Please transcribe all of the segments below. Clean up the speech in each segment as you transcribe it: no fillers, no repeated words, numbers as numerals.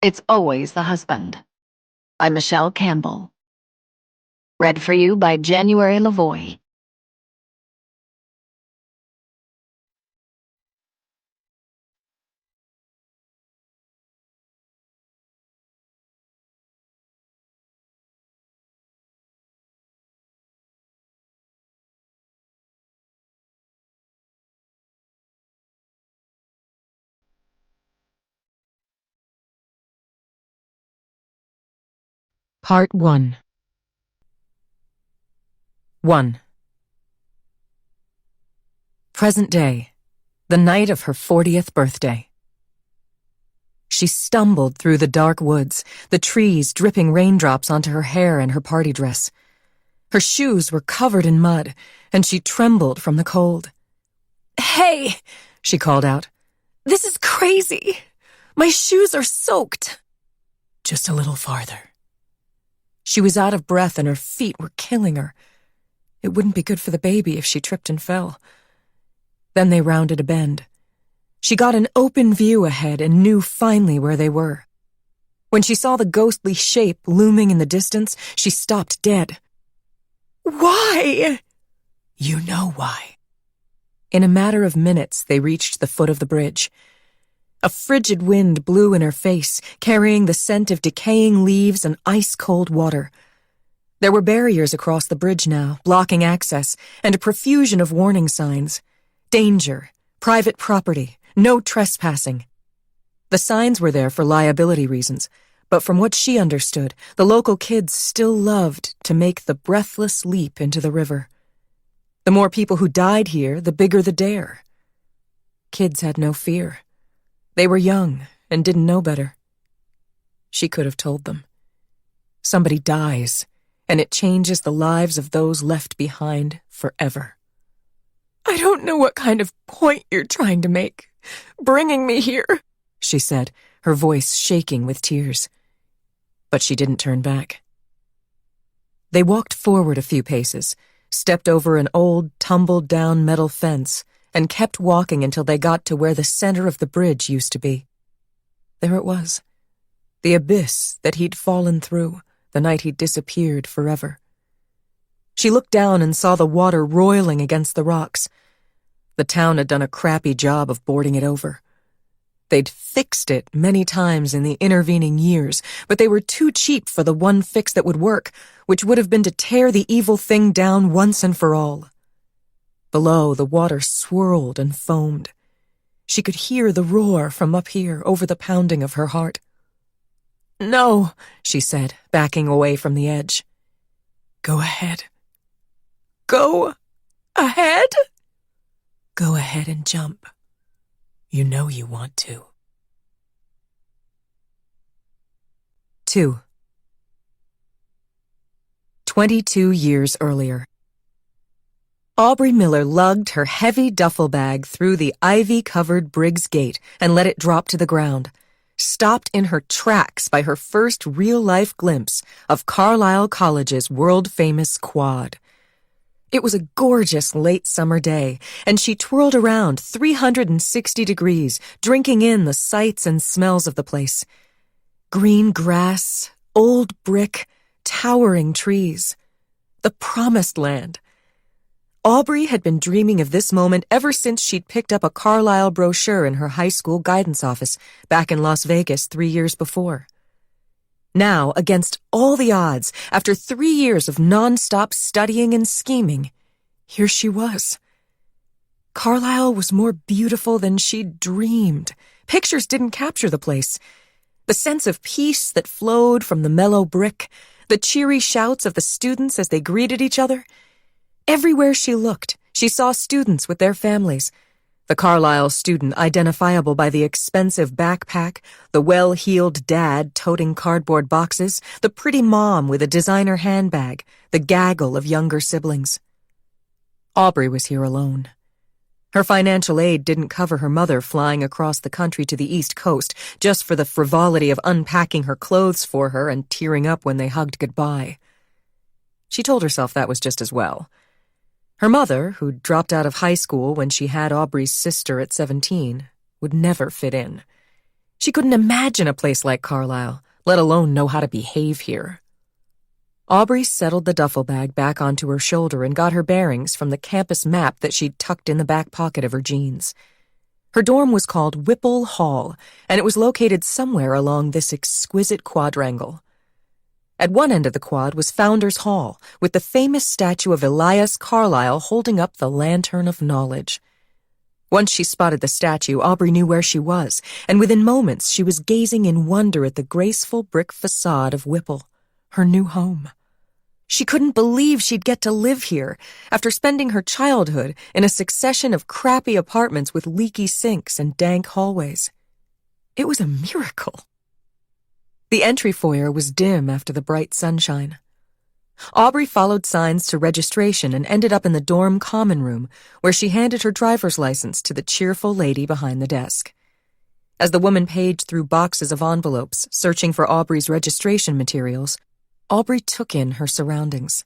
It's Always the Husband by Michele Campbell. Read for you by January Lavoie. Part 1. 1. Present day, the night of her 40th birthday. She stumbled through the dark woods, the trees dripping raindrops onto her hair and her party dress. Her shoes were covered in mud, and she trembled from the cold. "Hey!" she called out. "This is crazy! My shoes are soaked!" "Just a little farther." She was out of breath and her feet were killing her. It wouldn't be good for the baby if she tripped and fell. Then they rounded a bend. She got an open view ahead and knew finally where they were. When she saw the ghostly shape looming in the distance, she stopped dead. "Why?" "You know why." In a matter of minutes, they reached the foot of the bridge. A frigid wind blew in her face, carrying the scent of decaying leaves and ice-cold water. There were barriers across the bridge now, blocking access, and a profusion of warning signs. Danger, private property, no trespassing. The signs were there for liability reasons, but from what she understood, the local kids still loved to make the breathless leap into the river. The more people who died here, the bigger the dare. Kids had no fear. They were young and didn't know better. She could have told them. Somebody dies, and it changes the lives of those left behind forever. "I don't know what kind of point you're trying to make, bringing me here," she said, her voice shaking with tears. But she didn't turn back. They walked forward a few paces, stepped over an old, tumbled-down metal fence, and kept walking until they got to where the center of the bridge used to be. There it was, the abyss that he'd fallen through the night he'd disappeared forever. She looked down and saw the water roiling against the rocks. The town had done a crappy job of boarding it over. They'd fixed it many times in the intervening years, but they were too cheap for the one fix that would work, which would have been to tear the evil thing down once and for all. Below, the water swirled and foamed. She could hear the roar from up here over the pounding of her heart. "No," she said, backing away from the edge. "Go ahead." "Go ahead?" "Go ahead and jump. You know you want to." 2. 22 years earlier. Aubrey Miller lugged her heavy duffel bag through the ivy-covered Briggs Gate and let it drop to the ground, stopped in her tracks by her first real-life glimpse of Carlisle College's world-famous quad. It was a gorgeous late summer day, and she twirled around 360 degrees, drinking in the sights and smells of the place. Green grass, old brick, towering trees. The promised land. Aubrey had been dreaming of this moment ever since she'd picked up a Carlisle brochure in her high school guidance office back in Las Vegas 3 years before. Now, against all the odds, after 3 years of non-stop studying and scheming, here she was. Carlisle was more beautiful than she'd dreamed. Pictures didn't capture the place. The sense of peace that flowed from the mellow brick, the cheery shouts of the students as they greeted each other. Everywhere she looked, she saw students with their families. The Carlisle student identifiable by the expensive backpack, the well-heeled dad toting cardboard boxes, the pretty mom with a designer handbag, the gaggle of younger siblings. Aubrey was here alone. Her financial aid didn't cover her mother flying across the country to the East Coast just for the frivolity of unpacking her clothes for her and tearing up when they hugged goodbye. She told herself that was just as well. Her mother, who'd dropped out of high school when she had Aubrey's sister at 17, would never fit in. She couldn't imagine a place like Carlisle, let alone know how to behave here. Aubrey settled the duffel bag back onto her shoulder and got her bearings from the campus map that she'd tucked in the back pocket of her jeans. Her dorm was called Whipple Hall, and it was located somewhere along this exquisite quadrangle. At one end of the quad was Founders Hall, with the famous statue of Elias Carlisle holding up the lantern of knowledge. Once she spotted the statue, Aubrey knew where she was, and within moments she was gazing in wonder at the graceful brick facade of Whipple, her new home. She couldn't believe she'd get to live here after spending her childhood in a succession of crappy apartments with leaky sinks and dank hallways. It was a miracle. The entry foyer was dim after the bright sunshine. Aubrey followed signs to registration and ended up in the dorm common room, where she handed her driver's license to the cheerful lady behind the desk. As the woman paged through boxes of envelopes, searching for Aubrey's registration materials, Aubrey took in her surroundings.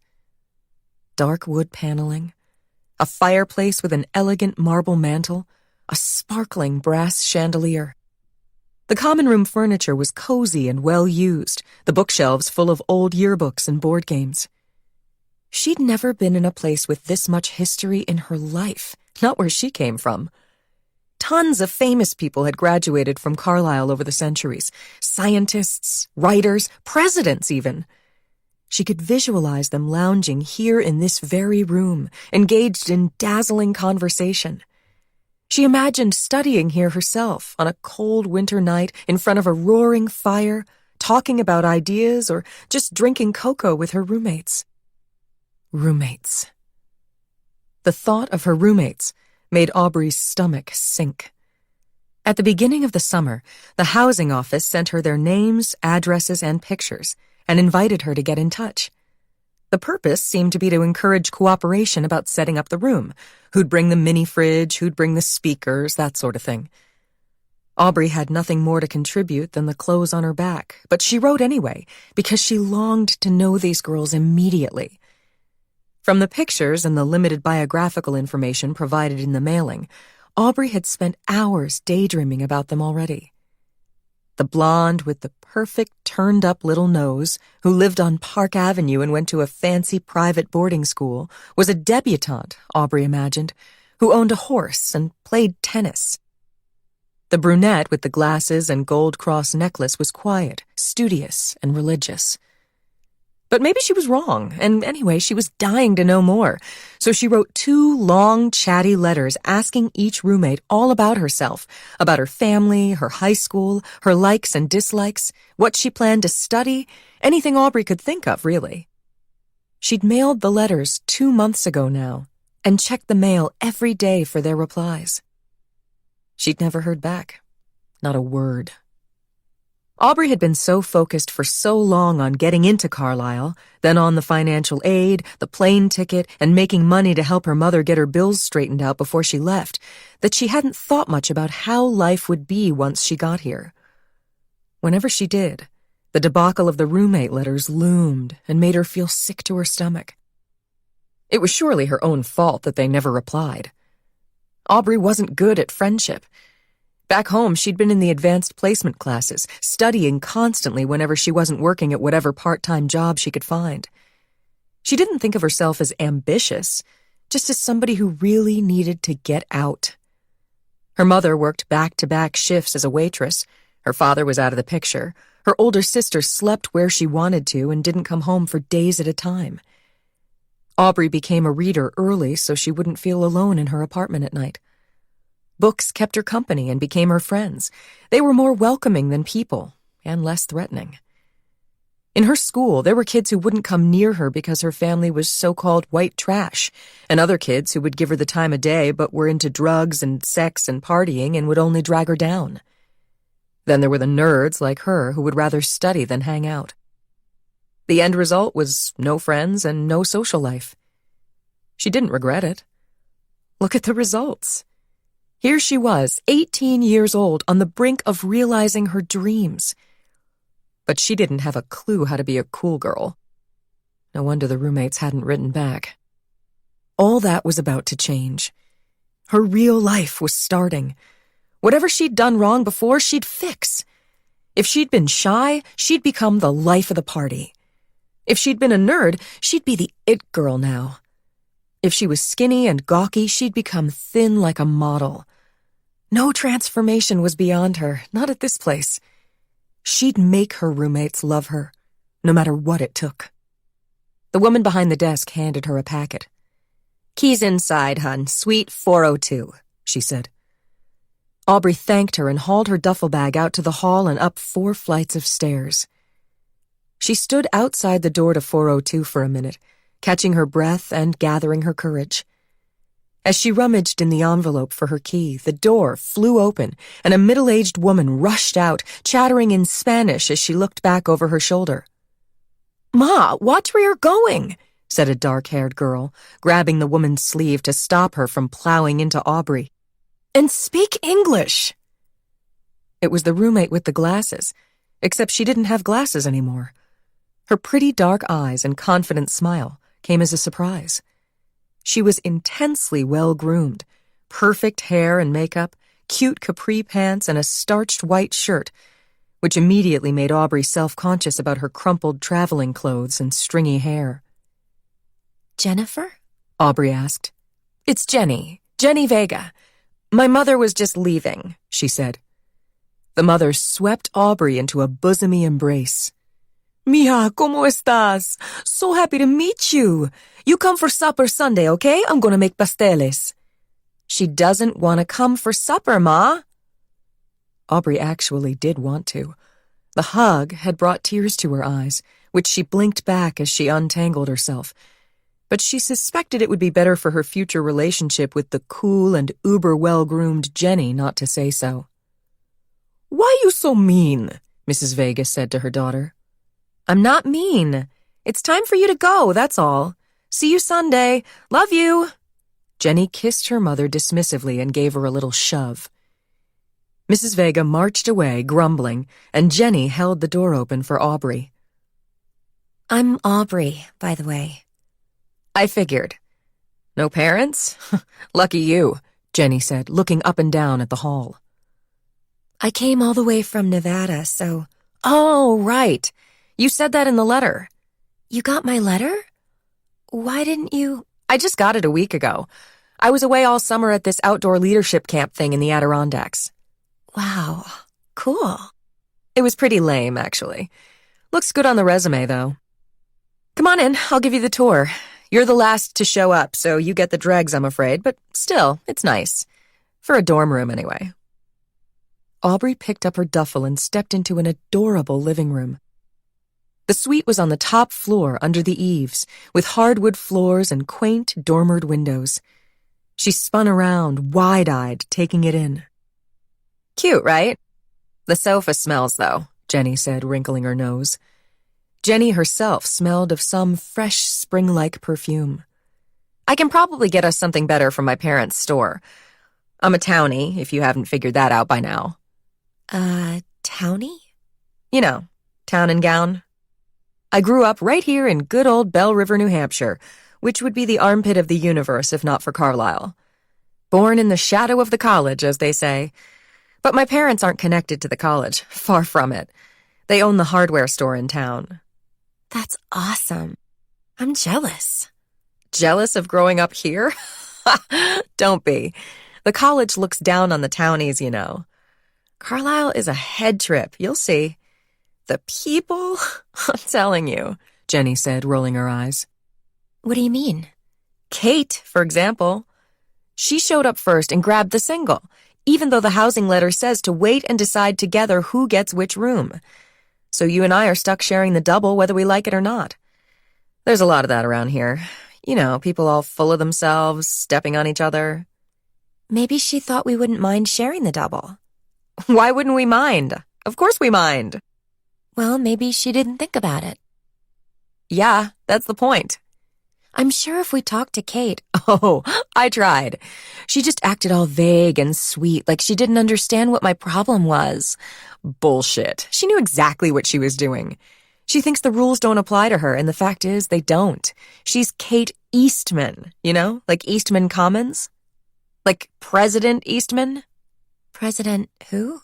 Dark wood paneling, a fireplace with an elegant marble mantel, a sparkling brass chandelier. The common room furniture was cozy and well-used, the bookshelves full of old yearbooks and board games. She'd never been in a place with this much history in her life, not where she came from. Tons of famous people had graduated from Carlisle over the centuries. Scientists, writers, presidents even. She could visualize them lounging here in this very room, engaged in dazzling conversation. She imagined studying here herself on a cold winter night in front of a roaring fire, talking about ideas or just drinking cocoa with her roommates. Roommates. The thought of her roommates made Aubrey's stomach sink. At the beginning of the summer, the housing office sent her their names, addresses, and pictures, and invited her to get in touch. The purpose seemed to be to encourage cooperation about setting up the room, who'd bring the mini fridge, who'd bring the speakers, that sort of thing. Aubrey had nothing more to contribute than the clothes on her back, but she wrote anyway, because she longed to know these girls immediately. From the pictures and the limited biographical information provided in the mailing, Aubrey had spent hours daydreaming about them already. The blonde with the perfect turned-up little nose, who lived on Park Avenue and went to a fancy private boarding school, was a debutante, Aubrey imagined, who owned a horse and played tennis. The brunette with the glasses and gold cross necklace was quiet, studious, and religious. But maybe she was wrong, and anyway, she was dying to know more. So she wrote 2 long, chatty letters asking each roommate all about herself, about her family, her high school, her likes and dislikes, what she planned to study, anything Aubrey could think of, really. She'd mailed the letters 2 months ago now, and checked the mail every day for their replies. She'd never heard back. Not a word. Aubrey had been so focused for so long on getting into Carlisle, then on the financial aid, the plane ticket, and making money to help her mother get her bills straightened out before she left, that she hadn't thought much about how life would be once she got here. Whenever she did, the debacle of the roommate letters loomed and made her feel sick to her stomach. It was surely her own fault that they never replied. Aubrey wasn't good at friendship. Back home, she'd been in the advanced placement classes, studying constantly whenever she wasn't working at whatever part-time job she could find. She didn't think of herself as ambitious, just as somebody who really needed to get out. Her mother worked back-to-back shifts as a waitress. Her father was out of the picture. Her older sister slept where she wanted to and didn't come home for days at a time. Aubrey became a reader early so she wouldn't feel alone in her apartment at night. Books kept her company and became her friends. They were more welcoming than people, and less threatening. In her school, there were kids who wouldn't come near her because her family was so-called white trash, and other kids who would give her the time of day but were into drugs and sex and partying and would only drag her down. Then there were the nerds like her who would rather study than hang out. The end result was no friends and no social life. She didn't regret it. Look at the results. Here she was, 18 years old, on the brink of realizing her dreams. But she didn't have a clue how to be a cool girl. No wonder the roommates hadn't written back. All that was about to change. Her real life was starting. Whatever she'd done wrong before, she'd fix. If she'd been shy, she'd become the life of the party. If she'd been a nerd, she'd be the it girl now. If she was skinny and gawky, she'd become thin like a model. No transformation was beyond her, not at this place. She'd make her roommates love her, no matter what it took. The woman behind the desk handed her a packet. "Keys inside, hun. Suite 402, she said. Aubrey thanked her and hauled her duffel bag out to the hall and up 4 flights of stairs. She stood outside the door to 402 for a minute, catching her breath and gathering her courage. As she rummaged in the envelope for her key, the door flew open and a middle-aged woman rushed out, chattering in Spanish as she looked back over her shoulder. "Ma, watch where you're going," said a dark-haired girl, grabbing the woman's sleeve to stop her from plowing into Aubrey. "And speak English." It was the roommate with the glasses, except she didn't have glasses anymore. Her pretty dark eyes and confident smile came as a surprise. She was intensely well-groomed, perfect hair and makeup, cute capri pants, and a starched white shirt, which immediately made Aubrey self-conscious about her crumpled traveling clothes and stringy hair. "Jennifer?" Aubrey asked. "It's Jenny Vega. My mother was just leaving," she said. The mother swept Aubrey into a bosomy embrace. "Mija, ¿cómo estás? So happy to meet you. You come for supper Sunday, okay? I'm gonna make pasteles." "She doesn't want to come for supper, Ma." Aubrey actually did want to. The hug had brought tears to her eyes, which she blinked back as she untangled herself. But she suspected it would be better for her future relationship with the cool and uber-well-groomed Jenny not to say so. "Why you so mean?" Mrs. Vega said to her daughter. "I'm not mean. It's time for you to go, that's all. See you Sunday. Love you." Jenny kissed her mother dismissively and gave her a little shove. Mrs. Vega marched away, grumbling, and Jenny held the door open for Aubrey. "I'm Aubrey, by the way." "I figured. No parents? Lucky you," Jenny said, looking up and down at the hall. "I came all the way from Nevada, so—" "Oh, right. You said that in the letter." "You got my letter? Why didn't you—" "I just got it a week ago. I was away all summer at this outdoor leadership camp thing in the Adirondacks." "Wow, cool." "It was pretty lame, actually. Looks good on the resume, though. Come on in, I'll give you the tour. You're the last to show up, so you get the dregs, I'm afraid, but still, it's nice. For a dorm room, anyway." Aubrey picked up her duffel and stepped into an adorable living room. The suite was on the top floor under the eaves, with hardwood floors and quaint, dormered windows. She spun around, wide-eyed, taking it in. "Cute, right? The sofa smells, though," Jenny said, wrinkling her nose. Jenny herself smelled of some fresh, spring-like perfume. "I can probably get us something better from my parents' store. I'm a townie, if you haven't figured that out by now." Townie? You know, town and gown. I grew up right here in good old Bell River, New Hampshire, which would be the armpit of the universe if not for Carlisle. Born in the shadow of the college, as they say. But my parents aren't connected to the college, far from it. They own the hardware store in town. That's awesome. I'm jealous. Jealous of growing up here? Don't be. The college looks down on the townies, you know. Carlisle is a head trip, you'll see. The people? I'm telling you, Jenny said, rolling her eyes. What do you mean? Kate, for example. She showed up first and grabbed the single, even though the housing letter says to wait and decide together who gets which room. So you and I are stuck sharing the double whether we like it or not. There's a lot of that around here. You know, people all full of themselves, stepping on each other. Maybe she thought we wouldn't mind sharing the double. Why wouldn't we mind? Of course we mind. Well, maybe she didn't think about it. Yeah, that's the point. I'm sure if we talked to Kate... Oh, I tried. She just acted all vague and sweet, like she didn't understand what my problem was. Bullshit. She knew exactly what she was doing. She thinks the rules don't apply to her, and the fact is they don't. She's Kate Eastman, you know, like Eastman Commons? Like President Eastman? President who?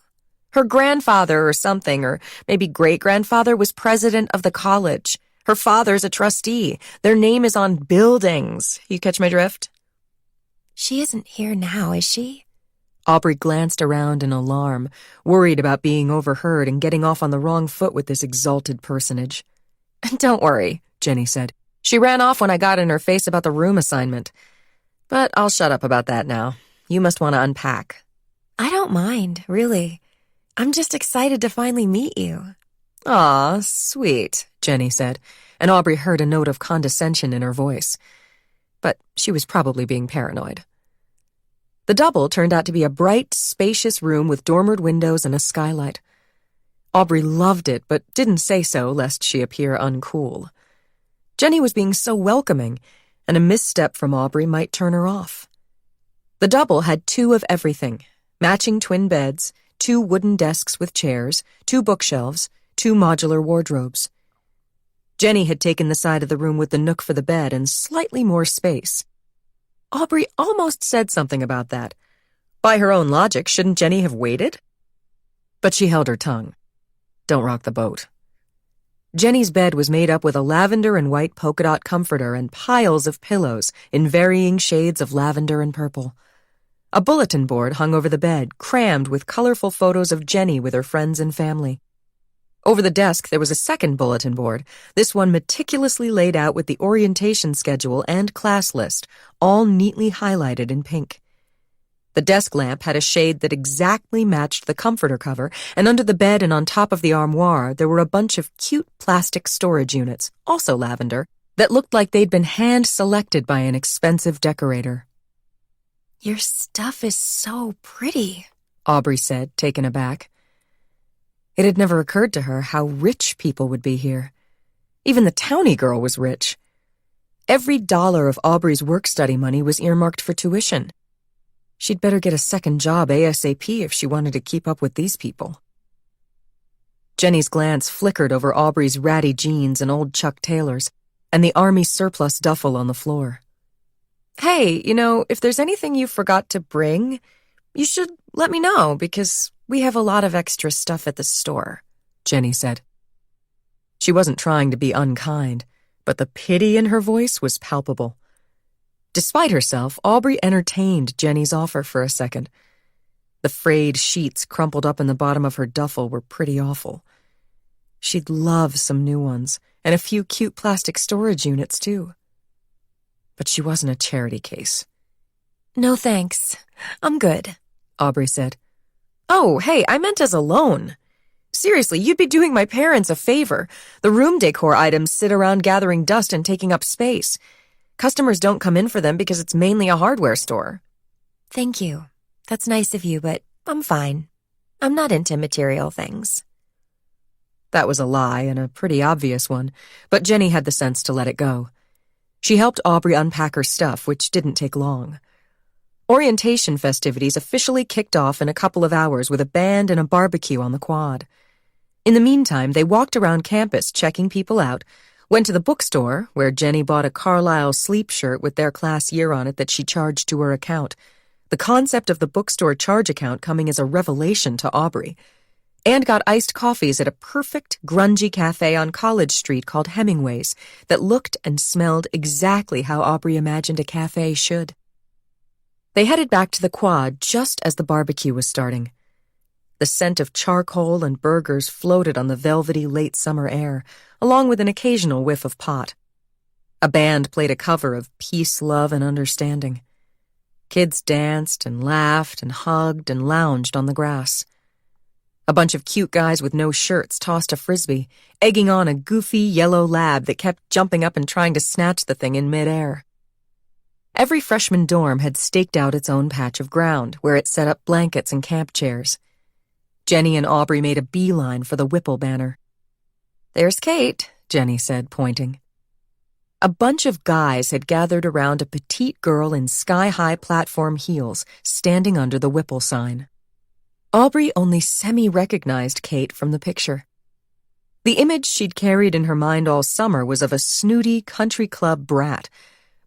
Her grandfather or something, or maybe great-grandfather, was president of the college. Her father's a trustee. Their name is on buildings. You catch my drift? She isn't here now, is she? Aubrey glanced around in alarm, worried about being overheard and getting off on the wrong foot with this exalted personage. Don't worry, Jenny said. She ran off when I got in her face about the room assignment. But I'll shut up about that now. You must want to unpack. I don't mind, really. I'm just excited to finally meet you. Aw, sweet, Jenny said, and Aubrey heard a note of condescension in her voice. But she was probably being paranoid. The double turned out to be a bright, spacious room with dormered windows and a skylight. Aubrey loved it, but didn't say so lest she appear uncool. Jenny was being so welcoming, and a misstep from Aubrey might turn her off. The double had 2 of everything: matching twin beds, 2 wooden desks with chairs, 2 bookshelves, 2 modular wardrobes. Jenny had taken the side of the room with the nook for the bed and slightly more space. Aubrey almost said something about that. By her own logic, shouldn't Jenny have waited? But she held her tongue. Don't rock the boat. Jenny's bed was made up with a lavender and white polka dot comforter and piles of pillows in varying shades of lavender and purple. A bulletin board hung over the bed, crammed with colorful photos of Jenny with her friends and family. Over the desk, there was a second bulletin board, this one meticulously laid out with the orientation schedule and class list, all neatly highlighted in pink. The desk lamp had a shade that exactly matched the comforter cover, and under the bed and on top of the armoire, there were a bunch of cute plastic storage units, also lavender, that looked like they'd been hand-selected by an expensive decorator. Your stuff is so pretty, Aubrey said, taken aback. It had never occurred to her how rich people would be here. Even the townie girl was rich. Every dollar of Aubrey's work-study money was earmarked for tuition. She'd better get a second job ASAP if she wanted to keep up with these people. Jenny's glance flickered over Aubrey's ratty jeans and old Chuck Taylors, and the army surplus duffel on the floor. Hey, if there's anything you forgot to bring, you should let me know, because we have a lot of extra stuff at the store, Jenny said. She wasn't trying to be unkind, but the pity in her voice was palpable. Despite herself, Aubrey entertained Jenny's offer for a second. The frayed sheets crumpled up in the bottom of her duffel were pretty awful. She'd love some new ones, and a few cute plastic storage units, too. But she wasn't a charity case. No thanks. I'm good, Aubrey said. Oh, hey, I meant as a loan. Seriously, you'd be doing my parents a favor. The room decor items sit around gathering dust and taking up space. Customers don't come in for them because it's mainly a hardware store. Thank you. That's nice of you, but I'm fine. I'm not into material things. That was a lie, and a pretty obvious one, but Jenny had the sense to let it go. She helped Aubrey unpack her stuff, which didn't take long. Orientation festivities officially kicked off in a couple of hours with a band and a barbecue on the quad. In the meantime, they walked around campus checking people out, went to the bookstore, where Jenny bought a Carlisle sleep shirt with their class year on it that she charged to her account, the concept of the bookstore charge account coming as a revelation to Aubrey, and got iced coffees at a perfect, grungy cafe on College Street called Hemingway's that looked and smelled exactly how Aubrey imagined a cafe should. They headed back to the quad just as the barbecue was starting. The scent of charcoal and burgers floated on the velvety late summer air, along with an occasional whiff of pot. A band played a cover of Peace, Love, and Understanding. Kids danced and laughed and hugged and lounged on the grass. A bunch of cute guys with no shirts tossed a frisbee, egging on a goofy yellow lab that kept jumping up and trying to snatch the thing in midair. Every freshman dorm had staked out its own patch of ground, where it set up blankets and camp chairs. Jenny and Aubrey made a beeline for the Whipple banner. "There's Kate," Jenny said, pointing. A bunch of guys had gathered around a petite girl in sky-high platform heels, standing under the Whipple sign. Aubrey only semi-recognized Kate from the picture. The image she'd carried in her mind all summer was of a snooty country club brat,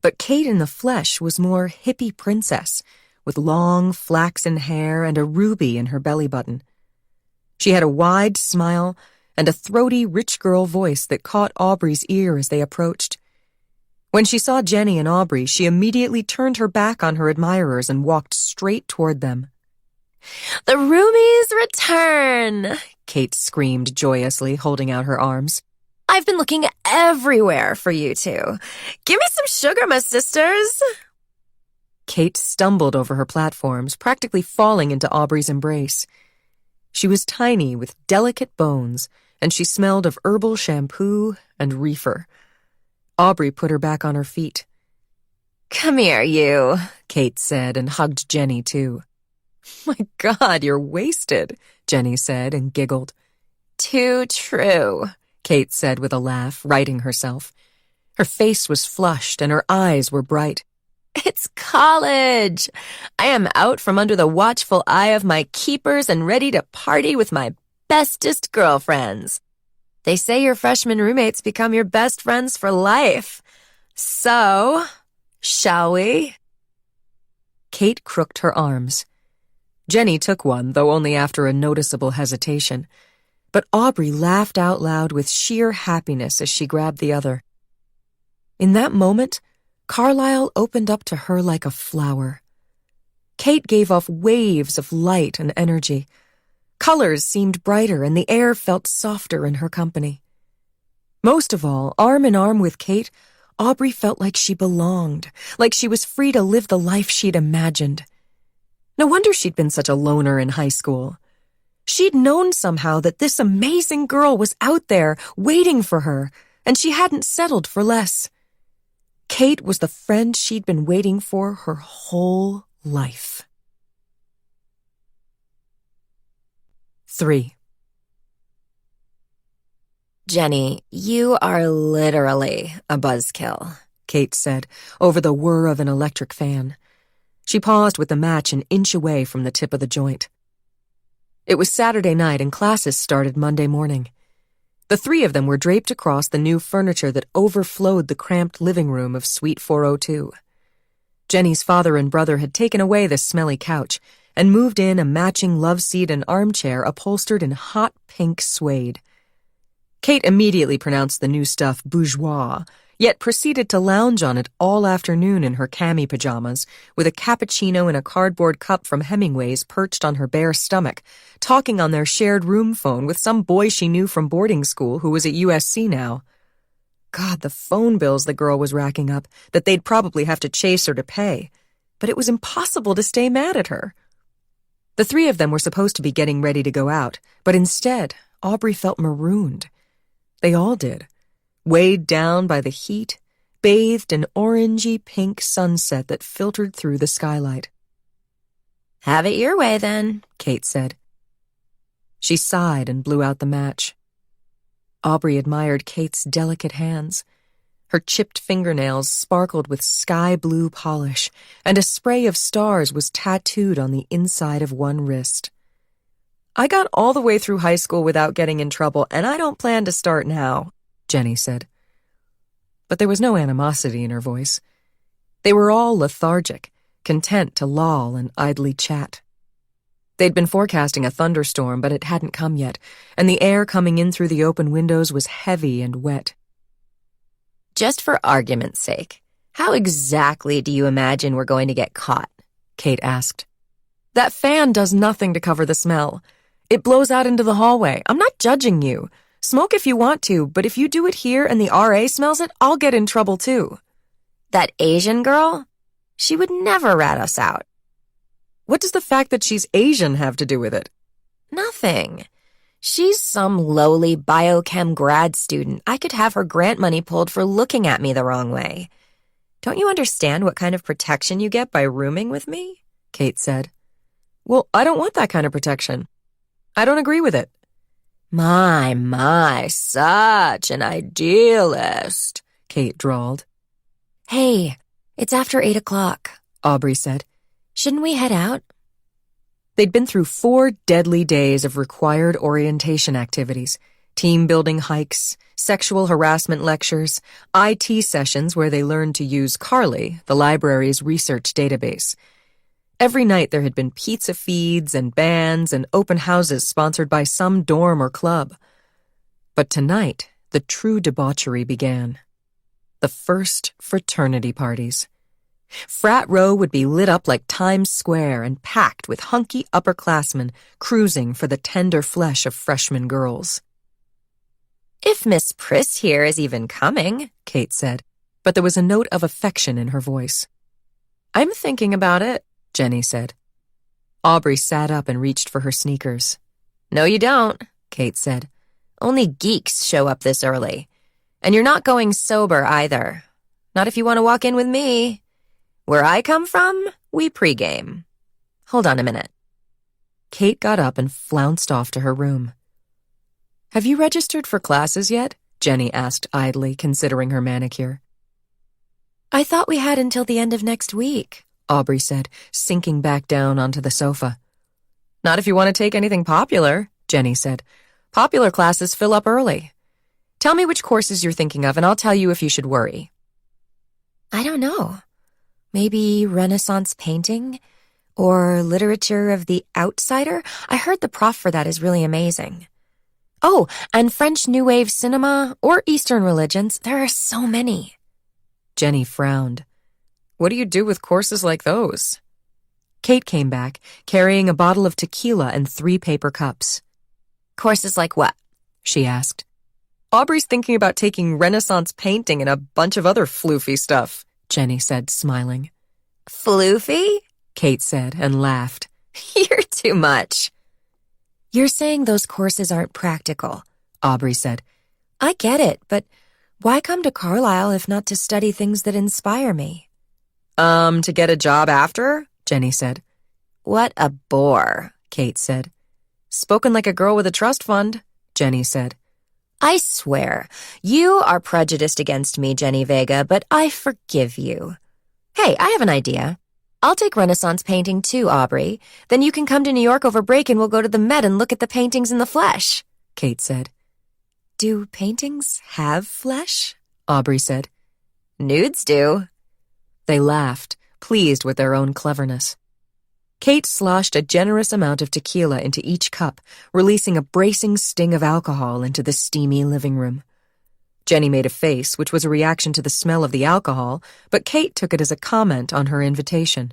but Kate in the flesh was more hippie princess, with long, flaxen hair and a ruby in her belly button. She had a wide smile and a throaty, rich girl voice that caught Aubrey's ear as they approached. When she saw Jenny and Aubrey, she immediately turned her back on her admirers and walked straight toward them. The roomies return, Kate screamed joyously, holding out her arms. I've been looking everywhere for you two. Give me some sugar, my sisters. Kate stumbled over her platforms, practically falling into Aubrey's embrace. She was tiny with delicate bones, and she smelled of herbal shampoo and reefer. Aubrey put her back on her feet. Come here, you, Kate said, and hugged Jenny, too. My God, you're wasted, Jenny said and giggled. Too true, Kate said with a laugh, righting herself. Her face was flushed and her eyes were bright. It's college. I am out from under the watchful eye of my keepers and ready to party with my bestest girlfriends. They say your freshman roommates become your best friends for life. So, shall we? Kate crooked her arms. Jenny took one, though only after a noticeable hesitation. But Aubrey laughed out loud with sheer happiness as she grabbed the other. In that moment, Carlisle opened up to her like a flower. Kate gave off waves of light and energy. Colors seemed brighter and the air felt softer in her company. Most of all, arm in arm with Kate, Aubrey felt like she belonged, like she was free to live the life she'd imagined. No wonder she'd been such a loner in high school. She'd known somehow that this amazing girl was out there waiting for her, and she hadn't settled for less. Kate was the friend she'd been waiting for her whole life. 3. Jenny, you are literally a buzzkill, Kate said, over the whir of an electric fan. She paused with the match an inch away from the tip of the joint. It was Saturday night and classes started Monday morning. The three of them were draped across the new furniture that overflowed the cramped living room of Suite 402. Jenny's father and brother had taken away the smelly couch and moved in a matching love seat and armchair upholstered in hot pink suede. Kate immediately pronounced the new stuff bourgeois, yet proceeded to lounge on it all afternoon in her cami pajamas, with a cappuccino in a cardboard cup from Hemingway's perched on her bare stomach, talking on their shared room phone with some boy she knew from boarding school who was at USC now. God, the phone bills the girl was racking up, that they'd probably have to chase her to pay. But it was impossible to stay mad at her. The three of them were supposed to be getting ready to go out, but instead, Aubrey felt marooned. They all did. Weighed down by the heat, bathed in orangey pink sunset that filtered through the skylight. Have it your way, then, Kate said. She sighed and blew out the match. Aubrey admired Kate's delicate hands. Her chipped fingernails sparkled with sky-blue polish, and a spray of stars was tattooed on the inside of one wrist. I got all the way through high school without getting in trouble, and I don't plan to start now, Jenny said. But there was no animosity in her voice. They were all lethargic, content to loll and idly chat. They'd been forecasting a thunderstorm, but it hadn't come yet, and the air coming in through the open windows was heavy and wet. Just for argument's sake, how exactly do you imagine we're going to get caught? Kate asked. That fan does nothing to cover the smell. It blows out into the hallway. I'm not judging you. Smoke if you want to, but if you do it here and the RA smells it, I'll get in trouble too. That Asian girl? She would never rat us out. What does the fact that she's Asian have to do with it? Nothing. She's some lowly biochem grad student. I could have her grant money pulled for looking at me the wrong way. Don't you understand what kind of protection you get by rooming with me? Kate said. Well, I don't want that kind of protection. I don't agree with it. My, such an idealist, Kate drawled. Hey, it's after 8 o'clock, Aubrey said. Shouldn't we head out? They'd been through 4 deadly days of required orientation activities, team-building hikes, sexual harassment lectures, IT sessions where they learned to use Carly, the library's research database. Every night there had been pizza feeds and bands and open houses sponsored by some dorm or club. But tonight, the true debauchery began. The first fraternity parties. Frat Row would be lit up like Times Square and packed with hunky upperclassmen cruising for the tender flesh of freshman girls. "If Miss Priss here is even coming," Kate said, but there was a note of affection in her voice. "I'm thinking about it," Jenny said. Aubrey sat up and reached for her sneakers. "No, you don't," Kate said. "Only geeks show up this early. And you're not going sober either. Not if you want to walk in with me. Where I come from, we pregame. Hold on a minute." Kate got up and flounced off to her room. "Have you registered for classes yet?" Jenny asked idly, considering her manicure. "I thought we had until the end of next week," Aubrey said, sinking back down onto the sofa. "Not if you want to take anything popular," Jenny said. "Popular classes fill up early. Tell me which courses you're thinking of, and I'll tell you if you should worry." "I don't know. Maybe Renaissance painting? Or literature of the outsider? I heard the prof for that is really amazing. Oh, and French New Wave cinema or Eastern religions. There are so many." Jenny frowned. "What do you do with courses like those?" Kate came back, carrying a bottle of tequila and 3 paper cups. "Courses like what?" she asked. "Aubrey's thinking about taking Renaissance painting and a bunch of other floofy stuff," Jenny said, smiling. "Floofy?" Kate said, and laughed. "You're too much." "You're saying those courses aren't practical," Aubrey said. "I get it, but why come to Carlisle if not to study things that inspire me?" To get a job after?" Jenny said. "What a bore," Kate said. "Spoken like a girl with a trust fund," Jenny said. "I swear, you are prejudiced against me, Jenny Vega, but I forgive you. Hey, I have an idea. I'll take Renaissance painting too, Aubrey. Then you can come to New York over break and we'll go to the Met and look at the paintings in the flesh," Kate said. "Do paintings have flesh?" Aubrey said. "Nudes do." They laughed, pleased with their own cleverness. Kate sloshed a generous amount of tequila into each cup, releasing a bracing sting of alcohol into the steamy living room. Jenny made a face, which was a reaction to the smell of the alcohol, but Kate took it as a comment on her invitation.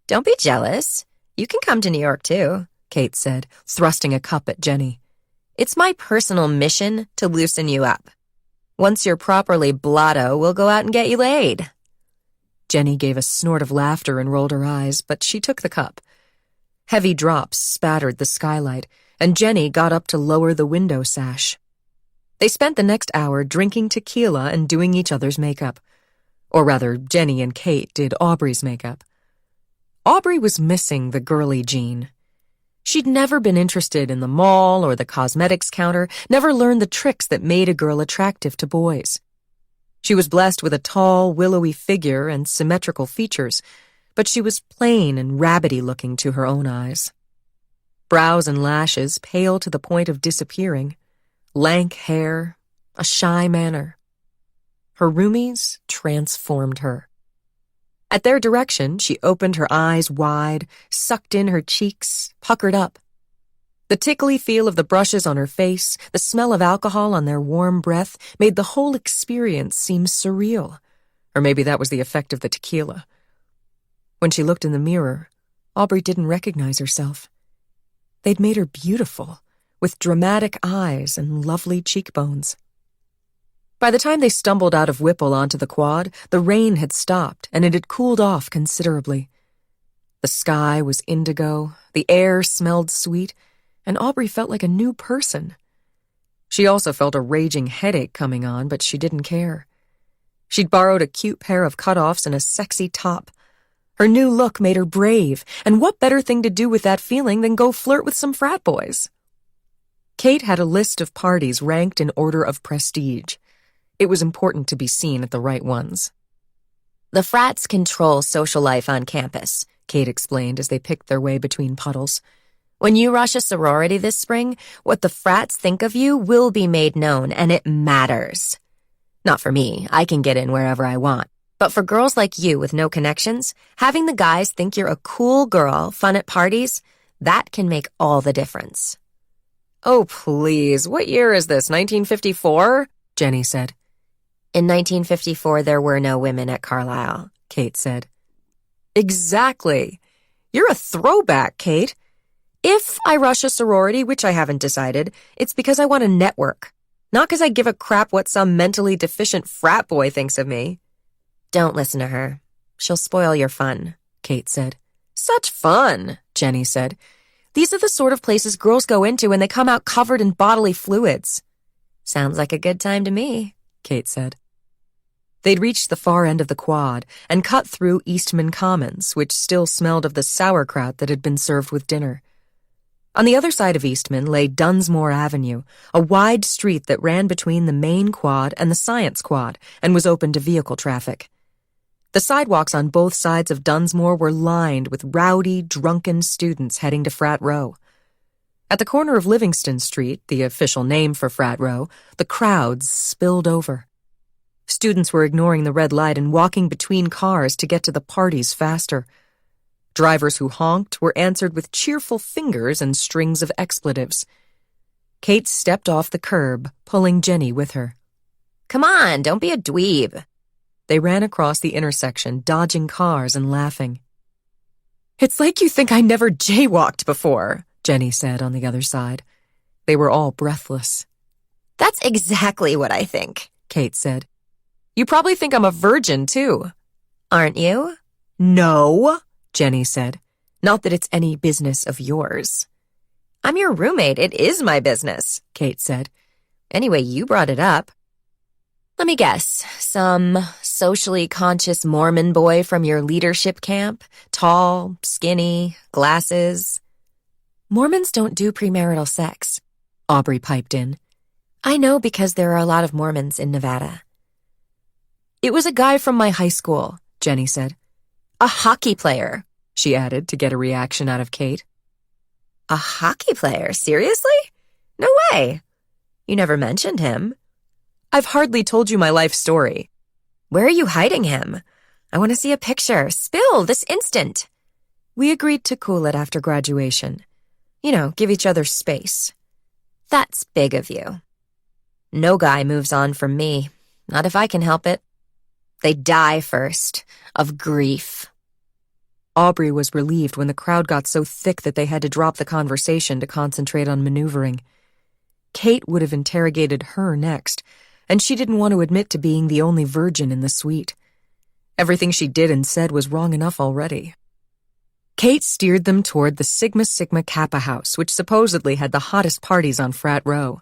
"Don't be jealous. You can come to New York too," Kate said, thrusting a cup at Jenny. "It's my personal mission to loosen you up. Once you're properly blotto, we'll go out and get you laid." Jenny gave a snort of laughter and rolled her eyes, but she took the cup. Heavy drops spattered the skylight, and Jenny got up to lower the window sash. They spent the next hour drinking tequila and doing each other's makeup. Or rather, Jenny and Kate did Aubrey's makeup. Aubrey was missing the girly gene. She'd never been interested in the mall or the cosmetics counter, never learned the tricks that made a girl attractive to boys. She was blessed with a tall, willowy figure and symmetrical features, but she was plain and rabbity-looking to her own eyes. Brows and lashes pale to the point of disappearing, lank hair, a shy manner. Her roomies transformed her. At their direction, she opened her eyes wide, sucked in her cheeks, puckered up. The tickly feel of the brushes on her face, the smell of alcohol on their warm breath, made the whole experience seem surreal. Or maybe that was the effect of the tequila. When she looked in the mirror, Aubrey didn't recognize herself. They'd made her beautiful, with dramatic eyes and lovely cheekbones. By the time they stumbled out of Whipple onto the quad, the rain had stopped and it had cooled off considerably. The sky was indigo, the air smelled sweet, and Aubrey felt like a new person. She also felt a raging headache coming on, but she didn't care. She'd borrowed a cute pair of cutoffs and a sexy top. Her new look made her brave, and what better thing to do with that feeling than go flirt with some frat boys? Kate had a list of parties ranked in order of prestige. It was important to be seen at the right ones. "The frats control social life on campus," Kate explained as they picked their way between puddles. "When you rush a sorority this spring, what the frats think of you will be made known, and it matters. Not for me. I can get in wherever I want. But for girls like you with no connections, having the guys think you're a cool girl, fun at parties, that can make all the difference. Oh, please, what year is this, 1954? Jenny said. In 1954, there were no women at Carlisle, Kate said. Exactly. You're a throwback, Kate. If I rush a sorority, which I haven't decided, it's because I want to network, not because I give a crap what some mentally deficient frat boy thinks of me. Don't listen to her. She'll spoil your fun, Kate said. Such fun, Jenny said. These are the sort of places girls go into when they come out covered in bodily fluids. Sounds like a good time to me, Kate said. They'd reached the far end of the quad and cut through Eastman Commons, which still smelled of the sauerkraut that had been served with dinner. On the other side of Eastman lay Dunsmore Avenue, a wide street that ran between the main quad and the science quad and was open to vehicle traffic. The sidewalks on both sides of Dunsmore were lined with rowdy, drunken students heading to Frat Row. At the corner of Livingston Street, the official name for Frat Row, the crowds spilled over. Students were ignoring the red light and walking between cars to get to the parties faster. Drivers who honked were answered with cheerful fingers and strings of expletives. Kate stepped off the curb, pulling Jenny with her. Come on, don't be a dweeb. They ran across the intersection, dodging cars and laughing. It's like you think I never jaywalked before, Jenny said on the other side. They were all breathless. That's exactly what I think, Kate said. You probably think I'm a virgin, too. Aren't you? No, Jenny said. Not that it's any business of yours. I'm your roommate. It is my business, Kate said. Anyway, you brought it up. Let me guess. Some socially conscious Mormon boy from your leadership camp? Tall, skinny, glasses. Mormons don't do premarital sex, Aubrey piped in. I know because there are a lot of Mormons in Nevada. It was a guy from my high school, Jenny said. A hockey player, she added to get a reaction out of Kate. A hockey player? Seriously? No way. You never mentioned him. I've hardly told you my life story. Where are you hiding him? I want to see a picture. Spill this instant. We agreed to cool it after graduation. You know, give each other space. That's big of you. No guy moves on from me. Not if I can help it. They die first, of grief. Aubrey was relieved when the crowd got so thick that they had to drop the conversation to concentrate on maneuvering. Kate would have interrogated her next, and she didn't want to admit to being the only virgin in the suite. Everything she did and said was wrong enough already. Kate steered them toward the Sigma Sigma Kappa house, which supposedly had the hottest parties on Frat Row.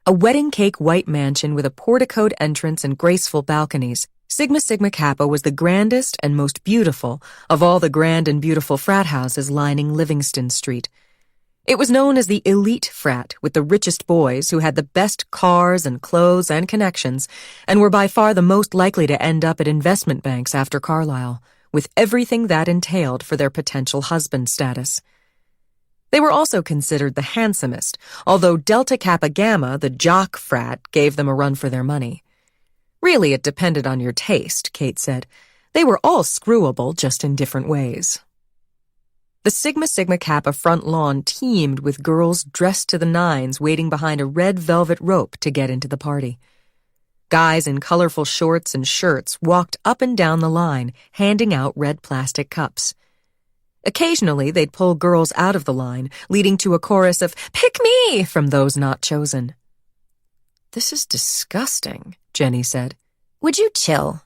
A wedding cake white mansion with a porticoed entrance and graceful balconies, Sigma Sigma Kappa was the grandest and most beautiful of all the grand and beautiful frat houses lining Livingston Street. It was known as the elite frat, with the richest boys who had the best cars and clothes and connections, and were by far the most likely to end up at investment banks after Carlisle, with everything that entailed for their potential husband status. They were also considered the handsomest, although Delta Kappa Gamma, the jock frat, gave them a run for their money. Really, it depended on your taste, Kate said. They were all screwable, just in different ways. The Sigma Sigma Kappa front lawn teemed with girls dressed to the nines waiting behind a red velvet rope to get into the party. Guys in colorful shorts and shirts walked up and down the line, handing out red plastic cups. Occasionally, they'd pull girls out of the line, leading to a chorus of, "Pick me!" from those not chosen. This is disgusting, Jenny said. Would you chill?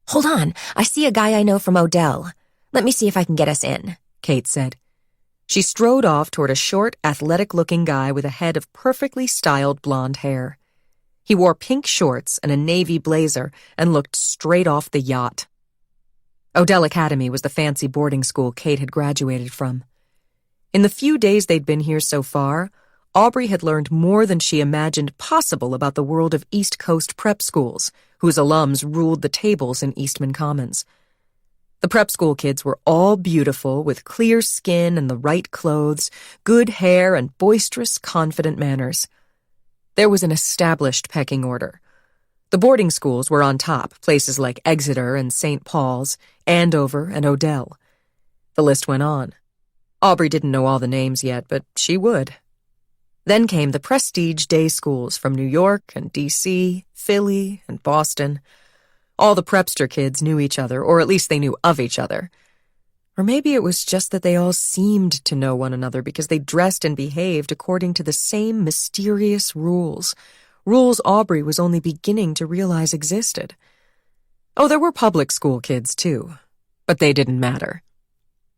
Hold on, I see a guy I know from Odell. Let me see if I can get us in, Kate said. She strode off toward a short, athletic-looking guy with a head of perfectly styled blonde hair. He wore pink shorts and a navy blazer and looked straight off the yacht. Odell Academy was the fancy boarding school Kate had graduated from. In the few days they'd been here so far, Aubrey had learned more than she imagined possible about the world of East Coast prep schools, whose alums ruled the tables in Eastman Commons. The prep school kids were all beautiful, with clear skin and the right clothes, good hair, and boisterous, confident manners. There was an established pecking order. The boarding schools were on top, places like Exeter and St. Paul's, Andover and Odell. The list went on. Aubrey didn't know all the names yet, but she would. Then came the prestige day schools from New York and D.C., Philly and Boston. All the prepster kids knew each other, or at least they knew of each other. Or maybe it was just that they all seemed to know one another because they dressed and behaved according to the same mysterious rules. Rules Aubrey was only beginning to realize existed. Oh, there were public school kids, too. But they didn't matter.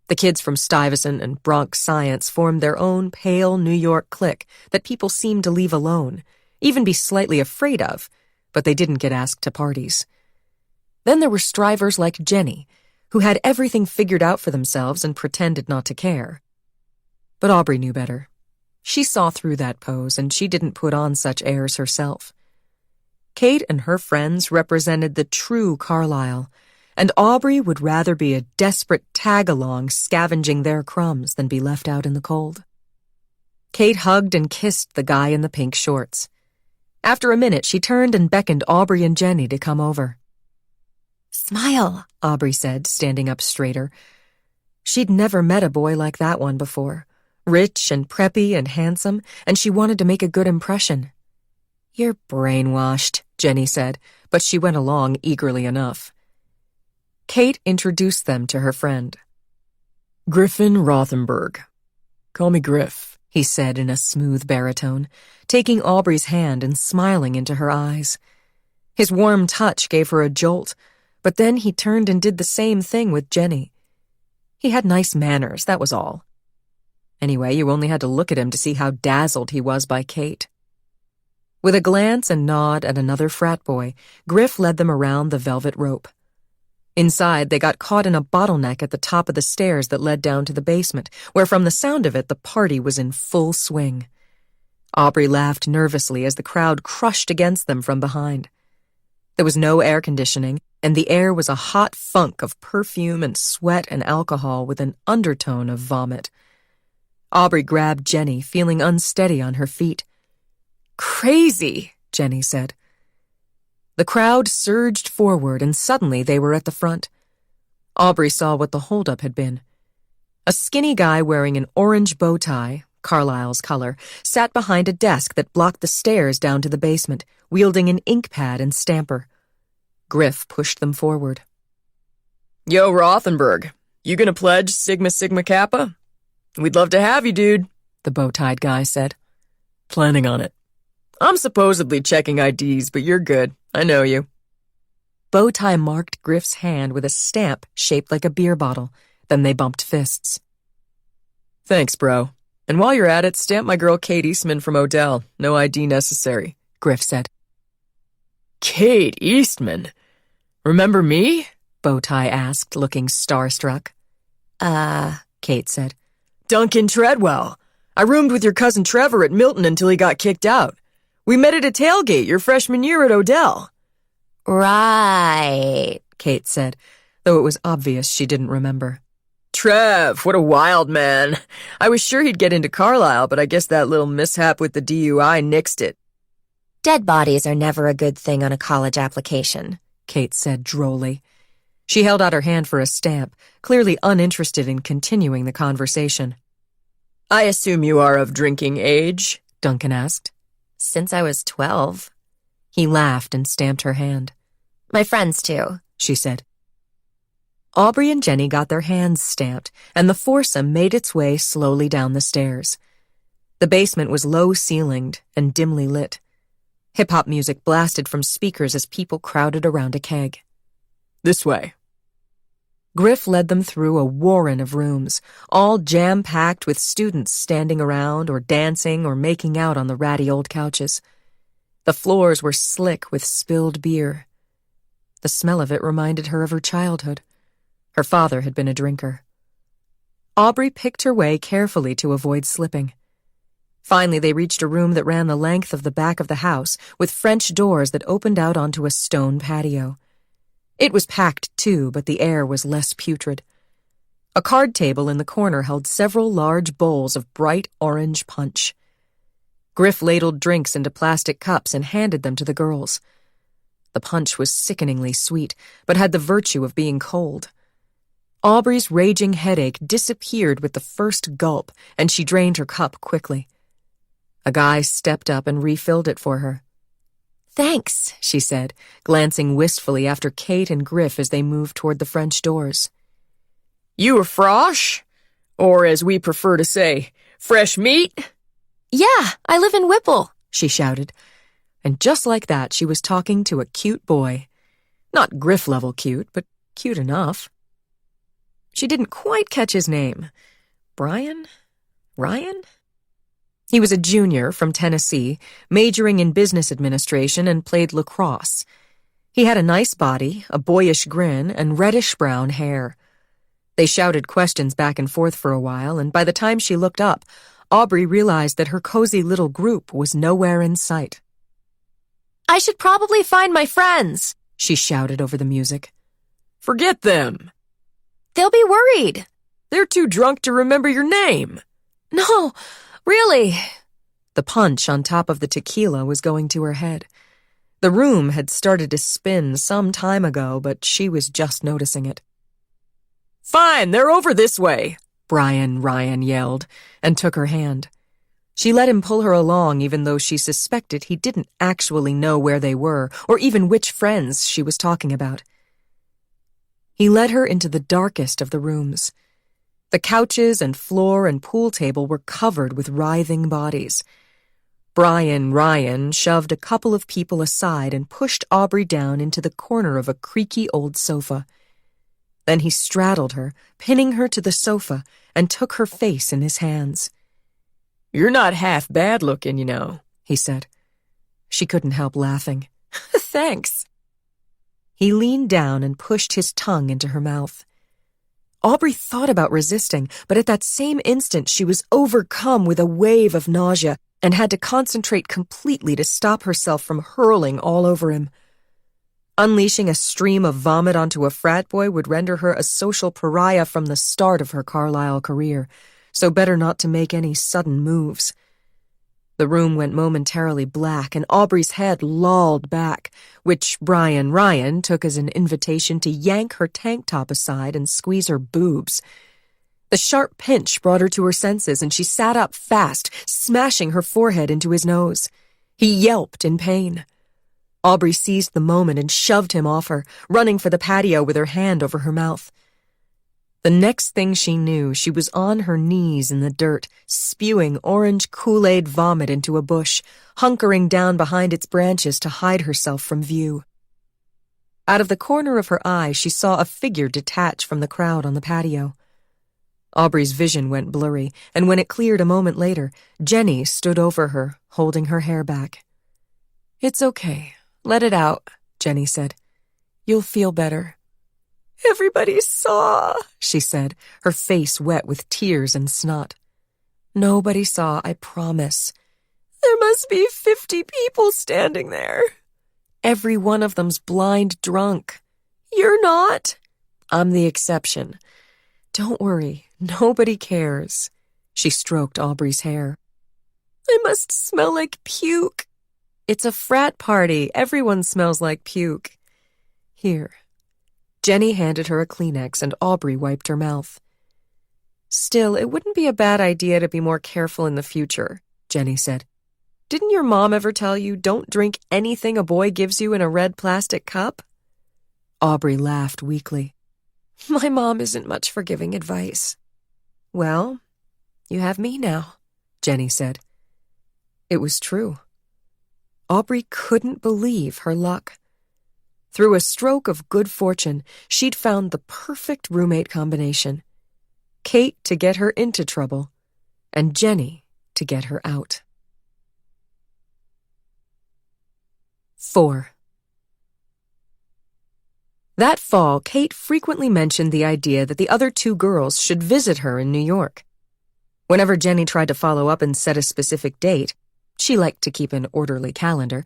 The kids from Stuyvesant and Bronx Science formed their own pale New York clique that people seemed to leave alone, even be slightly afraid of, but they didn't get asked to parties. Then there were strivers like Jenny, who had everything figured out for themselves and pretended not to care. But Aubrey knew better. She saw through that pose, and she didn't put on such airs herself. Kate and her friends represented the true Carlisle, and Aubrey would rather be a desperate tag-along scavenging their crumbs than be left out in the cold. Kate hugged and kissed the guy in the pink shorts. After a minute, she turned and beckoned Aubrey and Jenny to come over. Smile, Aubrey said, standing up straighter. She'd never met a boy like that one before, rich and preppy and handsome, and she wanted to make a good impression. You're brainwashed, Jenny said, but she went along eagerly enough. Kate introduced them to her friend. Griffin Rothenberg. Call me Griff, he said in a smooth baritone, taking Aubrey's hand and smiling into her eyes. His warm touch gave her a jolt, but then he turned and did the same thing with Jenny. He had nice manners, that was all. Anyway, you only had to look at him to see how dazzled he was by Kate. With a glance and nod at another frat boy, Griff led them around the velvet rope. Inside, they got caught in a bottleneck at the top of the stairs that led down to the basement, where from the sound of it, the party was in full swing. Aubrey laughed nervously as the crowd crushed against them from behind. There was no air conditioning, and the air was a hot funk of perfume and sweat and alcohol with an undertone of vomit. Aubrey grabbed Jenny, feeling unsteady on her feet. Crazy, Jenny said. The crowd surged forward, and suddenly they were at the front. Aubrey saw what the holdup had been. A skinny guy wearing an orange bow tie, Carlisle's color, sat behind a desk that blocked the stairs down to the basement, wielding an ink pad and stamper. Griff pushed them forward. Yo, Rothenberg, you gonna pledge Sigma Sigma Kappa? We'd love to have you, dude, the bow-tied guy said. Planning on it. I'm supposedly checking IDs, but you're good. I know you. Bowtie marked Griff's hand with a stamp shaped like a beer bottle. Then they bumped fists. Thanks, bro. And while you're at it, stamp my girl Kate Eastman from Odell. No ID necessary, Griff said. Kate Eastman? Remember me? Bowtie asked, looking starstruck. Kate said. Duncan Treadwell. I roomed with your cousin Trevor at Milton until he got kicked out. We met at a tailgate your freshman year at Odell. Right, Kate said, though it was obvious she didn't remember. Trev, what a wild man. I was sure he'd get into Carlisle, but I guess that little mishap with the DUI nixed it. Dead bodies are never a good thing on a college application, Kate said drolly. She held out her hand for a stamp, clearly uninterested in continuing the conversation. I assume you are of drinking age? Duncan asked. Since I was 12. He laughed and stamped her hand. My friends, too, she said. Aubrey and Jenny got their hands stamped, and the foursome made its way slowly down the stairs. The basement was low-ceilinged and dimly lit. Hip-hop music blasted from speakers as people crowded around a keg. This way. Griff led them through a warren of rooms, all jam-packed with students standing around or dancing or making out on the ratty old couches. The floors were slick with spilled beer. The smell of it reminded her of her childhood. Her father had been a drinker. Aubrey picked her way carefully to avoid slipping. Finally, they reached a room that ran the length of the back of the house, with French doors that opened out onto a stone patio. It was packed, too, but the air was less putrid. A card table in the corner held several large bowls of bright orange punch. Griff ladled drinks into plastic cups and handed them to the girls. The punch was sickeningly sweet, but had the virtue of being cold. Aubrey's raging headache disappeared with the first gulp, and she drained her cup quickly. A guy stepped up and refilled it for her. Thanks, she said, glancing wistfully after Kate and Griff as they moved toward the French doors. You a frosh? Or as we prefer to say, fresh meat? Yeah, I live in Whipple, she shouted. And just like that, she was talking to a cute boy. Not Griff-level cute, but cute enough. She didn't quite catch his name. Brian? Ryan? He was a junior from Tennessee, majoring in business administration and played lacrosse. He had a nice body, a boyish grin, and reddish-brown hair. They shouted questions back and forth for a while, and by the time she looked up, Aubrey realized that her cozy little group was nowhere in sight. I should probably find my friends, she shouted over the music. Forget them. They'll be worried. They're too drunk to remember your name. No, really. The punch on top of the tequila was going to her head. The room had started to spin some time ago, but she was just noticing it. Fine, they're over this way, Ryan yelled, and took her hand. She let him pull her along even though she suspected he didn't actually know where they were, or even which friends she was talking about. He led her into the darkest of the rooms. The couches and floor and pool table were covered with writhing bodies. Ryan shoved a couple of people aside and pushed Aubrey down into the corner of a creaky old sofa. Then he straddled her, pinning her to the sofa, and took her face in his hands. You're not half bad looking, you know, he said. She couldn't help laughing. Thanks. He leaned down and pushed his tongue into her mouth. Aubrey thought about resisting, but at that same instant she was overcome with a wave of nausea and had to concentrate completely to stop herself from hurling all over him. Unleashing a stream of vomit onto a frat boy would render her a social pariah from the start of her Carlisle career, so better not to make any sudden moves. The room went momentarily black, and Aubrey's head lolled back, which Ryan took as an invitation to yank her tank top aside and squeeze her boobs. The sharp pinch brought her to her senses, and she sat up fast, smashing her forehead into his nose. He yelped in pain. Aubrey seized the moment and shoved him off her, running for the patio with her hand over her mouth. The next thing she knew, she was on her knees in the dirt, spewing orange Kool-Aid vomit into a bush, hunkering down behind its branches to hide herself from view. Out of the corner of her eye, she saw a figure detach from the crowd on the patio. Aubrey's vision went blurry, and when it cleared a moment later, Jenny stood over her, holding her hair back. "It's okay. Let it out," Jenny said. "You'll feel better." Everybody saw, she said, her face wet with tears and snot. "Nobody saw, I promise." There must be 50 people standing there. "Every one of them's blind drunk." "You're not?" "I'm the exception. Don't worry, nobody cares." She stroked Aubrey's hair. "I must smell like puke." "It's a frat party. Everyone smells like puke. Here." Jenny handed her a Kleenex and Aubrey wiped her mouth. "Still, it wouldn't be a bad idea to be more careful in the future," Jenny said. "Didn't your mom ever tell you don't drink anything a boy gives you in a red plastic cup?" Aubrey laughed weakly. "My mom isn't much for giving advice." "Well, you have me now," Jenny said. It was true. Aubrey couldn't believe her luck. Through a stroke of good fortune, she'd found the perfect roommate combination. Kate to get her into trouble, and Jenny to get her out. 4. That fall, Kate frequently mentioned the idea that the other two girls should visit her in New York. Whenever Jenny tried to follow up and set a specific date, she liked to keep an orderly calendar,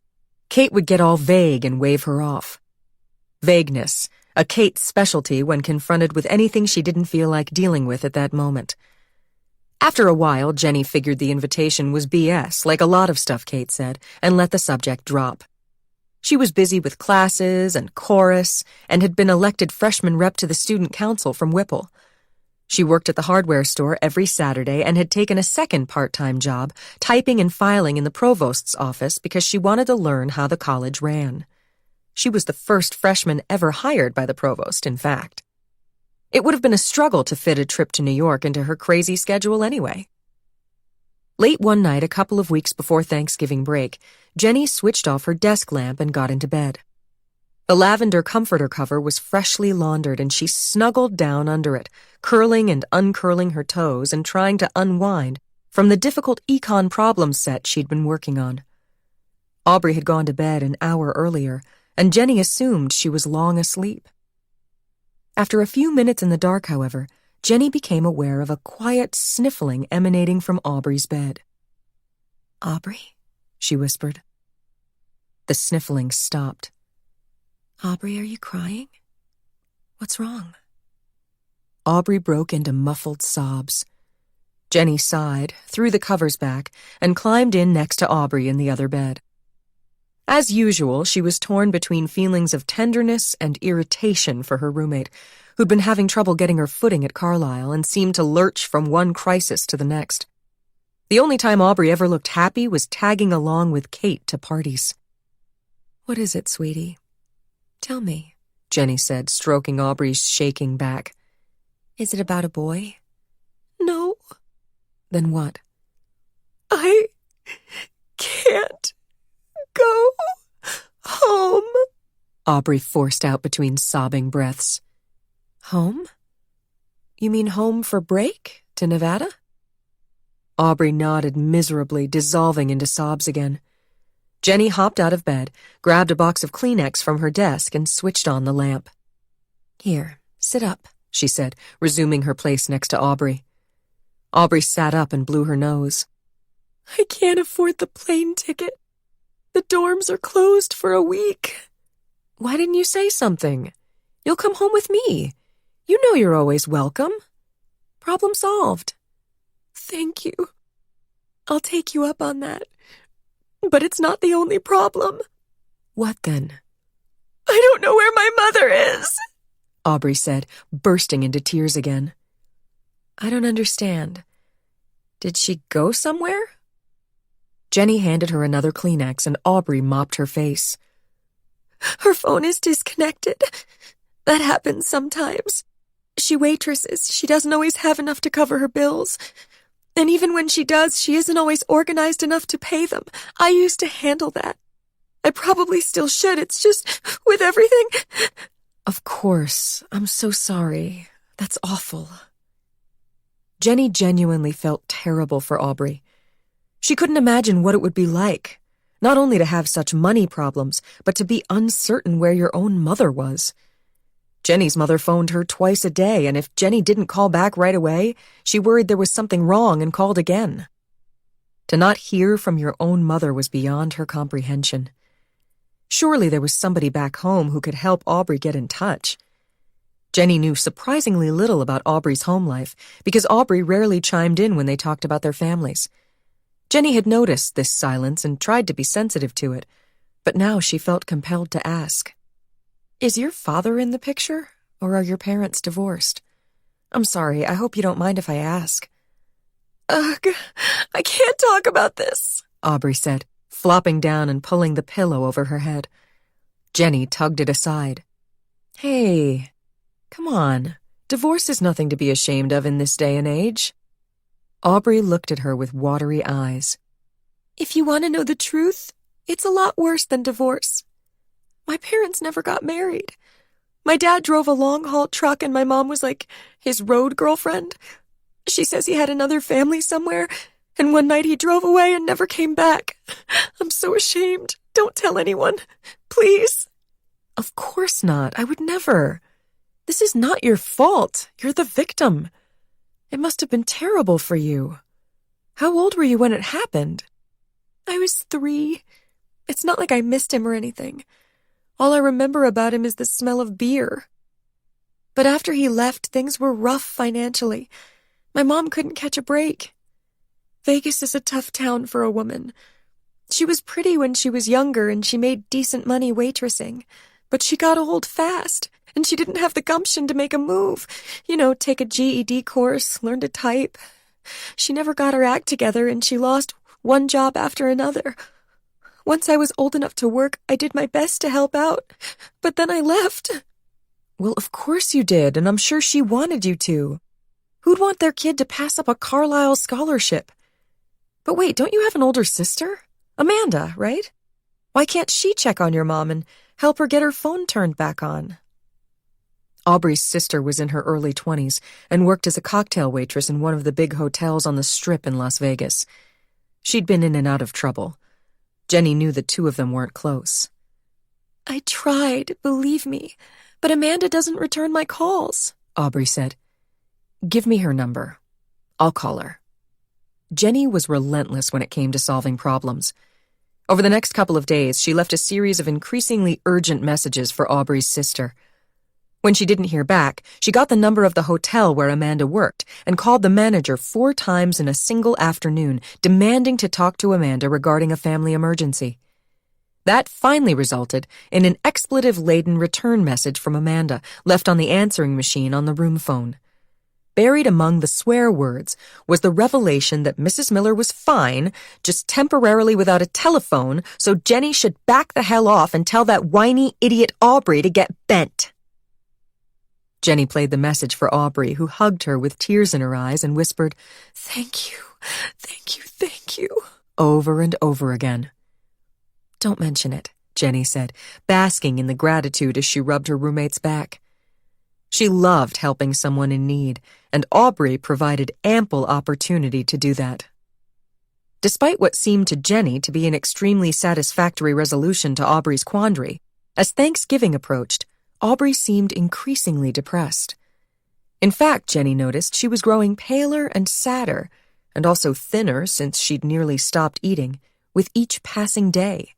Kate would get all vague and wave her off. Vagueness, a Kate specialty when confronted with anything she didn't feel like dealing with at that moment. After a while, Jenny figured the invitation was BS, like a lot of stuff Kate said, and let the subject drop. She was busy with classes and chorus and had been elected freshman rep to the student council from Whipple. She worked at the hardware store every Saturday and had taken a second part-time job, typing and filing in the provost's office because she wanted to learn how the college ran. She was the first freshman ever hired by the provost, in fact. It would have been a struggle to fit a trip to New York into her crazy schedule anyway. Late one night, a couple of weeks before Thanksgiving break, Jenny switched off her desk lamp and got into bed. The lavender comforter cover was freshly laundered and she snuggled down under it, curling and uncurling her toes and trying to unwind from the difficult econ problem set she'd been working on. Aubrey had gone to bed an hour earlier, and Jenny assumed she was long asleep. After a few minutes in the dark, however, Jenny became aware of a quiet sniffling emanating from Aubrey's bed. "Aubrey?" she whispered. The sniffling stopped. "Aubrey, are you crying? What's wrong?" Aubrey broke into muffled sobs. Jenny sighed, threw the covers back, and climbed in next to Aubrey in the other bed. As usual, she was torn between feelings of tenderness and irritation for her roommate, who'd been having trouble getting her footing at Carlisle and seemed to lurch from one crisis to the next. The only time Aubrey ever looked happy was tagging along with Kate to parties. "What is it, sweetie? Tell me," Jenny said, stroking Aubrey's shaking back. "Is it about a boy?" "No." "Then what?" "I can't go home," Aubrey forced out between sobbing breaths. "Home? You mean home for break? To Nevada?" Aubrey nodded miserably, dissolving into sobs again. Jenny hopped out of bed, grabbed a box of Kleenex from her desk, and switched on the lamp. "Here, sit up," she said, resuming her place next to Aubrey. Aubrey sat up and blew her nose. "I can't afford the plane ticket. The dorms are closed for a week." "Why didn't you say something? You'll come home with me. You know you're always welcome. Problem solved." "Thank you. I'll take you up on that. But it's not the only problem." "What then?" "I don't know where my mother is," Aubrey said, bursting into tears again. "I don't understand. Did she go somewhere?" Jenny handed her another Kleenex and Aubrey mopped her face. "Her phone is disconnected. That happens sometimes. She waitresses. She doesn't always have enough to cover her bills. And even when she does, she isn't always organized enough to pay them. I used to handle that. I probably still should. It's just with everything." "Of course. I'm so sorry. That's awful." Jenny genuinely felt terrible for Aubrey. She couldn't imagine what it would be like, not only to have such money problems, but to be uncertain where your own mother was. Jenny's mother phoned her twice a day, and if Jenny didn't call back right away, she worried there was something wrong and called again. To not hear from your own mother was beyond her comprehension. Surely there was somebody back home who could help Aubrey get in touch. Jenny knew surprisingly little about Aubrey's home life because Aubrey rarely chimed in when they talked about their families. Jenny had noticed this silence and tried to be sensitive to it, but now she felt compelled to ask. "Is your father in the picture, or are your parents divorced? I'm sorry, I hope you don't mind if I ask." "Ugh, I can't talk about this," Aubrey said, flopping down and pulling the pillow over her head. Jenny tugged it aside. "Hey, come on. Divorce is nothing to be ashamed of in this day and age." Aubrey looked at her with watery eyes. "If you want to know the truth, it's a lot worse than divorce. My parents never got married. My dad drove a long-haul truck and my mom was like his road girlfriend. She says he had another family somewhere, and one night he drove away and never came back. I'm so ashamed. Don't tell anyone. Please." "Of course not. I would never. This is not your fault. You're the victim. It must have been terrible for you. How old were you when it happened?" "I was 3. It's not like I missed him or anything. All I remember about him is the smell of beer. But after he left, things were rough financially. My mom couldn't catch a break. Vegas is a tough town for a woman. She was pretty when she was younger and she made decent money waitressing. But she got old fast, and she didn't have the gumption to make a move. Take a GED course, learn to type. She never got her act together, and she lost one job after another. Once I was old enough to work, I did my best to help out, but then I left. Well, of course you did, and I'm sure she wanted you to. Who'd want their kid to pass up a Carlisle scholarship? But wait, don't you have an older sister? Amanda, right? Why can't she check on your mom and help her get her phone turned back on? Aubrey's sister was in her early 20s and worked as a cocktail waitress in one of the big hotels on the Strip in Las Vegas. She'd been in and out of trouble. Jenny knew the two of them weren't close. I tried, believe me, but Amanda doesn't return my calls, Aubrey said. Give me her number. I'll call her. Jenny was relentless when it came to solving problems. Over the next couple of days, she left a series of increasingly urgent messages for Aubrey's sister. When she didn't hear back, she got the number of the hotel where Amanda worked and called the manager 4 times in a single afternoon, demanding to talk to Amanda regarding a family emergency. That finally resulted in an expletive-laden return message from Amanda, left on the answering machine on the room phone. Buried among the swear words was the revelation that Mrs. Miller was fine, just temporarily without a telephone, so Jenny should back the hell off and tell that whiny idiot Aubrey to get bent. Jenny played the message for Aubrey, who hugged her with tears in her eyes and whispered, "Thank you, thank you, thank you," over and over again. "Don't mention it," Jenny said, basking in the gratitude as she rubbed her roommate's back. She loved helping someone in need, and Aubrey provided ample opportunity to do that. Despite what seemed to Jenny to be an extremely satisfactory resolution to Aubrey's quandary, as Thanksgiving approached, Aubrey seemed increasingly depressed. In fact, Jenny noticed she was growing paler and sadder, and also thinner since she'd nearly stopped eating, with each passing day.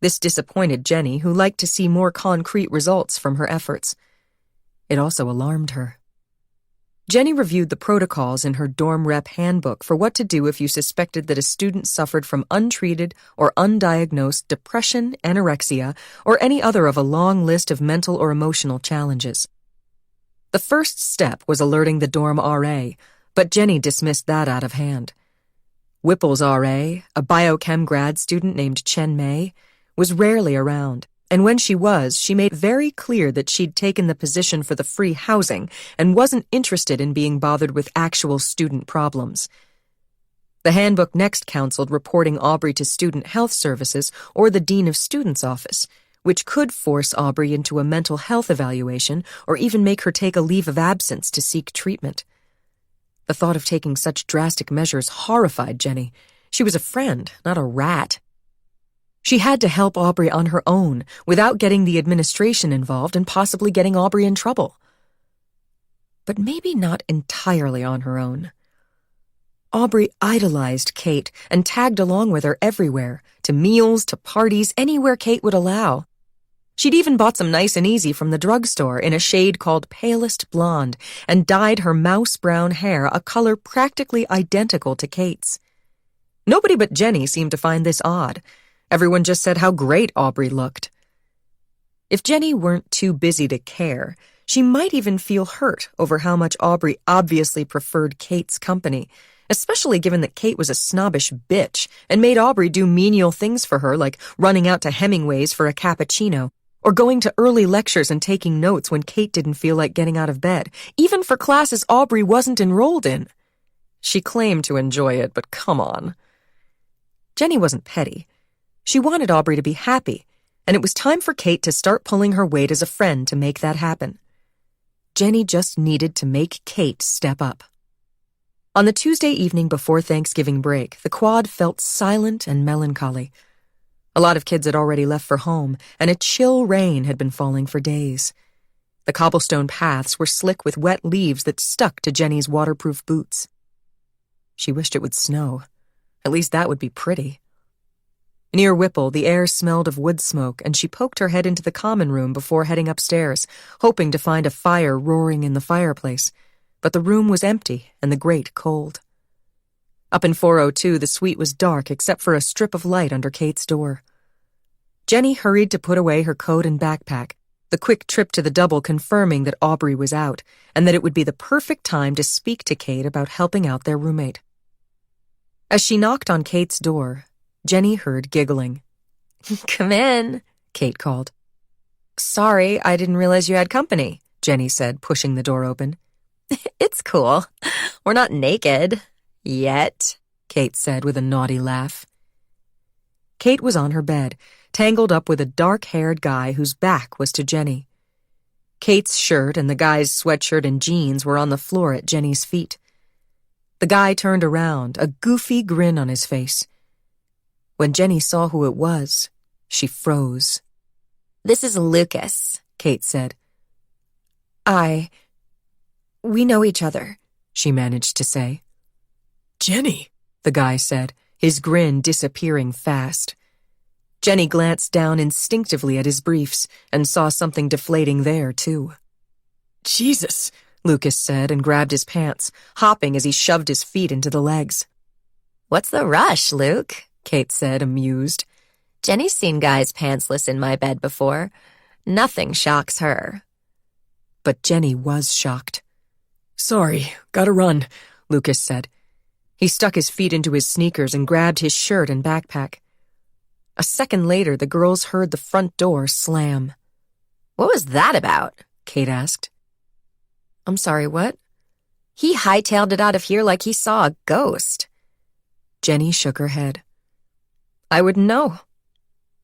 This disappointed Jenny, who liked to see more concrete results from her efforts. It also alarmed her. Jenny reviewed the protocols in her dorm rep handbook for what to do if you suspected that a student suffered from untreated or undiagnosed depression, anorexia, or any other of a long list of mental or emotional challenges. The first step was alerting the dorm RA, but Jenny dismissed that out of hand. Whipple's RA, a biochem grad student named Chen Mei, was rarely around. And when she was, she made very clear that she'd taken the position for the free housing and wasn't interested in being bothered with actual student problems. The handbook next counseled reporting Aubrey to Student Health Services or the Dean of Students' office, which could force Aubrey into a mental health evaluation or even make her take a leave of absence to seek treatment. The thought of taking such drastic measures horrified Jenny. She was a friend, not a rat. She had to help Aubrey on her own, without getting the administration involved and possibly getting Aubrey in trouble. But maybe not entirely on her own. Aubrey idolized Kate and tagged along with her everywhere, to meals, to parties, anywhere Kate would allow. She'd even bought some Nice and Easy from the drugstore in a shade called Palest Blonde and dyed her mouse-brown hair a color practically identical to Kate's. Nobody but Jenny seemed to find this odd. Everyone just said how great Aubrey looked. If Jenny weren't too busy to care, she might even feel hurt over how much Aubrey obviously preferred Kate's company, especially given that Kate was a snobbish bitch and made Aubrey do menial things for her, like running out to Hemingway's for a cappuccino, or going to early lectures and taking notes when Kate didn't feel like getting out of bed, even for classes Aubrey wasn't enrolled in. She claimed to enjoy it, but come on. Jenny wasn't petty. She wanted Aubrey to be happy, and it was time for Kate to start pulling her weight as a friend to make that happen. Jenny just needed to make Kate step up. On the Tuesday evening before Thanksgiving break, the quad felt silent and melancholy. A lot of kids had already left for home, and a chill rain had been falling for days. The cobblestone paths were slick with wet leaves that stuck to Jenny's waterproof boots. She wished it would snow. At least that would be pretty. Near Whipple, the air smelled of wood smoke, and she poked her head into the common room before heading upstairs, hoping to find a fire roaring in the fireplace. But the room was empty and the grate cold. Up in 402, the suite was dark except for a strip of light under Kate's door. Jenny hurried to put away her coat and backpack, the quick trip to the double confirming that Aubrey was out and that it would be the perfect time to speak to Kate about helping out their roommate. As she knocked on Kate's door, Jenny heard giggling. Come in, Kate called. Sorry, I didn't realize you had company, Jenny said, pushing the door open. It's cool. We're not naked. Yet, Kate said with a naughty laugh. Kate was on her bed, tangled up with a dark-haired guy whose back was to Jenny. Kate's shirt and the guy's sweatshirt and jeans were on the floor at Jenny's feet. The guy turned around, a goofy grin on his face. When Jenny saw who it was, she froze. This is Lucas, Kate said. We know each other, she managed to say. Jenny, the guy said, his grin disappearing fast. Jenny glanced down instinctively at his briefs and saw something deflating there, too. Jesus, Lucas said and grabbed his pants, hopping as he shoved his feet into the legs. What's the rush, Luke? Kate said, amused. Jenny's seen guys pantsless in my bed before. Nothing shocks her. But Jenny was shocked. Sorry, gotta run, Lucas said. He stuck his feet into his sneakers and grabbed his shirt and backpack. A second later, the girls heard the front door slam. What was that about? Kate asked. I'm sorry, what? He hightailed it out of here like he saw a ghost. Jenny shook her head. I wouldn't know.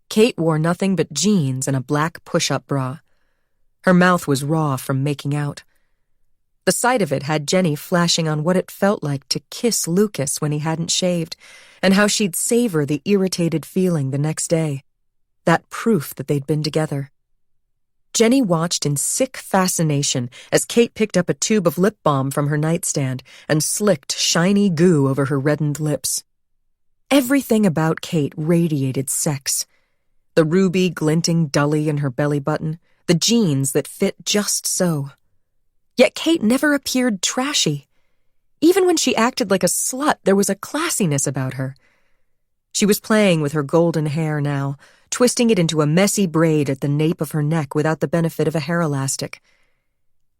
Kate wore nothing but jeans and a black push-up bra. Her mouth was raw from making out. The sight of it had Jenny flashing on what it felt like to kiss Lucas when he hadn't shaved, and how she'd savor the irritated feeling the next day. That proof that they'd been together. Jenny watched in sick fascination as Kate picked up a tube of lip balm from her nightstand and slicked shiny goo over her reddened lips. Everything about Kate radiated sex. The ruby glinting dully in her belly button, the jeans that fit just so. Yet Kate never appeared trashy. Even when she acted like a slut, there was a classiness about her. She was playing with her golden hair now, twisting it into a messy braid at the nape of her neck without the benefit of a hair elastic.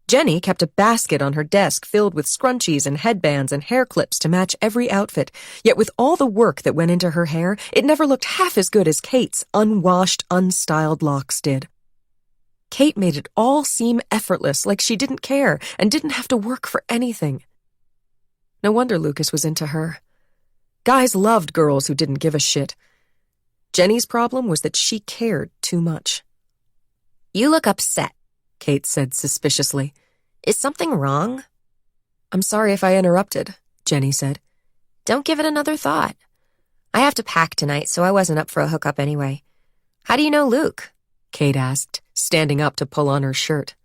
Jenny kept a basket on her desk filled with scrunchies and headbands and hair clips to match every outfit, yet with all the work that went into her hair, it never looked half as good as Kate's unwashed, unstyled locks did. Kate made it all seem effortless, like she didn't care and didn't have to work for anything. No wonder Lucas was into her. Guys loved girls who didn't give a shit. Jenny's problem was that she cared too much. You look upset, Kate said suspiciously. Is something wrong? I'm sorry if I interrupted, Jenny said. Don't give it another thought. I have to pack tonight, so I wasn't up for a hookup anyway. How do you know Luke? Kate asked, standing up to pull on her shirt.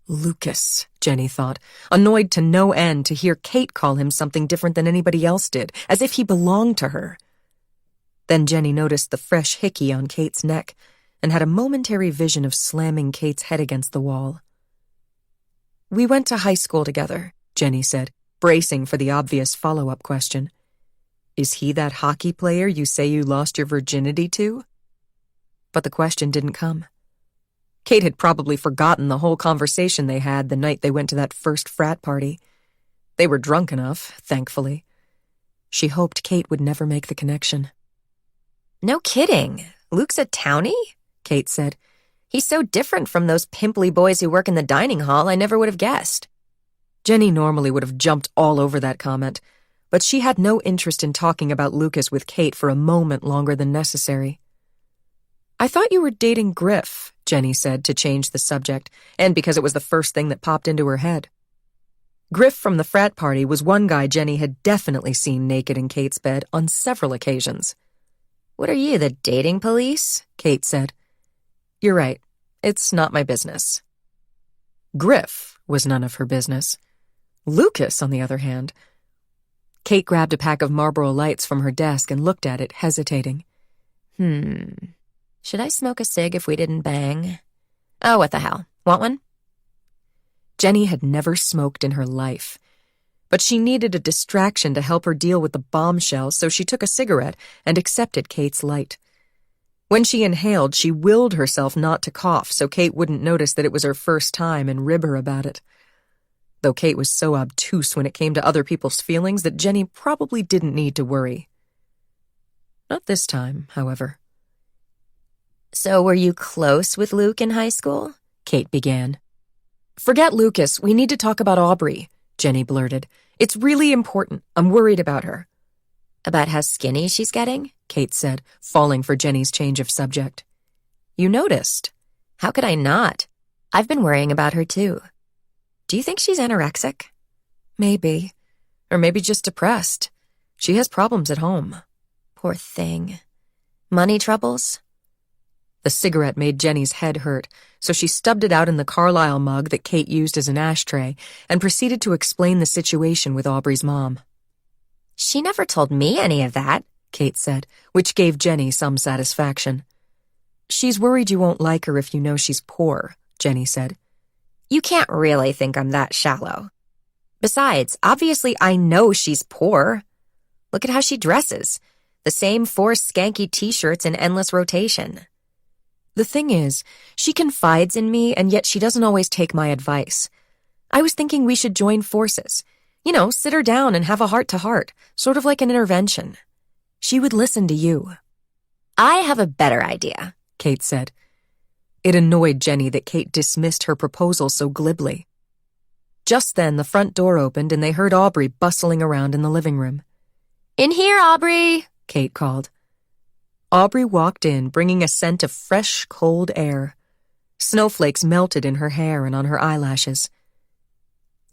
Lucas, Jenny thought, annoyed to no end to hear Kate call him something different than anybody else did, as if he belonged to her. Then Jenny noticed the fresh hickey on Kate's neck and had a momentary vision of slamming Kate's head against the wall. We went to high school together, Jenny said, bracing for the obvious follow-up question. Is he that hockey player you say you lost your virginity to? But the question didn't come. Kate had probably forgotten the whole conversation they had the night they went to that first frat party. They were drunk enough, thankfully. She hoped Kate would never make the connection. No kidding. Luke's a townie? Kate said. He's so different from those pimply boys who work in the dining hall, I never would have guessed. Jenny normally would have jumped all over that comment, but she had no interest in talking about Lucas with Kate for a moment longer than necessary. I thought you were dating Griff, Jenny said to change the subject, and because it was the first thing that popped into her head. Griff from the frat party was one guy Jenny had definitely seen naked in Kate's bed on several occasions. What are you, the dating police? Kate said. You're right. It's not my business. Griff was none of her business. Lucas, on the other hand. Kate grabbed a pack of Marlboro Lights from her desk and looked at it, hesitating. Should I smoke a cig if we didn't bang? Oh, what the hell. Want one? Jenny had never smoked in her life, But she needed a distraction to help her deal with the bombshell, so she took a cigarette and accepted Kate's light. When she inhaled, she willed herself not to cough so Kate wouldn't notice that it was her first time and rib her about it. Though Kate was so obtuse when it came to other people's feelings that Jenny probably didn't need to worry. Not this time, however. So were you close with Luke in high school? Kate began. Forget Lucas, we need to talk about Aubrey, Jenny blurted. It's really important. I'm worried about her. About how skinny she's getting? Kate said, falling for Jenny's change of subject. You noticed. How could I not? I've been worrying about her too. Do you think she's anorexic? Maybe. Or maybe just depressed. She has problems at home. Poor thing. Money troubles? The cigarette made Jenny's head hurt, so she stubbed it out in the Carlisle mug that Kate used as an ashtray and proceeded to explain the situation with Aubrey's mom. She never told me any of that, Kate said, which gave Jenny some satisfaction. She's worried you won't like her if you know she's poor, Jenny said. You can't really think I'm that shallow. Besides, obviously I know she's poor. Look at how she dresses. The same 4 skanky t-shirts in endless rotation. The thing is, she confides in me and yet she doesn't always take my advice. I was thinking we should join forces. You know, sit her down and have a heart-to-heart, sort of like an intervention. She would listen to you. I have a better idea, Kate said. It annoyed Jenny that Kate dismissed her proposal so glibly. Just then, the front door opened and they heard Aubrey bustling around in the living room. In here, Aubrey, Kate called. Aubrey walked in, bringing a scent of fresh, cold air. Snowflakes melted in her hair and on her eyelashes.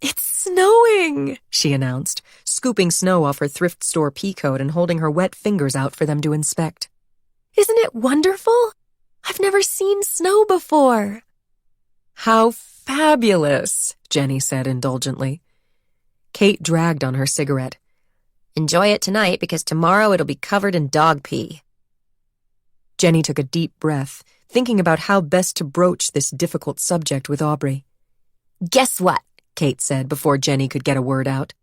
It's snowing, she announced, scooping snow off her thrift store peacoat and holding her wet fingers out for them to inspect. Isn't it wonderful? I've never seen snow before. How fabulous, Jenny said indulgently. Kate dragged on her cigarette. Enjoy it tonight because tomorrow it'll be covered in dog pee. Jenny took a deep breath, thinking about how best to broach this difficult subject with Aubrey. Guess what? Kate said before Jenny could get a word out.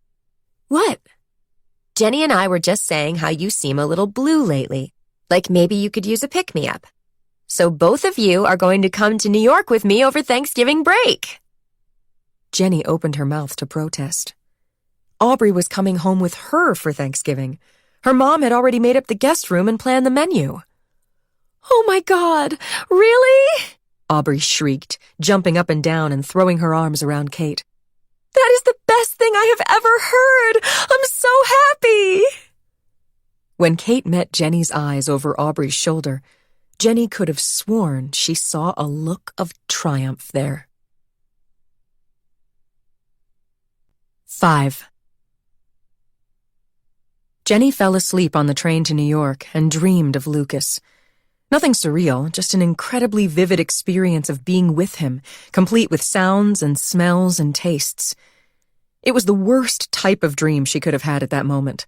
What? Jenny and I were just saying how you seem a little blue lately. Like maybe you could use a pick-me-up. So both of you are going to come to New York with me over Thanksgiving break. Jenny opened her mouth to protest. Aubrey was coming home with her for Thanksgiving. Her mom had already made up the guest room and planned the menu. Oh my God, really? Aubrey shrieked, jumping up and down and throwing her arms around Kate. That is the best thing I have ever heard. I'm so happy. When Kate met Jenny's eyes over Aubrey's shoulder, Jenny could have sworn she saw a look of triumph there. 5. Jenny fell asleep on the train to New York and dreamed of Lucas. Nothing surreal, just an incredibly vivid experience of being with him, complete with sounds and smells and tastes. It was the worst type of dream she could have had at that moment.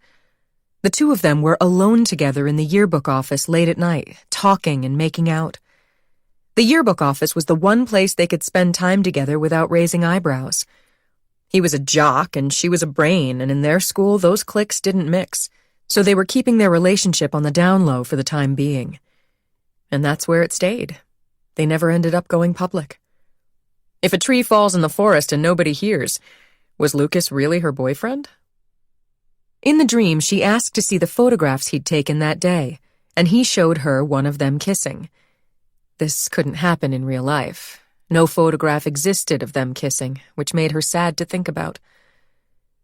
The two of them were alone together in the yearbook office late at night, talking and making out. The yearbook office was the one place they could spend time together without raising eyebrows. He was a jock and she was a brain, and in their school those cliques didn't mix, so they were keeping their relationship on the down low for the time being. And that's where it stayed. They never ended up going public. If a tree falls in the forest and nobody hears, was Lucas really her boyfriend? In the dream, she asked to see the photographs he'd taken that day, and he showed her one of them kissing. This couldn't happen in real life. No photograph existed of them kissing, which made her sad to think about.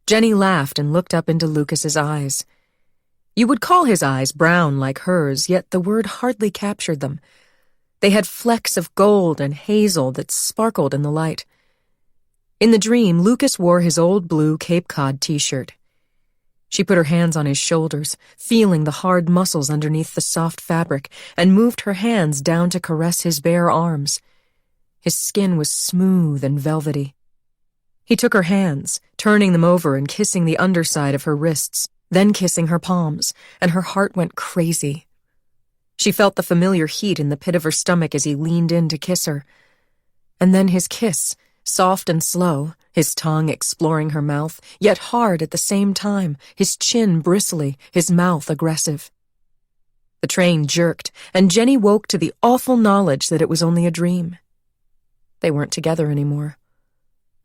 Jenny laughed and looked up into Lucas's eyes. You would call his eyes brown like hers, yet the word hardly captured them. They had flecks of gold and hazel that sparkled in the light. In the dream, Lucas wore his old blue Cape Cod t-shirt. She put her hands on his shoulders, feeling the hard muscles underneath the soft fabric, and moved her hands down to caress his bare arms. His skin was smooth and velvety. He took her hands, turning them over and kissing the underside of her wrists, then kissing her palms, and her heart went crazy. She felt the familiar heat in the pit of her stomach as he leaned in to kiss her. And then his kiss, soft and slow, his tongue exploring her mouth, yet hard at the same time, his chin bristly, his mouth aggressive. The train jerked, and Jenny woke to the awful knowledge that it was only a dream. They weren't together anymore.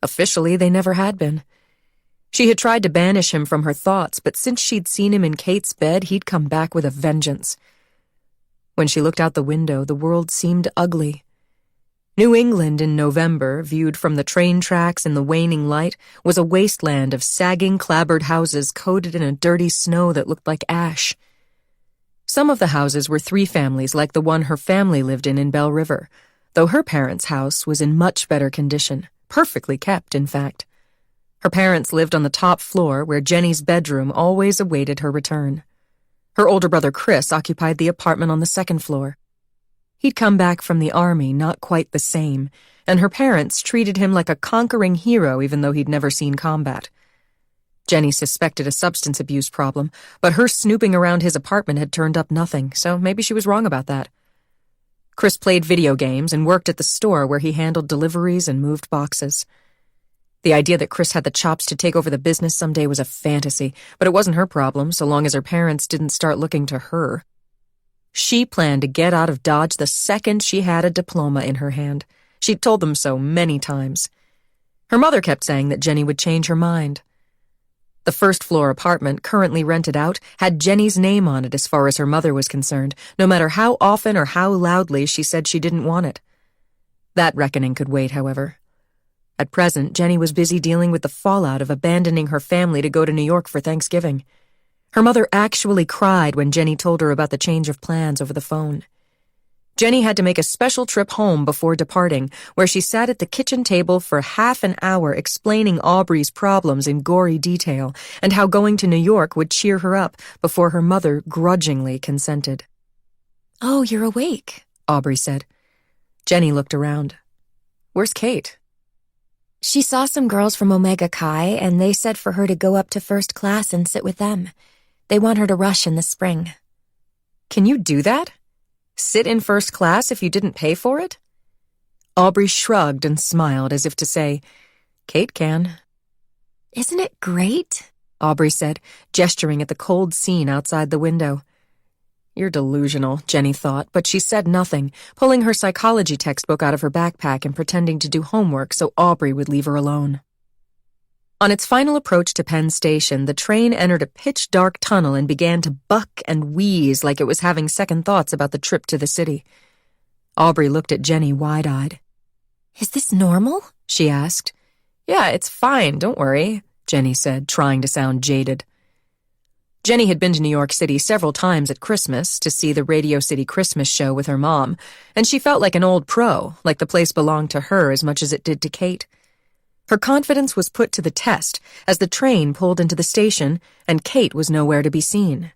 Officially, they never had been. She had tried to banish him from her thoughts, but since she'd seen him in Kate's bed, he'd come back with a vengeance. When she looked out the window, the world seemed ugly. New England in November, viewed from the train tracks in the waning light, was a wasteland of sagging, clapboard houses coated in a dirty snow that looked like ash. Some of the houses were three families like the one her family lived in Bell River, though her parents' house was in much better condition, perfectly kept, in fact. Her parents lived on the top floor where Jenny's bedroom always awaited her return. Her older brother Chris occupied the apartment on the second floor. He'd come back from the army not quite the same, and her parents treated him like a conquering hero even though he'd never seen combat. Jenny suspected a substance abuse problem, but her snooping around his apartment had turned up nothing, so maybe she was wrong about that. Chris played video games and worked at the store where he handled deliveries and moved boxes. The idea that Chris had the chops to take over the business someday was a fantasy, but it wasn't her problem so long as her parents didn't start looking to her. She planned to get out of Dodge the second she had a diploma in her hand. She'd told them so many times. Her mother kept saying that Jenny would change her mind. The first-floor apartment, currently rented out, had Jenny's name on it as far as her mother was concerned, no matter how often or how loudly she said she didn't want it. That reckoning could wait, however. At present, Jenny was busy dealing with the fallout of abandoning her family to go to New York for Thanksgiving. Her mother actually cried when Jenny told her about the change of plans over the phone. Jenny had to make a special trip home before departing, where she sat at the kitchen table for half an hour explaining Aubrey's problems in gory detail and how going to New York would cheer her up before her mother grudgingly consented. "Oh, you're awake," Aubrey said. Jenny looked around. "Where's Kate?" "She saw some girls from Omega Chi, and they said for her to go up to first class and sit with them. They want her to rush in the spring." "Can you do that? Sit in first class if you didn't pay for it?" Aubrey shrugged and smiled as if to say, "Kate can." "Isn't it great?" Aubrey said, gesturing at the cold scene outside the window. You're delusional, Jenny thought, but she said nothing, pulling her psychology textbook out of her backpack and pretending to do homework so Aubrey would leave her alone. On its final approach to Penn Station, the train entered a pitch-dark tunnel and began to buck and wheeze like it was having second thoughts about the trip to the city. Aubrey looked at Jenny wide-eyed. "Is this normal?" she asked. "Yeah, it's fine, don't worry," Jenny said, trying to sound jaded. Jenny had been to New York City several times at Christmas to see the Radio City Christmas show with her mom, and she felt like an old pro, like the place belonged to her as much as it did to Kate. Her confidence was put to the test as the train pulled into the station and Kate was nowhere to be seen.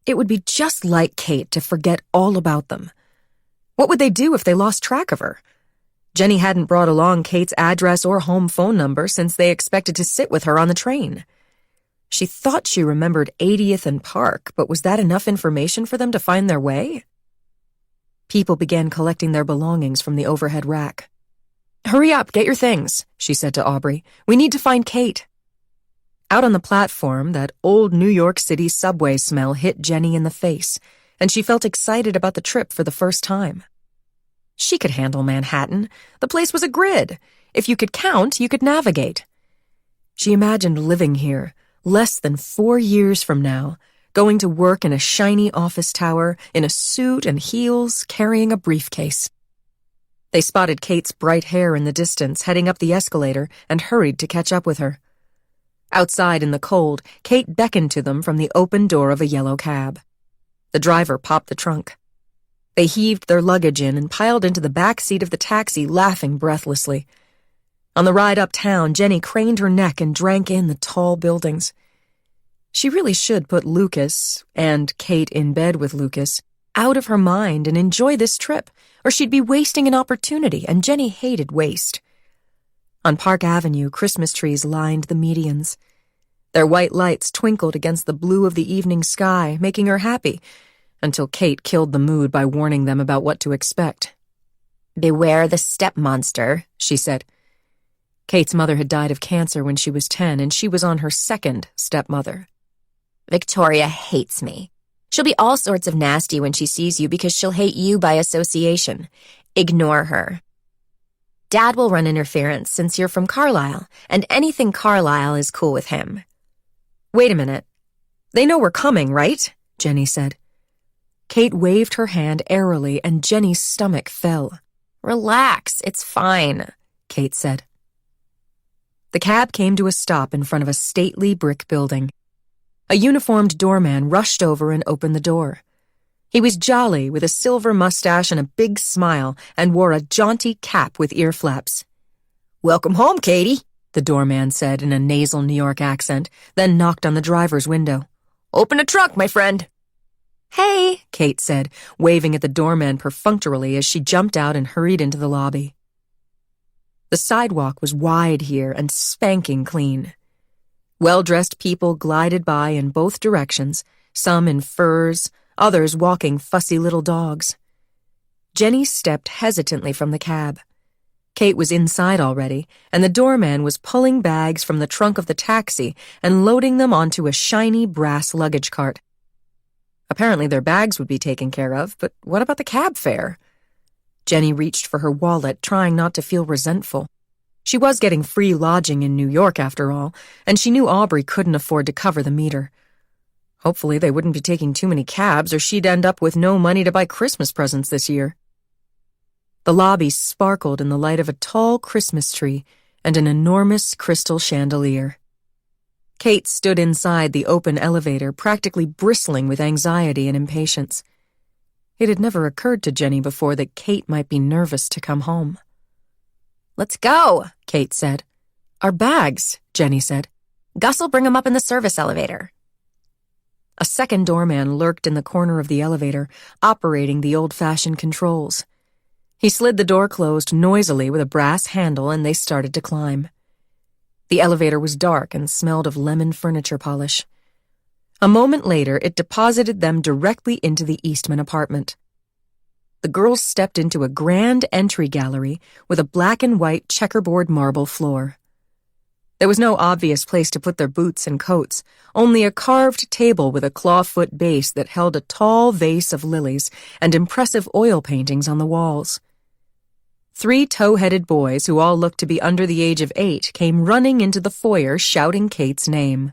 It would be just like Kate to forget all about them. What would they do if they lost track of her? Jenny hadn't brought along Kate's address or home phone number since they expected to sit with her on the train. She thought she remembered 80th and Park, but was that enough information for them to find their way? People began collecting their belongings from the overhead rack. "Hurry up, get your things," she said to Aubrey. "We need to find Kate." Out on the platform, that old New York City subway smell hit Jenny in the face, and she felt excited about the trip for the first time. She could handle Manhattan. The place was a grid. If you could count, you could navigate. She imagined living here, less than 4 years from now, going to work in a shiny office tower, in a suit and heels, carrying a briefcase. They spotted Kate's bright hair in the distance, heading up the escalator, and hurried to catch up with her. Outside in the cold, Kate beckoned to them from the open door of a yellow cab. The driver popped the trunk. They heaved their luggage in and piled into the back seat of the taxi, laughing breathlessly. On the ride uptown, Jenny craned her neck and drank in the tall buildings. She really should put Lucas, and Kate in bed with Lucas, out of her mind and enjoy this trip, or she'd be wasting an opportunity, and Jenny hated waste. On Park Avenue, Christmas trees lined the medians. Their white lights twinkled against the blue of the evening sky, making her happy, until Kate killed the mood by warning them about what to expect. "Beware the step monster," she said. Kate's mother had died of cancer when she was 10, and she was on her second stepmother. Victoria hates me. She'll be all sorts of nasty when she sees you because she'll hate you by association. Ignore her. Dad will run interference since you're from Carlisle, and anything Carlisle is cool with him. Wait a minute. They know we're coming, right? Jenny said. Kate waved her hand airily, and Jenny's stomach fell. Relax, it's fine, Kate said. The cab came to a stop in front of a stately brick building. A uniformed doorman rushed over and opened the door. He was jolly, with a silver mustache and a big smile, and wore a jaunty cap with ear flaps. "Welcome home, Katie," the doorman said in a nasal New York accent, then knocked on the driver's window. "Open the trunk, my friend." Hey, Kate said, waving at the doorman perfunctorily as she jumped out and hurried into the lobby. The sidewalk was wide here and spanking clean. Well-dressed people glided by in both directions, some in furs, others walking fussy little dogs. Jenny stepped hesitantly from the cab. Kate was inside already, and the doorman was pulling bags from the trunk of the taxi and loading them onto a shiny brass luggage cart. Apparently their bags would be taken care of, but what about the cab fare? Jenny reached for her wallet, trying not to feel resentful. She was getting free lodging in New York, after all, and she knew Aubrey couldn't afford to cover the meter. Hopefully they wouldn't be taking too many cabs, or she'd end up with no money to buy Christmas presents this year. The lobby sparkled in the light of a tall Christmas tree and an enormous crystal chandelier. Kate stood inside the open elevator, practically bristling with anxiety and impatience. It had never occurred to Jenny before that Kate might be nervous to come home. let's go, Kate said. Our bags, Jenny said. Gus will bring them up in the service elevator. A second doorman lurked in the corner of the elevator, operating the old-fashioned controls. He slid the door closed noisily with a brass handle, and they started to climb. The elevator was dark and smelled of lemon furniture polish. A moment later, it deposited them directly into the Eastman apartment. The girls stepped into a grand entry gallery with a black and white checkerboard marble floor. There was no obvious place to put their boots and coats, only a carved table with a clawfoot base that held a tall vase of lilies and impressive oil paintings on the walls. 3 tow-headed boys, who all looked to be under the age of 8, came running into the foyer shouting Kate's name.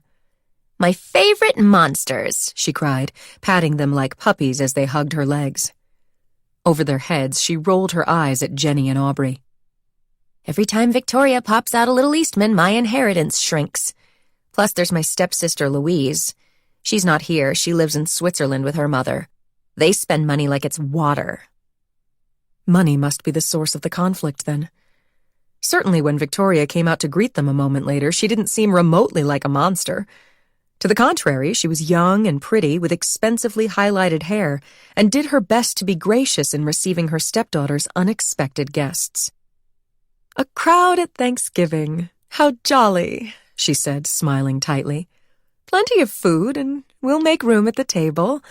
My favorite monsters, she cried, patting them like puppies as they hugged her legs. Over their heads, she rolled her eyes at Jenny and Aubrey. Every time Victoria pops out a little Eastman, my inheritance shrinks. Plus, there's my stepsister Louise. She's not here. She lives in Switzerland with her mother. They spend money like it's water. Money must be the source of the conflict, then. Certainly when Victoria came out to greet them a moment later, she didn't seem remotely like a monster. To the contrary, she was young and pretty with expensively highlighted hair and did her best to be gracious in receiving her stepdaughter's unexpected guests. A crowd at Thanksgiving. How jolly, she said, smiling tightly. Plenty of food, and we'll make room at the table.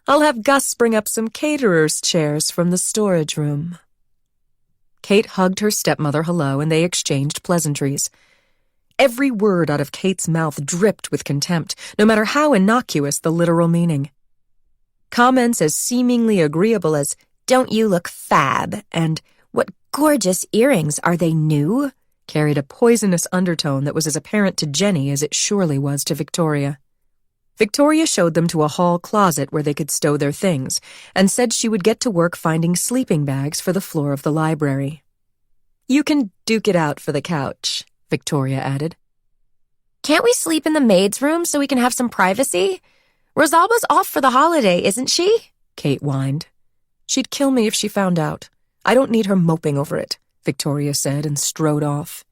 I'll have Gus bring up some caterer's chairs from the storage room. Kate hugged her stepmother hello, and they exchanged pleasantries. Every word out of Kate's mouth dripped with contempt, no matter how innocuous the literal meaning. Comments as seemingly agreeable as, "Don't you look fab?" and "What gorgeous earrings, are they new?" carried a poisonous undertone that was as apparent to Jenny as it surely was to Victoria. Victoria showed them to a hall closet where they could stow their things, and said she would get to work finding sleeping bags for the floor of the library. You can duke it out for the couch, Victoria added. Can't we sleep in the maid's room so we can have some privacy? Rosalba's off for the holiday, isn't she? Kate whined. She'd kill me if she found out. I don't need her moping over it, Victoria said and strode off.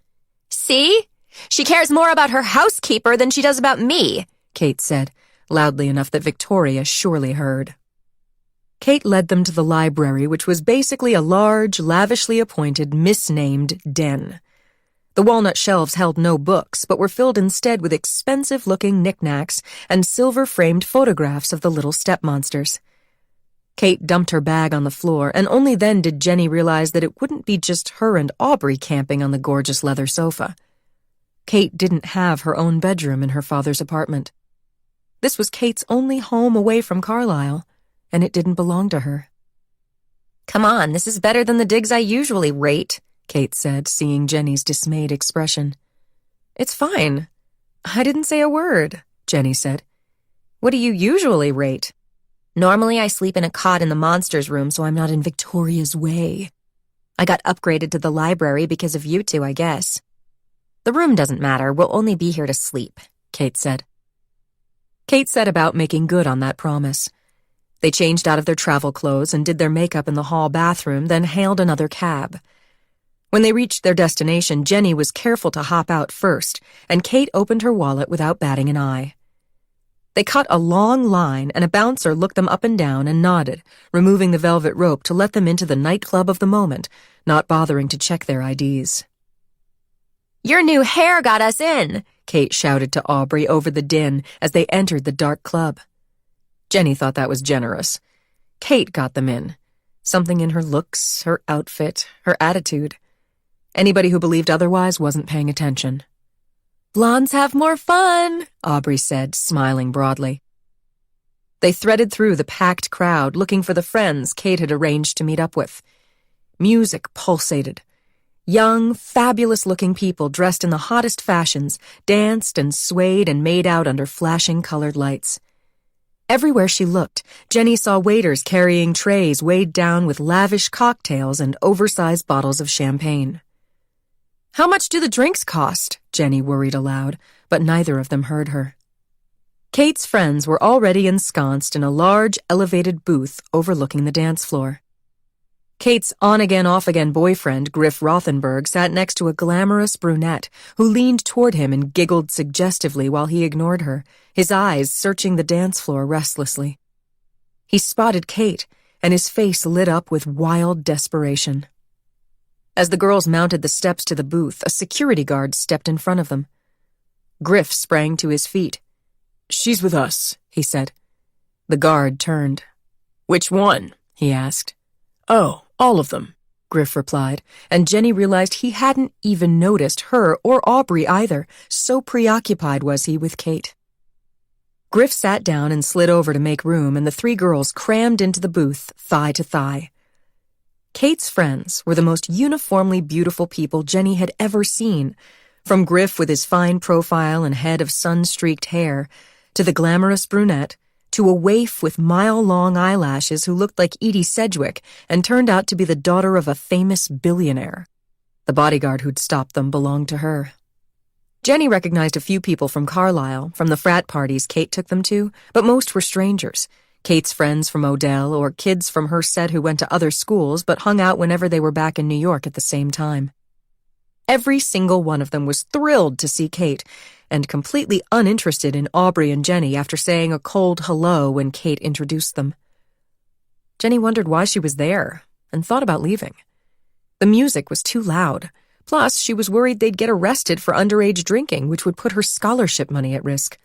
See? She cares more about her housekeeper than she does about me, Kate said, loudly enough that Victoria surely heard. Kate led them to the library, which was basically a large, lavishly appointed, misnamed den. The walnut shelves held no books, but were filled instead with expensive-looking knickknacks and silver-framed photographs of the little step-monsters. Kate dumped her bag on the floor, and only then did Jenny realize that it wouldn't be just her and Aubrey camping on the gorgeous leather sofa. Kate didn't have her own bedroom in her father's apartment. This was Kate's only home away from Carlisle, and it didn't belong to her. Come on, this is better than the digs I usually rate, Kate said, seeing Jenny's dismayed expression. It's fine. I didn't say a word, Jenny said. What do you usually rate? Normally I sleep in a cot in the monsters' room, so I'm not in Victoria's way. I got upgraded to the library because of you two, I guess. The room doesn't matter. We'll only be here to sleep, Kate said. Kate set about making good on that promise. They changed out of their travel clothes and did their makeup in the hall bathroom, then hailed another cab. When they reached their destination, Jenny was careful to hop out first, and Kate opened her wallet without batting an eye. They cut a long line, and a bouncer looked them up and down and nodded, removing the velvet rope to let them into the nightclub of the moment, not bothering to check their IDs. Your new hair got us in, Kate shouted to Aubrey over the din as they entered the dark club. Jenny thought that was generous. Kate got them in. Something in her looks, her outfit, her attitude. Anybody who believed otherwise wasn't paying attention. Blondes have more fun, Aubrey said, smiling broadly. They threaded through the packed crowd, looking for the friends Kate had arranged to meet up with. Music pulsated. Young, fabulous-looking people dressed in the hottest fashions danced and swayed and made out under flashing colored lights. Everywhere she looked, Jenny saw waiters carrying trays weighed down with lavish cocktails and oversized bottles of champagne. How much do the drinks cost? Jenny worried aloud, but neither of them heard her. Kate's friends were already ensconced in a large, elevated booth overlooking the dance floor. Kate's on-again, off-again boyfriend, Griff Rothenberg, sat next to a glamorous brunette who leaned toward him and giggled suggestively while he ignored her, his eyes searching the dance floor restlessly. He spotted Kate, and his face lit up with wild desperation. As the girls mounted the steps to the booth, a security guard stepped in front of them. Griff sprang to his feet. She's with us, he said. The guard turned. Which one? He asked. Oh, all of them, Griff replied, and Jenny realized he hadn't even noticed her or Aubrey either, so preoccupied was he with Kate. Griff sat down and slid over to make room, and the three girls crammed into the booth, thigh to thigh. Kate's friends were the most uniformly beautiful people Jenny had ever seen, from Griff with his fine profile and head of sun-streaked hair, to the glamorous brunette, to a waif with mile-long eyelashes who looked like Edie Sedgwick and turned out to be the daughter of a famous billionaire. The bodyguard who'd stopped them belonged to her. Jenny recognized a few people from Carlisle, from the frat parties Kate took them to, but most were strangers. Kate's friends from Odell, or kids from her set who went to other schools but hung out whenever they were back in New York at the same time. Every single one of them was thrilled to see Kate, and completely uninterested in Aubrey and Jenny after saying a cold hello when Kate introduced them. Jenny wondered why she was there, and thought about leaving. The music was too loud. Plus, she was worried they'd get arrested for underage drinking, which would put her scholarship money at risk.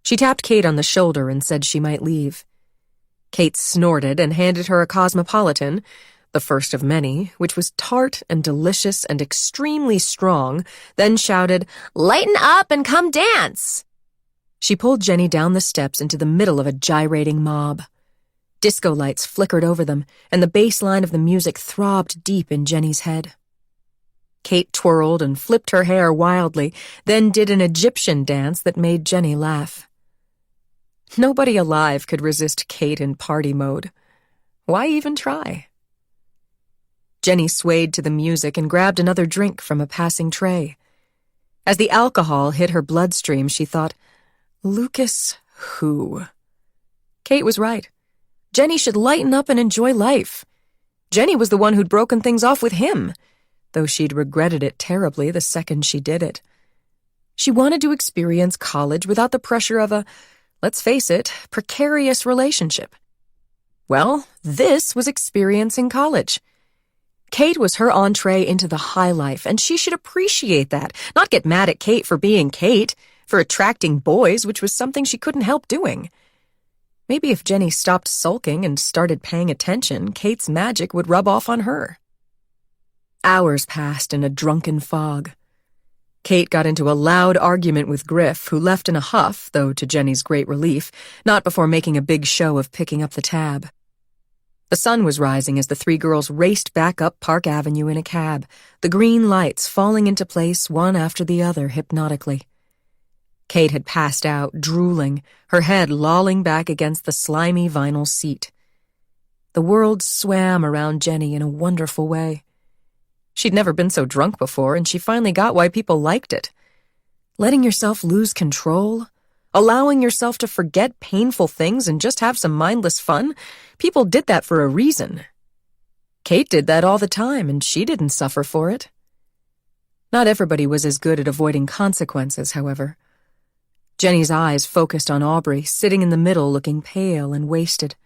She tapped Kate on the shoulder and said she might leave. Kate snorted and handed her a Cosmopolitan, the first of many, which was tart and delicious and extremely strong, then shouted, "Lighten up and come dance!" She pulled Jenny down the steps into the middle of a gyrating mob. Disco lights flickered over them, and the bass line of the music throbbed deep in Jenny's head. Kate twirled and flipped her hair wildly, then did an Egyptian dance that made Jenny laugh. Nobody alive could resist Kate in party mode. Why even try? Jenny swayed to the music and grabbed another drink from a passing tray. As the alcohol hit her bloodstream, she thought, Lucas who? Kate was right. Jenny should lighten up and enjoy life. Jenny was the one who'd broken things off with him, though she'd regretted it terribly the second she did it. She wanted to experience college without the pressure of a, let's face it, precarious relationship. Well, this was experiencing college. Kate was her entree into the high life, and she should appreciate that, not get mad at Kate for being Kate, for attracting boys, which was something she couldn't help doing. Maybe if Jenny stopped sulking and started paying attention, Kate's magic would rub off on her. Hours passed in a drunken fog. Kate got into a loud argument with Griff, who left in a huff, though to Jenny's great relief, not before making a big show of picking up the tab. The sun was rising as the three girls raced back up Park Avenue in a cab, the green lights falling into place one after the other hypnotically. Kate had passed out, drooling, her head lolling back against the slimy vinyl seat. The world swam around Jenny in a wonderful way. She'd never been so drunk before, and she finally got why people liked it. Letting yourself lose control, allowing yourself to forget painful things and just have some mindless fun, people did that for a reason. Kate did that all the time, and she didn't suffer for it. Not everybody was as good at avoiding consequences, however. Jenny's eyes focused on Aubrey, sitting in the middle looking pale and wasted.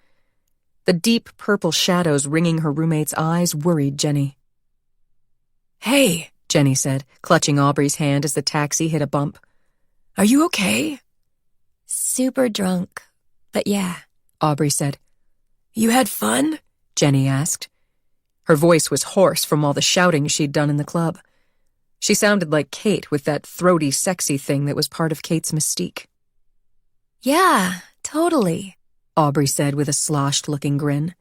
The deep purple shadows ringing her roommate's eyes worried Jenny. "Hey," Jenny said, clutching Aubrey's hand as the taxi hit a bump. "Are you okay?" Super drunk, but yeah, Aubrey said. "You had fun?" Jenny asked. Her voice was hoarse from all the shouting she'd done in the club. She sounded like Kate with that throaty, sexy thing that was part of Kate's mystique. Yeah, totally, Aubrey said with a sloshed-looking grin.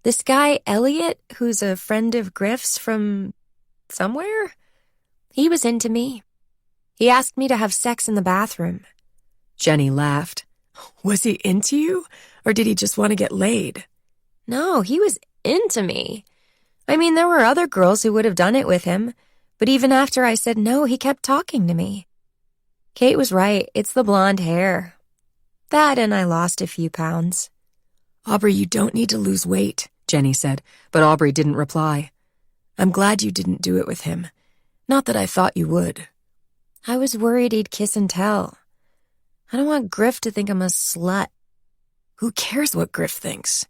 This guy, Elliot, who's a friend of Griff's from somewhere, he was into me. He asked me to have sex in the bathroom. Jenny laughed. Was he into you, or did he just want to get laid? No, he was into me. I mean, there were other girls who would have done it with him, but even after I said no, he kept talking to me. Kate was right, it's the blonde hair. That and I lost a few pounds. Aubrey, you don't need to lose weight, Jenny said, but Aubrey didn't reply. I'm glad you didn't do it with him. Not that I thought you would. I was worried he'd kiss and tell. I don't want Griff to think I'm a slut. Who cares what Griff thinks?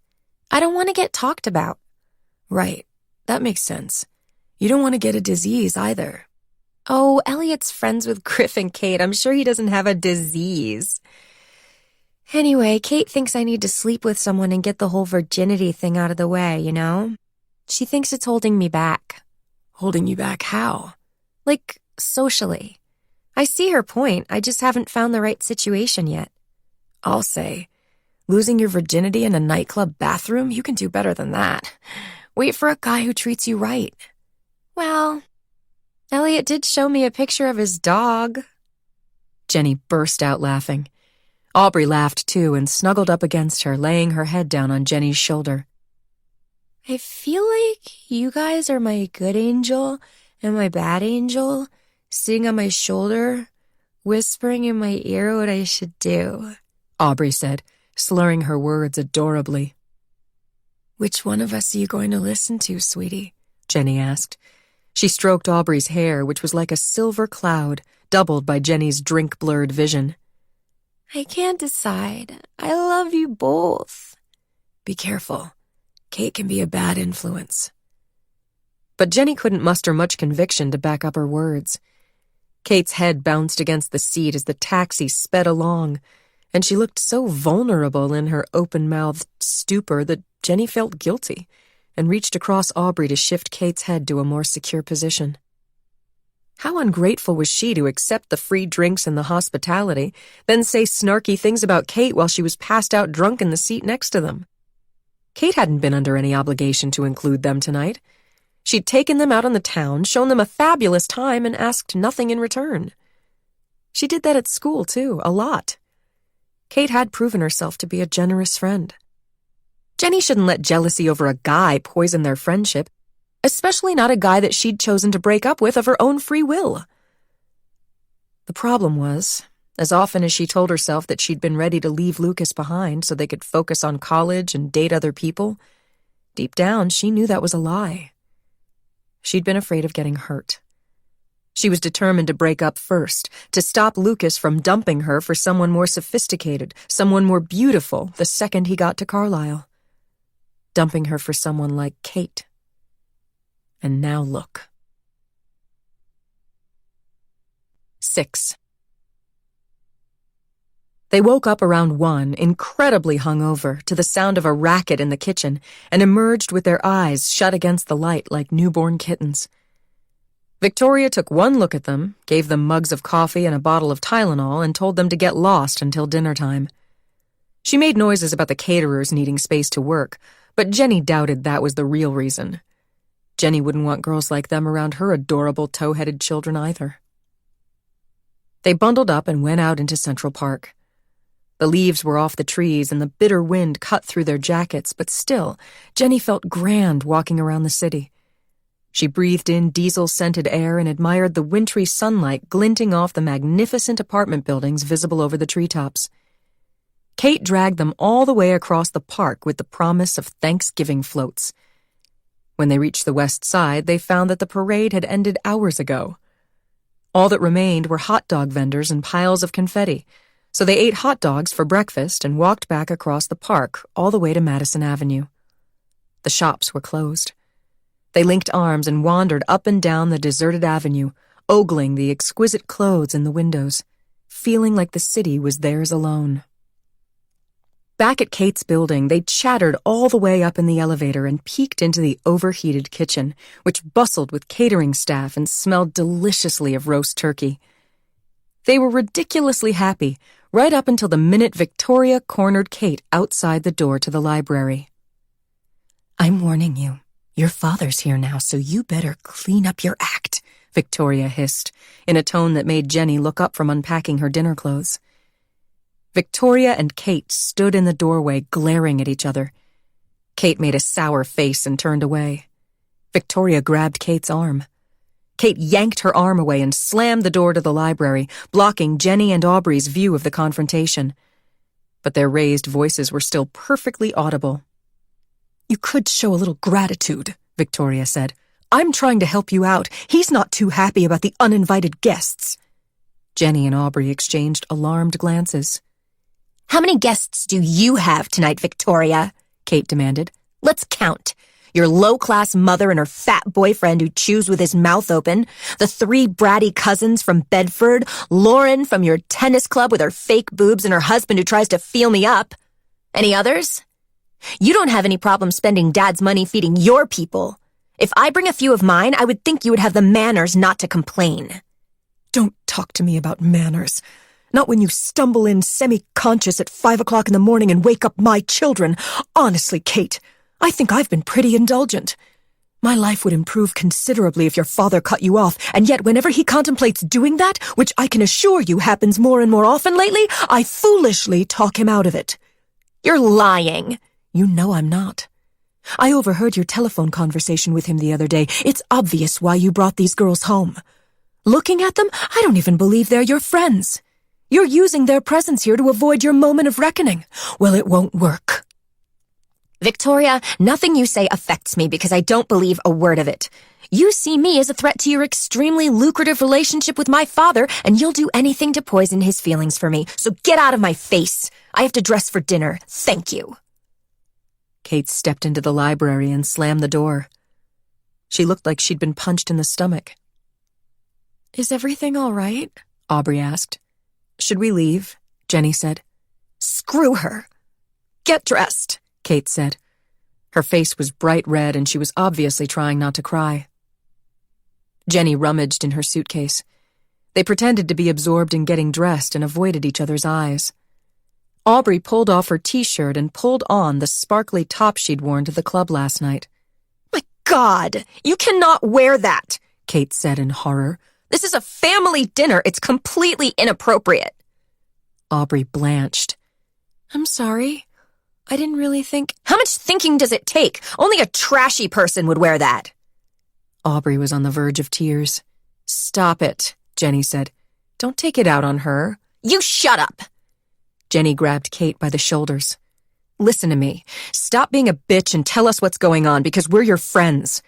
I don't want to get talked about. Right, that makes sense. You don't want to get a disease either. Oh, Elliot's friends with Griff and Kate. I'm sure he doesn't have a disease. Anyway, Kate thinks I need to sleep with someone and get the whole virginity thing out of the way, you know? She thinks it's holding me back. Holding you back how? Like, socially. I see her point, I just haven't found the right situation yet. I'll say, losing your virginity in a nightclub bathroom, you can do better than that. Wait for a guy who treats you right. Well, Elliot did show me a picture of his dog. Jenny burst out laughing. Aubrey laughed too and snuggled up against her, laying her head down on Jenny's shoulder. I feel like you guys are my good angel and my bad angel, sitting on my shoulder, whispering in my ear what I should do, Aubrey said, slurring her words adorably. Which one of us are you going to listen to, sweetie? Jenny asked. She stroked Aubrey's hair, which was like a silver cloud, doubled by Jenny's drink-blurred vision. I can't decide. I love you both. Be careful. Kate can be a bad influence. But Jenny couldn't muster much conviction to back up her words. Kate's head bounced against the seat as the taxi sped along, and she looked so vulnerable in her open-mouthed stupor that Jenny felt guilty and reached across Aubrey to shift Kate's head to a more secure position. How ungrateful was she to accept the free drinks and the hospitality, then say snarky things about Kate while she was passed out drunk in the seat next to them? Kate hadn't been under any obligation to include them tonight. She'd taken them out on the town, shown them a fabulous time, and asked nothing in return. She did that at school, too, a lot. Kate had proven herself to be a generous friend. Jenny shouldn't let jealousy over a guy poison their friendship, especially not a guy that she'd chosen to break up with of her own free will. The problem was, as often as she told herself that she'd been ready to leave Lucas behind so they could focus on college and date other people, deep down she knew that was a lie. She'd been afraid of getting hurt. She was determined to break up first, to stop Lucas from dumping her for someone more sophisticated, someone more beautiful the second he got to Carlisle. Dumping her for someone like Kate. And now look. 6. They woke up around 1, incredibly hungover, to the sound of a racket in the kitchen, and emerged with their eyes shut against the light like newborn kittens. Victoria took one look at them, gave them mugs of coffee and a bottle of Tylenol, and told them to get lost until dinner time. She made noises about the caterers needing space to work, but Jenny doubted that was the real reason. Jenny wouldn't want girls like them around her adorable tow-headed children either. They bundled up and went out into Central Park. The leaves were off the trees and the bitter wind cut through their jackets, but still, Jenny felt grand walking around the city. She breathed in diesel-scented air and admired the wintry sunlight glinting off the magnificent apartment buildings visible over the treetops. Kate dragged them all the way across the park with the promise of Thanksgiving floats. When they reached the west side, they found that the parade had ended hours ago. All that remained were hot dog vendors and piles of confetti, so they ate hot dogs for breakfast and walked back across the park all the way to Madison Avenue. The shops were closed. They linked arms and wandered up and down the deserted avenue, ogling the exquisite clothes in the windows, feeling like the city was theirs alone. Back at Kate's building, they chattered all the way up in the elevator and peeked into the overheated kitchen, which bustled with catering staff and smelled deliciously of roast turkey. They were ridiculously happy, right up until the minute Victoria cornered Kate outside the door to the library. "I'm warning you. Your father's here now, so you better clean up your act," Victoria hissed, in a tone that made Jenny look up from unpacking her dinner clothes. Victoria and Kate stood in the doorway glaring at each other. Kate made a sour face and turned away. Victoria grabbed Kate's arm. Kate yanked her arm away and slammed the door to the library, blocking Jenny and Aubrey's view of the confrontation. But their raised voices were still perfectly audible. "You could show a little gratitude," Victoria said. "I'm trying to help you out. He's not too happy about the uninvited guests." Jenny and Aubrey exchanged alarmed glances. How many guests do you have tonight, Victoria? Kate demanded. Let's count. Your low-class mother and her fat boyfriend who chews with his mouth open, the 3 bratty cousins from Bedford, Lauren from your tennis club with her fake boobs, and her husband who tries to feel me up. Any others? You don't have any problem spending Dad's money feeding your people. If I bring a few of mine, I would think you would have the manners not to complain. Don't talk to me about manners. Not when you stumble in semi-conscious at 5 o'clock in the morning and wake up my children. Honestly, Kate, I think I've been pretty indulgent. My life would improve considerably if your father cut you off, and yet whenever he contemplates doing that, which I can assure you happens more and more often lately, I foolishly talk him out of it. You're lying. You know I'm not. I overheard your telephone conversation with him the other day. It's obvious why you brought these girls home. Looking at them, I don't even believe they're your friends. You're using their presence here to avoid your moment of reckoning. Well, it won't work. Victoria, nothing you say affects me because I don't believe a word of it. You see me as a threat to your extremely lucrative relationship with my father, and you'll do anything to poison his feelings for me. So get out of my face. I have to dress for dinner. Thank you. Kate stepped into the library and slammed the door. She looked like she'd been punched in the stomach. Is everything all right? Aubrey asked. Should we leave? Jenny said. Screw her. Get dressed, Kate said. Her face was bright red and she was obviously trying not to cry. Jenny rummaged in her suitcase. They pretended to be absorbed in getting dressed and avoided each other's eyes. Aubrey pulled off her t-shirt and pulled on the sparkly top she'd worn to the club last night. My God, you cannot wear that, Kate said in horror. This is a family dinner. It's completely inappropriate. Aubrey blanched. I'm sorry. I didn't really think... How much thinking does it take? Only a trashy person would wear that. Aubrey was on the verge of tears. Stop it, Jenny said. Don't take it out on her. You shut up. Jenny grabbed Kate by the shoulders. Listen to me. Stop being a bitch and tell us what's going on because we're your friends.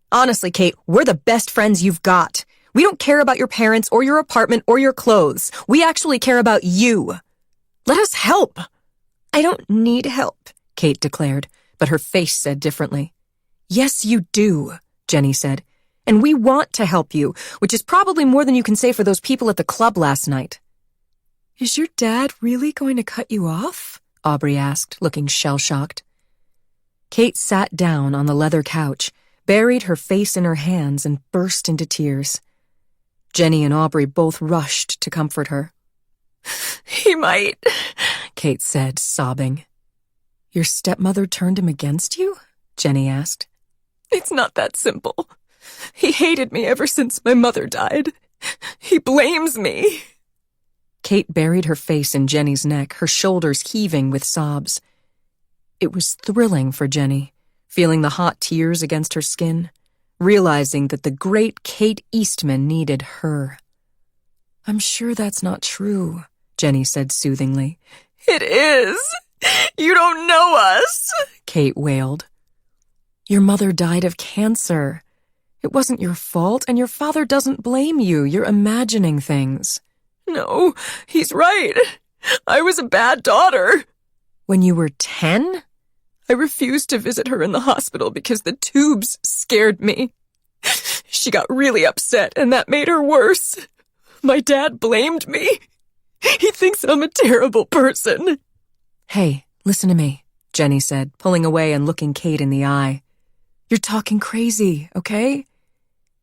Honestly, Kate, we're the best friends you've got. We don't care about your parents or your apartment or your clothes. We actually care about you. Let us help. I don't need help, Kate declared, but her face said differently. Yes, you do, Jenny said. And we want to help you, which is probably more than you can say for those people at the club last night. Is your dad really going to cut you off? Aubrey asked, looking shell-shocked. Kate sat down on the leather couch, buried her face in her hands, and burst into tears. Jenny and Aubrey both rushed to comfort her. He might, Kate said, sobbing. Your stepmother turned him against you? Jenny asked. It's not that simple. He hated me ever since my mother died. He blames me. Kate buried her face in Jenny's neck, her shoulders heaving with sobs. It was thrilling for Jenny, feeling the hot tears against her skin, realizing that the great Kate Eastman needed her. I'm sure that's not true, Jenny said soothingly. It is. You don't know us, Kate wailed. Your mother died of cancer. It wasn't your fault, and your father doesn't blame you. You're imagining things. No, he's right. I was a bad daughter. When you were 10? I refused to visit her in the hospital because the tubes scared me. She got really upset, and that made her worse. My dad blamed me. He thinks I'm a terrible person. Hey, listen to me, Jenny said, pulling away and looking Kate in the eye. You're talking crazy, okay?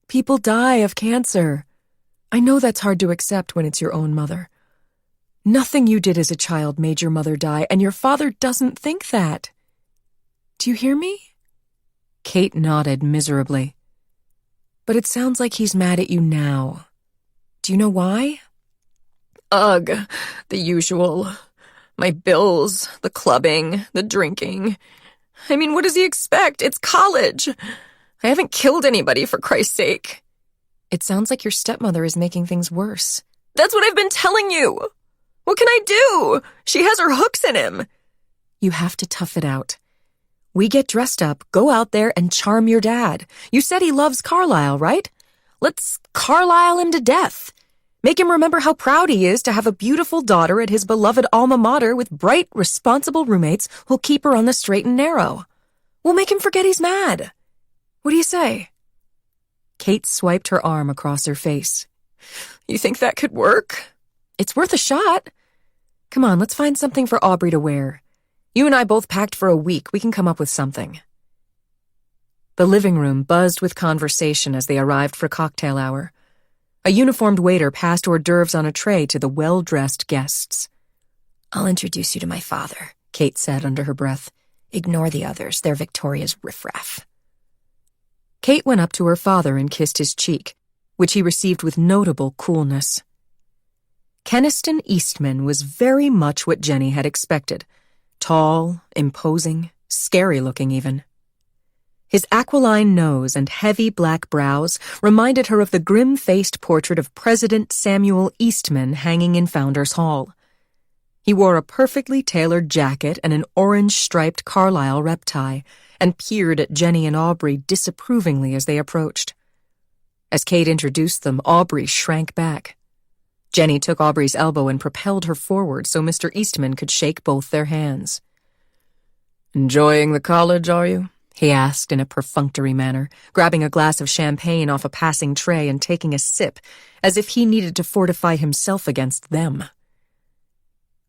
People die of cancer. I know that's hard to accept when it's your own mother. Nothing you did as a child made your mother die, and your father doesn't think that. Do you hear me? Kate nodded miserably. But it sounds like he's mad at you now. Do you know why? Ugh, the usual. My bills, the clubbing, the drinking. I mean, what does he expect? It's college. I haven't killed anybody, for Christ's sake. It sounds like your stepmother is making things worse. That's what I've been telling you. What can I do? She has her hooks in him. You have to tough it out. We get dressed up, go out there, and charm your dad. You said he loves Carlisle, right? Let's Carlisle him to death. Make him remember how proud he is to have a beautiful daughter at his beloved alma mater with bright, responsible roommates who'll keep her on the straight and narrow. We'll make him forget he's mad. What do you say? Kate swiped her arm across her face. You think that could work? It's worth a shot. Come on, let's find something for Aubrey to wear. You and I both packed for a week. We can come up with something. The living room buzzed with conversation as they arrived for cocktail hour. A uniformed waiter passed hors d'oeuvres on a tray to the well-dressed guests. I'll introduce you to my father, Kate said under her breath. Ignore the others. They're Victoria's riffraff. Kate went up to her father and kissed his cheek, which he received with notable coolness. Keniston Eastman was very much what Jenny had expected. Tall, imposing, scary-looking even. His aquiline nose and heavy black brows reminded her of the grim-faced portrait of President Samuel Eastman hanging in Founders Hall. He wore a perfectly tailored jacket and an orange-striped Carlisle rep tie, and peered at Jenny and Aubrey disapprovingly as they approached. As Kate introduced them, Aubrey shrank back. Jenny took Aubrey's elbow and propelled her forward so Mr. Eastman could shake both their hands. Enjoying the college, are you? He asked in a perfunctory manner, grabbing a glass of champagne off a passing tray and taking a sip, as if he needed to fortify himself against them.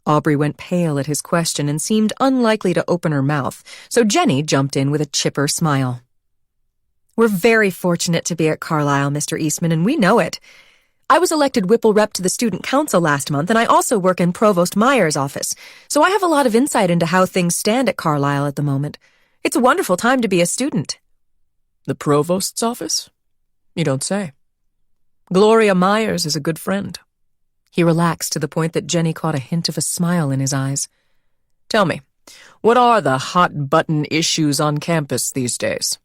Aubrey went pale at his question and seemed unlikely to open her mouth, so Jenny jumped in with a chipper smile. We're very fortunate to be at Carlisle, Mr. Eastman, and we know it. I was elected Whipple rep to the student council last month, and I also work in Provost Meyer's office, so I have a lot of insight into how things stand at Carlisle at the moment. It's a wonderful time to be a student. The provost's office? You don't say. Gloria Myers is a good friend. He relaxed to the point that Jenny caught a hint of a smile in his eyes. Tell me, what are the hot-button issues on campus these days?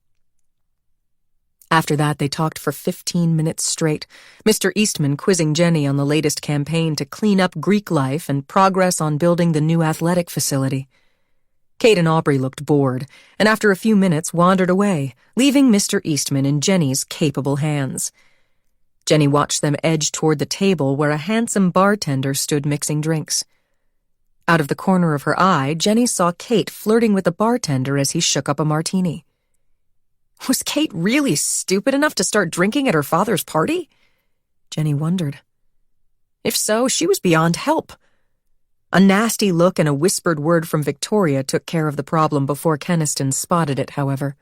After that, they talked for 15 minutes straight, Mr. Eastman quizzing Jenny on the latest campaign to clean up Greek life and progress on building the new athletic facility. Kate and Aubrey looked bored, and after a few minutes wandered away, leaving Mr. Eastman in Jenny's capable hands. Jenny watched them edge toward the table where a handsome bartender stood mixing drinks. Out of the corner of her eye, Jenny saw Kate flirting with the bartender as he shook up a martini. Was Kate really stupid enough to start drinking at her father's party? Jenny wondered. If so, she was beyond help. A nasty look and a whispered word from Victoria took care of the problem before Keniston spotted it, however.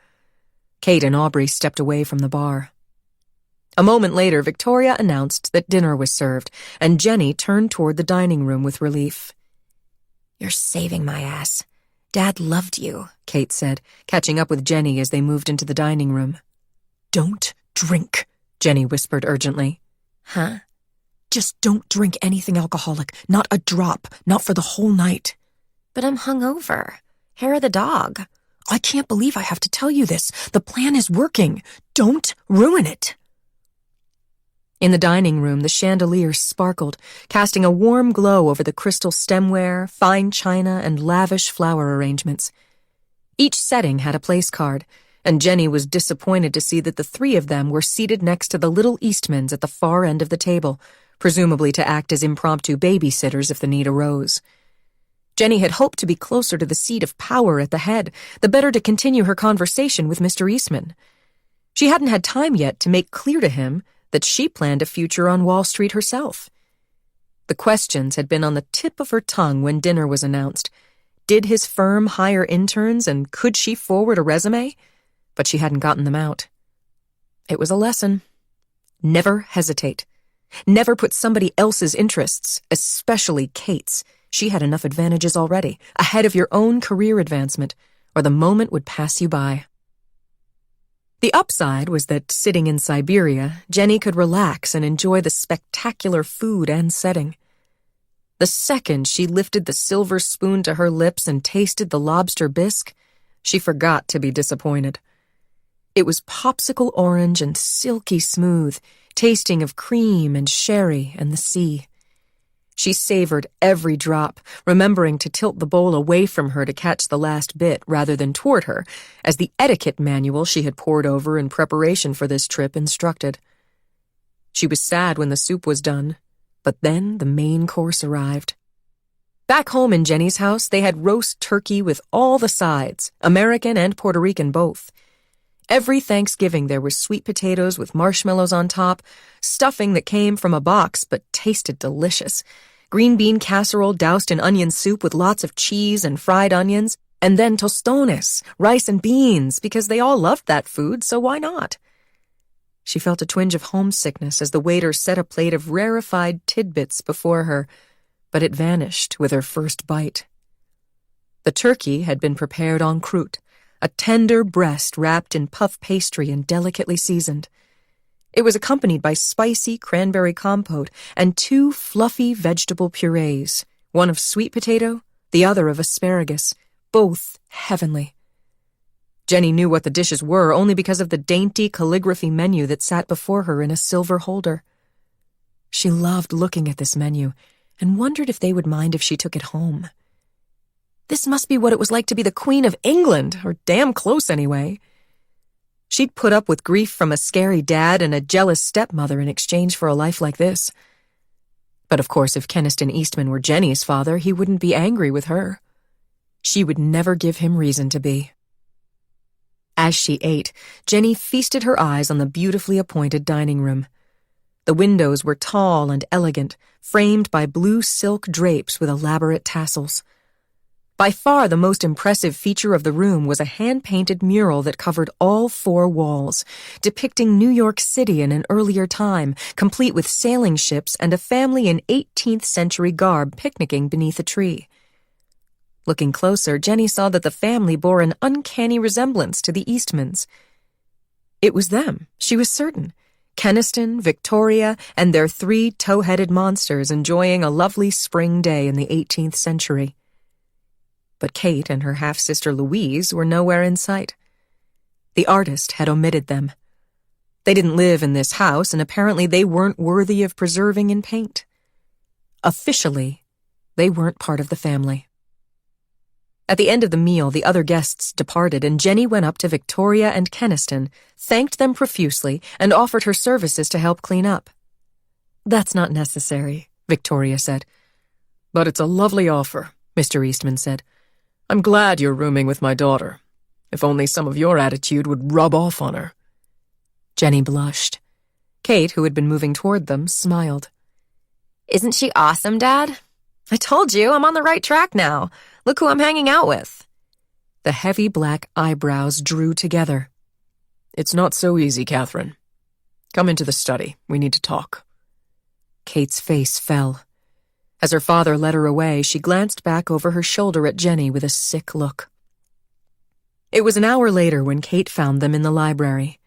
Kate and Aubrey stepped away from the bar. A moment later, Victoria announced that dinner was served, and Jenny turned toward the dining room with relief. "You're saving my ass. Dad loved you," Kate said, catching up with Jenny as they moved into the dining room. Don't drink, Jenny whispered urgently. "Huh?" Just don't drink anything alcoholic. Not a drop. Not for the whole night. "But I'm hungover. Hair of the dog." I can't believe I have to tell you this. The plan is working. Don't ruin it. In the dining room, the chandelier sparkled, casting a warm glow over the crystal stemware, fine china, and lavish flower arrangements. Each setting had a place card, and Jenny was disappointed to see that the three of them were seated next to the little Eastmans at the far end of the table, presumably to act as impromptu babysitters if the need arose. Jenny had hoped to be closer to the seat of power at the head, the better to continue her conversation with Mr. Eastman. She hadn't had time yet to make clear to him that she planned a future on Wall Street herself. The questions had been on the tip of her tongue when dinner was announced. Did his firm hire interns, and could she forward a resume? But she hadn't gotten them out. It was a lesson. Never hesitate. Never put somebody else's interests, especially Kate's. She had enough advantages already, ahead of your own career advancement, or the moment would pass you by. The upside was that, sitting in Siberia, Jenny could relax and enjoy the spectacular food and setting. The second she lifted the silver spoon to her lips and tasted the lobster bisque, she forgot to be disappointed. It was popsicle orange and silky smooth, tasting of cream and sherry and the sea. She savored every drop, remembering to tilt the bowl away from her to catch the last bit rather than toward her, as the etiquette manual she had pored over in preparation for this trip instructed. She was sad when the soup was done, but then the main course arrived. Back home in Jenny's house, they had roast turkey with all the sides, American and Puerto Rican both. Every Thanksgiving there were sweet potatoes with marshmallows on top, stuffing that came from a box but tasted delicious, green bean casserole doused in onion soup with lots of cheese and fried onions, and then tostones, rice and beans, because they all loved that food, so why not? She felt a twinge of homesickness as the waiter set a plate of rarefied tidbits before her, but it vanished with her first bite. The turkey had been prepared en croûte, a tender breast wrapped in puff pastry and delicately seasoned. It was accompanied by spicy cranberry compote and two fluffy vegetable purees, one of sweet potato, the other of asparagus, both heavenly. Jenny knew what the dishes were only because of the dainty calligraphy menu that sat before her in a silver holder. She loved looking at this menu and wondered if they would mind if she took it home. This must be what it was like to be the Queen of England, or damn close anyway. She'd put up with grief from a scary dad and a jealous stepmother in exchange for a life like this. But of course, if Keniston Eastman were Jenny's father, he wouldn't be angry with her. She would never give him reason to be. As she ate, Jenny feasted her eyes on the beautifully appointed dining room. The windows were tall and elegant, framed by blue silk drapes with elaborate tassels. By far the most impressive feature of the room was a hand-painted mural that covered all four walls, depicting New York City in an earlier time, complete with sailing ships and a family in 18th century garb picnicking beneath a tree. Looking closer, Jenny saw that the family bore an uncanny resemblance to the Eastmans. It was them, she was certain. Keniston, Victoria, and their three tow-headed monsters enjoying a lovely spring day in the 18th century. But Kate and her half-sister Louise were nowhere in sight. The artist had omitted them. They didn't live in this house, and apparently they weren't worthy of preserving in paint. Officially, they weren't part of the family. At the end of the meal, the other guests departed, and Jenny went up to Victoria and Keniston, thanked them profusely, and offered her services to help clean up. "That's not necessary," Victoria said. "But it's a lovely offer," Mr. Eastman said. "I'm glad you're rooming with my daughter. If only some of your attitude would rub off on her." Jenny blushed. Kate, who had been moving toward them, smiled. "Isn't she awesome, Dad?" I told you, I'm on the right track now. Look who I'm hanging out with. The heavy black eyebrows drew together. It's not so easy, Catherine. Come into the study. We need to talk. Kate's face fell. As her father led her away, she glanced back over her shoulder at Jenny with a sick look. It was an hour later when Kate found them in the library.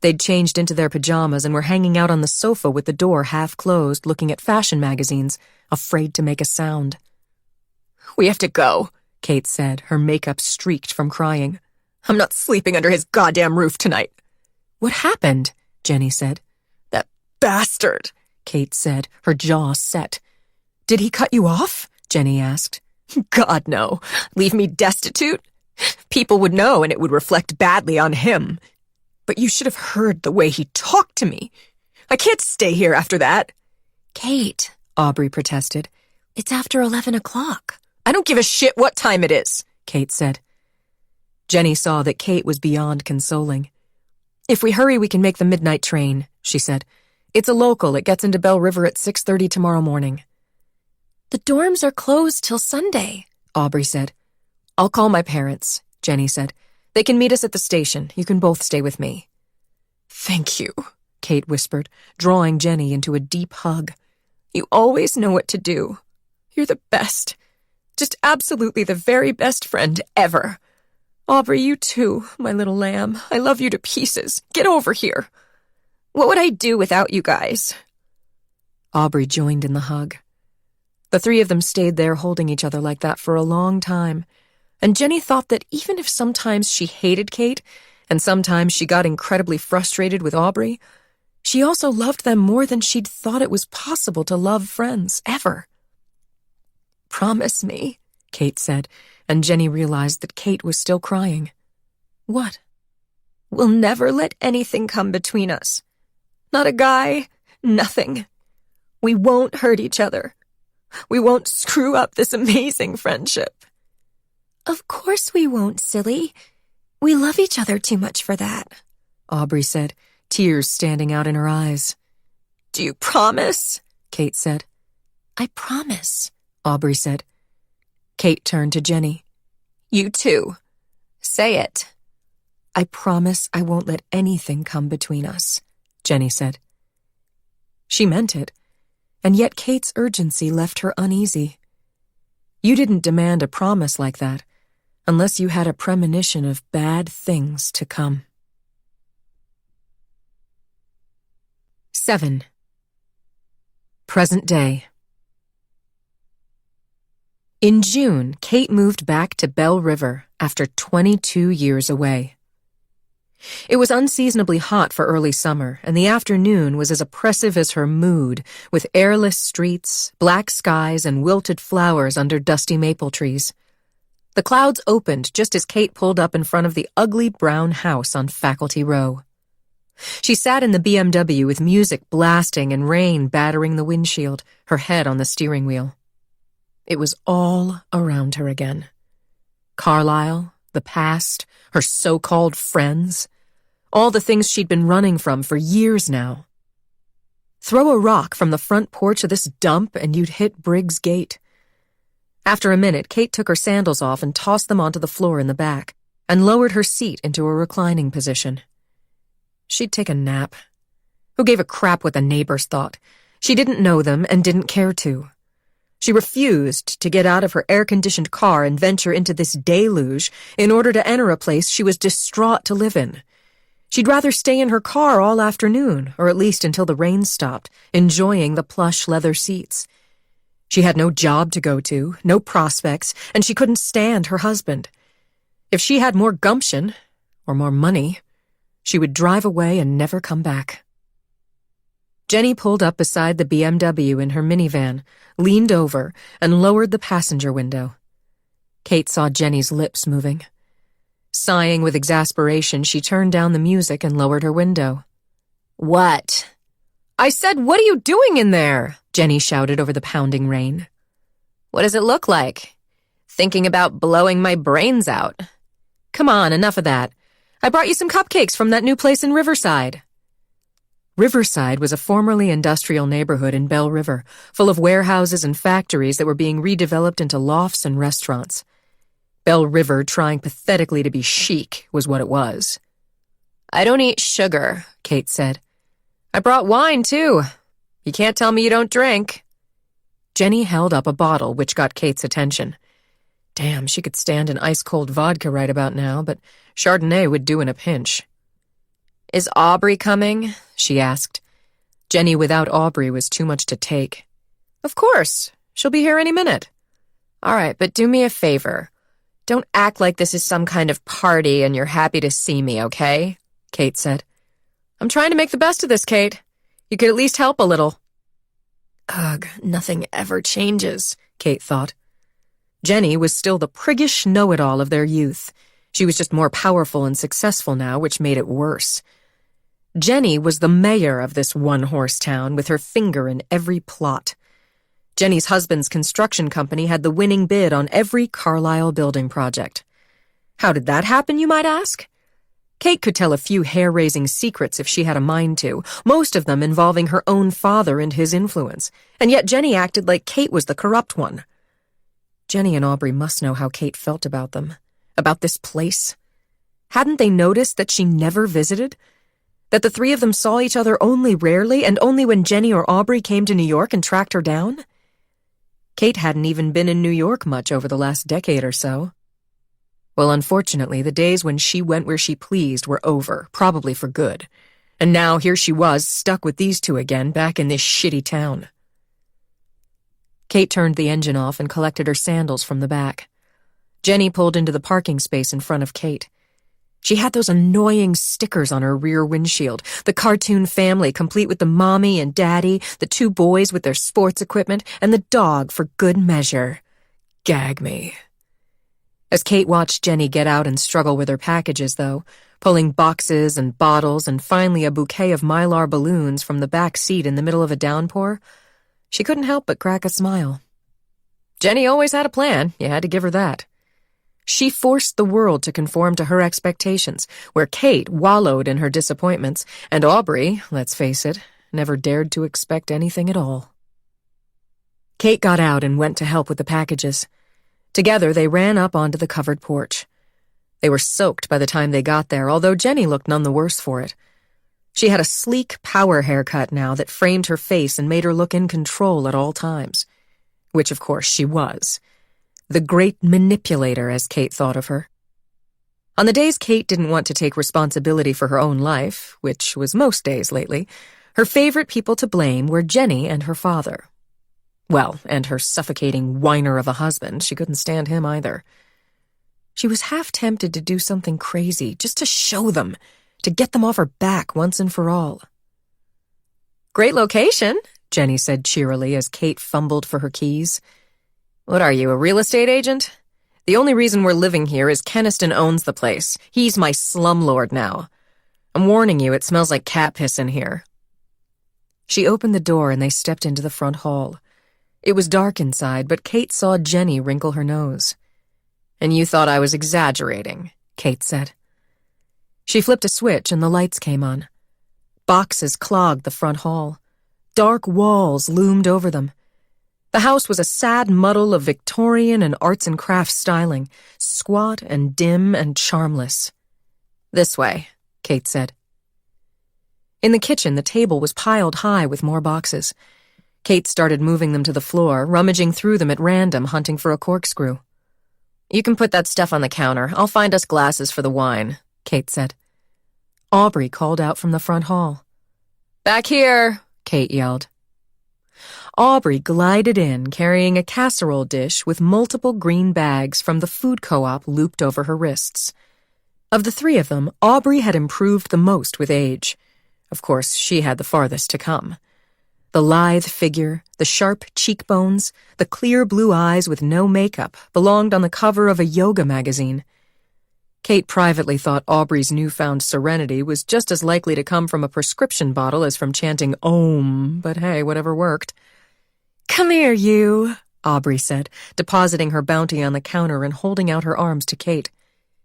They'd changed into their pajamas and were hanging out on the sofa with the door half closed, looking at fashion magazines, afraid to make a sound. We have to go, Kate said, her makeup streaked from crying. I'm not sleeping under his goddamn roof tonight. What happened? Jenny said. That bastard, Kate said, her jaw set. Did he cut you off? Jenny asked. God, no. Leave me destitute? People would know and it would reflect badly on him. But you should have heard the way he talked to me. I can't stay here after that. Kate, Aubrey protested. It's after 11 o'clock. I don't give a shit what time it is, Kate said. Jenny saw that Kate was beyond consoling. If we hurry, we can make the midnight train, she said. It's a local. It gets into Bell River at 6:30 tomorrow morning. The dorms are closed till Sunday, Aubrey said. I'll call my parents, Jenny said. They can meet us at the station. You can both stay with me. Thank you, Kate whispered, drawing Jenny into a deep hug. You always know what to do. You're the best. Just absolutely the very best friend ever. Aubrey, you too, my little lamb. I love you to pieces. Get over here. What would I do without you guys? Aubrey joined in the hug. The three of them stayed there holding each other like that for a long time, and Jenny thought that even if sometimes she hated Kate, and sometimes she got incredibly frustrated with Aubrey, she also loved them more than she'd thought it was possible to love friends, ever. Promise me, Kate said, and Jenny realized that Kate was still crying. What? We'll never let anything come between us. Not a guy, nothing. We won't hurt each other. We won't screw up this amazing friendship. Of course we won't, silly. We love each other too much for that, Aubrey said, tears standing out in her eyes. Do you promise? Kate said. I promise, Aubrey said. Kate turned to Jenny. You too. Say it. I promise I won't let anything come between us, Jenny said. She meant it, and yet Kate's urgency left her uneasy. You didn't demand a promise like that unless you had a premonition of bad things to come. 7. Present day. In June, Kate moved back to Bell River after 22 years away. It was unseasonably hot for early summer, and the afternoon was as oppressive as her mood, with airless streets, black skies, and wilted flowers under dusty maple trees. The clouds opened just as Kate pulled up in front of the ugly brown house on Faculty Row. She sat in the BMW with music blasting and rain battering the windshield, her head on the steering wheel. It was all around her again. Carlisle, the past, her so-called friends, all the things she'd been running from for years now. Throw a rock from the front porch of this dump and you'd hit Briggs Gate. After a minute, Kate took her sandals off and tossed them onto the floor in the back, and lowered her seat into a reclining position. She'd take a nap. Who gave a crap what the neighbors thought? She didn't know them and didn't care to. She refused to get out of her air-conditioned car and venture into this deluge in order to enter a place she was distraught to live in. She'd rather stay in her car all afternoon, or at least until the rain stopped, enjoying the plush leather seats. She had no job to go to, no prospects, and she couldn't stand her husband. If she had more gumption, or more money, she would drive away and never come back. Jenny pulled up beside the BMW in her minivan, leaned over, and lowered the passenger window. Kate saw Jenny's lips moving. Sighing with exasperation, she turned down the music and lowered her window. What? I said, what are you doing in there? Jenny shouted over the pounding rain. What does it look like? Thinking about blowing my brains out. Come on, enough of that. I brought you some cupcakes from that new place in Riverside. Riverside was a formerly industrial neighborhood in Belle River, full of warehouses and factories that were being redeveloped into lofts and restaurants. Belle River trying pathetically to be chic was what it was. I don't eat sugar, Kate said. I brought wine, too. You can't tell me you don't drink. Jenny held up a bottle, which got Kate's attention. Damn, she could stand an ice-cold vodka right about now, but Chardonnay would do in a pinch. Is Aubrey coming? She asked. Jenny without Aubrey was too much to take. Of course. She'll be here any minute. All right, but do me a favor. Don't act like this is some kind of party and you're happy to see me, okay? Kate said. I'm trying to make the best of this, Kate. You could at least help a little. Ugh, nothing ever changes, Kate thought. Jenny was still the priggish know-it-all of their youth. She was just more powerful and successful now, which made it worse. Jenny was the mayor of this one-horse town with her finger in every plot. Jenny's husband's construction company had the winning bid on every Carlisle building project. How did that happen, you might ask? Kate could tell a few hair-raising secrets if she had a mind to, most of them involving her own father and his influence, and yet Jenny acted like Kate was the corrupt one. Jenny and Aubrey must know how Kate felt about them, about this place. Hadn't they noticed that she never visited? That the three of them saw each other only rarely, and only when Jenny or Aubrey came to New York and tracked her down? Kate hadn't even been in New York much over the last decade or so. Well, unfortunately, the days when she went where she pleased were over, probably for good. And now here she was, stuck with these two again, back in this shitty town. Kate turned the engine off and collected her sandals from the back. Jenny pulled into the parking space in front of Kate. She had those annoying stickers on her rear windshield, the cartoon family complete with the mommy and daddy, the two boys with their sports equipment, and the dog for good measure. Gag me. As Kate watched Jenny get out and struggle with her packages, though, pulling boxes and bottles and finally a bouquet of Mylar balloons from the back seat in the middle of a downpour, she couldn't help but crack a smile. Jenny always had a plan, you had to give her that. She forced the world to conform to her expectations, where Kate wallowed in her disappointments, and Aubrey, let's face it, never dared to expect anything at all. Kate got out and went to help with the packages. Together, they ran up onto the covered porch. They were soaked by the time they got there, although Jenny looked none the worse for it. She had a sleek power haircut now that framed her face and made her look in control at all times. Which, of course, she was. The great manipulator, as Kate thought of her. On the days Kate didn't want to take responsibility for her own life, which was most days lately, her favorite people to blame were Jenny and her father. Well, and her suffocating whiner of a husband. She couldn't stand him either. She was half tempted to do something crazy, just to show them, to get them off her back once and for all. Great location, Jenny said cheerily as Kate fumbled for her keys. What are you, a real estate agent? The only reason we're living here is Keniston owns the place. He's my slumlord now. I'm warning you, it smells like cat piss in here. She opened the door and they stepped into the front hall. It was dark inside, but Kate saw Jenny wrinkle her nose. And you thought I was exaggerating, Kate said. She flipped a switch and the lights came on. Boxes clogged the front hall. Dark walls loomed over them. The house was a sad muddle of Victorian and arts and crafts styling, squat and dim and charmless. This way, Kate said. In the kitchen, the table was piled high with more boxes. Kate started moving them to the floor, rummaging through them at random, hunting for a corkscrew. You can put that stuff on the counter. I'll find us glasses for the wine, Kate said. Aubrey called out from the front hall. Back here, Kate yelled. Aubrey glided in, carrying a casserole dish with multiple green bags from the food co-op looped over her wrists. Of the three of them, Aubrey had improved the most with age. Of course, she had the farthest to come. The lithe figure, the sharp cheekbones, the clear blue eyes with no makeup belonged on the cover of a yoga magazine. Kate privately thought Aubrey's newfound serenity was just as likely to come from a prescription bottle as from chanting Om, but hey, whatever worked. Come here, you, Aubrey said, depositing her bounty on the counter and holding out her arms to Kate.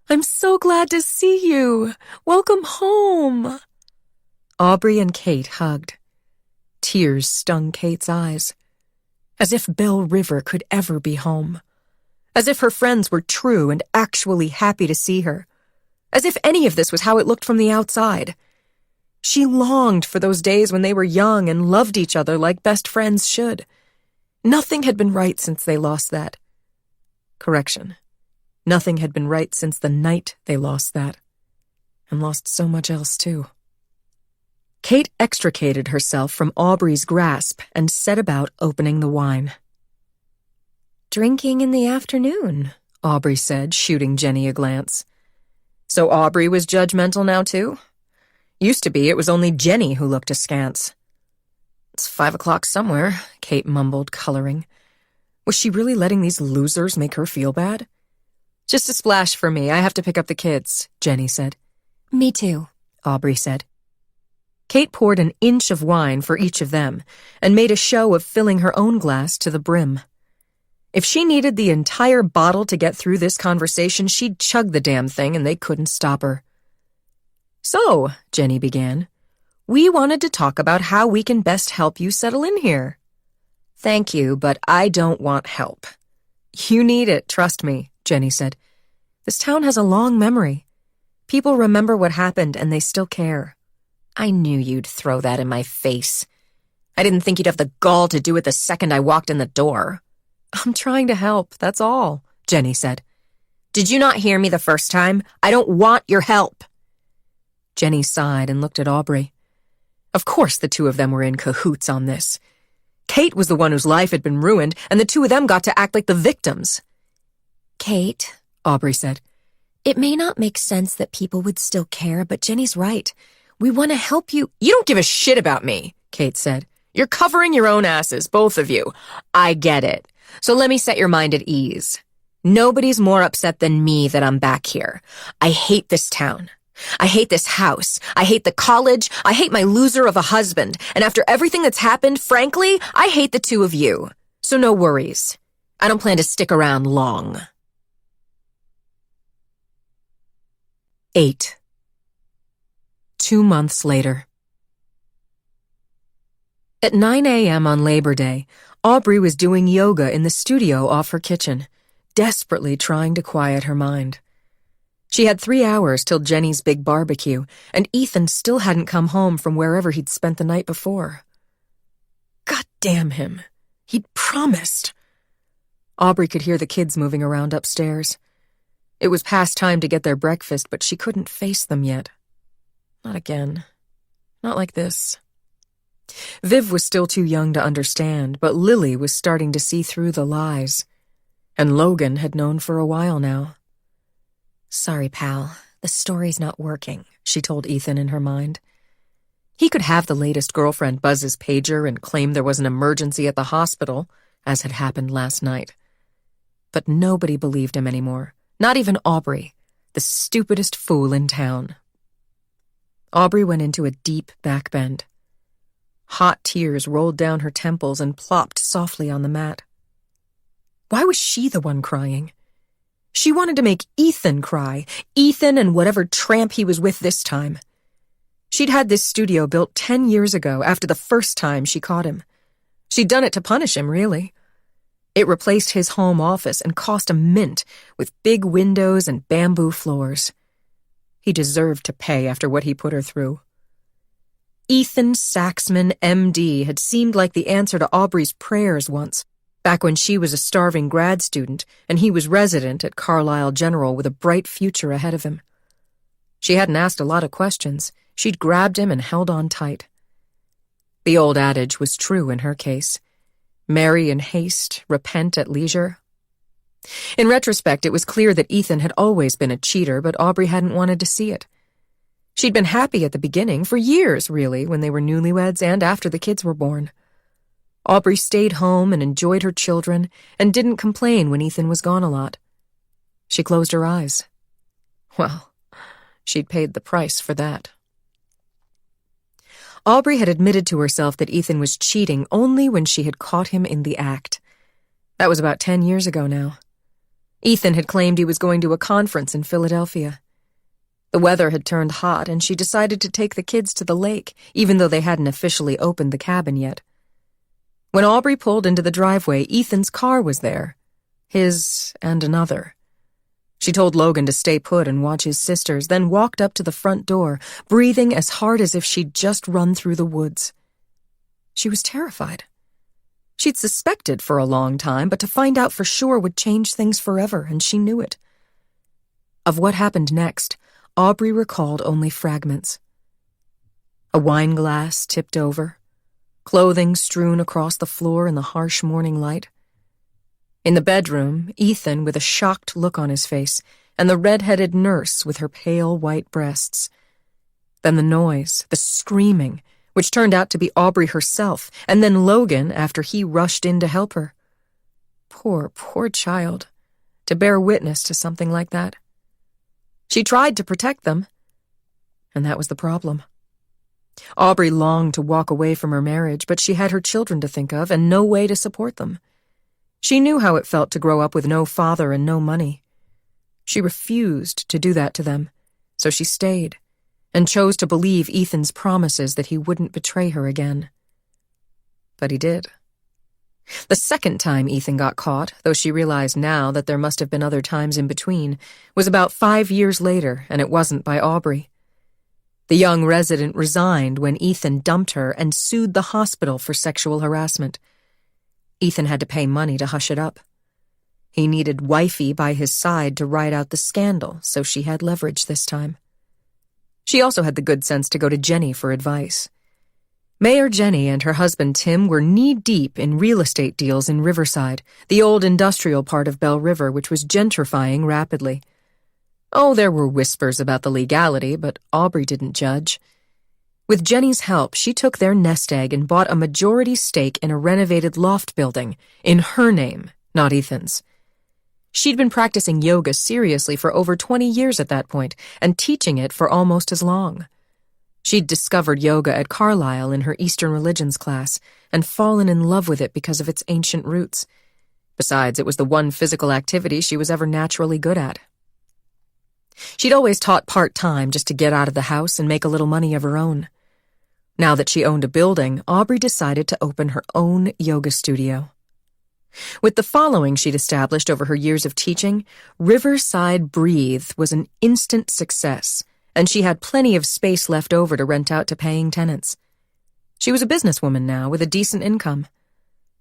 I'm so glad to see you. Welcome home. Aubrey and Kate hugged. Tears stung Kate's eyes. As if Belle River could ever be home. As if her friends were true and actually happy to see her. As if any of this was how it looked from the outside. She longed for those days when they were young and loved each other like best friends should. Nothing had been right since they lost that. Correction. Nothing had been right since the night they lost that. And lost so much else, too. Kate extricated herself from Aubrey's grasp and set about opening the wine. "Drinking in the afternoon," Aubrey said, shooting Jenny a glance. So Aubrey was judgmental now, too? Used to be it was only Jenny who looked askance. "It's 5 o'clock somewhere," Kate mumbled, coloring. Was she really letting these losers make her feel bad? "Just a splash for me. I have to pick up the kids," Jenny said. Me too, Aubrey said. Kate poured an inch of wine for each of them and made a show of filling her own glass to the brim. If she needed the entire bottle to get through this conversation, she'd chug the damn thing and they couldn't stop her. "So," Jenny began, "we wanted to talk about how we can best help you settle in here." "Thank you, but I don't want help." "You need it, trust me," Jenny said. "This town has a long memory. People remember what happened and they still care." "I knew you'd throw that in my face. I didn't think you'd have the gall to do it the second I walked in the door." "I'm trying to help, that's all," Jenny said. "Did you not hear me the first time? I don't want your help." Jenny sighed and looked at Aubrey. Of course the two of them were in cahoots on this. Kate was the one whose life had been ruined, and the two of them got to act like the victims. Kate, Aubrey said. "It may not make sense that people would still care, but Jenny's right. We want to help you." "You don't give a shit about me," Kate said. "You're covering your own asses, both of you. I get it. So let me set your mind at ease. Nobody's more upset than me that I'm back here. I hate this town. I hate this house. I hate the college. I hate my loser of a husband. And after everything that's happened, frankly, I hate the two of you. So no worries. I don't plan to stick around long." 8. 2 months later. At 9 a.m. on Labor Day, Aubrey was doing yoga in the studio off her kitchen, desperately trying to quiet her mind. She had 3 hours till Jenny's big barbecue, and Ethan still hadn't come home from wherever he'd spent the night before. God damn him. He'd promised. Aubrey could hear the kids moving around upstairs. It was past time to get their breakfast, but she couldn't face them yet. Not again. Not like this. Viv was still too young to understand, but Lily was starting to see through the lies. And Logan had known for a while now. "Sorry, pal. The story's not working," she told Ethan in her mind. He could have the latest girlfriend buzz his pager and claim there was an emergency at the hospital, as had happened last night. But nobody believed him anymore. Not even Aubrey, the stupidest fool in town. Aubrey went into a deep back bend. Hot tears rolled down her temples and plopped softly on the mat. Why was she the one crying? She wanted to make Ethan cry, Ethan and whatever tramp he was with this time. She'd had this studio built 10 years ago after the first time she caught him. She'd done it to punish him, really. It replaced his home office and cost a mint, with big windows and bamboo floors. He deserved to pay after what he put her through. Ethan Saxman, M.D., had seemed like the answer to Aubrey's prayers once, back when she was a starving grad student and he was resident at Carlisle General with a bright future ahead of him. She hadn't asked a lot of questions. She'd grabbed him and held on tight. The old adage was true in her case. Marry in haste, repent at leisure. In retrospect, it was clear that Ethan had always been a cheater, but Aubrey hadn't wanted to see it. She'd been happy at the beginning, for years, really, when they were newlyweds and after the kids were born. Aubrey stayed home and enjoyed her children and didn't complain when Ethan was gone a lot. She closed her eyes. Well, she'd paid the price for that. Aubrey had admitted to herself that Ethan was cheating only when she had caught him in the act. That was about 10 years ago now. Ethan had claimed he was going to a conference in Philadelphia. The weather had turned hot, and she decided to take the kids to the lake, even though they hadn't officially opened the cabin yet. When Aubrey pulled into the driveway, Ethan's car was there. His and another. She told Logan to stay put and watch his sisters, then walked up to the front door, breathing as hard as if she'd just run through the woods. She was terrified. She'd suspected for a long time, but to find out for sure would change things forever, and she knew it. Of what happened next, Aubrey recalled only fragments. A wine glass tipped over, clothing strewn across the floor in the harsh morning light. In the bedroom, Ethan with a shocked look on his face, and the red-headed nurse with her pale white breasts. Then the noise, the screaming, which turned out to be Aubrey herself, and then Logan after he rushed in to help her. Poor, poor child, to bear witness to something like that. She tried to protect them, and that was the problem. Aubrey longed to walk away from her marriage, but she had her children to think of and no way to support them. She knew how it felt to grow up with no father and no money. She refused to do that to them, so she stayed, and chose to believe Ethan's promises that he wouldn't betray her again. But he did. The second time Ethan got caught, though she realized now that there must have been other times in between, was about 5 years later, and it wasn't by Aubrey. The young resident resigned when Ethan dumped her and sued the hospital for sexual harassment. Ethan had to pay money to hush it up. He needed wifey by his side to ride out the scandal, so she had leverage this time. She also had the good sense to go to Jenny for advice. Mayor Jenny and her husband Tim were knee-deep in real estate deals in Riverside, the old industrial part of Bell River, which was gentrifying rapidly. Oh, there were whispers about the legality, but Aubrey didn't judge. With Jenny's help, she took their nest egg and bought a majority stake in a renovated loft building, in her name, not Ethan's. She'd been practicing yoga seriously for over 20 years at that point, and teaching it for almost as long. She'd discovered yoga at Carlisle in her Eastern religions class, and fallen in love with it because of its ancient roots. Besides, it was the one physical activity she was ever naturally good at. She'd always taught part-time just to get out of the house and make a little money of her own. Now that she owned a building, Aubrey decided to open her own yoga studio. With the following she'd established over her years of teaching, Riverside Breathe was an instant success, and she had plenty of space left over to rent out to paying tenants. She was a businesswoman now with a decent income.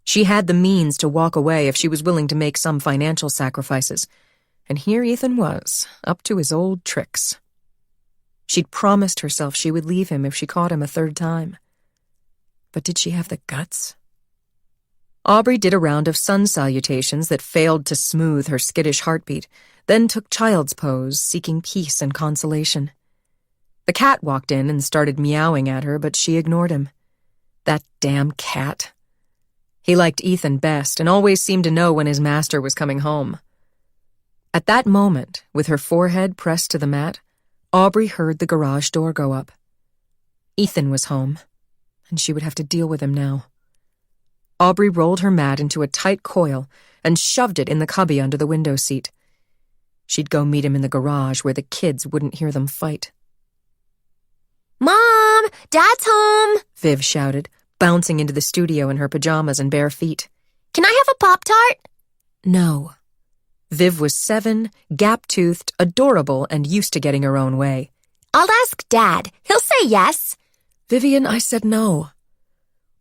She had the means to walk away if she was willing to make some financial sacrifices, and here Ethan was, up to his old tricks. She'd promised herself she would leave him if she caught him a third time. But did she have the guts? Aubrey did a round of sun salutations that failed to smooth her skittish heartbeat, then took child's pose, seeking peace and consolation. The cat walked in and started meowing at her, but she ignored him. That damn cat. He liked Ethan best and always seemed to know when his master was coming home. At that moment, with her forehead pressed to the mat, Aubrey heard the garage door go up. Ethan was home, and she would have to deal with him now. Aubrey rolled her mat into a tight coil and shoved it in the cubby under the window seat. She'd go meet him in the garage where the kids wouldn't hear them fight. Mom! Dad's home! Viv shouted, bouncing into the studio in her pajamas and bare feet. Can I have a Pop-Tart? No. Viv was 7, gap-toothed, adorable, and used to getting her own way. I'll ask Dad. He'll say yes. Vivian, I said no.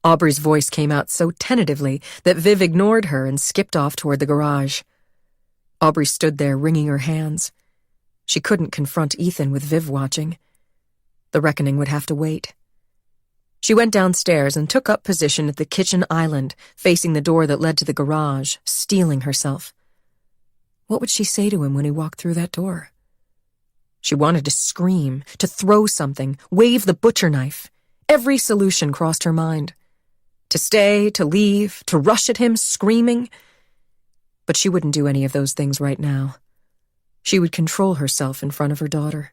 Aubrey's voice came out so tentatively that Viv ignored her and skipped off toward the garage. Aubrey stood there wringing her hands. She couldn't confront Ethan with Viv watching. The reckoning would have to wait. She went downstairs and took up position at the kitchen island, facing the door that led to the garage, steeling herself. What would she say to him when he walked through that door? She wanted to scream, to throw something, wave the butcher knife. Every solution crossed her mind. To stay, to leave, to rush at him, screaming. But she wouldn't do any of those things right now. She would control herself in front of her daughter.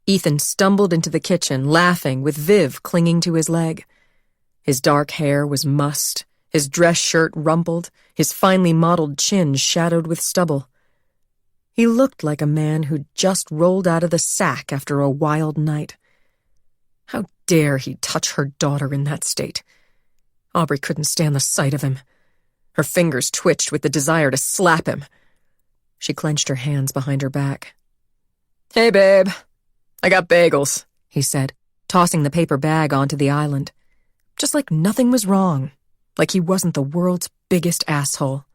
Ethan stumbled into the kitchen, laughing, with Viv clinging to his leg. His dark hair was mussed, his dress shirt rumpled, his finely modeled chin shadowed with stubble. He looked like a man who'd just rolled out of the sack after a wild night. How dare he touch her daughter in that state? Aubrey couldn't stand the sight of him. Her fingers twitched with the desire to slap him. She clenched her hands behind her back. "Hey, babe. I got bagels," he said, tossing the paper bag onto the island. Just like nothing was wrong. Like he wasn't the world's biggest asshole.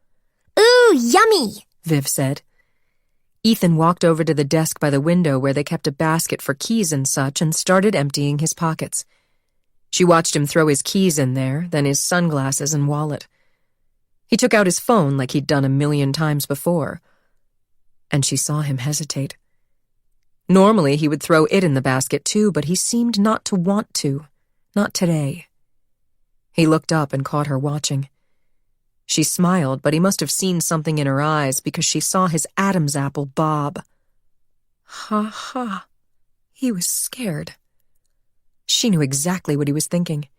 Ooh, yummy, Viv said. Ethan walked over to the desk by the window where they kept a basket for keys and such and started emptying his pockets. She watched him throw his keys in there, then his sunglasses and wallet. He took out his phone like he'd done 1,000,000 times before. And she saw him hesitate. Normally he would throw it in the basket too, but he seemed not to want to. Not today. He looked up and caught her watching. She smiled, but he must have seen something in her eyes because she saw his Adam's apple bob. Ha ha. He was scared. She knew exactly what he was thinking.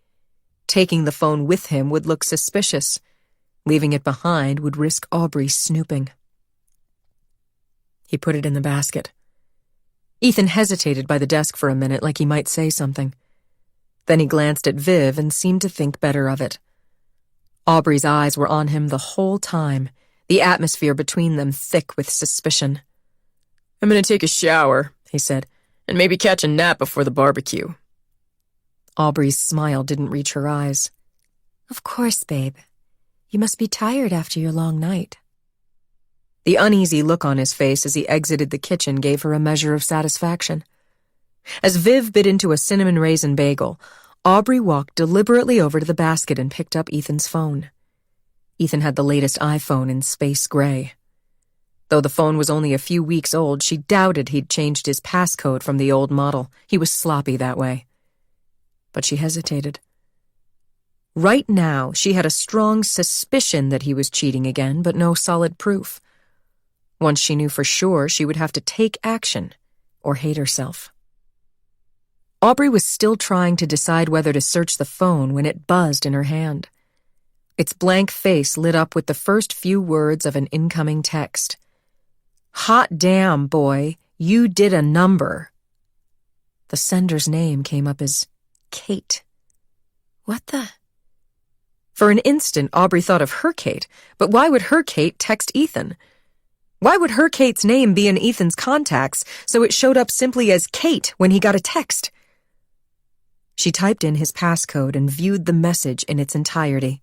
Taking the phone with him would look suspicious. Leaving it behind would risk Aubrey snooping. He put it in the basket. Ethan hesitated by the desk for a minute like he might say something. Then he glanced at Viv and seemed to think better of it. Aubrey's eyes were on him the whole time, the atmosphere between them thick with suspicion. "I'm going to take a shower," he said, "and maybe catch a nap before the barbecue." Aubrey's smile didn't reach her eyes. Of course, babe. You must be tired after your long night. The uneasy look on his face as he exited the kitchen gave her a measure of satisfaction. As Viv bit into a cinnamon raisin bagel, Aubrey walked deliberately over to the basket and picked up Ethan's phone. Ethan had the latest iPhone in space gray. Though the phone was only a few weeks old, she doubted he'd changed his passcode from the old model. He was sloppy that way. But she hesitated. Right now, she had a strong suspicion that he was cheating again, but no solid proof. Once she knew for sure, she would have to take action or hate herself. Aubrey was still trying to decide whether to search the phone when it buzzed in her hand. Its blank face lit up with the first few words of an incoming text. "Hot damn, boy, you did a number." The sender's name came up as Kate. What the? For an instant, Aubrey thought of her Kate, but why would her Kate text Ethan? Why would her Kate's name be in Ethan's contacts so it showed up simply as Kate when he got a text? She typed in his passcode and viewed the message in its entirety.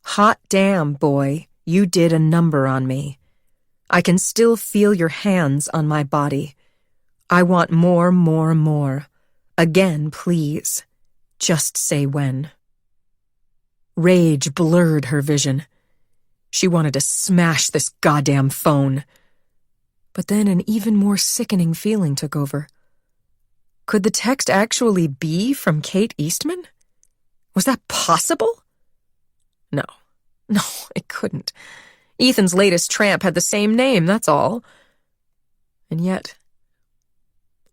"Hot damn, boy, you did a number on me. I can still feel your hands on my body. I want more, more, more. Again, please. Just say when." Rage blurred her vision. She wanted to smash this goddamn phone. But then an even more sickening feeling took over. Could the text actually be from Kate Eastman? Was that possible? No, it couldn't. Ethan's latest tramp had the same name, that's all. And yet,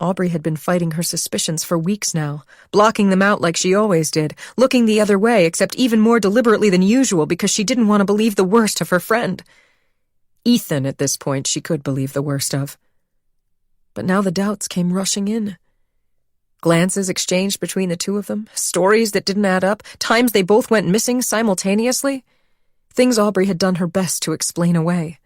Aubrey had been fighting her suspicions for weeks now, blocking them out like she always did, looking the other way, except even more deliberately than usual because she didn't want to believe the worst of her friend. Ethan, at this point, she could believe the worst of. But now the doubts came rushing in. Glances exchanged between the two of them, stories that didn't add up, times they both went missing simultaneously. Things Aubrey had done her best to explain away.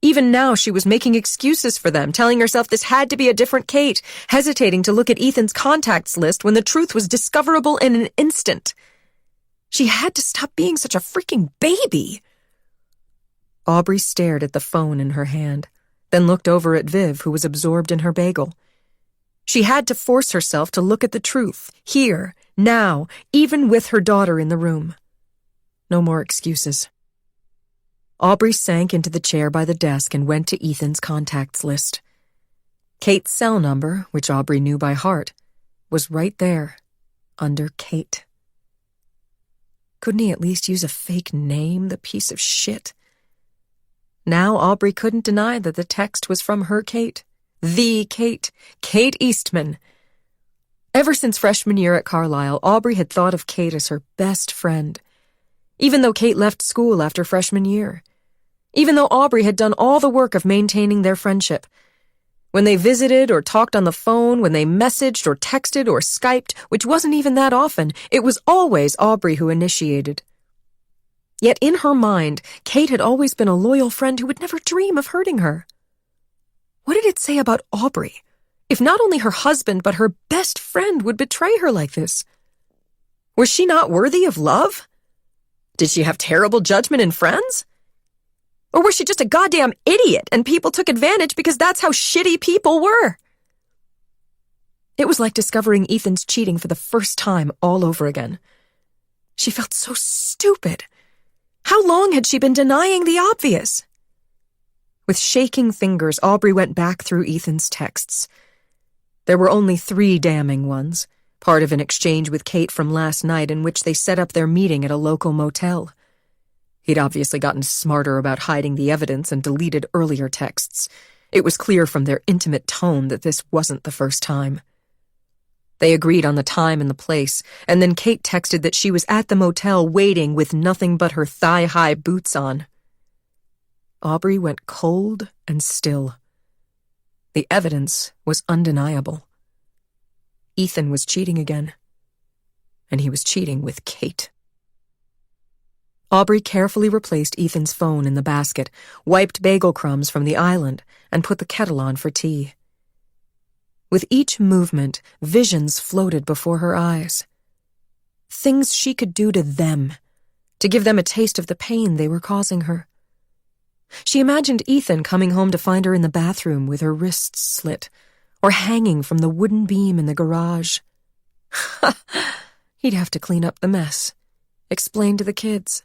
Even now she was making excuses for them, telling herself this had to be a different Kate, hesitating to look at Ethan's contacts list when the truth was discoverable in an instant. She had to stop being such a freaking baby. Aubrey stared at the phone in her hand, then looked over at Viv, who was absorbed in her bagel. She had to force herself to look at the truth, here, now, even with her daughter in the room. No more excuses. Aubrey sank into the chair by the desk and went to Ethan's contacts list. Kate's cell number, which Aubrey knew by heart, was right there, under Kate. Couldn't he at least use a fake name, the piece of shit? Now Aubrey couldn't deny that the text was from her Kate. The Kate. Kate Eastman. Ever since freshman year at Carlisle, Aubrey had thought of Kate as her best friend, even though Kate left school after freshman year. even though Aubrey had done all the work of maintaining their friendship. When they visited or talked on the phone, when they messaged or texted or Skyped, which wasn't even that often, it was always Aubrey who initiated. Yet in her mind, Kate had always been a loyal friend who would never dream of hurting her. What did it say about Aubrey, if not only her husband but her best friend would betray her like this? Was she not worthy of love? Did she have terrible judgment in friends? Or was she just a goddamn idiot and people took advantage because that's how shitty people were? It was like discovering Ethan's cheating for the first time all over again. She felt so stupid. How long had she been denying the obvious? With shaking fingers, Aubrey went back through Ethan's texts. There were only 3 damning ones, part of an exchange with Kate from last night in which they set up their meeting at a local motel. He'd obviously gotten smarter about hiding the evidence and deleted earlier texts. It was clear from their intimate tone that this wasn't the first time. They agreed on the time and the place, and then Kate texted that she was at the motel waiting with nothing but her thigh-high boots on. Aubrey went cold and still. The evidence was undeniable. Ethan was cheating again. And he was cheating with Kate. Aubrey carefully replaced Ethan's phone in the basket, wiped bagel crumbs from the island, and put the kettle on for tea. With each movement, visions floated before her eyes. Things she could do to them, to give them a taste of the pain they were causing her. She imagined Ethan coming home to find her in the bathroom with her wrists slit, or hanging from the wooden beam in the garage. He'd have to clean up the mess, explain to the kids.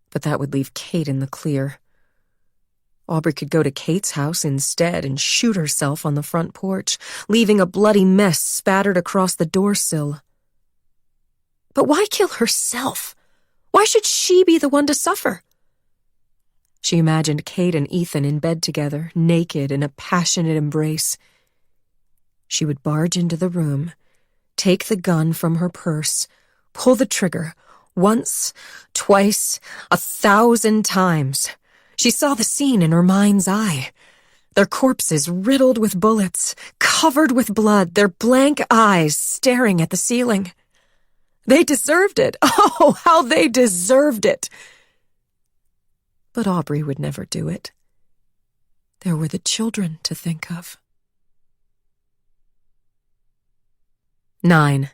But that would leave Kate in the clear. Aubrey could go to Kate's house instead and shoot herself on the front porch, leaving a bloody mess spattered across the doorsill. But why kill herself? Why should she be the one to suffer? She imagined Kate and Ethan in bed together, naked in a passionate embrace. She would barge into the room, take the gun from her purse, pull the trigger, once, twice, 1,000 times. She saw the scene in her mind's eye. Their corpses riddled with bullets, covered with blood, their blank eyes staring at the ceiling. They deserved it. Oh, how they deserved it. But Aubrey would never do it. There were the children to think of. 9.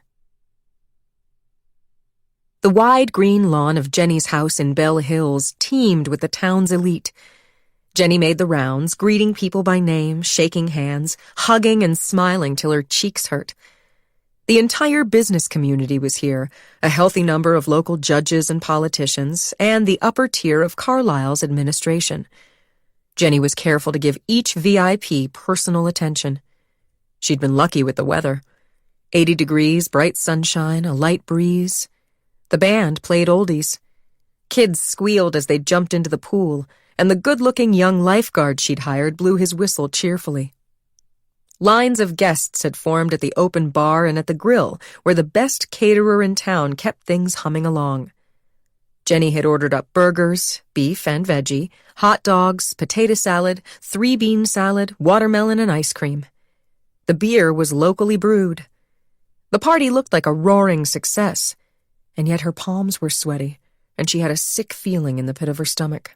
The wide green lawn of Jenny's house in Bell Hills teemed with the town's elite. Jenny made the rounds, greeting people by name, shaking hands, hugging and smiling till her cheeks hurt. The entire business community was here, a healthy number of local judges and politicians, and the upper tier of Carlisle's administration. Jenny was careful to give each VIP personal attention. She'd been lucky with the weather. 80 degrees, bright sunshine, a light breeze. The band played oldies. Kids squealed as they jumped into the pool, and the good-looking young lifeguard she'd hired blew his whistle cheerfully. Lines of guests had formed at the open bar and at the grill, where the best caterer in town kept things humming along. Jenny had ordered up burgers, beef and veggie, hot dogs, potato salad, 3-bean salad, watermelon and ice cream. The beer was locally brewed. The party looked like a roaring success, and yet her palms were sweaty, and she had a sick feeling in the pit of her stomach.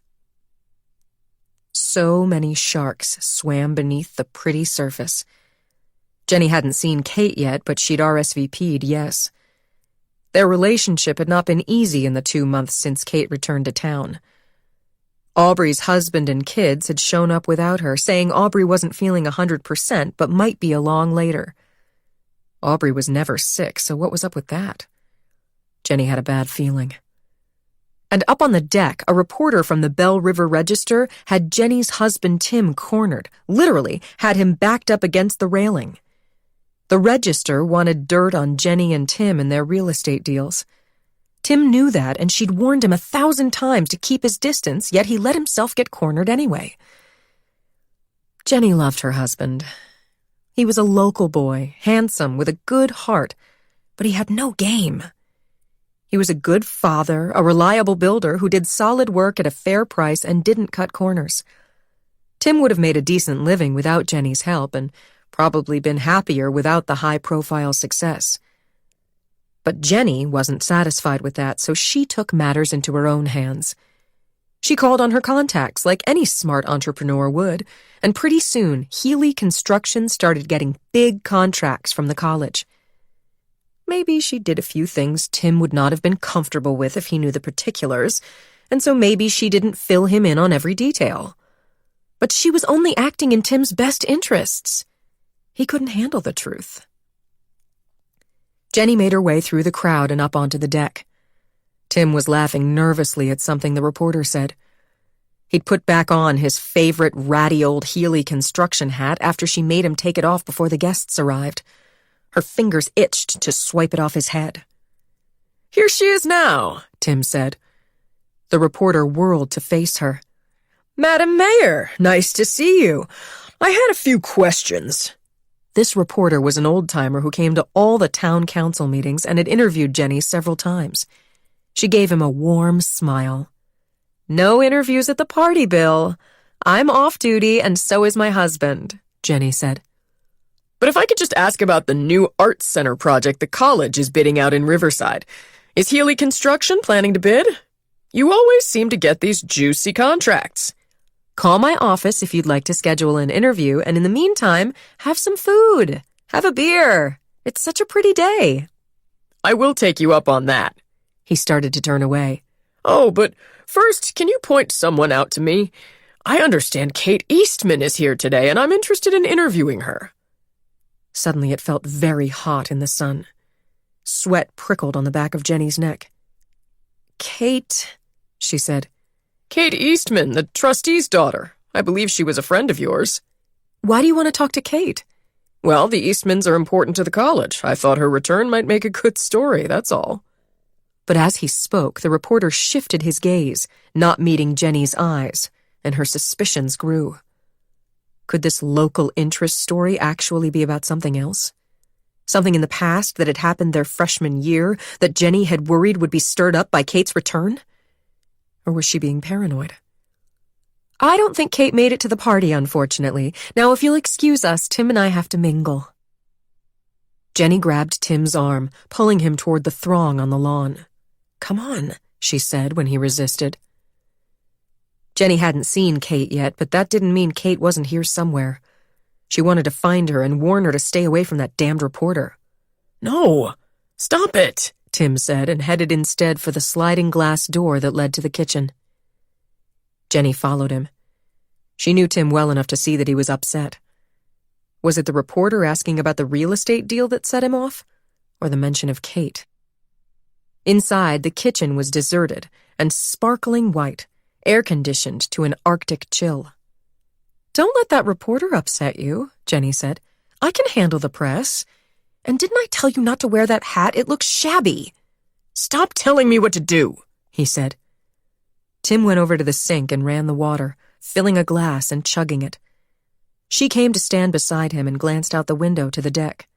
So many sharks swam beneath the pretty surface. Jenny hadn't seen Kate yet, but she'd RSVP'd yes. Their relationship had not been easy in the 2 months since Kate returned to town. Aubrey's husband and kids had shown up without her, saying Aubrey wasn't feeling 100% but might be along later. Aubrey was never sick, so what was up with that? Jenny had a bad feeling. And up on the deck, a reporter from the Bell River Register had Jenny's husband Tim cornered, literally had him backed up against the railing. The Register wanted dirt on Jenny and Tim and their real estate deals. Tim knew that, and she'd warned him 1,000 times to keep his distance, yet he let himself get cornered anyway. Jenny loved her husband. He was a local boy, handsome, with a good heart, but he had no game. He was a good father, a reliable builder who did solid work at a fair price and didn't cut corners. Tim would have made a decent living without Jenny's help and probably been happier without the high-profile success. But Jenny wasn't satisfied with that, so she took matters into her own hands. She called on her contacts like any smart entrepreneur would, and pretty soon Healy Construction started getting big contracts from the college. Maybe she did a few things Tim would not have been comfortable with if he knew the particulars, and so maybe she didn't fill him in on every detail. But she was only acting in Tim's best interests. He couldn't handle the truth. Jenny made her way through the crowd and up onto the deck. Tim was laughing nervously at something the reporter said. He'd put back on his favorite ratty old Healy Construction hat after she made him take it off before the guests arrived. Her fingers itched to swipe it off his head. "Here she is now," Tim said. The reporter whirled to face her. "Madam Mayor, nice to see you. I had a few questions." This reporter was an old-timer who came to all the town council meetings and had interviewed Jenny several times. She gave him a warm smile. "No interviews at the party, Bill. I'm off duty and so is my husband," Jenny said. "But if I could just ask about the new arts center project the college is bidding out in Riverside. Is Healy Construction planning to bid? You always seem to get these juicy contracts. Call my office if you'd like to schedule an interview, and in the meantime, have some food. Have a beer. It's such a pretty day." "I will take you up on that." He started to turn away. "Oh, but first, can you point someone out to me? I understand Kate Eastman is here today, and I'm interested in interviewing her." Suddenly it felt very hot in the sun. Sweat prickled on the back of Jenny's neck. "Kate," she said. "Kate Eastman, the trustee's daughter. I believe she was a friend of yours." "Why do you want to talk to Kate?" "Well, the Eastmans are important to the college. I thought her return might make a good story, that's all." But as he spoke, the reporter shifted his gaze, not meeting Jenny's eyes, and her suspicions grew. Could this local interest story actually be about something else? Something in the past that had happened their freshman year that Jenny had worried would be stirred up by Kate's return? Or was she being paranoid? "I don't think Kate made it to the party, unfortunately. Now, if you'll excuse us, Tim and I have to mingle." Jenny grabbed Tim's arm, pulling him toward the throng on the lawn. "Come on," she said when he resisted. Jenny hadn't seen Kate yet, but that didn't mean Kate wasn't here somewhere. She wanted to find her and warn her to stay away from that damned reporter. "No, stop it," Tim said, and headed instead for the sliding glass door that led to the kitchen. Jenny followed him. She knew Tim well enough to see that he was upset. Was it the reporter asking about the real estate deal that set him off, or the mention of Kate? Inside, the kitchen was deserted and sparkling white, air-conditioned to an Arctic chill. "Don't let that reporter upset you," Jenny said. "I can handle the press. And didn't I tell you not to wear that hat? It looks shabby." "Stop telling me what to do," he said. Tim went over to the sink and ran the water, filling a glass and chugging it. She came to stand beside him and glanced out the window to the deck.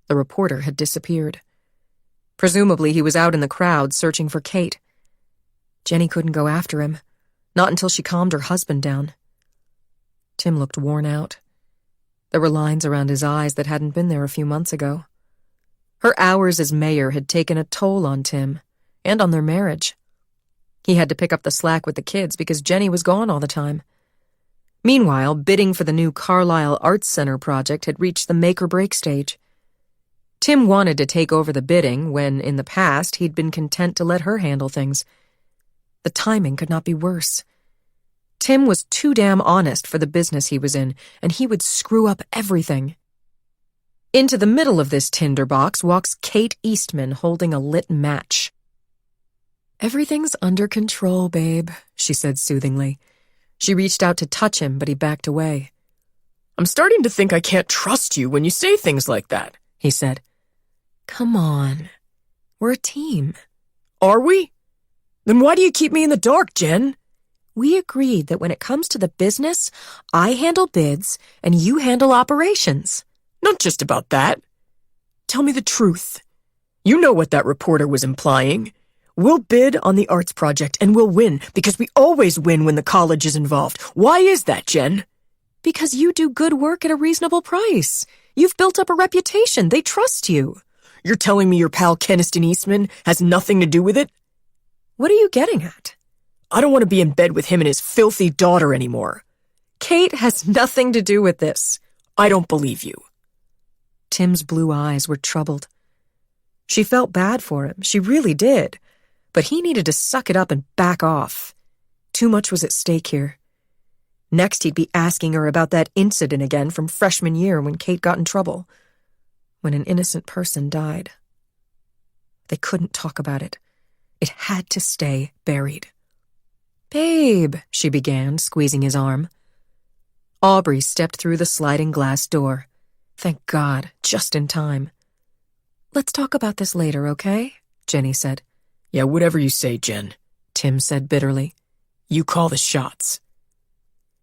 The reporter had disappeared. Presumably he was out in the crowd searching for Kate. Jenny couldn't go after him, not until she calmed her husband down. Tim looked worn out. There were lines around his eyes that hadn't been there a few months ago. Her hours as mayor had taken a toll on Tim, and on their marriage. He had to pick up the slack with the kids because Jenny was gone all the time. Meanwhile, bidding for the new Carlisle Arts Center project had reached the make-or-break stage. Tim wanted to take over the bidding when, in the past, he'd been content to let her handle things. The timing could not be worse. Tim was too damn honest for the business he was in, and he would screw up everything. Into the middle of this tinderbox walks Kate Eastman holding a lit match. "Everything's under control, babe," she said soothingly. She reached out to touch him, but he backed away. "I'm starting to think I can't trust you when you say things like that," he said. "Come on. We're a team." "Are we? Then why do you keep me in the dark, Jen?" "We agreed that when it comes to the business, I handle bids and you handle operations." "Not just about that. Tell me the truth. You know what that reporter was implying. We'll bid on the arts project and we'll win because we always win when the college is involved. Why is that, Jen? Because you do good work at a reasonable price. You've built up a reputation. They trust you. You're telling me your pal Keniston Eastman has nothing to do with it? What are you getting at? I don't want to be in bed with him and his filthy daughter anymore. Kate has nothing to do with this. I don't believe you. Tim's blue eyes were troubled. She felt bad for him. She really did. But he needed to suck it up and back off. Too much was at stake here. Next, he'd be asking her about that incident again from freshman year when Kate got in trouble, when an innocent person died. They couldn't talk about it. It had to stay buried. "Babe," she began, squeezing his arm. Aubrey stepped through the sliding glass door. Thank God, just in time. "Let's talk about this later, okay?" Jenny said. Yeah, whatever you say, Jen, Tim said bitterly. You call the shots.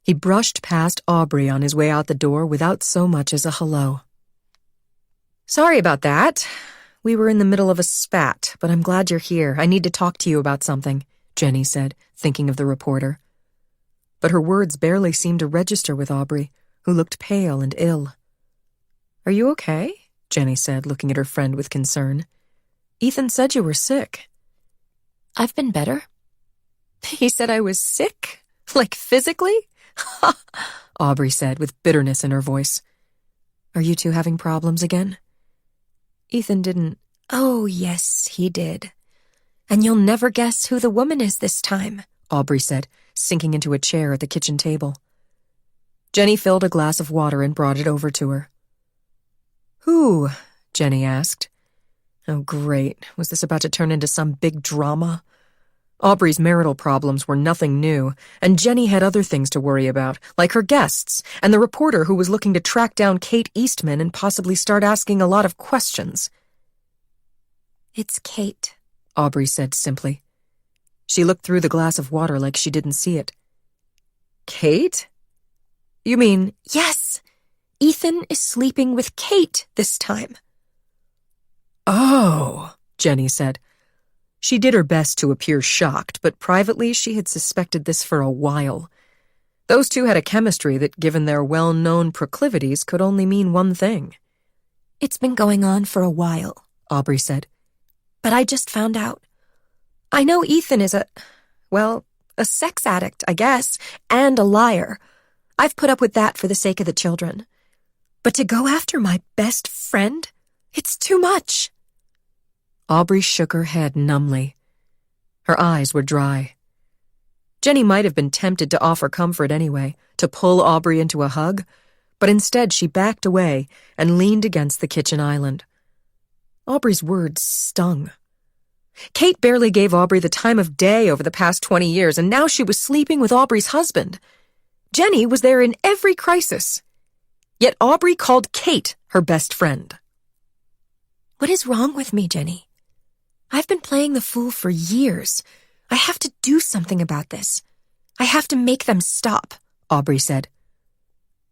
He brushed past Aubrey on his way out the door without so much as a hello. "Sorry about that. We were in the middle of a spat, but I'm glad you're here. I need to talk to you about something," Jenny said, thinking of the reporter. But her words barely seemed to register with Aubrey, who looked pale and ill. "Are you okay?" Jenny said, looking at her friend with concern. "Ethan said you were sick." I've been better. "He said I was sick? Like physically?" Aubrey said with bitterness in her voice. "Are you two having problems again?" Ethan didn't. Oh, yes, he did. And you'll never guess who the woman is this time, Aubrey said, sinking into a chair at the kitchen table. Jenny filled a glass of water and brought it over to her. "Who?" Jenny asked. Oh, great. Was this about to turn into some big drama? Aubrey's marital problems were nothing new, and Jenny had other things to worry about, like her guests, and the reporter who was looking to track down Kate Eastman and possibly start asking a lot of questions. It's Kate, Aubrey said simply. She looked through the glass of water like she didn't see it. Kate? You mean... Yes, Ethan is sleeping with Kate this time. Oh, Jenny said. She did her best to appear shocked, but privately she had suspected this for a while. Those two had a chemistry that, given their well-known proclivities, could only mean one thing. It's been going on for a while, Aubrey said. But I just found out. I know Ethan is a sex addict, I guess, and a liar. I've put up with that for the sake of the children. But to go after my best friend, it's too much. Aubrey shook her head numbly. Her eyes were dry. Jenny might have been tempted to offer comfort anyway, to pull Aubrey into a hug, but instead she backed away and leaned against the kitchen island. Aubrey's words stung. Kate barely gave Aubrey the time of day over the past 20 years, and now she was sleeping with Aubrey's husband. Jenny was there in every crisis. Yet Aubrey called Kate her best friend. What is wrong with me, Jenny? I've been playing the fool for years. I have to do something about this. I have to make them stop, Aubrey said.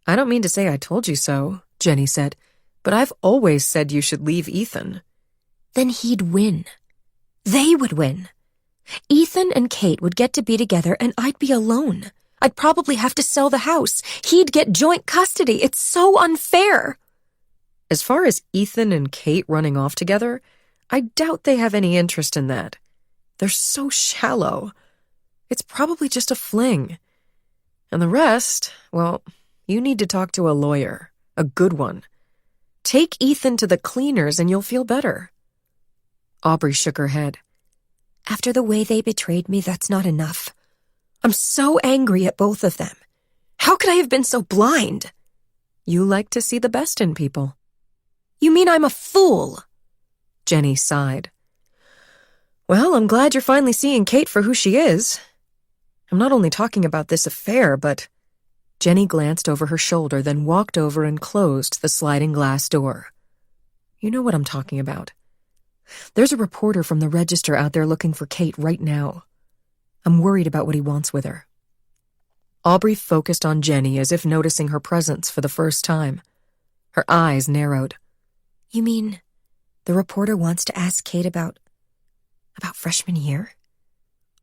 I don't mean to say I told you so, Jenny said, but I've always said you should leave Ethan. Then he'd win. They would win. Ethan and Kate would get to be together and I'd be alone. I'd probably have to sell the house. He'd get joint custody. It's so unfair. As far as Ethan and Kate running off together, I doubt they have any interest in that. They're so shallow. It's probably just a fling. And the rest, well, you need to talk to a lawyer, a good one. Take Ethan to the cleaners and you'll feel better. Aubrey shook her head. After the way they betrayed me, that's not enough. I'm so angry at both of them. How could I have been so blind? You like to see the best in people. You mean I'm a fool? Jenny sighed. Well, I'm glad you're finally seeing Kate for who she is. I'm not only talking about this affair, but... Jenny glanced over her shoulder, then walked over and closed the sliding glass door. You know what I'm talking about. There's a reporter from the Register out there looking for Kate right now. I'm worried about what he wants with her. Aubrey focused on Jenny as if noticing her presence for the first time. Her eyes narrowed. You mean... The reporter wants to ask Kate about About freshman year?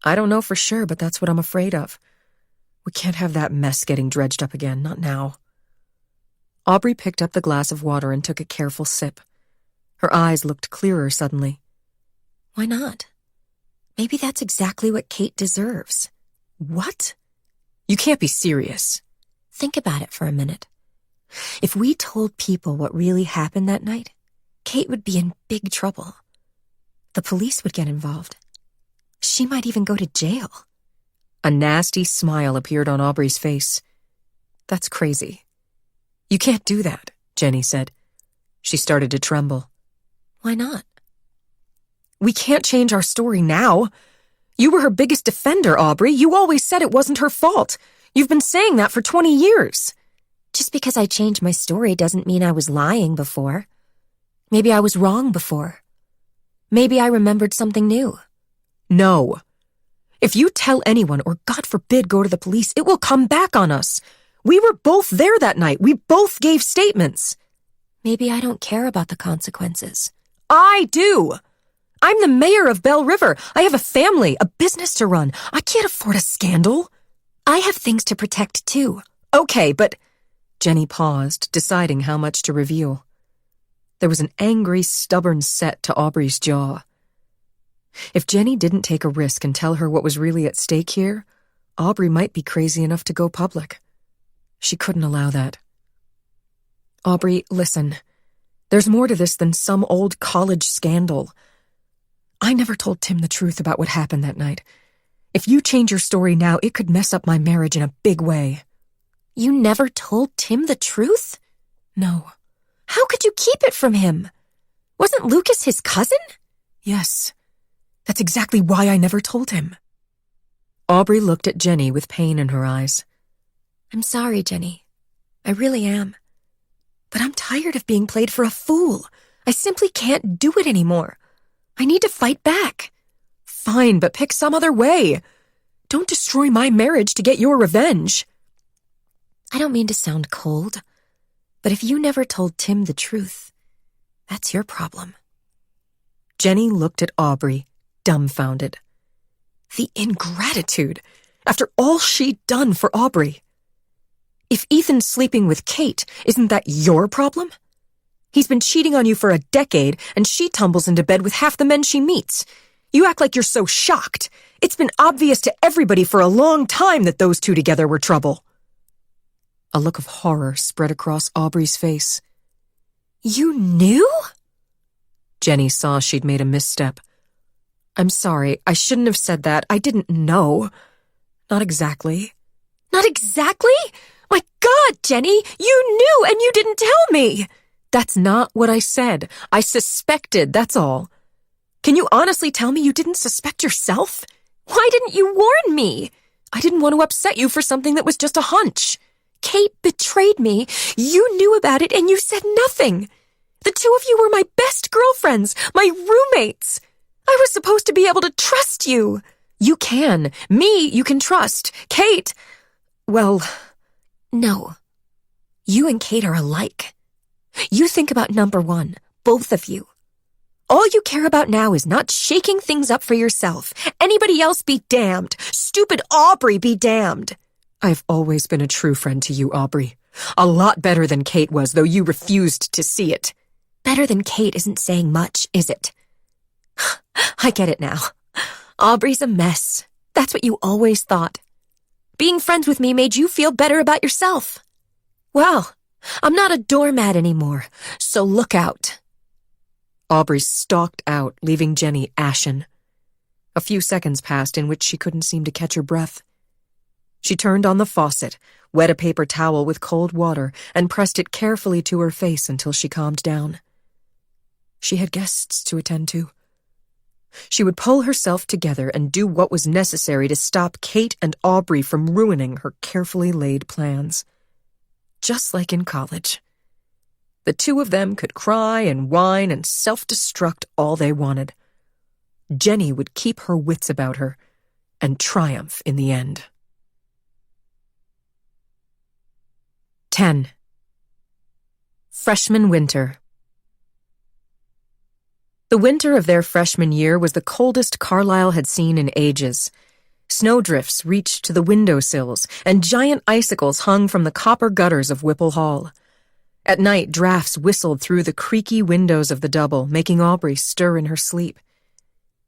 I don't know for sure, but that's what I'm afraid of. We can't have that mess getting dredged up again, not now. Aubrey picked up the glass of water and took a careful sip. Her eyes looked clearer suddenly. Why not? Maybe that's exactly what Kate deserves. What? You can't be serious. Think about it for a minute. If we told people what really happened that night, Kate would be in big trouble. The police would get involved. She might even go to jail. A nasty smile appeared on Aubrey's face. That's crazy. You can't do that, Jenny said. She started to tremble. Why not? We can't change our story now. You were her biggest defender, Aubrey. You always said it wasn't her fault. You've been saying that for 20 years. Just because I changed my story doesn't mean I was lying before. Maybe I was wrong before. Maybe I remembered something new. No. If you tell anyone, or God forbid go to the police, it will come back on us. We were both there that night. We both gave statements. Maybe I don't care about the consequences. I do. I'm the mayor of Bell River. I have a family, a business to run. I can't afford a scandal. I have things to protect too. Okay, but... Jenny paused, deciding how much to reveal. There was an angry, stubborn set to Aubrey's jaw. If Jenny didn't take a risk and tell her what was really at stake here, Aubrey might be crazy enough to go public. She couldn't allow that. Aubrey, listen. There's more to this than some old college scandal. I never told Tim the truth about what happened that night. If you change your story now, it could mess up my marriage in a big way. You never told Tim the truth? No. How could you keep it from him? Wasn't Lucas his cousin? Yes. That's exactly why I never told him. Aubrey looked at Jenny with pain in her eyes. I'm sorry, Jenny. I really am. But I'm tired of being played for a fool. I simply can't do it anymore. I need to fight back. Fine, but pick some other way. Don't destroy my marriage to get your revenge. I don't mean to sound cold, but if you never told Tim the truth, that's your problem. Jenny looked at Aubrey, dumbfounded. The ingratitude, after all she'd done for Aubrey. If Ethan's sleeping with Kate, isn't that your problem? He's been cheating on you for a decade, and she tumbles into bed with half the men she meets. You act like you're so shocked. It's been obvious to everybody for a long time that those two together were trouble. A look of horror spread across Aubrey's face. You knew? Jenny saw she'd made a misstep. I'm sorry, I shouldn't have said that. I didn't know. Not exactly. Not exactly? My God, Jenny, you knew and you didn't tell me. That's not what I said. I suspected, that's all. Can you honestly tell me you didn't suspect yourself? Why didn't you warn me? I didn't want to upset you for something that was just a hunch. Kate betrayed me. You knew about it and you said nothing. The two of you were my best girlfriends, my roommates. I was supposed to be able to trust you. You can. Me, you can trust. Kate, well... No. You and Kate are alike. You think about number one, both of you. All you care about now is not shaking things up for yourself. Anybody else be damned. Stupid Aubrey be damned. I've always been a true friend to you, Aubrey. A lot better than Kate was, though you refused to see it. Better than Kate isn't saying much, is it? I get it now. Aubrey's a mess. That's what you always thought. Being friends with me made you feel better about yourself. Well, I'm not a doormat anymore, so look out. Aubrey stalked out, leaving Jenny ashen. A few seconds passed in which she couldn't seem to catch her breath. She turned on the faucet, wet a paper towel with cold water, and pressed it carefully to her face until she calmed down. She had guests to attend to. She would pull herself together and do what was necessary to stop Kate and Aubrey from ruining her carefully laid plans. Just like in college. The two of them could cry and whine and self-destruct all they wanted. Jenny would keep her wits about her and triumph in the end. 10. Freshman winter. The winter of their freshman year was the coldest Carlisle had seen in ages. Snowdrifts reached to the windowsills, and giant icicles hung from the copper gutters of Whipple Hall. At night, drafts whistled through the creaky windows of the double, making Aubrey stir in her sleep.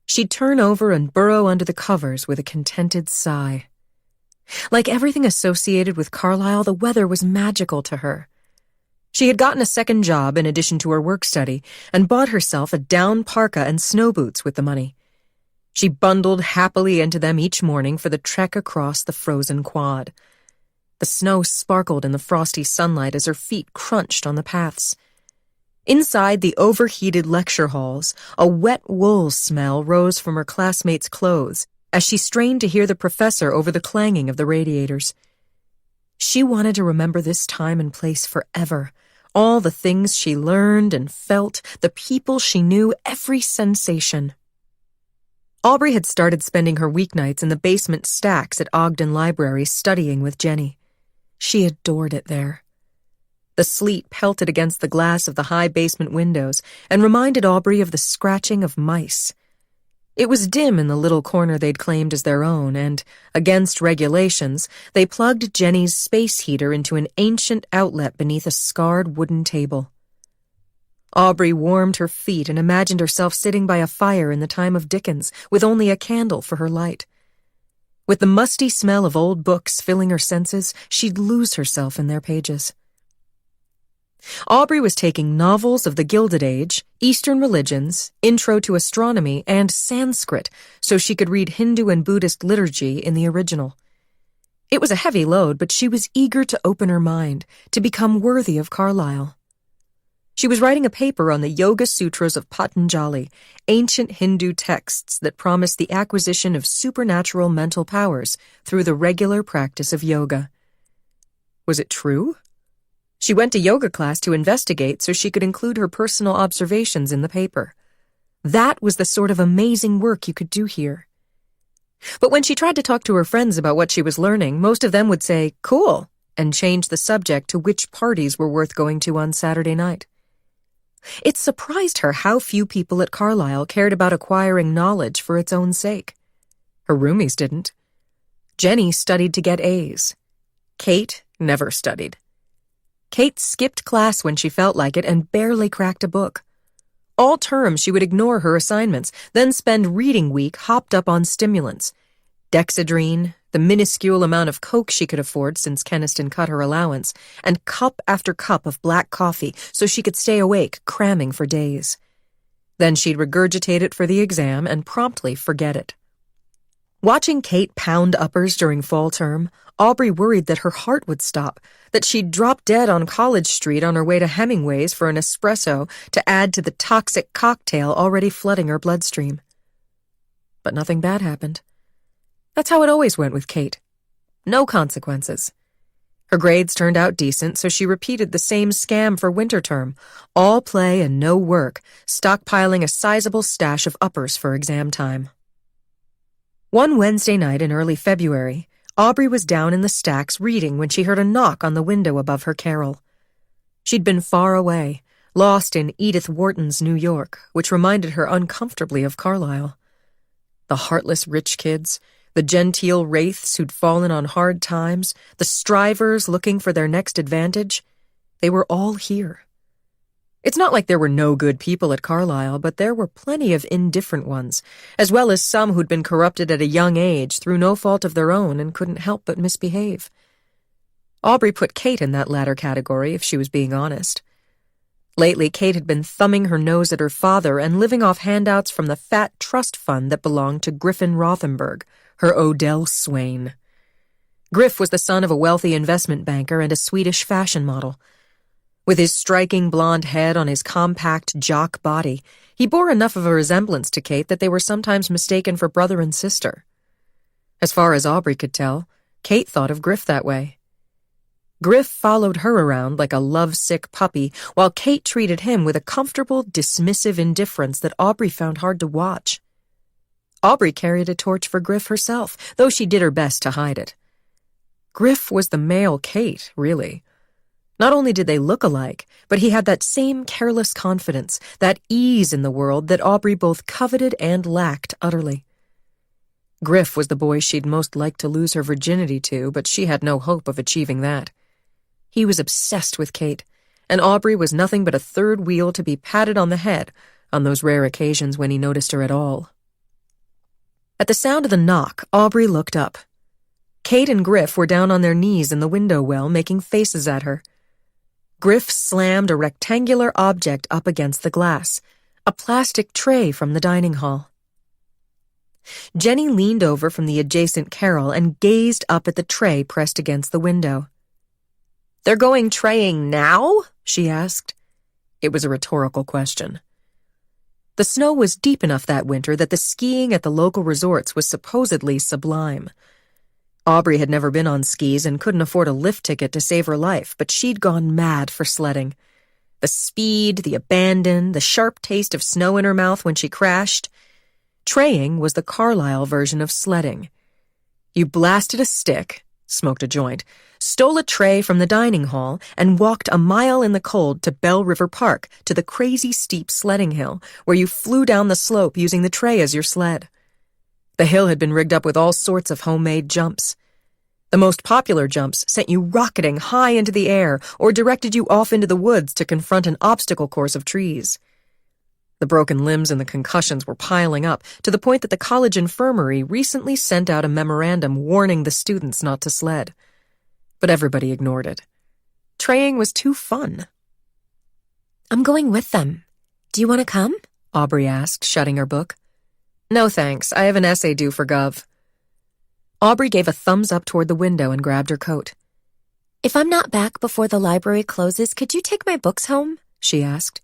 She'd turn over and burrow under the covers with a contented sigh. Like everything associated with Carlisle, the weather was magical to her. She had gotten a second job in addition to her work-study and bought herself a down parka and snow boots with the money. She bundled happily into them each morning for the trek across the frozen quad. The snow sparkled in the frosty sunlight as her feet crunched on the paths. Inside the overheated lecture halls, a wet wool smell rose from her classmates' clothes as she strained to hear the professor over the clanging of the radiators. She wanted to remember this time and place forever. All the things she learned and felt, the people she knew, every sensation. Aubrey had started spending her weeknights in the basement stacks at Ogden Library studying with Jenny. She adored it there. The sleet pelted against the glass of the high basement windows and reminded Aubrey of the scratching of mice. It was dim in the little corner they'd claimed as their own, and, against regulations, they plugged Jenny's space heater into an ancient outlet beneath a scarred wooden table. Aubrey warmed her feet and imagined herself sitting by a fire in the time of Dickens, with only a candle for her light. With the musty smell of old books filling her senses, she'd lose herself in their pages. Aubrey was taking novels of the Gilded Age, Eastern religions, Intro to Astronomy, and Sanskrit so she could read Hindu and Buddhist liturgy in the original. It was a heavy load, but she was eager to open her mind, to become worthy of Carlisle. She was writing a paper on the Yoga Sutras of Patanjali, ancient Hindu texts that promised the acquisition of supernatural mental powers through the regular practice of yoga. Was it true? She went to yoga class to investigate so she could include her personal observations in the paper. That was the sort of amazing work you could do here. But when she tried to talk to her friends about what she was learning, most of them would say, "Cool," and change the subject to which parties were worth going to on Saturday night. It surprised her how few people at Carlisle cared about acquiring knowledge for its own sake. Her roomies didn't. Jenny studied to get A's. Kate never studied. Kate skipped class when she felt like it and barely cracked a book. All term, she would ignore her assignments, then spend reading week hopped up on stimulants. Dexedrine, the minuscule amount of Coke she could afford since Keniston cut her allowance, and cup after cup of black coffee so she could stay awake, cramming for days. Then she'd regurgitate it for the exam and promptly forget it. Watching Kate pound uppers during fall term, Aubrey worried that her heart would stop, that she'd drop dead on College Street on her way to Hemingway's for an espresso to add to the toxic cocktail already flooding her bloodstream. But nothing bad happened. That's how it always went with Kate. No consequences. Her grades turned out decent, so she repeated the same scam for winter term, all play and no work, stockpiling a sizable stash of uppers for exam time. One Wednesday night in early February, Aubrey was down in the stacks reading when she heard a knock on the window above her Carol. She'd been far away, lost in Edith Wharton's New York, which reminded her uncomfortably of Carlisle. The heartless rich kids, the genteel wraiths who'd fallen on hard times, the strivers looking for their next advantage, they were all here. It's not like there were no good people at Carlisle, but there were plenty of indifferent ones, as well as some who'd been corrupted at a young age through no fault of their own and couldn't help but misbehave. Aubrey put Kate in that latter category, if she was being honest. Lately, Kate had been thumbing her nose at her father and living off handouts from the fat trust fund that belonged to Griffin Rothenberg, her Odell swain. Griff was the son of a wealthy investment banker and a Swedish fashion model. With his striking blonde head on his compact jock body, he bore enough of a resemblance to Kate that they were sometimes mistaken for brother and sister. As far as Aubrey could tell, Kate thought of Griff that way. Griff followed her around like a lovesick puppy, while Kate treated him with a comfortable, dismissive indifference that Aubrey found hard to watch. Aubrey carried a torch for Griff herself, though she did her best to hide it. Griff was the male Kate, really. Not only did they look alike, but he had that same careless confidence, that ease in the world that Aubrey both coveted and lacked utterly. Griff was the boy she'd most liked to lose her virginity to, but she had no hope of achieving that. He was obsessed with Kate, and Aubrey was nothing but a third wheel to be patted on the head on those rare occasions when he noticed her at all. At the sound of the knock, Aubrey looked up. Kate and Griff were down on their knees in the window well, making faces at her. Griff slammed a rectangular object up against the glass, a plastic tray from the dining hall. Jenny leaned over from the adjacent Carol and gazed up at the tray pressed against the window. "They're going traying now?" she asked. It was a rhetorical question. The snow was deep enough that winter that the skiing at the local resorts was supposedly sublime. Aubrey had never been on skis and couldn't afford a lift ticket to save her life, but she'd gone mad for sledding. The speed, the abandon, the sharp taste of snow in her mouth when she crashed. Traying was the Carlisle version of sledding. You blasted a stick, smoked a joint, stole a tray from the dining hall, and walked a mile in the cold to Bell River Park to the crazy steep sledding hill, where you flew down the slope using the tray as your sled. The hill had been rigged up with all sorts of homemade jumps. The most popular jumps sent you rocketing high into the air or directed you off into the woods to confront an obstacle course of trees. The broken limbs and the concussions were piling up to the point that the college infirmary recently sent out a memorandum warning the students not to sled. But everybody ignored it. Traying was too fun. "I'm going with them. Do you want to come?" Aubrey asked, shutting her book. "No thanks, I have an essay due for Gov." Aubrey gave a thumbs up toward the window and grabbed her coat. "If I'm not back before the library closes, could you take my books home?" she asked.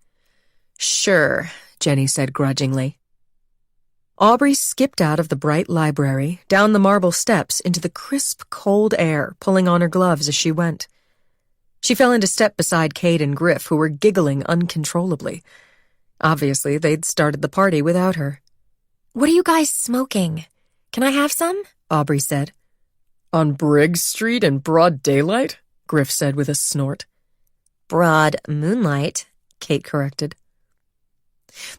"Sure," Jenny said grudgingly. Aubrey skipped out of the bright library, down the marble steps, into the crisp, cold air, pulling on her gloves as she went. She fell into step beside Kate and Griff, who were giggling uncontrollably. Obviously, they'd started the party without her. "What are you guys smoking? Can I have some?" Aubrey said. "On Briggs Street in broad daylight?" Griff said with a snort. "Broad moonlight," Kate corrected.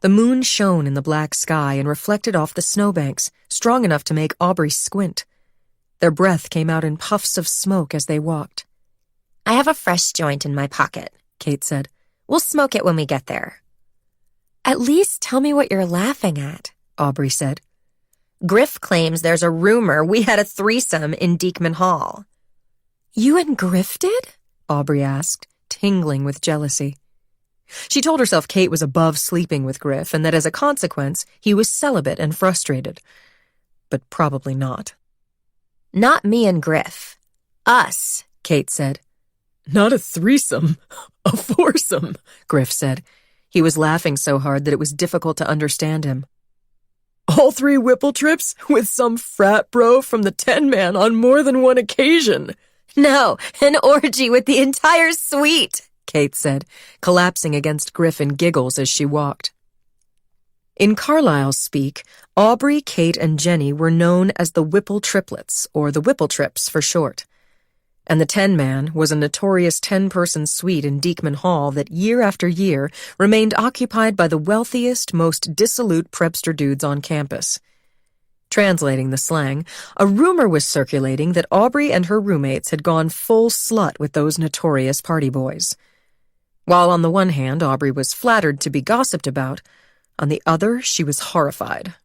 The moon shone in the black sky and reflected off the snowbanks, strong enough to make Aubrey squint. Their breath came out in puffs of smoke as they walked. "I have a fresh joint in my pocket," Kate said. "We'll smoke it when we get there." "At least tell me what you're laughing at," Aubrey said. "Griff claims there's a rumor we had a threesome in Deekman Hall." "You and Griff did?" Aubrey asked, tingling with jealousy. She told herself Kate was above sleeping with Griff and that as a consequence, he was celibate and frustrated. But probably not. "Not me and Griff. Us," Kate said. "Not a threesome, a foursome," Griff said. He was laughing so hard that it was difficult to understand him. "All 3 Whipple trips with some frat bro from the 10-man on more than one occasion." "No, an orgy with the entire suite," Kate said, collapsing against Griff in giggles as she walked. In Carlisle speak, Aubrey, Kate, and Jenny were known as the Whipple Triplets, or the Whipple Trips for short. And the 10-man was a notorious 10-person suite in Deekman Hall that year after year remained occupied by the wealthiest, most dissolute prepster dudes on campus. Translating the slang, a rumor was circulating that Aubrey and her roommates had gone full slut with those notorious party boys. While on the one hand, Aubrey was flattered to be gossiped about, on the other, she was horrified.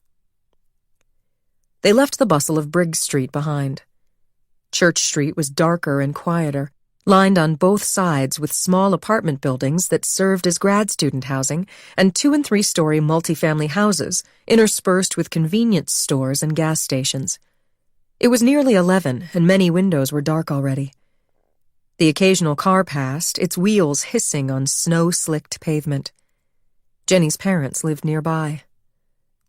They left the bustle of Briggs Street behind. Church Street was darker and quieter, lined on both sides with small apartment buildings that served as grad student housing and 2- and 3-story multifamily houses interspersed with convenience stores and gas stations. It was nearly 11, and many windows were dark already. The occasional car passed, its wheels hissing on snow-slicked pavement. Jenny's parents lived nearby.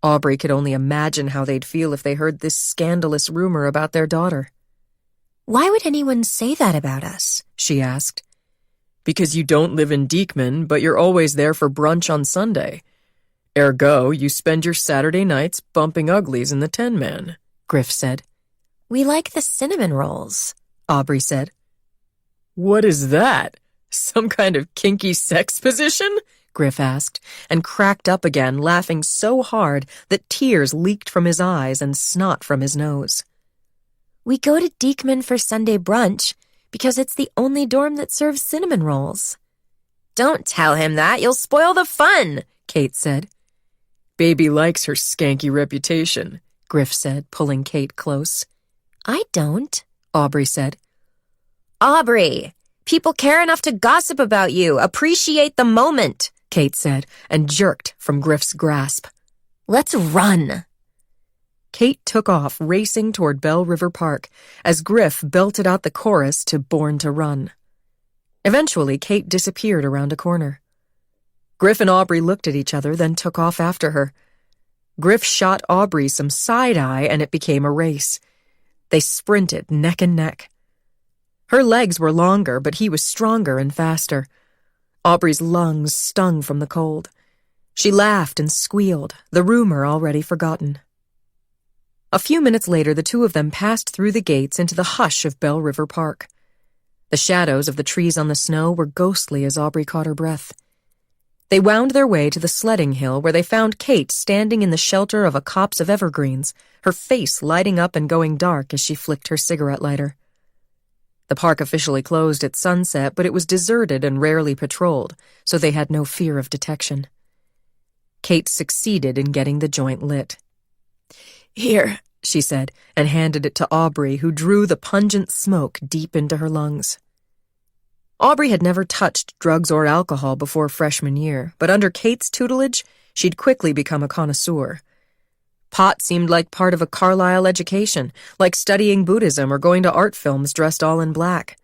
Aubrey could only imagine how they'd feel if they heard this scandalous rumor about their daughter. "Why would anyone say that about us?" she asked. "Because you don't live in Deekman, but you're always there for brunch on Sunday. Ergo, you spend your Saturday nights bumping uglies in the 10-man, Griff said. "We like the cinnamon rolls," Aubrey said. "What is that?" Some kind of kinky sex position? Griff asked, and cracked up again, laughing so hard that tears leaked from his eyes and snot from his nose. We go to Diekman for Sunday brunch because it's the only dorm that serves cinnamon rolls. Don't tell him that, you'll spoil the fun, Kate said. Baby likes her skanky reputation, Griff said, pulling Kate close. I don't, Aubrey said. Aubrey, people care enough to gossip about you. Appreciate the moment, Kate said, and jerked from Griff's grasp. Let's run. Kate took off, racing toward Bell River Park, as Griff belted out the chorus to Born to Run. Eventually, Kate disappeared around a corner. Griff and Aubrey looked at each other, then took off after her. Griff shot Aubrey some side-eye, and it became a race. They sprinted neck and neck. Her legs were longer, but he was stronger and faster. Aubrey's lungs stung from the cold. She laughed and squealed, the rumor already forgotten. A few minutes later, the two of them passed through the gates into the hush of Bell River Park. The shadows of the trees on the snow were ghostly as Aubrey caught her breath. They wound their way to the sledding hill where they found Kate standing in the shelter of a copse of evergreens, her face lighting up and going dark as she flicked her cigarette lighter. The park officially closed at sunset, but it was deserted and rarely patrolled, so they had no fear of detection. Kate succeeded in getting the joint lit. "Here," she said, and handed it to Aubrey, who drew the pungent smoke deep into her lungs. Aubrey had never touched drugs or alcohol before freshman year, but under Kate's tutelage, she'd quickly become a connoisseur. Pot seemed like part of a Carlisle education, like studying Buddhism or going to art films dressed all in black.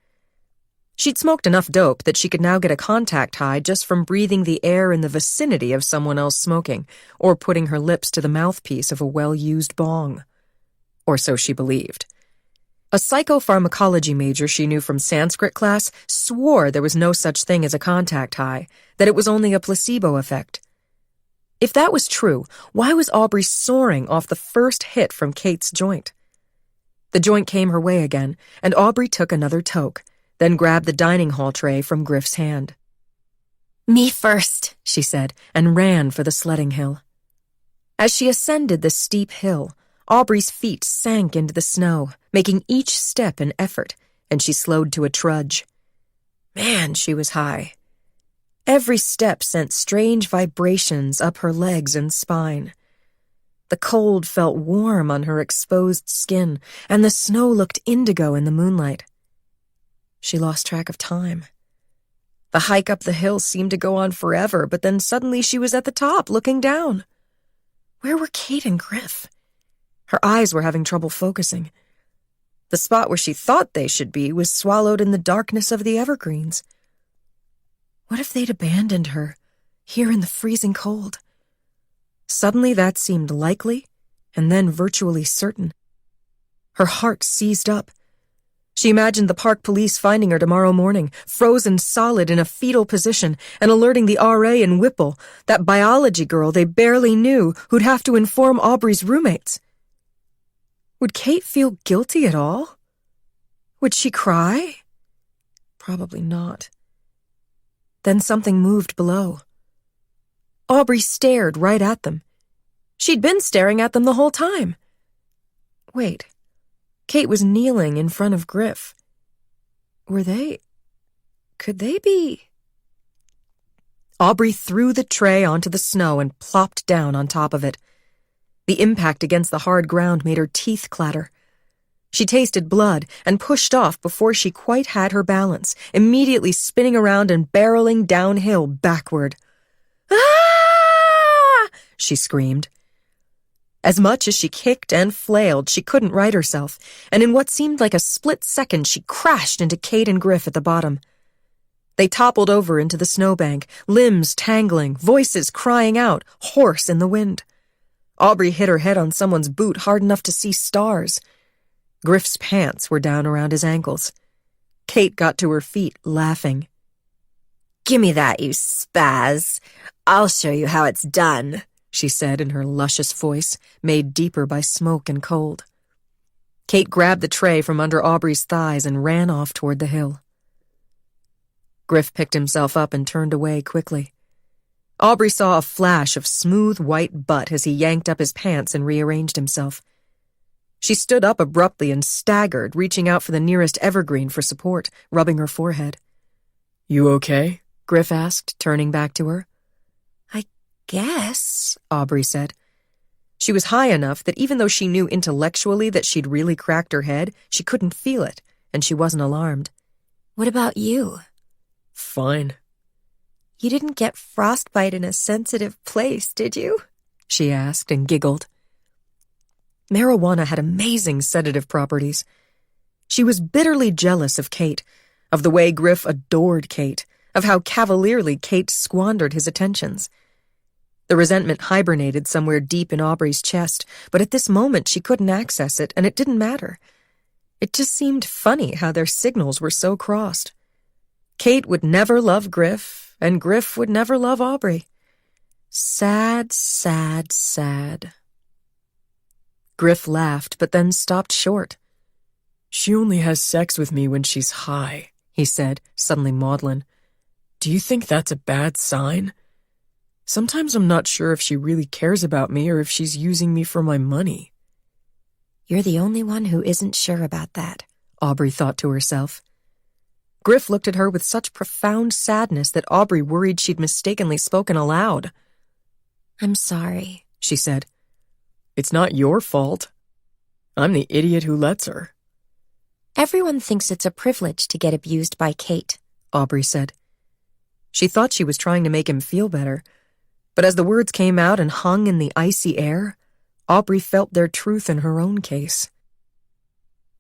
She'd smoked enough dope that she could now get a contact high just from breathing the air in the vicinity of someone else smoking, or putting her lips to the mouthpiece of a well-used bong. Or so she believed. A psychopharmacology major she knew from Sanskrit class swore there was no such thing as a contact high, that it was only a placebo effect. If that was true, why was Aubrey soaring off the first hit from Kate's joint? The joint came her way again, and Aubrey took another toke, then grabbed the dining hall tray from Griff's hand. "Me first," she said, and ran for the sledding hill. As she ascended the steep hill, Aubrey's feet sank into the snow, making each step an effort, and she slowed to a trudge. Man, she was high. Every step sent strange vibrations up her legs and spine. The cold felt warm on her exposed skin, and the snow looked indigo in the moonlight. She lost track of time. The hike up the hill seemed to go on forever, but then suddenly she was at the top, looking down. Where were Kate and Griff? Her eyes were having trouble focusing. The spot where she thought they should be was swallowed in the darkness of the evergreens. What if they'd abandoned her, here in the freezing cold? Suddenly that seemed likely, and then virtually certain. Her heart seized up. She imagined the park police finding her tomorrow morning, frozen solid in a fetal position, and alerting the RA in Whipple, that biology girl they barely knew who'd have to inform Aubrey's roommates. Would Kate feel guilty at all? Would she cry? Probably not. Then something moved below. Aubrey stared right at them. She'd been staring at them the whole time. Wait. Kate was kneeling in front of Griff. Could they be? Aubrey threw the tray onto the snow and plopped down on top of it. The impact against the hard ground made her teeth clatter. She tasted blood and pushed off before she quite had her balance, immediately spinning around and barreling downhill backward. "Ah!" she screamed. As much as she kicked and flailed, she couldn't right herself, and in what seemed like a split second, she crashed into Kate and Griff at the bottom. They toppled over into the snowbank, limbs tangling, voices crying out, hoarse in the wind. Aubrey hit her head on someone's boot hard enough to see stars. Griff's pants were down around his ankles. Kate got to her feet, laughing. "Gimme that, you spaz. I'll show you how it's done," she said in her luscious voice, made deeper by smoke and cold. Kate grabbed the tray from under Aubrey's thighs and ran off toward the hill. Griff picked himself up and turned away quickly. Aubrey saw a flash of smooth white butt as he yanked up his pants and rearranged himself. She stood up abruptly and staggered, reaching out for the nearest evergreen for support, rubbing her forehead. "You okay?" Griff asked, turning back to her. I guess, Aubrey said. She was high enough that even though she knew intellectually that she'd really cracked her head, she couldn't feel it, and she wasn't alarmed. What about you? Fine. You didn't get frostbite in a sensitive place, did you? She asked and giggled. Marijuana had amazing sedative properties. She was bitterly jealous of Kate, of the way Griff adored Kate, of how cavalierly Kate squandered his attentions. The resentment hibernated somewhere deep in Aubrey's chest, but at this moment she couldn't access it, and it didn't matter. It just seemed funny how their signals were so crossed. Kate would never love Griff, and Griff would never love Aubrey. Sad, sad, sad. Griff laughed, but then stopped short. "She only has sex with me when she's high," he said, suddenly maudlin. "Do you think that's a bad sign? Sometimes I'm not sure if she really cares about me or if she's using me for my money." You're the only one who isn't sure about that, Aubrey thought to herself. Griff looked at her with such profound sadness that Aubrey worried she'd mistakenly spoken aloud. I'm sorry, she said. "It's not your fault. I'm the idiot who lets her." Everyone thinks it's a privilege to get abused by Kate, Aubrey said. She thought she was trying to make him feel better, but as the words came out and hung in the icy air, Aubrey felt their truth in her own case.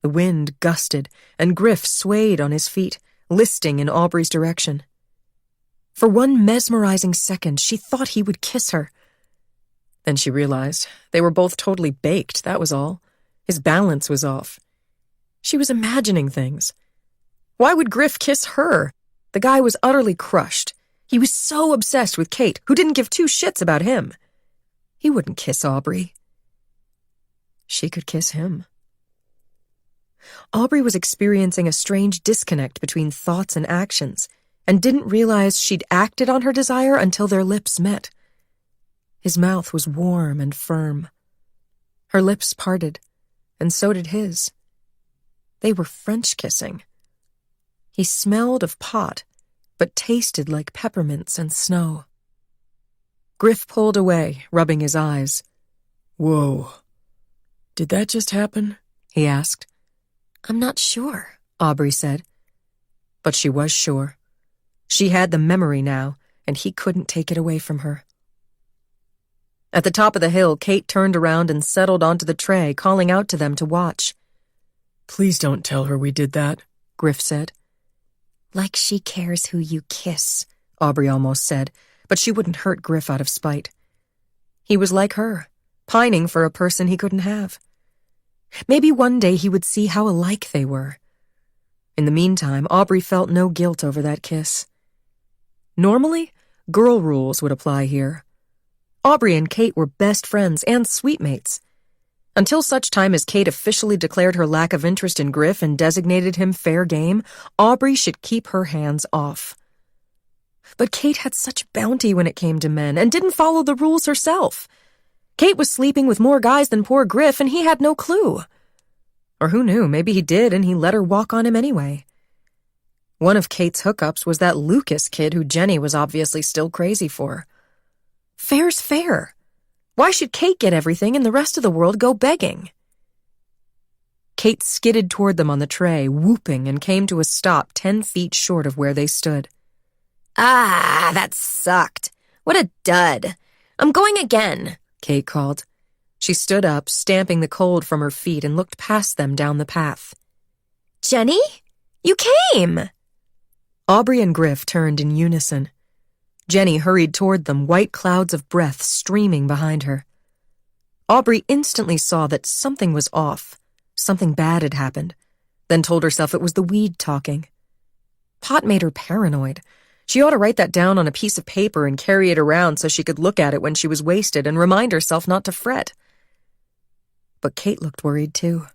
The wind gusted, and Griff swayed on his feet, listing in Aubrey's direction. For one mesmerizing second, she thought he would kiss her. Then she realized they were both totally baked, that was all. His balance was off. She was imagining things. Why would Griff kiss her? The guy was utterly crushed. He was so obsessed with Kate, who didn't give two shits about him. He wouldn't kiss Aubrey. She could kiss him. Aubrey was experiencing a strange disconnect between thoughts and actions, and didn't realize she'd acted on her desire until their lips met. His mouth was warm and firm. Her lips parted, and so did his. They were French kissing. He smelled of pot, but tasted like peppermints and snow. Griff pulled away, rubbing his eyes. "Whoa. Did that just happen?" he asked. I'm not sure, Aubrey said. But she was sure. She had the memory now, and he couldn't take it away from her. At the top of the hill, Kate turned around and settled onto the tray, calling out to them to watch. "Please don't tell her we did that," Griff said. Like she cares who you kiss, Aubrey almost said, but she wouldn't hurt Griff out of spite. He was like her, pining for a person he couldn't have. Maybe one day he would see how alike they were. In the meantime, Aubrey felt no guilt over that kiss. Normally, girl rules would apply here. Aubrey and Kate were best friends and sweetmates. Until such time as Kate officially declared her lack of interest in Griff and designated him fair game, Aubrey should keep her hands off. But Kate had such bounty when it came to men and didn't follow the rules herself. Kate was sleeping with more guys than poor Griff, and he had no clue. Or who knew, maybe he did, and he let her walk on him anyway. One of Kate's hookups was that Lucas kid who Jenny was obviously still crazy for. Fair's fair. Why should Kate get everything and the rest of the world go begging? Kate skidded toward them on the tray, whooping, and came to a stop 10 feet short of where they stood. Ah, that sucked. What a dud. I'm going again, Kate called. She stood up, stamping the cold from her feet, and looked past them down the path. Jenny? You came! Aubrey and Griff turned in unison. Jenny hurried toward them, white clouds of breath streaming behind her. Aubrey instantly saw that something was off. Something bad had happened, then told herself it was the weed talking. Pot made her paranoid. She ought to write that down on a piece of paper and carry it around so she could look at it when she was wasted and remind herself not to fret. But Kate looked worried too.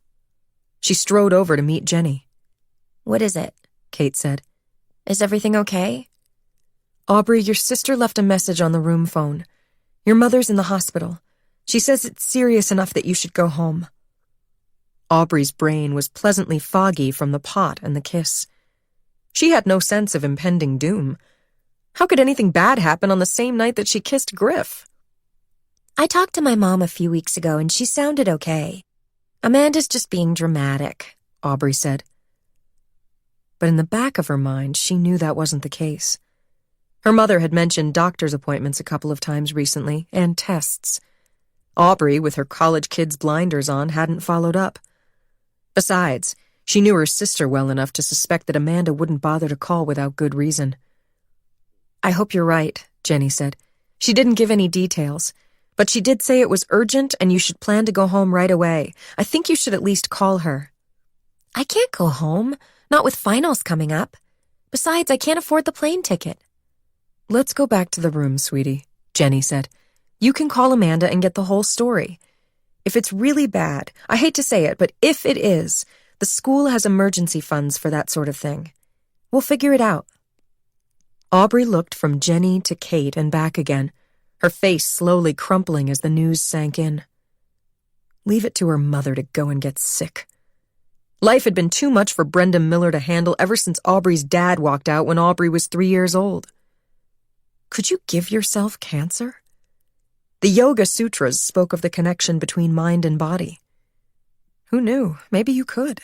She strode over to meet Jenny. What is it? Kate said. Is everything okay? Aubrey, your sister left a message on the room phone. Your mother's in the hospital. She says it's serious enough that you should go home. Aubrey's brain was pleasantly foggy from the pot and the kiss. She had no sense of impending doom. How could anything bad happen on the same night that she kissed Griff? I talked to my mom a few weeks ago and she sounded okay. Amanda's just being dramatic, Aubrey said. But in the back of her mind, she knew that wasn't the case. Her mother had mentioned doctor's appointments a couple of times recently, and tests. Aubrey, with her college kid's blinders on, hadn't followed up. Besides, she knew her sister well enough to suspect that Amanda wouldn't bother to call without good reason. I hope you're right, Jenny said. She didn't give any details, but she did say it was urgent and you should plan to go home right away. I think you should at least call her. I can't go home, not with finals coming up. Besides, I can't afford the plane ticket. Let's go back to the room, sweetie, Jenny said. You can call Amanda and get the whole story. If it's really bad, I hate to say it, but if it is, the school has emergency funds for that sort of thing. We'll figure it out. Aubrey looked from Jenny to Kate and back again, her face slowly crumpling as the news sank in. Leave it to her mother to go and get sick. Life had been too much for Brenda Miller to handle ever since Aubrey's dad walked out when Aubrey was 3 years old. Could you give yourself cancer? The Yoga Sutras spoke of the connection between mind and body. Who knew? Maybe you could.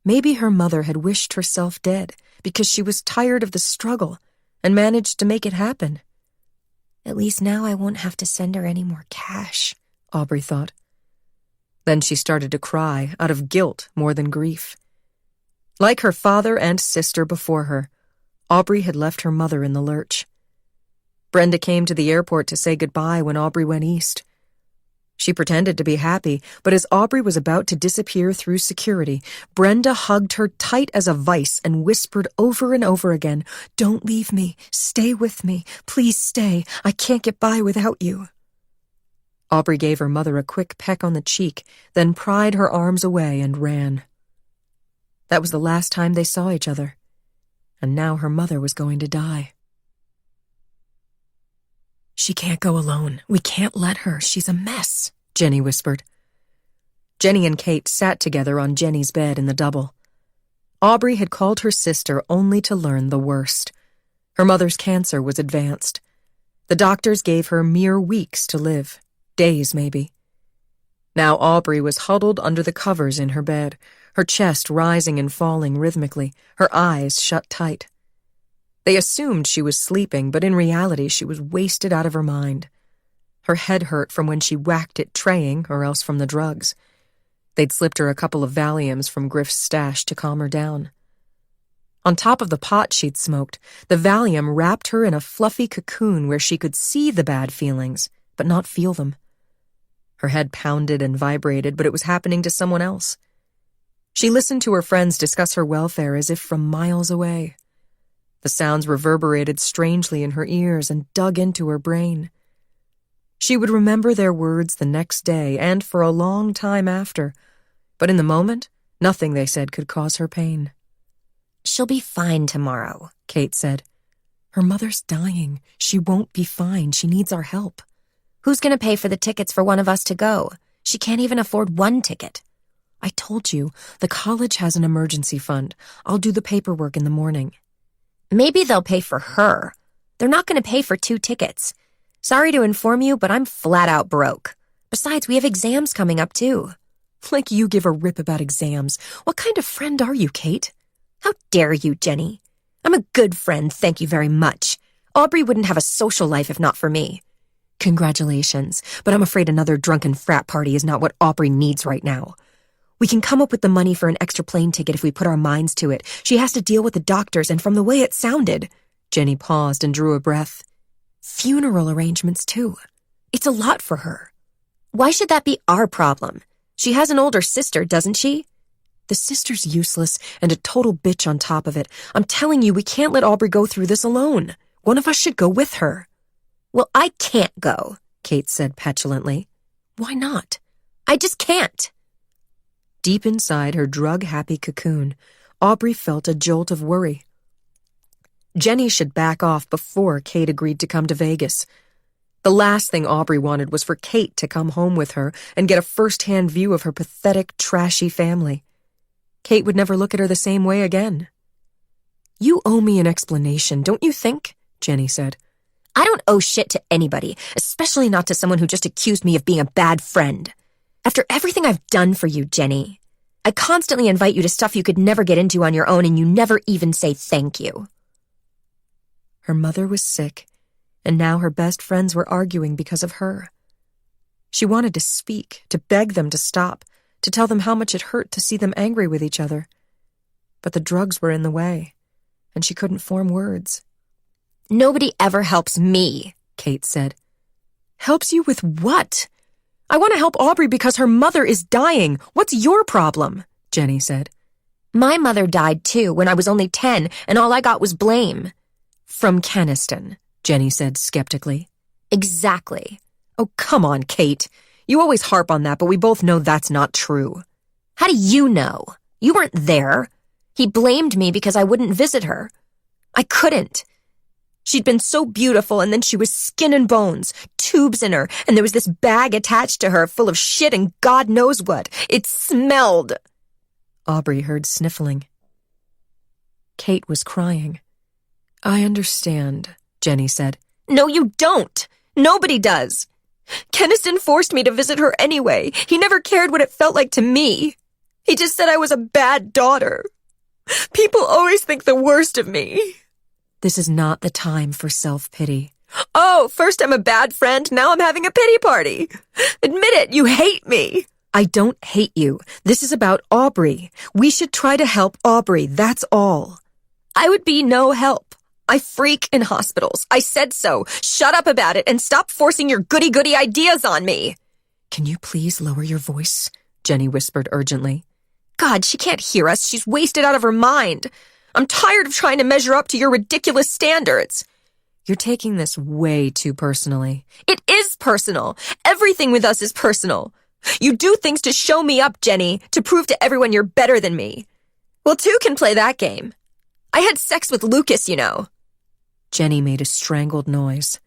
Maybe her mother had wished herself dead because she was tired of the struggle and managed to make it happen. At least now I won't have to send her any more cash, Aubrey thought. Then she started to cry, out of guilt more than grief. Like her father and sister before her, Aubrey had left her mother in the lurch. Brenda came to the airport to say goodbye when Aubrey went east. She pretended to be happy, but as Aubrey was about to disappear through security, Brenda hugged her tight as a vice and whispered over and over again, "Don't leave me. Stay with me. Please stay. I can't get by without you." Aubrey gave her mother a quick peck on the cheek, then pried her arms away and ran. That was the last time they saw each other, and now her mother was going to die. "She can't go alone. We can't let her. She's a mess," Jenny whispered. Jenny and Kate sat together on Jenny's bed in the double. Aubrey had called her sister only to learn the worst. Her mother's cancer was advanced. The doctors gave her mere weeks to live, days maybe. Now Aubrey was huddled under the covers in her bed, her chest rising and falling rhythmically, her eyes shut tight. They assumed she was sleeping, but in reality she was wasted out of her mind. Her head hurt from when she whacked it traying, or else from the drugs. They'd slipped her a couple of Valiums from Griff's stash to calm her down. On top of the pot she'd smoked, the Valium wrapped her in a fluffy cocoon where she could see the bad feelings, but not feel them. Her head pounded and vibrated, but it was happening to someone else. She listened to her friends discuss her welfare as if from miles away. The sounds reverberated strangely in her ears and dug into her brain. She would remember their words the next day and for a long time after, but in the moment, nothing they said could cause her pain. "She'll be fine tomorrow," Kate said. "Her mother's dying. She won't be fine. She needs our help." "Who's going to pay for the tickets for one of us to go? She can't even afford one ticket." "I told you, the college has an emergency fund. I'll do the paperwork in the morning." "Maybe they'll pay for her. They're not going to pay for 2 tickets. Sorry to inform you, but I'm flat out broke. Besides, we have exams coming up too." Like you give a rip about exams. What kind of friend are you, Kate? "How dare you, Jenny? I'm a good friend, thank you very much. Aubrey wouldn't have a social life if not for me." "Congratulations, but I'm afraid another drunken frat party is not what Aubrey needs right now. We can come up with the money for an extra plane ticket if we put our minds to it. She has to deal with the doctors, and from the way it sounded..." Jenny paused and drew a breath. "Funeral arrangements, too. It's a lot for her." "Why should that be our problem? She has an older sister, doesn't she?" "The sister's useless and a total bitch on top of it. I'm telling you, we can't let Aubrey go through this alone. One of us should go with her." "Well, I can't go," Kate said petulantly. "Why not?" "I just can't." Deep inside her drug-happy cocoon, Aubrey felt a jolt of worry. Jenny should back off before Kate agreed to come to Vegas. The last thing Aubrey wanted was for Kate to come home with her and get a first-hand view of her pathetic, trashy family. Kate would never look at her the same way again. "You owe me an explanation, don't you think?" Jenny said. I don't owe shit to anybody, especially not to someone who just accused me of being a bad friend. After everything I've done for you, Jenny, I constantly invite you to stuff you could never get into on your own, and you never even say thank you. Her mother was sick, and now her best friends were arguing because of her. She wanted to speak, to beg them to stop, to tell them how much it hurt to see them angry with each other. But the drugs were in the way, and she couldn't form words. Nobody ever helps me, Kate said. Helps you with what? I want to help Aubrey because her mother is dying. What's your problem? Jenny said. My mother died too when I was only 10, and all I got was blame. From Keniston, Jenny said skeptically. Exactly. Oh, come on, Kate. You always harp on that, but we both know that's not true. How do you know? You weren't there. He blamed me because I wouldn't visit her. I couldn't. She'd been so beautiful, and then she was skin and bones, tubes in her, and there was this bag attached to her full of shit and God knows what. It smelled. Aubrey heard sniffling. Kate was crying. I understand, Jenny said. No, you don't. Nobody does. Keniston forced me to visit her anyway. He never cared what it felt like to me. He just said I was a bad daughter. People always think the worst of me. This is not the time for self-pity. Oh, first I'm a bad friend, now I'm having a pity party. Admit it, you hate me. I don't hate you. This is about Aubrey. We should try to help Aubrey, that's all. I would be no help. I freak in hospitals. I said so. Shut up about it and stop forcing your goody-goody ideas on me. Can you please lower your voice? Jenny whispered urgently. God, she can't hear us. She's wasted out of her mind. I'm tired of trying to measure up to your ridiculous standards. You're taking this way too personally. It is personal. Everything with us is personal. You do things to show me up, Jenny, to prove to everyone you're better than me. Well, two can play that game. I had sex with Lucas, you know. Jenny made a strangled noise.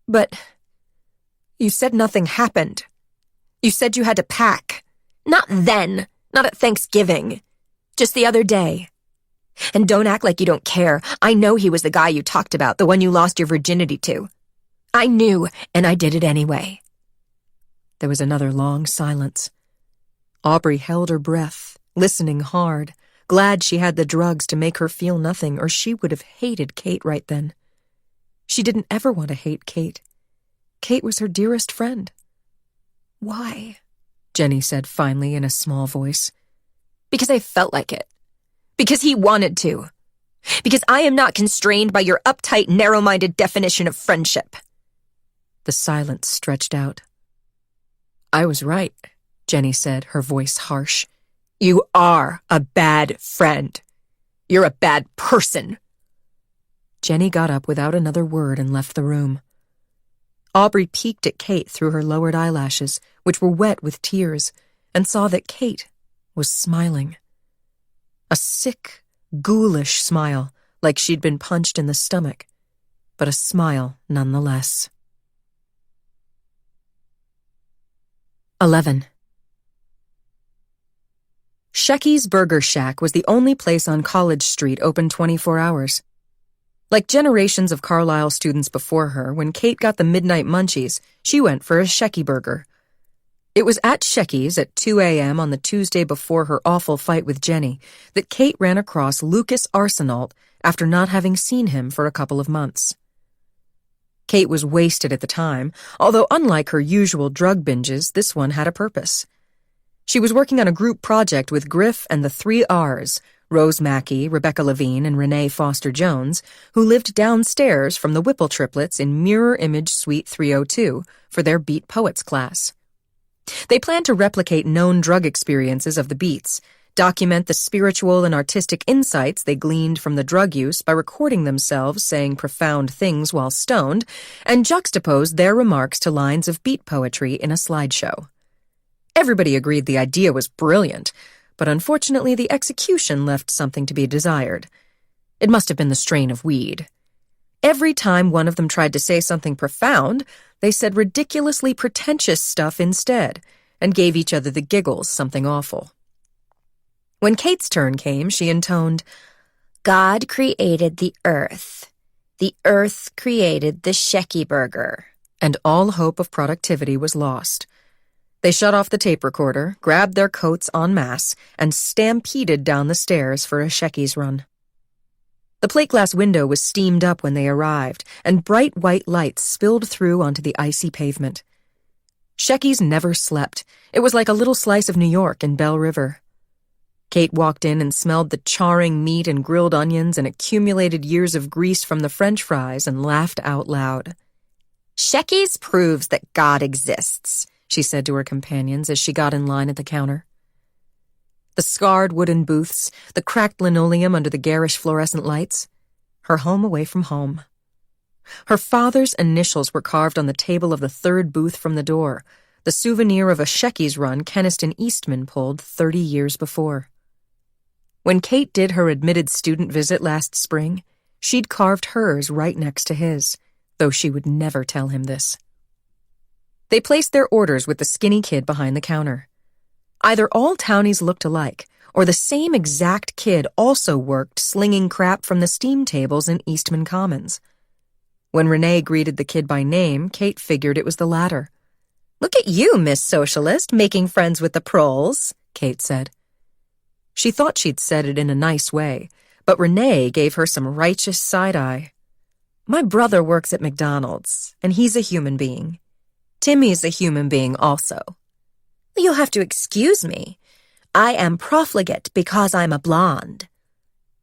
But you said nothing happened. You said you had to pack. Not then. Not at Thanksgiving. Just the other day. And don't act like you don't care. I know he was the guy you talked about, the one you lost your virginity to. I knew, and I did it anyway. There was another long silence. Aubrey held her breath, listening hard, glad she had the drugs to make her feel nothing, or she would have hated Kate right then. She didn't ever want to hate Kate. Kate was her dearest friend. Why? Jenny said finally in a small voice. Because I felt like it. Because he wanted to. Because I am not constrained by your uptight, narrow-minded definition of friendship. The silence stretched out. I was right, Jenny said, her voice harsh. You are a bad friend. You're a bad person. Jenny got up without another word and left the room. Aubrey peeked at Kate through her lowered eyelashes, which were wet with tears, and saw that Kate was smiling. A sick, ghoulish smile, like she'd been punched in the stomach, but a smile nonetheless. 11. Shecky's Burger Shack was the only place on College Street open 24 hours. Like generations of Carlisle students before her, when Kate got the midnight munchies, she went for a Shecky burger. It was at Shecky's at 2 a.m. on the Tuesday before her awful fight with Jenny that Kate ran across Lucas Arsenault after not having seen him for a couple of months. Kate was wasted at the time, although unlike her usual drug binges, this one had a purpose. She was working on a group project with Griff and the 3 R's, Rose Mackey, Rebecca Levine, and Renee Foster Jones, who lived downstairs from the Whipple triplets in Mirror Image Suite 302 for their Beat Poets class. They planned to replicate known drug experiences of the Beats, document the spiritual and artistic insights they gleaned from the drug use by recording themselves saying profound things while stoned, and juxtapose their remarks to lines of beat poetry in a slideshow. Everybody agreed the idea was brilliant, but unfortunately the execution left something to be desired. It must have been the strain of weed. Every time one of them tried to say something profound, they said ridiculously pretentious stuff instead, and gave each other the giggles, something awful. When Kate's turn came, she intoned, God created the earth. The earth created the Shecky burger. And all hope of productivity was lost. They shut off the tape recorder, grabbed their coats en masse, and stampeded down the stairs for a Shecky's run. The plate glass window was steamed up when they arrived, and bright white lights spilled through onto the icy pavement. Shecky's never slept. It was like a little slice of New York in Bell River. Kate walked in and smelled the charring meat and grilled onions and accumulated years of grease from the French fries and laughed out loud. Shecky's proves that God exists, she said to her companions as she got in line at the counter. The scarred wooden booths, the cracked linoleum under the garish fluorescent lights. Her home away from home. Her father's initials were carved on the table of the third booth from the door, the souvenir of a Shecky's run Keniston Eastman pulled 30 years before. When Kate did her admitted student visit last spring, she'd carved hers right next to his, though she would never tell him this. They placed their orders with the skinny kid behind the counter. Either all townies looked alike, or the same exact kid also worked slinging crap from the steam tables in Eastman Commons. When Renee greeted the kid by name, Kate figured it was the latter. "Look at you, Miss Socialist, making friends with the proles," Kate said. She thought she'd said it in a nice way, but Renee gave her some righteous side-eye. "My brother works at McDonald's, and he's a human being. Timmy's a human being also." "You'll have to excuse me. I am profligate because I'm a blonde."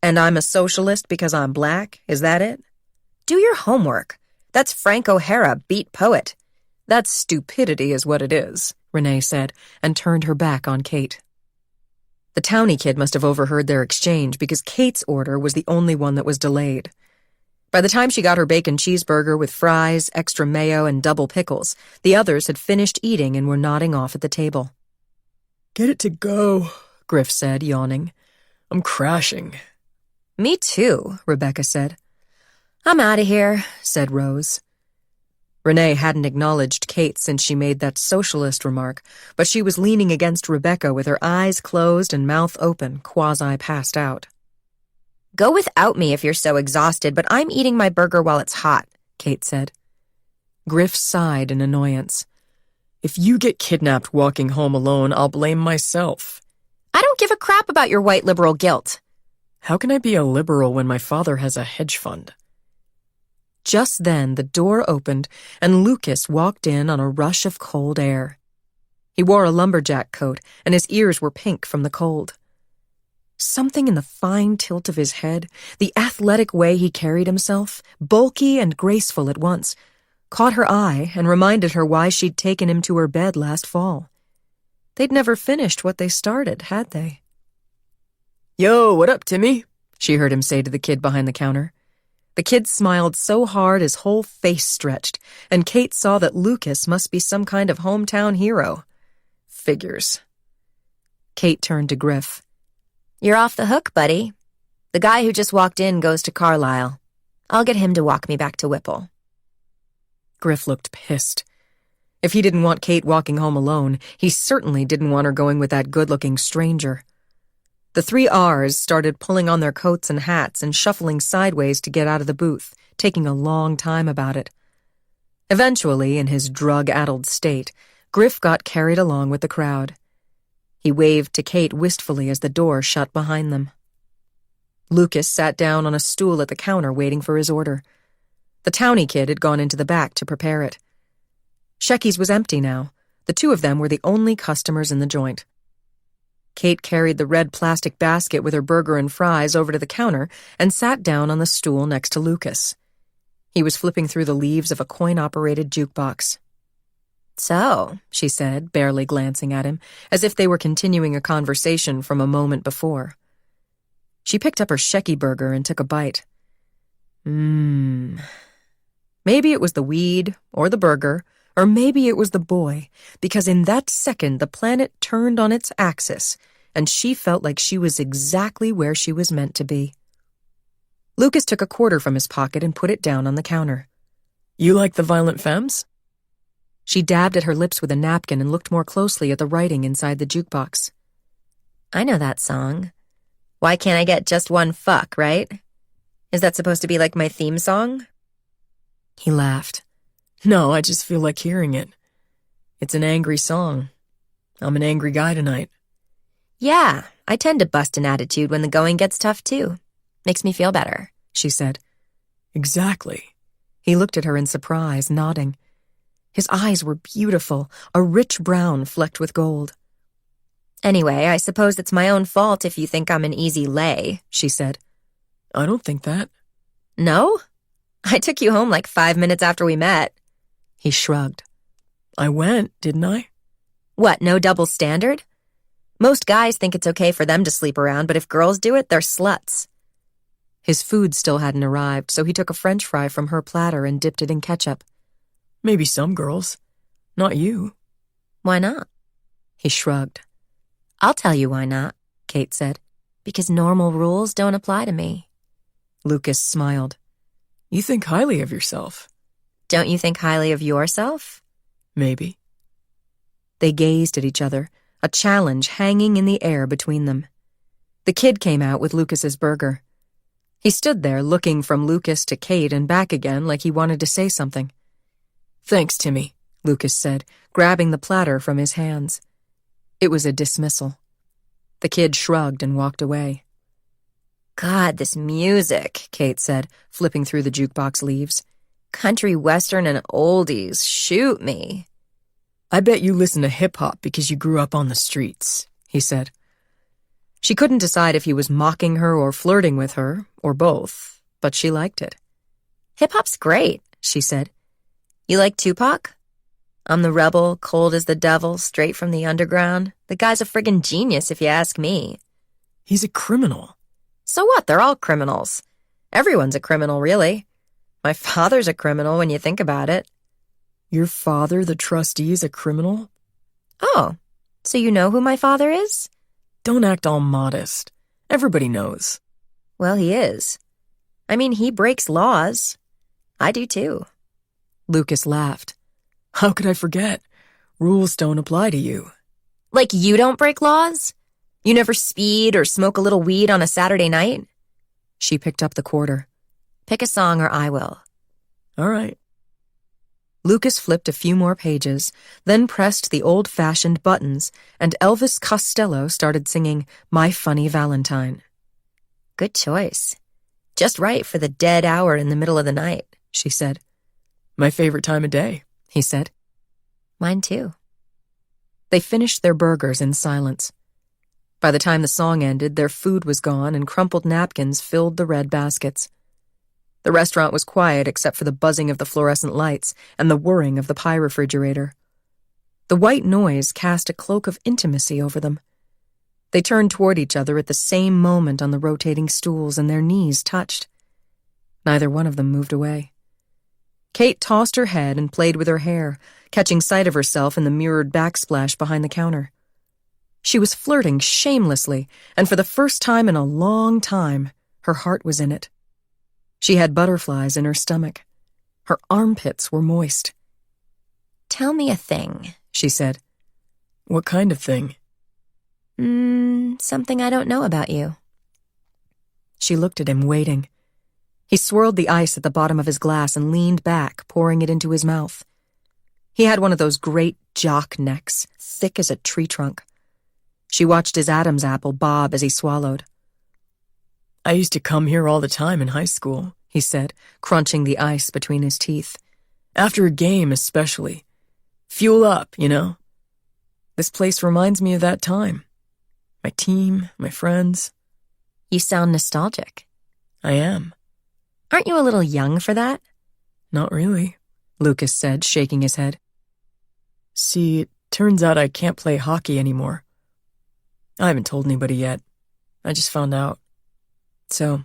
"And I'm a socialist because I'm black, is that it?" "Do your homework. That's Frank O'Hara, beat poet." "That's stupidity is what it is," Renee said, and turned her back on Kate. The townie kid must have overheard their exchange because Kate's order was the only one that was delayed. By the time she got her bacon cheeseburger with fries, extra mayo, and double pickles, the others had finished eating and were nodding off at the table. Get it to go, Griff said, yawning. I'm crashing. Me too, Rebecca said. I'm out of here, said Rose. Renee hadn't acknowledged Kate since she made that socialist remark, but she was leaning against Rebecca with her eyes closed and mouth open, quasi-passed out. Go without me if you're so exhausted, but I'm eating my burger while it's hot, Kate said. Griff sighed in annoyance. If you get kidnapped walking home alone, I'll blame myself. I don't give a crap about your white liberal guilt. How can I be a liberal when my father has a hedge fund? Just then, the door opened, and Lucas walked in on a rush of cold air. He wore a lumberjack coat, and his ears were pink from the cold. Something in the fine tilt of his head, the athletic way he carried himself, bulky and graceful at once, caught her eye and reminded her why she'd taken him to her bed last fall. They'd never finished what they started, had they? Yo, what up, Timmy? She heard him say to the kid behind the counter. The kid smiled so hard his whole face stretched, and Kate saw that Lucas must be some kind of hometown hero. Figures. Kate turned to Griff. You're off the hook, buddy. The guy who just walked in goes to Carlisle. I'll get him to walk me back to Whipple. Griff looked pissed. If he didn't want Kate walking home alone, he certainly didn't want her going with that good-looking stranger. The three R's started pulling on their coats and hats and shuffling sideways to get out of the booth, taking a long time about it. Eventually, in his drug-addled state, Griff got carried along with the crowd. He waved to Kate wistfully as the door shut behind them. Lucas sat down on a stool at the counter waiting for his order. The townie kid had gone into the back to prepare it. Shecky's was empty now. The two of them were the only customers in the joint. Kate carried the red plastic basket with her burger and fries over to the counter and sat down on the stool next to Lucas. He was flipping through the leaves of a coin-operated jukebox. So, she said, barely glancing at him, as if they were continuing a conversation from a moment before. She picked up her Shecky burger and took a bite. Maybe it was the weed, or the burger, or maybe it was the boy, because in that second the planet turned on its axis, and she felt like she was exactly where she was meant to be. Lucas took a quarter from his pocket and put it down on the counter. You like the Violent Femmes? She dabbed at her lips with a napkin and looked more closely at the writing inside the jukebox. I know that song. Why can't I get just one fuck, right? Is that supposed to be like my theme song? He laughed. No, I just feel like hearing it. It's an angry song. I'm an angry guy tonight. Yeah, I tend to bust an attitude when the going gets tough too. Makes me feel better, she said. Exactly. He looked at her in surprise, nodding. His eyes were beautiful, a rich brown flecked with gold. Anyway, I suppose it's my own fault if you think I'm an easy lay, she said. I don't think that. No? I took you home like 5 minutes after we met. He shrugged. I went, didn't I? What, no double standard? Most guys think it's okay for them to sleep around, but if girls do it, they're sluts. His food still hadn't arrived, so he took a French fry from her platter and dipped it in ketchup. Maybe some girls. Not you. Why not? He shrugged. I'll tell you why not, Kate said. Because normal rules don't apply to me. Lucas smiled. You think highly of yourself. Don't you think highly of yourself? Maybe. They gazed at each other, a challenge hanging in the air between them. The kid came out with Lucas's burger. He stood there looking from Lucas to Kate and back again like he wanted to say something. Thanks, Timmy, Lucas said, grabbing the platter from his hands. It was a dismissal. The kid shrugged and walked away. God, this music, Kate said, flipping through the jukebox leaves. Country, western, and oldies. Shoot me. I bet you listen to hip-hop because you grew up on the streets, he said. She couldn't decide if he was mocking her or flirting with her, or both, but she liked it. Hip-hop's great, she said. You like Tupac? I'm the rebel, cold as the devil, straight from the underground. The guy's a friggin' genius if you ask me. He's a criminal. So what? They're all criminals. Everyone's a criminal, really. My father's a criminal when you think about it. Your father, the trustee, is a criminal? Oh, so you know who my father is? Don't act all modest. Everybody knows. Well, he is. I mean, he breaks laws. I do too. Lucas laughed. How could I forget? Rules don't apply to you. Like you don't break laws? You never speed or smoke a little weed on a Saturday night? She picked up the quarter. Pick a song or I will. All right. Lucas flipped a few more pages, then pressed the old-fashioned buttons, and Elvis Costello started singing My Funny Valentine. Good choice. Just right for the dead hour in the middle of the night, she said. My favorite time of day, he said. Mine too. They finished their burgers in silence. By the time the song ended, their food was gone and crumpled napkins filled the red baskets. The restaurant was quiet except for the buzzing of the fluorescent lights and the whirring of the pie refrigerator. The white noise cast a cloak of intimacy over them. They turned toward each other at the same moment on the rotating stools, and their knees touched. Neither one of them moved away. Kate tossed her head and played with her hair, catching sight of herself in the mirrored backsplash behind the counter. She was flirting shamelessly, and for the first time in a long time, her heart was in it. She had butterflies in her stomach. Her armpits were moist. Tell me a thing, she said. What kind of thing? Something I don't know about you. She looked at him, waiting. He swirled the ice at the bottom of his glass and leaned back, pouring it into his mouth. He had one of those great jock necks, thick as a tree trunk. She watched his Adam's apple bob as he swallowed. I used to come here all the time in high school, he said, crunching the ice between his teeth. After a game, especially. Fuel up, you know? This place reminds me of that time. My team, my friends. You sound nostalgic. I am. Aren't you a little young for that? Not really, Lucas said, shaking his head. See, it turns out I can't play hockey anymore. I haven't told anybody yet. I just found out. So,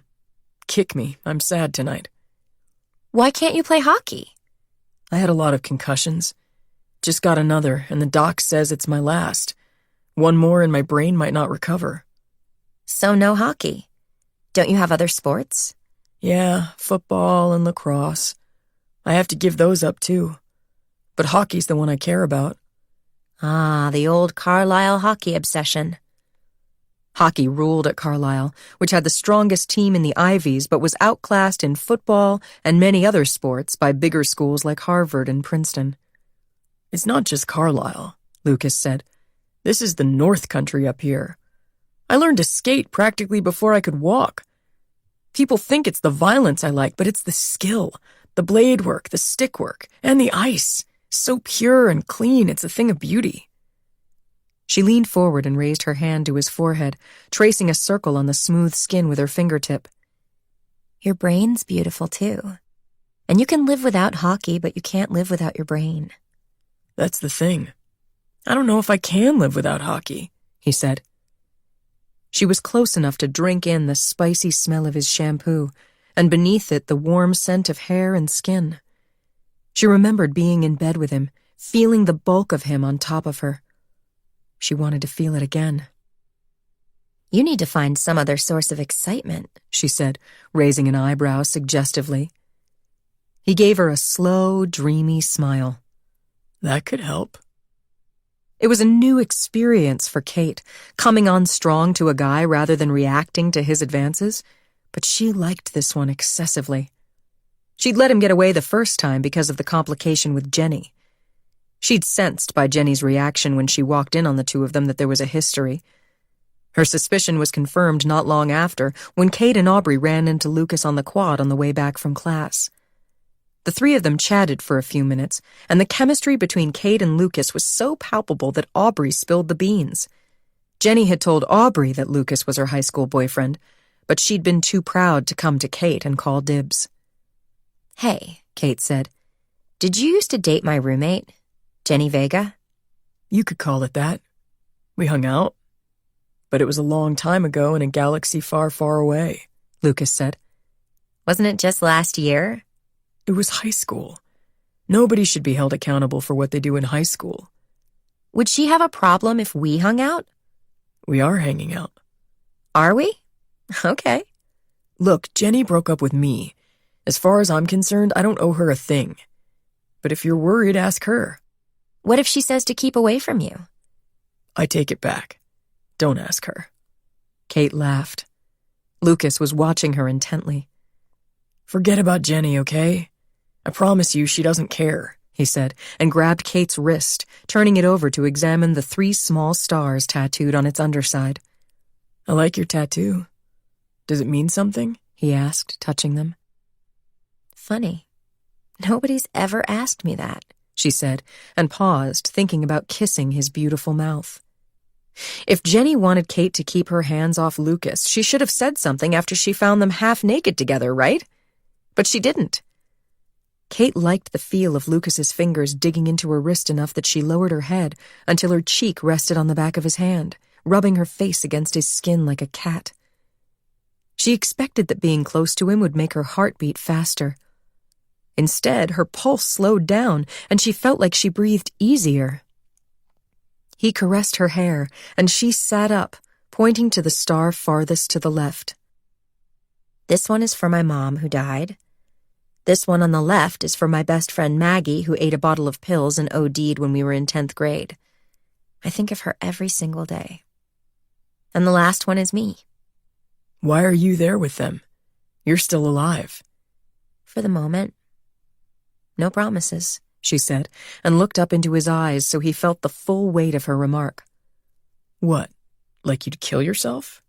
kick me. I'm sad tonight. Why can't you play hockey? I had a lot of concussions. Just got another, and the doc says it's my last. One more and my brain might not recover. So no hockey. Don't you have other sports? Yeah, football and lacrosse. I have to give those up too. But hockey's the one I care about. Ah, the old Carlisle hockey obsession. Hockey ruled at Carlisle, which had the strongest team in the Ivies but was outclassed in football and many other sports by bigger schools like Harvard and Princeton. It's not just Carlisle, Lucas said. This is the North Country up here. I learned to skate practically before I could walk. People think it's the violence I like, but it's the skill, the blade work, the stick work, and the ice. So pure and clean, it's a thing of beauty. She leaned forward and raised her hand to his forehead, tracing a circle on the smooth skin with her fingertip. Your brain's beautiful, too. And you can live without hockey, but you can't live without your brain. That's the thing. I don't know if I can live without hockey, he said. She was close enough to drink in the spicy smell of his shampoo, and beneath it the warm scent of hair and skin. She remembered being in bed with him, feeling the bulk of him on top of her. She wanted to feel it again. You need to find some other source of excitement, she said, raising an eyebrow suggestively. He gave her a slow, dreamy smile. That could help. It was a new experience for Kate, coming on strong to a guy rather than reacting to his advances, but she liked this one excessively. She'd let him get away the first time because of the complication with Jenny. She'd sensed by Jenny's reaction when she walked in on the two of them that there was a history. Her suspicion was confirmed not long after when Kate and Aubrey ran into Lucas on the quad on the way back from class. The three of them chatted for a few minutes, and the chemistry between Kate and Lucas was so palpable that Aubrey spilled the beans. Jenny had told Aubrey that Lucas was her high school boyfriend, but she'd been too proud to come to Kate and call dibs. Hey, Kate said, did you used to date my roommate, Jenny Vega? You could call it that. We hung out. But it was a long time ago in a galaxy far, far away, Lucas said. Wasn't it just last year? It was high school. Nobody should be held accountable for what they do in high school. Would she have a problem if we hung out? We are hanging out. Are we? Okay. Look, Jenny broke up with me. As far as I'm concerned, I don't owe her a thing. But if you're worried, ask her. What if she says to keep away from you? I take it back. Don't ask her. Kate laughed. Lucas was watching her intently. Forget about Jenny, okay? I promise you she doesn't care, he said, and grabbed Kate's wrist, turning it over to examine the 3 small stars tattooed on its underside. I like your tattoo. Does it mean something? He asked, touching them. Funny. Nobody's ever asked me that, she said, and paused, thinking about kissing his beautiful mouth. If Jenny wanted Kate to keep her hands off Lucas, she should have said something after she found them half naked together, right? But she didn't. Kate liked the feel of Lucas's fingers digging into her wrist enough that she lowered her head until her cheek rested on the back of his hand, rubbing her face against his skin like a cat. She expected that being close to him would make her heart beat faster. Instead, her pulse slowed down, and she felt like she breathed easier. He caressed her hair, and she sat up, pointing to the star farthest to the left. This one is for my mom, who died. This one on the left is for my best friend Maggie, who ate a bottle of pills and OD'd when we were in 10th grade. I think of her every single day. And the last one is me. Why are you there with them? You're still alive. For the moment. No promises, she said, and looked up into his eyes so he felt the full weight of her remark. What? Like you'd kill yourself?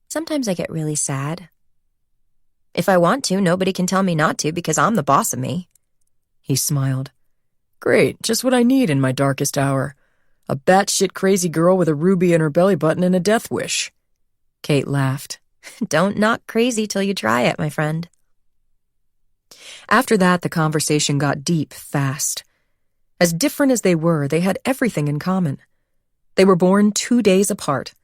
Sometimes I get really sad. If I want to, nobody can tell me not to because I'm the boss of me. He smiled. Great, just what I need in my darkest hour. A batshit crazy girl with a ruby in her belly button and a death wish. Kate laughed. Don't knock crazy till you try it, my friend. After that, the conversation got deep fast. As different as they were, they had everything in common. They were born 2 days apart.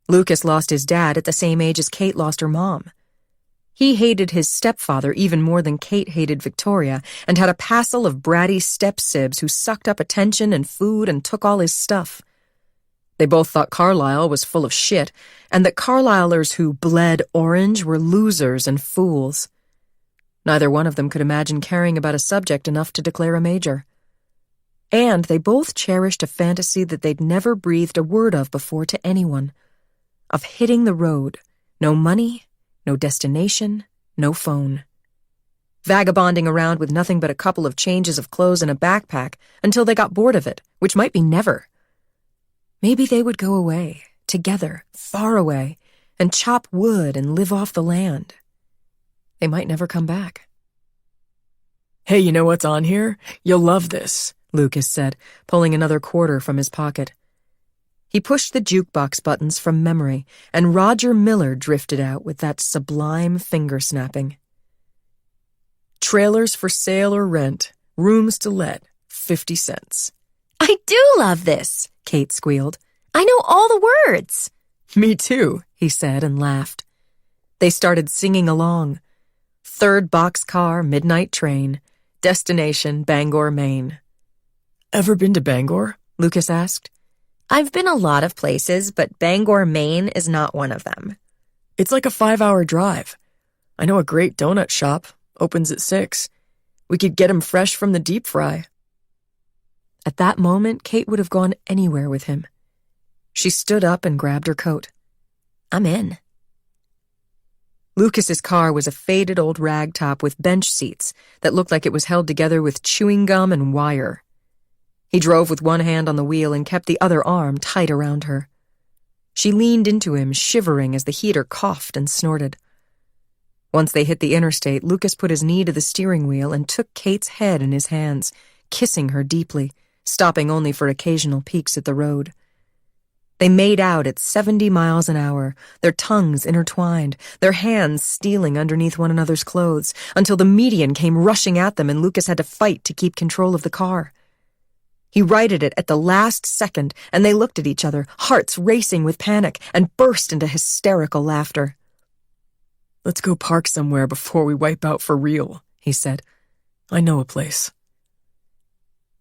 Lucas lost his dad at the same age as Kate lost her mom. He hated his stepfather even more than Kate hated Victoria, and had a passel of bratty step-sibs who sucked up attention and food and took all his stuff. They both thought Carlisle was full of shit, and that Carlisleers who bled orange were losers and fools. Neither one of them could imagine caring about a subject enough to declare a major. And they both cherished a fantasy that they'd never breathed a word of before to anyone, of hitting the road. No money, no destination, no phone. Vagabonding around with nothing but a couple of changes of clothes and a backpack until they got bored of it, which might be never. Maybe they would go away, together, far away, and chop wood and live off the land. They might never come back. "Hey, you know what's on here? You'll love this," Lucas said, pulling another quarter from his pocket. He pushed the jukebox buttons from memory, and Roger Miller drifted out with that sublime finger-snapping. "Trailers for sale or rent, rooms to let, 50 cents. I do love this, Kate squealed. I know all the words. "Me too," He said and laughed. They started singing along. Third boxcar, midnight train. Destination, Bangor, Maine. "Ever been to Bangor?" Lucas asked. I've been a lot of places, but Bangor, Maine is not one of them. "It's like a 5-hour drive. I know a great donut shop. Opens at 6. We could get 'em fresh from the deep fry." At that moment, Kate would have gone anywhere with him. She stood up and grabbed her coat. I'm in. Lucas's car was a faded old ragtop with bench seats that looked like it was held together with chewing gum and wire. He drove with one hand on the wheel and kept the other arm tight around her. She leaned into him, shivering as the heater coughed and snorted. Once they hit the interstate, Lucas put his knee to the steering wheel and took Kate's head in his hands, kissing her deeply, stopping only for occasional peeks at the road. They made out at 70 miles an hour, their tongues intertwined, their hands stealing underneath one another's clothes, until the median came rushing at them and Lucas had to fight to keep control of the car. He righted it at the last second, and they looked at each other, hearts racing with panic, and burst into hysterical laughter. "Let's go park somewhere before we wipe out for real," he said. "I know a place."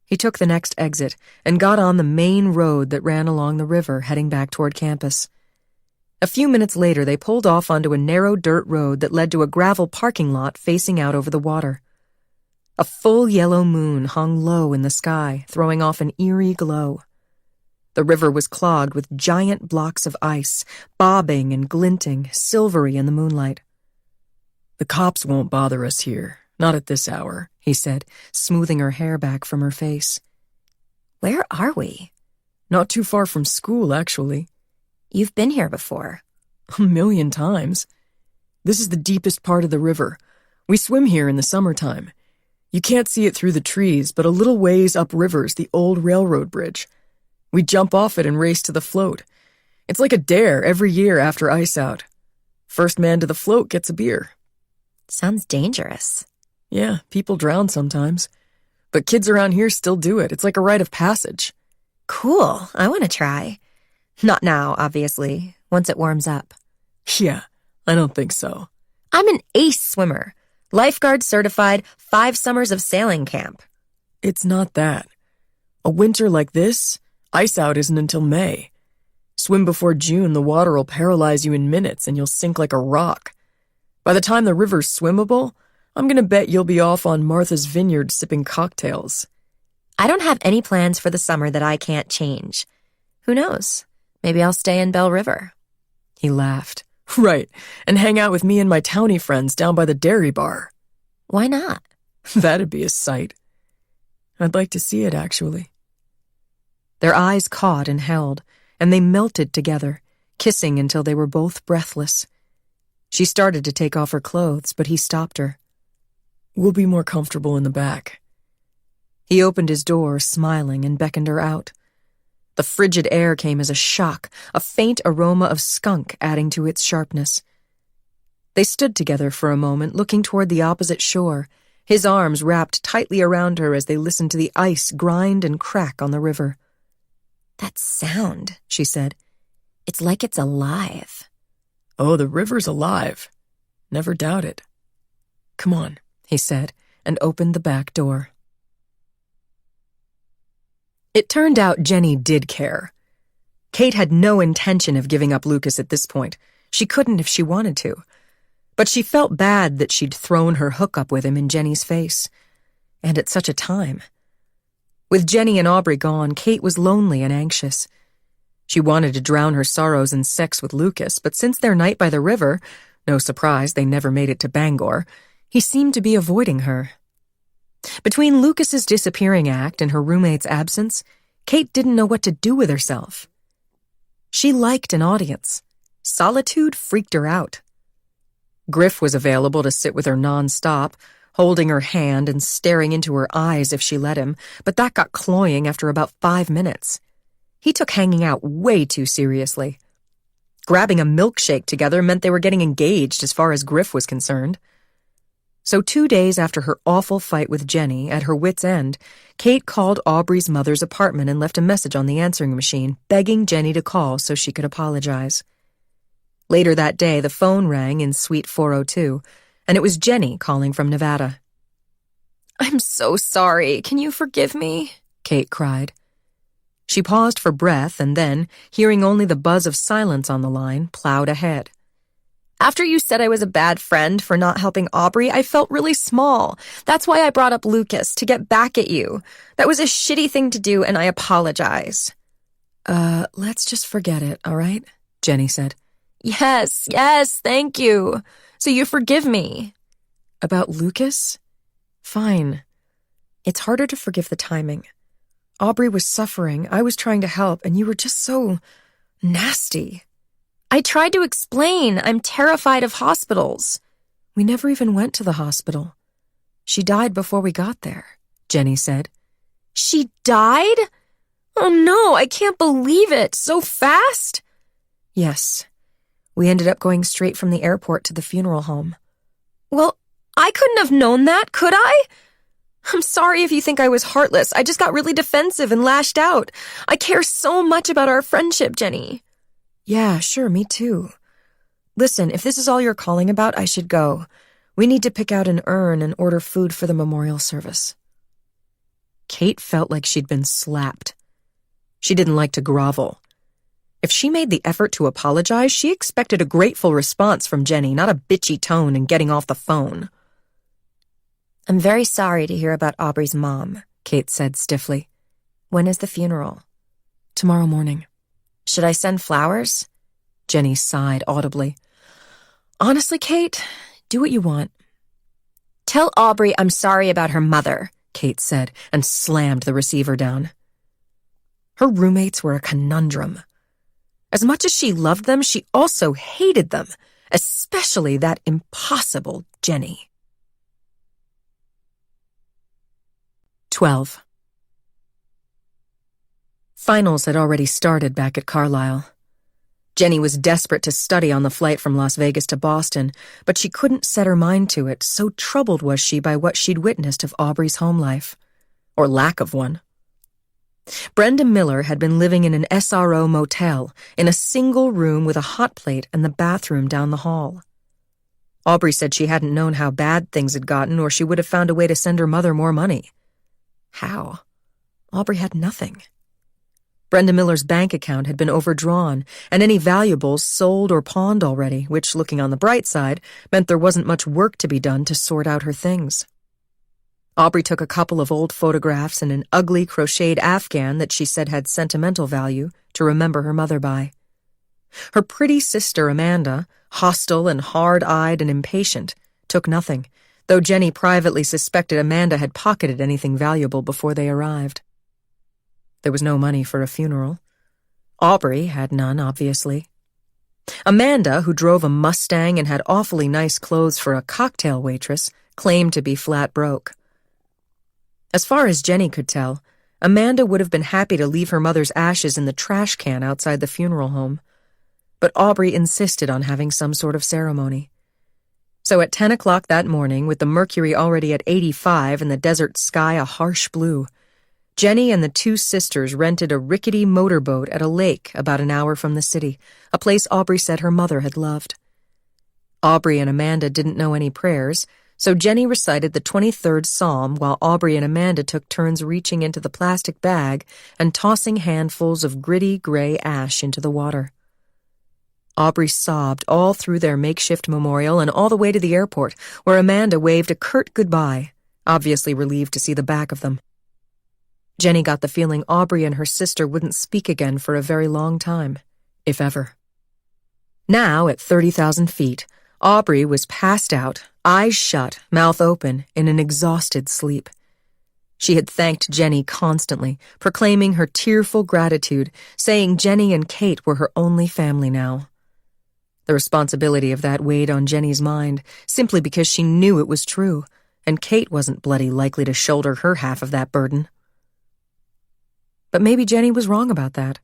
He took the next exit and got on the main road that ran along the river, heading back toward campus. A few minutes later, they pulled off onto a narrow dirt road that led to a gravel parking lot facing out over the water. A full yellow moon hung low in the sky, throwing off an eerie glow. The river was clogged with giant blocks of ice, bobbing and glinting, silvery in the moonlight. "The cops won't bother us here, not at this hour," he said, smoothing her hair back from her face. Where are we? "Not too far from school, actually." You've been here before. "A million times. This is the deepest part of the river. We swim here in the summertime. You can't see it through the trees, but a little ways upriver's the old railroad bridge. We jump off it and race to the float. It's like a dare every year after ice out. First man to the float gets a beer." Sounds dangerous. "Yeah, people drown sometimes. But kids around here still do it. It's like a rite of passage." Cool, I want to try. Not now, obviously, once it warms up. "Yeah, I don't think so." I'm an ace swimmer. Lifeguard certified, 5 summers of sailing camp. "It's not that. A winter like this, ice out isn't until May. Swim before June, the water will paralyze you in minutes and you'll sink like a rock. By the time the river's swimmable, I'm gonna bet you'll be off on Martha's Vineyard sipping cocktails." I don't have any plans for the summer that I can't change. Who knows? Maybe I'll stay in Bell River. He laughed. "Right, and hang out with me and my townie friends down by the dairy bar." Why not? "That'd be a sight. I'd like to see it, actually." Their eyes caught and held, and they melted together, kissing until they were both breathless. She started to take off her clothes, but he stopped her. "We'll be more comfortable in the back." He opened his door, smiling, and beckoned her out. The frigid air came as a shock, a faint aroma of skunk adding to its sharpness. They stood together for a moment, looking toward the opposite shore, his arms wrapped tightly around her as they listened to the ice grind and crack on the river. That sound, she said. It's like it's alive. "Oh, the river's alive. Never doubt it. Come on," he said, and opened the back door. It turned out Jenny did care. Kate had no intention of giving up Lucas at this point. She couldn't if she wanted to. But she felt bad that she'd thrown her hookup with him in Jenny's face. And at such a time. With Jenny and Aubrey gone, Kate was lonely and anxious. She wanted to drown her sorrows in sex with Lucas, but since their night by the river, no surprise they never made it to Bangor, he seemed to be avoiding her. Between Lucas's disappearing act and her roommate's absence, Kate didn't know what to do with herself. She liked an audience. Solitude freaked her out. Griff was available to sit with her non-stop, holding her hand and staring into her eyes if she let him, but that got cloying after about 5 minutes. He took hanging out way too seriously. Grabbing a milkshake together meant they were getting engaged as far as Griff was concerned. So 2 days after her awful fight with Jenny, at her wit's end, Kate called Aubrey's mother's apartment and left a message on the answering machine, begging Jenny to call so she could apologize. Later that day, the phone rang in Suite 402, and it was Jenny calling from Nevada. I'm so sorry. Can you forgive me? Kate cried. She paused for breath and then, hearing only the buzz of silence on the line, plowed ahead. After you said I was a bad friend for not helping Aubrey, I felt really small. That's why I brought up Lucas, to get back at you. That was a shitty thing to do, and I apologize. Let's just forget it, all right? Jenny said. Yes, thank you. So you forgive me. About Lucas? Fine. It's harder to forgive the timing. Aubrey was suffering, I was trying to help, and you were just so nasty. I tried to explain. I'm terrified of hospitals. We never even went to the hospital. She died before we got there, Jenny said. She died? Oh no, I can't believe it. So fast? Yes. We ended up going straight from the airport to the funeral home. Well, I couldn't have known that, could I? I'm sorry if you think I was heartless. I just got really defensive and lashed out. I care so much about our friendship, Jenny. Yeah, sure, me too. Listen, if this is all you're calling about, I should go. We need to pick out an urn and order food for the memorial service. Kate felt like she'd been slapped. She didn't like to grovel. If she made the effort to apologize, she expected a grateful response from Jenny, not a bitchy tone and getting off the phone. I'm very sorry to hear about Aubrey's mom, Kate said stiffly. When is the funeral? Tomorrow morning. Should I send flowers? Jenny sighed audibly. Honestly, Kate, do what you want. Tell Aubrey I'm sorry about her mother, Kate said, and slammed the receiver down. Her roommates were a conundrum. As much as she loved them, she also hated them, especially that impossible Jenny. 12. Finals had already started back at Carlisle. Jenny was desperate to study on the flight from Las Vegas to Boston, but she couldn't set her mind to it, so troubled was she by what she'd witnessed of Aubrey's home life, or lack of one. Brenda Miller had been living in an SRO motel, in a single room with a hot plate and the bathroom down the hall. Aubrey said she hadn't known how bad things had gotten, or she would have found a way to send her mother more money. How? Aubrey had nothing. Brenda Miller's bank account had been overdrawn, and any valuables sold or pawned already, which, looking on the bright side, meant there wasn't much work to be done to sort out her things. Aubrey took a couple of old photographs and an ugly crocheted afghan that she said had sentimental value to remember her mother by. Her pretty sister Amanda, hostile and hard-eyed and impatient, took nothing, though Jenny privately suspected Amanda had pocketed anything valuable before they arrived. There was no money for a funeral. Aubrey had none, obviously. Amanda, who drove a Mustang and had awfully nice clothes for a cocktail waitress, claimed to be flat broke. As far as Jenny could tell, Amanda would have been happy to leave her mother's ashes in the trash can outside the funeral home, but Aubrey insisted on having some sort of ceremony. So at 10 o'clock that morning, with the mercury already at 85 and the desert sky a harsh blue, Jenny and the two sisters rented a rickety motorboat at a lake about an hour from the city, a place Aubrey said her mother had loved. Aubrey and Amanda didn't know any prayers, so Jenny recited the 23rd Psalm while Aubrey and Amanda took turns reaching into the plastic bag and tossing handfuls of gritty gray ash into the water. Aubrey sobbed all through their makeshift memorial and all the way to the airport, where Amanda waved a curt goodbye, obviously relieved to see the back of them. Jenny got the feeling Aubrey and her sister wouldn't speak again for a very long time, if ever. Now, at 30,000 feet, Aubrey was passed out, eyes shut, mouth open, in an exhausted sleep. She had thanked Jenny constantly, proclaiming her tearful gratitude, saying Jenny and Kate were her only family now. The responsibility of that weighed on Jenny's mind, simply because she knew it was true, and Kate wasn't bloody likely to shoulder her half of that burden. But maybe Jenny was wrong about that.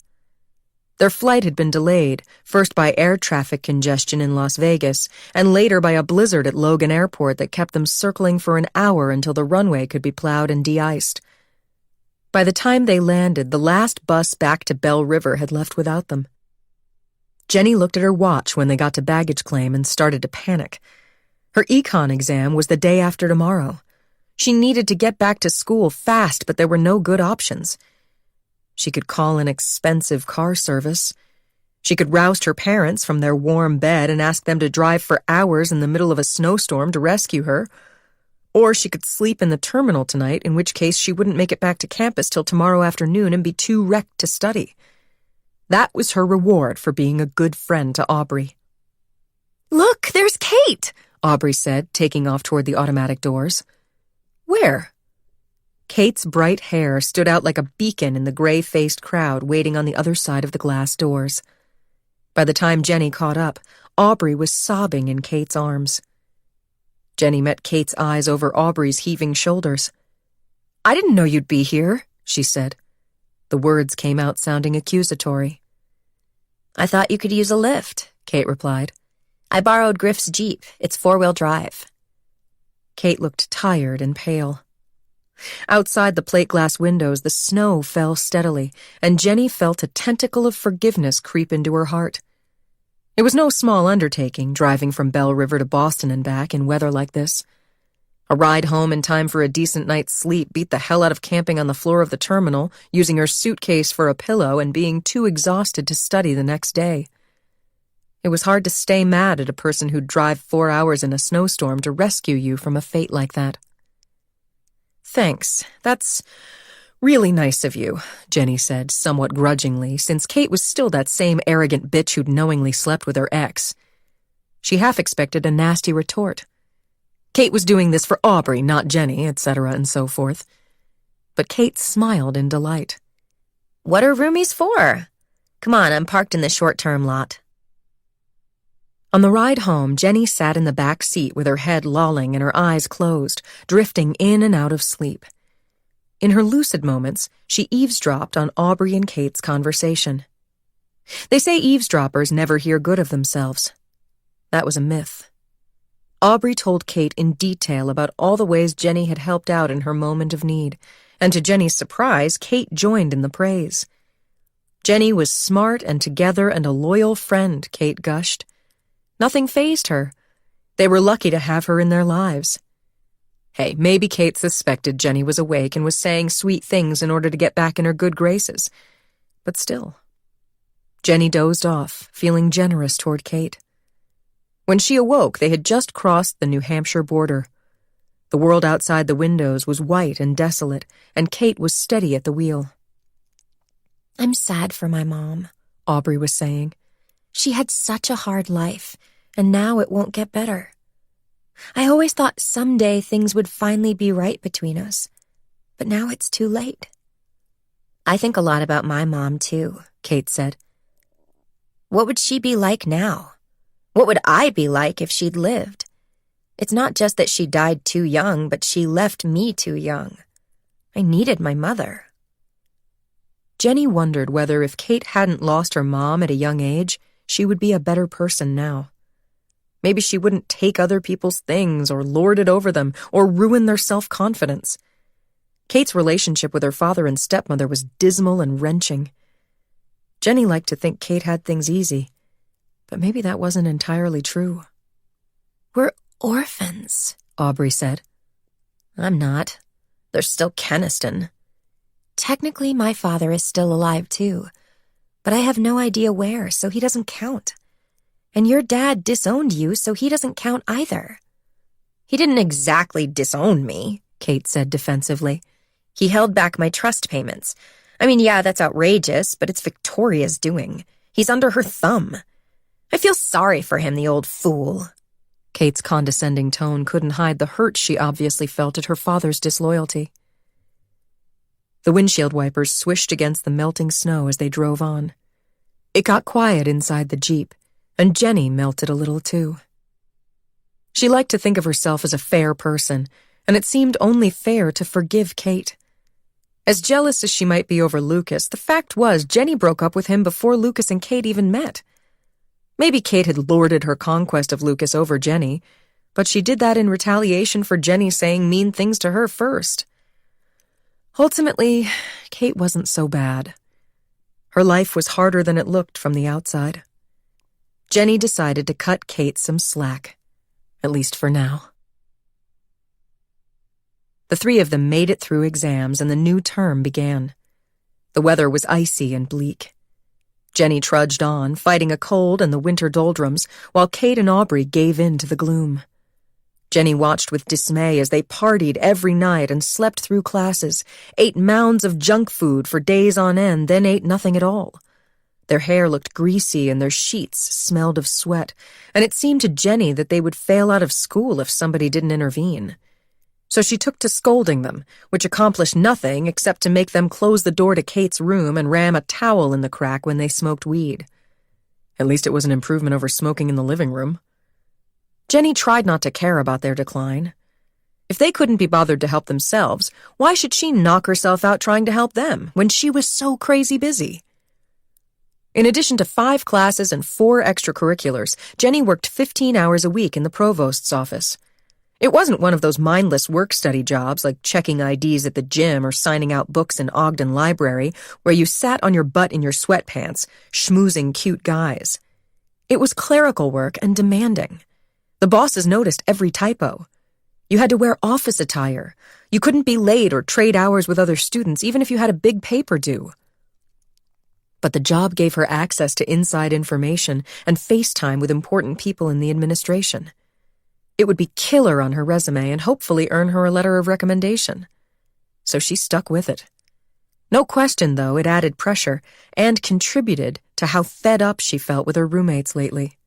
Their flight had been delayed, first by air traffic congestion in Las Vegas, and later by a blizzard at Logan Airport that kept them circling for an hour until the runway could be plowed and de-iced. By the time they landed, the last bus back to Bell River had left without them. Jenny looked at her watch when they got to baggage claim and started to panic. Her econ exam was the day after tomorrow. She needed to get back to school fast, but there were no good options. She could call an expensive car service. She could roust her parents from their warm bed and ask them to drive for hours in the middle of a snowstorm to rescue her. Or she could sleep in the terminal tonight, in which case she wouldn't make it back to campus till tomorrow afternoon and be too wrecked to study. That was her reward for being a good friend to Aubrey. Look, there's Kate, Aubrey said, taking off toward the automatic doors. Where? Kate's bright hair stood out like a beacon in the gray-faced crowd waiting on the other side of the glass doors. By the time Jenny caught up, Aubrey was sobbing in Kate's arms. Jenny met Kate's eyes over Aubrey's heaving shoulders. "I didn't know you'd be here," she said. The words came out sounding accusatory. "I thought you could use a lift," Kate replied. "I borrowed Griff's Jeep. It's 4-wheel drive." Kate looked tired and pale. Outside the plate glass windows, the snow fell steadily, and Jenny felt a tentacle of forgiveness creep into her heart. It was no small undertaking, driving from Bell River to Boston and back in weather like this. A ride home in time for a decent night's sleep beat the hell out of camping on the floor of the terminal, using her suitcase for a pillow and being too exhausted to study the next day. It was hard to stay mad at a person who'd drive 4 hours in a snowstorm to rescue you from a fate like that. "Thanks, that's really nice of you," Jenny said, somewhat grudgingly, since Kate was still that same arrogant bitch who'd knowingly slept with her ex. She half expected a nasty retort. Kate was doing this for Aubrey, not Jenny, etc., and so forth. But Kate smiled in delight. "What are roomies for? Come on, I'm parked in the short-term lot." On the ride home, Jenny sat in the back seat with her head lolling and her eyes closed, drifting in and out of sleep. In her lucid moments, she eavesdropped on Aubrey and Kate's conversation. They say eavesdroppers never hear good of themselves. That was a myth. Aubrey told Kate in detail about all the ways Jenny had helped out in her moment of need, and to Jenny's surprise, Kate joined in the praise. Jenny was smart and together and a loyal friend, Kate gushed. Nothing fazed her. They were lucky to have her in their lives. Hey, maybe Kate suspected Jenny was awake and was saying sweet things in order to get back in her good graces. But still. Jenny dozed off, feeling generous toward Kate. When she awoke, they had just crossed the New Hampshire border. The world outside the windows was white and desolate, and Kate was steady at the wheel. "I'm sad for my mom," Aubrey was saying. "She had such a hard life, and now it won't get better. I always thought someday things would finally be right between us, but now it's too late." "I think a lot about my mom, too," Kate said. "What would she be like now? What would I be like if she'd lived? It's not just that she died too young, but she left me too young. I needed my mother." Jenny wondered whether if Kate hadn't lost her mom at a young age, she would be a better person now. Maybe she wouldn't take other people's things or lord it over them or ruin their self-confidence. Kate's relationship with her father and stepmother was dismal and wrenching. Jenny liked to think Kate had things easy, but maybe that wasn't entirely true. "We're orphans," Aubrey said. I'm not. There's still Keniston. Technically, my father is still alive, too. But I have no idea where, so he doesn't count. And your dad disowned you, so he doesn't count either. He didn't exactly disown me, Kate said defensively. He held back my trust payments. I mean, yeah, that's outrageous, but it's Victoria's doing. He's under her thumb. I feel sorry for him, the old fool. Kate's condescending tone couldn't hide the hurt she obviously felt at her father's disloyalty. The windshield wipers swished against the melting snow as they drove on. It got quiet inside the Jeep, and Jenny melted a little too. She liked to think of herself as a fair person, and it seemed only fair to forgive Kate. As jealous as she might be over Lucas, the fact was Jenny broke up with him before Lucas and Kate even met. Maybe Kate had lorded her conquest of Lucas over Jenny, but she did that in retaliation for Jenny saying mean things to her first. Ultimately, Kate wasn't so bad. Her life was harder than it looked from the outside. Jenny decided to cut Kate some slack, at least for now. The three of them made it through exams and the new term began. The weather was icy and bleak. Jenny trudged on, fighting a cold and the winter doldrums, while Kate and Aubrey gave in to the gloom. Jenny watched with dismay as they partied every night and slept through classes, ate mounds of junk food for days on end, then ate nothing at all. Their hair looked greasy and their sheets smelled of sweat, and it seemed to Jenny that they would fail out of school if somebody didn't intervene. So she took to scolding them, which accomplished nothing except to make them close the door to Kate's room and ram a towel in the crack when they smoked weed. At least it was an improvement over smoking in the living room. Jenny tried not to care about their decline. If they couldn't be bothered to help themselves, why should she knock herself out trying to help them when she was so crazy busy? In addition to 5 classes and 4 extracurriculars, Jenny worked 15 hours a week in the provost's office. It wasn't one of those mindless work-study jobs like checking IDs at the gym or signing out books in Ogden Library, where you sat on your butt in your sweatpants, schmoozing cute guys. It was clerical work and demanding. The bosses noticed every typo. You had to wear office attire. You couldn't be late or trade hours with other students, even if you had a big paper due. But the job gave her access to inside information and FaceTime with important people in the administration. It would be killer on her resume and hopefully earn her a letter of recommendation. So she stuck with it. No question, though, it added pressure and contributed to how fed up she felt with her roommates lately.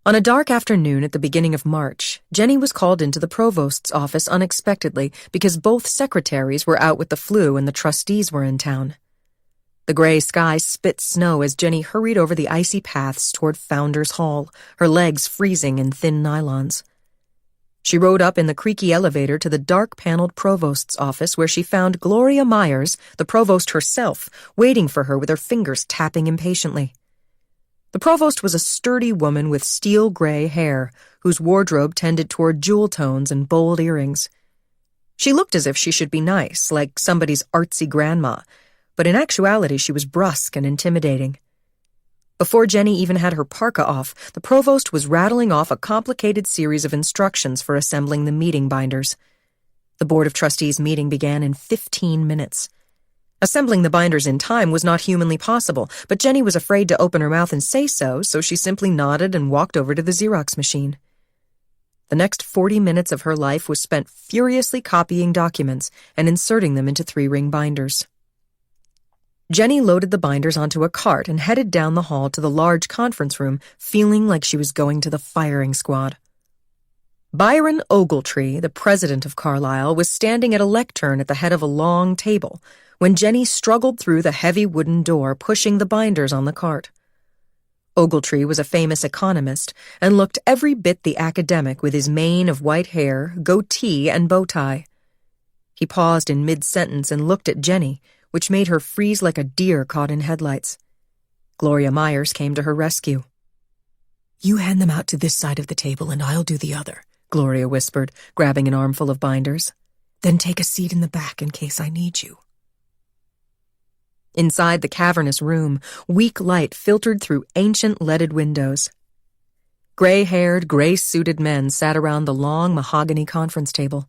On a dark afternoon at the beginning of March, Jenny was called into the provost's office unexpectedly because both secretaries were out with the flu and the trustees were in town. The gray sky spit snow as Jenny hurried over the icy paths toward Founders Hall, her legs freezing in thin nylons. She rode up in the creaky elevator to the dark-paneled provost's office where she found Gloria Myers, the provost herself, waiting for her with her fingers tapping impatiently. The provost was a sturdy woman with steel-gray hair, whose wardrobe tended toward jewel tones and bold earrings. She looked as if she should be nice, like somebody's artsy grandma, but in actuality she was brusque and intimidating. Before Jenny even had her parka off, the provost was rattling off a complicated series of instructions for assembling the meeting binders. The Board of Trustees meeting began in 15 minutes. Assembling the binders in time was not humanly possible, but Jenny was afraid to open her mouth and say so she simply nodded and walked over to the Xerox machine. The next 40 minutes of her life was spent furiously copying documents and inserting them into 3-ring binders. Jenny loaded the binders onto a cart and headed down the hall to the large conference room, feeling like she was going to the firing squad. Byron Ogletree, the president of Carlisle, was standing at a lectern at the head of a long table when Jenny struggled through the heavy wooden door, pushing the binders on the cart. Ogletree was a famous economist and looked every bit the academic with his mane of white hair, goatee, and bow tie. He paused in mid-sentence and looked at Jenny, which made her freeze like a deer caught in headlights. Gloria Myers came to her rescue. "You hand them out to this side of the table and I'll do the other," Gloria whispered, grabbing an armful of binders. "Then take a seat in the back in case I need you." Inside the cavernous room, weak light filtered through ancient leaded windows. Gray-haired, gray-suited men sat around the long mahogany conference table.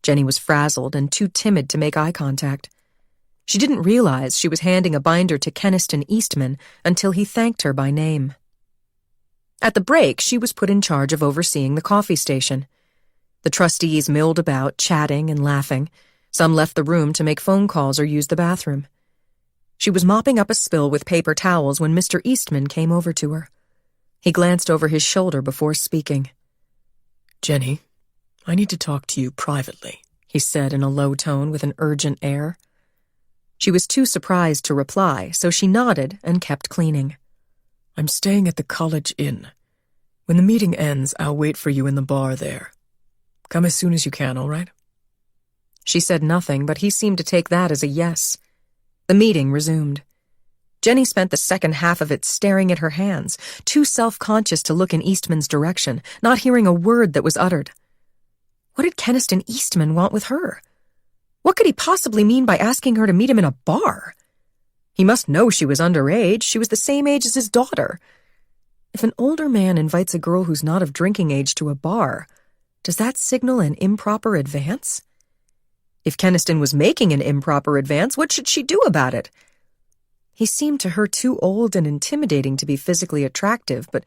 Jenny was frazzled and too timid to make eye contact. She didn't realize she was handing a binder to Keniston Eastman until he thanked her by name. At the break, she was put in charge of overseeing the coffee station. The trustees milled about, chatting and laughing. Some left the room to make phone calls or use the bathroom. She was mopping up a spill with paper towels when Mr. Eastman came over to her. He glanced over his shoulder before speaking. Jenny, I need to talk to you privately, he said in a low tone with an urgent air. She was too surprised to reply, so she nodded and kept cleaning. I'm staying at the College Inn. When the meeting ends, I'll wait for you in the bar there. Come as soon as you can, all right? She said nothing, but he seemed to take that as a yes. The meeting resumed. Jenny spent the second half of it staring at her hands, too self-conscious to look in Eastman's direction, not hearing a word that was uttered. What did Keniston Eastman want with her? What could he possibly mean by asking her to meet him in a bar? He must know she was underage. She was the same age as his daughter. If an older man invites a girl who's not of drinking age to a bar, does that signal an improper advance? If Keniston was making an improper advance, what should she do about it? He seemed to her too old and intimidating to be physically attractive, but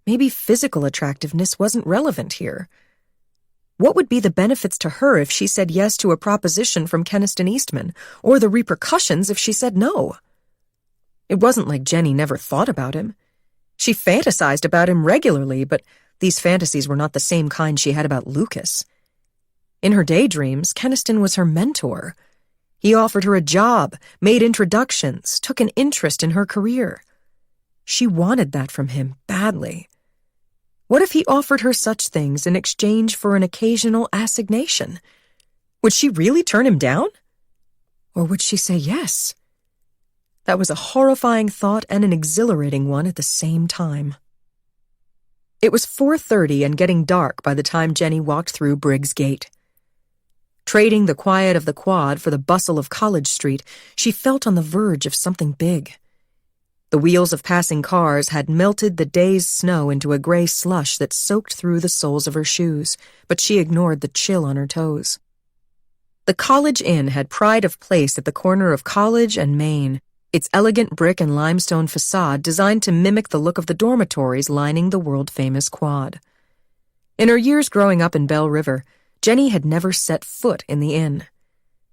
maybe physical attractiveness wasn't relevant here. What would be the benefits to her if she said yes to a proposition from Keniston Eastman, or the repercussions if she said no? It wasn't like Jenny never thought about him. She fantasized about him regularly, but these fantasies were not the same kind she had about Lucas. In her daydreams, Keniston was her mentor. He offered her a job, made introductions, took an interest in her career. She wanted that from him badly. What if he offered her such things in exchange for an occasional assignation? Would she really turn him down? Or would she say yes? That was a horrifying thought and an exhilarating one at the same time. It was 4:30 and getting dark by the time Jenny walked through Briggs Gate. Trading the quiet of the quad for the bustle of College Street, she felt on the verge of something big. The wheels of passing cars had melted the day's snow into a gray slush that soaked through the soles of her shoes, but she ignored the chill on her toes. The College Inn had pride of place at the corner of College and Main, its elegant brick and limestone facade designed to mimic the look of the dormitories lining the world-famous quad. In her years growing up in Belle River, Jenny had never set foot in the inn.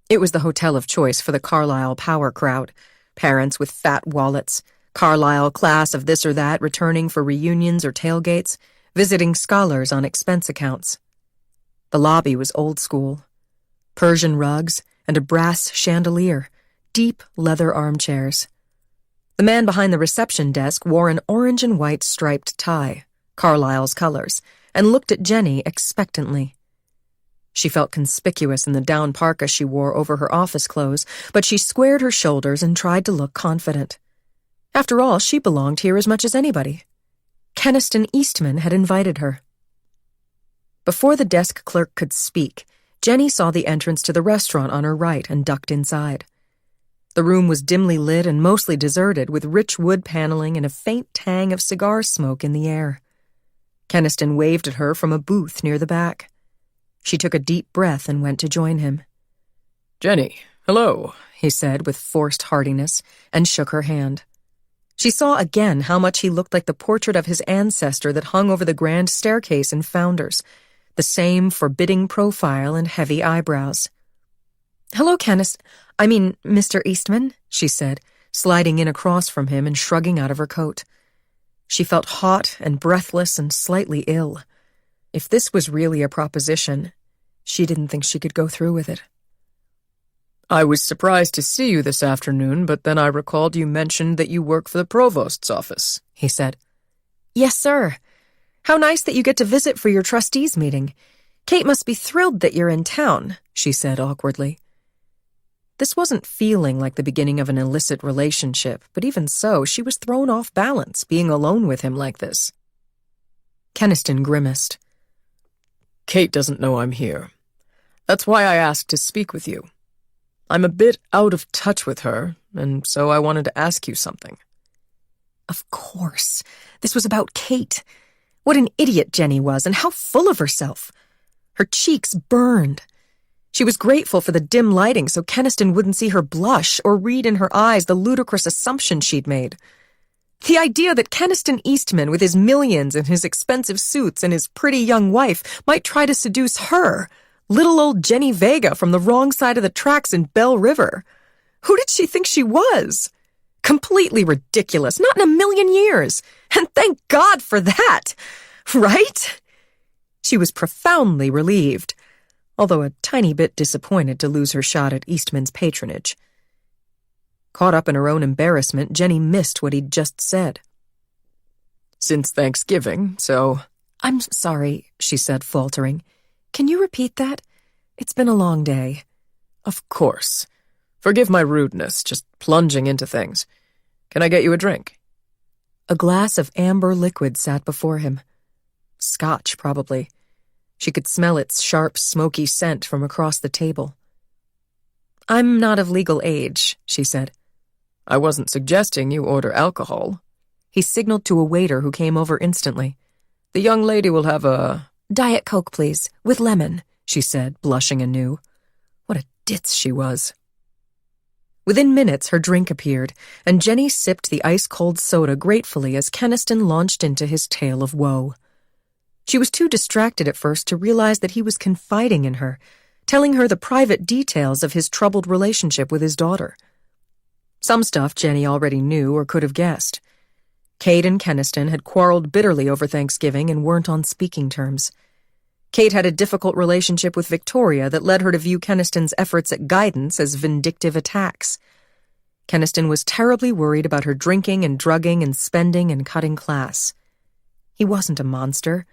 It was the hotel of choice for the Carlisle power crowd, parents with fat wallets, Carlisle class of this or that returning for reunions or tailgates, visiting scholars on expense accounts. The lobby was old school. Persian rugs and a brass chandelier, deep leather armchairs. The man behind the reception desk wore an orange and white striped tie, Carlisle's colors, and looked at Jenny expectantly. She felt conspicuous in the down parka she wore over her office clothes, but she squared her shoulders and tried to look confident. After all, she belonged here as much as anybody. Keniston Eastman had invited her. Before the desk clerk could speak, Jenny saw the entrance to the restaurant on her right and ducked inside. The room was dimly lit and mostly deserted, with rich wood paneling and a faint tang of cigar smoke in the air. Keniston waved at her from a booth near the back. She took a deep breath and went to join him. Jenny, hello, he said with forced heartiness, and shook her hand. She saw again how much he looked like the portrait of his ancestor that hung over the grand staircase in Founders, the same forbidding profile and heavy eyebrows. "Hello, Mr. Eastman," she said, sliding in across from him and shrugging out of her coat. She felt hot and breathless and slightly ill. If this was really a proposition, she didn't think she could go through with it. I was surprised to see you this afternoon, but then I recalled you mentioned that you work for the provost's office, he said. "Yes, sir. How nice that you get to visit for your trustees' meeting. Kate must be thrilled that you're in town," she said awkwardly. This wasn't feeling like the beginning of an illicit relationship, but even so, she was thrown off balance, being alone with him like this. Keniston grimaced. Kate doesn't know I'm here. That's why I asked to speak with you. I'm a bit out of touch with her, and so I wanted to ask you something. Of course. This was about Kate. What an idiot Jenny was, and how full of herself. Her cheeks burned. She was grateful for the dim lighting so Keniston wouldn't see her blush or read in her eyes the ludicrous assumption she'd made. The idea that Keniston Eastman, with his millions and his expensive suits and his pretty young wife, might try to seduce her, little old Jenny Vega from the wrong side of the tracks in Bell River. Who did she think she was? Completely ridiculous, not in a million years. And thank God for that, right? She was profoundly relieved, although a tiny bit disappointed to lose her shot at Eastman's patronage. Caught up in her own embarrassment, Jenny missed what he'd just said. Since Thanksgiving, so... I'm sorry, she said, faltering. Can you repeat that? It's been a long day. Of course. Forgive my rudeness, just plunging into things. Can I get you a drink? A glass of amber liquid sat before him. Scotch, probably. She could smell its sharp, smoky scent from across the table. I'm not of legal age, she said. I wasn't suggesting you order alcohol. He signaled to a waiter who came over instantly. The young lady will have a... Diet Coke, please, with lemon, she said, blushing anew. What a ditz she was. Within minutes, her drink appeared, and Jenny sipped the ice-cold soda gratefully as Keniston launched into his tale of woe. She was too distracted at first to realize that he was confiding in her, telling her the private details of his troubled relationship with his daughter. Some stuff Jenny already knew or could have guessed. Kate and Keniston had quarreled bitterly over Thanksgiving and weren't on speaking terms. Kate had a difficult relationship with Victoria that led her to view Keniston's efforts at guidance as vindictive attacks. Keniston was terribly worried about her drinking and drugging and spending and cutting class. He wasn't a monster.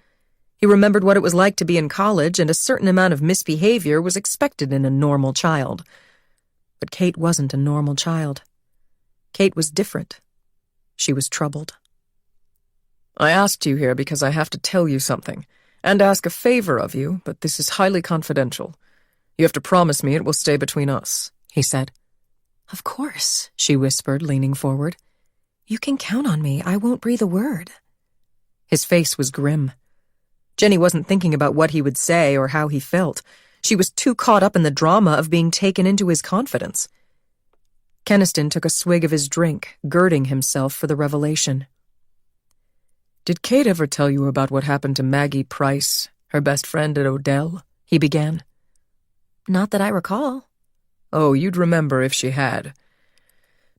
He remembered what it was like to be in college, and a certain amount of misbehavior was expected in a normal child. But Kate wasn't a normal child. Kate was different. She was troubled. I asked you here because I have to tell you something, and ask a favor of you, but this is highly confidential. You have to promise me it will stay between us, he said. Of course, she whispered, leaning forward. You can count on me. I won't breathe a word. His face was grim. Jenny wasn't thinking about what he would say or how he felt. She was too caught up in the drama of being taken into his confidence. Keniston took a swig of his drink, girding himself for the revelation. Did Kate ever tell you about what happened to Maggie Price, her best friend at Odell? He began. Not that I recall. Oh, you'd remember if she had.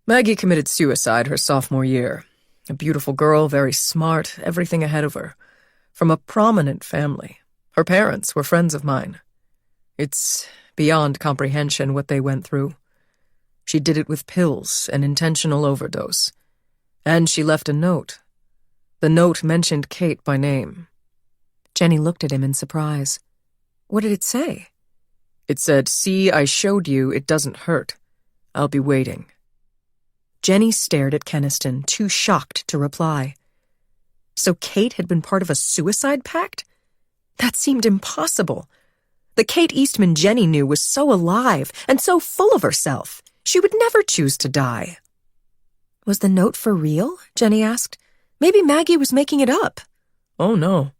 Maggie committed suicide her sophomore year. A beautiful girl, very smart, everything ahead of her. From a prominent family. Her parents were friends of mine. It's beyond comprehension what they went through. She did it with pills, an intentional overdose. And she left a note. The note mentioned Kate by name. Jenny looked at him in surprise. What did it say? It said, "See, I showed you it doesn't hurt. I'll be waiting." Jenny stared at Keniston, too shocked to reply. So Kate had been part of a suicide pact? That seemed impossible. The Kate Eastman Jenny knew was so alive and so full of herself. She would never choose to die. Was the note for real? Jenny asked. Maybe Maggie was making it up. Oh, no.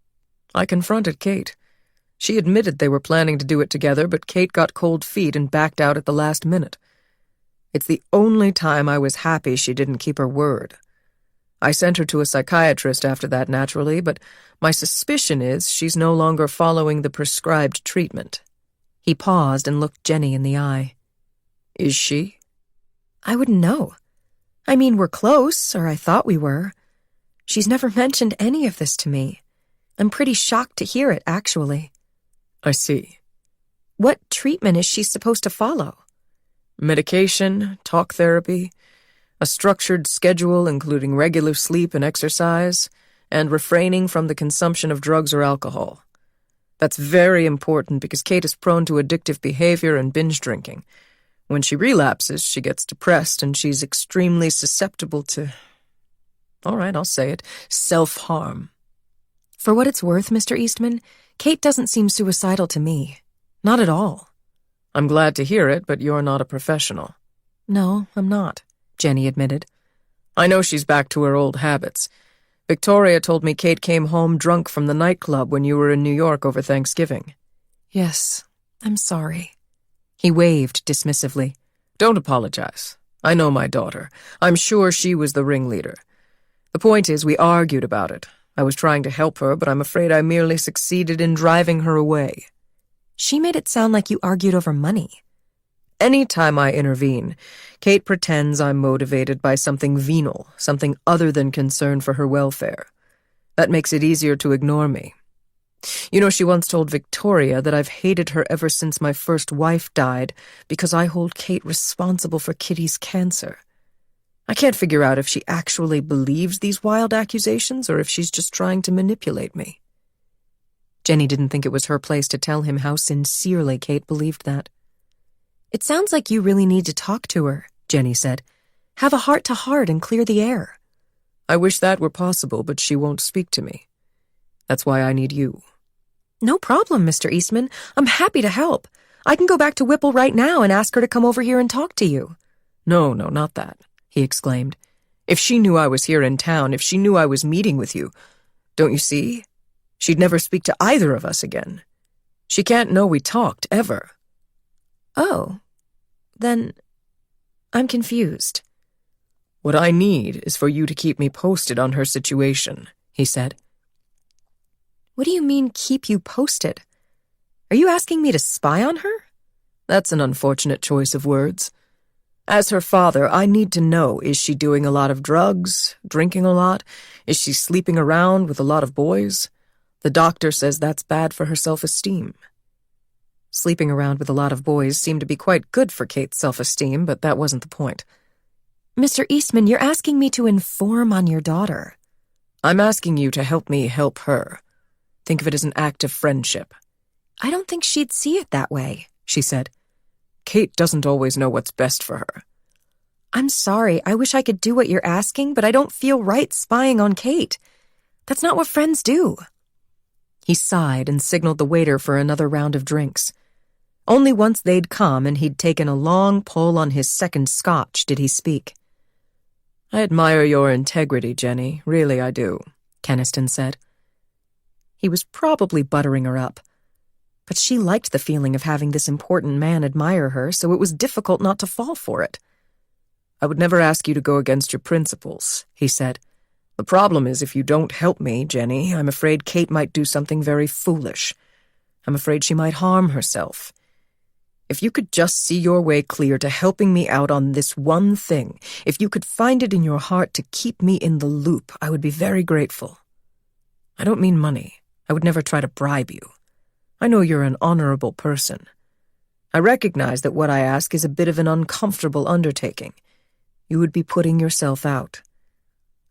I confronted Kate. She admitted they were planning to do it together, but Kate got cold feet and backed out at the last minute. It's the only time I was happy she didn't keep her word. I sent her to a psychiatrist after that, naturally, but my suspicion is she's no longer following the prescribed treatment. He paused and looked Jenny in the eye. Is she? I wouldn't know. I mean, we're close, or I thought we were. She's never mentioned any of this to me. I'm pretty shocked to hear it, actually. I see. What treatment is she supposed to follow? Medication, talk therapy, a structured schedule including regular sleep and exercise, and refraining from the consumption of drugs or alcohol. That's very important because Kate is prone to addictive behavior and binge drinking. When she relapses, she gets depressed and she's extremely susceptible to, all right, I'll say it, self-harm. For what it's worth, Mr. Eastman, Kate doesn't seem suicidal to me. Not at all. I'm glad to hear it, but you're not a professional. No, I'm not, Jenny admitted. I know she's back to her old habits. Victoria told me Kate came home drunk from the nightclub when you were in New York over Thanksgiving. Yes, I'm sorry. He waved dismissively. Don't apologize. I know my daughter. I'm sure she was the ringleader. The point is, we argued about it. I was trying to help her, but I'm afraid I merely succeeded in driving her away. She made it sound like you argued over money. Any time I intervene, Kate pretends I'm motivated by something venal, something other than concern for her welfare. That makes it easier to ignore me. You know, she once told Victoria that I've hated her ever since my first wife died because I hold Kate responsible for Kitty's cancer. I can't figure out if she actually believes these wild accusations or if she's just trying to manipulate me. Jenny didn't think it was her place to tell him how sincerely Kate believed that. It sounds like you really need to talk to her, Jenny said. Have a heart-to-heart and clear the air. I wish that were possible, but she won't speak to me. That's why I need you. No problem, Mr. Eastman. I'm happy to help. I can go back to Whipple right now and ask her to come over here and talk to you. No, not that, he exclaimed. If she knew I was here in town, if she knew I was meeting with you, don't you see? She'd never speak to either of us again. She can't know we talked, ever. Oh, then I'm confused. What I need is for you to keep me posted on her situation, he said. What do you mean, keep you posted? Are you asking me to spy on her? That's an unfortunate choice of words. As her father, I need to know, is she doing a lot of drugs, drinking a lot? Is she sleeping around with a lot of boys? The doctor says that's bad for her self-esteem. Sleeping around with a lot of boys seemed to be quite good for Kate's self-esteem, but that wasn't the point. Mr. Eastman, you're asking me to inform on your daughter. I'm asking you to help me help her. Think of it as an act of friendship. I don't think she'd see it that way, she said. Kate doesn't always know what's best for her. I'm sorry, I wish I could do what you're asking, but I don't feel right spying on Kate. That's not what friends do. He sighed and signaled the waiter for another round of drinks. Only once they'd come and he'd taken a long pull on his second scotch did he speak. I admire your integrity, Jenny. Really, I do, Keniston said. He was probably buttering her up. But she liked the feeling of having this important man admire her, so it was difficult not to fall for it. I would never ask you to go against your principles, he said. The problem is if you don't help me, Jenny, I'm afraid Kate might do something very foolish. I'm afraid she might harm herself. If you could just see your way clear to helping me out on this one thing, if you could find it in your heart to keep me in the loop, I would be very grateful. I don't mean money. I would never try to bribe you. I know you're an honorable person. I recognize that what I ask is a bit of an uncomfortable undertaking. You would be putting yourself out.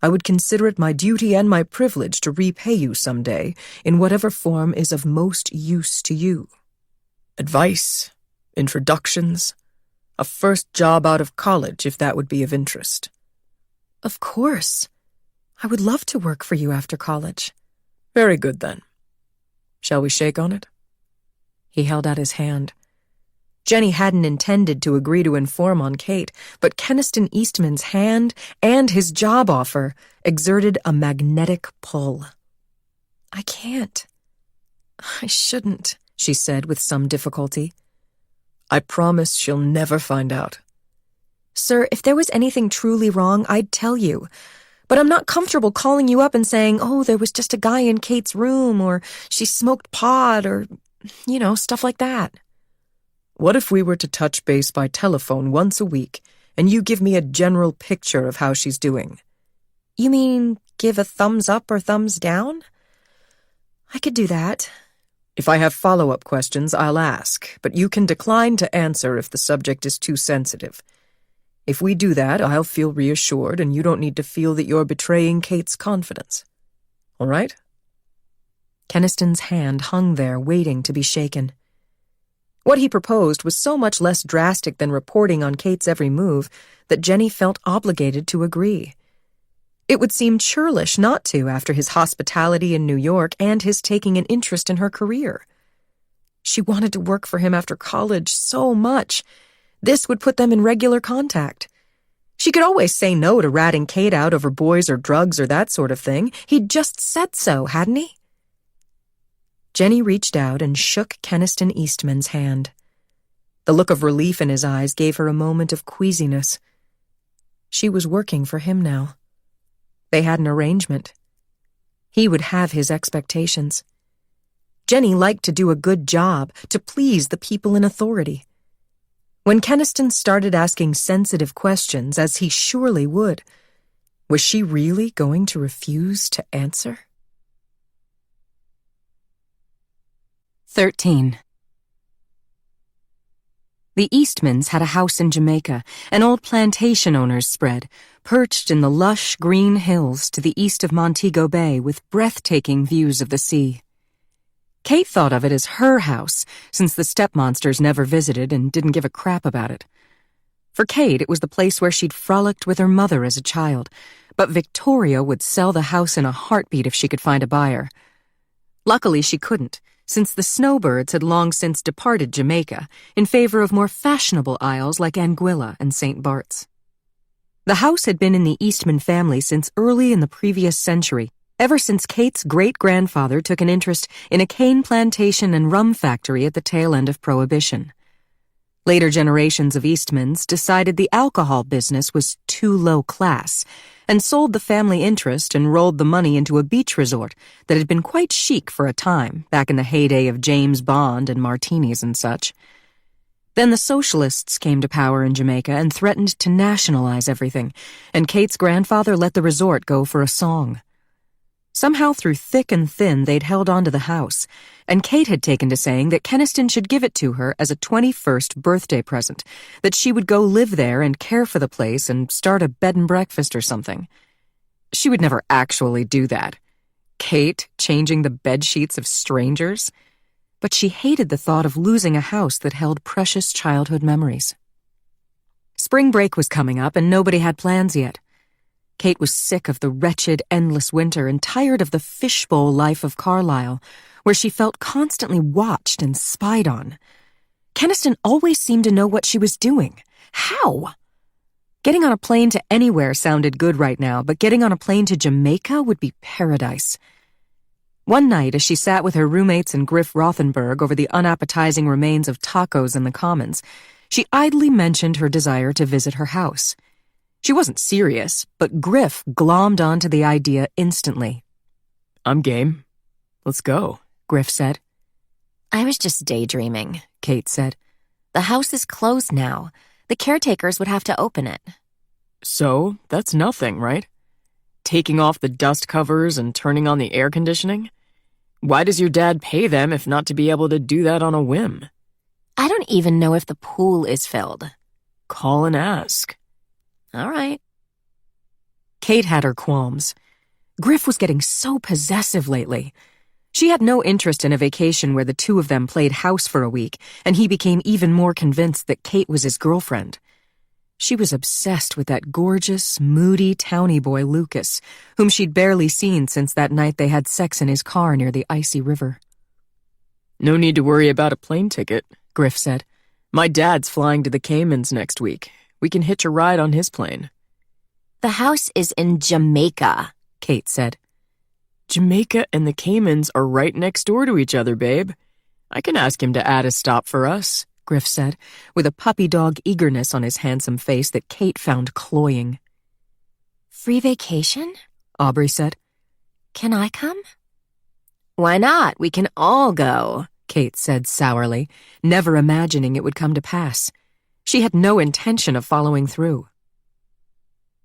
I would consider it my duty and my privilege to repay you someday in whatever form is of most use to you. Advice, introductions, a first job out of college if that would be of interest. Of course. I would love to work for you after college. Very good, then. Shall we shake on it? He held out his hand. Jenny hadn't intended to agree to inform on Kate, but Keniston Eastman's hand and his job offer exerted a magnetic pull. I can't. I shouldn't, she said with some difficulty. I promise she'll never find out. Sir, if there was anything truly wrong, I'd tell you. But I'm not comfortable calling you up and saying, oh, there was just a guy in Kate's room, or she smoked pot, or, stuff like that. What if we were to touch base by telephone once a week, and you give me a general picture of how she's doing? You mean give a thumbs up or thumbs down? I could do that. If I have follow-up questions, I'll ask, but you can decline to answer if the subject is too sensitive. If we do that, I'll feel reassured, and you don't need to feel that you're betraying Kate's confidence. All right? Keniston's hand hung there, waiting to be shaken. What he proposed was so much less drastic than reporting on Kate's every move that Jenny felt obligated to agree. It would seem churlish not to after his hospitality in New York and his taking an interest in her career. She wanted to work for him after college so much. This would put them in regular contact. She could always say no to ratting Kate out over boys or drugs or that sort of thing. He'd just said so, hadn't he? Jenny reached out and shook Keniston Eastman's hand. The look of relief in his eyes gave her a moment of queasiness. She was working for him now. They had an arrangement. He would have his expectations. Jenny liked to do a good job, to please the people in authority. When Keniston started asking sensitive questions, as he surely would, was she really going to refuse to answer? 13. The Eastmans had a house in Jamaica, an old plantation owner's spread, perched in the lush green hills to the east of Montego Bay with breathtaking views of the sea. Kate thought of it as her house, since the stepmonsters never visited and didn't give a crap about it. For Kate, it was the place where she'd frolicked with her mother as a child, but Victoria would sell the house in a heartbeat if she could find a buyer. Luckily, she couldn't, since the snowbirds had long since departed Jamaica in favor of more fashionable isles like Anguilla and St. Bart's. The house had been in the Eastman family since early in the previous century, ever since Kate's great-grandfather took an interest in a cane plantation and rum factory at the tail end of Prohibition. Later generations of Eastmans decided the alcohol business was too low class and sold the family interest and rolled the money into a beach resort that had been quite chic for a time back in the heyday of James Bond and martinis and such. Then the socialists came to power in Jamaica and threatened to nationalize everything, and Kate's grandfather let the resort go for a song. Somehow through thick and thin they'd held on to the house, and Kate had taken to saying that Keniston should give it to her as a 21st birthday present, that she would go live there and care for the place and start a bed and breakfast or something. She would never actually do that. Kate changing the bed sheets of strangers? But she hated the thought of losing a house that held precious childhood memories. Spring break was coming up and nobody had plans yet. Kate was sick of the wretched, endless winter and tired of the fishbowl life of Carlisle, where she felt constantly watched and spied on. Keniston always seemed to know what she was doing. How? Getting on a plane to anywhere sounded good right now, but getting on a plane to Jamaica would be paradise. One night, as she sat with her roommates and Griff Rothenberg over the unappetizing remains of tacos in the Commons, she idly mentioned her desire to visit her house. She wasn't serious, but Griff glommed onto the idea instantly. I'm game. Let's go, Griff said. I was just daydreaming, Kate said. The house is closed now. The caretakers would have to open it. So, that's nothing, right? Taking off the dust covers and turning on the air conditioning? Why does your dad pay them if not to be able to do that on a whim? I don't even know if the pool is filled. Call and ask. All right. Kate had her qualms. Griff was getting so possessive lately. She had no interest in a vacation where the two of them played house for a week, and he became even more convinced that Kate was his girlfriend. She was obsessed with that gorgeous, moody townie boy Lucas, whom she'd barely seen since that night they had sex in his car near the icy river. No need to worry about a plane ticket, Griff said. My dad's flying to the Caymans next week. We can hitch a ride on his plane. The house is in Jamaica, Kate said. Jamaica and the Caymans are right next door to each other, babe. I can ask him to add a stop for us, Griff said, with a puppy dog eagerness on his handsome face that Kate found cloying. Free vacation? Aubrey said. Can I come? Why not? We can all go, Kate said sourly, never imagining it would come to pass. She had no intention of following through.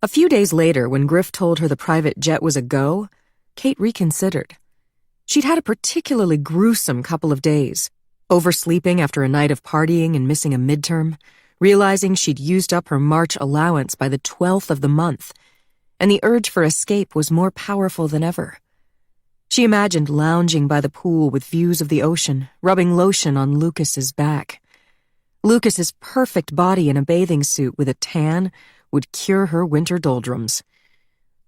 A few days later, when Griff told her the private jet was a go, Kate reconsidered. She'd had a particularly gruesome couple of days, oversleeping after a night of partying and missing a midterm, realizing she'd used up her March allowance by the 12th of the month, and the urge for escape was more powerful than ever. She imagined lounging by the pool with views of the ocean, rubbing lotion on Lucas's back. Lucas's perfect body in a bathing suit with a tan would cure her winter doldrums.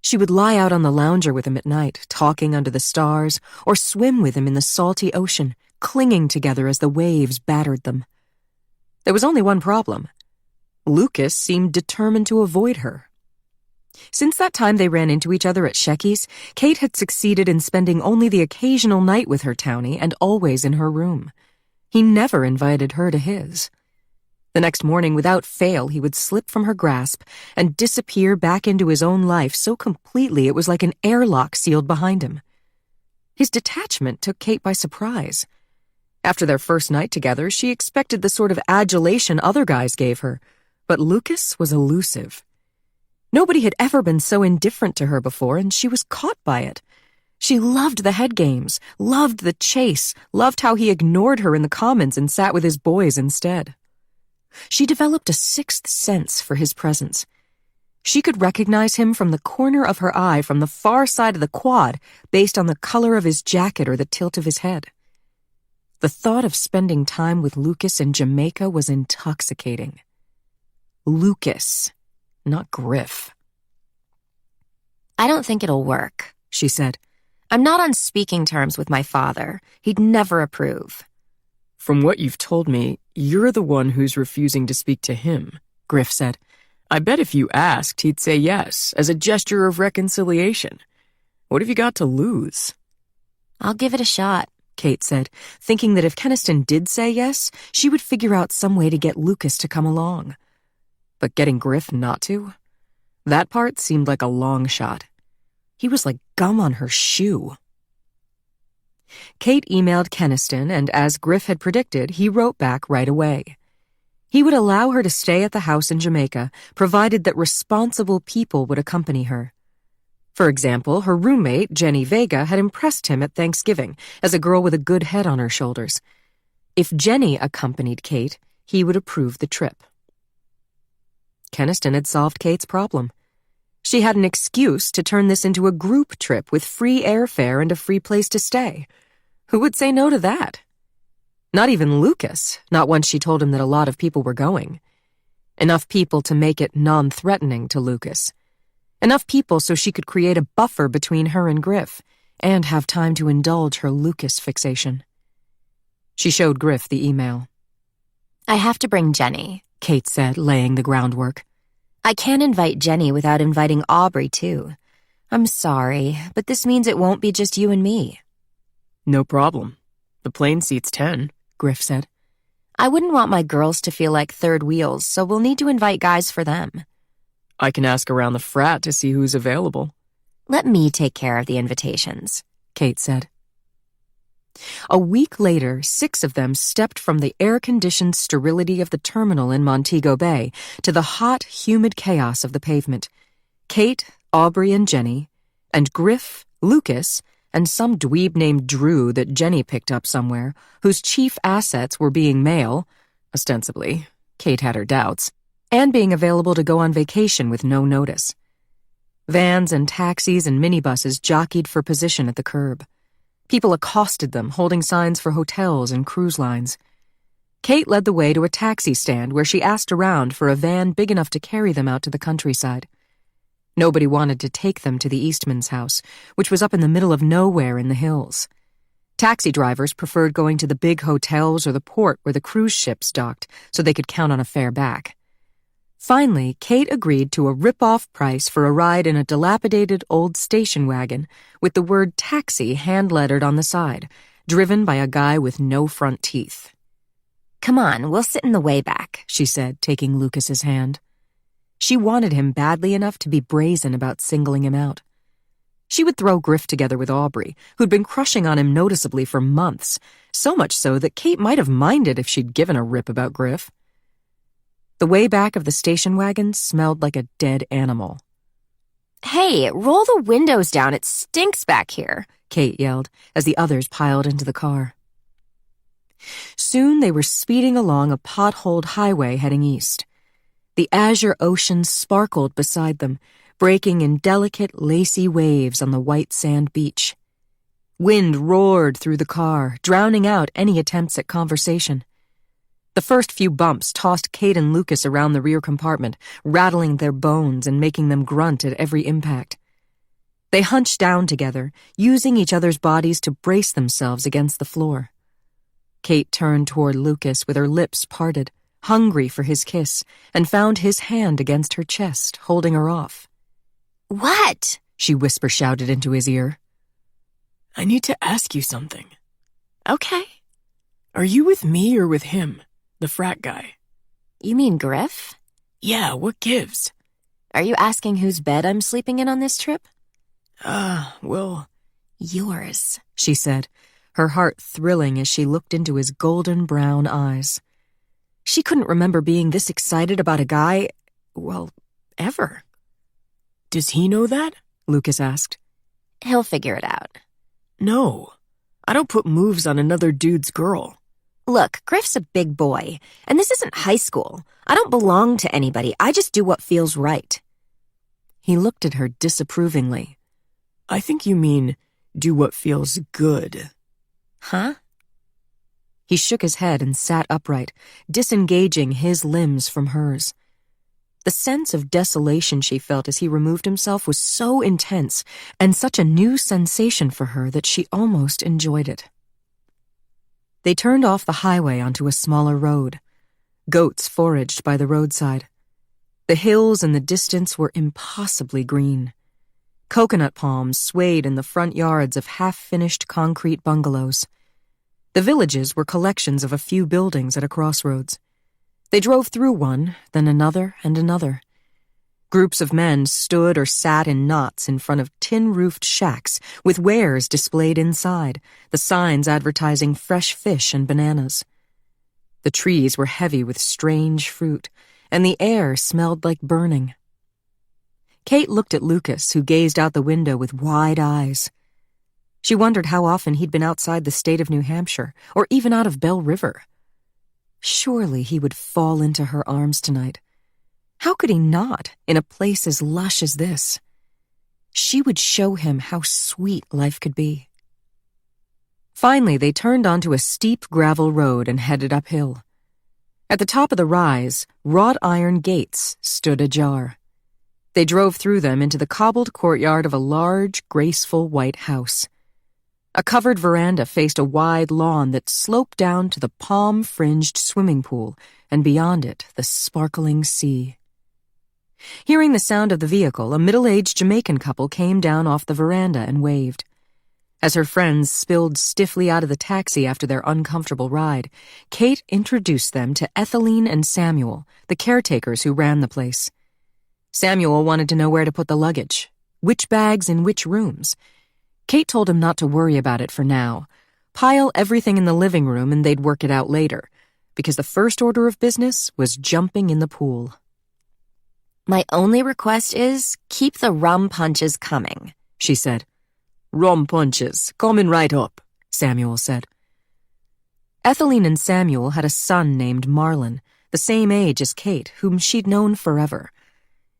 She would lie out on the lounger with him at night, talking under the stars, or swim with him in the salty ocean, clinging together as the waves battered them. There was only one problem. Lucas seemed determined to avoid her. Since that time they ran into each other at Shecky's, Kate had succeeded in spending only the occasional night with her townie and always in her room. He never invited her to his. The next morning, without fail, he would slip from her grasp and disappear back into his own life so completely it was like an airlock sealed behind him. His detachment took Kate by surprise. After their first night together, she expected the sort of adulation other guys gave her, but Lucas was elusive. Nobody had ever been so indifferent to her before, and she was caught by it. She loved the head games, loved the chase, loved how he ignored her in the commons and sat with his boys instead. She developed a sixth sense for his presence. She could recognize him from the corner of her eye from the far side of the quad based on the color of his jacket or the tilt of his head. The thought of spending time with Lucas in Jamaica was intoxicating. Lucas, not Griff. I don't think it'll work, She said. I'm not on speaking terms with my father. He'd never approve. From what you've told me, you're the one who's refusing to speak to him, Griff said. I bet if you asked, he'd say yes, as a gesture of reconciliation. What have you got to lose? I'll give it a shot, Kate said, thinking that if Keniston did say yes, she would figure out some way to get Lucas to come along. But getting Griff not to? That part seemed like a long shot. He was like gum on her shoe. Kate emailed Keniston, and as Griff had predicted, he wrote back right away. He would allow her to stay at the house in Jamaica, provided that responsible people would accompany her. For example, her roommate, Jenny Vega, had impressed him at Thanksgiving as a girl with a good head on her shoulders. If Jenny accompanied Kate, he would approve the trip. Keniston had solved Kate's problem. She had an excuse to turn this into a group trip with free airfare and a free place to stay. Who would say no to that? Not even Lucas, not once she told him that a lot of people were going. Enough people to make it non-threatening to Lucas. Enough people so she could create a buffer between her and Griff, and have time to indulge her Lucas fixation. She showed Griff the email. I have to bring Jenny, Kate said, laying the groundwork. I can't invite Jenny without inviting Aubrey, too. I'm sorry, but this means it won't be just you and me. No problem. The plane seats 10, Griff said. I wouldn't want my girls to feel like third wheels, so we'll need to invite guys for them. I can ask around the frat to see who's available. Let me take care of the invitations, Kate said. A week later, 6 of them stepped from the air-conditioned sterility of the terminal in Montego Bay to the hot, humid chaos of the pavement. Kate, Aubrey, and Jenny, and Griff, Lucas, and some dweeb named Drew that Jenny picked up somewhere, whose chief assets were being mail, ostensibly, Kate had her doubts, and being available to go on vacation with no notice. Vans and taxis and minibuses jockeyed for position at the curb. People accosted them, holding signs for hotels and cruise lines. Kate led the way to a taxi stand where she asked around for a van big enough to carry them out to the countryside. Nobody wanted to take them to the Eastman's house, which was up in the middle of nowhere in the hills. Taxi drivers preferred going to the big hotels or the port where the cruise ships docked so they could count on a fare back. Finally, Kate agreed to a rip-off price for a ride in a dilapidated old station wagon with the word taxi hand-lettered on the side, driven by a guy with no front teeth. Come on, we'll sit in the way back, she said, taking Lucas's hand. She wanted him badly enough to be brazen about singling him out. She would throw Griff together with Aubrey, who'd been crushing on him noticeably for months, so much so that Kate might have minded if she'd given a rip about Griff. The way back of the station wagon smelled like a dead animal. Hey, roll the windows down, it stinks back here, Kate yelled as the others piled into the car. Soon they were speeding along a potholed highway heading east. The azure ocean sparkled beside them, breaking in delicate, lacy waves on the white sand beach. Wind roared through the car, drowning out any attempts at conversation. The first few bumps tossed Kate and Lucas around the rear compartment, rattling their bones and making them grunt at every impact. They hunched down together, using each other's bodies to brace themselves against the floor. Kate turned toward Lucas with her lips parted, hungry for his kiss, and found his hand against her chest, holding her off. What? She whisper-shouted into his ear. I need to ask you something. Okay. Are you with me or with him, the frat guy? You mean Griff? Yeah, what gives? Are you asking whose bed I'm sleeping in on this trip? Well... Yours, she said, her heart thrilling as she looked into his golden brown eyes. She couldn't remember being this excited about a guy, well, ever. Does he know that? Lucas asked. He'll figure it out. No, I don't put moves on another dude's girl. Look, Griff's a big boy, and this isn't high school. I don't belong to anybody. I just do what feels right. He looked at her disapprovingly. I think you mean do what feels good. Huh? He shook his head and sat upright, disengaging his limbs from hers. The sense of desolation she felt as he removed himself was so intense and such a new sensation for her that she almost enjoyed it. They turned off the highway onto a smaller road. Goats foraged by the roadside. The hills in the distance were impossibly green. Coconut palms swayed in the front yards of half-finished concrete bungalows. The villages were collections of a few buildings at a crossroads. They drove through one, then another and another. Groups of men stood or sat in knots in front of tin-roofed shacks with wares displayed inside, the signs advertising fresh fish and bananas. The trees were heavy with strange fruit, and the air smelled like burning. Kate looked at Lucas, who gazed out the window with wide eyes. She wondered how often he'd been outside the state of New Hampshire, or even out of Bell River. Surely he would fall into her arms tonight. How could he not, in a place as lush as this? She would show him how sweet life could be. Finally, they turned onto a steep gravel road and headed uphill. At the top of the rise, wrought iron gates stood ajar. They drove through them into the cobbled courtyard of a large, graceful white house. A covered veranda faced a wide lawn that sloped down to the palm-fringed swimming pool, and beyond it, the sparkling sea. Hearing the sound of the vehicle, a middle-aged Jamaican couple came down off the veranda and waved. As her friends spilled stiffly out of the taxi after their uncomfortable ride, Kate introduced them to Etheline and Samuel, the caretakers who ran the place. Samuel wanted to know where to put the luggage, which bags in which rooms. Kate told him not to worry about it for now. Pile everything in the living room and they'd work it out later, because the first order of business was jumping in the pool. My only request is keep the rum punches coming, she said. Rum punches, coming right up, Samuel said. Etheline and Samuel had a son named Marlon, the same age as Kate, whom she'd known forever.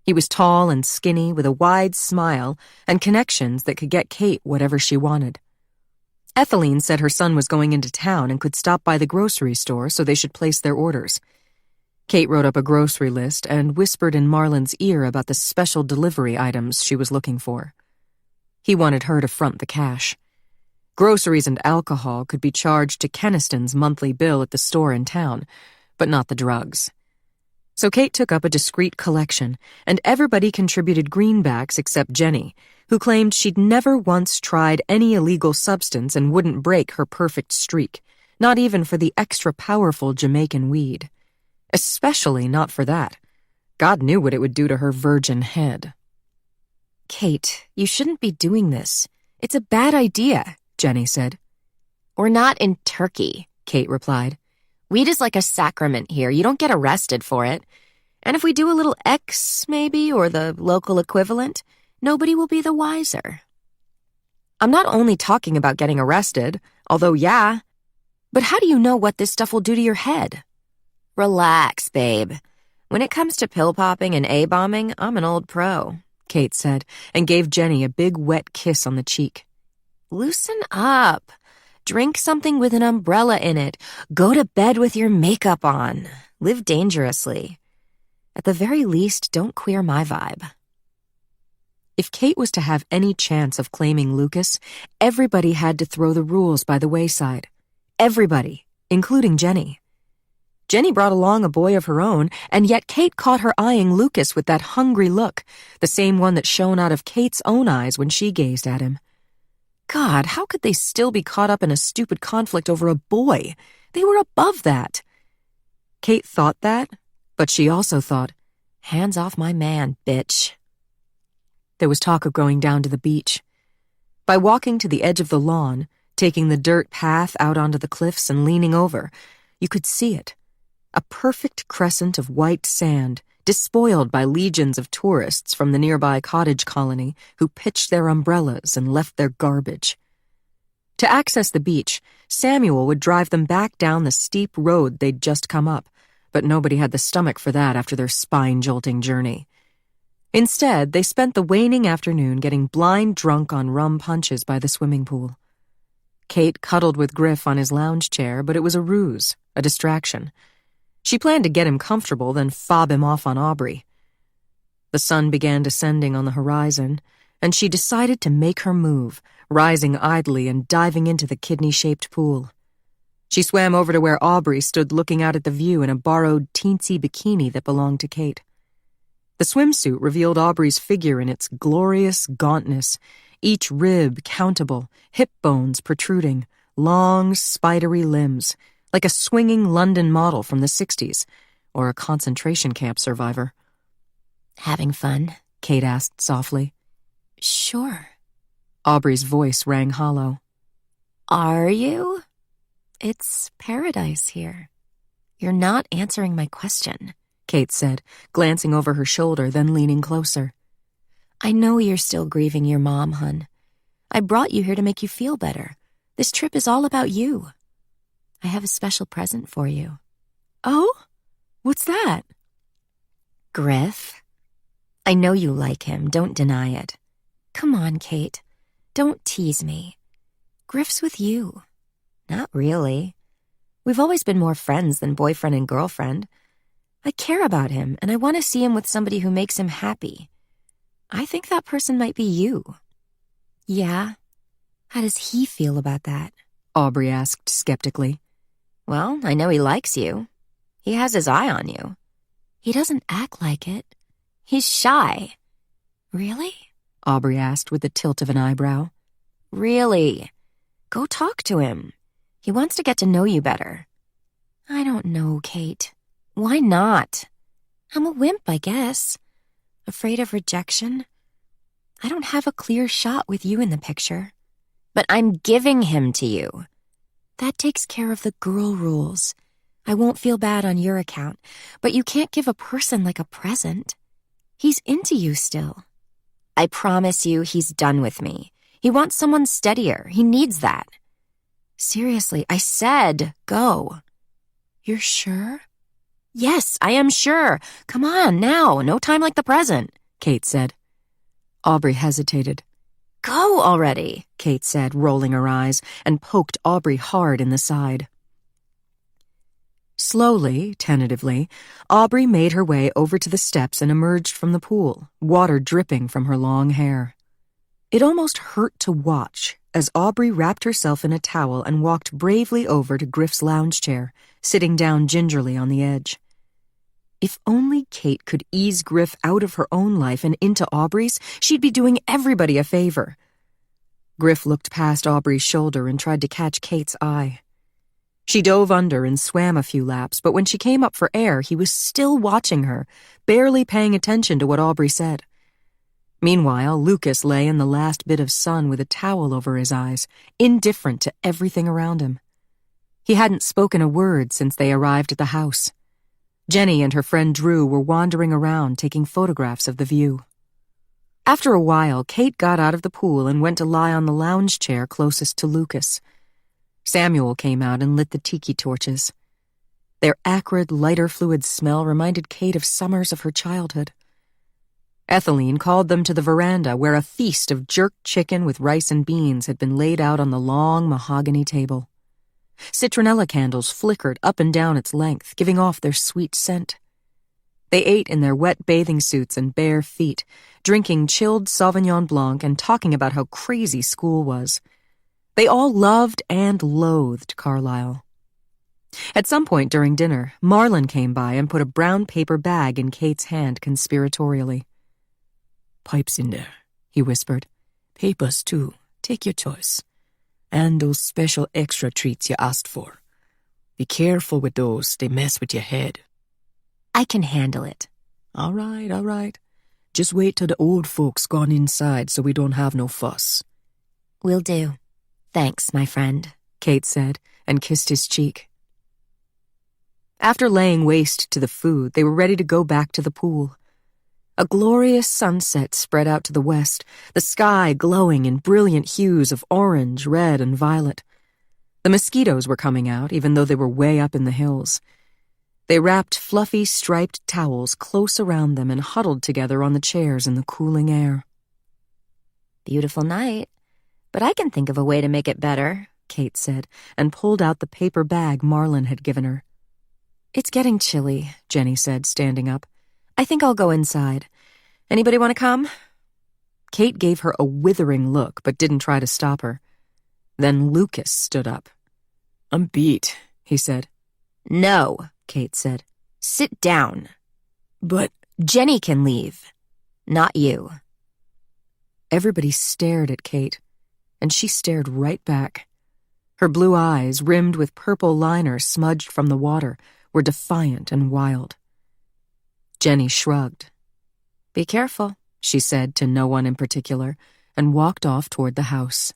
He was tall and skinny, with a wide smile and connections that could get Kate whatever she wanted. Etheline said her son was going into town and could stop by the grocery store, so they should place their orders. Kate wrote up a grocery list and whispered in Marlon's ear about the special delivery items she was looking for. He wanted her to front the cash. Groceries and alcohol could be charged to Keniston's monthly bill at the store in town, but not the drugs. So Kate took up a discreet collection, and everybody contributed greenbacks except Jenny, who claimed she'd never once tried any illegal substance and wouldn't break her perfect streak, not even for the extra powerful Jamaican weed. Especially not for that. God knew what it would do to her virgin head. Kate, you shouldn't be doing this. It's a bad idea, Jenny said. We're not in Turkey, Kate replied. Weed is like a sacrament here. You don't get arrested for it. And if we do a little X, maybe, or the local equivalent, nobody will be the wiser. I'm not only talking about getting arrested, although yeah, but how do you know what this stuff will do to your head? Relax, babe. When it comes to pill popping and A-bombing, I'm an old pro, Kate said, and gave Jenny a big wet kiss on the cheek. Loosen up. Drink something with an umbrella in it. Go to bed with your makeup on. Live dangerously. At the very least, don't queer my vibe. If Kate was to have any chance of claiming Lucas, everybody had to throw the rules by the wayside. Everybody, including Jenny. Jenny brought along a boy of her own, and yet Kate caught her eyeing Lucas with that hungry look, the same one that shone out of Kate's own eyes when she gazed at him. God, how could they still be caught up in a stupid conflict over a boy? They were above that. Kate thought that, but she also thought, hands off my man, bitch. There was talk of going down to the beach. By walking to the edge of the lawn, taking the dirt path out onto the cliffs and leaning over, you could see it. A perfect crescent of white sand, despoiled by legions of tourists from the nearby cottage colony who pitched their umbrellas and left their garbage. To access the beach, Samuel would drive them back down the steep road they'd just come up, but nobody had the stomach for that after their spine-jolting journey. Instead, they spent the waning afternoon getting blind drunk on rum punches by the swimming pool. Kate cuddled with Griff on his lounge chair, but it was a ruse, a distraction. She planned to get him comfortable, then fob him off on Aubrey. The sun began descending on the horizon, and she decided to make her move, rising idly and diving into the kidney-shaped pool. She swam over to where Aubrey stood looking out at the view in a borrowed teensy bikini that belonged to Kate. The swimsuit revealed Aubrey's figure in its glorious gauntness, each rib countable, hip bones protruding, long, spidery limbs, like a swinging London model from the 60s, or a concentration camp survivor. Having fun? Kate asked softly. Sure. Aubrey's voice rang hollow. Are you? It's paradise here. You're not answering my question, Kate said, glancing over her shoulder, then leaning closer. I know you're still grieving your mom, hun. I brought you here to make you feel better. This trip is all about you. I have a special present for you. Oh? What's that? Griff. I know you like him, don't deny it. Come on, Kate. Don't tease me. Griff's with you. Not really. We've always been more friends than boyfriend and girlfriend. I care about him, and I want to see him with somebody who makes him happy. I think that person might be you. Yeah? How does he feel about that? Aubrey asked skeptically. Well, I know he likes you. He has his eye on you. He doesn't act like it. He's shy. Really? Aubrey asked with the tilt of an eyebrow. Really? Go talk to him. He wants to get to know you better. I don't know, Kate. Why not? I'm a wimp, I guess. Afraid of rejection? I don't have a clear shot with you in the picture. But I'm giving him to you. That takes care of the girl rules. I won't feel bad on your account, but you can't give a person like a present. He's into you still. I promise you he's done with me. He wants someone steadier. He needs that. Seriously, I said go. You're sure? Yes, I am sure. Come on, now. No time like the present, Kate said. Aubrey hesitated. Go already, Kate said, rolling her eyes, and poked Aubrey hard in the side. Slowly, tentatively, Aubrey made her way over to the steps and emerged from the pool, water dripping from her long hair. It almost hurt to watch as Aubrey wrapped herself in a towel and walked bravely over to Griff's lounge chair, sitting down gingerly on the edge. If only Kate could ease Griff out of her own life and into Aubrey's, she'd be doing everybody a favor. Griff looked past Aubrey's shoulder and tried to catch Kate's eye. She dove under and swam a few laps, but when she came up for air, he was still watching her, barely paying attention to what Aubrey said. Meanwhile, Lucas lay in the last bit of sun with a towel over his eyes, indifferent to everything around him. He hadn't spoken a word since they arrived at the house. Jenny and her friend Drew were wandering around taking photographs of the view. After a while, Kate got out of the pool and went to lie on the lounge chair closest to Lucas. Samuel came out and lit the tiki torches. Their acrid, lighter fluid smell reminded Kate of summers of her childhood. Ethelene called them to the veranda where a feast of jerk chicken with rice and beans had been laid out on the long mahogany table. Citronella candles flickered up and down its length, giving off their sweet scent. They ate in their wet bathing suits and bare feet, drinking chilled Sauvignon Blanc and talking about how crazy school was. They all loved and loathed Carlisle. At some point during dinner, Marlon came by and put a brown paper bag in Kate's hand conspiratorially. "Pipes in there," he whispered. "Papers, too. Take your choice. And those special extra treats you asked for. Be careful with those, they mess with your head." I can handle it. All right. Just wait till the old folks gone inside so we don't have no fuss." Will do. Thanks, my friend, Kate said, and kissed his cheek. After laying waste to the food, they were ready to go back to the pool. A glorious sunset spread out to the west, the sky glowing in brilliant hues of orange, red, and violet. The mosquitoes were coming out, even though they were way up in the hills. They wrapped fluffy, striped towels close around them and huddled together on the chairs in the cooling air. Beautiful night, but I can think of a way to make it better, Kate said, and pulled out the paper bag Marlon had given her. It's getting chilly, Jenny said, standing up. I think I'll go inside. Anybody want to come? Kate gave her a withering look, but didn't try to stop her. Then Lucas stood up. "I'm beat," he said. No, Kate said. Sit down. "But—" Jenny can leave. Not you. Everybody stared at Kate, and she stared right back. Her blue eyes, rimmed with purple liner smudged from the water, were defiant and wild. Jenny shrugged. Be careful, she said to no one in particular, and walked off toward the house.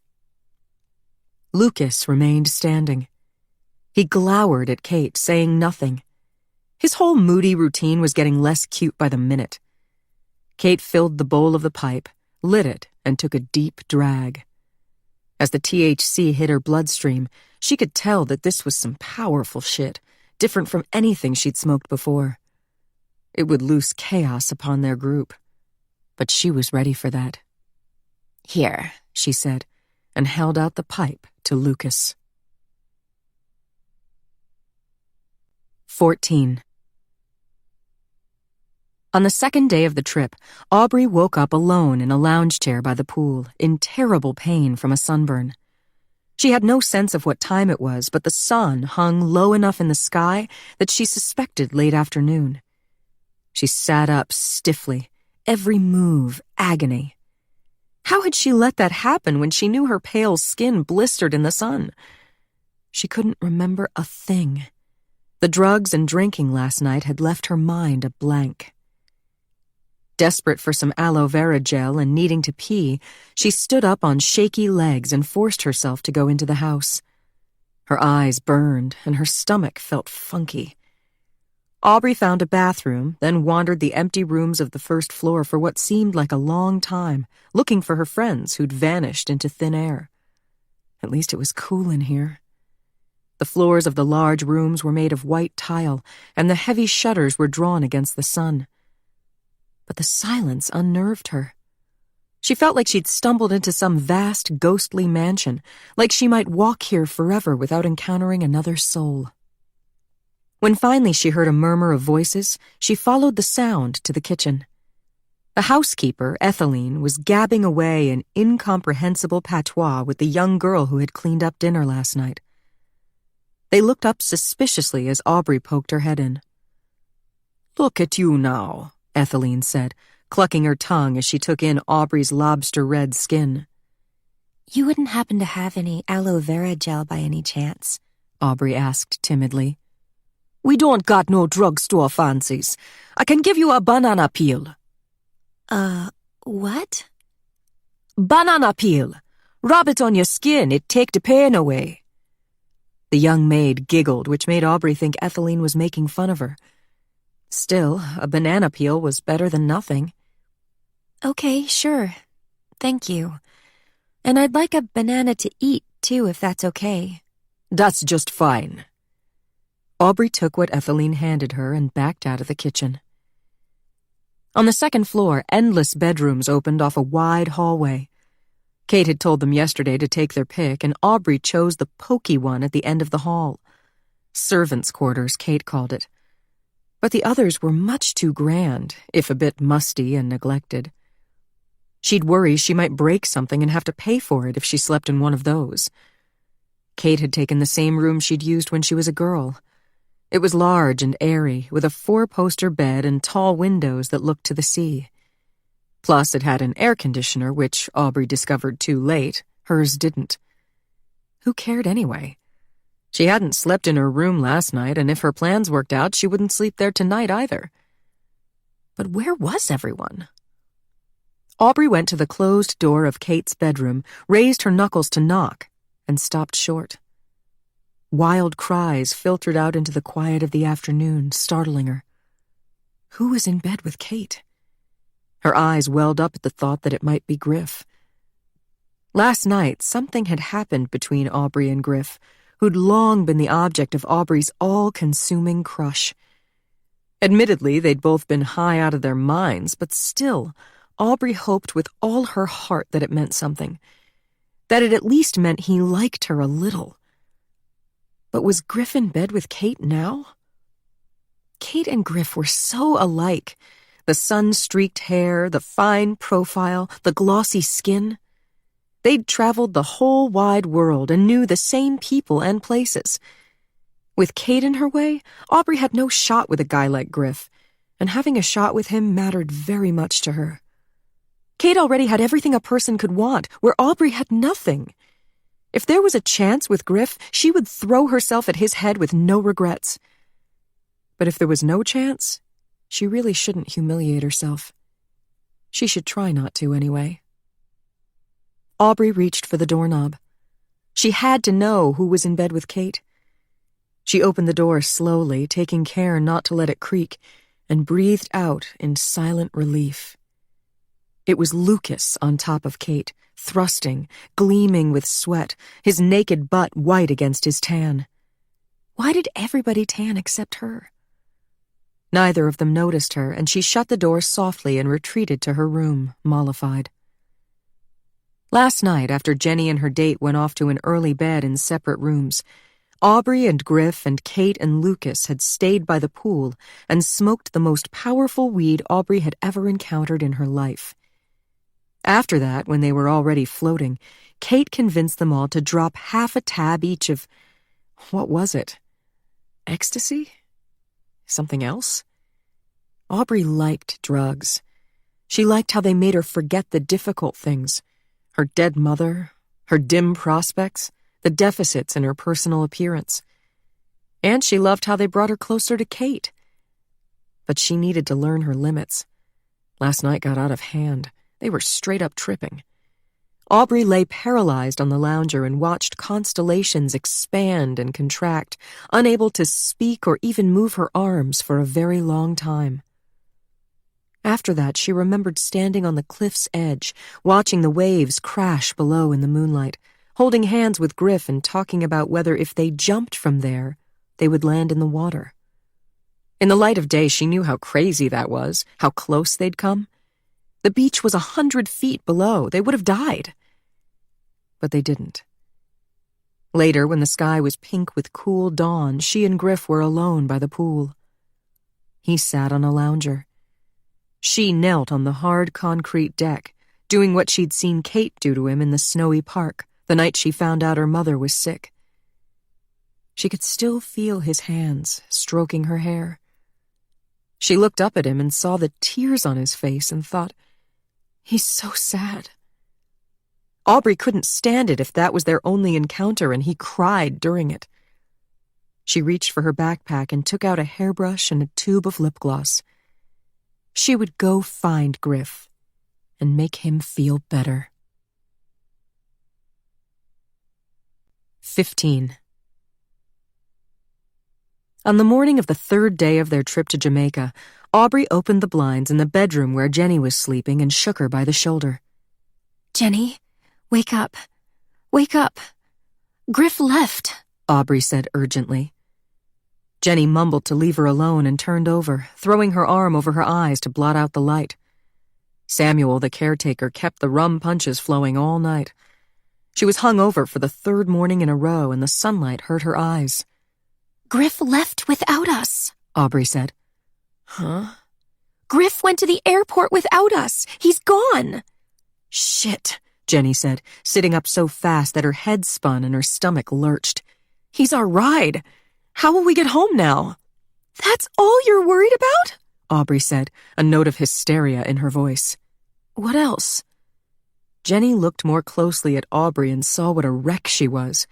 Lucas remained standing. He glowered at Kate, saying nothing. His whole moody routine was getting less cute by the minute. Kate filled the bowl of the pipe, lit it, and took a deep drag. As the THC hit her bloodstream, she could tell that this was some powerful shit, different from anything she'd smoked before. It would loose chaos upon their group. But she was ready for that. Here, she said, and held out the pipe to Lucas. 14. On the second day of the trip, Aubrey woke up alone in a lounge chair by the pool, in terrible pain from a sunburn. She had no sense of what time it was, but the sun hung low enough in the sky that she suspected late afternoon. She sat up stiffly, every move agony. How had she let that happen when she knew her pale skin blistered in the sun? She couldn't remember a thing. The drugs and drinking last night had left her mind a blank. Desperate for some aloe vera gel and needing to pee, she stood up on shaky legs and forced herself to go into the house. Her eyes burned and her stomach felt funky. Aubrey found a bathroom, then wandered the empty rooms of the first floor for what seemed like a long time, looking for her friends who'd vanished into thin air. At least it was cool in here. The floors of the large rooms were made of white tile, and the heavy shutters were drawn against the sun. But the silence unnerved her. She felt like she'd stumbled into some vast, ghostly mansion, like she might walk here forever without encountering another soul. When finally she heard a murmur of voices, she followed the sound to the kitchen. The housekeeper, Etheline, was gabbing away in incomprehensible patois with the young girl who had cleaned up dinner last night. They looked up suspiciously as Aubrey poked her head in. "Look at you now," Etheline said, clucking her tongue as she took in Aubrey's lobster-red skin. You wouldn't happen to have any aloe vera gel by any chance? Aubrey asked timidly. "We don't got no drugstore fancies. I can give you a banana peel." What? "Banana peel. Rub it on your skin, it take the pain away." The young maid giggled, which made Aubrey think Etheline was making fun of her. Still, a banana peel was better than nothing. Okay, sure. Thank you. And I'd like a banana to eat, too, if that's okay. "That's just fine." Aubrey took what Etheline handed her and backed out of the kitchen. On the second floor, endless bedrooms opened off a wide hallway. Kate had told them yesterday to take their pick, and Aubrey chose the pokey one at the end of the hall. Servants' quarters, Kate called it. But the others were much too grand, if a bit musty and neglected. She'd worry she might break something and have to pay for it if she slept in one of those. Kate had taken the same room she'd used when she was a girl. It was large and airy, with a 4-poster bed and tall windows that looked to the sea. Plus, it had an air conditioner, which Aubrey discovered too late. Hers didn't. Who cared anyway? She hadn't slept in her room last night, and if her plans worked out, she wouldn't sleep there tonight either. But where was everyone? Aubrey went to the closed door of Kate's bedroom, raised her knuckles to knock, and stopped short. Wild cries filtered out into the quiet of the afternoon, startling her. Who was in bed with Kate? Her eyes welled up at the thought that it might be Griff. Last night, something had happened between Aubrey and Griff, who'd long been the object of Aubrey's all-consuming crush. Admittedly, they'd both been high out of their minds, but still, Aubrey hoped with all her heart that it meant something, that it at least meant he liked her a little. But was Griff in bed with Kate now? Kate and Griff were so alike. The sun-streaked hair, the fine profile, the glossy skin. They'd traveled the whole wide world and knew the same people and places. With Kate in her way, Aubrey had no shot with a guy like Griff, and having a shot with him mattered very much to her. Kate already had everything a person could want, where Aubrey had nothing. If there was a chance with Griff, she would throw herself at his head with no regrets. But if there was no chance, she really shouldn't humiliate herself. She should try not to anyway. Aubrey reached for the doorknob. She had to know who was in bed with Kate. She opened the door slowly, taking care not to let it creak, and breathed out in silent relief. It was Lucas on top of Kate, thrusting, gleaming with sweat, his naked butt white against his tan. Why did everybody tan except her? Neither of them noticed her, and she shut the door softly and retreated to her room, mollified. Last night, after Jenny and her date went off to an early bed in separate rooms, Aubrey and Griff and Kate and Lucas had stayed by the pool and smoked the most powerful weed Aubrey had ever encountered in her life. After that, when they were already floating, Kate convinced them all to drop half a tab each of... what was it? Ecstasy? Something else? Aubrey liked drugs. She liked how they made her forget the difficult things. Her dead mother, her dim prospects, the deficits in her personal appearance. And she loved how they brought her closer to Kate. But she needed to learn her limits. Last night got out of hand. They were straight up tripping. Aubrey lay paralyzed on the lounger and watched constellations expand and contract, unable to speak or even move her arms for a very long time. After that, she remembered standing on the cliff's edge, watching the waves crash below in the moonlight, holding hands with Griff and talking about whether if they jumped from there, they would land in the water. In the light of day, she knew how crazy that was, how close they'd come. The beach was 100 feet below. They would have died. But they didn't. Later, when the sky was pink with cool dawn, she and Griff were alone by the pool. He sat on a lounger. She knelt on the hard concrete deck, doing what she'd seen Kate do to him in the snowy park the night she found out her mother was sick. She could still feel his hands stroking her hair. She looked up at him and saw the tears on his face and thought, he's so sad. Aubrey couldn't stand it if that was their only encounter and he cried during it. She reached for her backpack and took out a hairbrush and a tube of lip gloss. She would go find Griff and make him feel better. 15. On the morning of the third day of their trip to Jamaica, Aubrey opened the blinds in the bedroom where Jenny was sleeping and shook her by the shoulder. Jenny, wake up. Wake up. Griff left, Aubrey said urgently. Jenny mumbled to leave her alone and turned over, throwing her arm over her eyes to blot out the light. Samuel, the caretaker, kept the rum punches flowing all night. She was hung over for the third morning in a row, and the sunlight hurt her eyes. Griff left without us, Aubrey said. Huh? Griff went to the airport without us. He's gone. Shit. Jenny said, sitting up so fast that her head spun and her stomach lurched. "He's our ride. How will we get home now?" That's all you're worried about? Aubrey said, a note of hysteria in her voice. "What else?" Jenny looked more closely at Aubrey and saw what a wreck she was.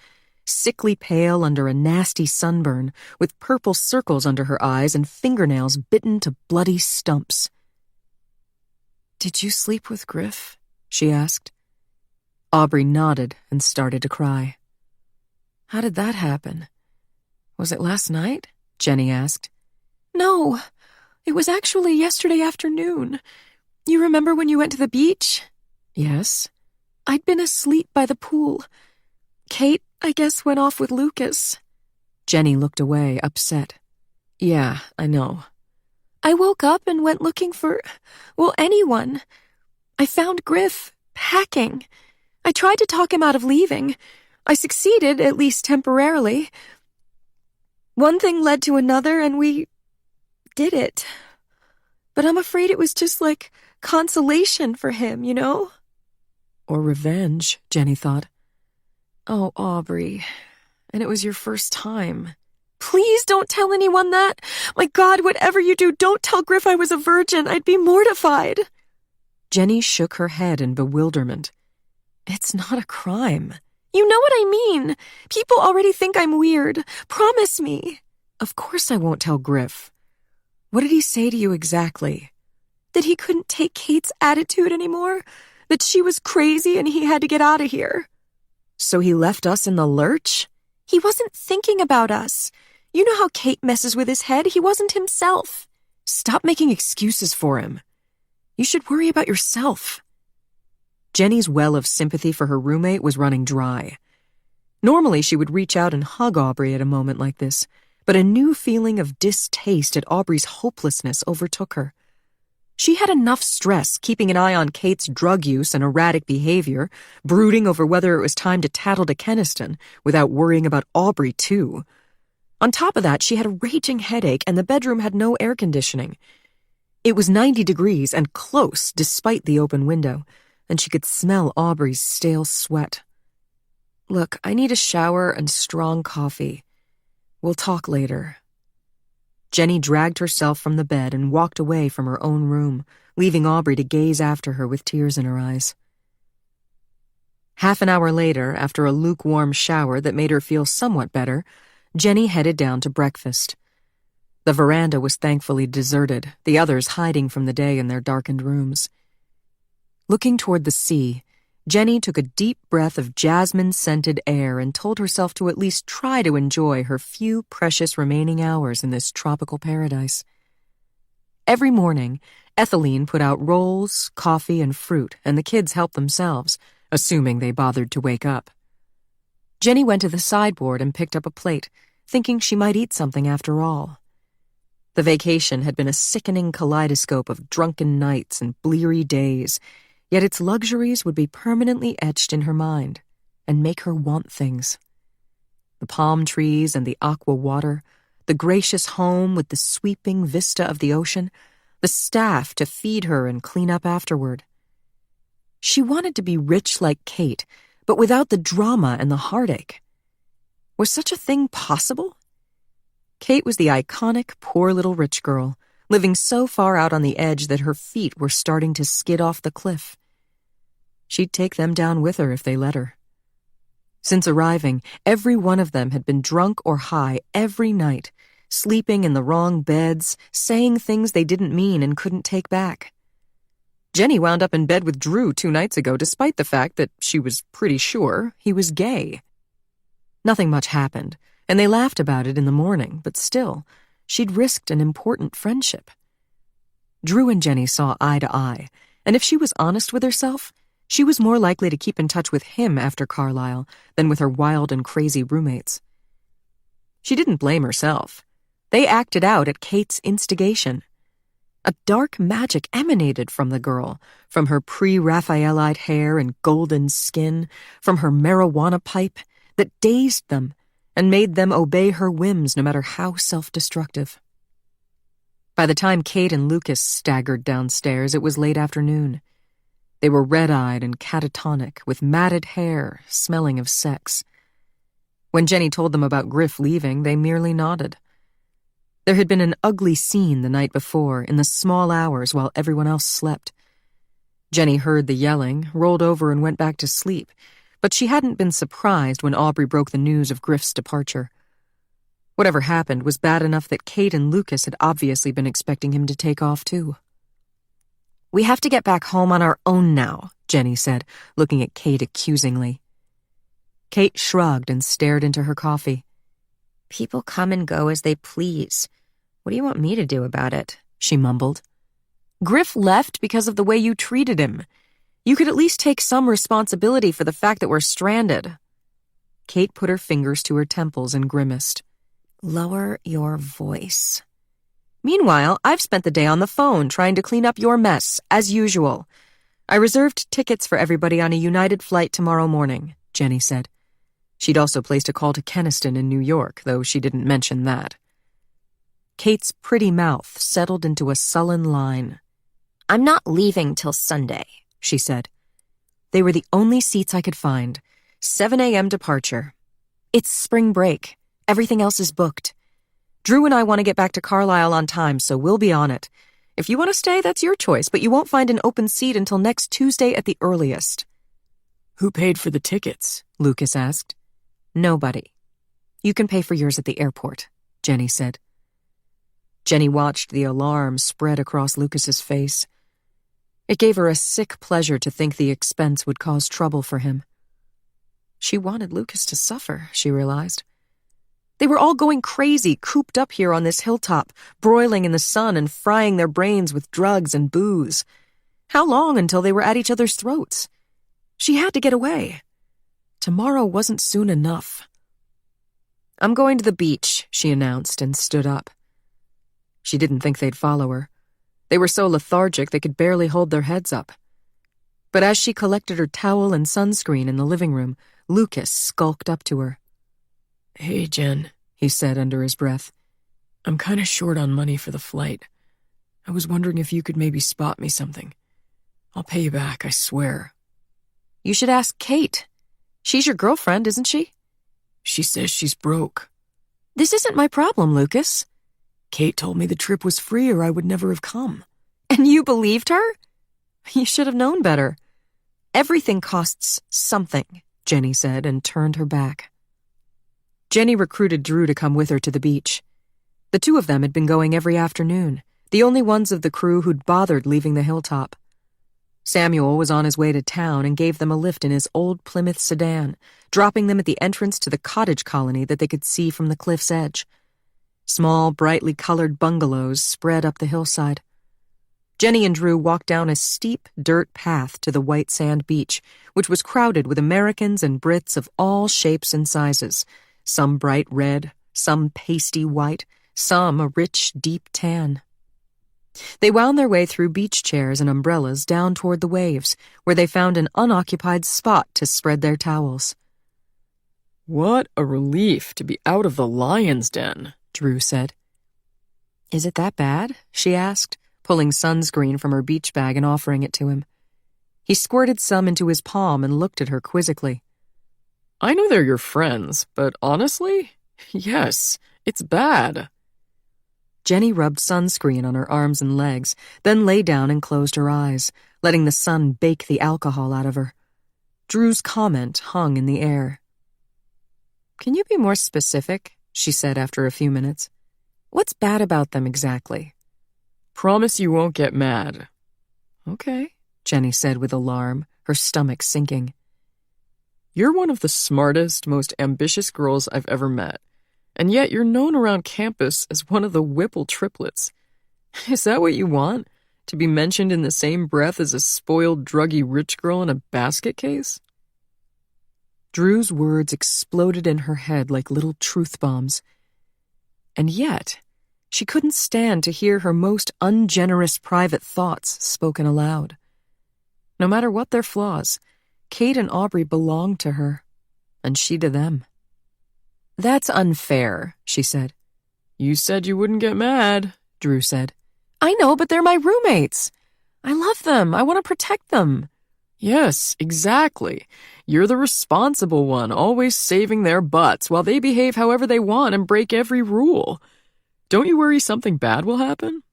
Sickly pale under a nasty sunburn, with purple circles under her eyes and fingernails bitten to bloody stumps. "Did you sleep with Griff?" she asked. Aubrey nodded and started to cry. "How did that happen? Was it last night?" Jenny asked. No, it was actually yesterday afternoon. You remember when you went to the beach? "Yes." I'd been asleep by the pool. Kate, I guess, went off with Lucas. Jenny looked away, upset. "Yeah, I know." I woke up and went looking for, anyone. I found Griff, packing. I tried to talk him out of leaving. I succeeded, at least temporarily. One thing led to another, and we did it. But I'm afraid it was just like consolation for him, you know? Or revenge, Jenny thought. Oh, Aubrey. And it was your first time. Please don't tell anyone that. My God, whatever you do, don't tell Griff I was a virgin. I'd be mortified. Jenny shook her head in bewilderment. It's not a crime. You know what I mean. People already think I'm weird. Promise me. Of course I won't tell Griff. What did he say to you exactly? That he couldn't take Kate's attitude anymore. That she was crazy and he had to get out of here. So he left us in the lurch? He wasn't thinking about us. You know how Kate messes with his head. He wasn't himself. Stop making excuses for him. You should worry about yourself. Jenny's well of sympathy for her roommate was running dry. Normally she would reach out and hug Aubrey at a moment like this, but a new feeling of distaste at Aubrey's hopelessness overtook her. She had enough stress keeping an eye on Kate's drug use and erratic behavior, brooding over whether it was time to tattle to Keniston, without worrying about Aubrey, too. On top of that, she had a raging headache and the bedroom had no air conditioning. It was 90 degrees and close despite the open window, and she could smell Aubrey's stale sweat. Look, I need a shower and strong coffee. We'll talk later. Jenny dragged herself from the bed and walked away from her own room, leaving Aubrey to gaze after her with tears in her eyes. Half an hour later, after a lukewarm shower that made her feel somewhat better, Jenny headed down to breakfast. The veranda was thankfully deserted, the others hiding from the day in their darkened rooms. Looking toward the sea, Jenny took a deep breath of jasmine-scented air and told herself to at least try to enjoy her few precious remaining hours in this tropical paradise. Every morning, Ethylene put out rolls, coffee, and fruit, and the kids helped themselves, assuming they bothered to wake up. Jenny went to the sideboard and picked up a plate, thinking she might eat something after all. The vacation had been a sickening kaleidoscope of drunken nights and bleary days, yet its luxuries would be permanently etched in her mind and make her want things. The palm trees and the aqua water, the gracious home with the sweeping vista of the ocean, the staff to feed her and clean up afterward. She wanted to be rich like Kate, but without the drama and the heartache. Was such a thing possible? Kate was the iconic poor little rich girl, living so far out on the edge that her feet were starting to skid off the cliff. She'd take them down with her if they let her. Since arriving, every one of them had been drunk or high every night, sleeping in the wrong beds, saying things they didn't mean and couldn't take back. Jenny wound up in bed with Drew 2 nights ago despite the fact that she was pretty sure he was gay. Nothing much happened, and they laughed about it in the morning, but still, she'd risked an important friendship. Drew and Jenny saw eye to eye, and if she was honest with herself, she was more likely to keep in touch with him after Carlisle than with her wild and crazy roommates. She didn't blame herself. They acted out at Kate's instigation. A dark magic emanated from the girl, from her pre-Raphaelite hair and golden skin, from her marijuana pipe, that dazed them and made them obey her whims no matter how self-destructive. By the time Kate and Lucas staggered downstairs, it was late afternoon. They were red-eyed and catatonic, with matted hair, smelling of sex. When Jenny told them about Griff leaving, they merely nodded. There had been an ugly scene the night before, in the small hours while everyone else slept. Jenny heard the yelling, rolled over and went back to sleep, but she hadn't been surprised when Aubrey broke the news of Griff's departure. Whatever happened was bad enough that Kate and Lucas had obviously been expecting him to take off too. "We have to get back home on our own now," Jenny said, looking at Kate accusingly. Kate shrugged and stared into her coffee. "People come and go as they please. What do you want me to do about it?" she mumbled. "Griff left because of the way you treated him. You could at least take some responsibility for the fact that we're stranded." Kate put her fingers to her temples and grimaced. "Lower your voice." "Meanwhile, I've spent the day on the phone trying to clean up your mess, as usual. I reserved tickets for everybody on a United flight tomorrow morning," Jenny said. She'd also placed a call to Keniston in New York, though she didn't mention that. Kate's pretty mouth settled into a sullen line. "I'm not leaving till Sunday," she said. "They were the only seats I could find. 7 a.m. departure. It's spring break. Everything else is booked. Drew and I want to get back to Carlisle on time, so we'll be on it. If you want to stay, that's your choice, but you won't find an open seat until next Tuesday at the earliest." Who paid for the tickets? Lucas asked. "Nobody. You can pay for yours at the airport," Jenny said. Jenny watched the alarm spread across Lucas's face. It gave her a sick pleasure to think the expense would cause trouble for him. She wanted Lucas to suffer, she realized. They were all going crazy, cooped up here on this hilltop, broiling in the sun and frying their brains with drugs and booze. How long until they were at each other's throats? She had to get away. Tomorrow wasn't soon enough. "I'm going to the beach," she announced and stood up. She didn't think they'd follow her. They were so lethargic they could barely hold their heads up. But as she collected her towel and sunscreen in the living room, Lucas skulked up to her. "Hey, Jen," he said under his breath. "I'm kind of short on money for the flight. I was wondering if you could maybe spot me something. I'll pay you back, I swear." "You should ask Kate. She's your girlfriend, isn't she?" "She says she's broke." "This isn't my problem, Lucas." "Kate told me the trip was free or I would never have come." "And you believed her? You should have known better." "Everything costs something," Jenny said and turned her back. Jenny recruited Drew to come with her to the beach. The two of them had been going every afternoon, the only ones of the crew who'd bothered leaving the hilltop. Samuel was on his way to town and gave them a lift in his old Plymouth sedan, dropping them at the entrance to the cottage colony that they could see from the cliff's edge. Small, brightly colored bungalows spread up the hillside. Jenny and Drew walked down a steep dirt path to the white sand beach, which was crowded with Americans and Brits of all shapes and sizes, some bright red, some pasty white, some a rich, deep tan. They wound their way through beach chairs and umbrellas down toward the waves, where they found an unoccupied spot to spread their towels. "What a relief to be out of the lion's den," Drew said. "Is it that bad?" she asked, pulling sunscreen from her beach bag and offering it to him. He squirted some into his palm and looked at her quizzically. "I know they're your friends, but honestly, yes, it's bad." Jenny rubbed sunscreen on her arms and legs, then lay down and closed her eyes, letting the sun bake the alcohol out of her. Drew's comment hung in the air. "Can you be more specific?" she said after a few minutes. "What's bad about them exactly?" "Promise you won't get mad." "Okay," Jenny said with alarm, her stomach sinking. "You're one of the smartest, most ambitious girls I've ever met. And yet you're known around campus as one of the Whipple triplets. Is that what you want? To be mentioned in the same breath as a spoiled, druggy rich girl in a basket case?" Drew's words exploded in her head like little truth bombs. And yet, she couldn't stand to hear her most ungenerous private thoughts spoken aloud. No matter what their flaws, Kate and Aubrey belonged to her, and she to them. "That's unfair," she said. "You said you wouldn't get mad," Drew said. "I know, but they're my roommates. I love them. I want to protect them. Yes, exactly. You're the responsible one, always saving their butts while they behave however they want and break every rule. Don't you worry something bad will happen?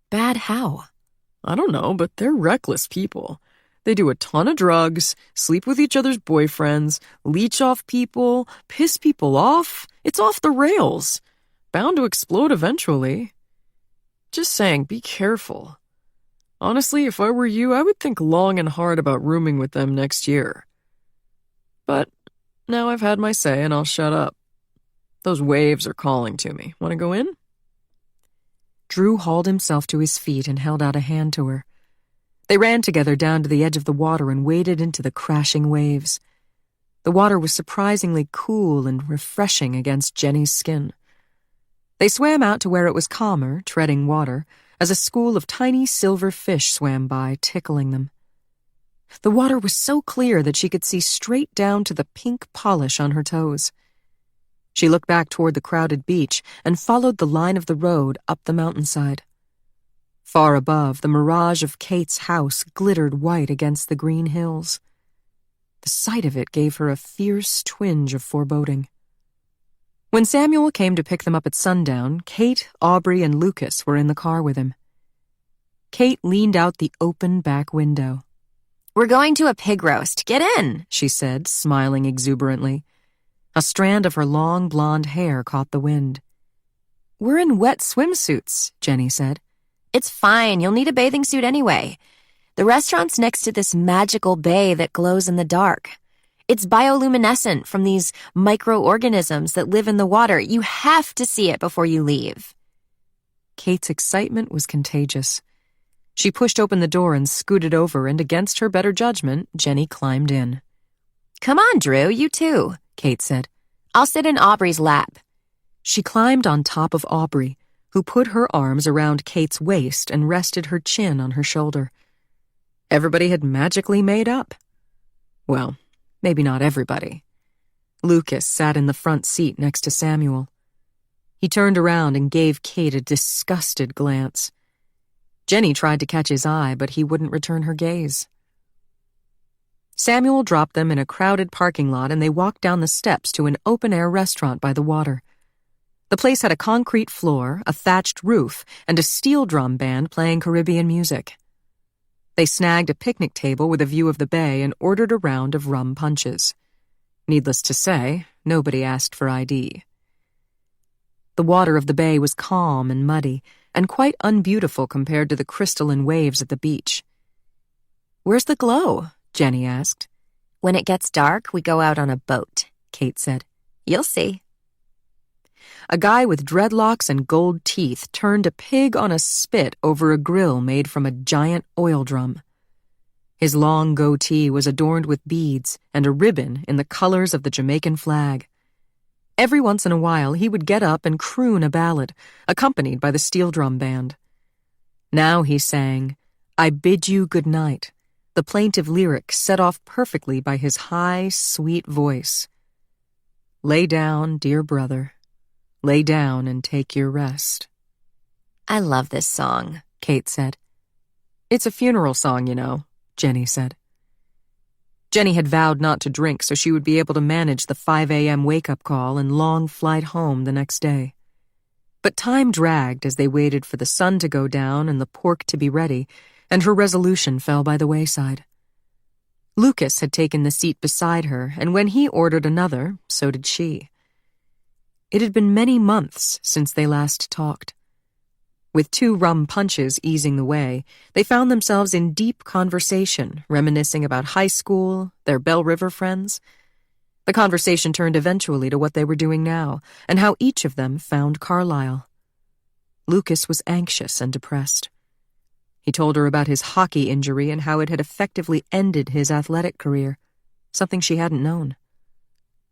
Bad how? I don't know, but they're reckless people. They do a ton of drugs, sleep with each other's boyfriends, leech off people, piss people off. It's off the rails. Bound to explode eventually. Just saying, be careful. Honestly, if I were you, I would think long and hard about rooming with them next year. But now I've had my say and I'll shut up. Those waves are calling to me. Want to go in? Drew hauled himself to his feet and held out a hand to her. They ran together down to the edge of the water and waded into the crashing waves. The water was surprisingly cool and refreshing against Jenny's skin. They swam out to where it was calmer, treading water, as a school of tiny silver fish swam by, tickling them. The water was so clear that she could see straight down to the pink polish on her toes. She looked back toward the crowded beach and followed the line of the road up the mountainside. Far above, the mirage of Kate's house glittered white against the green hills. The sight of it gave her a fierce twinge of foreboding. When Samuel came to pick them up at sundown, Kate, Aubrey, and Lucas were in the car with him. Kate leaned out the open back window. We're going to a pig roast. Get in, she said, smiling exuberantly. A strand of her long blonde hair caught the wind. We're in wet swimsuits, Jenny said. It's fine. You'll need a bathing suit anyway. The restaurant's next to this magical bay that glows in the dark. It's bioluminescent from these microorganisms that live in the water. You have to see it before you leave. Kate's excitement was contagious. She pushed open the door and scooted over, and against her better judgment, Jenny climbed in. Come on, Drew, you too, Kate said. I'll sit in Aubrey's lap. She climbed on top of Aubrey, who put her arms around Kate's waist and rested her chin on her shoulder. Everybody had magically made up. Well, maybe not everybody. Lucas sat in the front seat next to Samuel. He turned around and gave Kate a disgusted glance. Jenny tried to catch his eye, but he wouldn't return her gaze. Samuel dropped them in a crowded parking lot, and they walked down the steps to an open-air restaurant by the water. The place had a concrete floor, a thatched roof, and a steel drum band playing Caribbean music. They snagged a picnic table with a view of the bay and ordered a round of rum punches. Needless to say, nobody asked for ID. The water of the bay was calm and muddy, and quite unbeautiful compared to the crystalline waves at the beach. "Where's the glow?" Jenny asked. When it gets dark, we go out on a boat, Kate said. You'll see. A guy with dreadlocks and gold teeth turned a pig on a spit over a grill made from a giant oil drum. His long goatee was adorned with beads and a ribbon in the colors of the Jamaican flag. Every once in a while, he would get up and croon a ballad, accompanied by the steel drum band. Now he sang, "I Bid You Good Night," the plaintive lyric set off perfectly by his high, sweet voice. "Lay down, dear brother. Lay down and take your rest." I love this song, Kate said. "It's a funeral song, you know," Jenny said. Jenny had vowed not to drink so she would be able to manage the 5 a.m. wake-up call and long flight home the next day. But time dragged as they waited for the sun to go down and the pork to be ready, and her resolution fell by the wayside. Lucas had taken the seat beside her, and when he ordered another, so did she. It had been many months since they last talked. With 2 rum punches easing the way, they found themselves in deep conversation, reminiscing about high school, their Bell River friends. The conversation turned eventually to what they were doing now, and how each of them found Carlisle. Lucas was anxious and depressed. He told her about his hockey injury and how it had effectively ended his athletic career, something she hadn't known.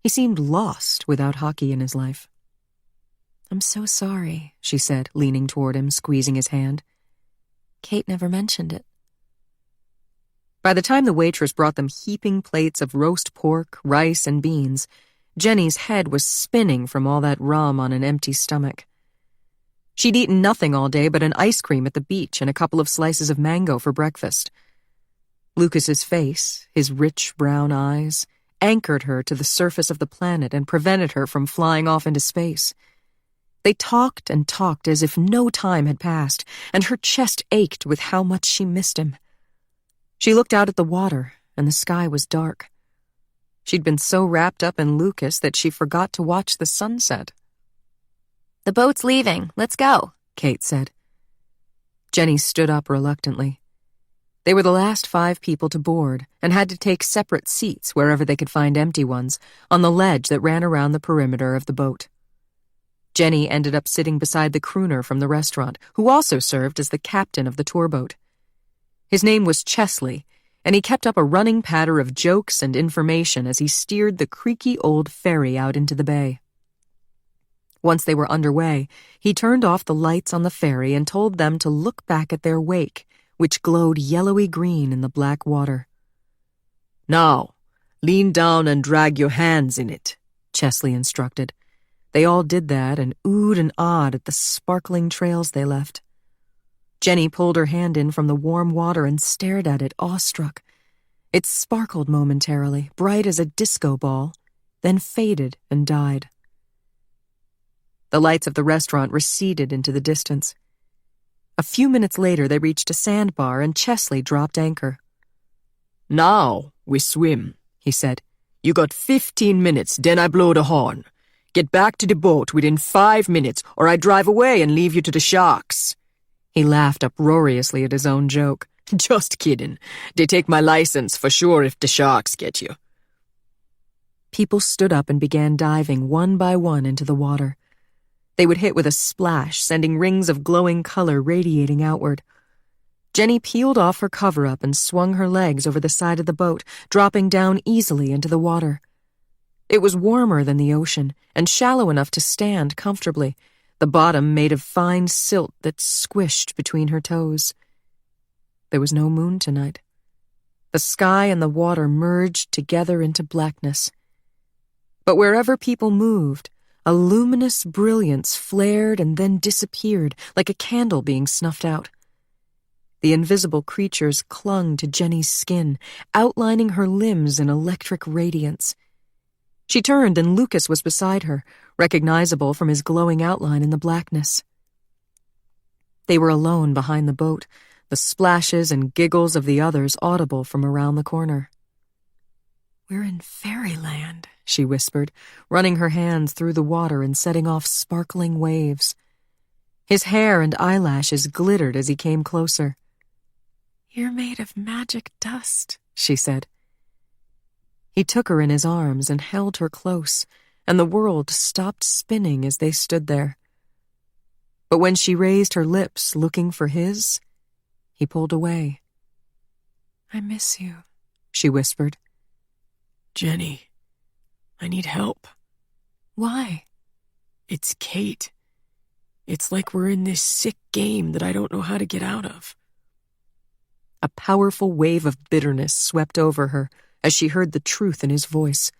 He seemed lost without hockey in his life. "I'm so sorry," she said, leaning toward him, squeezing his hand. "Kate never mentioned it." By the time the waitress brought them heaping plates of roast pork, rice, and beans, Jenny's head was spinning from all that rum on an empty stomach. She'd eaten nothing all day but an ice cream at the beach and a couple of slices of mango for breakfast. Lucas's face, his rich brown eyes, anchored her to the surface of the planet and prevented her from flying off into space. They talked and talked as if no time had passed, and her chest ached with how much she missed him. She looked out at the water, and the sky was dark. She'd been so wrapped up in Lucas that she forgot to watch the sunset. The boat's leaving. Let's go, Kate said. Jenny stood up reluctantly. They were the last 5 people to board and had to take separate seats wherever they could find empty ones on the ledge that ran around the perimeter of the boat. Jenny ended up sitting beside the crooner from the restaurant, who also served as the captain of the tour boat. His name was Chesley, and he kept up a running patter of jokes and information as he steered the creaky old ferry out into the bay. Once they were underway, he turned off the lights on the ferry and told them to look back at their wake, which glowed yellowy green in the black water. Now, lean down and drag your hands in it, Chesley instructed. They all did that and oohed and awed at the sparkling trails they left. Jenny pulled her hand in from the warm water and stared at it, awestruck. It sparkled momentarily, bright as a disco ball, then faded and died. The lights of the restaurant receded into the distance. A few minutes later, they reached a sandbar and Chesley dropped anchor. Now we swim, he said. You got 15 minutes, then I blow the horn. Get back to the boat within 5 minutes, or I drive away and leave you to the sharks. He laughed uproariously at his own joke. Just kidding. They take my license for sure if the sharks get you. People stood up and began diving one by one into the water. They would hit with a splash, sending rings of glowing color radiating outward. Jenny peeled off her cover-up and swung her legs over the side of the boat, dropping down easily into the water. It was warmer than the ocean, and shallow enough to stand comfortably, the bottom made of fine silt that squished between her toes. There was no moon tonight. The sky and the water merged together into blackness. But wherever people moved, a luminous brilliance flared and then disappeared, like a candle being snuffed out. The invisible creatures clung to Jenny's skin, outlining her limbs in electric radiance. She turned and Lucas was beside her, recognizable from his glowing outline in the blackness. They were alone behind the boat, the splashes and giggles of the others audible from around the corner. We're in fairyland, she whispered, running her hands through the water and setting off sparkling waves. His hair and eyelashes glittered as he came closer. You're made of magic dust, she said. He took her in his arms and held her close, and the world stopped spinning as they stood there. But when she raised her lips looking for his, he pulled away. I miss you, she whispered. Jenny, I need help. Why? It's Kate. It's like we're in this sick game that I don't know how to get out of. A powerful wave of bitterness swept over her as she heard the truth in his voice.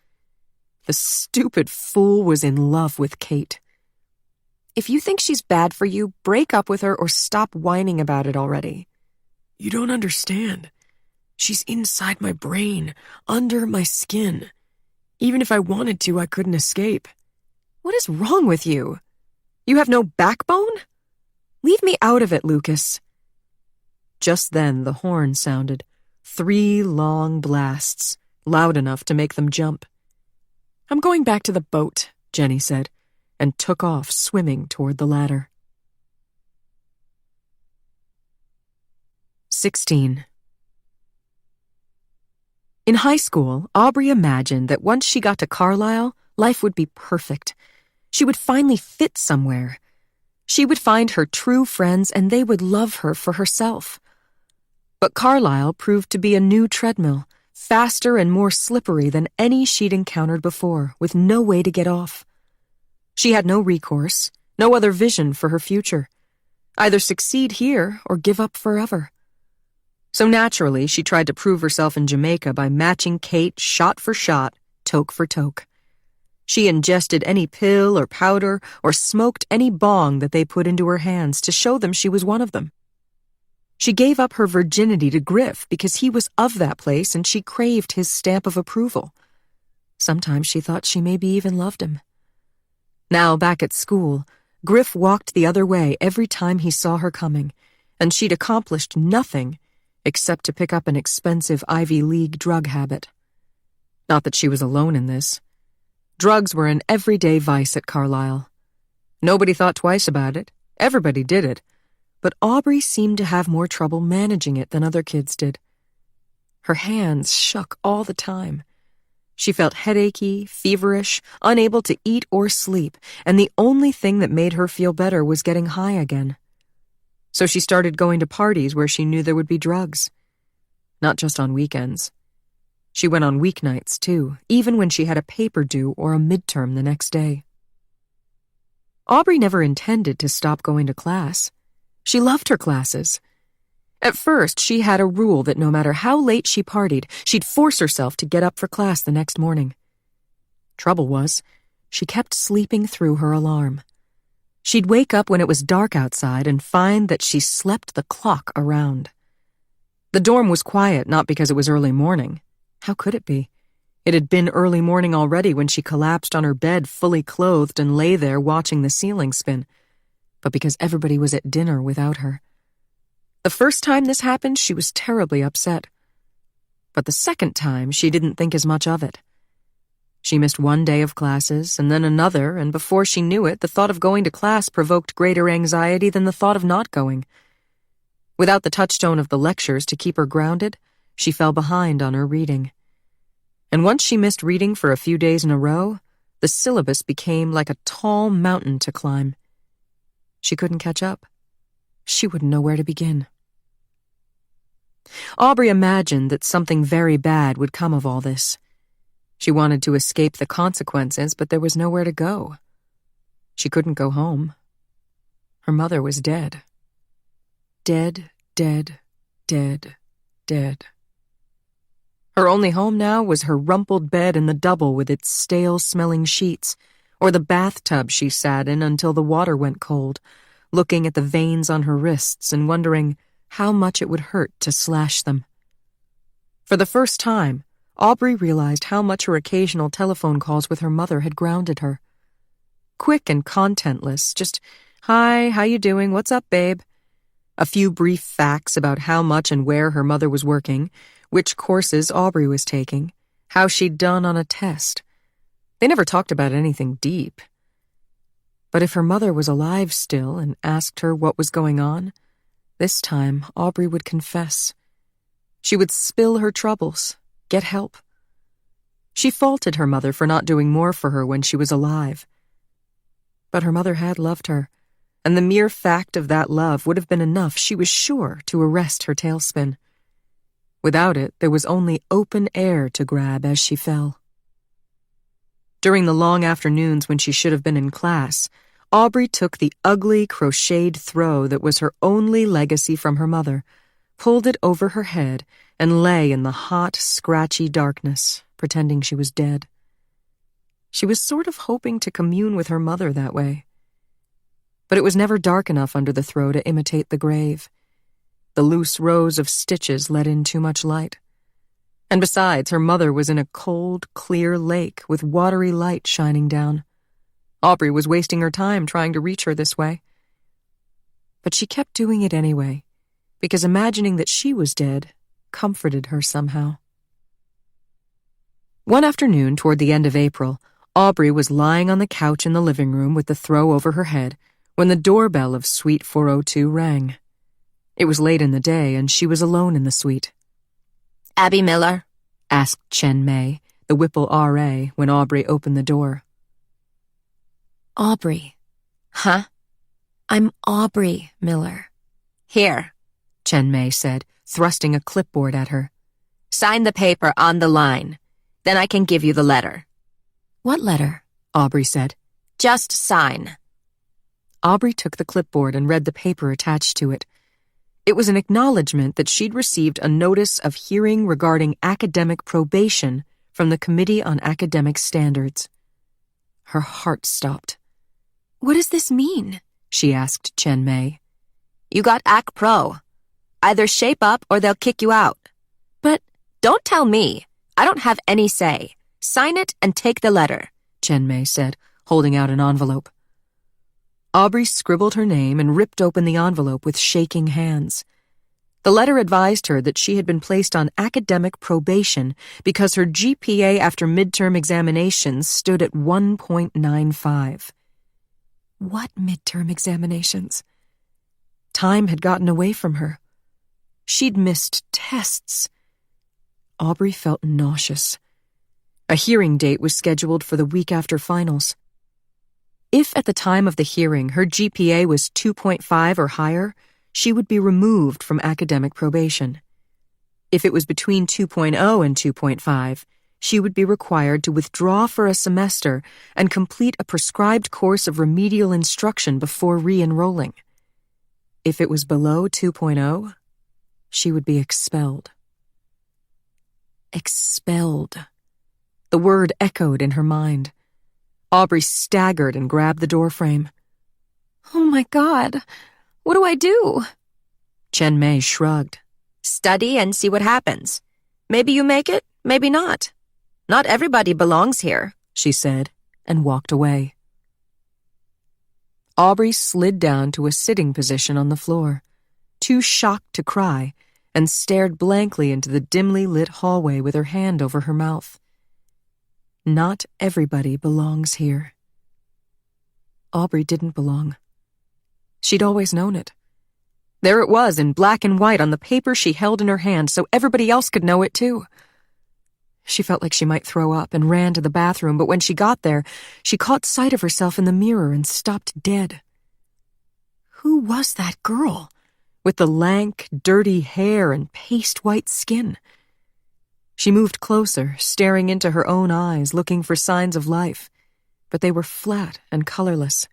The stupid fool was in love with Kate. If you think she's bad for you, break up with her or stop whining about it already. You don't understand. She's inside my brain, under my skin. Even if I wanted to, I couldn't escape. What is wrong with you? You have no backbone? Leave me out of it, Lucas. Just then the horn sounded, 3 long blasts, loud enough to make them jump. I'm going back to the boat, Jenny said, and took off swimming toward the ladder. 16. In high school, Aubrey imagined that once she got to Carlisle, life would be perfect. She would finally fit somewhere. She would find her true friends and they would love her for herself. But Carlisle proved to be a new treadmill, faster and more slippery than any she'd encountered before, with no way to get off. She had no recourse, no other vision for her future. Either succeed here or give up forever. So naturally, she tried to prove herself in Jamaica by matching Kate shot for shot, toke for toke. She ingested any pill or powder or smoked any bong that they put into her hands to show them she was one of them. She gave up her virginity to Griff because he was of that place and she craved his stamp of approval. Sometimes she thought she maybe even loved him. Now, back at school, Griff walked the other way every time he saw her coming, and she'd accomplished nothing except to pick up an expensive Ivy League drug habit. Not that she was alone in this. Drugs were an everyday vice at Carlisle. Nobody thought twice about it. Everybody did it. But Aubrey seemed to have more trouble managing it than other kids did. Her hands shook all the time. She felt headachy, feverish, unable to eat or sleep, and the only thing that made her feel better was getting high again. So she started going to parties where she knew there would be drugs. Not just on weekends. She went on weeknights, too, even when she had a paper due or a midterm the next day. Aubrey never intended to stop going to class. She loved her classes. At first, she had a rule that no matter how late she partied, she'd force herself to get up for class the next morning. Trouble was, she kept sleeping through her alarm. She'd wake up when it was dark outside and find that she slept the clock around. The dorm was quiet not because it was early morning. How could it be? It had been early morning already when she collapsed on her bed fully clothed and lay there watching the ceiling spin, but because everybody was at dinner without her. The first time this happened, she was terribly upset. But the second time, she didn't think as much of it. She missed one day of classes, and then another, and before she knew it, the thought of going to class provoked greater anxiety than the thought of not going. Without the touchstone of the lectures to keep her grounded, she fell behind on her reading. And once she missed reading for a few days in a row, the syllabus became like a tall mountain to climb. She couldn't catch up. She wouldn't know where to begin. Aubrey imagined that something very bad would come of all this. She wanted to escape the consequences, but there was nowhere to go. She couldn't go home. Her mother was dead. Dead, dead, dead, dead. Her only home now was her rumpled bed in the double with its stale-smelling sheets, or the bathtub she sat in until the water went cold, looking at the veins on her wrists and wondering how much it would hurt to slash them. For the first time, Aubrey realized how much her occasional telephone calls with her mother had grounded her. Quick and contentless, just, "Hi, how you doing? What's up, babe?" A few brief facts about how much and where her mother was working, which courses Aubrey was taking, how she'd done on a test. They never talked about anything deep. But if her mother was alive still and asked her what was going on, this time Aubrey would confess. She would spill her troubles, get help. She faulted her mother for not doing more for her when she was alive. But her mother had loved her, and the mere fact of that love would have been enough, she was sure, to arrest her tailspin. Without it, there was only open air to grab as she fell. During the long afternoons when she should have been in class, Aubrey took the ugly crocheted throw that was her only legacy from her mother, pulled it over her head, and lay in the hot, scratchy darkness, pretending she was dead. She was sort of hoping to commune with her mother that way. But it was never dark enough under the throw to imitate the grave. The loose rows of stitches let in too much light. And besides, her mother was in a cold, clear lake with watery light shining down. Aubrey was wasting her time trying to reach her this way. But she kept doing it anyway, because imagining that she was dead comforted her somehow. One afternoon toward the end of April, Aubrey was lying on the couch in the living room with the throw over her head when the doorbell of Suite 402 rang. It was late in the day, and she was alone in the suite. Abby Miller? Asked Chen Mei, the Whipple RA, when Aubrey opened the door. Aubrey. Huh? I'm Aubrey Miller. Here, Chen Mei said, thrusting a clipboard at her. sign the paper on the line. Then I can give you the letter. What letter? Aubrey said. Just sign. Aubrey took the clipboard and read the paper attached to it. It was an acknowledgement that she'd received a notice of hearing regarding academic probation from the Committee on Academic Standards. Her heart stopped. What does this mean? She asked Chen Mei. You got AC Pro. Either shape up or they'll kick you out. But don't tell me. I don't have any say. Sign it and take the letter, Chen Mei said, holding out an envelope. Aubrey scribbled her name and ripped open the envelope with shaking hands. The letter advised her that she had been placed on academic probation because her GPA after midterm examinations stood at 1.95. What midterm examinations? Time had gotten away from her. She'd missed tests. Aubrey felt nauseous. A hearing date was scheduled for the week after finals. If at the time of the hearing her GPA was 2.5 or higher, she would be removed from academic probation. If it was between 2.0 and 2.5, she would be required to withdraw for a semester and complete a prescribed course of remedial instruction before re-enrolling. If it was below 2.0, she would be expelled. Expelled. The word echoed in her mind. Aubrey staggered and grabbed the doorframe. Oh my God, what do I do? Chen Mei shrugged. Study and see what happens. Maybe you make it, maybe not. Not everybody belongs here, she said, and walked away. Aubrey slid down to a sitting position on the floor, too shocked to cry, and stared blankly into the dimly lit hallway with her hand over her mouth. Not everybody belongs here. Aubrey didn't belong. She'd always known it. There it was in black and white on the paper she held in her hand so everybody else could know it too. She felt like she might throw up and ran to the bathroom, but when she got there, she caught sight of herself in the mirror and stopped dead. Who was that girl, with the lank, dirty hair and paste-white skin? She moved closer, staring into her own eyes, looking for signs of life, but they were flat and colorless.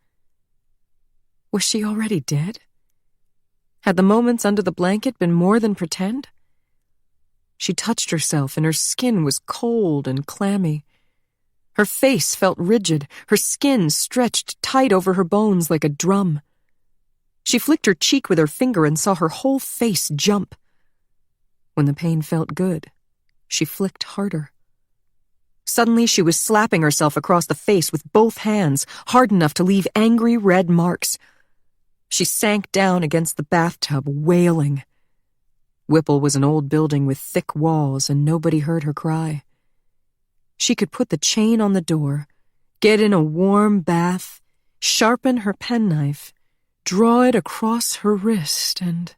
Was she already dead? Had the moments under the blanket been more than pretend? She touched herself, and her skin was cold and clammy. Her face felt rigid, her skin stretched tight over her bones like a drum. She flicked her cheek with her finger and saw her whole face jump. When the pain felt good, she flicked harder. Suddenly she was slapping herself across the face with both hands, hard enough to leave angry red marks. She sank down against the bathtub, wailing. Whipple was an old building with thick walls, and nobody heard her cry. She could put the chain on the door, get in a warm bath, sharpen her penknife, draw it across her wrist, and...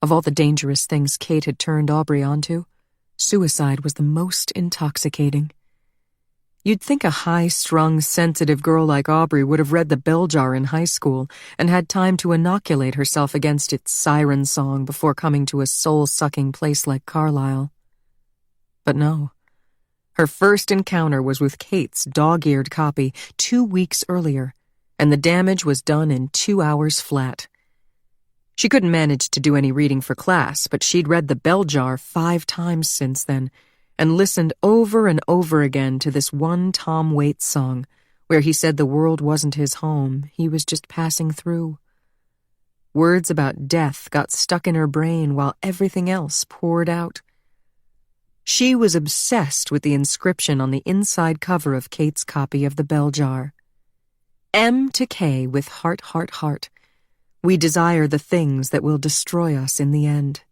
Of all the dangerous things Kate had turned Aubrey onto, suicide was the most intoxicating. You'd think a high-strung, sensitive girl like Aubrey would have read The Bell Jar in high school and had time to inoculate herself against its siren song before coming to a soul-sucking place like Carlisle. But no. Her first encounter was with Kate's dog-eared copy 2 weeks earlier, and the damage was done in 2 hours flat. She couldn't manage to do any reading for class, but she'd read The Bell Jar 5 times since then, and listened over and over again to this one Tom Waits song, where he said the world wasn't his home, he was just passing through. Words about death got stuck in her brain while everything else poured out. She was obsessed with the inscription on the inside cover of Kate's copy of The Bell Jar. M to K with heart, heart, heart. We desire the things that will destroy us in the end.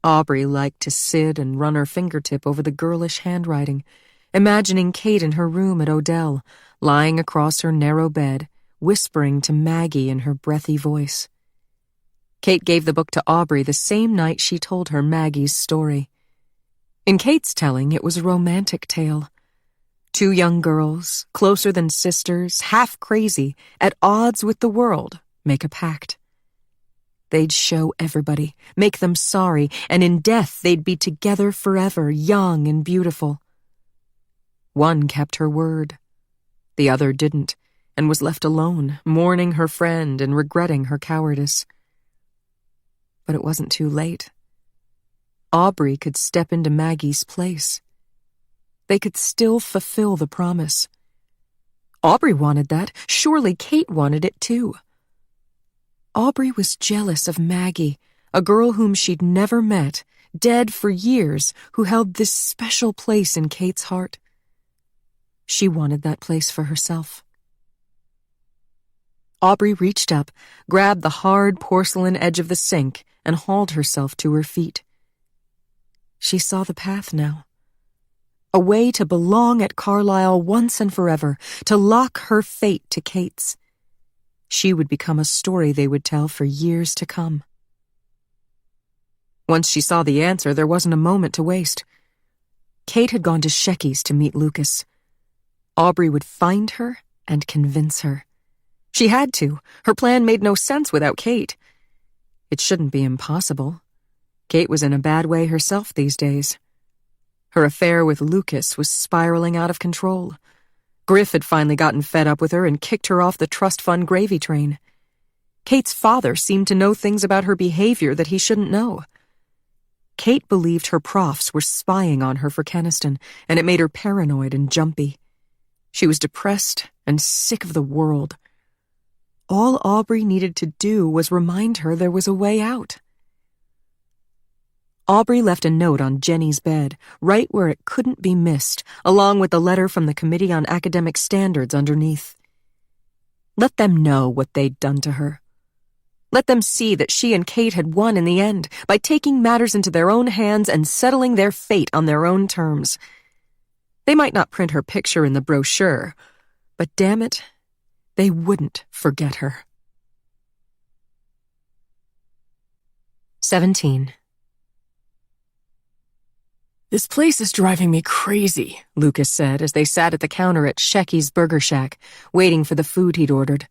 Aubrey liked to sit and run her fingertip over the girlish handwriting, imagining Kate in her room at Odell, lying across her narrow bed, whispering to Maggie in her breathy voice. Kate gave the book to Aubrey the same night she told her Maggie's story. In Kate's telling, it was a romantic tale. 2 young girls, closer than sisters, half crazy, at odds with the world, make a pact. They'd show everybody, make them sorry, and in death they'd be together forever, young and beautiful. One kept her word. The other didn't, and was left alone, mourning her friend and regretting her cowardice. But it wasn't too late. Aubrey could step into Maggie's place. They could still fulfill the promise. Aubrey wanted that. Surely Kate wanted it too. Aubrey was jealous of Maggie, a girl whom she'd never met, dead for years, who held this special place in Kate's heart. She wanted that place for herself. Aubrey reached up, grabbed the hard porcelain edge of the sink, and hauled herself to her feet. She saw the path now. A way to belong at Carlisle once and forever, to lock her fate to Kate's. She would become a story they would tell for years to come. Once she saw the answer, there wasn't a moment to waste. Kate had gone to Shecky's to meet Lucas. Aubrey would find her and convince her. She had to. Her plan made no sense without Kate. It shouldn't be impossible. Kate was in a bad way herself these days. Her affair with Lucas was spiraling out of control. Griff had finally gotten fed up with her and kicked her off the trust fund gravy train. Kate's father seemed to know things about her behavior that he shouldn't know. Kate believed her profs were spying on her for Keniston, and it made her paranoid and jumpy. She was depressed and sick of the world. All Aubrey needed to do was remind her there was a way out. Aubrey left a note on Jenny's bed, right where it couldn't be missed, along with the letter from the Committee on Academic Standards underneath. Let them know what they'd done to her. Let them see that she and Kate had won in the end by taking matters into their own hands and settling their fate on their own terms. They might not print her picture in the brochure, but damn it, they wouldn't forget her. 17. This place is driving me crazy, Lucas said as they sat at the counter at Shecky's Burger Shack, waiting for the food he'd ordered.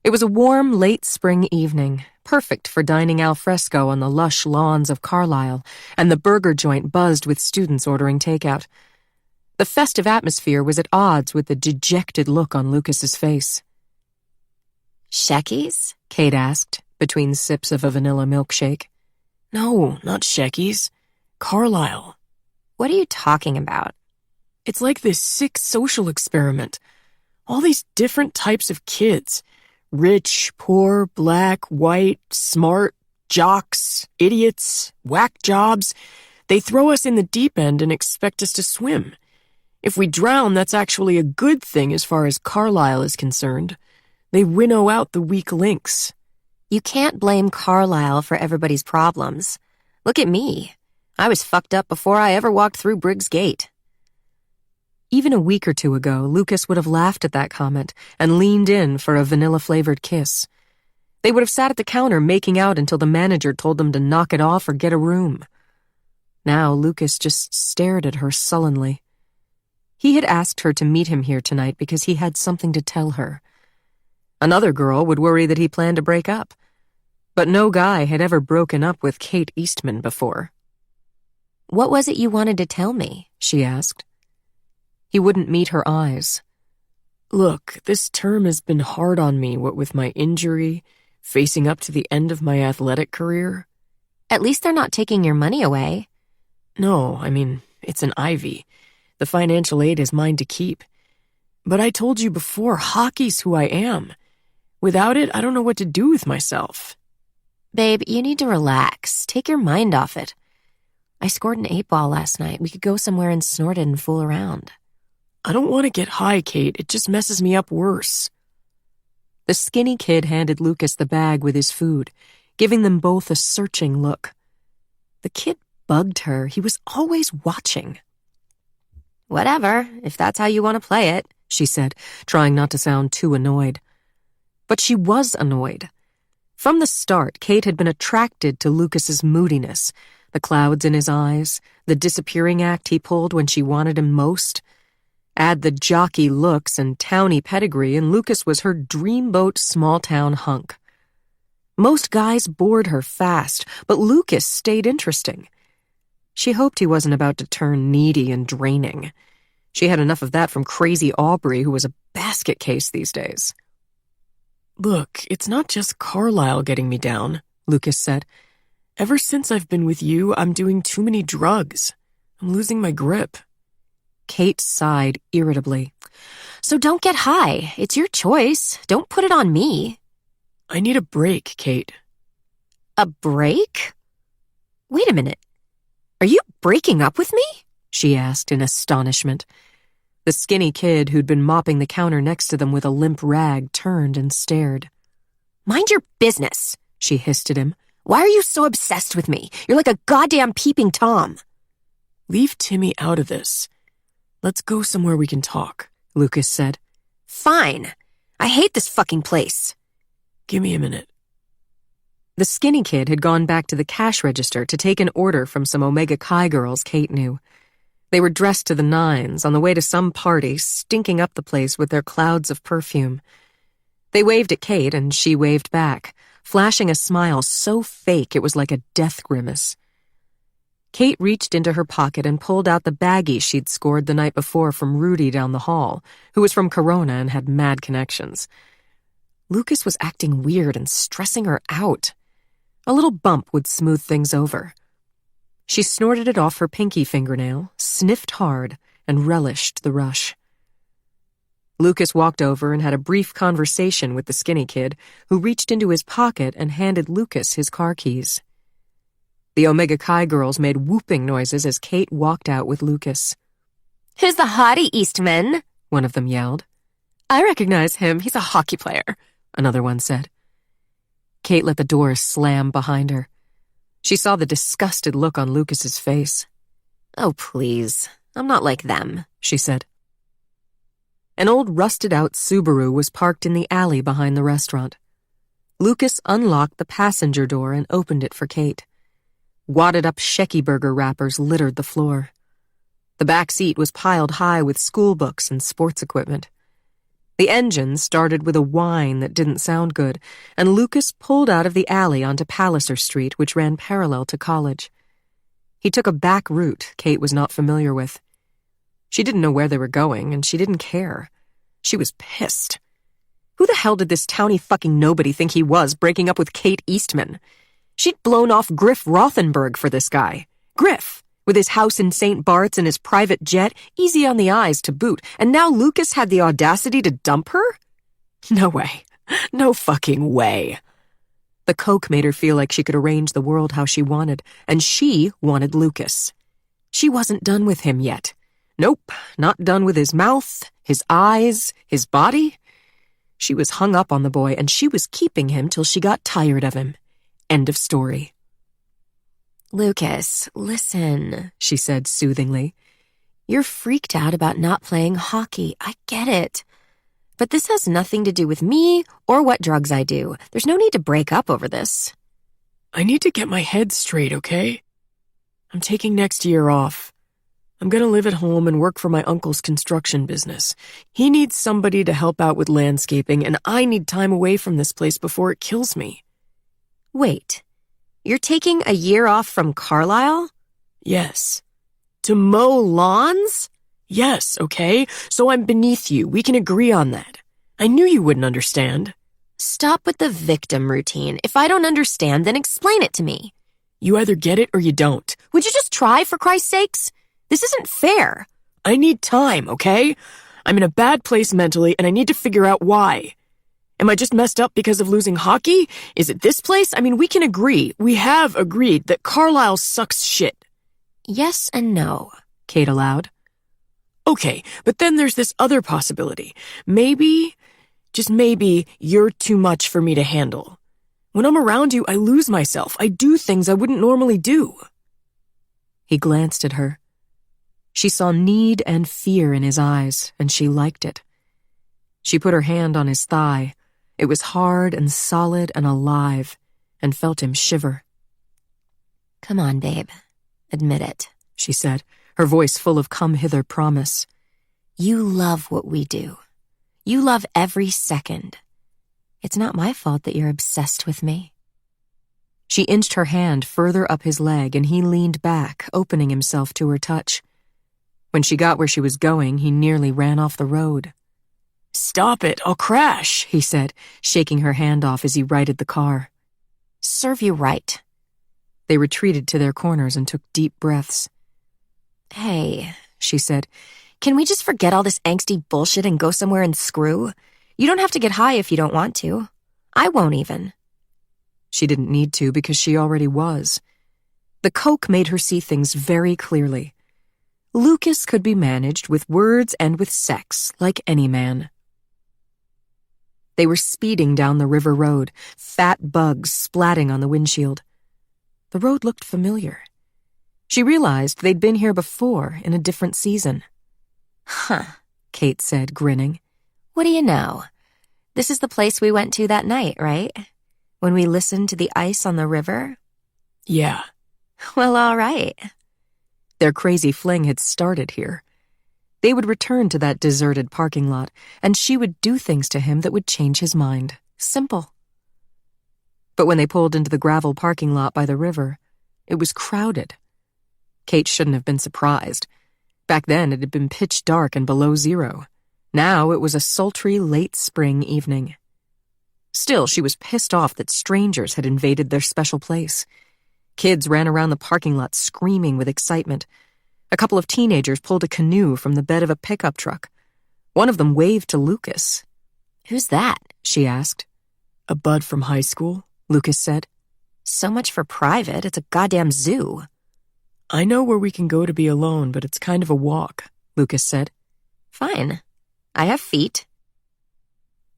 It was a warm, late spring evening, perfect for dining al fresco on the lush lawns of Carlisle, and the burger joint buzzed with students ordering takeout. The festive atmosphere was at odds with the dejected look on Lucas's face. Shecky's? Kate asked, between sips of a vanilla milkshake. No, not Shecky's. Carlisle. What are you talking about? It's like this sick social experiment. All these different types of kids. Rich, poor, black, white, smart, jocks, idiots, whack jobs. They throw us in the deep end and expect us to swim. If we drown, that's actually a good thing as far as Carlisle is concerned. They winnow out the weak links. You can't blame Carlisle for everybody's problems. Look at me. I was fucked up before I ever walked through Briggs Gate. Even a week or two ago, Lucas would have laughed at that comment and leaned in for a vanilla-flavored kiss. They would have sat at the counter making out until the manager told them to knock it off or get a room. Now Lucas just stared at her sullenly. He had asked her to meet him here tonight because he had something to tell her. Another girl would worry that he planned to break up. But no guy had ever broken up with Kate Eastman before. What was it you wanted to tell me? She asked. He wouldn't meet her eyes. Look, this term has been hard on me, what with my injury, facing up to the end of my athletic career. At least they're not taking your money away. No, I mean, it's an Ivy. The financial aid is mine to keep. But I told you before, hockey's who I am. Without it, I don't know what to do with myself. Babe, you need to relax. Take your mind off it. I scored an 8-ball last night. We could go somewhere and snort it and fool around. I don't want to get high, Kate. It just messes me up worse. The skinny kid handed Lucas the bag with his food, giving them both a searching look. The kid bugged her. He was always watching. Whatever, if that's how you want to play it, she said, trying not to sound too annoyed. But she was annoyed. From the start, Kate had been attracted to Lucas's moodiness, the clouds in his eyes, the disappearing act he pulled when she wanted him most. Add the jockey looks and towny pedigree, and Lucas was her dreamboat small-town hunk. Most guys bored her fast, but Lucas stayed interesting. She hoped he wasn't about to turn needy and draining. She had enough of that from crazy Aubrey, who was a basket case these days. Look, it's not just Carlisle getting me down, Lucas said. Ever since I've been with you, I'm doing too many drugs. I'm losing my grip. Kate sighed irritably. So don't get high. It's your choice. Don't put it on me. I need a break, Kate. A break? Wait a minute. Are you breaking up with me? She asked in astonishment. The skinny kid who'd been mopping the counter next to them with a limp rag turned and stared. Mind your business, she hissed at him. Why are you so obsessed with me? You're like a goddamn peeping Tom. Leave Timmy out of this. Let's go somewhere we can talk, Lucas said. Fine. I hate this fucking place. Give me a minute. The skinny kid had gone back to the cash register to take an order from some Omega Chi girls Kate knew. They were dressed to the nines, on the way to some party, stinking up the place with their clouds of perfume. They waved at Kate, and she waved back, flashing a smile so fake it was like a death grimace. Kate reached into her pocket and pulled out the baggie she'd scored the night before from Rudy down the hall, who was from Corona and had mad connections. Lucas was acting weird and stressing her out. A little bump would smooth things over. She snorted it off her pinky fingernail, sniffed hard, and relished the rush. Lucas walked over and had a brief conversation with the skinny kid, who reached into his pocket and handed Lucas his car keys. The Omega Chi girls made whooping noises as Kate walked out with Lucas. Who's the hottie, Eastman? One of them yelled. I recognize him. He's a hockey player, another one said. Kate let the door slam behind her. She saw the disgusted look on Lucas's face. Oh, please. I'm not like them, she said. An old rusted-out Subaru was parked in the alley behind the restaurant. Lucas unlocked the passenger door and opened it for Kate. Wadded-up Shecky Burger wrappers littered the floor. The back seat was piled high with school books and sports equipment. The engine started with a whine that didn't sound good, and Lucas pulled out of the alley onto Palliser Street, which ran parallel to College. He took a back route Kate was not familiar with. She didn't know where they were going, and she didn't care. She was pissed. Who the hell did this towny fucking nobody think he was, breaking up with Kate Eastman? She'd blown off Griff Rothenberg for this guy. Griff, with his house in St. Bart's and his private jet, easy on the eyes to boot, and now Lucas had the audacity to dump her? No way. No fucking way. The coke made her feel like she could arrange the world how she wanted, and she wanted Lucas. She wasn't done with him yet. Nope, not done with his mouth, his eyes, his body. She was hung up on the boy, and she was keeping him till she got tired of him. End of story. Lucas, listen, she said soothingly. You're freaked out about not playing hockey. I get it. But this has nothing to do with me or what drugs I do. There's no need to break up over this. I need to get my head straight, okay? I'm taking next year off. I'm gonna live at home and work for my uncle's construction business. He needs somebody to help out with landscaping, and I need time away from this place before it kills me. Wait, you're taking a year off from Carlisle? Yes. To mow lawns? Yes, okay? So I'm beneath you. We can agree on that. I knew you wouldn't understand. Stop with the victim routine. If I don't understand, then explain it to me. You either get it or you don't. Would you just try, for Christ's sakes? This isn't fair. I need time, okay? I'm in a bad place mentally, and I need to figure out why. Am I just messed up because of losing hockey? Is it this place? I mean, we can agree. We have agreed that Carlisle sucks shit. Yes and no, Kate allowed. Okay, but then there's this other possibility. Maybe, just maybe, you're too much for me to handle. When I'm around you, I lose myself. I do things I wouldn't normally do. He glanced at her. She saw need and fear in his eyes, and she liked it. She put her hand on his thigh. It was hard and solid and alive, and felt him shiver. Come on, babe. Admit it, she said, her voice full of come-hither promise. You love what we do. You love every second. It's not my fault that you're obsessed with me. She inched her hand further up his leg, and he leaned back, opening himself to her touch. When she got where she was going, he nearly ran off the road. Stop it, I'll crash, he said, shaking her hand off as he righted the car. Serve you right. They retreated to their corners and took deep breaths. Hey, she said, can we just forget all this angsty bullshit and go somewhere and screw? You don't have to get high if you don't want to. I won't even. She didn't need to because she already was. The Coke made her see things very clearly. Lucas could be managed with words and with sex, like any man. They were speeding down the river road, fat bugs splatting on the windshield. The road looked familiar. She realized they'd been here before in a different season. Huh, Kate said, grinning. what do you know? This is the place we went to that night, right? When we listened to the ice on the river? Yeah. Well, all right. Their crazy fling had started here. They would return to that deserted parking lot, and she would do things to him that would change his mind. Simple. But when they pulled into the gravel parking lot by the river, it was crowded. Kate shouldn't have been surprised. Back then it had been pitch dark and below zero. Now it was a sultry late spring evening. Still, she was pissed off that strangers had invaded their special place. Kids ran around the parking lot screaming with excitement. A couple of teenagers pulled a canoe from the bed of a pickup truck. One of them waved to Lucas. Who's that? She asked. A bud from high school? Lucas said. So much for private. It's a goddamn zoo. I know where we can go to be alone, but it's kind of a walk, Lucas said. Fine. I have feet.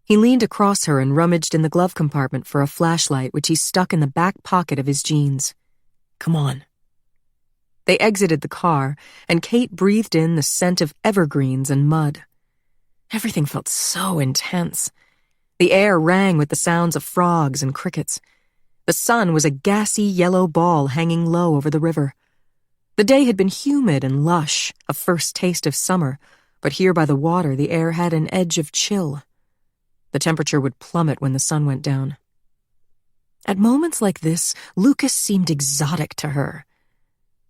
He leaned across her and rummaged in the glove compartment for a flashlight, which he stuck in the back pocket of his jeans. Come on. They exited the car, and Kate breathed in the scent of evergreens and mud. Everything felt so intense. The air rang with the sounds of frogs and crickets. The sun was a gassy yellow ball hanging low over the river. The day had been humid and lush, a first taste of summer, but here by the water the air had an edge of chill. The temperature would plummet when the sun went down. At moments like this, Lucas seemed exotic to her.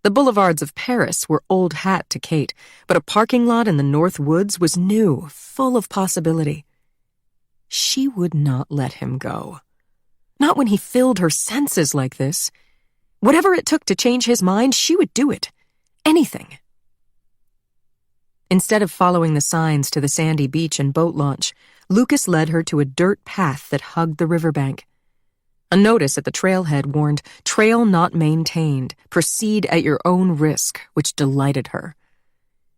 The boulevards of Paris were old hat to Kate, but a parking lot in the North Woods was new, full of possibility. She would not let him go. Not when he filled her senses like this. Whatever it took to change his mind, she would do it. Anything. Instead of following the signs to the sandy beach and boat launch, Lucas led her to a dirt path that hugged the riverbank. A notice at the trailhead warned, "Trail not maintained. Proceed at your own risk," which delighted her.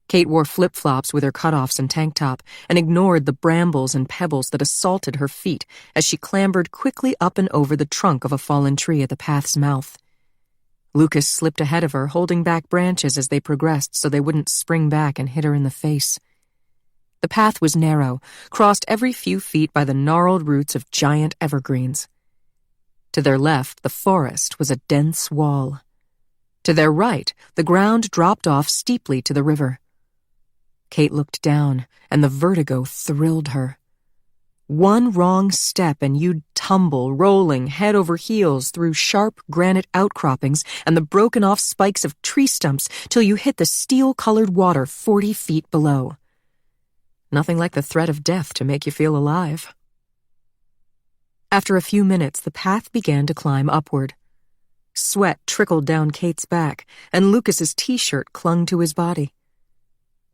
Kate wore flip-flops with her cutoffs and tank top and ignored the brambles and pebbles that assaulted her feet as she clambered quickly up and over the trunk of a fallen tree at the path's mouth. Lucas slipped ahead of her, holding back branches as they progressed so they wouldn't spring back and hit her in the face. The path was narrow, crossed every few feet by the gnarled roots of giant evergreens. To their left, the forest was a dense wall. To their right, the ground dropped off steeply to the river. Kate looked down, and the vertigo thrilled her. One wrong step and you'd tumble, rolling head over heels through sharp granite outcroppings and the broken-off spikes of tree stumps till you hit the steel-colored water 40 feet below. Nothing like the threat of death to make you feel alive. After a few minutes, the path began to climb upward. Sweat trickled down Kate's back, and Lucas's t-shirt clung to his body.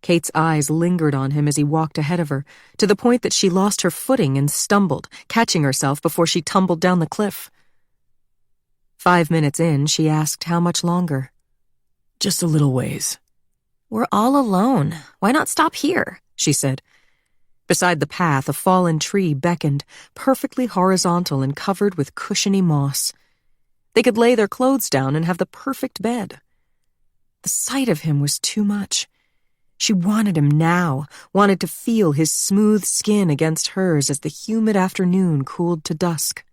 Kate's eyes lingered on him as he walked ahead of her, to the point that she lost her footing and stumbled, catching herself before she tumbled down the cliff. 5 minutes in, she asked how much longer. Just a little ways. We're all alone. Why not stop here? She said. Beside the path, a fallen tree beckoned, perfectly horizontal and covered with cushiony moss. They could lay their clothes down and have the perfect bed. The sight of him was too much. She wanted him now, wanted to feel his smooth skin against hers as the humid afternoon cooled to dusk.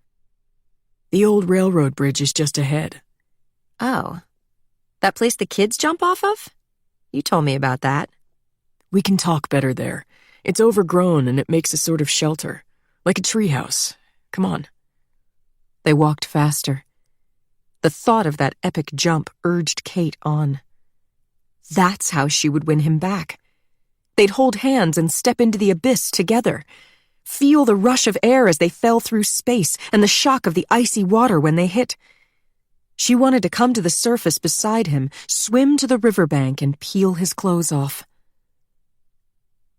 The old railroad bridge is just ahead. Oh. That place the kids jump off of? You told me about that. We can talk better there. It's overgrown and it makes a sort of shelter, like a treehouse. Come on. They walked faster. The thought of that epic jump urged Kate on. That's how she would win him back. They'd hold hands and step into the abyss together. Feel the rush of air as they fell through space and the shock of the icy water when they hit. She wanted to come to the surface beside him, swim to the riverbank, and peel his clothes off.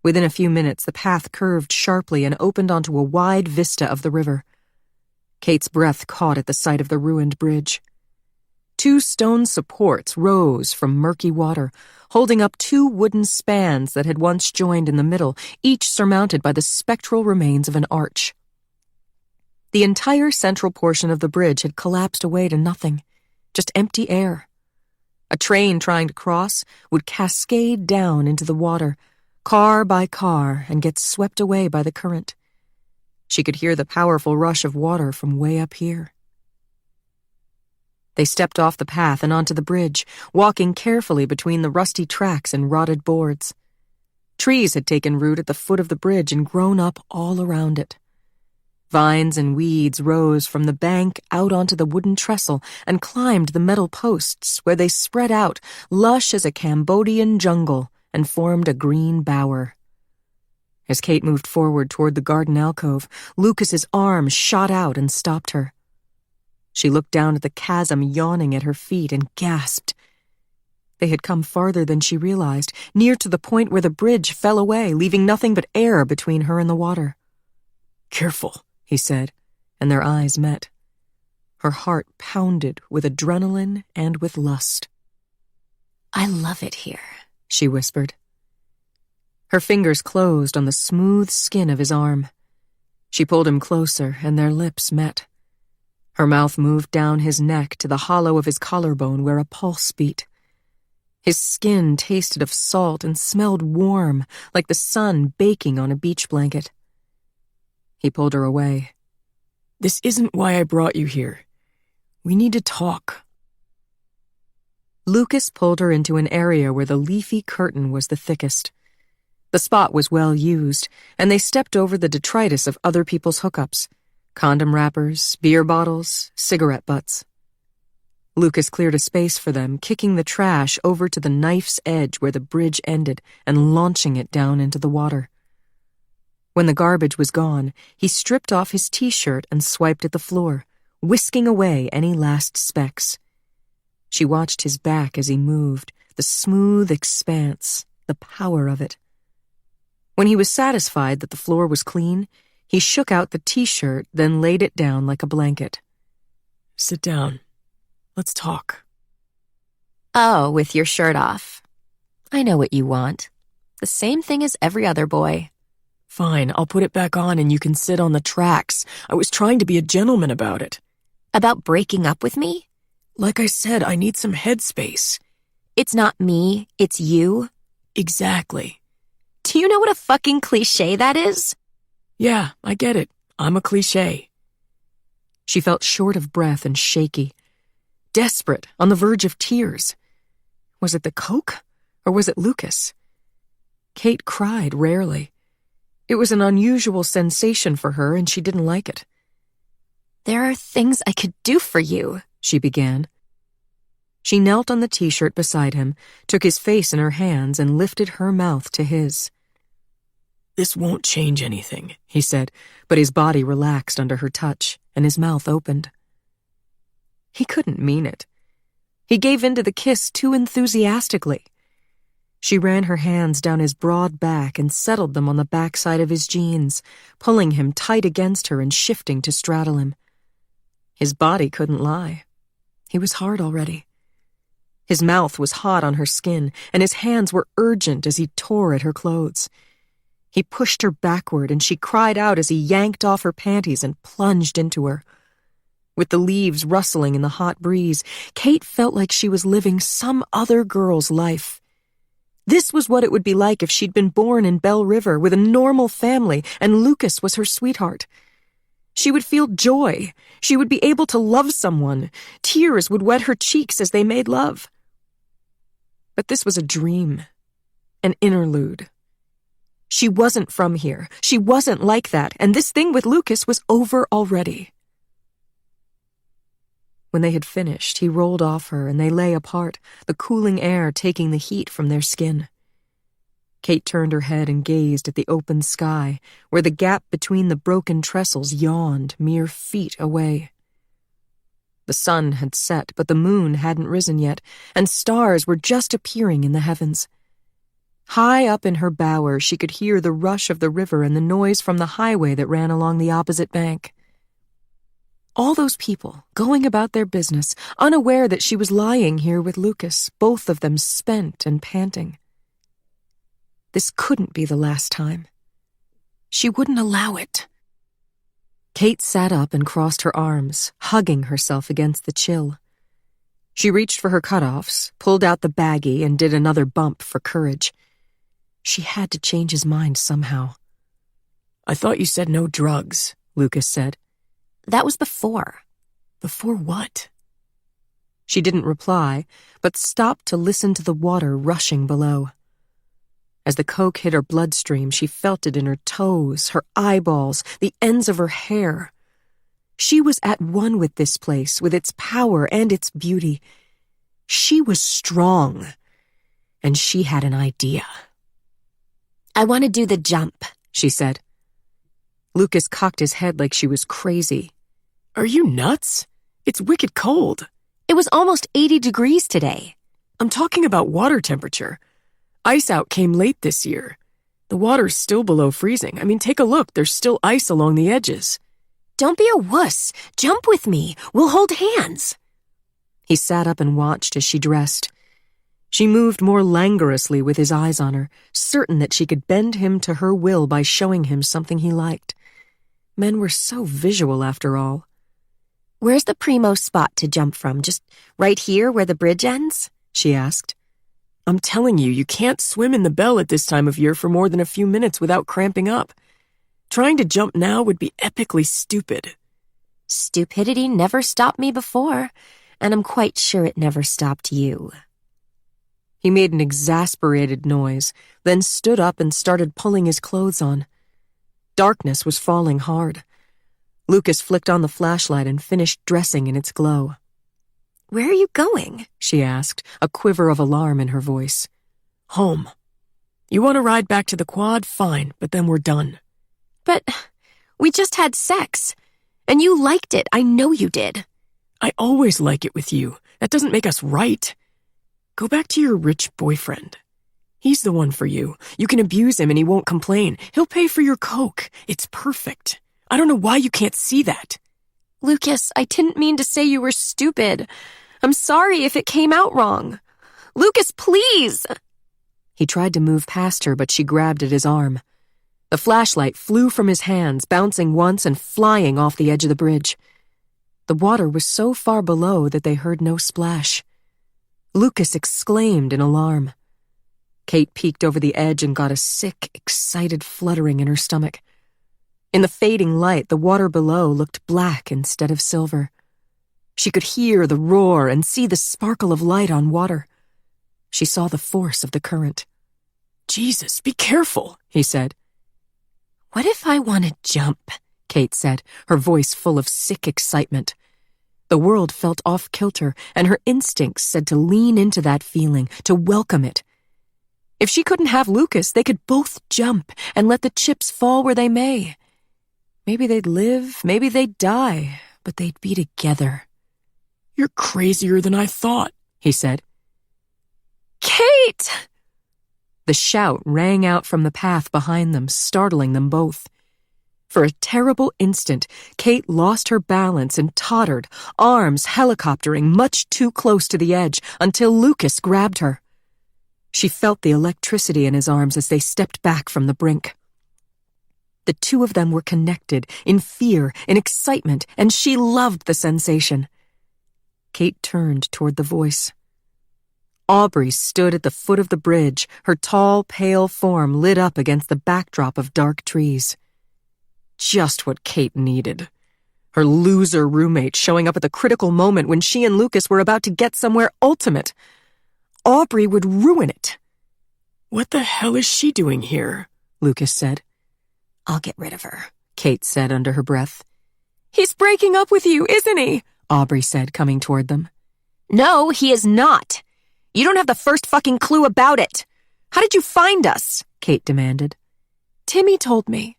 Within a few minutes, the path curved sharply and opened onto a wide vista of the river. Kate's breath caught at the sight of the ruined bridge. 2 stone supports rose from murky water, holding up 2 wooden spans that had once joined in the middle, each surmounted by the spectral remains of an arch. The entire central portion of the bridge had collapsed away to nothing, just empty air. A train trying to cross would cascade down into the water, car by car, and get swept away by the current. She could hear the powerful rush of water from way up here. They stepped off the path and onto the bridge, walking carefully between the rusty tracks and rotted boards. Trees had taken root at the foot of the bridge and grown up all around it. Vines and weeds rose from the bank out onto the wooden trestle and climbed the metal posts, where they spread out, lush as a Cambodian jungle, and formed a green bower. As Kate moved forward toward the garden alcove, Lucas's arm shot out and stopped her. She looked down at the chasm yawning at her feet and gasped. They had come farther than she realized, near to the point where the bridge fell away, leaving nothing but air between her and the water. "Careful," he said, and their eyes met. Her heart pounded with adrenaline and with lust. I love it here, she whispered. Her fingers closed on the smooth skin of his arm. She pulled him closer, and their lips met. Her mouth moved down his neck to the hollow of his collarbone where a pulse beat. His skin tasted of salt and smelled warm, like the sun baking on a beach blanket. He pulled her away. "This isn't why I brought you here. We need to talk." Lucas pulled her into an area where the leafy curtain was the thickest. The spot was well used, and they stepped over the detritus of other people's hookups: condom wrappers, beer bottles, cigarette butts. Lucas cleared a space for them, kicking the trash over to the knife's edge where the bridge ended and launching it down into the water. When the garbage was gone, he stripped off his t-shirt and swiped at the floor, whisking away any last specks. She watched his back as he moved, the smooth expanse, the power of it. When he was satisfied that the floor was clean, he shook out the t-shirt, then laid it down like a blanket. "Sit down. Let's talk." Oh, with your shirt off. I know what you want. The same thing as every other boy. "Fine, I'll put it back on and you can sit on the tracks. I was trying to be a gentleman about it." About breaking up with me? "Like I said, I need some headspace." It's not me, it's you. "Exactly." Do you know what a fucking cliche that is? "Yeah, I get it. I'm a cliche." She felt short of breath and shaky, desperate, on the verge of tears. Was it the coke, or was it Lucas? Kate cried rarely. It was an unusual sensation for her, and she didn't like it. There are things I could do for you, she began. She knelt on the t-shirt beside him, took his face in her hands, and lifted her mouth to his. "This won't change anything," he said, but his body relaxed under her touch, and his mouth opened. He couldn't mean it. He gave in to the kiss too enthusiastically. She ran her hands down his broad back and settled them on the backside of his jeans, pulling him tight against her and shifting to straddle him. His body couldn't lie. He was hard already. His mouth was hot on her skin, and his hands were urgent as he tore at her clothes. He pushed her backward, and she cried out as he yanked off her panties and plunged into her. With the leaves rustling in the hot breeze, Kate felt like she was living some other girl's life. This was what it would be like if she'd been born in Bell River with a normal family and Lucas was her sweetheart. She would feel joy. She would be able to love someone. Tears would wet her cheeks as they made love. But this was a dream, an interlude. She wasn't from here. She wasn't like that, and this thing with Lucas was over already. When they had finished, he rolled off her and they lay apart, the cooling air taking the heat from their skin. Kate turned her head and gazed at the open sky, where the gap between the broken trestles yawned mere feet away. The sun had set, but the moon hadn't risen yet, and stars were just appearing in the heavens. High up in her bower, she could hear the rush of the river and the noise from the highway that ran along the opposite bank. All those people going about their business, unaware that she was lying here with Lucas, both of them spent and panting. This couldn't be the last time. She wouldn't allow it. Kate sat up and crossed her arms, hugging herself against the chill. She reached for her cutoffs, pulled out the baggie, and did another bump for courage. She had to change his mind somehow. I thought you said no drugs, Lucas said. That was before. Before what? She didn't reply, but stopped to listen to the water rushing below. As the coke hit her bloodstream, she felt it in her toes, her eyeballs, the ends of her hair. She was at one with this place, with its power and its beauty. She was strong, and she had an idea. I want to do the jump, she said. Lucas cocked his head like she was crazy. Are you nuts? It's wicked cold. It was almost 80 degrees today. I'm talking about water temperature. Ice out came late this year. The water's still below freezing. I mean, take a look. There's still ice along the edges. Don't be a wuss. Jump with me. We'll hold hands. He sat up and watched as she dressed. She moved more languorously with his eyes on her, certain that she could bend him to her will by showing him something he liked. Men were so visual after all. Where's the primo spot to jump from? Just right here where the bridge ends? She asked. I'm telling you, you can't swim in the Bell at this time of year for more than a few minutes without cramping up. Trying to jump now would be epically stupid. Stupidity never stopped me before, and I'm quite sure it never stopped you. He made an exasperated noise, then stood up and started pulling his clothes on. Darkness was falling hard. Lucas flicked on the flashlight and finished dressing in its glow. Where are you going? She asked, a quiver of alarm in her voice. Home. You want to ride back to the quad? Fine, but then we're done. But we just had sex, and you liked it. I know you did. I always like it with you. That doesn't make us right. Go back to your rich boyfriend. He's the one for you. You can abuse him and he won't complain. He'll pay for your coke. It's perfect. I don't know why you can't see that. Lucas, I didn't mean to say you were stupid. I'm sorry if it came out wrong. Lucas, please! He tried to move past her, but she grabbed at his arm. The flashlight flew from his hands, bouncing once and flying off the edge of the bridge. The water was so far below that they heard no splash. Lucas exclaimed in alarm. Kate peeked over the edge and got a sick, excited fluttering in her stomach. In the fading light, the water below looked black instead of silver. She could hear the roar and see the sparkle of light on water. She saw the force of the current. Jesus, be careful, he said. What if I want to jump? Kate said, her voice full of sick excitement. The world felt off-kilter, and her instincts said to lean into that feeling, to welcome it. If she couldn't have Lucas, they could both jump and let the chips fall where they may. Maybe they'd live, maybe they'd die, but they'd be together. You're crazier than I thought, he said. Kate! The shout rang out from the path behind them, startling them both. For a terrible instant, Kate lost her balance and tottered, arms helicoptering much too close to the edge, until Lucas grabbed her. She felt the electricity in his arms as they stepped back from the brink. The two of them were connected, in fear, in excitement, and she loved the sensation. Kate turned toward the voice. Aubrey stood at the foot of the bridge, her tall, pale form lit up against the backdrop of dark trees. Just what Kate needed. Her loser roommate showing up at the critical moment when she and Lucas were about to get somewhere ultimate. Aubrey would ruin it. What the hell is she doing here? Lucas said. I'll get rid of her, Kate said under her breath. He's breaking up with you, isn't he? Aubrey said, coming toward them. No, he is not. You don't have the first fucking clue about it. How did you find us? Kate demanded. Timmy told me.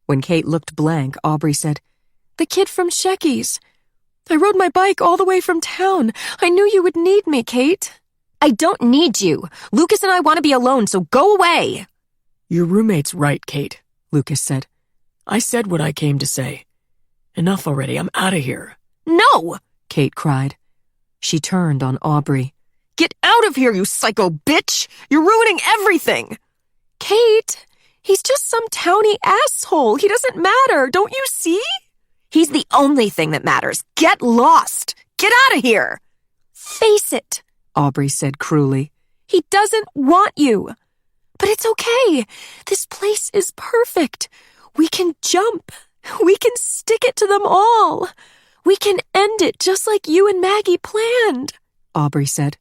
When Kate looked blank, Aubrey said, The kid from Shecky's. I rode my bike all the way from town. I knew you would need me, Kate. I don't need you. Lucas and I want to be alone, so go away. Your roommate's right, Kate, Lucas said. I said what I came to say. Enough already, I'm out of here. No! Kate cried. She turned on Aubrey. Get out of here, you psycho bitch! You're ruining everything! Kate, he's just some towny asshole. He doesn't matter, don't you see? He's the only thing that matters. Get lost! Get out of here! Face it, Aubrey said cruelly. he doesn't want you. But it's okay. This place is perfect. We can jump. We can stick it to them all. We can end it just like you and Maggie planned, Aubrey said.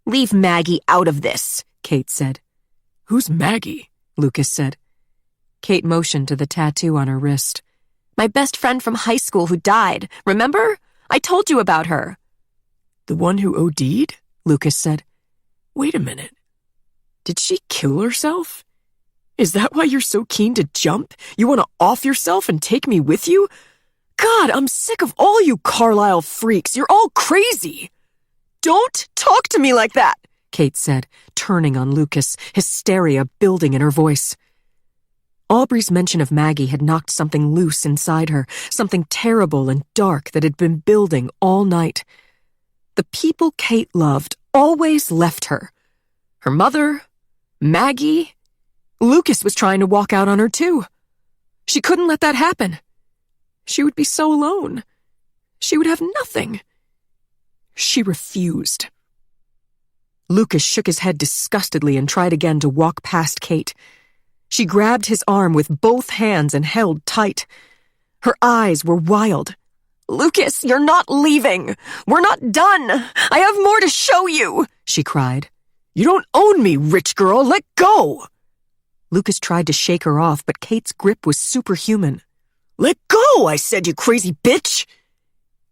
Leave Maggie out of this, Kate said. Who's Maggie? Lucas said. Kate motioned to the tattoo on her wrist. my best friend from high school who died. Remember? I told you about her. The one who OD'd? Lucas said. Wait a minute. Did she kill herself? Is that why you're so keen to jump? You want to off yourself and take me with you? God, I'm sick of all you Carlisle freaks. You're all crazy. Don't talk to me like that, Kate said, turning on Lucas, hysteria building in her voice. Aubrey's mention of Maggie had knocked something loose inside her, something terrible and dark that had been building all night. The people Kate loved always left her. Her mother, Maggie. Lucas was trying to walk out on her too. She couldn't let that happen. She would be so alone. She would have nothing. She refused. Lucas shook his head disgustedly and tried again to walk past Kate. She grabbed his arm with both hands and held tight. Her eyes were wild. Lucas, you're not leaving. We're not done. I have more to show you, she cried. You don't own me, rich girl. Let go. Lucas tried to shake her off, but Kate's grip was superhuman. Let go, I said, you crazy bitch.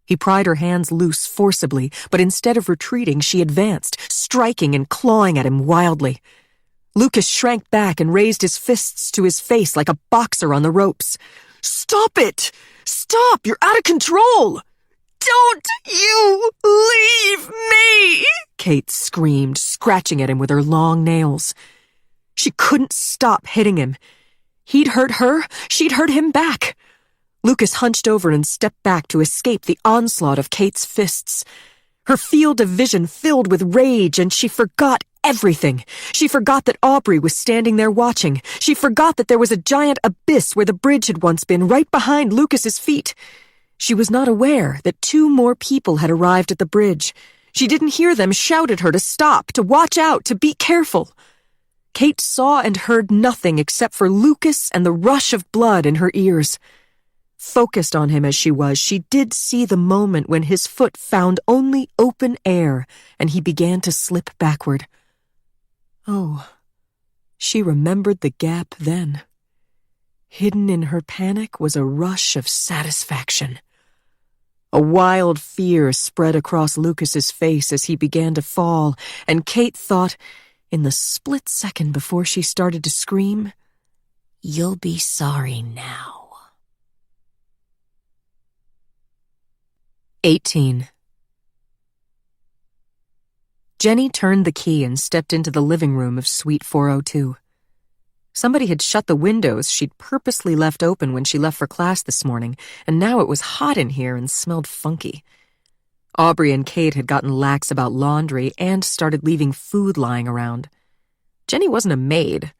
He pried her hands loose forcibly, but instead of retreating, she advanced, striking and clawing at him wildly. Lucas shrank back and raised his fists to his face like a boxer on the ropes. Stop it! Stop! You're out of control! Don't you leave me! Kate screamed, scratching at him with her long nails. She couldn't stop hitting him. He'd hurt her, she'd hurt him back. Lucas hunched over and stepped back to escape the onslaught of Kate's fists. Her field of vision filled with rage, and she forgot everything. She forgot that Aubrey was standing there watching. She forgot that there was a giant abyss where the bridge had once been, right behind Lucas's feet. She was not aware that 2 more people had arrived at the bridge. She didn't hear them shout at her to stop, to watch out, to be careful. Kate saw and heard nothing except for Lucas and the rush of blood in her ears. Focused on him as she was, she did see the moment when his foot found only open air and he began to slip backward. Oh, she remembered the gap then. Hidden in her panic was a rush of satisfaction. A wild fear spread across Lucas's face as he began to fall, and Kate thought, in the split second before she started to scream, "You'll be sorry now." 18. Jenny turned the key and stepped into the living room of Suite 402. Somebody had shut the windows she'd purposely left open when she left for class this morning, and now it was hot in here and smelled funky. Aubrey and Kate had gotten lax about laundry and started leaving food lying around. Jenny wasn't a maid.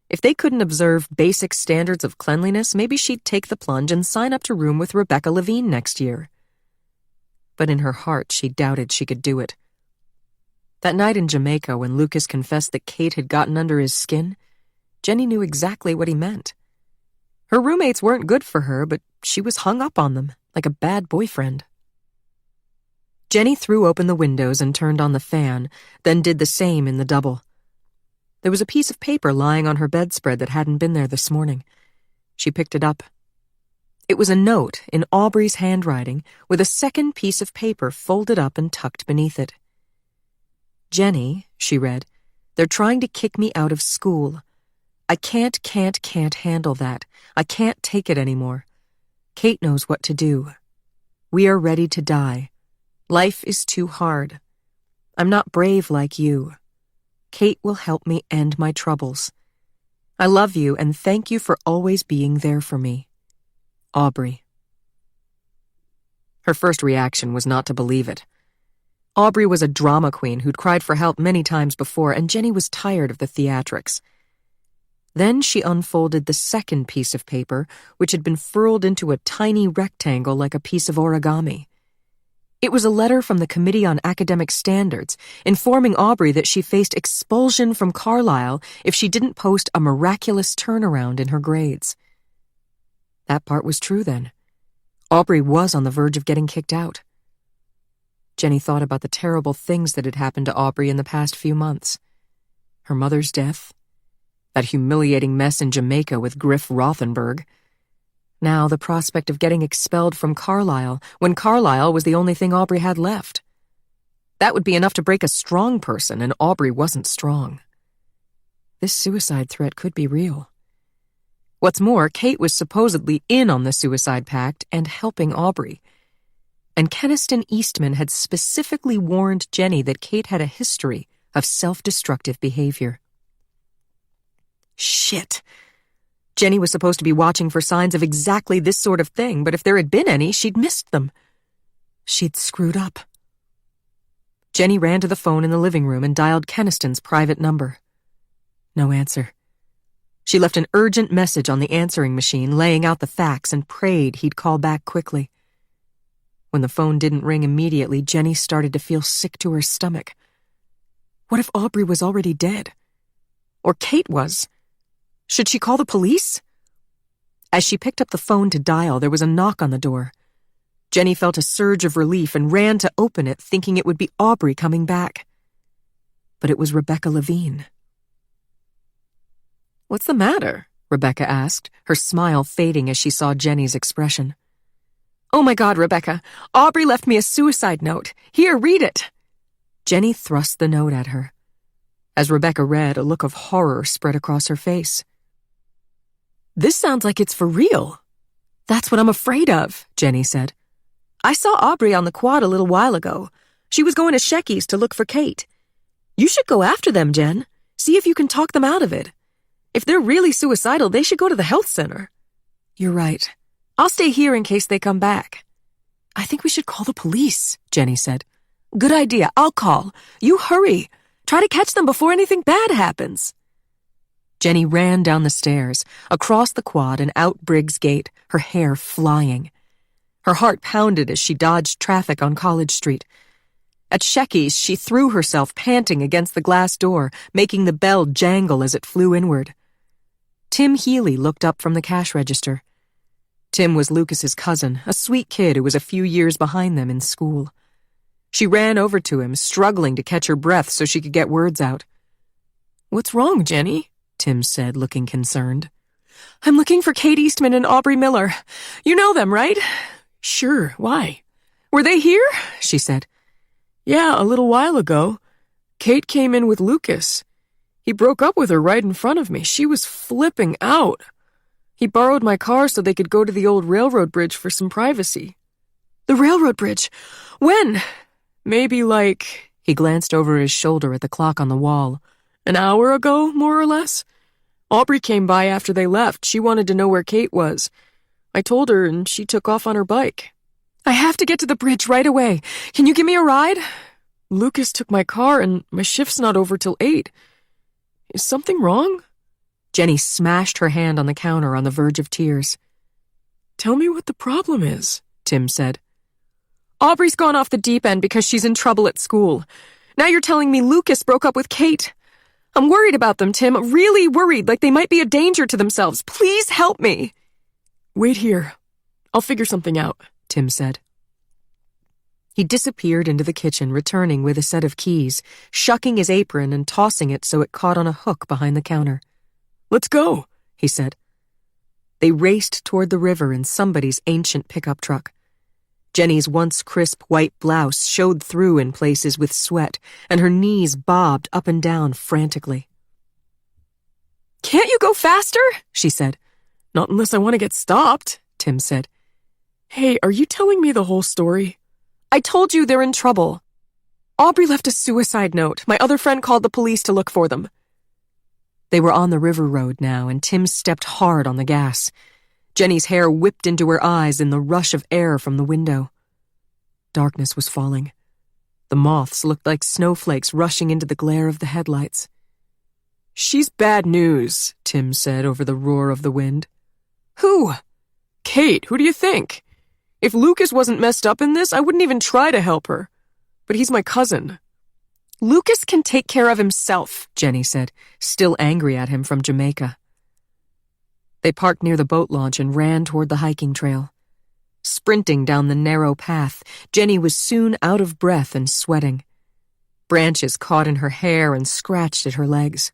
If they couldn't observe basic standards of cleanliness, maybe she'd take the plunge and sign up to room with Rebecca Levine next year. But in her heart, she doubted she could do it. That night in Jamaica, when Lucas confessed that Kate had gotten under his skin, Jenny knew exactly what he meant. Her roommates weren't good for her, but she was hung up on them, like a bad boyfriend. Jenny threw open the windows and turned on the fan, then did the same in the double. There was a piece of paper lying on her bedspread that hadn't been there this morning. She picked it up. It was a note in Aubrey's handwriting with a second piece of paper folded up and tucked beneath it. Jenny, she read, they're trying to kick me out of school. I can't handle that. I can't take it anymore. Kate knows what to do. We are ready to die. Life is too hard. I'm not brave like you. Kate will help me end my troubles. I love you and thank you for always being there for me. Aubrey. Her first reaction was not to believe it. Aubrey was a drama queen who'd cried for help many times before, and Jenny was tired of the theatrics. Then she unfolded the second piece of paper, which had been furled into a tiny rectangle like a piece of origami. It was a letter from the Committee on Academic Standards, informing Aubrey that she faced expulsion from Carlisle if she didn't post a miraculous turnaround in her grades. That part was true then. Aubrey was on the verge of getting kicked out. Jenny thought about the terrible things that had happened to Aubrey in the past few months. Her mother's death, that humiliating mess in Jamaica with Griff Rothenberg. Now the prospect of getting expelled from Carlisle, when Carlisle was the only thing Aubrey had left. That would be enough to break a strong person, and Aubrey wasn't strong. This suicide threat could be real. What's more, Kate was supposedly in on the suicide pact and helping Aubrey. And Keniston Eastman had specifically warned Jenny that Kate had a history of self-destructive behavior. Shit. Jenny was supposed to be watching for signs of exactly this sort of thing, but if there had been any, she'd missed them. She'd screwed up. Jenny ran to the phone in the living room and dialed Keniston's private number. No answer. She left an urgent message on the answering machine, laying out the facts, and prayed he'd call back quickly. When the phone didn't ring immediately, Jenny started to feel sick to her stomach. What if Aubrey was already dead? Or Kate was? Should she call the police? As she picked up the phone to dial, there was a knock on the door. Jenny felt a surge of relief and ran to open it, thinking it would be Aubrey coming back. But it was Rebecca Levine. "What's the matter?" Rebecca asked, her smile fading as she saw Jenny's expression. "Oh my God, Rebecca, Aubrey left me a suicide note. Here, read it." Jenny thrust the note at her. As Rebecca read, a look of horror spread across her face. "This sounds like it's for real." "That's what I'm afraid of," Jenny said. "I saw Aubrey on the quad a little while ago. She was going to Shecky's to look for Kate. You should go after them, Jen. See if you can talk them out of it. If they're really suicidal, they should go to the health center." "You're right. I'll stay here in case they come back." "I think we should call the police," Jenny said. "Good idea. I'll call. You hurry. Try to catch them before anything bad happens." Jenny ran down the stairs, across the quad and out Briggs Gate, her hair flying. Her heart pounded as she dodged traffic on College Street. At Shecky's, she threw herself panting against the glass door, making the bell jangle as it flew inward. Tim Healy looked up from the cash register. Tim was Lucas's cousin, a sweet kid who was a few years behind them in school. She ran over to him, struggling to catch her breath so she could get words out. "What's wrong, Jenny?" Tim said, looking concerned. "I'm looking for Kate Eastman and Aubrey Miller. You know them, right?" "Sure, why?" "Were they here?" she said. "Yeah, a little while ago. Kate came in with Lucas. He broke up with her right in front of me. She was flipping out. He borrowed my car so they could go to the old railroad bridge for some privacy." "The railroad bridge? When?" "Maybe he glanced over his shoulder at the clock on the wall. "An hour ago, more or less. Aubrey came by after they left. She wanted to know where Kate was. I told her and she took off on her bike." "I have to get to the bridge right away. Can you give me a ride?" "Lucas took my car and my shift's not over till 8. Is something wrong?" Jenny smashed her hand on the counter on the verge of tears. "Tell me what the problem is," Tim said. "Aubrey's gone off the deep end because she's in trouble at school. Now you're telling me Lucas broke up with Kate. I'm worried about them, Tim, really worried, like they might be a danger to themselves. Please help me." "Wait here. I'll figure something out," Tim said. He disappeared into the kitchen, returning with a set of keys, shucking his apron and tossing it so it caught on a hook behind the counter. "Let's go," he said. They raced toward the river in somebody's ancient pickup truck. Jenny's once crisp white blouse showed through in places with sweat, and her knees bobbed up and down frantically. "Can't you go faster?" she said. "Not unless I want to get stopped," Tim said. "Hey, are you telling me the whole story?" "I told you they're in trouble. Aubrey left a suicide note. My other friend called the police to look for them." They were on the river road now, and Tim stepped hard on the gas. Jenny's hair whipped into her eyes in the rush of air from the window. Darkness was falling. The moths looked like snowflakes rushing into the glare of the headlights. "She's bad news," Tim said over the roar of the wind. "Who?" "Kate, who do you think? If Lucas wasn't messed up in this, I wouldn't even try to help her. But he's my cousin." "Lucas can take care of himself," Jenny said, still angry at him from Jamaica. They parked near the boat launch and ran toward the hiking trail. Sprinting down the narrow path, Jenny was soon out of breath and sweating. Branches caught in her hair and scratched at her legs.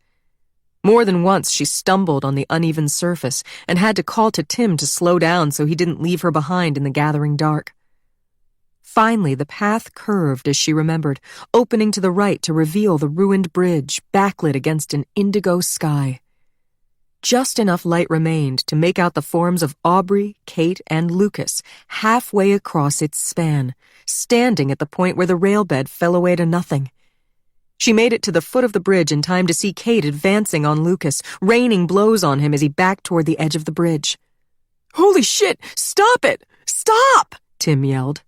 More than once she stumbled on the uneven surface and had to call to Tim to slow down so he didn't leave her behind in the gathering dark. Finally, the path curved as she remembered, opening to the right to reveal the ruined bridge, backlit against an indigo sky. Just enough light remained to make out the forms of Aubrey, Kate, and Lucas halfway across its span, standing at the point where the railbed fell away to nothing. She made it to the foot of the bridge in time to see Kate advancing on Lucas, raining blows on him as he backed toward the edge of the bridge. "Holy shit! Stop it! Stop!" Tim yelled.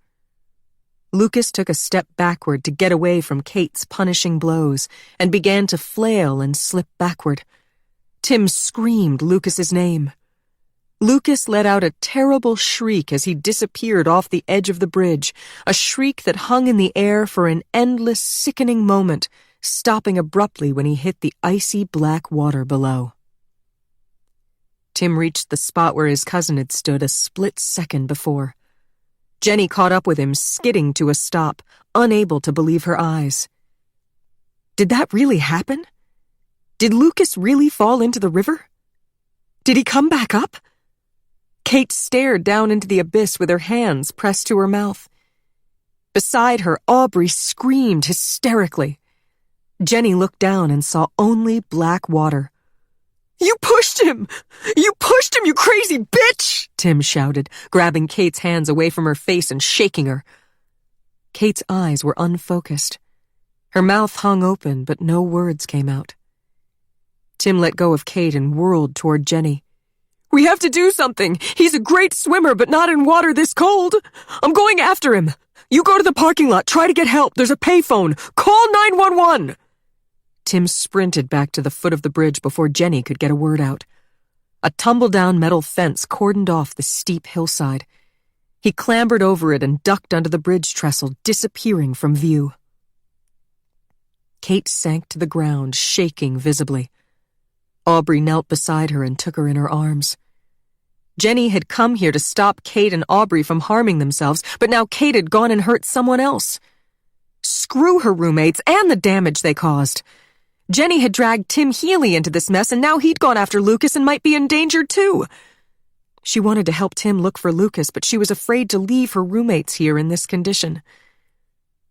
Lucas took a step backward to get away from Kate's punishing blows and began to flail and slip backward. Tim screamed Lucas's name. Lucas let out a terrible shriek as he disappeared off the edge of the bridge, a shriek that hung in the air for an endless, sickening moment, stopping abruptly when he hit the icy black water below. Tim reached the spot where his cousin had stood a split second before. Jenny caught up with him, skidding to a stop, unable to believe her eyes. Did that really happen? Did Lucas really fall into the river? Did he come back up? Kate stared down into the abyss with her hands pressed to her mouth. Beside her, Aubrey screamed hysterically. Jenny looked down and saw only black water. "You pushed him! You pushed him, you crazy bitch!" Tim shouted, grabbing Kate's hands away from her face and shaking her. Kate's eyes were unfocused. Her mouth hung open, but no words came out. Tim let go of Kate and whirled toward Jenny. "We have to do something! He's a great swimmer, but not in water this cold! I'm going after him! You go to the parking lot, try to get help, there's a payphone! Call 911! Tim sprinted back to the foot of the bridge before Jenny could get a word out. A tumble-down metal fence cordoned off the steep hillside. He clambered over it and ducked under the bridge trestle, disappearing from view. Kate sank to the ground, shaking visibly. Aubrey knelt beside her and took her in her arms. Jenny had come here to stop Kate and Aubrey from harming themselves, but now Kate had gone and hurt someone else. Screw her roommates and the damage they caused. Jenny had dragged Tim Healy into this mess, and now he'd gone after Lucas and might be endangered too. She wanted to help Tim look for Lucas, but she was afraid to leave her roommates here in this condition.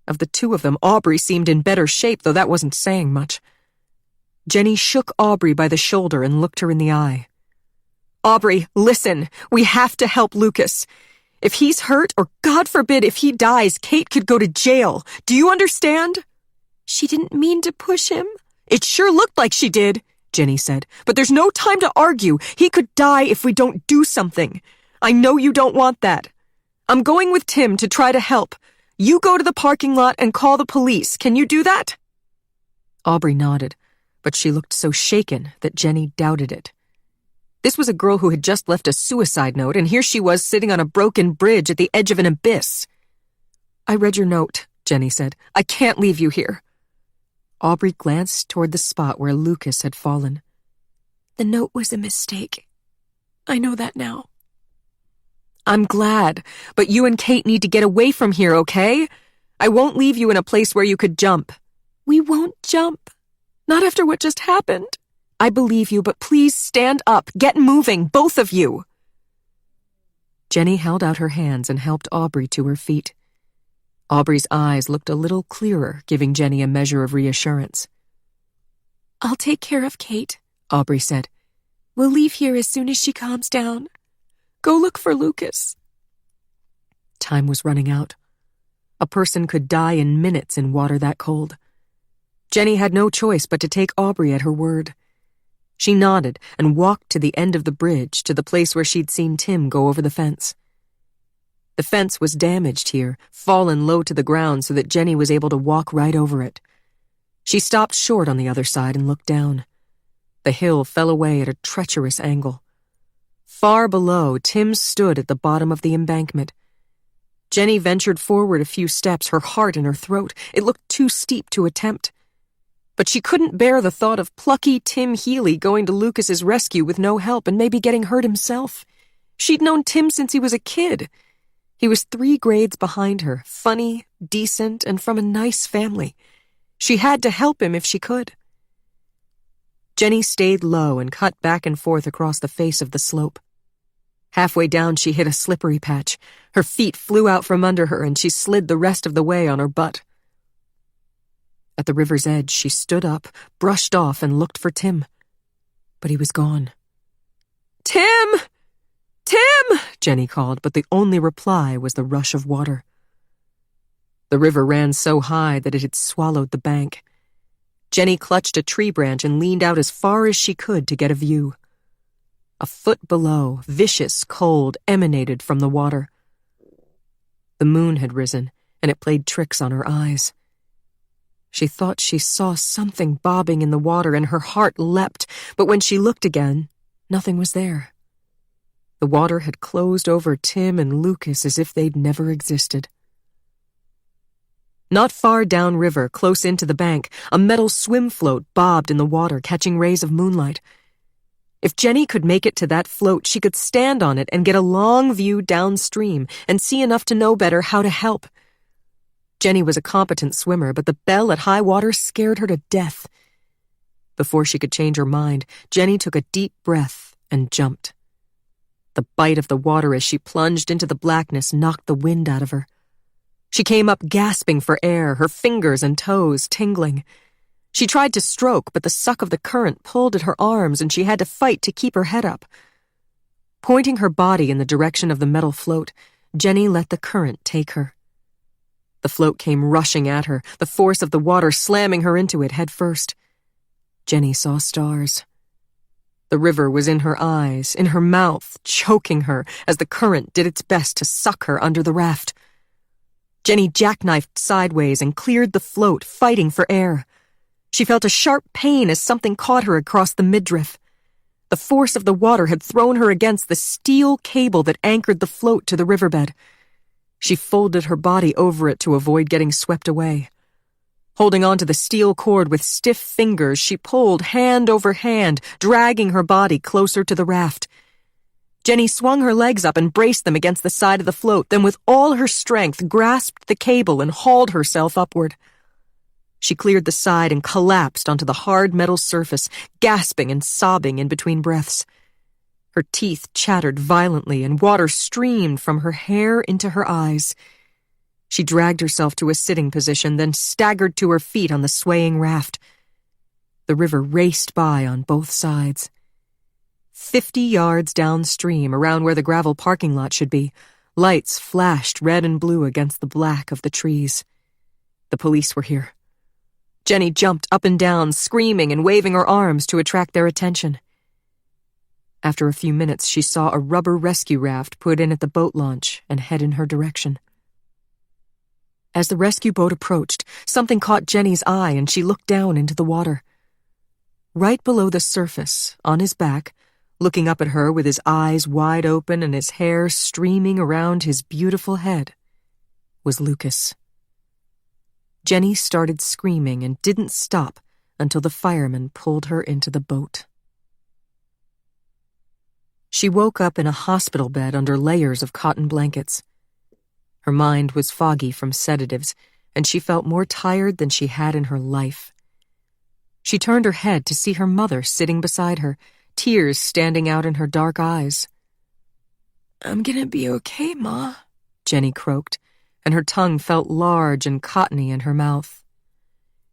Of the two of them, Aubrey seemed in better shape, though that wasn't saying much. Jenny shook Aubrey by the shoulder and looked her in the eye. "Aubrey, listen, we have to help Lucas. If he's hurt, or God forbid if he dies, Kate could go to jail. Do you understand?" "She didn't mean to push him." "It sure looked like she did," Jenny said. "But there's no time to argue. He could die if we don't do something. I know you don't want that. I'm going with Tim to try to help. You go to the parking lot and call the police. Can you do that?" Aubrey nodded, but she looked so shaken that Jenny doubted it. This was a girl who had just left a suicide note, and here she was sitting on a broken bridge at the edge of an abyss. "I read your note," Jenny said. "I can't leave you here." Aubrey glanced toward the spot where Lucas had fallen. "The note was a mistake. I know that now." "I'm glad, but you and Kate need to get away from here, okay? I won't leave you in a place where you could jump." "We won't jump. Not after what just happened." "I believe you, but please stand up. Get moving, both of you." Jenny held out her hands and helped Aubrey to her feet. Aubrey's eyes looked a little clearer, giving Jenny a measure of reassurance. "I'll take care of Kate," Aubrey said. "We'll leave here as soon as she calms down. Go look for Lucas." Time was running out. A person could die in minutes in water that cold. Jenny had no choice but to take Aubrey at her word. She nodded and walked to the end of the bridge, to the place where she'd seen Tim go over the fence. The fence was damaged here, fallen low to the ground so that Jenny was able to walk right over it. She stopped short on the other side and looked down. The hill fell away at a treacherous angle. Far below, Tim stood at the bottom of the embankment. Jenny ventured forward a few steps, her heart in her throat. It looked too steep to attempt. But she couldn't bear the thought of plucky Tim Healy going to Lucas's rescue with no help and maybe getting hurt himself. She'd known Tim since he was a kid. He was 3 grades behind her, funny, decent, and from a nice family. She had to help him if she could. Jenny stayed low and cut back and forth across the face of the slope. Halfway down, she hit a slippery patch. Her feet flew out from under her and she slid the rest of the way on her butt. At the river's edge, she stood up, brushed off, and looked for Tim. But he was gone. "Tim! Tim!" Jenny called, but the only reply was the rush of water. The river ran so high that it had swallowed the bank. Jenny clutched a tree branch and leaned out as far as she could to get a view. A foot below, vicious cold emanated from the water. The moon had risen, and it played tricks on her eyes. She thought she saw something bobbing in the water, and her heart leapt, but when she looked again, nothing was there. The water had closed over Tim and Lucas as if they'd never existed. Not far downriver, close into the bank, a metal swim float bobbed in the water, catching rays of moonlight. If Jenny could make it to that float, she could stand on it and get a long view downstream and see enough to know better how to help. Jenny was a competent swimmer, but the bell at high water scared her to death. Before she could change her mind, Jenny took a deep breath and jumped. The bite of the water as she plunged into the blackness knocked the wind out of her. She came up gasping for air, her fingers and toes tingling. She tried to stroke, but the suck of the current pulled at her arms and she had to fight to keep her head up. Pointing her body in the direction of the metal float, Jenny let the current take her. The float came rushing at her, the force of the water slamming her into it head first. Jenny saw stars. The river was in her eyes, in her mouth, choking her as the current did its best to suck her under the raft. Jenny jackknifed sideways and cleared the float, fighting for air. She felt a sharp pain as something caught her across the midriff. The force of the water had thrown her against the steel cable that anchored the float to the riverbed. She folded her body over it to avoid getting swept away. Holding onto the steel cord with stiff fingers, she pulled hand over hand, dragging her body closer to the raft. Jenny swung her legs up and braced them against the side of the float, then with all her strength grasped the cable and hauled herself upward. She cleared the side and collapsed onto the hard metal surface, gasping and sobbing in between breaths. Her teeth chattered violently and water streamed from her hair into her eyes. She dragged herself to a sitting position, then staggered to her feet on the swaying raft. The river raced by on both sides. 50 yards downstream, around where the gravel parking lot should be, lights flashed red and blue against the black of the trees. The police were here. Jenny jumped up and down, screaming and waving her arms to attract their attention. After a few minutes, she saw a rubber rescue raft put in at the boat launch and head in her direction. As the rescue boat approached, something caught Jenny's eye and she looked down into the water. Right below the surface, on his back, looking up at her with his eyes wide open and his hair streaming around his beautiful head, was Lucas. Jenny started screaming and didn't stop until the fireman pulled her into the boat. She woke up in a hospital bed under layers of cotton blankets. Her mind was foggy from sedatives, and she felt more tired than she had in her life. She turned her head to see her mother sitting beside her, tears standing out in her dark eyes. "I'm gonna be okay, Ma," Jenny croaked, and her tongue felt large and cottony in her mouth.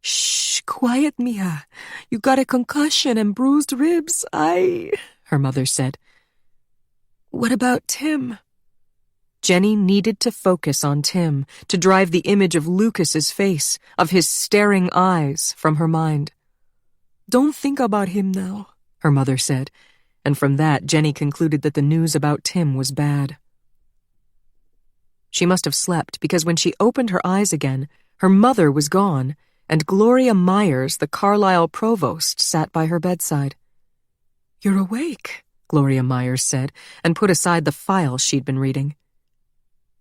"Shh, quiet, Mia. You got a concussion and bruised ribs, her mother said. "What about Tim?" Jenny needed to focus on Tim, to drive the image of Lucas's face, of his staring eyes, from her mind. "Don't think about him now," her mother said, and from that Jenny concluded that the news about Tim was bad. She must have slept because when she opened her eyes again, her mother was gone, and Gloria Myers, the Carlisle provost, sat by her bedside. "You're awake," Gloria Myers said, and put aside the file she'd been reading.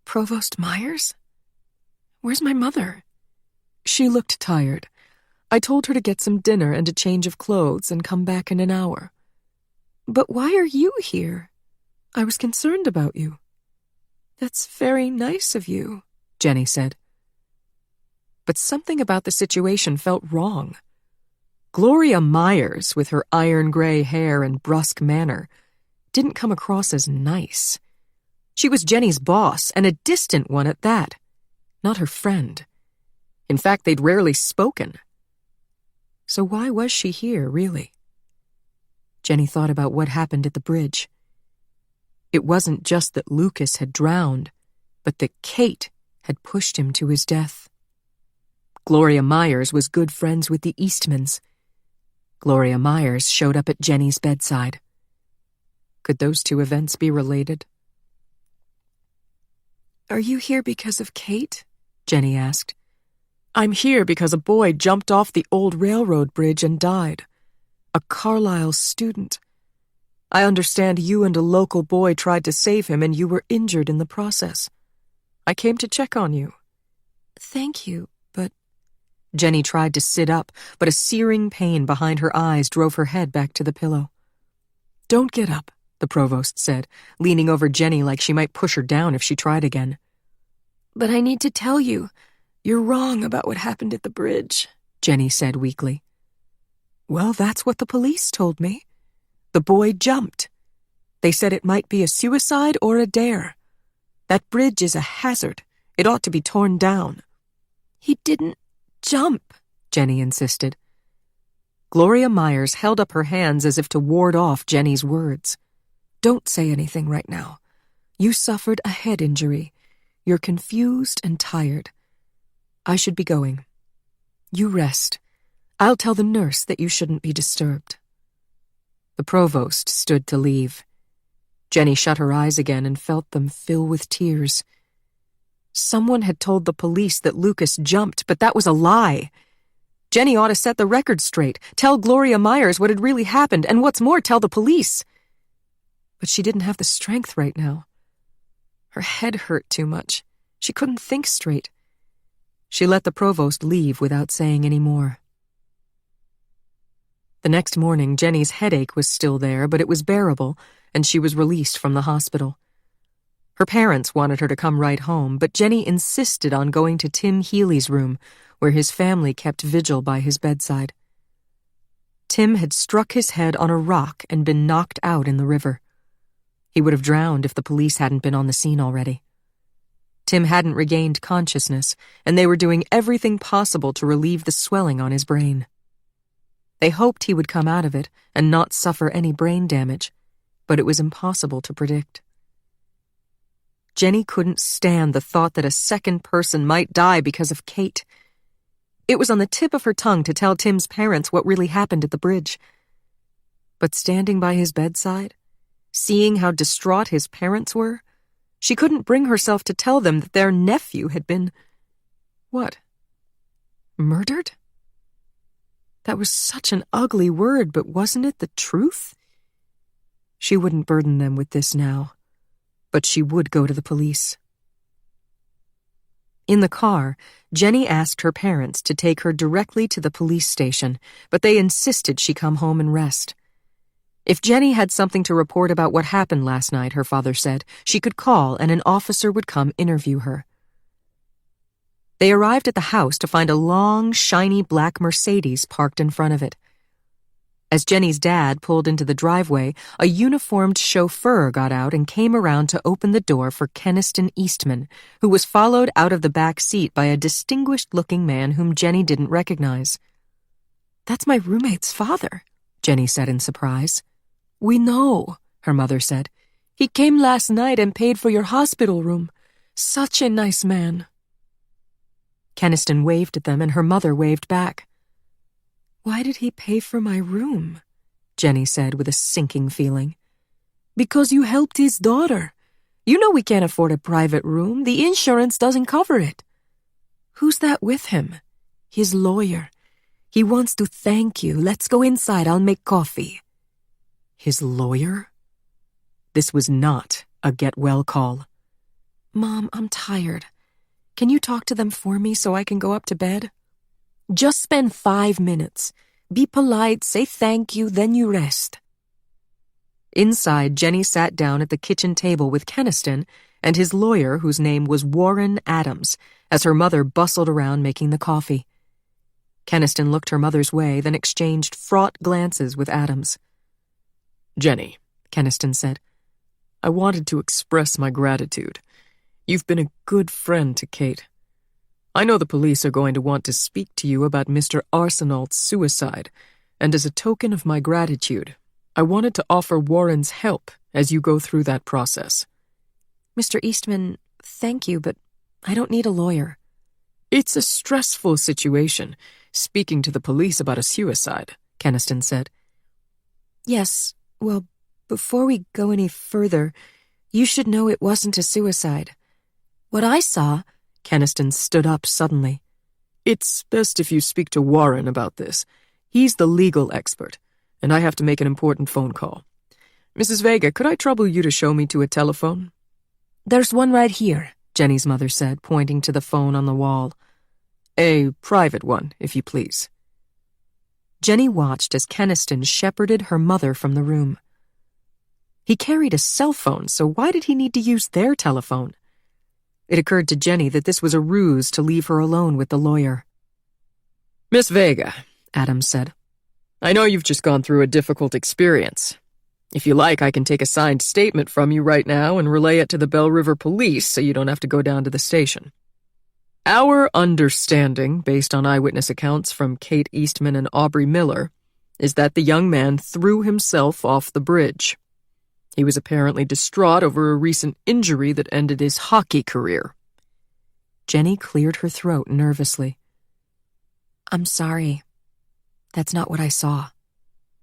"Provost Myers? Where's my mother?" "She looked tired. I told her to get some dinner and a change of clothes and come back in an hour." "But why are you here?" "I was concerned about you." "That's very nice of you," Jenny said. But something about the situation felt wrong. Gloria Myers, with her iron-gray hair and brusque manner, didn't come across as nice. She was Jenny's boss, and a distant one at that, not her friend. In fact, they'd rarely spoken. So why was she here, really? Jenny thought about what happened at the bridge. It wasn't just that Lucas had drowned, but that Kate had pushed him to his death. Gloria Myers was good friends with the Eastmans. Gloria Myers showed up at Jenny's bedside. Could those two events be related? "Are you here because of Kate?" Jenny asked. "I'm here because a boy jumped off the old railroad bridge and died. A Carlisle student. I understand you and a local boy tried to save him and you were injured in the process. I came to check on you." "Thank you, but—" Jenny tried to sit up, but a searing pain behind her eyes drove her head back to the pillow. "Don't get up," the provost said, leaning over Jenny like she might push her down if she tried again. "But I need to tell you, you're wrong about what happened at the bridge," Jenny said weakly. "Well, that's what the police told me. The boy jumped. They said it might be a suicide or a dare. That bridge is a hazard. It ought to be torn down." "He didn't jump," Jenny insisted. Gloria Myers held up her hands as if to ward off Jenny's words. "Don't say anything right now. You suffered a head injury. You're confused and tired. I should be going. You rest. I'll tell the nurse that you shouldn't be disturbed." The provost stood to leave. Jenny shut her eyes again and felt them fill with tears. Someone had told the police that Lucas jumped, but that was a lie. Jenny ought to set the record straight, tell Gloria Myers what had really happened, and what's more, tell the police. But she didn't have the strength right now. Her head hurt too much. She couldn't think straight. She let the provost leave without saying any more. The next morning, Jenny's headache was still there, but it was bearable, and she was released from the hospital. Her parents wanted her to come right home, but Jenny insisted on going to Tim Healy's room, where his family kept vigil by his bedside. Tim had struck his head on a rock and been knocked out in the river. He would have drowned if the police hadn't been on the scene already. Tim hadn't regained consciousness, and they were doing everything possible to relieve the swelling on his brain. They hoped he would come out of it and not suffer any brain damage, but it was impossible to predict. Jenny couldn't stand the thought that a second person might die because of Kate. It was on the tip of her tongue to tell Tim's parents what really happened at the bridge. But standing by his bedside, seeing how distraught his parents were, she couldn't bring herself to tell them that their nephew had been... what? Murdered? That was such an ugly word, but wasn't it the truth? She wouldn't burden them with this now, but she would go to the police. In the car, Jenny asked her parents to take her directly to the police station, but they insisted she come home and rest. If Jenny had something to report about what happened last night, her father said, she could call and an officer would come interview her. They arrived at the house to find a long, shiny black Mercedes parked in front of it. As Jenny's dad pulled into the driveway, a uniformed chauffeur got out and came around to open the door for Keniston Eastman, who was followed out of the back seat by a distinguished-looking man whom Jenny didn't recognize. "That's my roommate's father," Jenny said in surprise. "We know," her mother said. "He came last night and paid for your hospital room. Such a nice man." Keniston waved at them and her mother waved back. "Why did he pay for my room?" Jenny said with a sinking feeling. "Because you helped his daughter. You know we can't afford a private room. The insurance doesn't cover it. Who's that with him? His lawyer. He wants to thank you. Let's go inside. I'll make coffee. His lawyer? This was not a get-well call. Mom, I'm tired. Can you talk to them for me so I can go up to bed? Just spend 5 minutes. Be polite, say thank you, then you rest. Inside, Jenny sat down at the kitchen table with Keniston and his lawyer, whose name was Warren Adams, as her mother bustled around making the coffee. Keniston looked her mother's way, then exchanged fraught glances with Adams. "Jenny," Keniston said, "I wanted to express my gratitude. You've been a good friend to Kate. I know the police are going to want to speak to you about Mr. Arsenault's suicide, and as a token of my gratitude, I wanted to offer Warren's help as you go through that process." Mr. Eastman, thank you, but I don't need a lawyer. It's a stressful situation, speaking to the police about a suicide, Keniston said. Yes, well, before we go any further, you should know it wasn't a suicide. What I saw... Keniston stood up suddenly. "It's best if you speak to Warren about this. He's the legal expert, and I have to make an important phone call. Mrs. Vega, could I trouble you to show me to a telephone?" "There's one right here," Jenny's mother said, pointing to the phone on the wall. "A private one, if you please." Jenny watched as Keniston shepherded her mother from the room. He carried a cell phone, so why did he need to use their telephone? It occurred to Jenny that this was a ruse to leave her alone with the lawyer. "Miss Vega," Adams said, "I know you've just gone through a difficult experience. If you like, I can take a signed statement from you right now and relay it to the Bell River Police so you don't have to go down to the station. Our understanding, based on eyewitness accounts from Kate Eastman and Aubrey Miller, is that the young man threw himself off the bridge. He was apparently distraught over a recent injury that ended his hockey career." Jenny cleared her throat nervously. I'm sorry. That's not what I saw.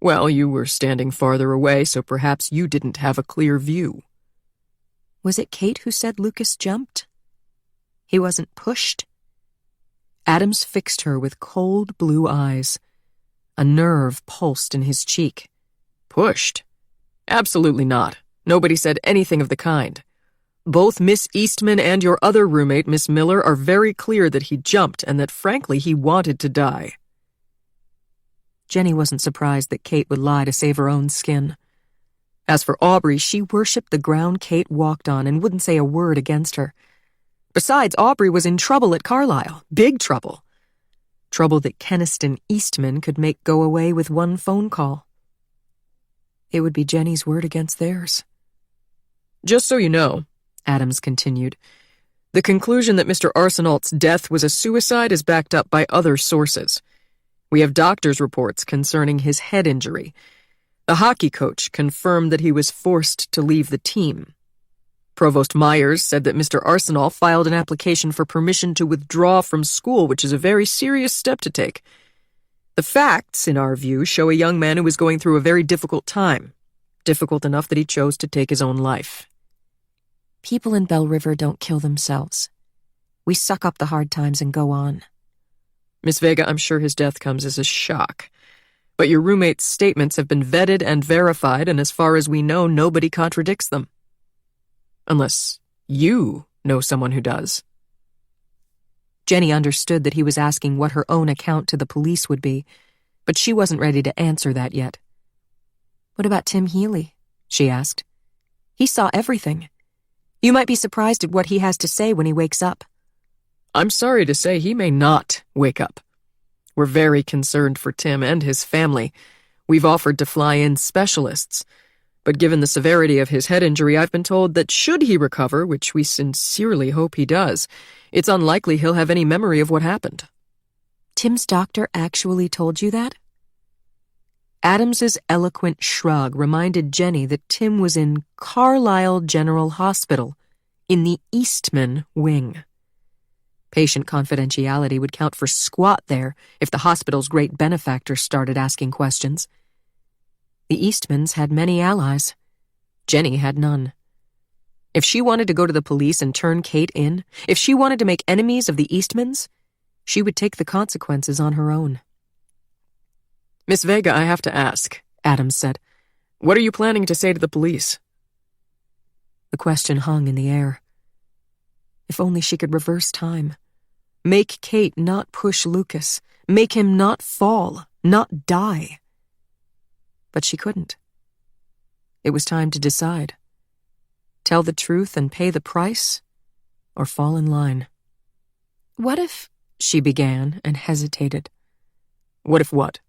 "Well, you were standing farther away, so perhaps you didn't have a clear view." Was it Kate who said Lucas jumped? He wasn't pushed? Adams fixed her with cold blue eyes. A nerve pulsed in his cheek. "Pushed? Absolutely not. Nobody said anything of the kind. Both Miss Eastman and your other roommate, Miss Miller, are very clear that he jumped and that, frankly, he wanted to die." Jenny wasn't surprised that Kate would lie to save her own skin. As for Aubrey, she worshipped the ground Kate walked on and wouldn't say a word against her. Besides, Aubrey was in trouble at Carlisle. Big trouble. Trouble that Keniston Eastman could make go away with one phone call. It would be Jenny's word against theirs. "Just so you know," Adams continued, "the conclusion that Mr. Arsenault's death was a suicide is backed up by other sources. We have doctor's reports concerning his head injury. The hockey coach confirmed that he was forced to leave the team. Provost Myers said that Mr. Arsenault filed an application for permission to withdraw from school, which is a very serious step to take. The facts, in our view, show a young man who was going through a very difficult time, difficult enough that he chose to take his own life." People in Bell River don't kill themselves. We suck up the hard times and go on. "Miss Vega, I'm sure his death comes as a shock. But your roommate's statements have been vetted and verified, and as far as we know, nobody contradicts them. Unless you know someone who does." Jenny understood that he was asking what her own account to the police would be, but she wasn't ready to answer that yet. "What about Tim Healy?" she asked. "He saw everything. You might be surprised at what he has to say when he wakes up." "I'm sorry to say he may not wake up. We're very concerned for Tim and his family. We've offered to fly in specialists. But given the severity of his head injury, I've been told that should he recover, which we sincerely hope he does, it's unlikely he'll have any memory of what happened." "Tim's doctor actually told you that?" Adams's eloquent shrug reminded Jenny that Tim was in Carlisle General Hospital, in the Eastman wing. Patient confidentiality would count for squat there if the hospital's great benefactor started asking questions. The Eastmans had many allies. Jenny had none. If she wanted to go to the police and turn Kate in, if she wanted to make enemies of the Eastmans, she would take the consequences on her own. Miss Vega, I have to ask, Adams said. What are you planning to say to the police? The question hung in the air. If only she could reverse time. Make Kate not push Lucas. Make him not fall, not die. But she couldn't. It was time to decide. Tell the truth and pay the price, or fall in line. What if... she began and hesitated. What if what?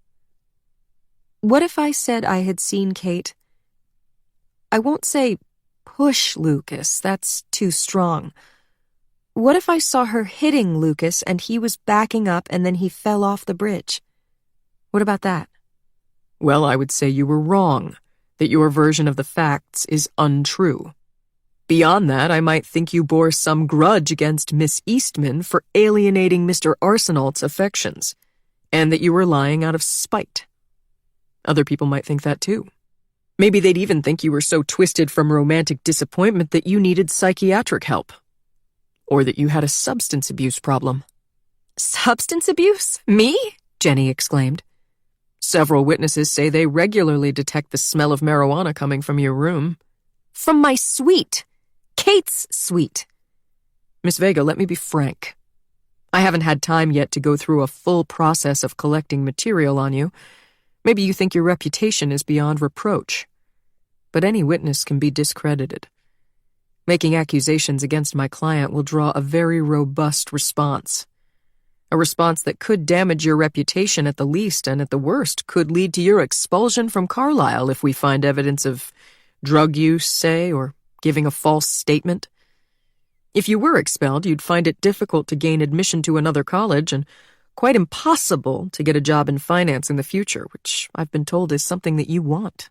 What if I said I had seen Kate? I won't say push Lucas, that's too strong. What if I saw her hitting Lucas and he was backing up and then he fell off the bridge? What about that? Well, I would say you were wrong, that your version of the facts is untrue. Beyond that, I might think you bore some grudge against Miss Eastman for alienating Mr. Arsenault's affections, and that you were lying out of spite. Other people might think that too. Maybe they'd even think you were so twisted from romantic disappointment that you needed psychiatric help. Or that you had a substance abuse problem. Substance abuse? Me? Jenny exclaimed. Several witnesses say they regularly detect the smell of marijuana coming from your room. From my suite. Kate's suite. Miss Vega, let me be frank. I haven't had time yet to go through a full process of collecting material on you. Maybe you think your reputation is beyond reproach. But any witness can be discredited. Making accusations against my client will draw a very robust response. A response that could damage your reputation at the least, and at the worst could lead to your expulsion from Carlisle if we find evidence of drug use, say, or giving a false statement. If you were expelled, you'd find it difficult to gain admission to another college and quite impossible to get a job in finance in the future, which I've been told is something that you want.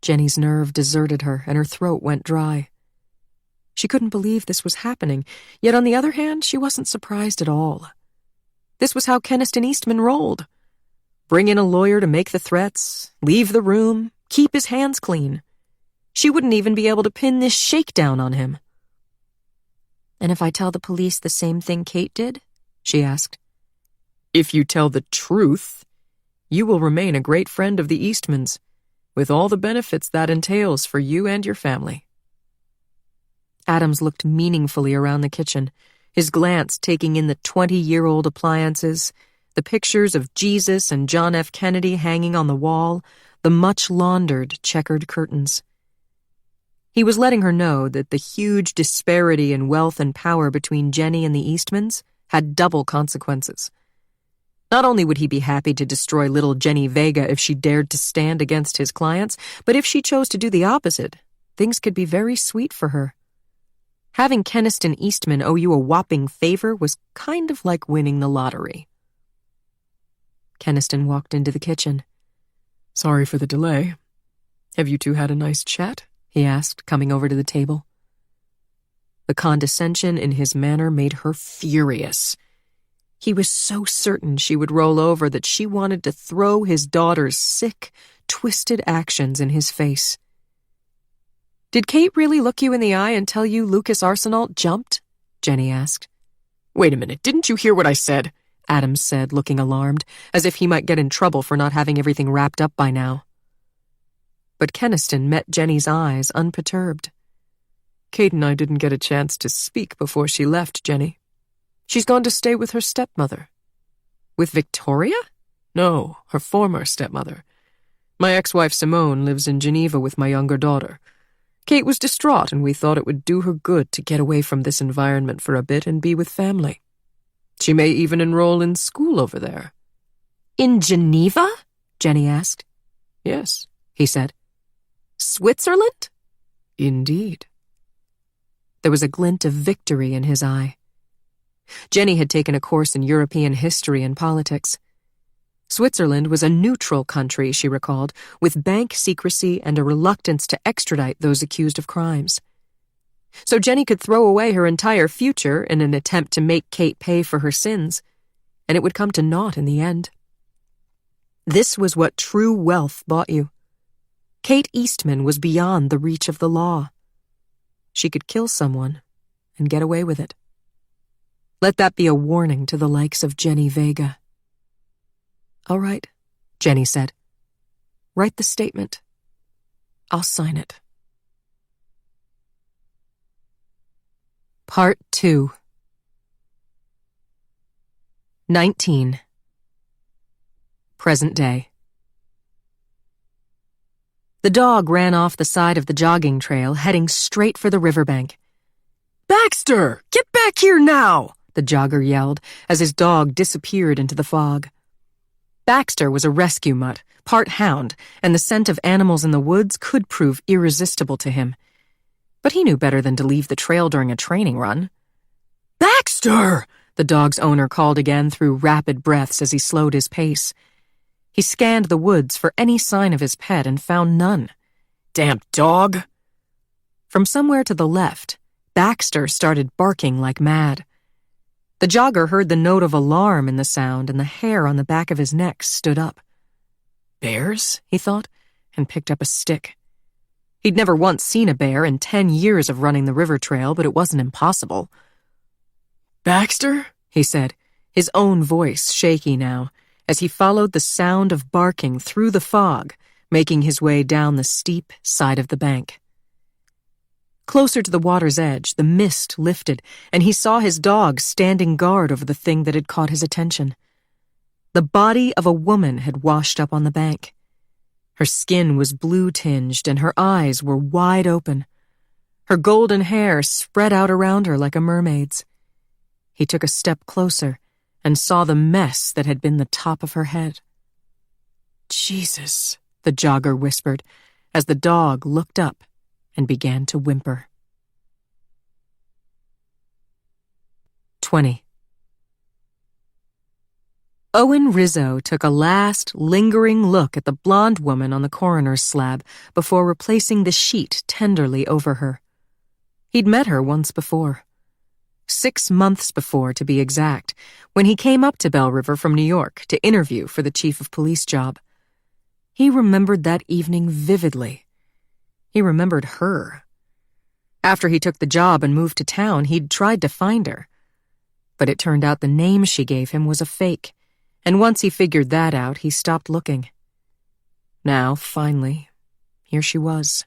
Jenny's nerve deserted her and her throat went dry. She couldn't believe this was happening, yet on the other hand, she wasn't surprised at all. This was how Keniston Eastman rolled. Bring in a lawyer to make the threats, leave the room, keep his hands clean. She wouldn't even be able to pin this shakedown on him. And if I tell the police the same thing Kate did? She asked. If you tell the truth, you will remain a great friend of the Eastmans, with all the benefits that entails for you and your family. Adams looked meaningfully around the kitchen, his glance taking in the 20-year-old appliances, the pictures of Jesus and John F. Kennedy hanging on the wall, the much-laundered checkered curtains. He was letting her know that the huge disparity in wealth and power between Jenny and the Eastmans had double consequences. Not only would he be happy to destroy little Jenny Vega if she dared to stand against his clients, but if she chose to do the opposite, things could be very sweet for her. Having Keniston Eastman owe you a whopping favor was kind of like winning the lottery. Keniston walked into the kitchen. Sorry for the delay. Have you two had a nice chat? He asked, coming over to the table. The condescension in his manner made her furious. He was so certain she would roll over that she wanted to throw his daughter's sick, twisted actions in his face. Did Kate really look you in the eye and tell you Lucas Arsenault jumped? Jenny asked. Wait a minute, didn't you hear what I said? Adams said, looking alarmed, as if he might get in trouble for not having everything wrapped up by now. But Keniston met Jenny's eyes unperturbed. Kate and I didn't get a chance to speak before she left, Jenny. She's gone to stay with her stepmother. With Victoria? No, her former stepmother. My ex-wife Simone lives in Geneva with my younger daughter. Kate was distraught, and we thought it would do her good to get away from this environment for a bit and be with family. She may even enroll in school over there. In Geneva? Jenny asked. Yes, he said. Switzerland? Indeed. There was a glint of victory in his eye. Jenny had taken a course in European history and politics. Switzerland was a neutral country, she recalled, with bank secrecy and a reluctance to extradite those accused of crimes. So Jenny could throw away her entire future in an attempt to make Kate pay for her sins, and it would come to naught in the end. This was what true wealth bought you. Kate Eastman was beyond the reach of the law. she could kill someone and get away with it. Let that be a warning to the likes of Jenny Vega. "All right," Jenny said. "Write the statement. I'll sign it." Part 2. 19. Present day. The dog ran off the side of the jogging trail, heading straight for the riverbank. "Baxter, get back here now!" the jogger yelled as his dog disappeared into the fog. Baxter was a rescue mutt, part hound, and the scent of animals in the woods could prove irresistible to him. But he knew better than to leave the trail during a training run. "Baxter!" The dog's owner called again through rapid breaths as he slowed his pace. He scanned the woods for any sign of his pet and found none. "Damn dog!" From somewhere to the left, Baxter started barking like mad. The jogger heard the note of alarm in the sound, and the hair on the back of his neck stood up. "Bears?" he thought, and picked up a stick. He'd never once seen a bear in 10 years of running the river trail, but it wasn't impossible. "Baxter?" he said, his own voice shaky now, as he followed the sound of barking through the fog, making his way down the steep side of the bank. Closer to the water's edge, the mist lifted, and he saw his dog standing guard over the thing that had caught his attention. The body of a woman had washed up on the bank. Her skin was blue-tinged, and her eyes were wide open. Her golden hair spread out around her like a mermaid's. He took a step closer and saw the mess that had been the top of her head. "Jesus," the jogger whispered, as the dog looked up and began to whimper. 20. Owen Rizzo took a last, lingering look at the blonde woman on the coroner's slab before replacing the sheet tenderly over her. He'd met her once before. 6 months before, to be exact, when he came up to Bell River from New York to interview for the chief of police job. He remembered that evening vividly. He remembered her. After he took the job and moved to town, he'd tried to find her. But it turned out the name she gave him was a fake, and once he figured that out, he stopped looking. Now, finally, here she was.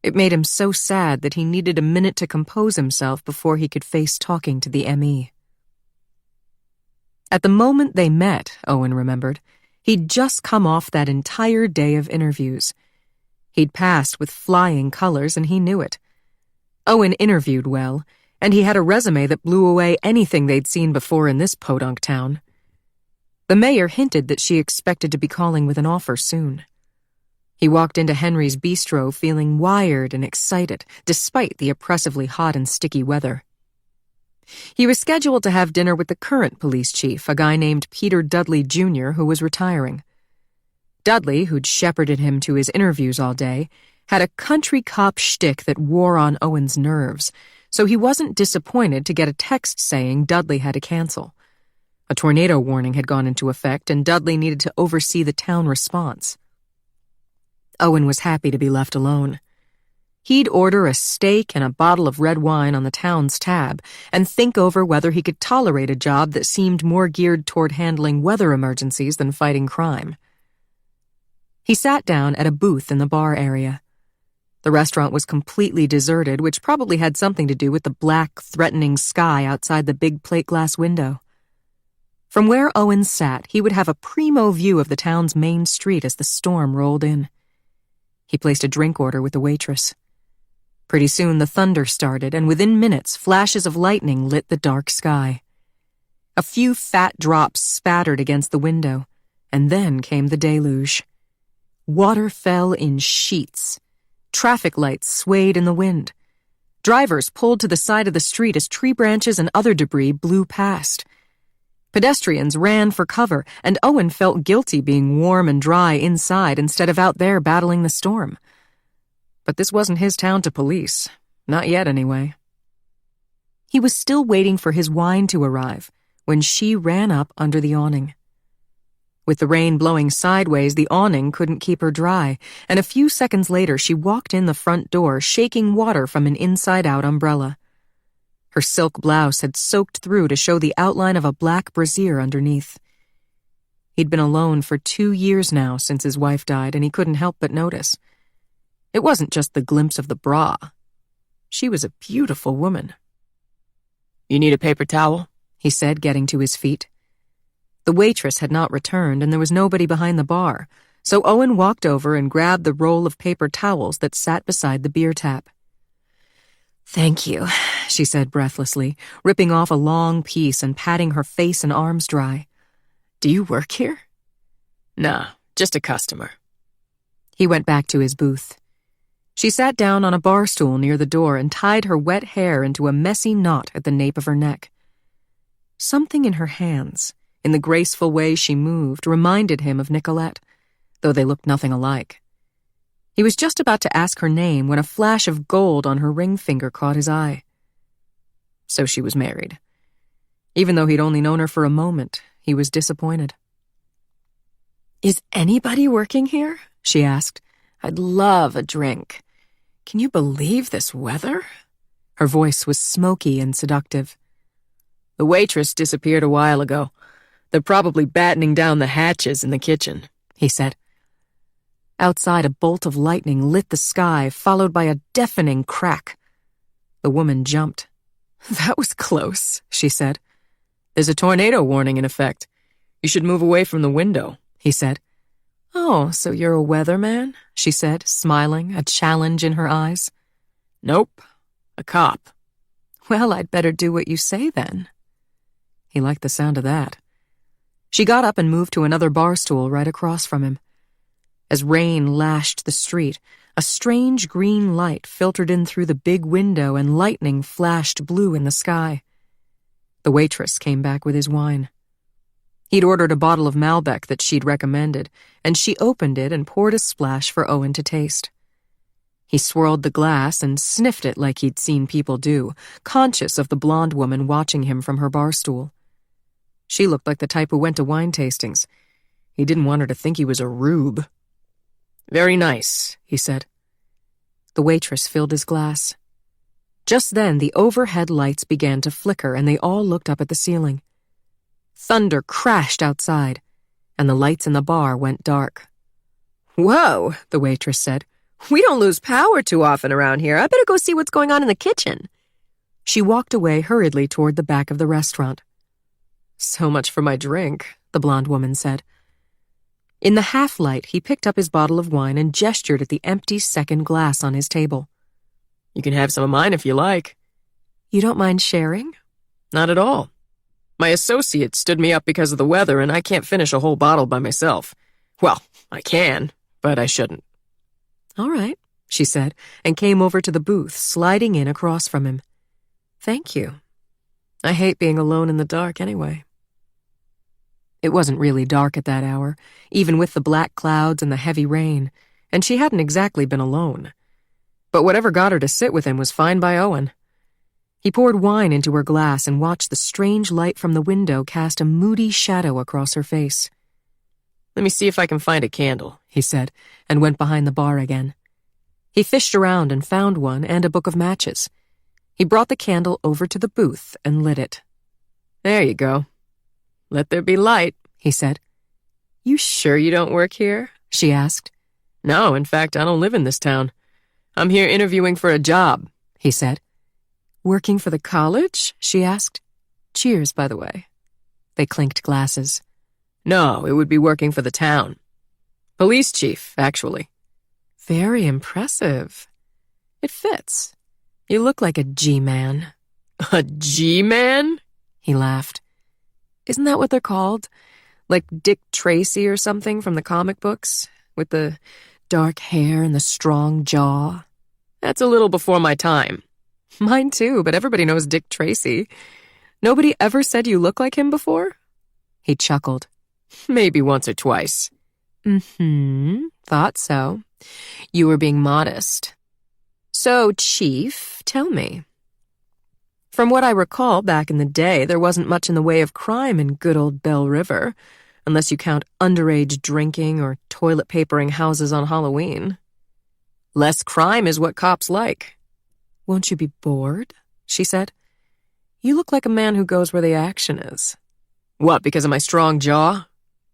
It made him so sad that he needed a minute to compose himself before he could face talking to the ME. At the moment they met, Owen remembered, he'd just come off that entire day of interviews. He'd passed with flying colors, and he knew it. Owen interviewed well, and he had a resume that blew away anything they'd seen before in this podunk town. The mayor hinted that she expected to be calling with an offer soon. He walked into Henry's bistro feeling wired and excited, despite the oppressively hot and sticky weather. He was scheduled to have dinner with the current police chief, a guy named Peter Dudley Jr., who was retiring. Dudley, who'd shepherded him to his interviews all day, had a country cop shtick that wore on Owen's nerves, so he wasn't disappointed to get a text saying Dudley had to cancel. A tornado warning had gone into effect, and Dudley needed to oversee the town response. Owen was happy to be left alone. He'd order a steak and a bottle of red wine on the town's tab and think over whether he could tolerate a job that seemed more geared toward handling weather emergencies than fighting crime. He sat down at a booth in the bar area. The restaurant was completely deserted, which probably had something to do with the black, threatening sky outside the big plate glass window. From where Owen sat, he would have a primo view of the town's main street as the storm rolled in. He placed a drink order with the waitress. Pretty soon the thunder started, and within minutes, flashes of lightning lit the dark sky. A few fat drops spattered against the window, and then came the deluge. Water fell in sheets. Traffic lights swayed in the wind. Drivers pulled to the side of the street as tree branches and other debris blew past. Pedestrians ran for cover, and Owen felt guilty being warm and dry inside instead of out there battling the storm. But this wasn't his town to police. Not yet, anyway. He was still waiting for his wine to arrive when she ran up under the awning. With the rain blowing sideways, the awning couldn't keep her dry, and a few seconds later she walked in the front door, shaking water from an inside-out umbrella. Her silk blouse had soaked through to show the outline of a black brassiere underneath. He'd been alone for 2 years now since his wife died, and he couldn't help but notice. It wasn't just the glimpse of the bra. She was a beautiful woman. You need a paper towel? He said, getting to his feet. The waitress had not returned, and there was nobody behind the bar, so Owen walked over and grabbed the roll of paper towels that sat beside the beer tap. "Thank you," she said breathlessly, ripping off a long piece and patting her face and arms dry. "Do you work here?" Nah, just a customer. He went back to his booth. She sat down on a bar stool near the door and tied her wet hair into a messy knot at the nape of her neck. Something in her hands, in the graceful way she moved, reminded him of Nicolette, though they looked nothing alike. He was just about to ask her name when a flash of gold on her ring finger caught his eye. So she was married. Even though he'd only known her for a moment, he was disappointed. "Is anybody working here?" she asked. "I'd love a drink. Can you believe this weather?" Her voice was smoky and seductive. The waitress disappeared a while ago. They're probably battening down the hatches in the kitchen, he said. Outside, a bolt of lightning lit the sky, followed by a deafening crack. The woman jumped. "That was close," she said. "There's a tornado warning in effect. You should move away from the window," he said. "Oh, so you're a weatherman?" she said, smiling, a challenge in her eyes. "Nope, a cop." "Well, I'd better do what you say then." He liked the sound of that. She got up and moved to another bar stool right across from him. As rain lashed the street, a strange green light filtered in through the big window and lightning flashed blue in the sky. The waitress came back with his wine. He'd ordered a bottle of Malbec that she'd recommended, and she opened it and poured a splash for Owen to taste. He swirled the glass and sniffed it like he'd seen people do, conscious of the blonde woman watching him from her bar stool. She looked like the type who went to wine tastings. He didn't want her to think he was a rube. "Very nice," he said. The waitress filled his glass. Just then, the overhead lights began to flicker, and they all looked up at the ceiling. Thunder crashed outside, and the lights in the bar went dark. "Whoa," the waitress said. "We don't lose power too often around here. I better go see what's going on in the kitchen." She walked away hurriedly toward the back of the restaurant. "So much for my drink," the blonde woman said. In the half-light, he picked up his bottle of wine and gestured at the empty second glass on his table. "You can have some of mine if you like." "You don't mind sharing?" "Not at all. My associate stood me up because of the weather, and I can't finish a whole bottle by myself. Well, I can, but I shouldn't." "All right," she said, and came over to the booth, sliding in across from him. "Thank you. I hate being alone in the dark anyway." It wasn't really dark at that hour, even with the black clouds and the heavy rain, and she hadn't exactly been alone. But whatever got her to sit with him was fine by Owen. He poured wine into her glass and watched the strange light from the window cast a moody shadow across her face. "Let me see if I can find a candle," he said, and went behind the bar again. He fished around and found one and a book of matches. He brought the candle over to the booth and lit it. "There you go. Let there be light," he said. "You sure you don't work here?" she asked. "No, in fact, I don't live in this town. I'm here interviewing for a job," he said. "Working for the college?" she asked. "Cheers, by the way." They clinked glasses. "No, it would be working for the town. Police chief, actually." "Very impressive. It fits. You look like a G-man." "A G-man?" He laughed. "Isn't that what they're called? Like Dick Tracy or something from the comic books? With the dark hair and the strong jaw?" "That's a little before my time." "Mine too, but everybody knows Dick Tracy. Nobody ever said you look like him before?" He chuckled. "Maybe once or twice." Thought so. You were being modest. So, Chief, tell me. From what I recall back in the day, there wasn't much in the way of crime in good old Bell River. unless you count underage drinking or toilet papering houses on Halloween. Less crime is what cops like. Won't you be bored? She said. You look like a man who goes where the action is. What, because of my strong jaw?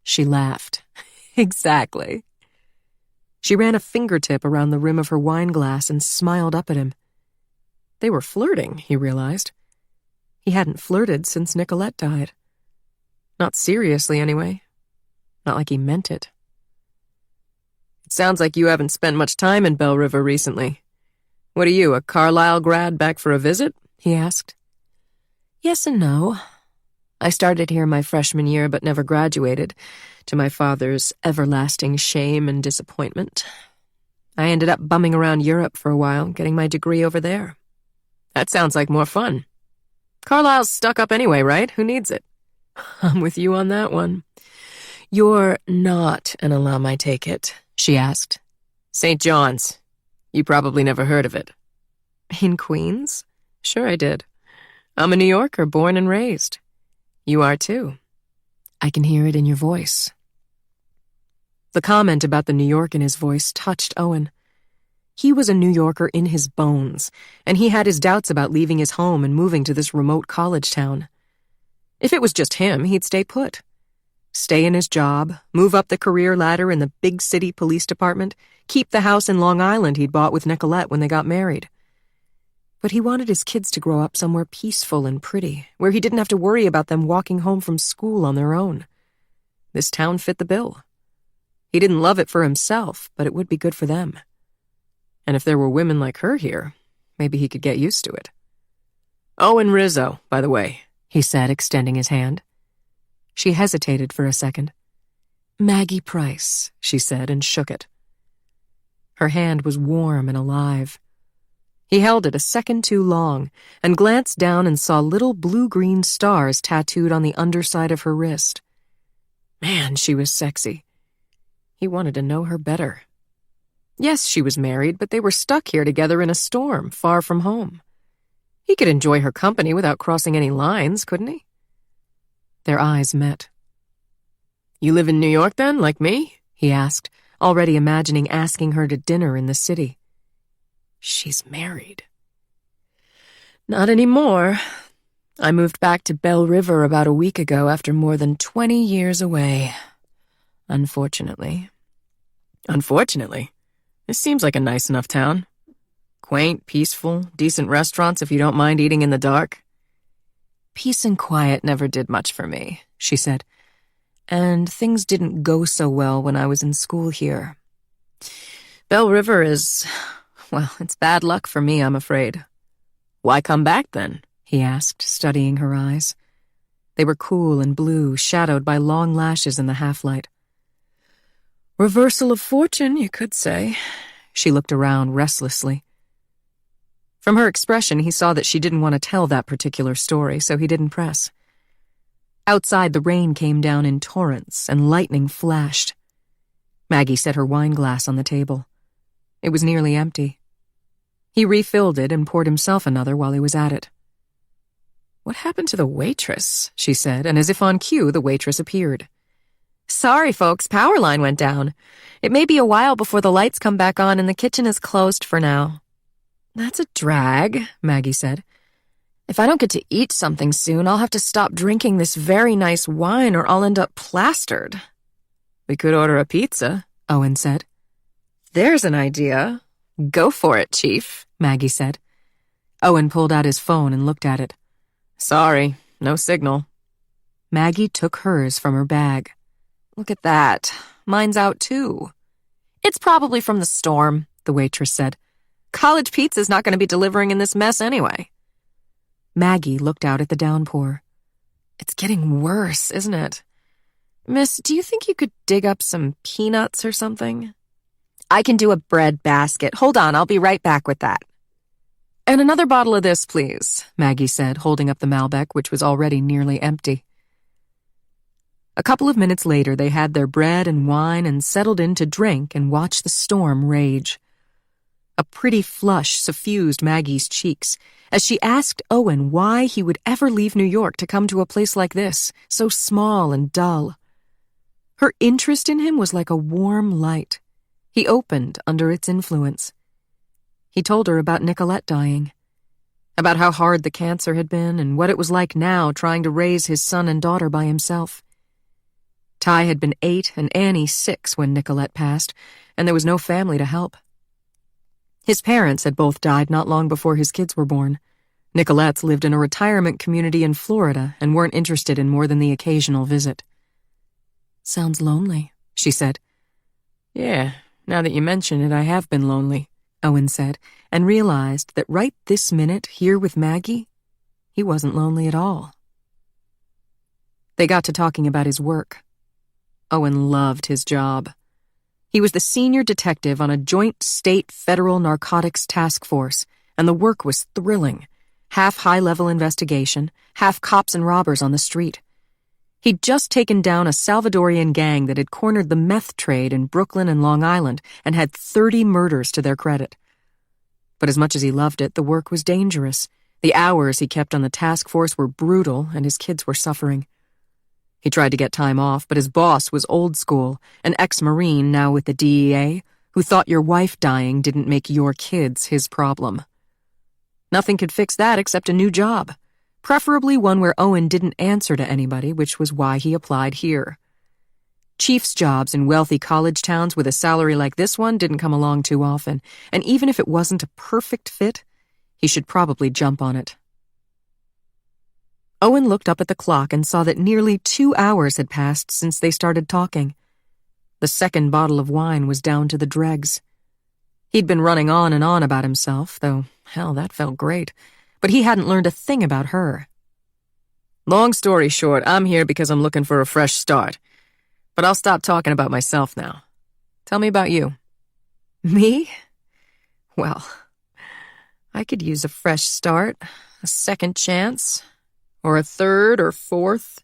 She laughed. Exactly. She ran a fingertip around the rim of her wine glass and smiled up at him. They were flirting, he realized. He hadn't flirted since Nicolette died. Not seriously, anyway. Not like he meant it. It sounds like you haven't spent much time in Belle River recently. What are you, a Carlisle grad back for a visit? He asked. Yes and no. I started here my freshman year but never graduated, to my father's everlasting shame and disappointment. I ended up bumming around Europe for a while, getting my degree over there. That sounds like more fun. Carlisle's stuck up anyway, right? Who needs it? I'm with you on that one. You're not an alum, I take it, she asked. St. John's. You probably never heard of it. In Queens? Sure I did. I'm a New Yorker, born and raised. You are too. I can hear it in your voice. The comment about the New York in his voice touched Owen. He was a New Yorker in his bones, and he had his doubts about leaving his home and moving to this remote college town. If it was just him, he'd stay put. Stay in his job, move up the career ladder in the big city police department, keep the house in Long Island he'd bought with Nicolette when they got married. But he wanted his kids to grow up somewhere peaceful and pretty, where he didn't have to worry about them walking home from school on their own. This town fit the bill. He didn't love it for himself, but it would be good for them. And if there were women like her here, maybe he could get used to it. Owen Rizzo, by the way, he said, extending his hand. She hesitated for a second. Maggie Price, she said, and shook it. Her hand was warm and alive. He held it a second too long and glanced down and saw little blue-green stars tattooed on the underside of her wrist. Man, she was sexy. He wanted to know her better. Yes, she was married, but they were stuck here together in a storm, far from home. He could enjoy her company without crossing any lines, couldn't he? Their eyes met. You live in New York, then, like me? He asked, already imagining asking her to dinner in the city. She's married. Not anymore. I moved back to Belle River about a week ago after more than 20 years away. Unfortunately. Unfortunately? This seems like a nice enough town. Quaint, peaceful, decent restaurants if you don't mind eating in the dark. Peace and quiet never did much for me, she said. And things didn't go so well when I was in school here. Belle River is... well, it's bad luck for me, I'm afraid. Why come back, then? He asked, studying her eyes. They were cool and blue, shadowed by long lashes in the half-light. Reversal of fortune, you could say. She looked around restlessly. From her expression, he saw that she didn't want to tell that particular story, so he didn't press. Outside, the rain came down in torrents, and lightning flashed. Maggie set her wine glass on the table. It was nearly empty. He refilled it and poured himself another while he was at it. What happened to the waitress? She said, and as if on cue, the waitress appeared. Sorry, folks, power line went down. It may be a while before the lights come back on and the kitchen is closed for now. That's a drag, Maggie said. If I don't get to eat something soon, I'll have to stop drinking this very nice wine or I'll end up plastered. We could order a pizza, Owen said. There's an idea. Go for it, Chief, Maggie said. Owen pulled out his phone and looked at it. Sorry, no signal. Maggie took hers from her bag. Look at that. Mine's out too. It's probably from the storm, the waitress said. College Pizza's not going to be delivering in this mess anyway. Maggie looked out at the downpour. It's getting worse, isn't it? Miss, do you think you could dig up some peanuts or something? I can do a bread basket. Hold on, I'll be right back with that. And another bottle of this, please, Maggie said, holding up the Malbec, which was already nearly empty. A couple of minutes later, they had their bread and wine and settled in to drink and watch the storm rage. A pretty flush suffused Maggie's cheeks as she asked Owen why he would ever leave New York to come to a place like this, so small and dull. Her interest in him was like a warm light. He opened under its influence. He told her about Nicolette dying, about how hard the cancer had been and what it was like now trying to raise his son and daughter by himself. Ty had been 8 and Annie 6 when Nicolette passed, and there was no family to help. His parents had both died not long before his kids were born. Nicolette's lived in a retirement community in Florida and weren't interested in more than the occasional visit. "Sounds lonely," she said. "Yeah, now that you mention it, I have been lonely," Owen said, and realized that right this minute, here with Maggie, he wasn't lonely at all. They got to talking about his work. Owen loved his job. He was the senior detective on a joint state-federal narcotics task force, and the work was thrilling. Half high-level investigation, half cops and robbers on the street. He'd just taken down a Salvadorian gang that had cornered the meth trade in Brooklyn and Long Island and had 30 murders to their credit. But as much as he loved it, the work was dangerous. The hours he kept on the task force were brutal, and his kids were suffering. He tried to get time off, but his boss was old school, an ex-Marine now with the DEA, who thought your wife dying didn't make your kids his problem. Nothing could fix that except a new job, preferably one where Owen didn't answer to anybody, which was why he applied here. Chiefs' jobs in wealthy college towns with a salary like this one didn't come along too often, and even if it wasn't a perfect fit, he should probably jump on it. Owen looked up at the clock and saw that nearly 2 hours had passed since they started talking. The second bottle of wine was down to the dregs. He'd been running on and on about himself, though, hell, that felt great, but he hadn't learned a thing about her. "Long story short, I'm here because I'm looking for a fresh start. But I'll stop talking about myself now. Tell me about you." "Me? Well, I could use a fresh start, a second chance, or a third or fourth.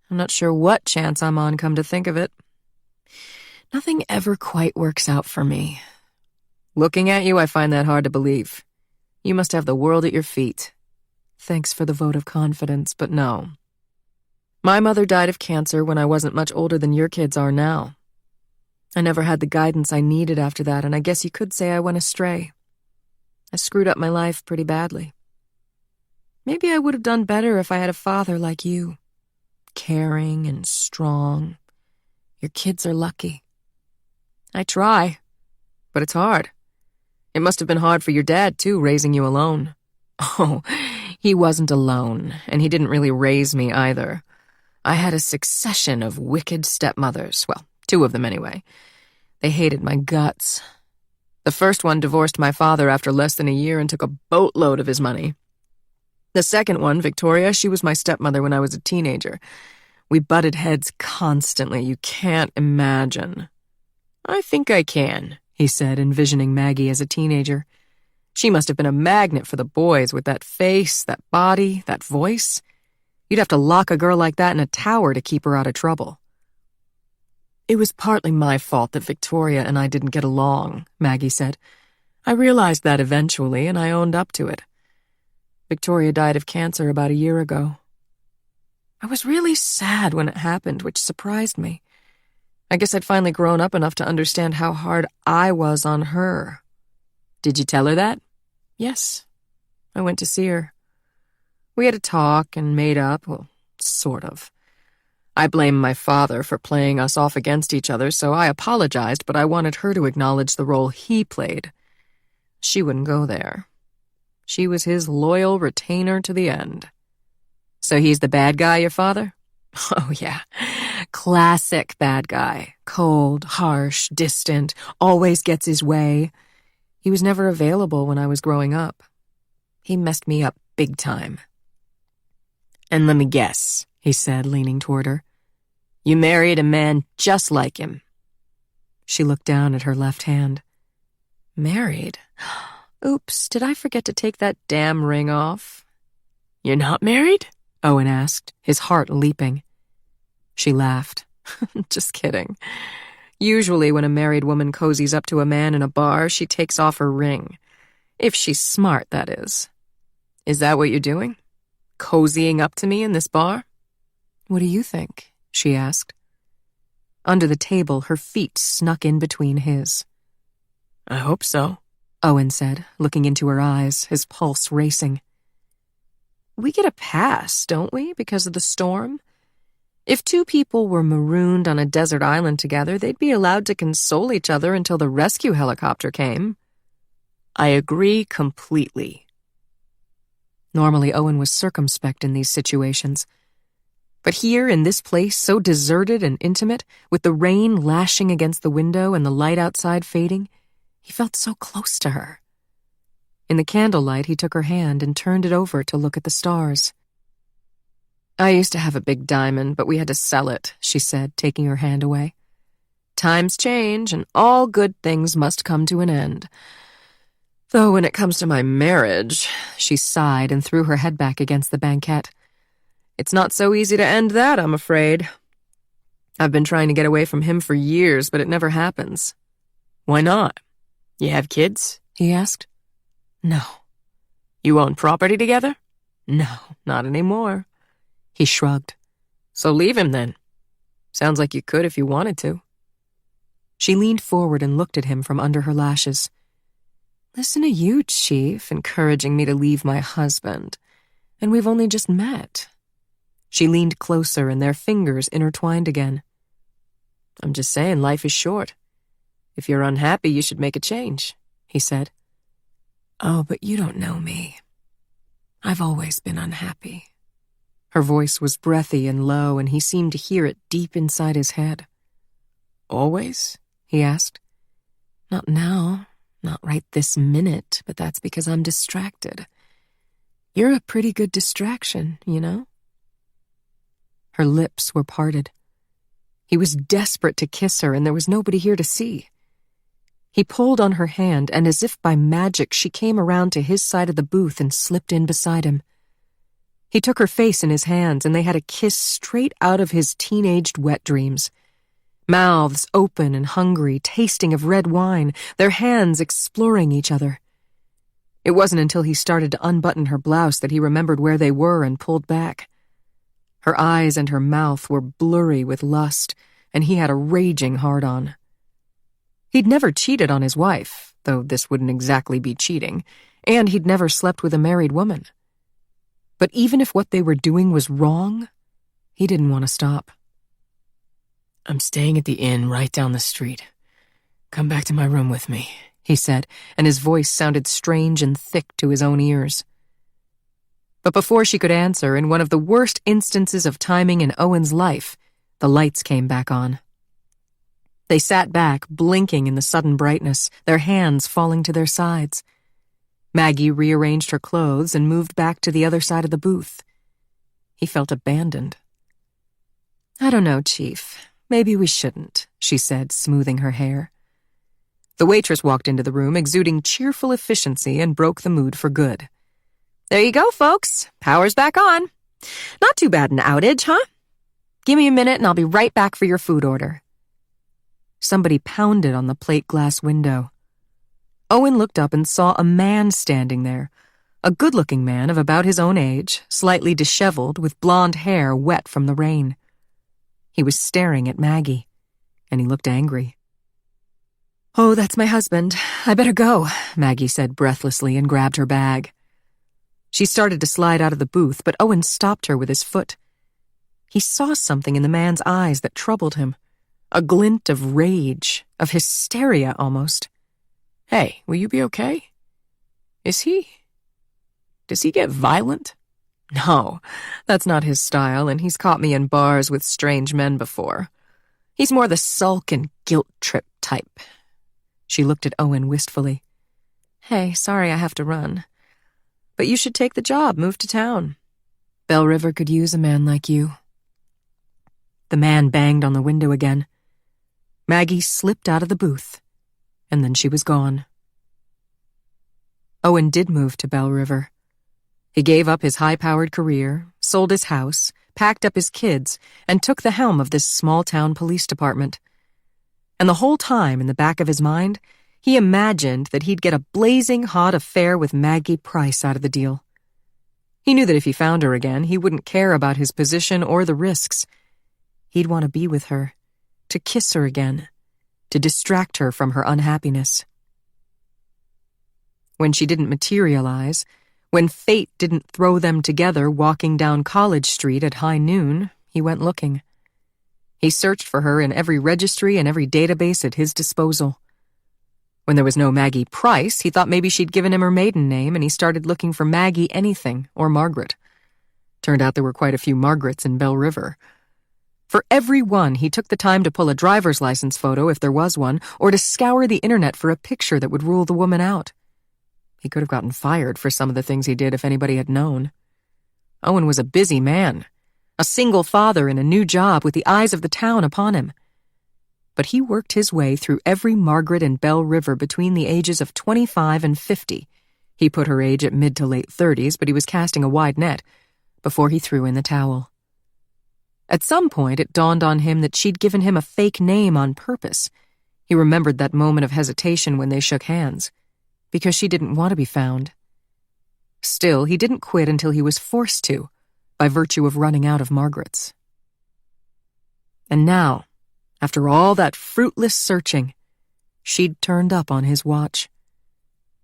I'm not sure what chance I'm on, come to think of it. Nothing ever quite works out for me. Looking at you, I find that hard to believe. You must have the world at your feet." "Thanks for the vote of confidence, but no. My mother died of cancer when I wasn't much older than your kids are now. I never had the guidance I needed after that, and I guess you could say I went astray. I screwed up my life pretty badly. Maybe I would have done better if I had a father like you. Caring and strong. Your kids are lucky. I try, but it's hard. It must have been hard for your dad, too, raising you alone." "Oh, he wasn't alone, and he didn't really raise me either. I had a succession of wicked stepmothers, well, 2 of them anyway. They hated my guts. The first one divorced my father after less than a year and took a boatload of his money. The second one, Victoria, she was my stepmother when I was a teenager. We butted heads constantly, you can't imagine." "I think I can," he said, envisioning Maggie as a teenager. She must have been a magnet for the boys with that face, that body, that voice. You'd have to lock a girl like that in a tower to keep her out of trouble. "It was partly my fault that Victoria and I didn't get along," Maggie said. "I realized that eventually, and I owned up to it. Victoria died of cancer about a year ago. I was really sad when it happened, which surprised me. I guess I'd finally grown up enough to understand how hard I was on her." "Did you tell her that?" "Yes. I went to see her. We had a talk and made up, well, sort of. I blamed my father for playing us off against each other, so I apologized, but I wanted her to acknowledge the role he played. She wouldn't go there. She was his loyal retainer to the end." "So he's the bad guy, your father?" "Oh, yeah. Classic bad guy. Cold, harsh, distant, always gets his way. He was never available when I was growing up. He messed me up big time." "And let me guess," he said, leaning toward her. "You married a man just like him." She looked down at her left hand. "Married? Oops, did I forget to take that damn ring off?" "You're not married?" Owen asked, his heart leaping. She laughed. "Just kidding. Usually when a married woman cozies up to a man in a bar, she takes off her ring. If she's smart, that is. Is that what you're doing? Cozying up to me in this bar?" "What do you think?" she asked. Under the table, her feet snuck in between his. I hope so, Owen said, looking into her eyes, his pulse racing. We get a pass, don't we, because of the storm? If two people were marooned on a desert island together, they'd be allowed to console each other until the rescue helicopter came. I agree completely. Normally, Owen was circumspect in these situations. But here, in this place so deserted and intimate, with the rain lashing against the window and the light outside fading, he felt so close to her. In the candlelight, he took her hand and turned it over to look at the stars. I used to have a big diamond, but we had to sell it, she said, taking her hand away. Times change, and all good things must come to an end. Though when it comes to my marriage, she sighed and threw her head back against the banquette. It's not so easy to end that, I'm afraid. I've been trying to get away from him for years, but it never happens. Why not? You have kids? He asked. No. You own property together? No, not anymore. He shrugged. So leave him then. Sounds like you could if you wanted to. She leaned forward and looked at him from under her lashes. Listen to you, Chief, encouraging me to leave my husband. And we've only just met. She leaned closer and their fingers intertwined again. I'm just saying life is short. If you're unhappy, you should make a change, he said. Oh, but you don't know me. I've always been unhappy. Her voice was breathy and low, and he seemed to hear it deep inside his head. Always? He asked. Not now, not right this minute, but that's because I'm distracted. You're a pretty good distraction, you know? Her lips were parted. He was desperate to kiss her, and there was nobody here to see. He pulled on her hand, and as if by magic, she came around to his side of the booth and slipped in beside him. He took her face in his hands, and they had a kiss straight out of his teenaged wet dreams. Mouths open and hungry, tasting of red wine, their hands exploring each other. It wasn't until he started to unbutton her blouse that he remembered where they were and pulled back. Her eyes and her mouth were blurry with lust, and he had a raging hard-on. He'd never cheated on his wife, though this wouldn't exactly be cheating, and he'd never slept with a married woman. But even if what they were doing was wrong, he didn't want to stop. I'm staying at the inn right down the street. Come back to my room with me, he said, and his voice sounded strange and thick to his own ears. But before she could answer, in one of the worst instances of timing in Owen's life, the lights came back on. They sat back, blinking in the sudden brightness, their hands falling to their sides. Maggie rearranged her clothes and moved back to the other side of the booth. He felt abandoned. I don't know, Chief. Maybe we shouldn't, she said, smoothing her hair. The waitress walked into the room, exuding cheerful efficiency, and broke the mood for good. There you go, folks. Power's back on. Not too bad an outage, huh? Give me a minute and I'll be right back for your food order. Somebody pounded on the plate glass window. Owen looked up and saw a man standing there, a good-looking man of about his own age, slightly disheveled, with blonde hair wet from the rain. He was staring at Maggie, and he looked angry. Oh, that's my husband. I better go, Maggie said breathlessly and grabbed her bag. She started to slide out of the booth, but Owen stopped her with his foot. He saw something in the man's eyes that troubled him, a glint of rage, of hysteria almost. Hey, will you be okay? Does he get violent? No, that's not his style, and he's caught me in bars with strange men before. He's more the sulk and guilt trip type. She looked at Owen wistfully. Hey, sorry I have to run. But you should take the job, move to town. Bell River could use a man like you. The man banged on the window again. Maggie slipped out of the booth, and then she was gone. Owen did move to Bell River. He gave up his high-powered career, sold his house, packed up his kids, and took the helm of this small-town police department. And the whole time, in the back of his mind, he imagined that he'd get a blazing hot affair with Maggie Price out of the deal. He knew that if he found her again, he wouldn't care about his position or the risks. He'd want to be with her, to kiss her again, to distract her from her unhappiness. When she didn't materialize, when fate didn't throw them together walking down College Street at high noon, he went looking. He searched for her in every registry and every database at his disposal. When there was no Maggie Price, he thought maybe she'd given him her maiden name, and he started looking for Maggie anything or Margaret. Turned out there were quite a few Margarets in Bell River. For every one, he took the time to pull a driver's license photo, if there was one, or to scour the internet for a picture that would rule the woman out. He could have gotten fired for some of the things he did if anybody had known. Owen was a busy man, a single father in a new job with the eyes of the town upon him. But he worked his way through every Margaret in Bell River between the ages of 25 and 50. He put her age at mid to late 30s, but he was casting a wide net before he threw in the towel. At some point, it dawned on him that she'd given him a fake name on purpose. He remembered that moment of hesitation when they shook hands, because she didn't want to be found. Still, he didn't quit until he was forced to, by virtue of running out of Margarets. And now, after all that fruitless searching, she'd turned up on his watch.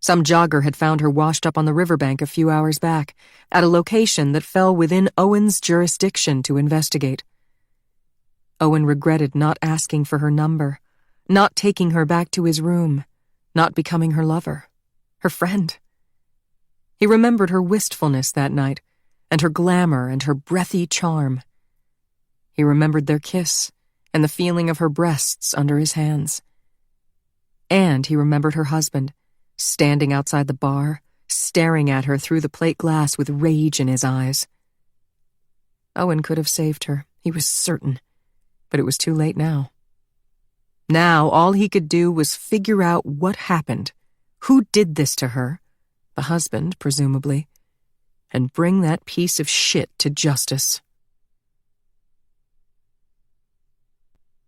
Some jogger had found her washed up on the riverbank a few hours back, at a location that fell within Owen's jurisdiction to investigate. Owen regretted not asking for her number, not taking her back to his room, not becoming her lover, her friend. He remembered her wistfulness that night, and her glamour and her breathy charm. He remembered their kiss and the feeling of her breasts under his hands. And he remembered her husband, standing outside the bar, staring at her through the plate glass with rage in his eyes. Owen could have saved her, he was certain, but it was too late now. Now all he could do was figure out what happened, who did this to her, the husband, presumably, and bring that piece of shit to justice.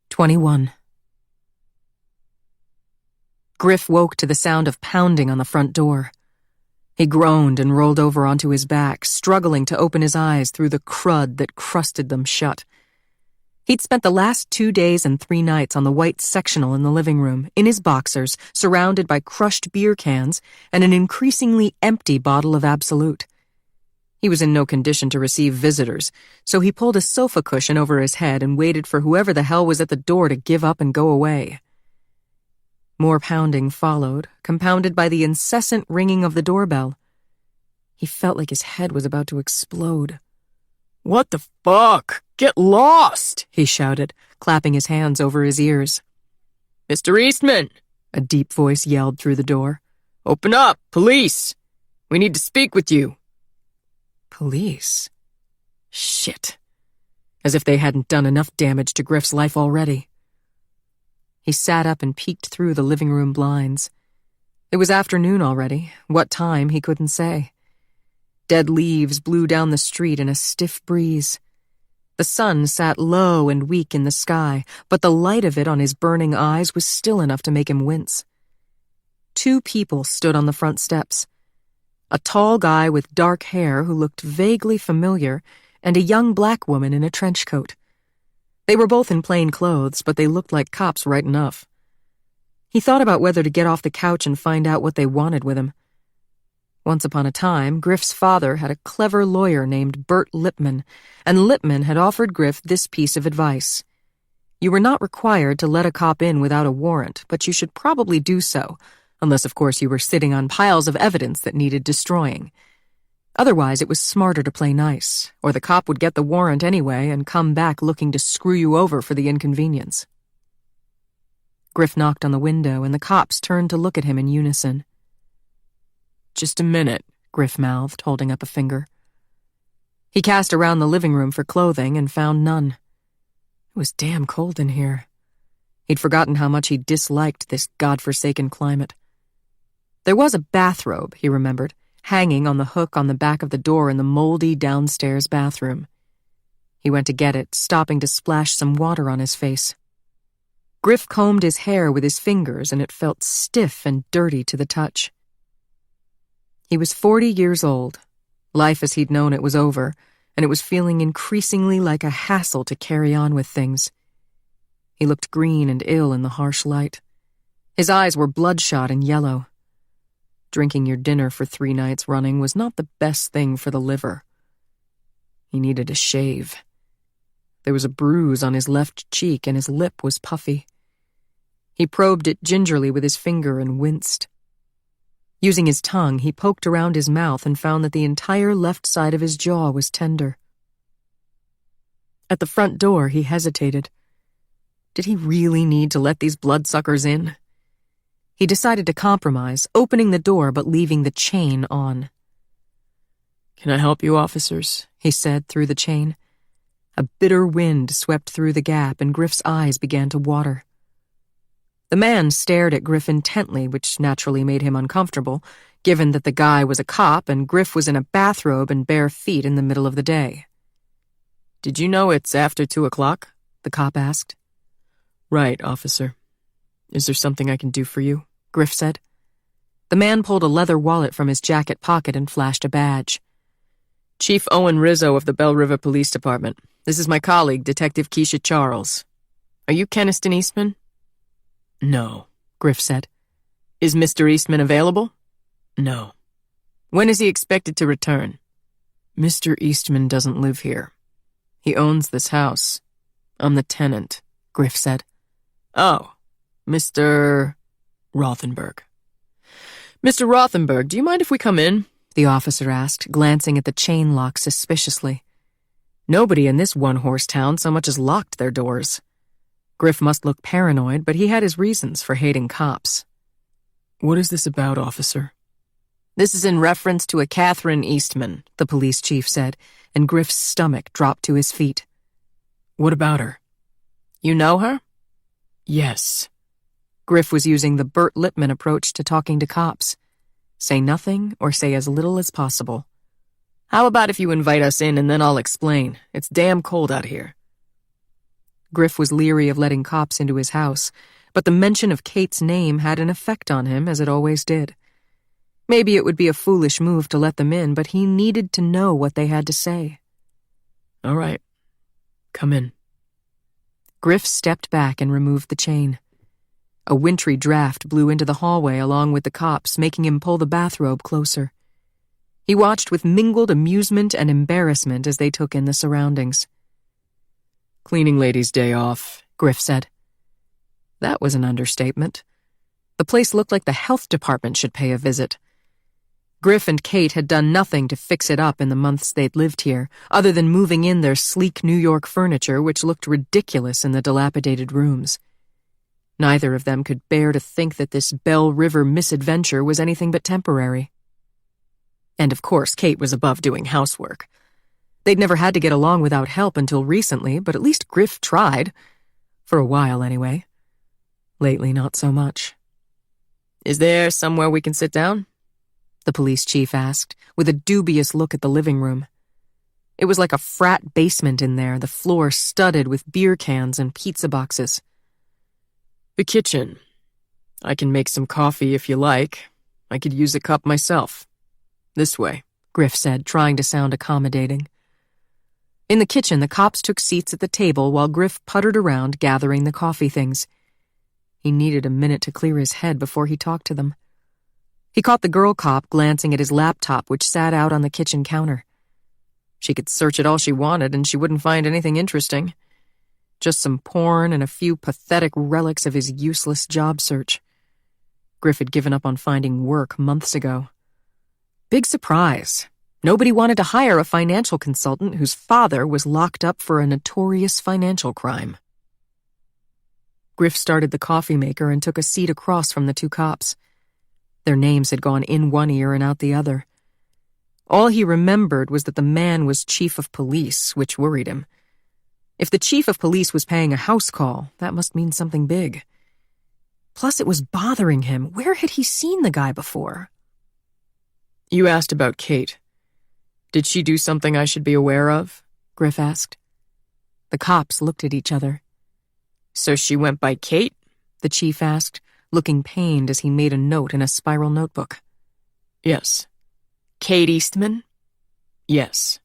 21. Griff woke to the sound of pounding on the front door. He groaned and rolled over onto his back, struggling to open his eyes through the crud that crusted them shut. He'd spent the last 2 days and 3 nights on the white sectional in the living room, in his boxers, surrounded by crushed beer cans and an increasingly empty bottle of Absolute. He was in no condition to receive visitors, so he pulled a sofa cushion over his head and waited for whoever the hell was at the door to give up and go away. More pounding followed, compounded by the incessant ringing of the doorbell. He felt like his head was about to explode. What the fuck? Get lost! He shouted, clapping his hands over his ears. Mr. Eastman! A deep voice yelled through the door. Open up! Police! We need to speak with you. Police? Shit. As if they hadn't done enough damage to Griff's life already. He sat up and peeked through the living room blinds. It was afternoon already. What time, he couldn't say. Dead leaves blew down the street in a stiff breeze. The sun sat low and weak in the sky, but the light of it on his burning eyes was still enough to make him wince. 2 people stood on the front steps. A tall guy with dark hair who looked vaguely familiar, and a young black woman in a trench coat. They were both in plain clothes, but they looked like cops right enough. He thought about whether to get off the couch and find out what they wanted with him. Once upon a time, Griff's father had a clever lawyer named Bert Lipman, and Lipman had offered Griff this piece of advice. You were not required to let a cop in without a warrant, but you should probably do so, unless of course you were sitting on piles of evidence that needed destroying. Otherwise, it was smarter to play nice, or the cop would get the warrant anyway and come back looking to screw you over for the inconvenience. Griff knocked on the window, and the cops turned to look at him in unison. Just a minute, Griff mouthed, holding up a finger. He cast around the living room for clothing and found none. It was damn cold in here. He'd forgotten how much he disliked this godforsaken climate. There was a bathrobe, he remembered, hanging on the hook on the back of the door in the moldy downstairs bathroom. He went to get it, stopping to splash some water on his face. Griff combed his hair with his fingers, and it felt stiff and dirty to the touch. He was 40 years old. Life as he'd known it was over, and it was feeling increasingly like a hassle to carry on with things. He looked green and ill in the harsh light. His eyes were bloodshot and yellow. Drinking your dinner for 3 nights running was not the best thing for the liver. He needed a shave. There was a bruise on his left cheek and his lip was puffy. He probed it gingerly with his finger and winced. Using his tongue, he poked around his mouth and found that the entire left side of his jaw was tender. At the front door, he hesitated. Did he really need to let these bloodsuckers in? He decided to compromise, opening the door but leaving the chain on. "Can I help you, officers?" he said through the chain. A bitter wind swept through the gap and Griff's eyes began to water. The man stared at Griff intently, which naturally made him uncomfortable, given that the guy was a cop and Griff was in a bathrobe and bare feet in the middle of the day. "Did you know it's after 2 o'clock?" the cop asked. "Right, officer. Is there something I can do for you?" Griff said. The man pulled a leather wallet from his jacket pocket and flashed a badge. "Chief Owen Rizzo of the Bell River Police Department. This is my colleague, Detective Keisha Charles. Are you Keniston Eastman?" "No," Griff said. "Is Mr. Eastman available?" "No." "When is he expected to return?" "Mr. Eastman doesn't live here. He owns this house. I'm the tenant," Griff said. "Oh, Mr. Rothenberg." "Mr. Rothenberg, do you mind if we come in?" the officer asked, glancing at the chain lock suspiciously. Nobody in this one-horse town so much as locked their doors. Griff must look paranoid, but he had his reasons for hating cops. "What is this about, officer?" "This is in reference to a Catherine Eastman," the police chief said, and Griff's stomach dropped to his feet. "What about her?" "You know her?" "Yes." Griff was using the Bert Lippman approach to talking to cops. Say nothing or say as little as possible. "How about if you invite us in and then I'll explain? It's damn cold out here." Griff was leery of letting cops into his house, but the mention of Kate's name had an effect on him, as it always did. Maybe it would be a foolish move to let them in, but he needed to know what they had to say. "All right. Come in." Griff stepped back and removed the chain. A wintry draft blew into the hallway along with the cops, making him pull the bathrobe closer. He watched with mingled amusement and embarrassment as they took in the surroundings. "Cleaning lady's day off," Griff said. That was an understatement. The place looked like the health department should pay a visit. Griff and Kate had done nothing to fix it up in the months they'd lived here, other than moving in their sleek New York furniture, which looked ridiculous in the dilapidated rooms. Neither of them could bear to think that this Bell River misadventure was anything but temporary. And of course, Kate was above doing housework. They'd never had to get along without help until recently, but at least Griff tried. For a while, anyway. Lately, not so much. "Is there somewhere we can sit down?" the police chief asked, with a dubious look at the living room. It was like a frat basement in there, the floor studded with beer cans and pizza boxes. "The kitchen. I can make some coffee if you like. I could use a cup myself. This way," Griff said, trying to sound accommodating. In the kitchen, the cops took seats at the table while Griff puttered around gathering the coffee things. He needed a minute to clear his head before he talked to them. He caught the girl cop glancing at his laptop, which sat out on the kitchen counter. She could search it all she wanted and she wouldn't find anything interesting. Just some porn and a few pathetic relics of his useless job search. Griff had given up on finding work months ago. Big surprise. Nobody wanted to hire a financial consultant whose father was locked up for a notorious financial crime. Griff started the coffee maker and took a seat across from the two cops. Their names had gone in one ear and out the other. All he remembered was that the man was chief of police, which worried him. If the chief of police was paying a house call, that must mean something big. Plus, it was bothering him. Where had he seen the guy before? "You asked about Kate. Did she do something I should be aware of?" Griff asked. The cops looked at each other. "So she went by Kate?" the chief asked, looking pained as he made a note in a spiral notebook. "Yes." "Kate Eastman?" "Yes."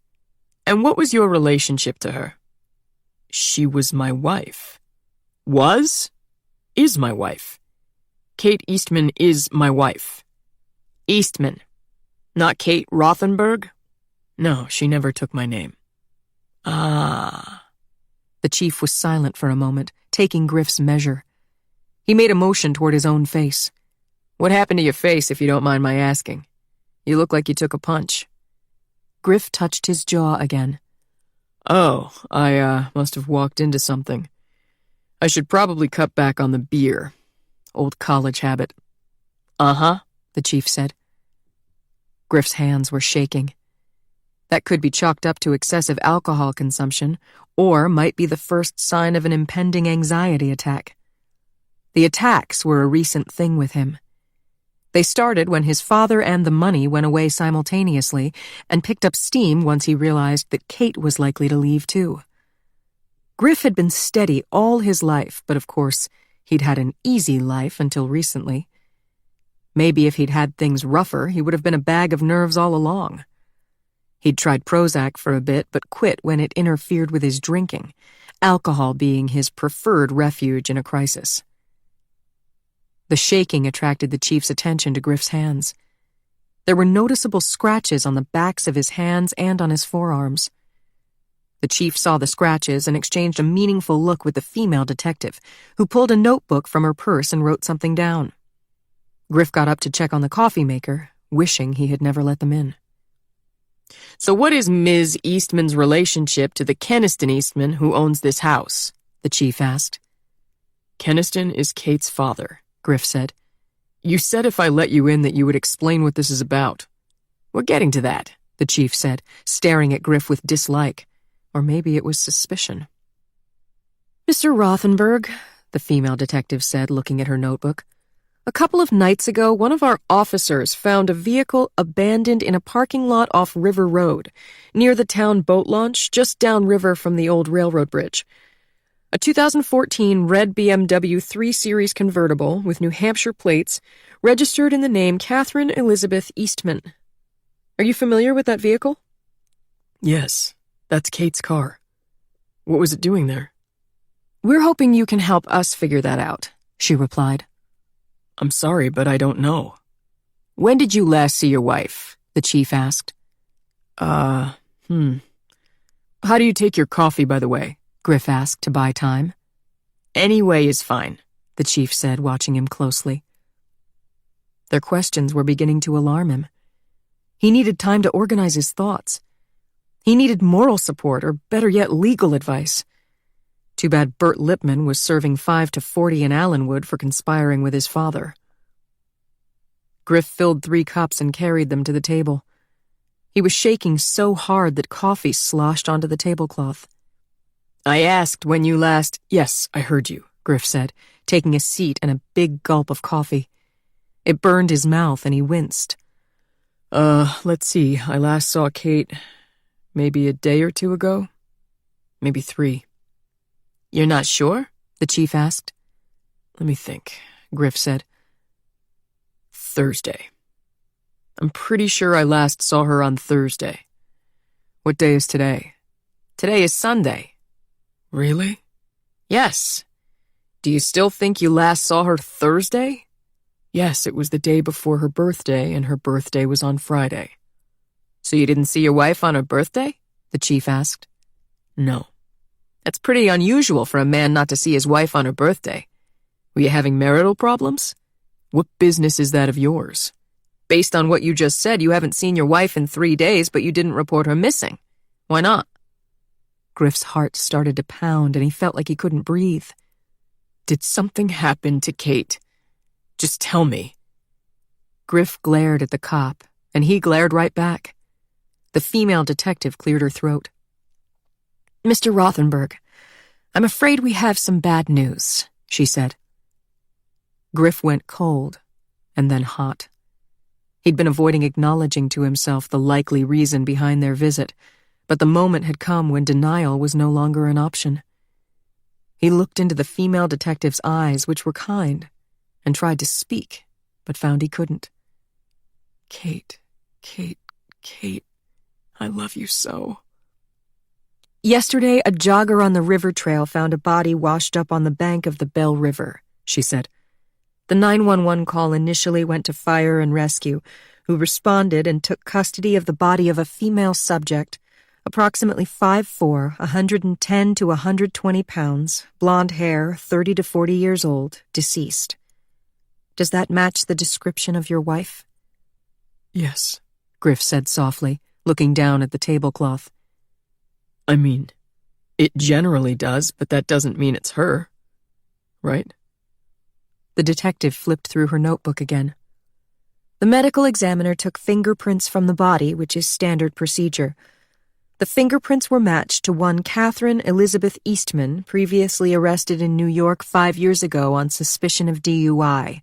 "And what was your relationship to her?" "She was my wife." Was? Is my wife. Kate Eastman is my wife. Eastman. Not Kate Rothenberg? No, she never took my name. Ah. The chief was silent for a moment, taking Griff's measure. He made a motion toward his own face. What happened to your face, if you don't mind my asking? You look like you took a punch. Griff touched his jaw again. Oh, I must have walked into something. I should probably cut back on the beer. Old college habit. Uh-huh, the chief said. Griff's hands were shaking. That could be chalked up to excessive alcohol consumption, or might be the first sign of an impending anxiety attack. The attacks were a recent thing with him. They started when his father and the money went away simultaneously and picked up steam once he realized that Kate was likely to leave too. Griff had been steady all his life, but of course, he'd had an easy life until recently. Maybe if he'd had things rougher, he would have been a bag of nerves all along. He'd tried Prozac for a bit, but quit when it interfered with his drinking, alcohol being his preferred refuge in a crisis. The shaking attracted the chief's attention to Griff's hands. There were noticeable scratches on the backs of his hands and on his forearms. The chief saw the scratches and exchanged a meaningful look with the female detective, who pulled a notebook from her purse and wrote something down. Griff got up to check on the coffee maker, wishing he had never let them in. So what is Ms. Eastman's relationship to the Keniston Eastman who owns this house? The chief asked. Keniston is Kate's father, Griff said. You said if I let you in that you would explain what this is about. We're getting to that, the chief said, staring at Griff with dislike. Or maybe it was suspicion. Mr. Rothenberg, the female detective said, looking at her notebook. A couple of nights ago, one of our officers found a vehicle abandoned in a parking lot off River Road, near the town boat launch, just downriver from the old railroad bridge. A 2014 red BMW 3 Series convertible with New Hampshire plates, registered in the name Catherine Elizabeth Eastman. Are you familiar with that vehicle? Yes, that's Kate's car. What was it doing there? We're hoping you can help us figure that out, she replied. I'm sorry, but I don't know. When did you last see your wife? The chief asked. How do you take your coffee, by the way? Griff asked to buy time. Any way is fine, the chief said, watching him closely. Their questions were beginning to alarm him. He needed time to organize his thoughts. He needed moral support, or better yet, legal advice. Too bad Bert Lipman was serving 5 to 40 in Allenwood for conspiring with his father. Griff filled 3 cups and carried them to the table. He was shaking so hard that coffee sloshed onto the tablecloth. I asked when you last— Yes, I heard you, Griff said, taking a seat and a big gulp of coffee. It burned his mouth and he winced. Let's see, I last saw Kate maybe a day or 2 ago? Maybe 3. You're not sure? The chief asked. Let me think, Griff said. Thursday. I'm pretty sure I last saw her on Thursday. What day is today? Today is Sunday. Really? Yes. Do you still think you last saw her Thursday? Yes, it was the day before her birthday, and her birthday was on Friday. So you didn't see your wife on her birthday? The chief asked. No. That's pretty unusual for a man not to see his wife on her birthday. Were you having marital problems? What business is that of yours? Based on what you just said, you haven't seen your wife in 3 days, but you didn't report her missing. Why not? Griff's heart started to pound and he felt like he couldn't breathe. Did something happen to Kate? Just tell me. Griff glared at the cop, and he glared right back. The female detective cleared her throat. Mr. Rothenberg, I'm afraid we have some bad news, she said. Griff went cold, and then hot. He'd been avoiding acknowledging to himself the likely reason behind their visit, but the moment had come when denial was no longer an option. He looked into the female detective's eyes, which were kind, and tried to speak, but found he couldn't. Kate, I love you so. Yesterday, a jogger on the river trail found a body washed up on the bank of the Bell River, she said. The 911 call initially went to fire and rescue, who responded and took custody of the body of a female subject, approximately 5'4", 110 to 120 pounds, blonde hair, 30 to 40 years old, deceased. Does that match the description of your wife? Yes, Griff said softly, looking down at the tablecloth. I mean, it generally does, but that doesn't mean it's her. Right? The detective flipped through her notebook again. The medical examiner took fingerprints from the body, which is standard procedure. The fingerprints were matched to one Catherine Elizabeth Eastman, previously arrested in New York 5 years ago on suspicion of DUI.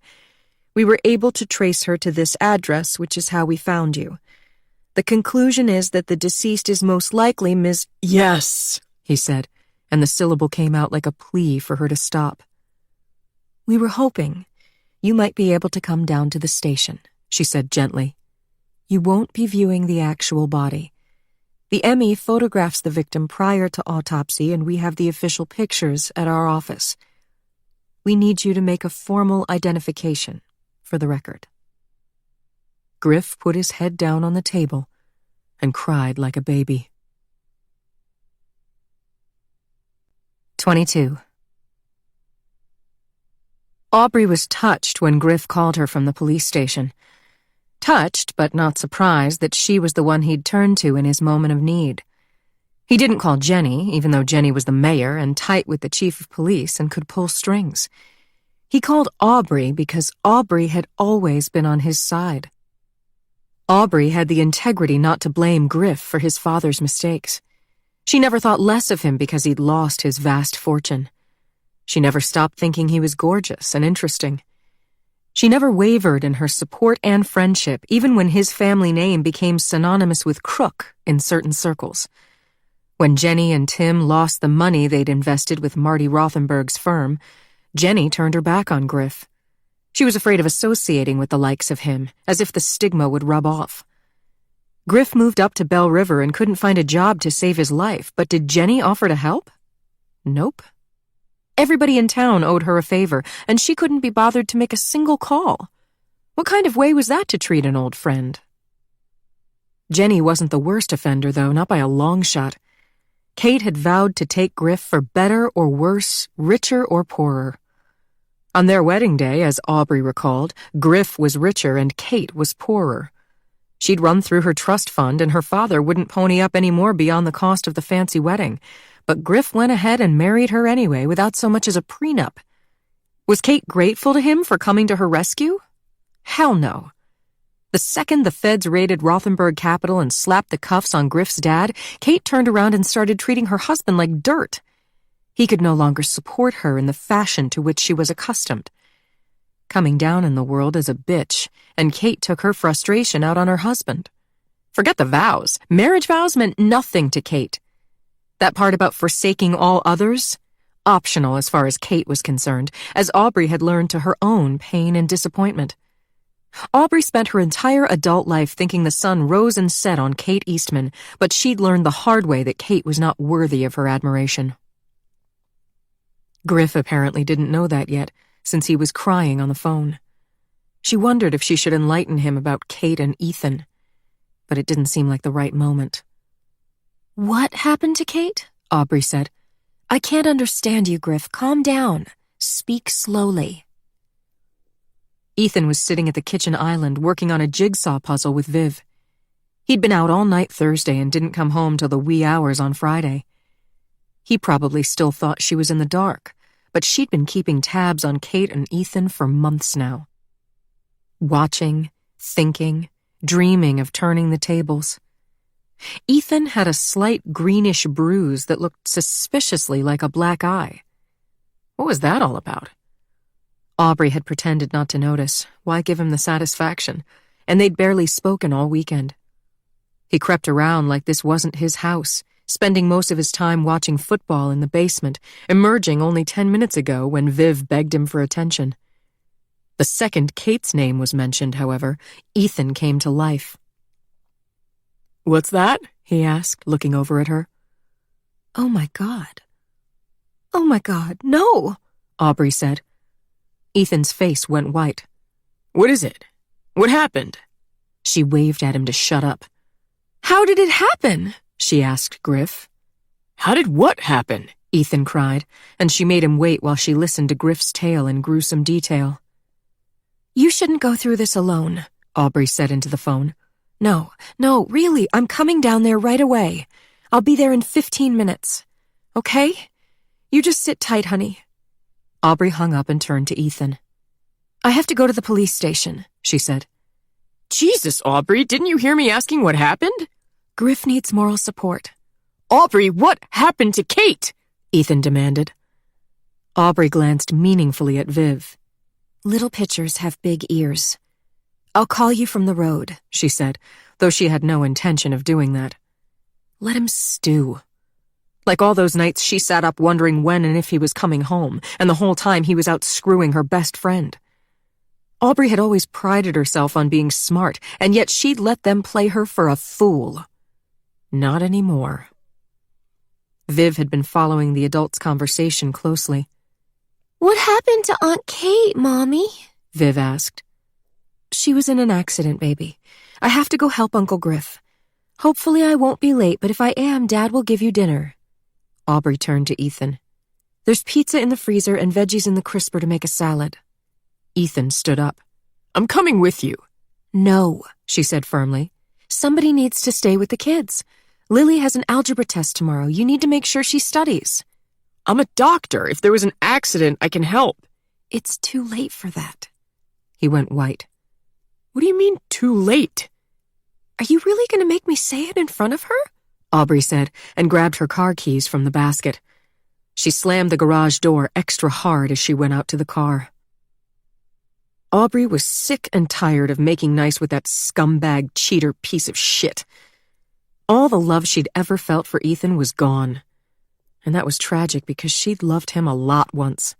We were able to trace her to this address, which is how we found you. The conclusion is that the deceased is most likely Ms. Yes, he said, and the syllable came out like a plea for her to stop. We were hoping you might be able to come down to the station, she said gently. You won't be viewing the actual body. The ME photographs the victim prior to autopsy, and we have the official pictures at our office. We need you to make a formal identification for the record. Griff put his head down on the table and cried like a baby. 22. Aubrey was touched when Griff called her from the police station. Touched, but not surprised that she was the one he'd turned to in his moment of need. He didn't call Jenny, even though Jenny was the mayor and tight with the chief of police and could pull strings. He called Aubrey because Aubrey had always been on his side. Aubrey had the integrity not to blame Griff for his father's mistakes. She never thought less of him because he'd lost his vast fortune. She never stopped thinking he was gorgeous and interesting. She never wavered in her support and friendship, even when his family name became synonymous with crook in certain circles. When Jenny and Tim lost the money they'd invested with Marty Rothenberg's firm, Jenny turned her back on Griff. She was afraid of associating with the likes of him, as if the stigma would rub off. Griff moved up to Bell River and couldn't find a job to save his life, but did Jenny offer to help? Nope. Everybody in town owed her a favor, and she couldn't be bothered to make a single call. What kind of way was that to treat an old friend? Jenny wasn't the worst offender, though, not by a long shot. Kate had vowed to take Griff for better or worse, richer or poorer. On their wedding day, as Aubrey recalled, Griff was richer and Kate was poorer. She'd run through her trust fund and her father wouldn't pony up any more beyond the cost of the fancy wedding. But Griff went ahead and married her anyway without so much as a prenup. Was Kate grateful to him for coming to her rescue? Hell no. The second the feds raided Rothenberg Capital and slapped the cuffs on Griff's dad, Kate turned around and started treating her husband like dirt. He could no longer support her in the fashion to which she was accustomed. Coming down in the world as a bitch, and Kate took her frustration out on her husband. Forget the vows. Marriage vows meant nothing to Kate. That part about forsaking all others? Optional as far as Kate was concerned, as Aubrey had learned to her own pain and disappointment. Aubrey spent her entire adult life thinking the sun rose and set on Kate Eastman, but she'd learned the hard way that Kate was not worthy of her admiration. Griff apparently didn't know that yet, since he was crying on the phone. She wondered if she should enlighten him about Kate and Ethan, but it didn't seem like the right moment. What happened to Kate? Aubrey said. I can't understand you, Griff. Calm down. Speak slowly. Ethan was sitting at the kitchen island working on a jigsaw puzzle with Viv. He'd been out all night Thursday and didn't come home till the wee hours on Friday. He probably still thought she was in the dark, but she'd been keeping tabs on Kate and Ethan for months now. Watching, thinking, dreaming of turning the tables. Ethan had a slight greenish bruise that looked suspiciously like a black eye. What was that all about? Aubrey had pretended not to notice. Why give him the satisfaction? And they'd barely spoken all weekend. He crept around like this wasn't his house, spending most of his time watching football in the basement, emerging only 10 minutes ago when Viv begged him for attention. The second Kate's name was mentioned, however, Ethan came to life. What's that? He asked, looking over at her. Oh my God. Oh my God, no, Aubrey said. Ethan's face went white. What is it? What happened? She waved at him to shut up. How did it happen? She asked Griff. How did what happen? Ethan cried, and she made him wait while she listened to Griff's tale in gruesome detail. You shouldn't go through this alone, Aubrey said into the phone. No, really, I'm coming down there right away. I'll be there in 15 minutes. Okay? You just sit tight, honey. Aubrey hung up and turned to Ethan. I have to go to the police station, she said. Jesus, Aubrey, didn't you hear me asking what happened? Griff needs moral support. Aubrey, what happened to Kate? Ethan demanded. Aubrey glanced meaningfully at Viv. Little pitchers have big ears. I'll call you from the road, she said, though she had no intention of doing that. Let him stew. Like all those nights she sat up wondering when and if he was coming home, and the whole time he was out screwing her best friend. Aubrey had always prided herself on being smart, and yet she'd let them play her for a fool. Not anymore. Viv had been following the adults' conversation closely. What happened to Aunt Kate, Mommy? Viv asked. She was in an accident, baby. I have to go help Uncle Griff. Hopefully I won't be late, but if I am, Dad will give you dinner. Aubrey turned to Ethan. There's pizza in the freezer and veggies in the crisper to make a salad. Ethan stood up. I'm coming with you. No, she said firmly. Somebody needs to stay with the kids. Lily has an algebra test tomorrow. You need to make sure she studies. I'm a doctor. If there was an accident, I can help. It's too late for that. He went white. What do you mean, too late? Are you really going to make me say it in front of her? Aubrey said, and grabbed her car keys from the basket. She slammed the garage door extra hard as she went out to the car. Aubrey was sick and tired of making nice with that scumbag cheater piece of shit. All the love she'd ever felt for Ethan was gone. And that was tragic because she'd loved him a lot once.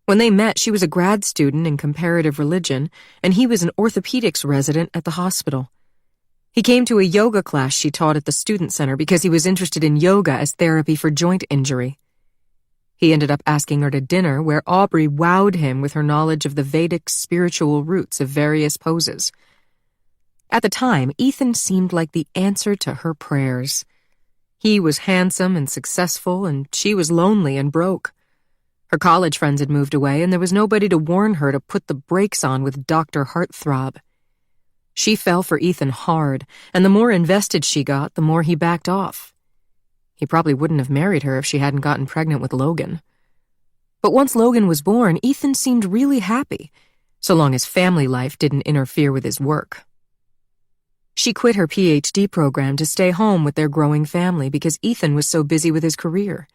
When they met, she was a grad student in comparative religion, and he was an orthopedics resident at the hospital. He came to a yoga class she taught at the student center because he was interested in yoga as therapy for joint injury. He ended up asking her to dinner, where Aubrey wowed him with her knowledge of the Vedic spiritual roots of various poses. At the time, Ethan seemed like the answer to her prayers. He was handsome and successful, and she was lonely and broke. Her college friends had moved away, and there was nobody to warn her to put the brakes on with Dr. Heartthrob. She fell for Ethan hard, and the more invested she got, the more he backed off. He probably wouldn't have married her if she hadn't gotten pregnant with Logan. But once Logan was born, Ethan seemed really happy, so long as family life didn't interfere with his work. She quit her PhD program to stay home with their growing family because Ethan was so busy with his career.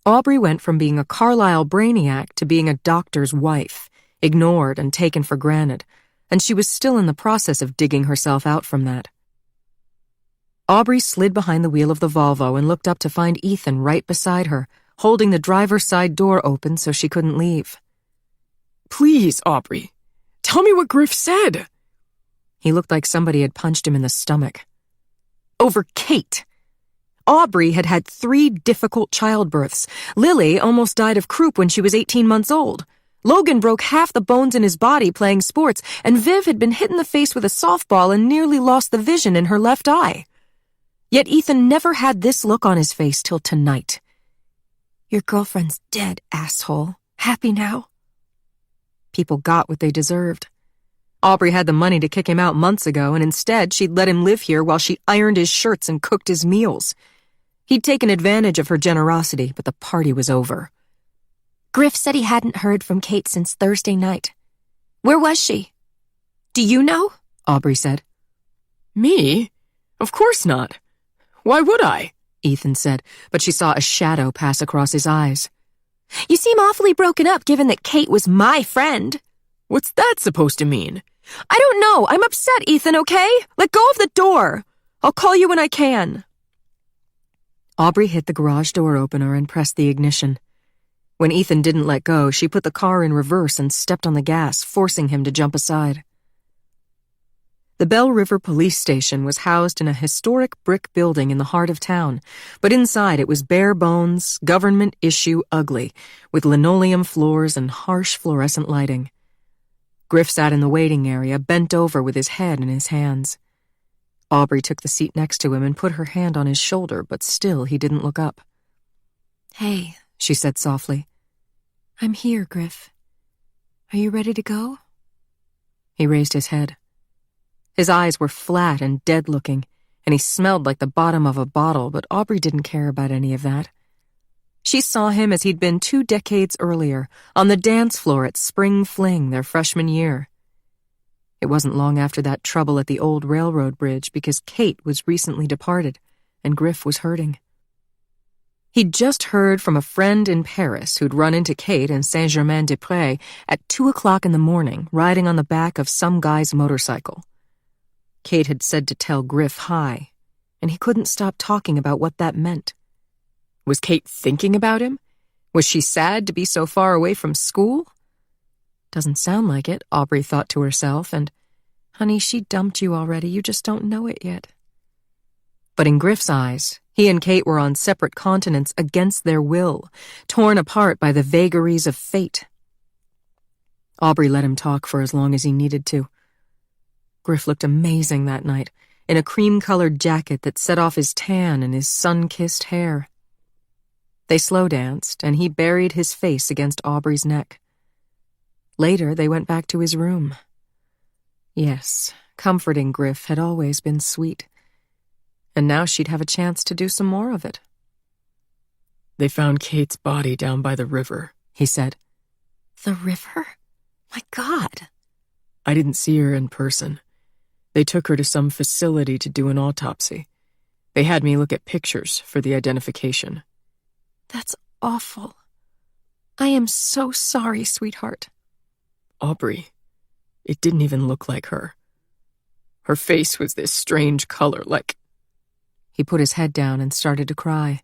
Aubrey went from being a Carlisle brainiac to being a doctor's wife, ignored and taken for granted, and she was still in the process of digging herself out from that. Aubrey slid behind the wheel of the Volvo and looked up to find Ethan right beside her, holding the driver's side door open so she couldn't leave. Please, Aubrey, tell me what Griff said. He looked like somebody had punched him in the stomach. Over Kate. Aubrey had had 3 difficult childbirths. Lily almost died of croup when she was 18 months old. Logan broke half the bones in his body playing sports, and Viv had been hit in the face with a softball and nearly lost the vision in her left eye. Yet Ethan never had this look on his face till tonight. Your girlfriend's dead, asshole. Happy now? People got what they deserved. Aubrey had the money to kick him out months ago, and instead she'd let him live here while she ironed his shirts and cooked his meals. He'd taken advantage of her generosity, but the party was over. Griff said he hadn't heard from Kate since Thursday night. Where was she? Do you know? Aubrey said. Me? Of course not. Why would I? Ethan said, but she saw a shadow pass across his eyes. You seem awfully broken up given that Kate was my friend. What's that supposed to mean? I don't know. I'm upset, Ethan, okay? Let go of the door. I'll call you when I can. Aubrey hit the garage door opener and pressed the ignition. When Ethan didn't let go, she put the car in reverse and stepped on the gas, forcing him to jump aside. The Bell River Police Station was housed in a historic brick building in the heart of town, but inside it was bare bones, government-issue ugly, with linoleum floors and harsh fluorescent lighting. Griff sat in the waiting area, bent over with his head in his hands. Aubrey took the seat next to him and put her hand on his shoulder, but still he didn't look up. Hey, She said softly. I'm here, Griff. Are you ready to go? He raised his head. His eyes were flat and dead-looking, and he smelled like the bottom of a bottle, but Aubrey didn't care about any of that. She saw him as he'd been 2 decades earlier, on the dance floor at Spring Fling their freshman year. It wasn't long after that trouble at the old railroad bridge because Kate was recently departed, and Griff was hurting. He'd just heard from a friend in Paris who'd run into Kate in Saint-Germain-des-Prés at 2 o'clock in the morning, riding on the back of some guy's motorcycle. Kate had said to tell Griff hi, and he couldn't stop talking about what that meant. Was Kate thinking about him? Was she sad to be so far away from school? Doesn't sound like it, Aubrey thought to herself, and, honey, she dumped you already, you just don't know it yet. But in Griff's eyes, he and Kate were on separate continents against their will, torn apart by the vagaries of fate. Aubrey let him talk for as long as he needed to. Griff looked amazing that night, in a cream-colored jacket that set off his tan and his sun-kissed hair. They slow-danced, and he buried his face against Aubrey's neck. Later, they went back to his room. Yes, comforting Griff had always been sweet. And now she'd have a chance to do some more of it. They found Kate's body down by the river, he said. The river? My God. I didn't see her in person. They took her to some facility to do an autopsy. They had me look at pictures for the identification. That's awful. I am so sorry, sweetheart. Aubrey, it didn't even look like her. Her face was this strange color, like... He put his head down and started to cry.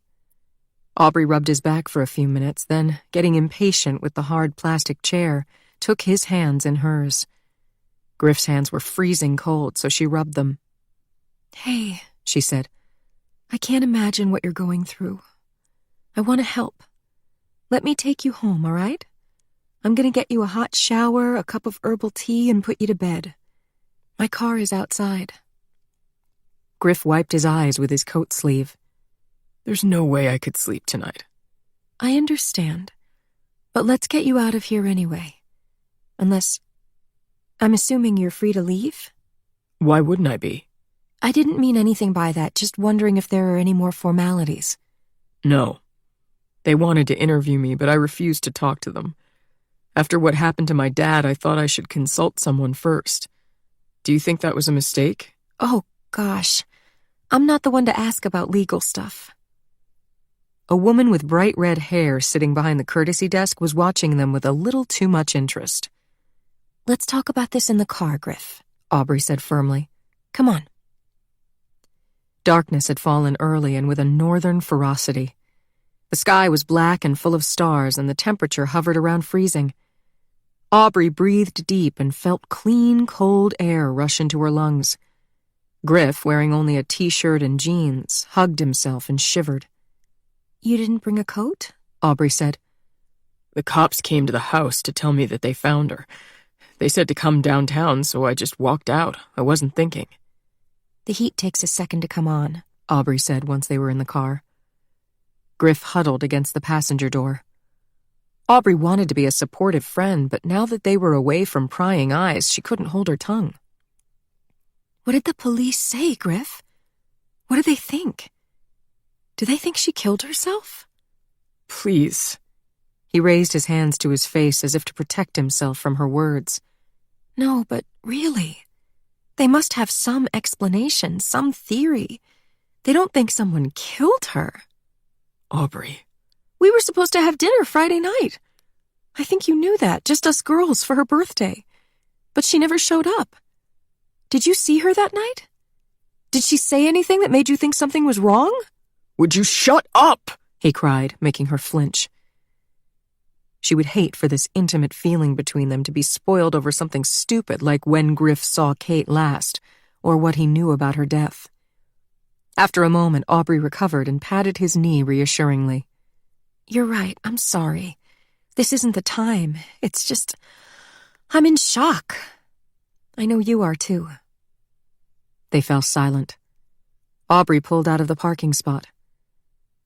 Aubrey rubbed his back for a few minutes, then, getting impatient with the hard plastic chair, took his hands in hers. Griff's hands were freezing cold, so she rubbed them. Hey, she said. I can't imagine what you're going through. I want to help. Let me take you home, all right? I'm going to get you a hot shower, a cup of herbal tea, and put you to bed. My car is outside. Griff wiped his eyes with his coat sleeve. There's no way I could sleep tonight. I understand. But let's get you out of here anyway. Unless... I'm assuming you're free to leave? Why wouldn't I be? I didn't mean anything by that, just wondering if there are any more formalities. No. They wanted to interview me, but I refused to talk to them. After what happened to my dad, I thought I should consult someone first. Do you think that was a mistake? Oh, gosh. I'm not the one to ask about legal stuff. A woman with bright red hair sitting behind the courtesy desk was watching them with a little too much interest. Let's talk about this in the car, Griff, Aubrey said firmly. Come on. Darkness had fallen early and with a northern ferocity. The sky was black and full of stars, and the temperature hovered around freezing. Aubrey breathed deep and felt clean, cold air rush into her lungs. Griff, wearing only a t-shirt and jeans, hugged himself and shivered. You didn't bring a coat? Aubrey said. The cops came to the house to tell me that they found her. They said to come downtown, so I just walked out. I wasn't thinking. The heat takes a second to come on, Aubrey said once they were in the car. Griff huddled against the passenger door. Aubrey wanted to be a supportive friend, but now that they were away from prying eyes, she couldn't hold her tongue. What did the police say, Griff? What do they think? Do they think she killed herself? Please. He raised his hands to his face as if to protect himself from her words. No, but really. They must have some explanation, some theory. They don't think someone killed her. Aubrey. We were supposed to have dinner Friday night. I think you knew that, just us girls for her birthday. But she never showed up. Did you see her that night? Did she say anything that made you think something was wrong? Would you shut up? He cried, making her flinch. She would hate for this intimate feeling between them to be spoiled over something stupid like when Griff saw Kate last, or what he knew about her death. After a moment, Aubrey recovered and patted his knee reassuringly. You're right, I'm sorry. This isn't the time. It's just, I'm in shock. I know you are too. They fell silent. Aubrey pulled out of the parking spot.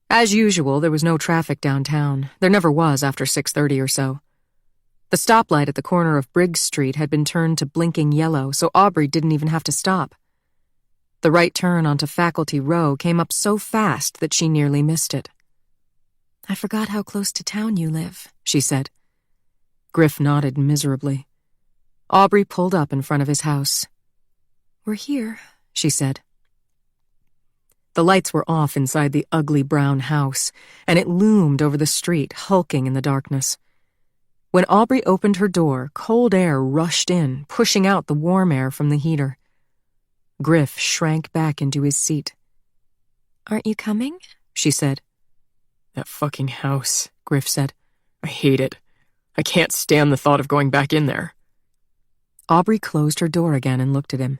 As usual, there was no traffic downtown. There never was after 6:30 or so. The stoplight at the corner of Briggs Street had been turned to blinking yellow, so Aubrey didn't even have to stop. The right turn onto Faculty Row came up so fast that she nearly missed it. I forgot how close to town you live, she said. Griff nodded miserably. Aubrey pulled up in front of his house. We're here, she said. The lights were off inside the ugly brown house, and it loomed over the street, hulking in the darkness. When Aubrey opened her door, cold air rushed in, pushing out the warm air from the heater. Griff shrank back into his seat. Aren't you coming? She said. That fucking house, Griff said. I hate it. I can't stand the thought of going back in there. Aubrey closed her door again and looked at him.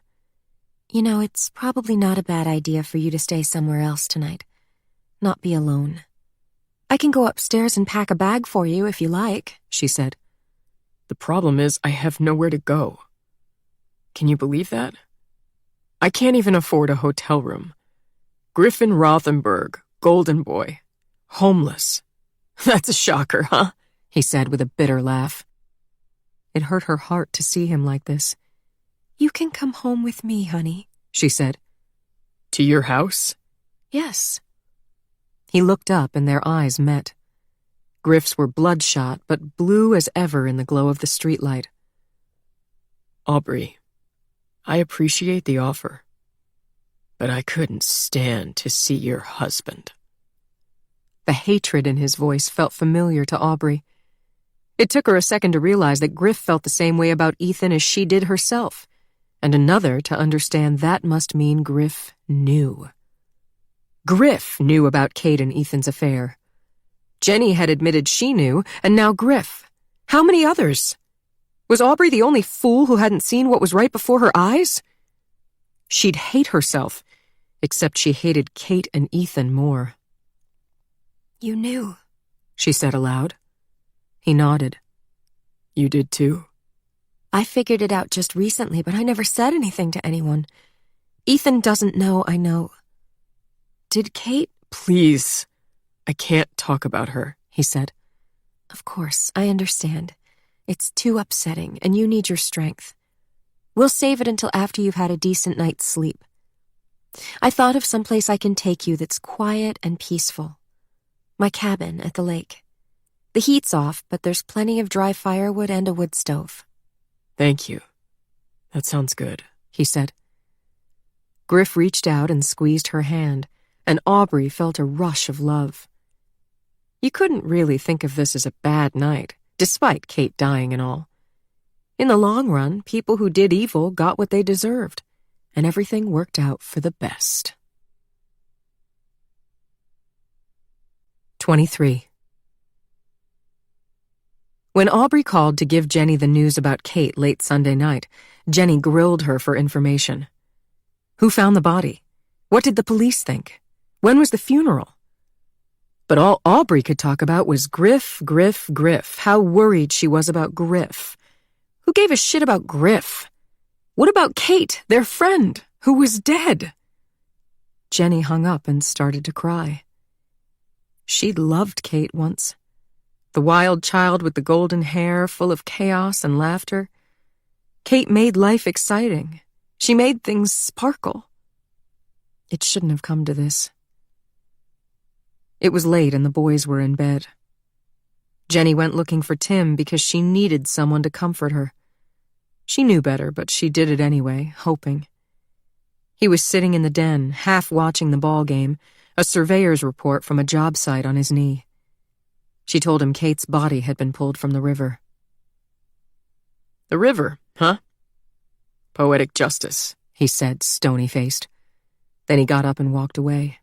You know, it's probably not a bad idea for you to stay somewhere else tonight. Not be alone. I can go upstairs and pack a bag for you if you like, she said. The problem is I have nowhere to go. Can you believe that? I can't even afford a hotel room. Griffin Rothenberg, golden boy, homeless. That's a shocker, huh? He said with a bitter laugh. It hurt her heart to see him like this. You can come home with me, honey, she said. To your house? Yes. He looked up and their eyes met. Griff's were bloodshot, but blue as ever in the glow of the streetlight. Aubrey, I appreciate the offer, but I couldn't stand to see your husband. The hatred in his voice felt familiar to Aubrey. It took her a second to realize that Griff felt the same way about Ethan as she did herself, and another to understand that must mean Griff knew. Griff knew about Kate and Ethan's affair. Jenny had admitted she knew, and now Griff. How many others? Was Aubrey the only fool who hadn't seen what was right before her eyes? She'd hate herself, except she hated Kate and Ethan more. You knew, she said aloud. He nodded. You did too? I figured it out just recently, but I never said anything to anyone. Ethan doesn't know I know. Did Kate? Please. I can't talk about her, he said. Of course, I understand. It's too upsetting, and you need your strength. We'll save it until after you've had a decent night's sleep. I thought of someplace I can take you that's quiet and peaceful. My cabin at the lake. The heat's off, but there's plenty of dry firewood and a wood stove. Thank you. That sounds good, he said. Griff reached out and squeezed her hand, and Aubrey felt a rush of love. You couldn't really think of this as a bad night, despite Kate dying and all. In the long run, people who did evil got what they deserved, and everything worked out for the best. 23. When Aubrey called to give Jenny the news about Kate late Sunday night, Jenny grilled her for information. Who found the body? What did the police think? When was the funeral? But all Aubrey could talk about was Griff, Griff, Griff, how worried she was about Griff. Who gave a shit about Griff? What about Kate, their friend, who was dead? Jenny hung up and started to cry. She'd loved Kate once. The wild child with the golden hair, full of chaos and laughter. Kate made life exciting. She made things sparkle. It shouldn't have come to this. It was late and the boys were in bed. Jenny went looking for Tim because she needed someone to comfort her. She knew better, but she did it anyway, hoping. He was sitting in the den, half watching the ball game, a surveyor's report from a job site on his knee. She told him Kate's body had been pulled from the river. The river, huh? Poetic justice, he said, stony-faced. Then he got up and walked away.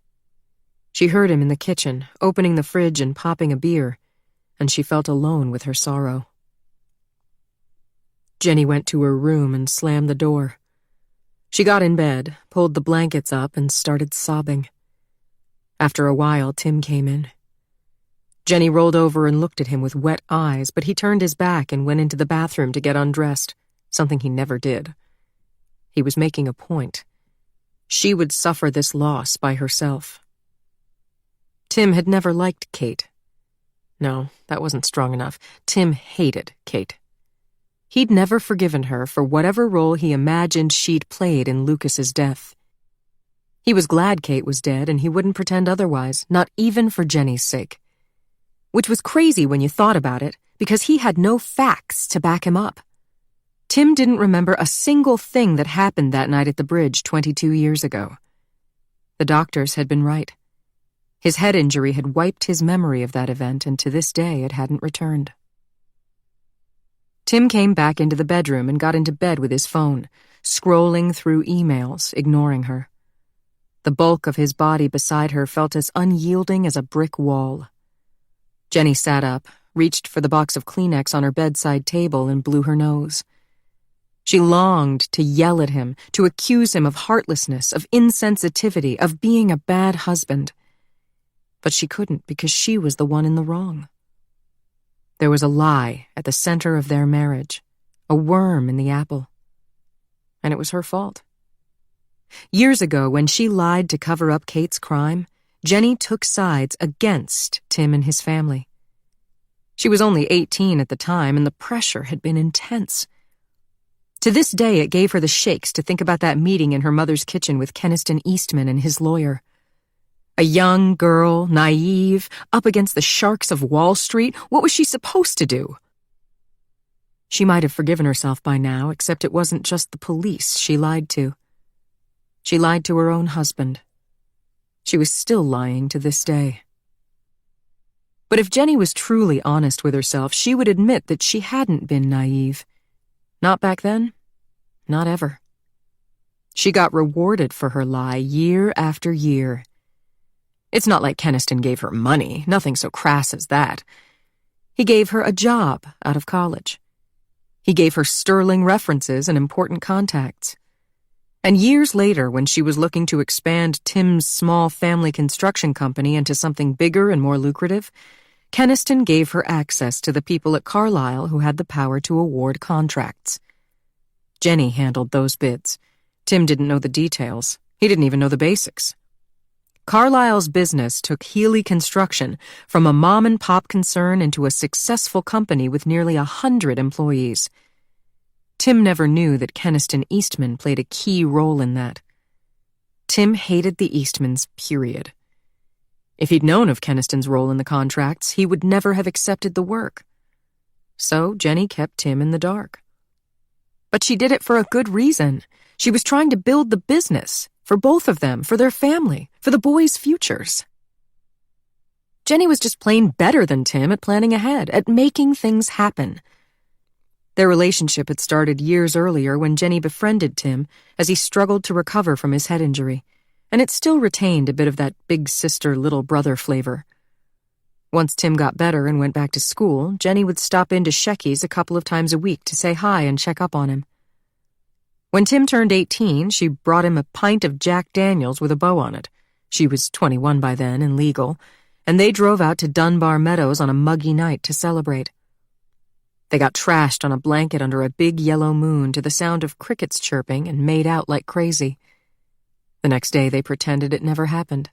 She heard him in the kitchen, opening the fridge and popping a beer, and she felt alone with her sorrow. Jenny went to her room and slammed the door. She got in bed, pulled the blankets up, and started sobbing. After a while, Tim came in. Jenny rolled over and looked at him with wet eyes, but he turned his back and went into the bathroom to get undressed, something he never did. He was making a point. She would suffer this loss by herself. Tim had never liked Kate. No, that wasn't strong enough. Tim hated Kate. He'd never forgiven her for whatever role he imagined she'd played in Lucas's death. He was glad Kate was dead, and he wouldn't pretend otherwise, not even for Jenny's sake. Which was crazy when you thought about it, because he had no facts to back him up. Tim didn't remember a single thing that happened that night at the bridge 22 years ago. The doctors had been right. His head injury had wiped his memory of that event, and to this day it hadn't returned. Tim came back into the bedroom and got into bed with his phone, scrolling through emails, ignoring her. The bulk of his body beside her felt as unyielding as a brick wall. Jenny sat up, reached for the box of Kleenex on her bedside table, and blew her nose. She longed to yell at him, to accuse him of heartlessness, of insensitivity, of being a bad husband. But she couldn't because she was the one in the wrong. There was a lie at the center of their marriage, a worm in the apple. And it was her fault. Years ago, when she lied to cover up Kate's crime, Jenny took sides against Tim and his family. She was only 18 at the time, and the pressure had been intense. To this day, it gave her the shakes to think about that meeting in her mother's kitchen with Keniston Eastman and his lawyer. A young girl, naive, up against the sharks of Wall Street, what was she supposed to do? She might have forgiven herself by now, except it wasn't just the police she lied to. She lied to her own husband. She was still lying to this day. But if Jenny was truly honest with herself, she would admit that she hadn't been naive. Not back then, not ever. She got rewarded for her lie year after year. It's not like Keniston gave her money, nothing so crass as that. He gave her a job out of college. He gave her sterling references and important contacts. And years later, when she was looking to expand Tim's small family construction company into something bigger and more lucrative, Keniston gave her access to the people at Carlisle who had the power to award contracts. Jenny handled those bids. Tim didn't know the details. He didn't even know the basics. Carlisle's business took Healy Construction from a mom-and-pop concern into a successful company with nearly 100 employees. Tim never knew that Keniston Eastman played a key role in that. Tim hated the Eastmans, period. If he'd known of Keniston's role in the contracts, he would never have accepted the work. So Jenny kept Tim in the dark. But she did it for a good reason. She was trying to build the business. For both of them, for their family, for the boys' futures. Jenny was just plain better than Tim at planning ahead, at making things happen. Their relationship had started years earlier when Jenny befriended Tim as he struggled to recover from his head injury, and it still retained a bit of that big sister, little brother flavor. Once Tim got better and went back to school, Jenny would stop into Shecky's a couple of times a week to say hi and check up on him. When Tim turned 18, she brought him a pint of Jack Daniels with a bow on it. She was 21 by then and legal, and they drove out to Dunbar Meadows on a muggy night to celebrate. They got trashed on a blanket under a big yellow moon to the sound of crickets chirping and made out like crazy. The next day they pretended it never happened.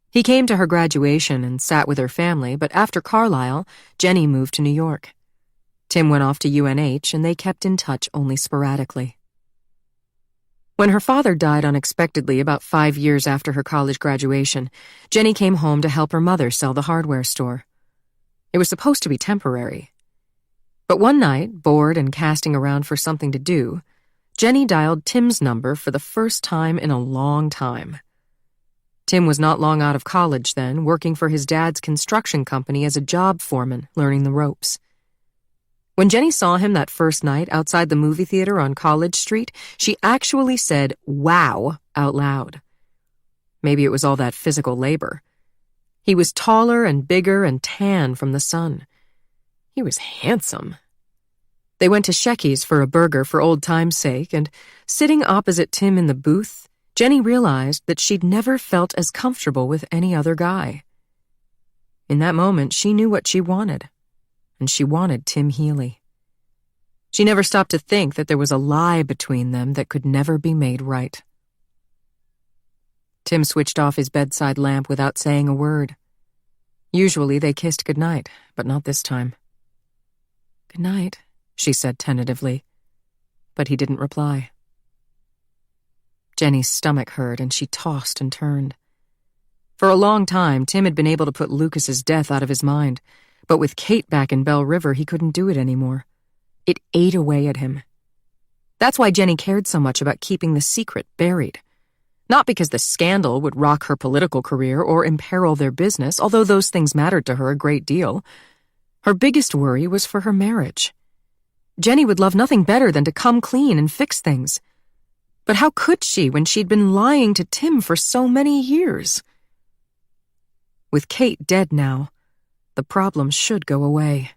He came to her graduation and sat with her family, but after Carlisle, Jenny moved to New York. Tim went off to UNH, and they kept in touch only sporadically. When her father died unexpectedly about 5 years after her college graduation, Jenny came home to help her mother sell the hardware store. It was supposed to be temporary. But one night, bored and casting around for something to do, Jenny dialed Tim's number for the first time in a long time. Tim was not long out of college then, working for his dad's construction company as a job foreman, learning the ropes. When Jenny saw him that first night outside the movie theater on College Street, she actually said, "Wow," out loud. Maybe it was all that physical labor. He was taller and bigger and tan from the sun. He was handsome. They went to Shecky's for a burger for old time's sake, and sitting opposite Tim in the booth, Jenny realized that she'd never felt as comfortable with any other guy. In that moment, she knew what she wanted, and she wanted Tim Healy. She never stopped to think that there was a lie between them that could never be made right. Tim switched off his bedside lamp without saying a word. Usually they kissed goodnight, but not this time. "Good night," she said tentatively, but he didn't reply. Jenny's stomach hurt and she tossed and turned. For a long time, Tim had been able to put Lucas's death out of his mind, but with Kate back in Bell River, he couldn't do it anymore. It ate away at him. That's why Jenny cared so much about keeping the secret buried. Not because the scandal would rock her political career or imperil their business, although those things mattered to her a great deal. Her biggest worry was for her marriage. Jenny would love nothing better than to come clean and fix things. But how could she when she'd been lying to Tim for so many years? With Kate dead now, the problem should go away.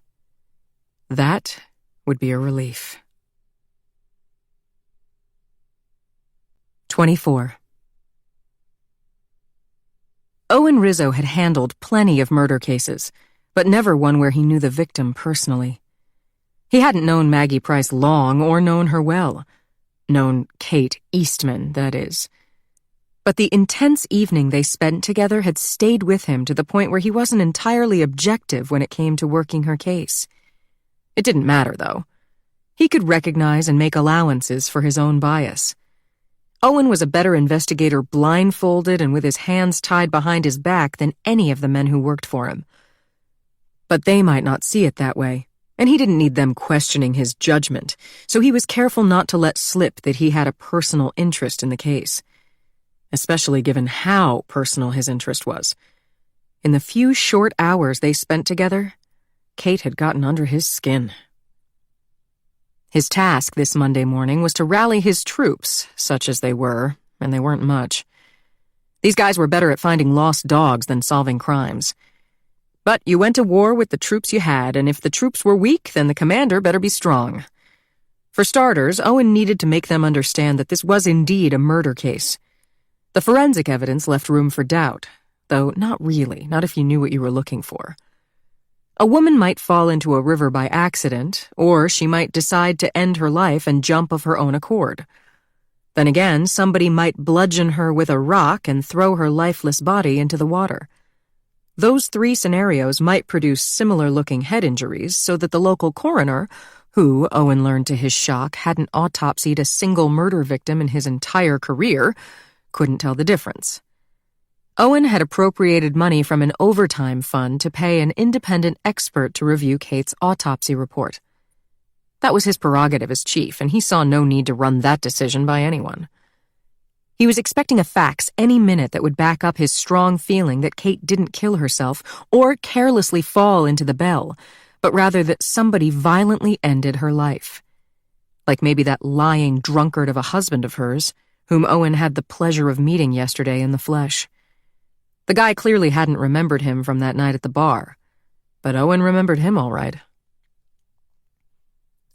That would be a relief. 24. Owen Rizzo had handled plenty of murder cases, but never one where he knew the victim personally. He hadn't known Maggie Price long or known her well. Known Kate Eastman, that is. But the intense evening they spent together had stayed with him to the point where he wasn't entirely objective when it came to working her case. It didn't matter, though. He could recognize and make allowances for his own bias. Owen was a better investigator blindfolded and with his hands tied behind his back than any of the men who worked for him. But they might not see it that way, and he didn't need them questioning his judgment, so he was careful not to let slip that he had a personal interest in the case, especially given how personal his interest was. In the few short hours they spent together, Kate had gotten under his skin. His task this Monday morning was to rally his troops, such as they were, and they weren't much. These guys were better at finding lost dogs than solving crimes. But you went to war with the troops you had, and if the troops were weak, then the commander better be strong. For starters, Owen needed to make them understand that this was indeed a murder case. The forensic evidence left room for doubt, though not really, not if you knew what you were looking for. A woman might fall into a river by accident, or she might decide to end her life and jump of her own accord. Then again, somebody might bludgeon her with a rock and throw her lifeless body into the water. Those three scenarios might produce similar-looking head injuries so that the local coroner, who, Owen learned to his shock, hadn't autopsied a single murder victim in his entire career, couldn't tell the difference. Owen had appropriated money from an overtime fund to pay an independent expert to review Kate's autopsy report. That was his prerogative as chief, and he saw no need to run that decision by anyone. He was expecting a fax any minute that would back up his strong feeling that Kate didn't kill herself or carelessly fall into the Bell, but rather that somebody violently ended her life. Like maybe that lying drunkard of a husband of hers, whom Owen had the pleasure of meeting yesterday in the flesh. The guy clearly hadn't remembered him from that night at the bar, but Owen remembered him all right.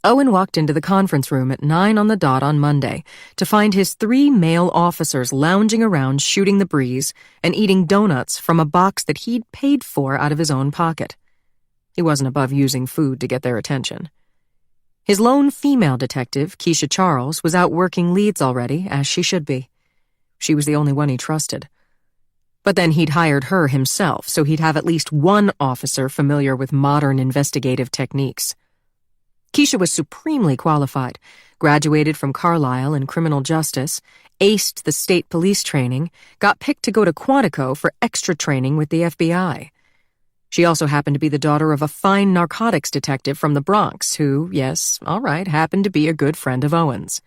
Owen walked into the conference room at 9 on the dot on Monday to find his 3 male officers lounging around shooting the breeze and eating donuts from a box that he'd paid for out of his own pocket. He wasn't above using food to get their attention. His lone female detective, Keisha Charles, was out working leads already, as she should be. She was the only one he trusted. But then he'd hired her himself, so he'd have at least one officer familiar with modern investigative techniques. Keisha was supremely qualified, graduated from Carlisle in criminal justice, aced the state police training, got picked to go to Quantico for extra training with the FBI. She also happened to be the daughter of a fine narcotics detective from the Bronx who, yes, all right, happened to be a good friend of Owen's.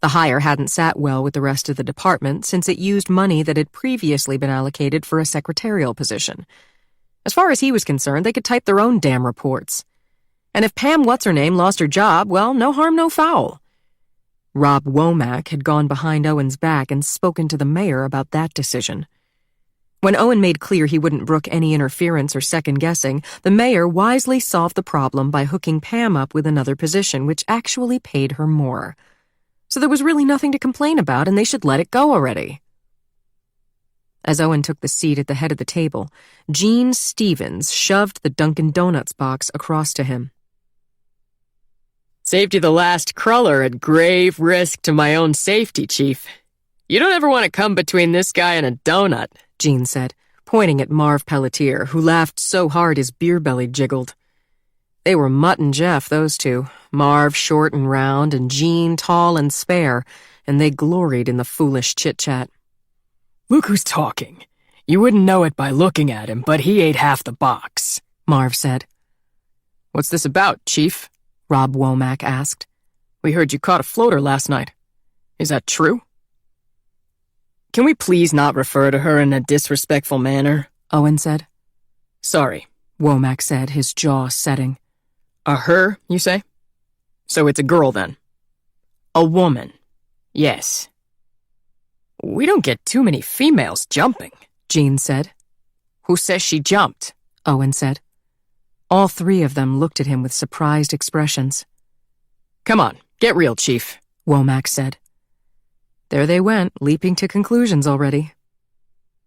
The hire hadn't sat well with the rest of the department since it used money that had previously been allocated for a secretarial position. As far as he was concerned, they could type their own damn reports. And if Pam What's-Her-Name lost her job, well, no harm, no foul. Rob Womack had gone behind Owen's back and spoken to the mayor about that decision. When Owen made clear he wouldn't brook any interference or second-guessing, the mayor wisely solved the problem by hooking Pam up with another position, which actually paid her more. So there was really nothing to complain about, and they should let it go already. As Owen took the seat at the head of the table, Gene Stevens shoved the Dunkin' Donuts box across to him. Saved you the last cruller at grave risk to my own safety, Chief. You don't ever want to come between this guy and a donut, Gene said, pointing at Marv Pelletier, who laughed so hard his beer belly jiggled. They were Mutt and Jeff, those two, Marv short and round and Gene tall and spare, and they gloried in the foolish chit-chat. Look who's talking. You wouldn't know it by looking at him, but he ate half the box, Marv said. What's this about, Chief? Rob Womack asked. We heard you caught a floater last night. Is that true? Can we please not refer to her in a disrespectful manner? Owen said. Sorry, Womack said, his jaw setting. A her, you say? So it's a girl then? A woman. Yes. We don't get too many females jumping, Gene said. Who says she jumped? Owen said. All three of them looked at him with surprised expressions. Come on, get real, Chief, Womack said. There they went, leaping to conclusions already.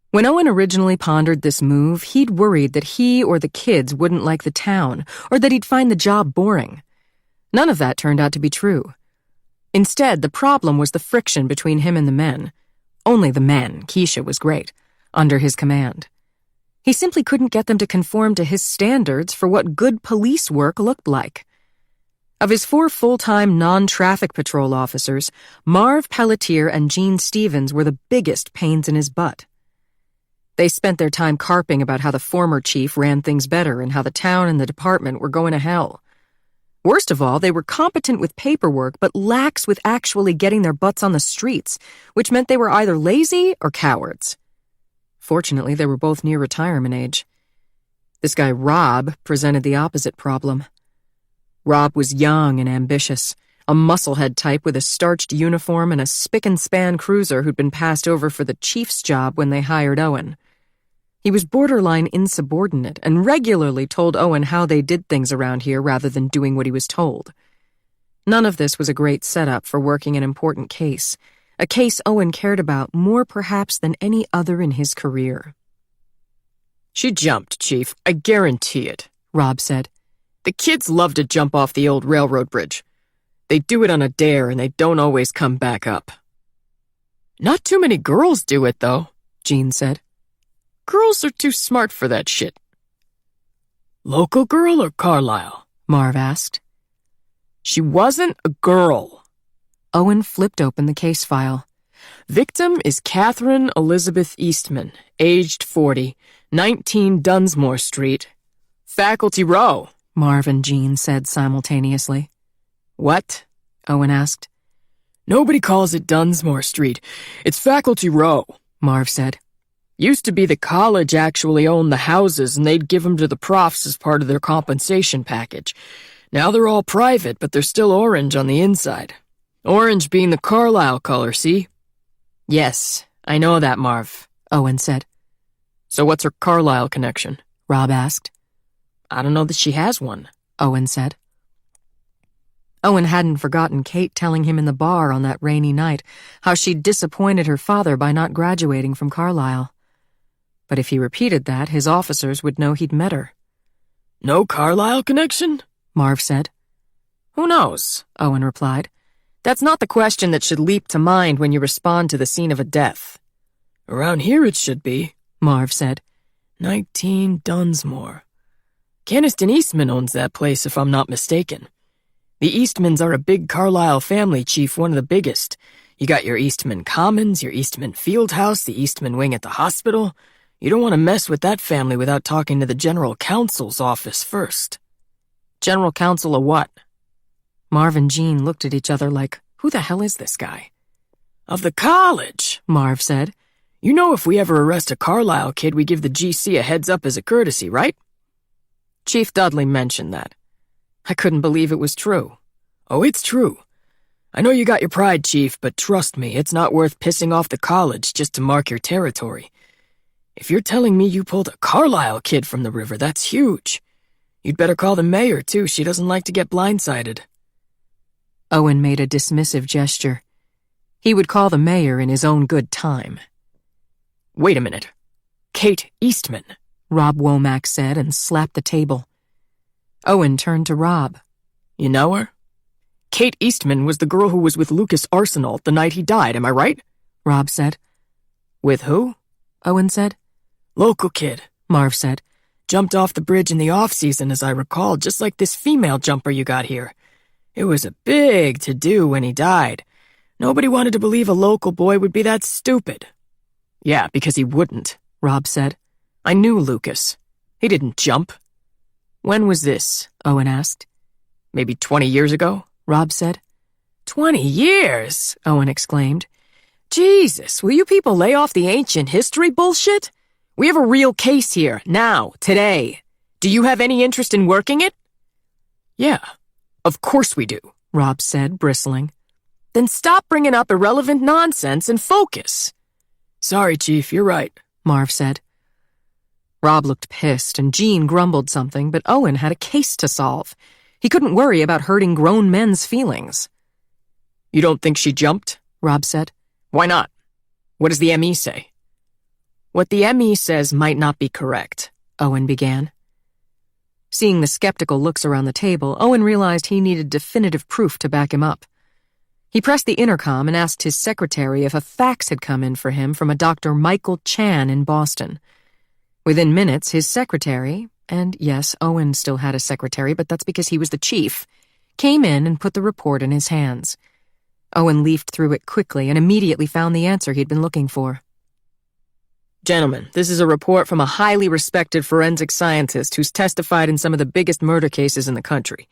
When Owen originally pondered this move, he'd worried that he or the kids wouldn't like the town, or that he'd find the job boring. None of that turned out to be true. Instead, the problem was the friction between him and the men. Only the men, Keisha was great, under his command. He simply couldn't get them to conform to his standards for what good police work looked like. Of his 4 full-time non-traffic patrol officers, Marv Pelletier and Gene Stevens were the biggest pains in his butt. They spent their time carping about how the former chief ran things better and how the town and the department were going to hell. Worst of all, they were competent with paperwork but lax with actually getting their butts on the streets, which meant they were either lazy or cowards. Fortunately, they were both near retirement age. This guy Rob presented the opposite problem. Rob was young and ambitious, a musclehead type with a starched uniform and a spick-and-span cruiser who'd been passed over for the chief's job when they hired Owen. He was borderline insubordinate and regularly told Owen how they did things around here rather than doing what he was told. None of this was a great setup for working an important case, a case Owen cared about more perhaps than any other in his career. She jumped, Chief, I guarantee it, Rob said. The kids love to jump off the old railroad bridge. They do it on a dare and they don't always come back up. Not too many girls do it, though, Gene said. Girls are too smart for that shit. Local girl or Carlisle? Marv asked. She wasn't a girl. Owen flipped open the case file. Victim is Catherine Elizabeth Eastman, aged 40, 19 Dunsmore Street. Faculty Row, Marv and Gene said simultaneously. What? Owen asked. Nobody calls it Dunsmore Street. It's Faculty Row, Marv said. Used to be the college actually owned the houses and they'd give them to the profs as part of their compensation package. Now they're all private, but they're still orange on the inside. Orange being the Carlisle color, see? Yes, I know that, Marv, Owen said. So what's her Carlisle connection? Rob asked. I don't know that she has one, Owen said. Owen hadn't forgotten Kate telling him in the bar on that rainy night how she'd disappointed her father by not graduating from Carlisle. But if he repeated that, his officers would know he'd met her. No Carlisle connection? Marv said. Who knows? Owen replied. That's not the question that should leap to mind when you respond to the scene of a death. Around here it should be, Marv said. 19 Dunsmore. Caniston Eastman owns that place, if I'm not mistaken. The Eastmans are a big Carlisle family, Chief, one of the biggest. You got your Eastman Commons, your Eastman Fieldhouse, the Eastman wing at the hospital. You don't want to mess with that family without talking to the General Counsel's office first. General Counsel of what? Marv and Gene looked at each other like, who the hell is this guy? Of the college, Marv said. You know if we ever arrest a Carlisle kid, we give the GC a heads up as a courtesy, right? Chief Dudley mentioned that. I couldn't believe it was true. Oh, it's true. I know you got your pride, Chief, but trust me, it's not worth pissing off the college just to mark your territory. If you're telling me you pulled a Carlisle kid from the river, that's huge. You'd better call the mayor, too. She doesn't like to get blindsided. Owen made a dismissive gesture. He would call the mayor in his own good time. Wait a minute. Kate Eastman, Rob Womack said and slapped the table. Owen turned to Rob. You know her? Kate Eastman was the girl who was with Lucas Arsenault the night he died, am I right? Rob said. With who? Owen said. Local kid, Marv said. Jumped off the bridge in the off-season, as I recall, just like this female jumper you got here. It was a big to-do when he died. Nobody wanted to believe a local boy would be that stupid. Yeah, because he wouldn't, Rob said. I knew Lucas. He didn't jump. When was this? Owen asked. Maybe 20 years ago, Rob said. 20 years? Owen exclaimed. Jesus, will you people lay off the ancient history bullshit? We have a real case here, now, today. Do you have any interest in working it? Yeah, of course we do, Rob said, bristling. Then stop bringing up irrelevant nonsense and focus. Sorry, Chief, you're right, Marv said. Rob looked pissed, and Jean grumbled something, but Owen had a case to solve. He couldn't worry about hurting grown men's feelings. You don't think she jumped? Rob said. Why not? What does the ME say? What the ME says might not be correct, Owen began. Seeing the skeptical looks around the table, Owen realized he needed definitive proof to back him up. He pressed the intercom and asked his secretary if a fax had come in for him from a Dr. Michael Chan in Boston. Within minutes, his secretary, and yes, Owen still had a secretary, but that's because he was the chief, came in and put the report in his hands. Owen leafed through it quickly and immediately found the answer he'd been looking for. Gentlemen, this is a report from a highly respected forensic scientist who's testified in some of the biggest murder cases in the country.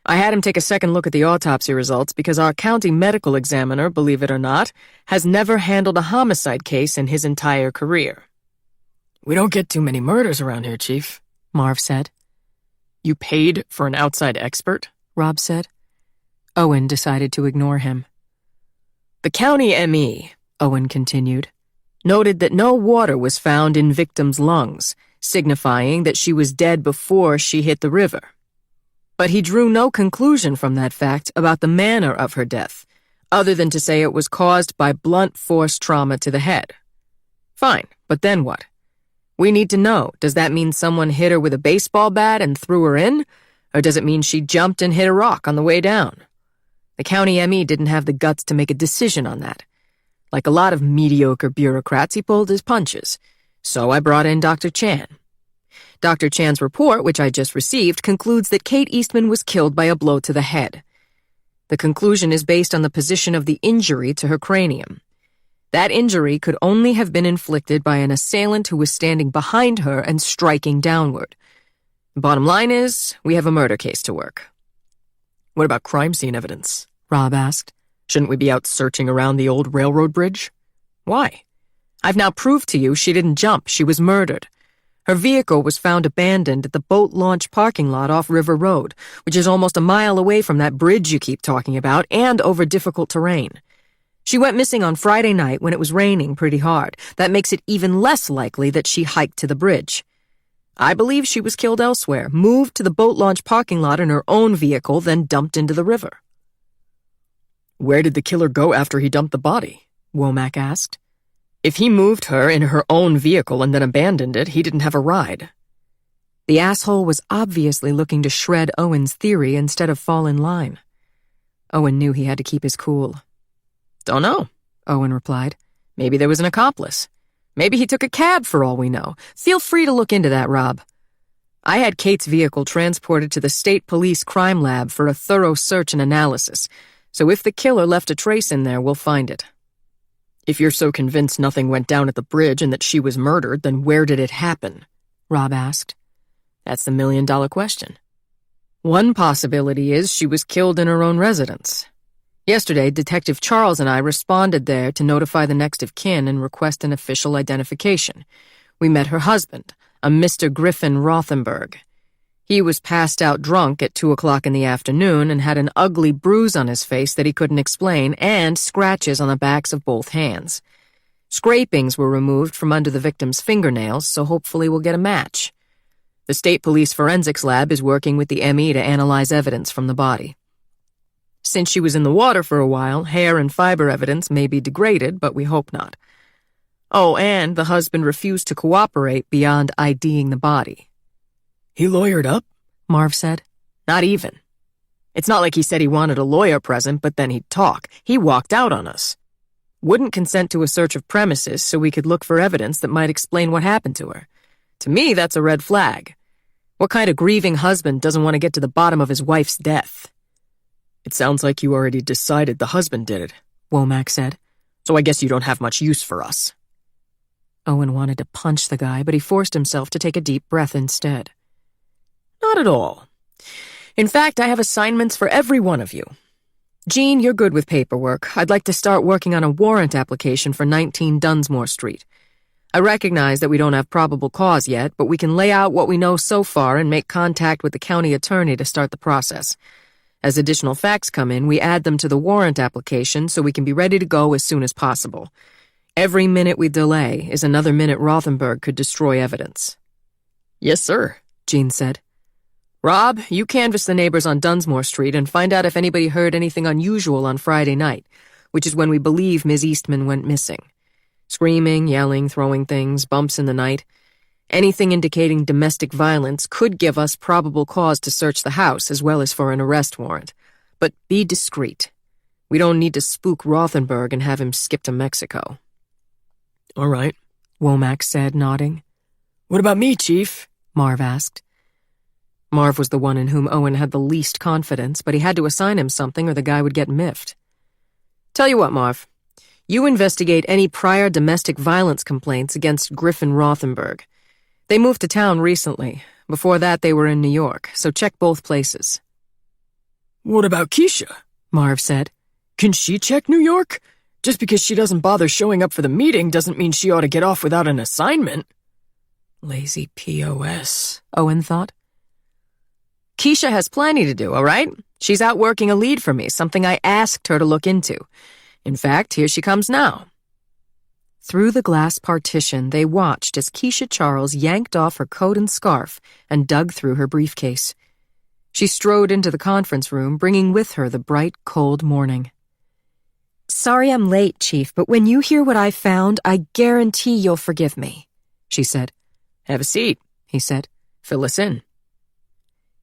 I had him take a second look at the autopsy results because our county medical examiner, believe it or not, has never handled a homicide case in his entire career. We don't get too many murders around here, Chief, Marv said. You paid for an outside expert? Rob said. Owen decided to ignore him. The county ME, Owen continued, noted that no water was found in victim's lungs, signifying that she was dead before she hit the river. But he drew no conclusion from that fact about the manner of her death, other than to say it was caused by blunt force trauma to the head. Fine, but then what? We need to know, does that mean someone hit her with a baseball bat and threw her in? Or does it mean she jumped and hit a rock on the way down? The county ME didn't have the guts to make a decision on that. Like a lot of mediocre bureaucrats, he pulled his punches. So I brought in Dr. Chan. Dr. Chan's report, which I just received, concludes that Kate Eastman was killed by a blow to the head. The conclusion is based on the position of the injury to her cranium. That injury could only have been inflicted by an assailant who was standing behind her and striking downward. The bottom line is, we have a murder case to work. What about crime scene evidence? Rob asked. Shouldn't we be out searching around the old railroad bridge? Why? I've now proved to you she didn't jump, she was murdered. Her vehicle was found abandoned at the boat launch parking lot off River Road, which is almost a mile away from that bridge you keep talking about and over difficult terrain. She went missing on Friday night when it was raining pretty hard. That makes it even less likely that she hiked to the bridge. I believe she was killed elsewhere, moved to the boat launch parking lot in her own vehicle, then dumped into the river. Where did the killer go after he dumped the body? Womack asked. If he moved her in her own vehicle and then abandoned it, he didn't have a ride. The asshole was obviously looking to shred Owen's theory instead of fall in line. Owen knew he had to keep his cool. Don't know, Owen replied. Maybe there was an accomplice. Maybe he took a cab for all we know. Feel free to look into that, Rob. I had Kate's vehicle transported to the State Police Crime Lab for a thorough search and analysis, so if the killer left a trace in there, we'll find it. If you're so convinced nothing went down at the bridge and that she was murdered, then where did it happen? Rob asked. That's the million-dollar question. One possibility is she was killed in her own residence. Yesterday, Detective Charles and I responded there to notify the next of kin and request an official identification. We met her husband, a Mr. Griffin Rothenberg. He was passed out drunk at 2 o'clock in the afternoon and had an ugly bruise on his face that he couldn't explain and scratches on the backs of both hands. Scrapings were removed from under the victim's fingernails, so hopefully we'll get a match. The State Police Forensics Lab is working with the ME to analyze evidence from the body. Since she was in the water for a while, hair and fiber evidence may be degraded, but we hope not. Oh, and the husband refused to cooperate beyond IDing the body. He lawyered up? Marv said. Not even. It's not like he said he wanted a lawyer present, but then he'd talk. He walked out on us. Wouldn't consent to a search of premises so we could look for evidence that might explain what happened to her. To me, that's a red flag. What kind of grieving husband doesn't want to get to the bottom of his wife's death? It sounds like you already decided the husband did it, Womack said. so I guess you don't have much use for us. Owen wanted to punch the guy, but he forced himself to take a deep breath instead. Not at all. In fact, I have assignments for every one of you. Jean, you're good with paperwork. I'd like to start working on a warrant application for 19 Dunsmore Street. I recognize that we don't have probable cause yet, but we can lay out what we know so far and make contact with the county attorney to start the process. As additional facts come in, we add them to the warrant application so we can be ready to go as soon as possible. Every minute we delay is another minute Rothenberg could destroy evidence. Yes, sir, Jean said. Rob, you canvass the neighbors on Dunsmore Street and find out if anybody heard anything unusual on Friday night, which is when we believe Ms. Eastman went missing. Screaming, yelling, throwing things, bumps in the night. Anything indicating domestic violence could give us probable cause to search the house as well as for an arrest warrant. But be discreet. We don't need to spook Rothenberg and have him skip to Mexico. All right, Womack said, nodding. What about me, Chief? Marv asked. Marv was the one in whom Owen had the least confidence, but he had to assign him something or the guy would get miffed. Tell you what, Marv. You investigate any prior domestic violence complaints against Griffin Rothenberg. They moved to town recently. Before that, they were in New York, so check both places. What about Keisha? Marv said. Can she check New York? Just because she doesn't bother showing up for the meeting doesn't mean she ought to get off without an assignment. Lazy POS, Owen thought. Keisha has plenty to do, all right? She's out working a lead for me, something I asked her to look into. In fact, here she comes now. Through the glass partition, they watched as Keisha Charles yanked off her coat and scarf and dug through her briefcase. She strode into the conference room, bringing with her the bright, cold morning. Sorry I'm late, Chief, but when you hear what I found, I guarantee you'll forgive me, she said. Have a seat, he said. Fill us in.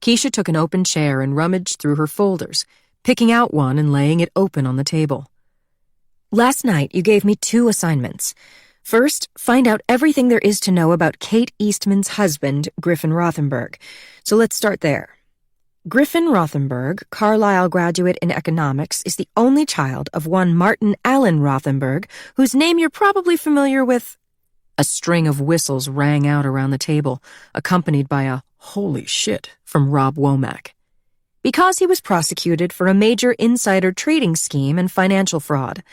Keisha took an open chair and rummaged through her folders, picking out one and laying it open on the table. Last night, you gave me 2 assignments. First, find out everything there is to know about Kate Eastman's husband, Griffin Rothenberg. So let's start there. Griffin Rothenberg, Carlisle graduate in economics, is the only child of one Martin Allen Rothenberg, whose name you're probably familiar with. A string of whistles rang out around the table, accompanied by a "Holy shit" from Rob Womack. Because he was prosecuted for a major insider trading scheme and financial fraud.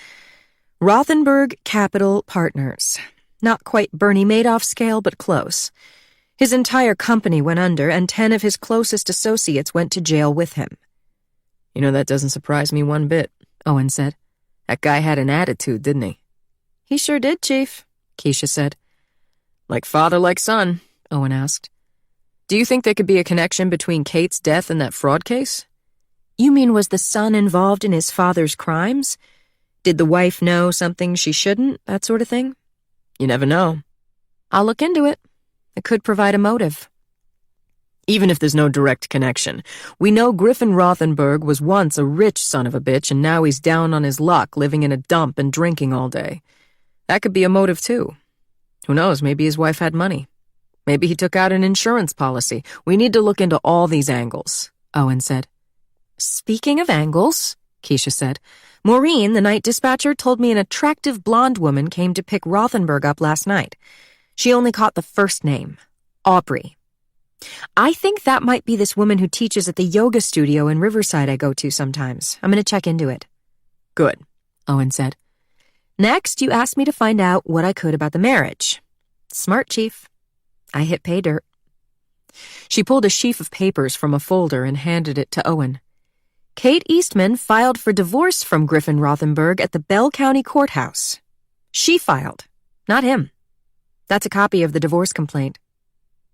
Rothenberg Capital Partners. Not quite Bernie Madoff scale, but close. His entire company went under, and 10 of his closest associates went to jail with him. You know, that doesn't surprise me one bit, Owen said. That guy had an attitude, didn't he? He sure did, Chief, Keisha said. Like father, like son, Owen asked. Do you think there could be a connection between Kate's death and that fraud case? You mean was the son involved in his father's crimes? Did the wife know something she shouldn't, that sort of thing? You never know. I'll look into it. It could provide a motive. Even if there's no direct connection, we know Griffin Rothenberg was once a rich son of a bitch and now he's down on his luck, living in a dump and drinking all day. That could be a motive too. Who knows, maybe his wife had money. Maybe he took out an insurance policy. We need to look into all these angles, Owen said. Speaking of angles, Keisha said, Maureen, the night dispatcher, told me an attractive blonde woman came to pick Rothenberg up last night. She only caught the first name, Aubrey. I think that might be this woman who teaches at the yoga studio in Riverside I go to sometimes. I'm going to check into it. Good, Owen said. Next, you asked me to find out what I could about the marriage. Smart, Chief. I hit pay dirt. She pulled a sheaf of papers from a folder and handed it to Owen. Kate Eastman filed for divorce from Griffin Rothenberg at the Bell County Courthouse. She filed, not him. That's a copy of the divorce complaint.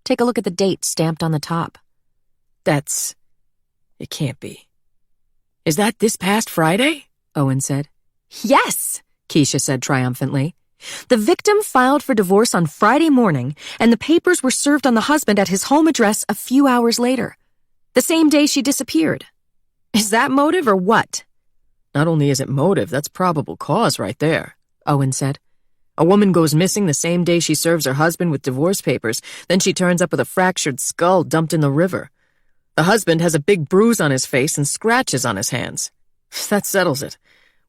Take a look at the date stamped on the top. It can't be. Is that this past Friday? Owen said. Yes, Keisha said triumphantly. The victim filed for divorce on Friday morning, and the papers were served on the husband at his home address a few hours later, the same day she disappeared. Is that motive or what? Not only is it motive, that's probable cause right there, Owen said. A woman goes missing the same day she serves her husband with divorce papers, then she turns up with a fractured skull dumped in the river. The husband has a big bruise on his face and scratches on his hands. That settles it.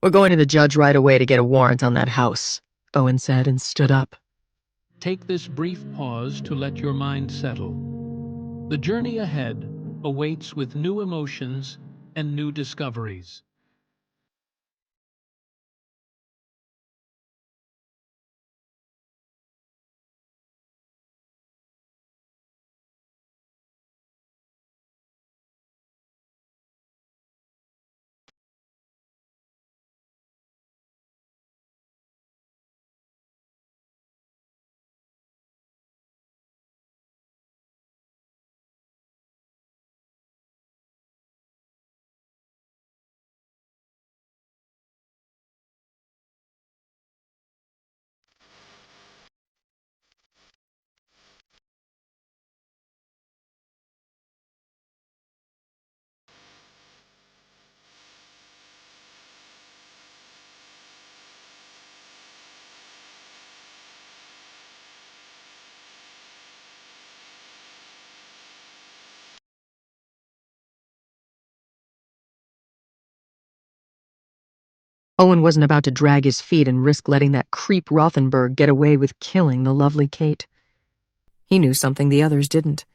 We're going to the judge right away to get a warrant on that house, Owen said and stood up. Take this brief pause to let your mind settle. The journey ahead awaits with new emotions and new discoveries. Owen wasn't about to drag his feet and risk letting that creep Rothenberg get away with killing the lovely Kate. He knew something the others didn't.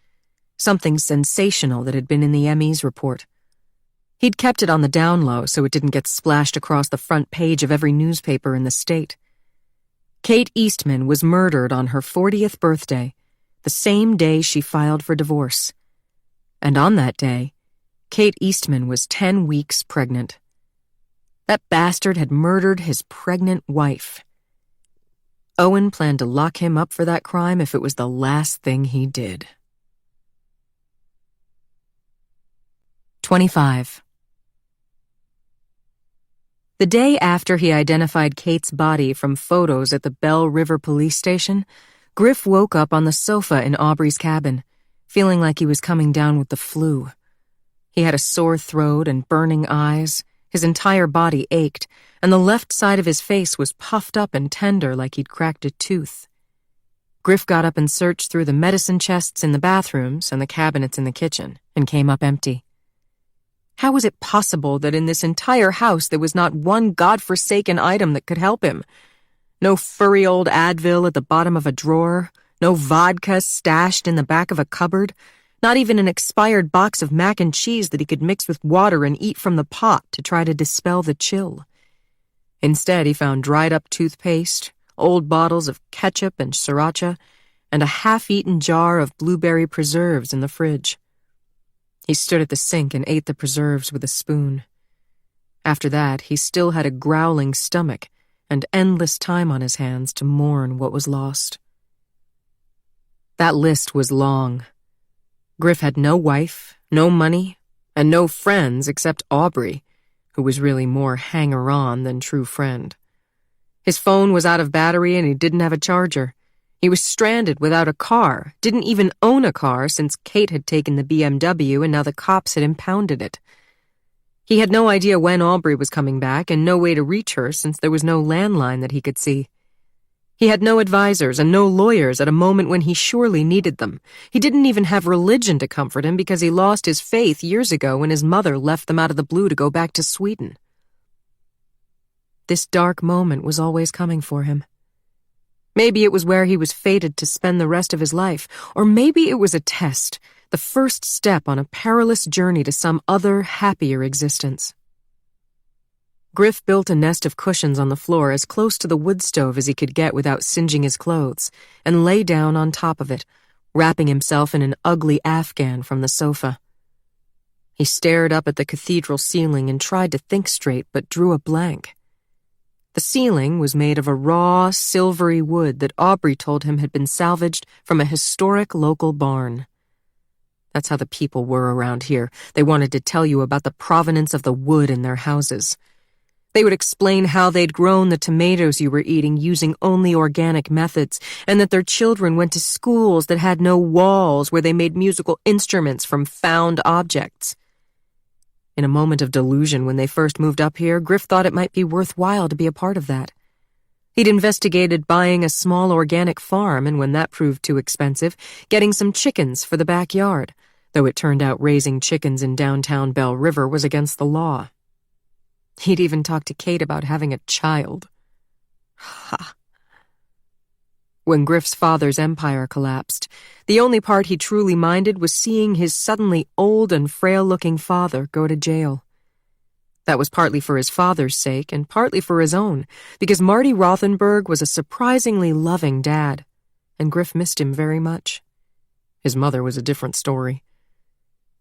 Something sensational that had been in the ME's report. He'd kept it on the down low so it didn't get splashed across the front page of every newspaper in the state. Kate Eastman was murdered on her 40th birthday, the same day she filed for divorce. And on that day, Kate Eastman was 10 weeks pregnant. That bastard had murdered his pregnant wife. Owen planned to lock him up for that crime if it was the last thing he did. 25. The day after he identified Kate's body from photos at the Bell River police station, Griff woke up on the sofa in Aubrey's cabin, feeling like he was coming down with the flu. He had a sore throat and burning eyes. His entire body ached, and the left side of his face was puffed up and tender like he'd cracked a tooth. Griff got up and searched through the medicine chests in the bathrooms and the cabinets in the kitchen, and came up empty. How was it possible that in this entire house there was not one godforsaken item that could help him? No furry old Advil at the bottom of a drawer, no vodka stashed in the back of a cupboard, not even an expired box of mac and cheese that he could mix with water and eat from the pot to try to dispel the chill. Instead, he found dried-up toothpaste, old bottles of ketchup and sriracha, and a half-eaten jar of blueberry preserves in the fridge. He stood at the sink and ate the preserves with a spoon. After that, he still had a growling stomach and endless time on his hands to mourn what was lost. That list was long. Griff had no wife, no money, and no friends except Aubrey, who was really more hanger-on than true friend. His phone was out of battery and he didn't have a charger. He was stranded without a car, didn't even own a car since Kate had taken the BMW and now the cops had impounded it. He had no idea when Aubrey was coming back and no way to reach her since there was no landline that he could see. He had no advisors and no lawyers at a moment when he surely needed them. He didn't even have religion to comfort him because he lost his faith years ago when his mother left them out of the blue to go back to Sweden. This dark moment was always coming for him. Maybe it was where he was fated to spend the rest of his life, or maybe it was a test, the first step on a perilous journey to some other, happier existence. Griff built a nest of cushions on the floor as close to the wood stove as he could get without singeing his clothes, and lay down on top of it, wrapping himself in an ugly Afghan from the sofa. He stared up at the cathedral ceiling and tried to think straight but drew a blank. The ceiling was made of a raw, silvery wood that Aubrey told him had been salvaged from a historic local barn. That's how the people were around here. They wanted to tell you about the provenance of the wood in their houses. They would explain how they'd grown the tomatoes you were eating using only organic methods, and that their children went to schools that had no walls where they made musical instruments from found objects. In a moment of delusion when they first moved up here, Griff thought it might be worthwhile to be a part of that. He'd investigated buying a small organic farm, and when that proved too expensive, getting some chickens for the backyard, though it turned out raising chickens in downtown Bell River was against the law. He'd even talked to Kate about having a child. Ha! When Griff's father's empire collapsed, the only part he truly minded was seeing his suddenly old and frail-looking father go to jail. That was partly for his father's sake and partly for his own, because Marty Rothenberg was a surprisingly loving dad, and Griff missed him very much. His mother was a different story.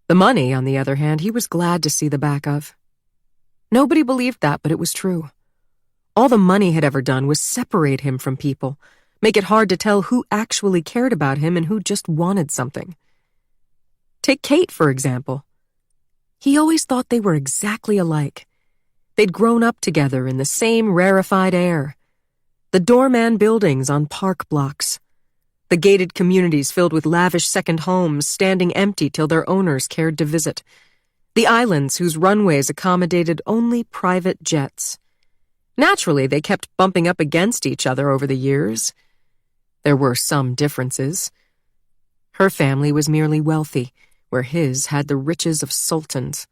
The money, on the other hand, he was glad to see the back of. Nobody believed that, but it was true. All the money had ever done was separate him from people, make it hard to tell who actually cared about him and who just wanted something. Take Kate, for example. He always thought they were exactly alike. They'd grown up together in the same rarefied air. The doorman buildings on park blocks. The gated communities filled with lavish second homes standing empty till their owners cared to visit. The islands whose runways accommodated only private jets. Naturally, they kept bumping up against each other over the years. There were some differences. Her family was merely wealthy, where his had the riches of sultans.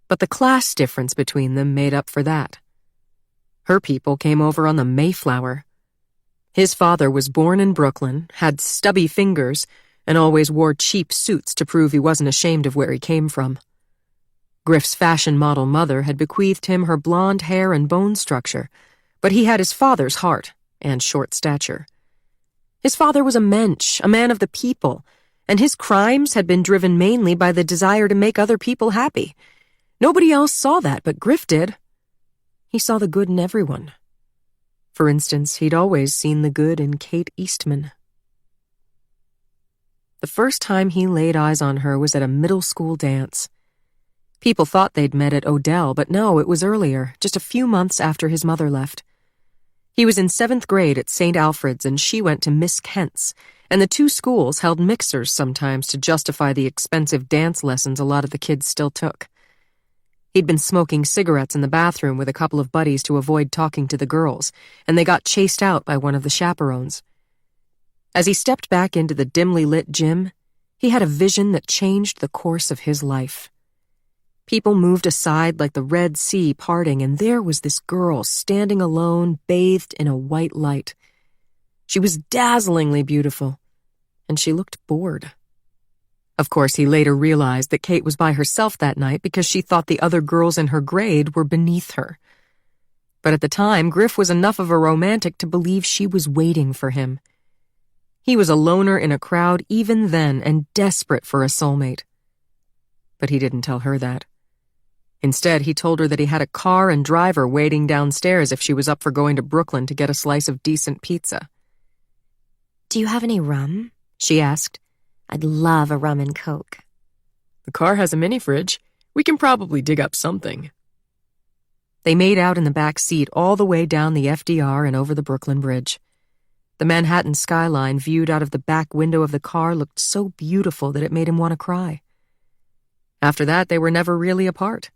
But the class difference between them made up for that. Her people came over on the Mayflower. His father was born in Brooklyn, had stubby fingers, and always wore cheap suits to prove he wasn't ashamed of where he came from. Griff's fashion model mother had bequeathed him her blonde hair and bone structure, but he had his father's heart and short stature. His father was a mensch, a man of the people, and his crimes had been driven mainly by the desire to make other people happy. Nobody else saw that, but Griff did. He saw the good in everyone. For instance, he'd always seen the good in Kate Eastman. The first time he laid eyes on her was at a middle school dance. People thought they'd met at Odell, but no, it was earlier, just a few months after his mother left. He was in 7th grade at St. Alfred's and she went to Miss Kent's, and the two schools held mixers sometimes to justify the expensive dance lessons a lot of the kids still took. He'd been smoking cigarettes in the bathroom with a couple of buddies to avoid talking to the girls, and they got chased out by one of the chaperones. As he stepped back into the dimly lit gym, he had a vision that changed the course of his life. People moved aside like the Red Sea parting, and there was this girl standing alone, bathed in a white light. She was dazzlingly beautiful, and she looked bored. Of course, he later realized that Kate was by herself that night because she thought the other girls in her grade were beneath her. But at the time, Griff was enough of a romantic to believe she was waiting for him. He was a loner in a crowd even then and desperate for a soulmate. But he didn't tell her that. Instead, he told her that he had a car and driver waiting downstairs if she was up for going to Brooklyn to get a slice of decent pizza. "Do you have any rum?" she asked. "I'd love a rum and coke." The car has a mini fridge. We can probably dig up something. They made out in the back seat all the way down the FDR and over the Brooklyn Bridge. The Manhattan skyline viewed out of the back window of the car looked so beautiful that it made him want to cry. After that, they were never really apart.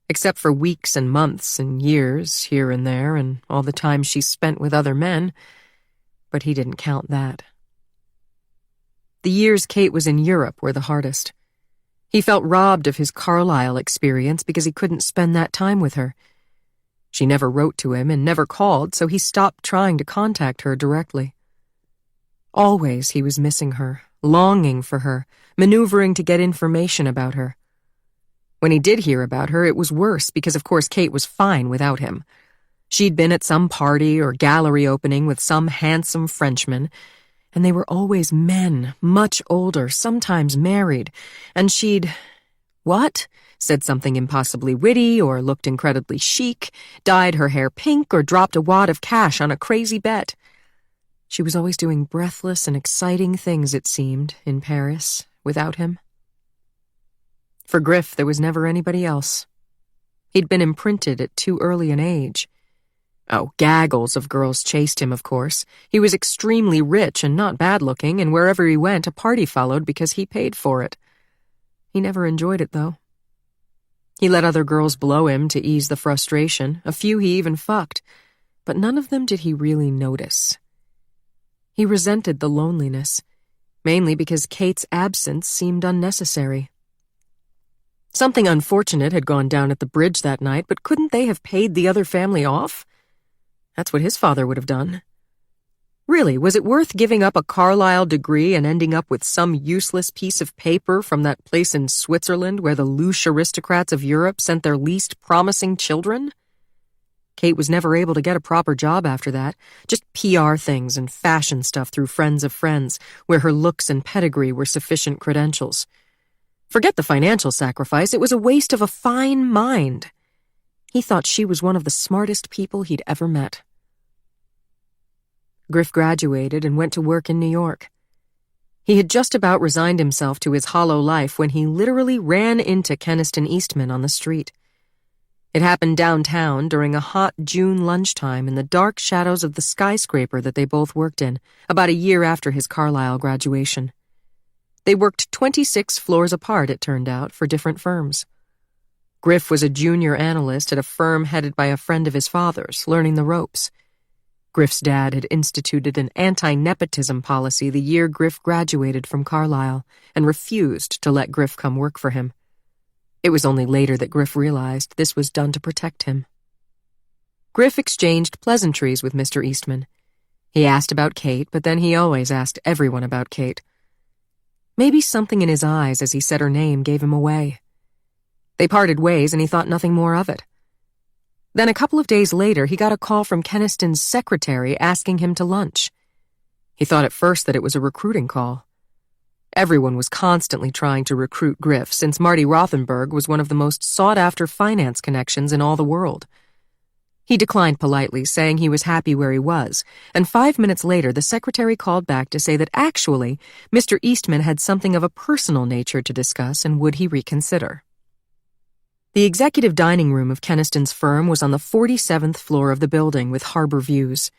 Except for weeks and months and years here and there and all the time she spent with other men, but he didn't count that. The years Kate was in Europe were the hardest. He felt robbed of his Carlisle experience because he couldn't spend that time with her. She never wrote to him and never called, so he stopped trying to contact her directly. Always he was missing her, longing for her, maneuvering to get information about her. When he did hear about her, it was worse because, of course, Kate was fine without him. She'd been at some party or gallery opening with some handsome Frenchman, and they were always men, much older, sometimes married, and she'd, what, said something impossibly witty or looked incredibly chic, dyed her hair pink or dropped a wad of cash on a crazy bet. She was always doing breathless and exciting things, it seemed, in Paris, without him. For Griff, there was never anybody else. He'd been imprinted at too early an age. Oh, gaggles of girls chased him, of course. He was extremely rich and not bad-looking, and wherever he went, a party followed because he paid for it. He never enjoyed it, though. He let other girls blow him to ease the frustration. A few he even fucked, but none of them did he really notice. He resented the loneliness, mainly because Kate's absence seemed unnecessary. Something unfortunate had gone down at the bridge that night, but couldn't they have paid the other family off? That's what his father would have done. Really, was it worth giving up a Carlisle degree and ending up with some useless piece of paper from that place in Switzerland where the louche aristocrats of Europe sent their least promising children? Kate was never able to get a proper job after that, just PR things and fashion stuff through friends of friends, where her looks and pedigree were sufficient credentials. Forget the financial sacrifice, it was a waste of a fine mind. He thought she was one of the smartest people he'd ever met. Griff graduated and went to work in New York. He had just about resigned himself to his hollow life when he literally ran into Keniston Eastman on the street. It happened downtown during a hot June lunchtime in the dark shadows of the skyscraper that they both worked in, about a year after his Carlisle graduation. They worked 26 floors apart, it turned out, for different firms. Griff was a junior analyst at a firm headed by a friend of his father's, learning the ropes. Griff's dad had instituted an anti-nepotism policy the year Griff graduated from Carlisle and refused to let Griff come work for him. It was only later that Griff realized this was done to protect him. Griff exchanged pleasantries with Mr. Eastman. He asked about Kate, but then he always asked everyone about Kate. Maybe something in his eyes as he said her name gave him away. They parted ways and he thought nothing more of it. Then a couple of days later, he got a call from Keniston's secretary asking him to lunch. He thought at first that it was a recruiting call. Everyone was constantly trying to recruit Griff, since Marty Rothenberg was one of the most sought-after finance connections in all the world. He declined politely, saying he was happy where he was, and 5 minutes later the secretary called back to say that actually Mr. Eastman had something of a personal nature to discuss and would he reconsider. The executive dining room of Keniston's firm was on the 47th floor of the building with harbor views.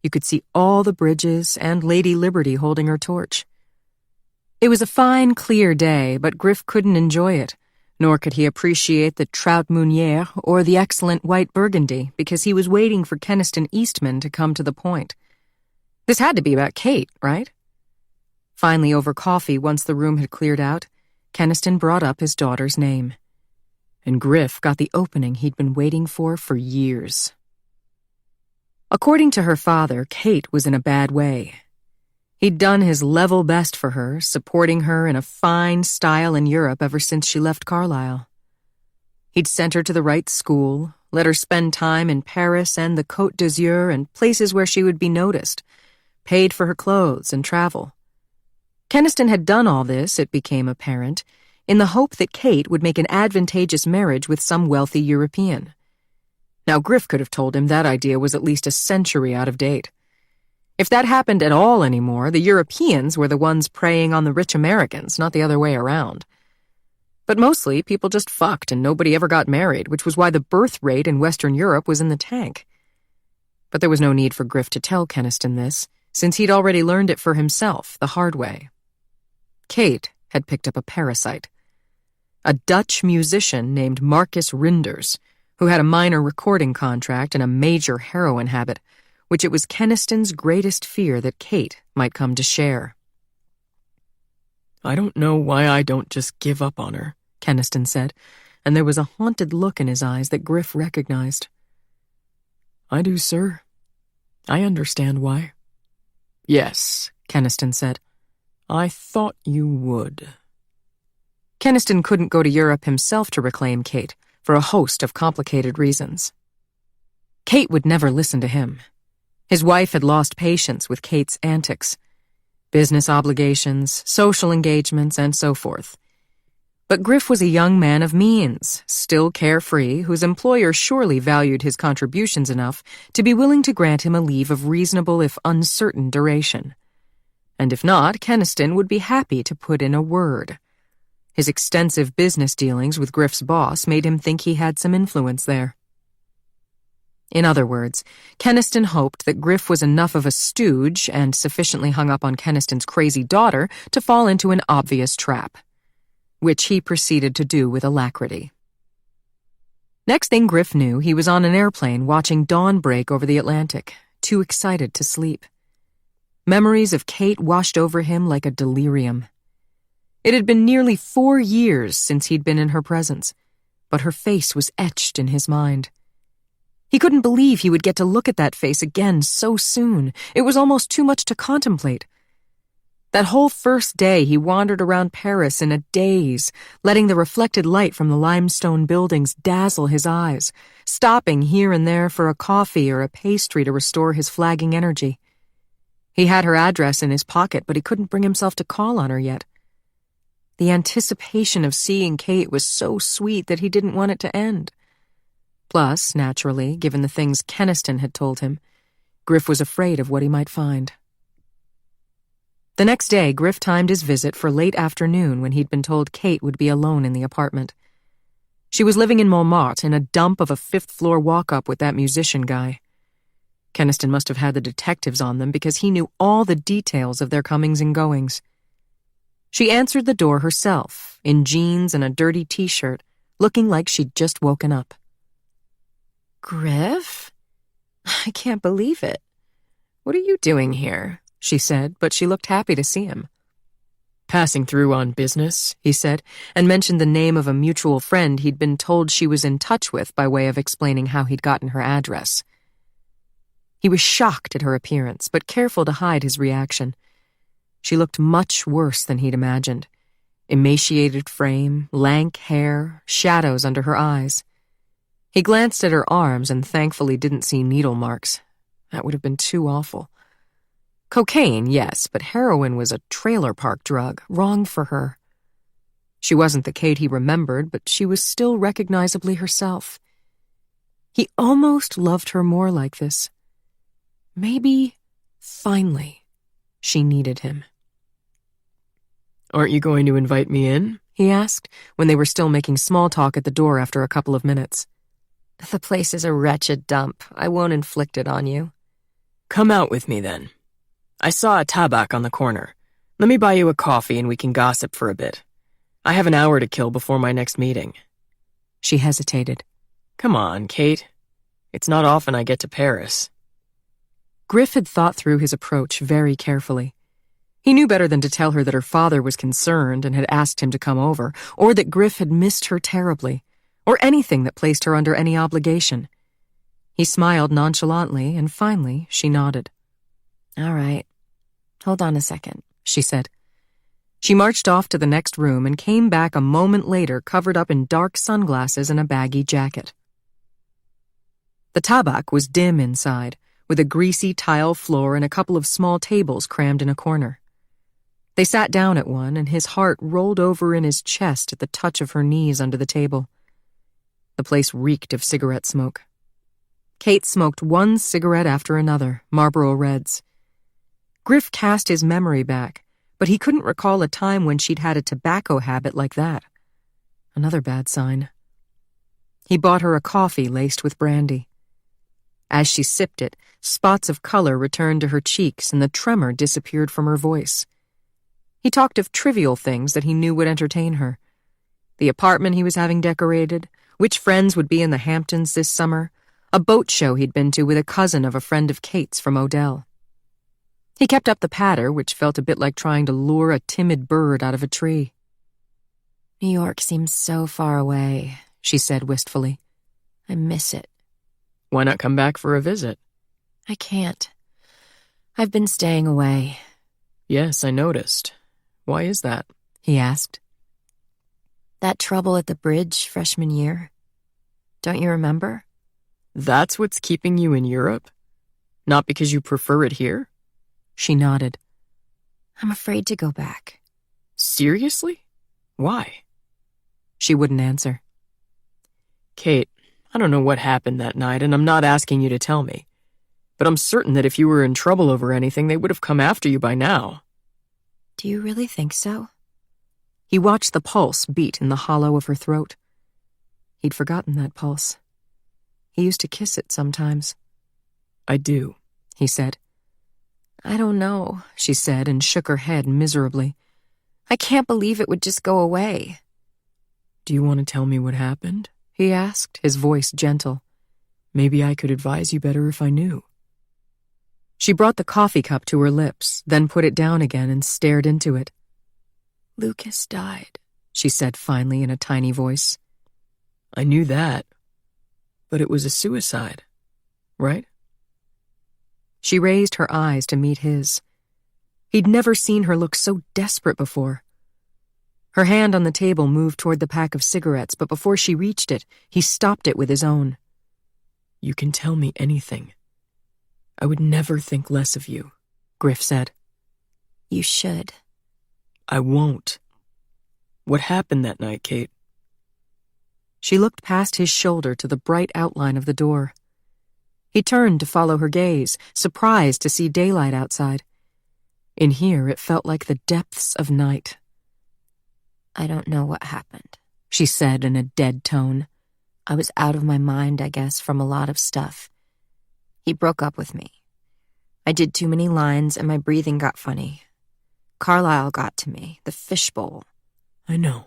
You could see all the bridges and Lady Liberty holding her torch. It was a fine, clear day, but Griff couldn't enjoy it, nor could he appreciate the Trout Meunier or the excellent white Burgundy because he was waiting for Keniston Eastman to come to the point. This had to be about Kate, right? Finally, over coffee, once the room had cleared out, Keniston brought up his daughter's name. And Griff got the opening he'd been waiting for years. According to her father, Kate was in a bad way. He'd done his level best for her, supporting her in a fine style in Europe ever since she left Carlisle. He'd sent her to the right school, let her spend time in Paris and the Côte d'Azur and places where she would be noticed, paid for her clothes and travel. Keniston had done all this, it became apparent, in the hope that Kate would make an advantageous marriage with some wealthy European. Now, Griff could have told him that idea was at least a century out of date. If that happened at all anymore, the Europeans were the ones preying on the rich Americans, not the other way around. But mostly, people just fucked and nobody ever got married, which was why the birth rate in Western Europe was in the tank. But there was no need for Griff to tell Keniston this, since he'd already learned it for himself, the hard way. Kate had picked up a parasite. A Dutch musician named Marcus Rinders, who had a minor recording contract and a major heroin habit, which it was Keniston's greatest fear that Kate might come to share. I don't know why I don't just give up on her, Keniston said, and there was a haunted look in his eyes that Griff recognized. I do, sir. I understand why. Yes, Keniston said. I thought you would. Keniston couldn't go to Europe himself to reclaim Kate, for a host of complicated reasons. Kate would never listen to him. His wife had lost patience with Kate's antics. Business obligations, social engagements, and so forth. But Griff was a young man of means, still carefree, whose employer surely valued his contributions enough to be willing to grant him a leave of reasonable if uncertain duration. And if not, Keniston would be happy to put in a word. His extensive business dealings with Griff's boss made him think he had some influence there. In other words, Keniston hoped that Griff was enough of a stooge and sufficiently hung up on Keniston's crazy daughter to fall into an obvious trap, which he proceeded to do with alacrity. Next thing Griff knew, he was on an airplane watching dawn break over the Atlantic, too excited to sleep. Memories of Kate washed over him like a delirium. It had been nearly 4 years since he'd been in her presence, but her face was etched in his mind. He couldn't believe he would get to look at that face again so soon. It was almost too much to contemplate. That whole first day he wandered around Paris in a daze, letting the reflected light from the limestone buildings dazzle his eyes, stopping here and there for a coffee or a pastry to restore his flagging energy. He had her address in his pocket, but he couldn't bring himself to call on her yet. The anticipation of seeing Kate was so sweet that he didn't want it to end. Plus, naturally, given the things Keniston had told him, Griff was afraid of what he might find. The next day, Griff timed his visit for late afternoon when he'd been told Kate would be alone in the apartment. She was living in Montmartre in a dump of a 5th-floor walk-up with that musician guy. Keniston must have had the detectives on them because he knew all the details of their comings and goings. She answered the door herself, in jeans and a dirty t-shirt, looking like she'd just woken up. Griff? I can't believe it. What are you doing here? She said, but she looked happy to see him. Passing through on business, he said, and mentioned the name of a mutual friend he'd been told she was in touch with by way of explaining how he'd gotten her address. He was shocked at her appearance, but careful to hide his reaction. She looked much worse than he'd imagined. Emaciated frame, lank hair, shadows under her eyes. He glanced at her arms and thankfully didn't see needle marks. That would have been too awful. Cocaine, yes, but heroin was a trailer park drug, wrong for her. She wasn't the Kate he remembered, but she was still recognizably herself. He almost loved her more like this. Maybe, finally, she needed him. "Aren't you going to invite me in?" he asked, when they were still making small talk at the door after a couple of minutes. The place is a wretched dump. I won't inflict it on you. "Come out with me, then. I saw a tabac on the corner. Let me buy you a coffee and we can gossip for a bit. I have an hour to kill before my next meeting." She hesitated. "Come on, Kate. It's not often I get to Paris." Griff had thought through his approach very carefully. He knew better than to tell her that her father was concerned and had asked him to come over, or that Griff had missed her terribly, or anything that placed her under any obligation. He smiled nonchalantly, and finally she nodded. All right. Hold on a second, she said. She marched off to the next room and came back a moment later covered up in dark sunglasses and a baggy jacket. The tabac was dim inside, with a greasy tile floor and a couple of small tables crammed in a corner. They sat down at one, and his heart rolled over in his chest at the touch of her knees under the table. The place reeked of cigarette smoke. Kate smoked one cigarette after another, Marlboro Reds. Griff cast his memory back, but he couldn't recall a time when she'd had a tobacco habit like that. Another bad sign. He bought her a coffee laced with brandy. As she sipped it, spots of color returned to her cheeks and the tremor disappeared from her voice. He talked of trivial things that he knew would entertain her. The apartment he was having decorated, which friends would be in the Hamptons this summer, a boat show he'd been to with a cousin of a friend of Kate's from Odell. He kept up the patter, which felt a bit like trying to lure a timid bird out of a tree. New York seems so far away, she said wistfully. I miss it. Why not come back for a visit? I can't. I've been staying away. Yes, I noticed. Why is that? He asked. That trouble at the bridge freshman year. Don't you remember? That's what's keeping you in Europe? Not because you prefer it here? She nodded. I'm afraid to go back. Seriously? Why? She wouldn't answer. Kate, I don't know what happened that night, and I'm not asking you to tell me. But I'm certain that if you were in trouble over anything, they would have come after you by now. Do you really think so? He watched the pulse beat in the hollow of her throat. He'd forgotten that pulse. He used to kiss it sometimes. I do, he said. I don't know, she said and shook her head miserably. I can't believe it would just go away. Do you want to tell me what happened? He asked, his voice gentle. Maybe I could advise you better if I knew. She brought the coffee cup to her lips, then put it down again and stared into it. Lucas died, she said finally in a tiny voice. I knew that, but it was a suicide, right? She raised her eyes to meet his. He'd never seen her look so desperate before. Her hand on the table moved toward the pack of cigarettes, but before she reached it, he stopped it with his own. You can tell me anything. I would never think less of you, Griff said. You should. I won't. What happened that night, Kate? She looked past his shoulder to the bright outline of the door. He turned to follow her gaze, surprised to see daylight outside. In here, it felt like the depths of night. I don't know what happened, she said in a dead tone. I was out of my mind, I guess, from a lot of stuff. He broke up with me. I did too many lines and my breathing got funny. Carlisle got to me, the fishbowl. I know.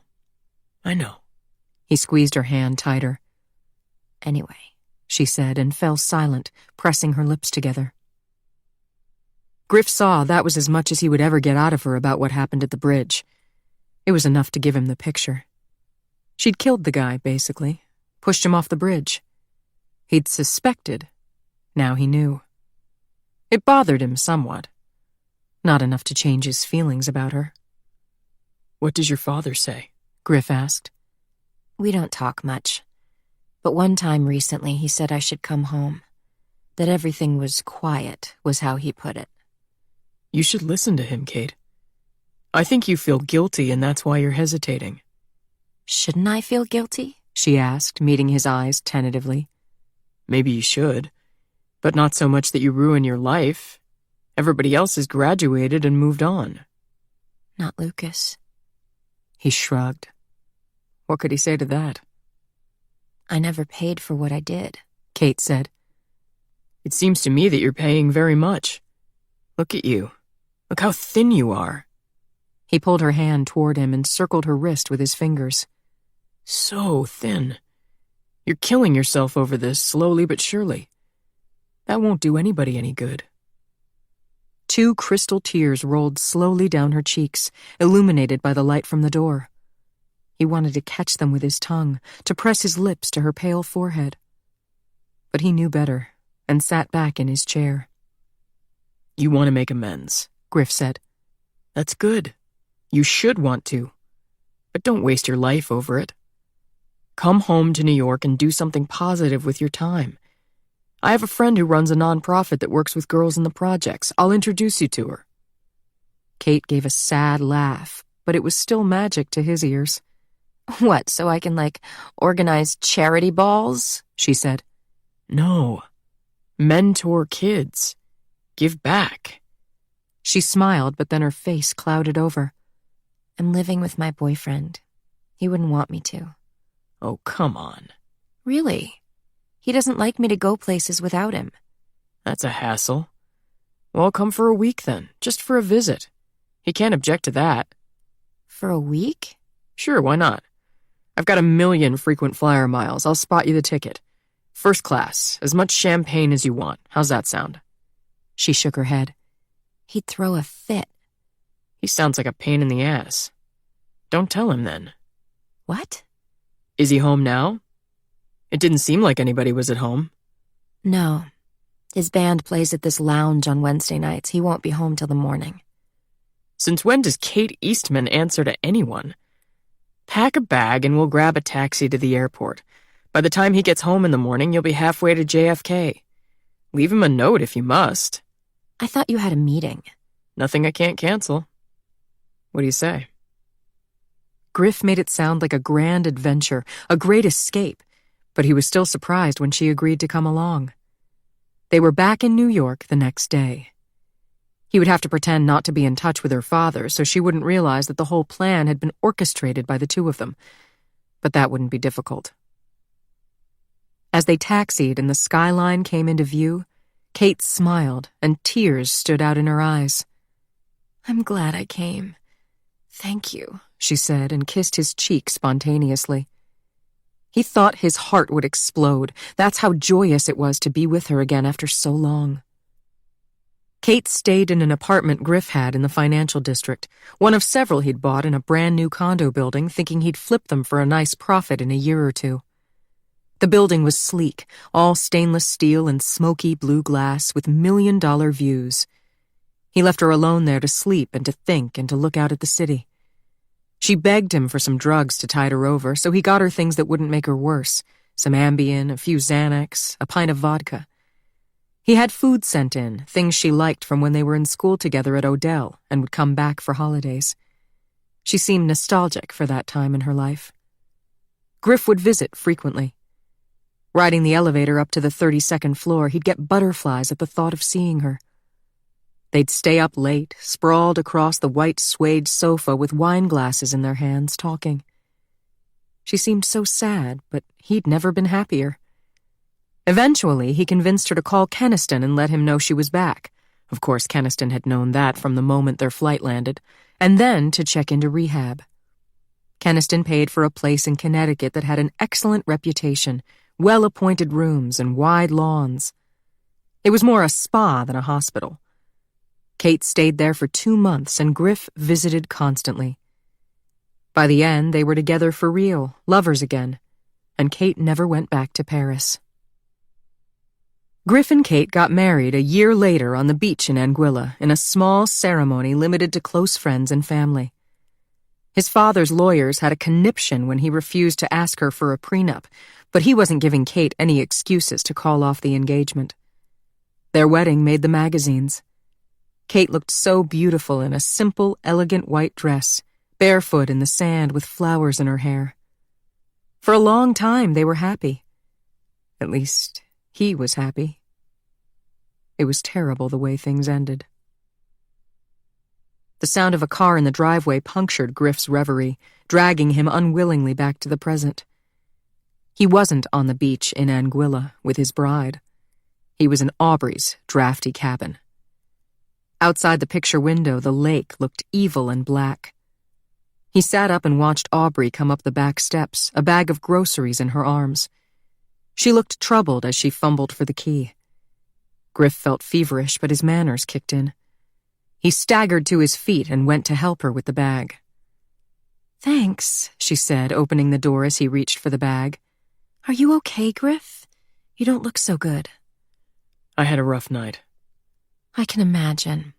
He squeezed her hand tighter. Anyway, she said and fell silent, pressing her lips together. Griff saw that was as much as he would ever get out of her about what happened at the bridge. It was enough to give him the picture. She'd killed the guy, basically, pushed him off the bridge. He'd suspected. Now he knew. It bothered him somewhat. Not enough to change his feelings about her. What does your father say? Griff asked. We don't talk much. But one time recently he said I should come home. That everything was quiet, was how he put it. You should listen to him, Kate. I think you feel guilty and that's why you're hesitating. Shouldn't I feel guilty? She asked, meeting his eyes tentatively. Maybe you should, but not so much that you ruin your life. Everybody else has graduated and moved on. Not Lucas. He shrugged. What could he say to that? I never paid for what I did, Kate said. It seems to me that you're paying very much. Look at you. Look how thin you are. He pulled her hand toward him and circled her wrist with his fingers. So thin. You're killing yourself over this, slowly but surely. That won't do anybody any good. 2 crystal tears rolled slowly down her cheeks, illuminated by the light from the door. He wanted to catch them with his tongue, to press his lips to her pale forehead. But he knew better, and sat back in his chair. You want to make amends, Griff said. That's good. You should want to. But don't waste your life over it. Come home to New York and do something positive with your time. I have a friend who runs a nonprofit that works with girls in the projects. I'll introduce you to her. Kate gave a sad laugh, but it was still magic to his ears. What, so I can, organize charity balls? She said. No. Mentor kids. Give back. She smiled, but then her face clouded over. I'm living with my boyfriend. He wouldn't want me to. Oh, come on. Really? He doesn't like me to go places without him. That's a hassle. Well, come for a week then, just for a visit. He can't object to that. For a week? Sure, why not? I've got 1,000,000 frequent flyer miles. I'll spot you the ticket. First class, as much champagne as you want. How's that sound? She shook her head. He'd throw a fit. He sounds like a pain in the ass. Don't tell him then. What? Is he home now? It didn't seem like anybody was at home. No. His band plays at this lounge on Wednesday nights. He won't be home till the morning. Since when does Kate Eastman answer to anyone? Pack a bag and we'll grab a taxi to the airport. By the time he gets home in the morning, you'll be halfway to JFK. Leave him a note if you must. I thought you had a meeting. Nothing I can't cancel. What do you say? Griff made it sound like a grand adventure, a great escape, but he was still surprised when she agreed to come along. They were back in New York the next day. He would have to pretend not to be in touch with her father so she wouldn't realize that the whole plan had been orchestrated by the two of them, but that wouldn't be difficult. As they taxied and the skyline came into view, Kate smiled and tears stood out in her eyes. "I'm glad I came. Thank you," she said and kissed his cheek spontaneously. He thought his heart would explode. That's how joyous it was to be with her again after so long. Kate stayed in an apartment Griff had in the financial district, one of several he'd bought in a brand new condo building, thinking he'd flip them for a nice profit in a year or two. The building was sleek, all stainless steel and smoky blue glass with million-dollar views. He left her alone there to sleep and to think and to look out at the city. She begged him for some drugs to tide her over, so he got her things that wouldn't make her worse, some Ambien, a few Xanax, a pint of vodka. He had food sent in, things she liked from when they were in school together at Odell and would come back for holidays. She seemed nostalgic for that time in her life. Griff would visit frequently. Riding the elevator up to the 32nd floor, he'd get butterflies at the thought of seeing her. They'd stay up late, sprawled across the white suede sofa with wine glasses in their hands, talking. She seemed so sad, but he'd never been happier. Eventually, he convinced her to call Keniston and let him know she was back. Of course, Keniston had known that from the moment their flight landed, and then to check into rehab. Keniston paid for a place in Connecticut that had an excellent reputation, well-appointed rooms and wide lawns. It was more a spa than a hospital. Kate stayed there for 2 months, and Griff visited constantly. By the end, they were together for real, lovers again, and Kate never went back to Paris. Griff and Kate got married a year later on the beach in Anguilla in a small ceremony limited to close friends and family. His father's lawyers had a conniption when he refused to ask her for a prenup, but he wasn't giving Kate any excuses to call off the engagement. Their wedding made the magazines. Kate looked so beautiful in a simple, elegant white dress, barefoot in the sand with flowers in her hair. For a long time, they were happy. At least, he was happy. It was terrible the way things ended. The sound of a car in the driveway punctured Griff's reverie, dragging him unwillingly back to the present. He wasn't on the beach in Anguilla with his bride. He was in Aubrey's drafty cabin. Outside the picture window, the lake looked evil and black. He sat up and watched Aubrey come up the back steps, a bag of groceries in her arms. She looked troubled as she fumbled for the key. Griff felt feverish, but his manners kicked in. He staggered to his feet and went to help her with the bag. "Thanks," she said, opening the door as he reached for the bag. "Are you okay, Griff? You don't look so good." I had a rough night. "I can imagine.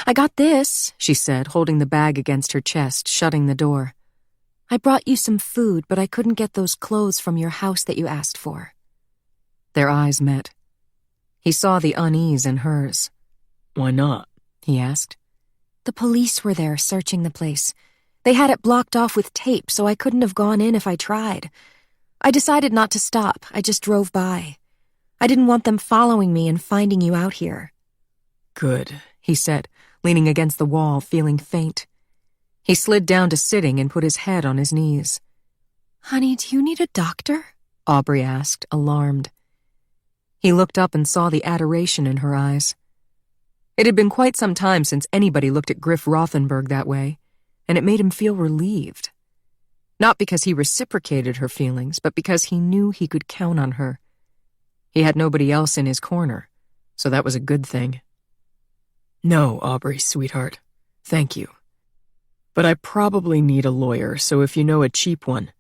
I got this," she said, holding the bag against her chest, shutting the door. "I brought you some food, but I couldn't get those clothes from your house that you asked for." Their eyes met. He saw the unease in hers. Why not? He asked. "The police were there searching the place. They had it blocked off with tape, so I couldn't have gone in if I tried. I decided not to stop. I just drove by. I didn't want them following me and finding you out here." Good, he said, leaning against the wall, feeling faint. He slid down to sitting and put his head on his knees. "Honey, do you need a doctor?" Aubrey asked, alarmed. He looked up and saw the adoration in her eyes. It had been quite some time since anybody looked at Griff Rothenberg that way, and it made him feel relieved. Not because he reciprocated her feelings, but because he knew he could count on her. He had nobody else in his corner, so that was a good thing. No, Aubrey, sweetheart. Thank you. But I probably need a lawyer, so if you know a cheap one,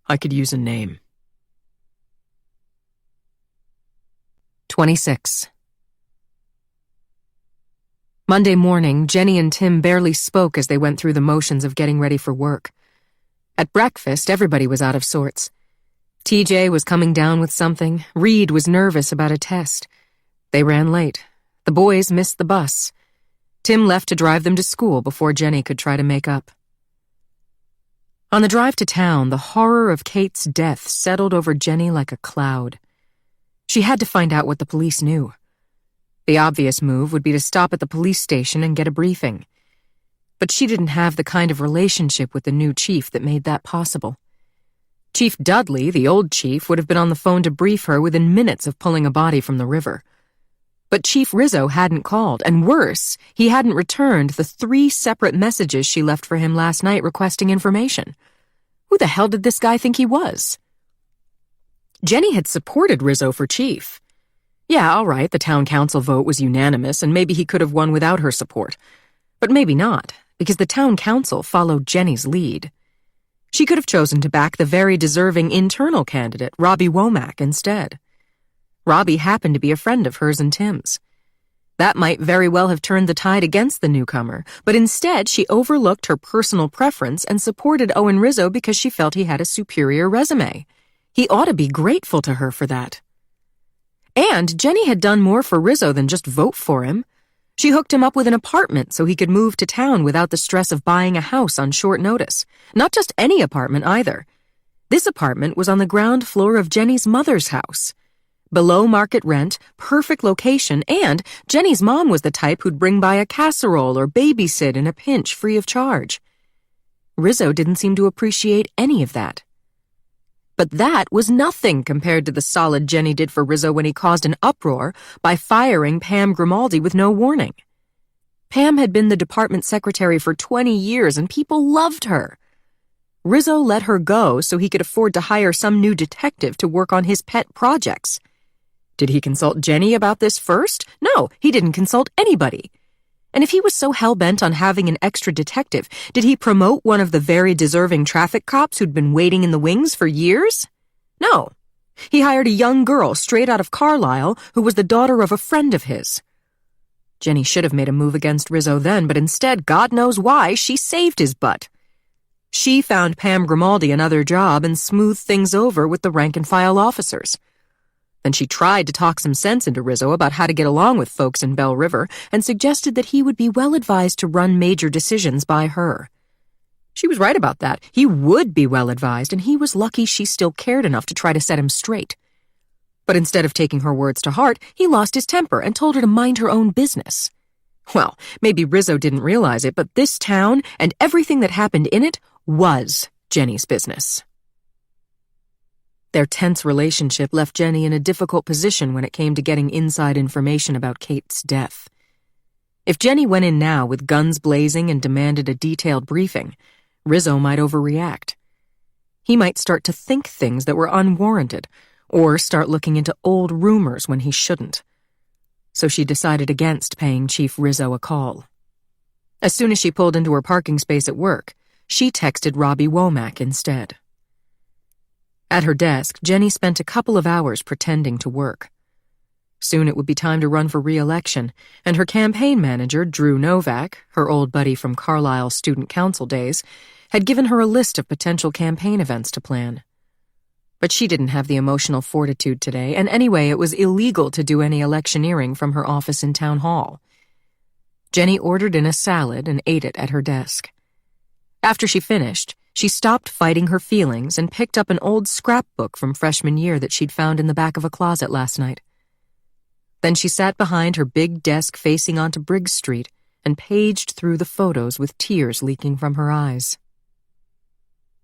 I could use a name. 26. Monday morning, Jenny and Tim barely spoke as they went through the motions of getting ready for work. At breakfast, everybody was out of sorts. TJ was coming down with something. Reed was nervous about a test. They ran late. The boys missed the bus. Tim left to drive them to school before Jenny could try to make up. On the drive to town, the horror of Kate's death settled over Jenny like a cloud. She had to find out what the police knew. The obvious move would be to stop at the police station and get a briefing. But she didn't have the kind of relationship with the new chief that made that possible. Chief Dudley, the old chief, would have been on the phone to brief her within minutes of pulling a body from the river. But Chief Rizzo hadn't called, and worse, he hadn't returned the 3 separate messages she left for him last night requesting information. Who the hell did this guy think he was? Jenny had supported Rizzo for chief. Yeah, all right, the town council vote was unanimous, and maybe he could have won without her support. But maybe not, because the town council followed Jenny's lead. She could have chosen to back the very deserving internal candidate, Robbie Womack, instead. Robbie happened to be a friend of hers and Tim's. That might very well have turned the tide against the newcomer, but instead she overlooked her personal preference and supported Owen Rizzo because she felt he had a superior resume. He ought to be grateful to her for that. And Jenny had done more for Rizzo than just vote for him. She hooked him up with an apartment so he could move to town without the stress of buying a house on short notice. Not just any apartment either. This apartment was on the ground floor of Jenny's mother's house. Below market rent, perfect location, and Jenny's mom was the type who'd bring by a casserole or babysit in a pinch free of charge. Rizzo didn't seem to appreciate any of that. But that was nothing compared to the solid Jenny did for Rizzo when he caused an uproar by firing Pam Grimaldi with no warning. Pam had been the department secretary for 20 years and people loved her. Rizzo let her go so he could afford to hire some new detective to work on his pet projects. Did he consult Jenny about this first? No, he didn't consult anybody. And if he was so hell-bent on having an extra detective, did he promote one of the very deserving traffic cops who'd been waiting in the wings for years? No. He hired a young girl straight out of Carlisle who was the daughter of a friend of his. Jenny should have made a move against Rizzo then, but instead, God knows why, she saved his butt. She found Pam Grimaldi another job and smoothed things over with the rank-and-file officers. Then she tried to talk some sense into Rizzo about how to get along with folks in Bell River and suggested that he would be well advised to run major decisions by her. She was right about that. He would be well advised, and he was lucky she still cared enough to try to set him straight. But instead of taking her words to heart, he lost his temper and told her to mind her own business. Well, maybe Rizzo didn't realize it, but this town and everything that happened in it was Jenny's business. Their tense relationship left Jenny in a difficult position when it came to getting inside information about Kate's death. If Jenny went in now with guns blazing and demanded a detailed briefing, Rizzo might overreact. He might start to think things that were unwarranted, or start looking into old rumors when he shouldn't. So she decided against paying Chief Rizzo a call. As soon as she pulled into her parking space at work, she texted Robbie Womack instead. At her desk, Jenny spent a couple of hours pretending to work. Soon it would be time to run for re-election, and her campaign manager, Drew Novak, her old buddy from Carlisle student council days, had given her a list of potential campaign events to plan. But she didn't have the emotional fortitude today, and anyway, it was illegal to do any electioneering from her office in town hall. Jenny ordered in a salad and ate it at her desk. After she finished, she stopped fighting her feelings and picked up an old scrapbook from freshman year that she'd found in the back of a closet last night. Then she sat behind her big desk facing onto Briggs Street and paged through the photos with tears leaking from her eyes.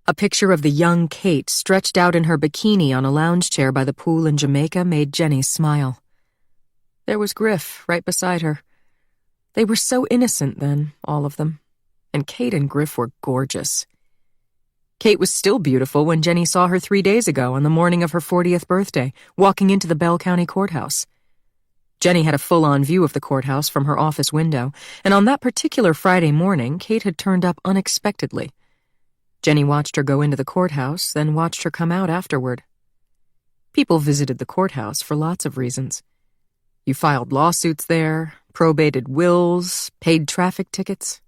A picture of the young Kate stretched out in her bikini on a lounge chair by the pool in Jamaica made Jenny smile. There was Griff right beside her. They were so innocent then, all of them, and Kate and Griff were gorgeous. Kate was still beautiful when Jenny saw her 3 days ago on the morning of her 40th birthday, walking into the Bell County Courthouse. Jenny had a full-on view of the courthouse from her office window, and on that particular Friday morning, Kate had turned up unexpectedly. Jenny watched her go into the courthouse, then watched her come out afterward. People visited the courthouse for lots of reasons. You filed lawsuits there, probated wills, paid traffic tickets.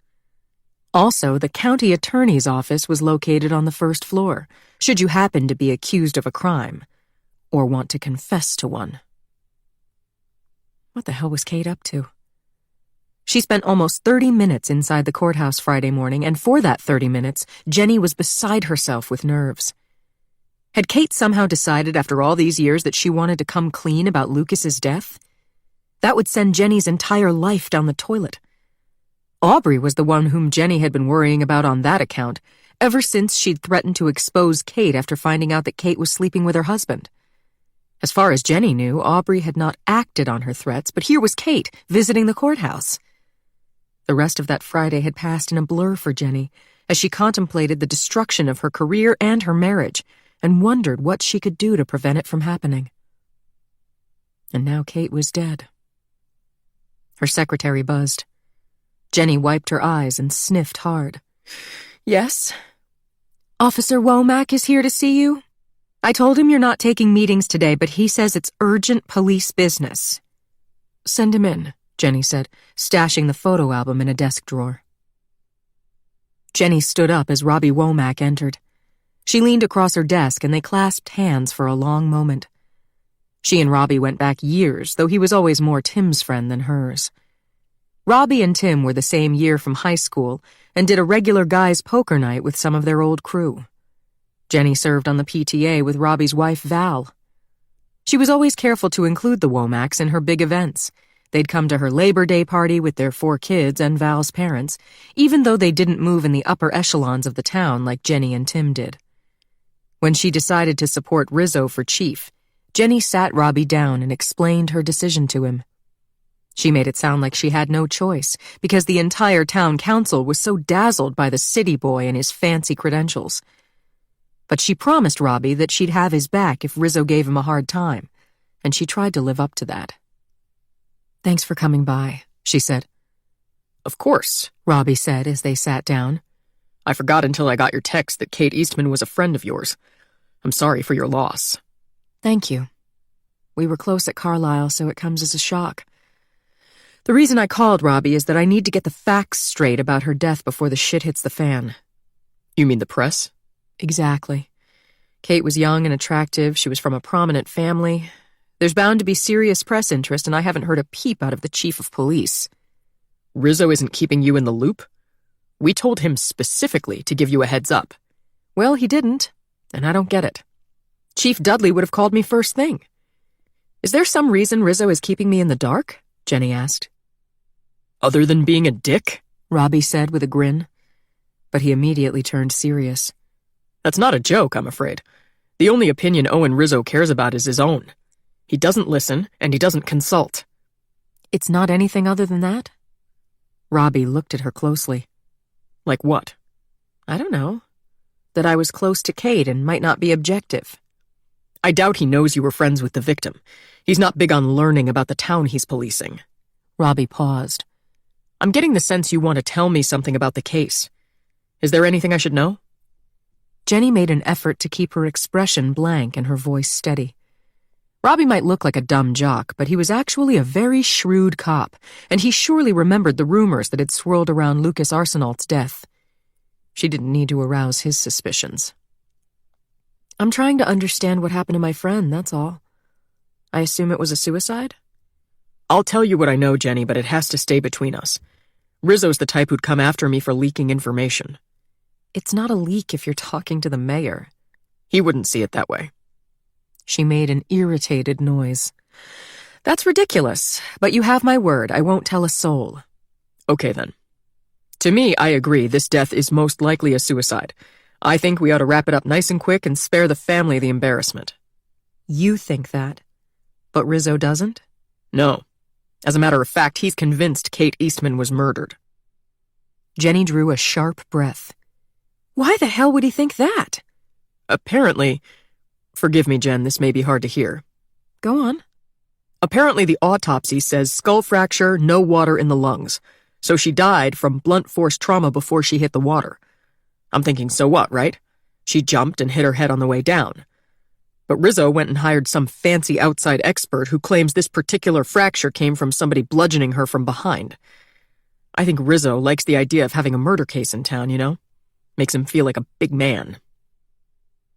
Also, the county attorney's office was located on the first floor, should you happen to be accused of a crime, or want to confess to one. What the hell was Kate up to? She spent almost 30 minutes inside the courthouse Friday morning, and for that 30 minutes, Jenny was beside herself with nerves. Had Kate somehow decided after all these years that she wanted to come clean about Lucas's death? That would send Jenny's entire life down the toilet. Aubrey was the one whom Jenny had been worrying about on that account, ever since she'd threatened to expose Kate after finding out that Kate was sleeping with her husband. As far as Jenny knew, Aubrey had not acted on her threats, but here was Kate visiting the courthouse. The rest of that Friday had passed in a blur for Jenny as she contemplated the destruction of her career and her marriage and wondered what she could do to prevent it from happening. And now Kate was dead. Her secretary buzzed. Jenny wiped her eyes and sniffed hard. "Yes?" "Officer Womack is here to see you. I told him you're not taking meetings today, but he says it's urgent police business." "Send him in," Jenny said, stashing the photo album in a desk drawer. Jenny stood up as Robbie Womack entered. She leaned across her desk and they clasped hands for a long moment. She and Robbie went back years, though he was always more Tim's friend than hers. Robbie and Tim were the same year from high school and did a regular guys' poker night with some of their old crew. Jenny served on the PTA with Robbie's wife, Val. She was always careful to include the Womacks in her big events. They'd come to her Labor Day party with their 4 kids and Val's parents, even though they didn't move in the upper echelons of the town like Jenny and Tim did. When she decided to support Rizzo for chief, Jenny sat Robbie down and explained her decision to him. She made it sound like she had no choice, because the entire town council was so dazzled by the city boy and his fancy credentials. But she promised Robbie that she'd have his back if Rizzo gave him a hard time, and she tried to live up to that. "Thanks for coming by," she said. "Of course," Robbie said as they sat down. "I forgot until I got your text that Kate Eastman was a friend of yours. I'm sorry for your loss." "Thank you. We were close at Carlisle, so it comes as a shock. The reason I called, Robbie, is that I need to get the facts straight about her death before the shit hits the fan." "You mean the press?" "Exactly. Kate was young and attractive, she was from a prominent family. There's bound to be serious press interest, and I haven't heard a peep out of the chief of police." "Rizzo isn't keeping you in the loop? We told him specifically to give you a heads up." "Well, he didn't, and I don't get it. Chief Dudley would have called me first thing." "Is there some reason Rizzo is keeping me in the dark?" Jenny asked. "Other than being a dick?" Robbie said with a grin. But he immediately turned serious. "That's not a joke, I'm afraid. The only opinion Owen Rizzo cares about is his own. He doesn't listen, and he doesn't consult." "It's not anything other than that?" Robbie looked at her closely. "Like what?" "I don't know. That I was close to Kate and might not be objective." "I doubt he knows you were friends with the victim. He's not big on learning about the town he's policing." Robbie paused. "I'm getting the sense you want to tell me something about the case. Is there anything I should know?" Jenny made an effort to keep her expression blank and her voice steady. Robbie might look like a dumb jock, but he was actually a very shrewd cop, and he surely remembered the rumors that had swirled around Lucas Arsenault's death. She didn't need to arouse his suspicions. "I'm trying to understand what happened to my friend, that's all. I assume it was a suicide?" "I'll tell you what I know, Jenny, but it has to stay between us. Rizzo's the type who'd come after me for leaking information." "It's not a leak if you're talking to the mayor." "He wouldn't see it that way." She made an irritated noise. "That's ridiculous, but you have my word, I won't tell a soul." "Okay, then. To me, I agree this death is most likely a suicide. I think we ought to wrap it up nice and quick and spare the family the embarrassment." "You think that, but Rizzo doesn't?" "No. As a matter of fact, he's convinced Kate Eastman was murdered." Jenny drew a sharp breath. "Why the hell would he think that?" "Apparently— Forgive me, Jen, this may be hard to hear." "Go on." "Apparently the autopsy says skull fracture, no water in the lungs. So she died from blunt force trauma before she hit the water. I'm thinking, so what, right? She jumped and hit her head on the way down. But Rizzo went and hired some fancy outside expert who claims this particular fracture came from somebody bludgeoning her from behind. I think Rizzo likes the idea of having a murder case in town, you know? Makes him feel like a big man."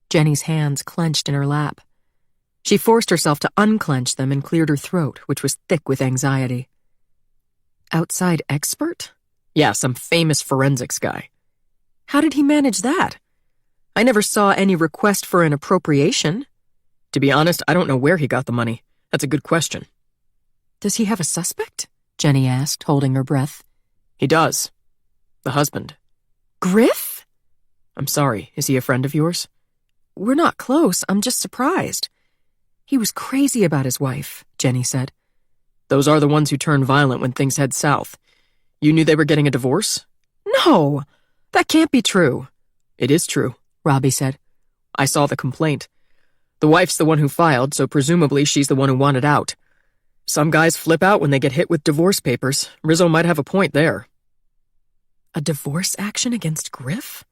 Jenny's hands clenched in her lap. She forced herself to unclench them and cleared her throat, which was thick with anxiety. Outside expert? Yeah, some famous forensics guy. How did he manage that? I never saw any request for an appropriation. To be honest, I don't know where he got the money. That's a good question. Does he have a suspect? Jenny asked, holding her breath. He does. The husband. Griff? I'm sorry, is he a friend of yours? We're not close, I'm just surprised. He was crazy about his wife, Jenny said. Those are the ones who turn violent when things head south. You knew they were getting a divorce? No, that can't be true. It is true, Robbie said. I saw the complaint. The wife's the one who filed, so presumably she's the one who wanted out. Some guys flip out when they get hit with divorce papers. Rizzo might have a point there. A divorce action against Griff?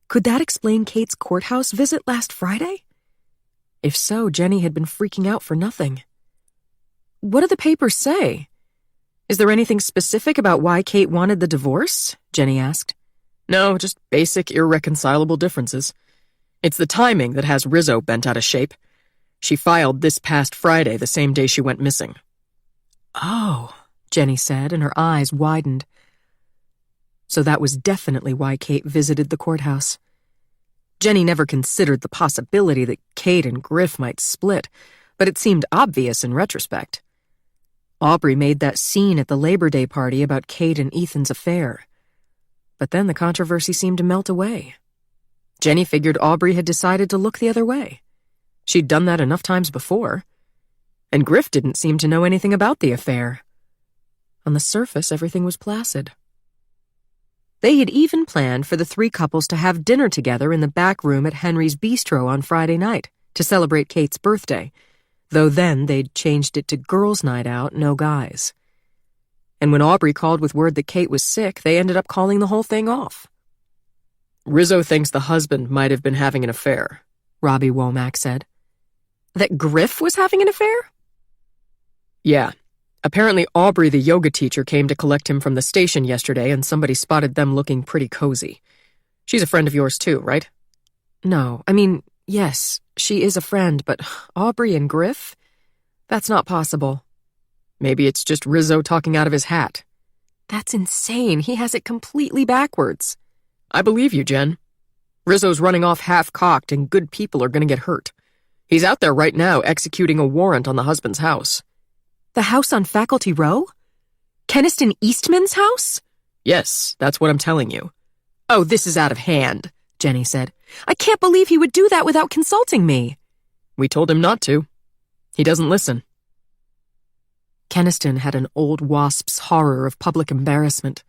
Could that explain Kate's courthouse visit last Friday? If so, Jenny had been freaking out for nothing. What do the papers say? Is there anything specific about why Kate wanted the divorce? Jenny asked. No, just basic irreconcilable differences. It's the timing that has Rizzo bent out of shape. She filed this past Friday, the same day she went missing. Oh, Jenny said, and her eyes widened. So that was definitely why Kate visited the courthouse. Jenny never considered the possibility that Kate and Griff might split, but it seemed obvious in retrospect. Aubrey made that scene at the Labor Day party about Kate and Ethan's affair. But then the controversy seemed to melt away. Jenny figured Aubrey had decided to look the other way. She'd done that enough times before. And Griff didn't seem to know anything about the affair. On the surface, everything was placid. They had even planned for the three couples to have dinner together in the back room at Henry's Bistro on Friday night to celebrate Kate's birthday, though then they'd changed it to girls' night out, no guys. And when Aubrey called with word that Kate was sick, they ended up calling the whole thing off. Rizzo thinks the husband might have been having an affair, Robbie Womack said. That Griff was having an affair? Yeah. Apparently Aubrey, the yoga teacher, came to collect him from the station yesterday and somebody spotted them looking pretty cozy. She's a friend of yours too, right? No, yes, she is a friend, but Aubrey and Griff? That's not possible. Maybe it's just Rizzo talking out of his hat. That's insane. He has it completely backwards. I believe you, Jen. Rizzo's running off half-cocked and good people are gonna get hurt. He's out there right now executing a warrant on the husband's house. The house on Faculty Row? Keniston Eastman's house? Yes, that's what I'm telling you. Oh, this is out of hand, Jenny said. I can't believe he would do that without consulting me. We told him not to. He doesn't listen. Keniston had an old wasp's horror of public embarrassment.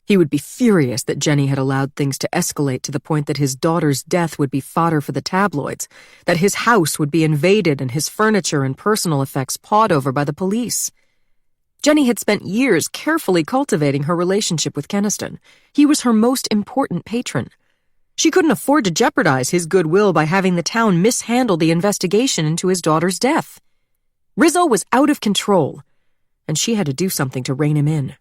He would be furious that Jenny had allowed things to escalate to the point that his daughter's death would be fodder for the tabloids, that his house would be invaded and his furniture and personal effects pawed over by the police. Jenny had spent years carefully cultivating her relationship with Keniston. He was her most important patron. She couldn't afford to jeopardize his goodwill by having the town mishandle the investigation into his daughter's death. Rizzo was out of control, and she had to do something to rein him in.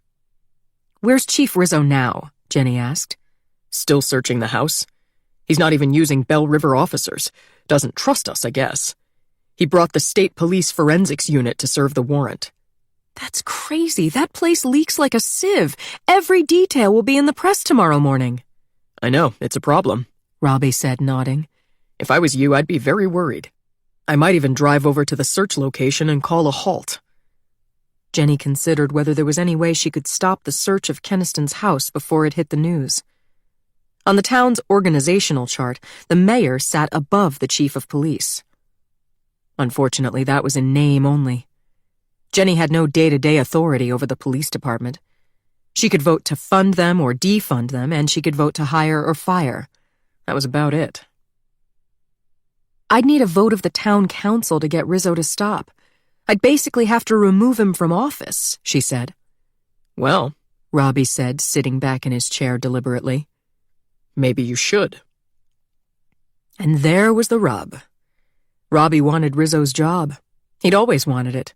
Where's Chief Rizzo now? Jenny asked. Still searching the house. He's not even using Bell River officers. Doesn't trust us, I guess. He brought the state police forensics unit to serve the warrant. That's crazy. That place leaks like a sieve. Every detail will be in the press tomorrow morning. I know, it's a problem, Robbie said, nodding. If I was you, I'd be very worried. I might even drive over to the search location and call a halt. Jenny considered whether there was any way she could stop the search of Keniston's house before it hit the news. On the town's organizational chart, the mayor sat above the chief of police. Unfortunately, that was in name only. Jenny had no day-to-day authority over the police department. She could vote to fund them or defund them, and she could vote to hire or fire. That was about it. I'd need a vote of the town council to get Rizzo to stop. I'd basically have to remove him from office, she said. Well, Robbie said, sitting back in his chair deliberately. Maybe you should. And there was the rub. Robbie wanted Rizzo's job. He'd always wanted it.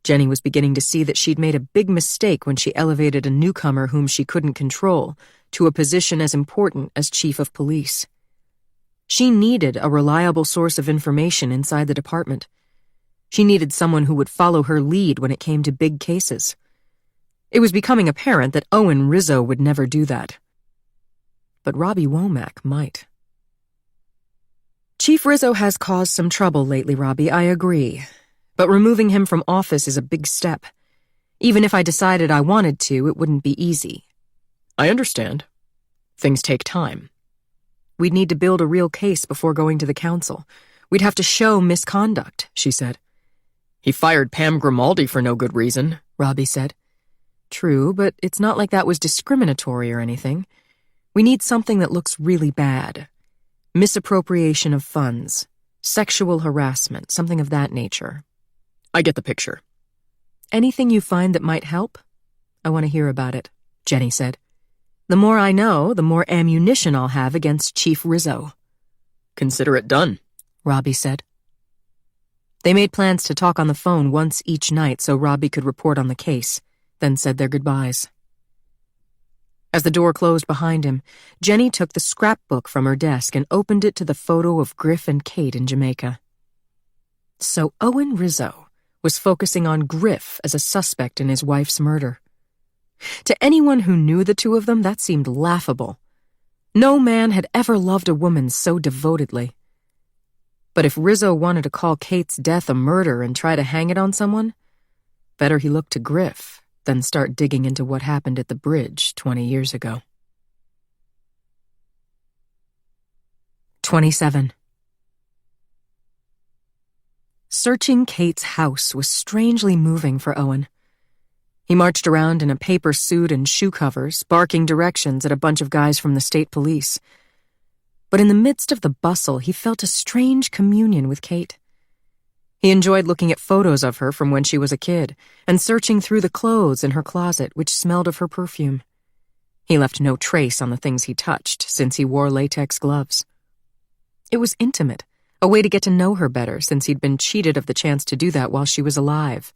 Jenny was beginning to see that she'd made a big mistake when she elevated a newcomer whom she couldn't control to a position as important as chief of police. She needed a reliable source of information inside the department. She needed someone who would follow her lead when it came to big cases. It was becoming apparent that Owen Rizzo would never do that. But Robbie Womack might. Chief Rizzo has caused some trouble lately, Robbie, I agree. But removing him from office is a big step. Even if I decided I wanted to, it wouldn't be easy. I understand. Things take time. We'd need to build a real case before going to the council. We'd have to show misconduct, she said. He fired Pam Grimaldi for no good reason, Robbie said. True, but it's not like that was discriminatory or anything. We need something that looks really bad. Misappropriation of funds, sexual harassment, something of that nature. I get the picture. Anything you find that might help? I want to hear about it, Jenny said. The more I know, the more ammunition I'll have against Chief Rizzo. Consider it done, Robbie said. They made plans to talk on the phone once each night so Robbie could report on the case, then said their goodbyes. As the door closed behind him, Jenny took the scrapbook from her desk and opened it to the photo of Griff and Kate in Jamaica. So Owen Rizzo was focusing on Griff as a suspect in his wife's murder. To anyone who knew the two of them, that seemed laughable. No man had ever loved a woman so devotedly. But if Rizzo wanted to call Kate's death a murder and try to hang it on someone, better he look to Griff than start digging into what happened at the bridge 20 years ago. 27. Searching Kate's house was strangely moving for Owen. He marched around in a paper suit and shoe covers, barking directions at a bunch of guys from the state police. But in the midst of the bustle, he felt a strange communion with Kate. He enjoyed looking at photos of her from when she was a kid and searching through the clothes in her closet, which smelled of her perfume. He left no trace on the things he touched since he wore latex gloves. It was intimate, a way to get to know her better since he'd been cheated of the chance to do that while she was alive.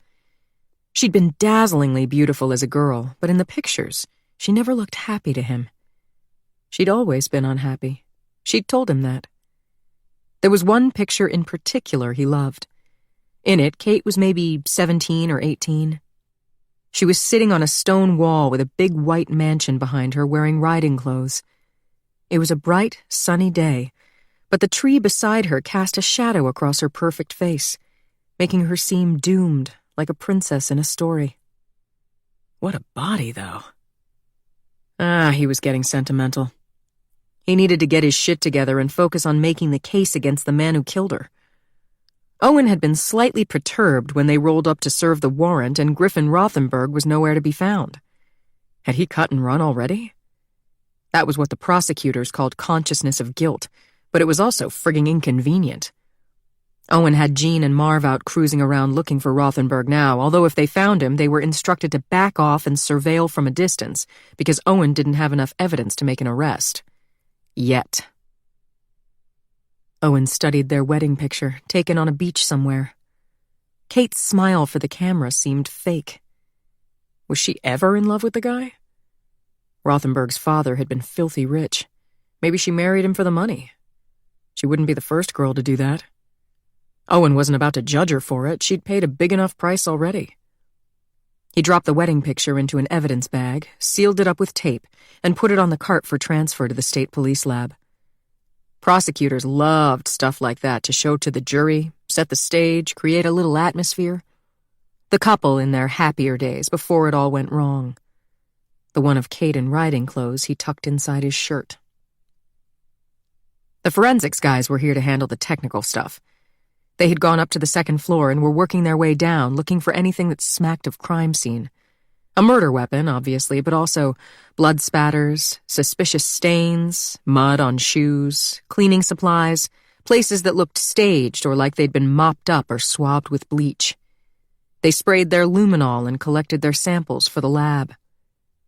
She'd been dazzlingly beautiful as a girl, but in the pictures, she never looked happy to him. She'd always been unhappy. She'd told him that. There was one picture in particular he loved. In it, Kate was maybe 17 or 18. She was sitting on a stone wall with a big white mansion behind her wearing riding clothes. It was a bright, sunny day, but the tree beside her cast a shadow across her perfect face, making her seem doomed, like a princess in a story. What a body, though. He was getting sentimental. He needed to get his shit together and focus on making the case against the man who killed her. Owen had been slightly perturbed when they rolled up to serve the warrant and Griffin Rothenberg was nowhere to be found. Had he cut and run already? That was what the prosecutors called consciousness of guilt, but it was also frigging inconvenient. Owen had Jean and Marv out cruising around looking for Rothenberg now, although if they found him, they were instructed to back off and surveil from a distance because Owen didn't have enough evidence to make an arrest. Yet. Owen studied their wedding picture, taken on a beach somewhere. Kate's smile for the camera seemed fake. Was she ever in love with the guy? Rothenberg's father had been filthy rich. Maybe she married him for the money. She wouldn't be the first girl to do that. Owen wasn't about to judge her for it. She'd paid a big enough price already. He dropped the wedding picture into an evidence bag, sealed it up with tape, and put it on the cart for transfer to the state police lab. Prosecutors loved stuff like that to show to the jury, set the stage, create a little atmosphere. The couple in their happier days before it all went wrong. The one of Kate in riding clothes he tucked inside his shirt. The forensics guys were here to handle the technical stuff. They had gone up to the second floor and were working their way down, looking for anything that smacked of crime scene. A murder weapon, obviously, but also blood spatters, suspicious stains, mud on shoes, cleaning supplies, places that looked staged or like they'd been mopped up or swabbed with bleach. They sprayed their luminol and collected their samples for the lab.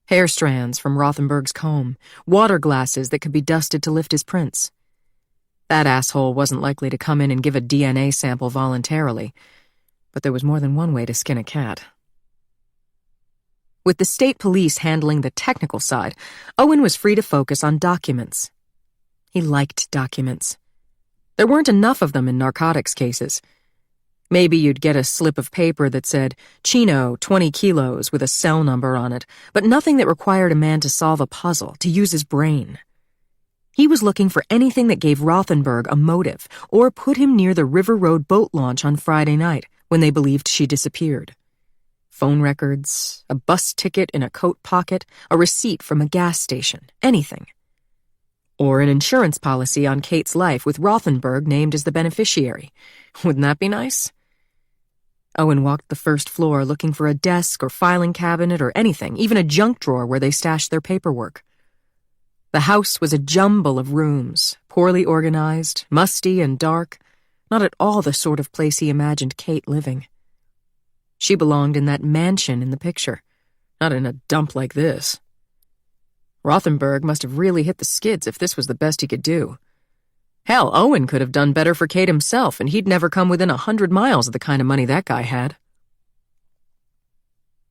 Hair strands from Rothenberg's comb, water glasses that could be dusted to lift his prints. That asshole wasn't likely to come in and give a DNA sample voluntarily, but there was more than one way to skin a cat. With the state police handling the technical side, Owen was free to focus on documents. He liked documents. There weren't enough of them in narcotics cases. Maybe you'd get a slip of paper that said, Chino, 20 kilos, with a cell number on it, but nothing that required a man to solve a puzzle, to use his brain. He was looking for anything that gave Rothenberg a motive or put him near the River Road boat launch on Friday night when they believed she disappeared. Phone records, a bus ticket in a coat pocket, a receipt from a gas station, anything. Or an insurance policy on Kate's life with Rothenberg named as the beneficiary. Wouldn't that be nice? Owen walked the first floor looking for a desk or filing cabinet or anything, even a junk drawer where they stashed their paperwork. The house was a jumble of rooms, poorly organized, musty and dark, not at all the sort of place he imagined Kate living. She belonged in that mansion in the picture, not in a dump like this. Rothenberg must have really hit the skids if this was the best he could do. Hell, Owen could have done better for Kate himself, and he'd never come within 100 miles of the kind of money that guy had.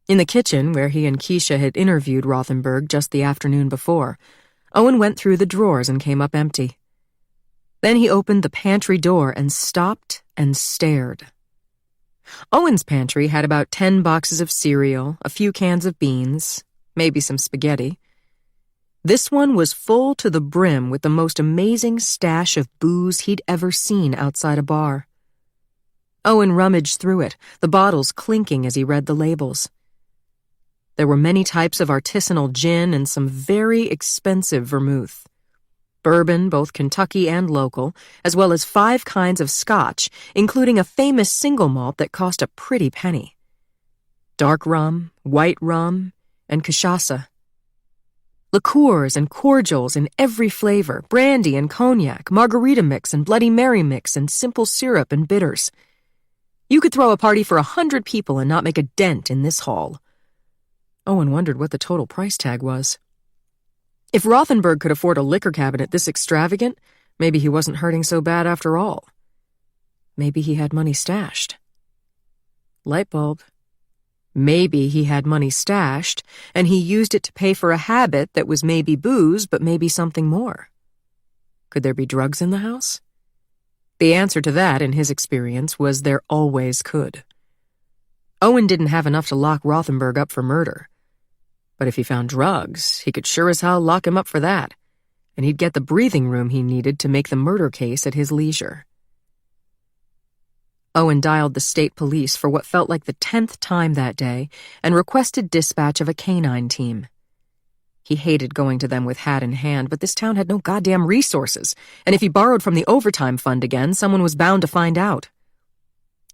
In the kitchen, where he and Keisha had interviewed Rothenberg just the afternoon before, Owen went through the drawers and came up empty. Then he opened the pantry door and stopped and stared. Owen's pantry had about 10 boxes of cereal, a few cans of beans, maybe some spaghetti. This one was full to the brim with the most amazing stash of booze he'd ever seen outside a bar. Owen rummaged through it, the bottles clinking as he read the labels. There were many types of artisanal gin and some very expensive vermouth. Bourbon, both Kentucky and local, as well as 5 kinds of scotch, including a famous single malt that cost a pretty penny. Dark rum, white rum, and cachaça. Liqueurs and cordials in every flavor, brandy and cognac, margarita mix and Bloody Mary mix and simple syrup and bitters. You could throw a party for 100 people and not make a dent in this hall. Owen wondered what the total price tag was. If Rothenberg could afford a liquor cabinet this extravagant, maybe he wasn't hurting so bad after all. Maybe he had money stashed. Light bulb. Maybe he had money stashed, and he used it to pay for a habit that was maybe booze, but maybe something more. Could there be drugs in the house? The answer to that, in his experience, was there always could. Owen didn't have enough to lock Rothenberg up for murder. But if he found drugs, he could sure as hell lock him up for that, and he'd get the breathing room he needed to make the murder case at his leisure. Owen dialed the state police for what felt like the 10th time that day and requested dispatch of a canine team. He hated going to them with hat in hand, but this town had no goddamn resources, and if he borrowed from the overtime fund again, someone was bound to find out.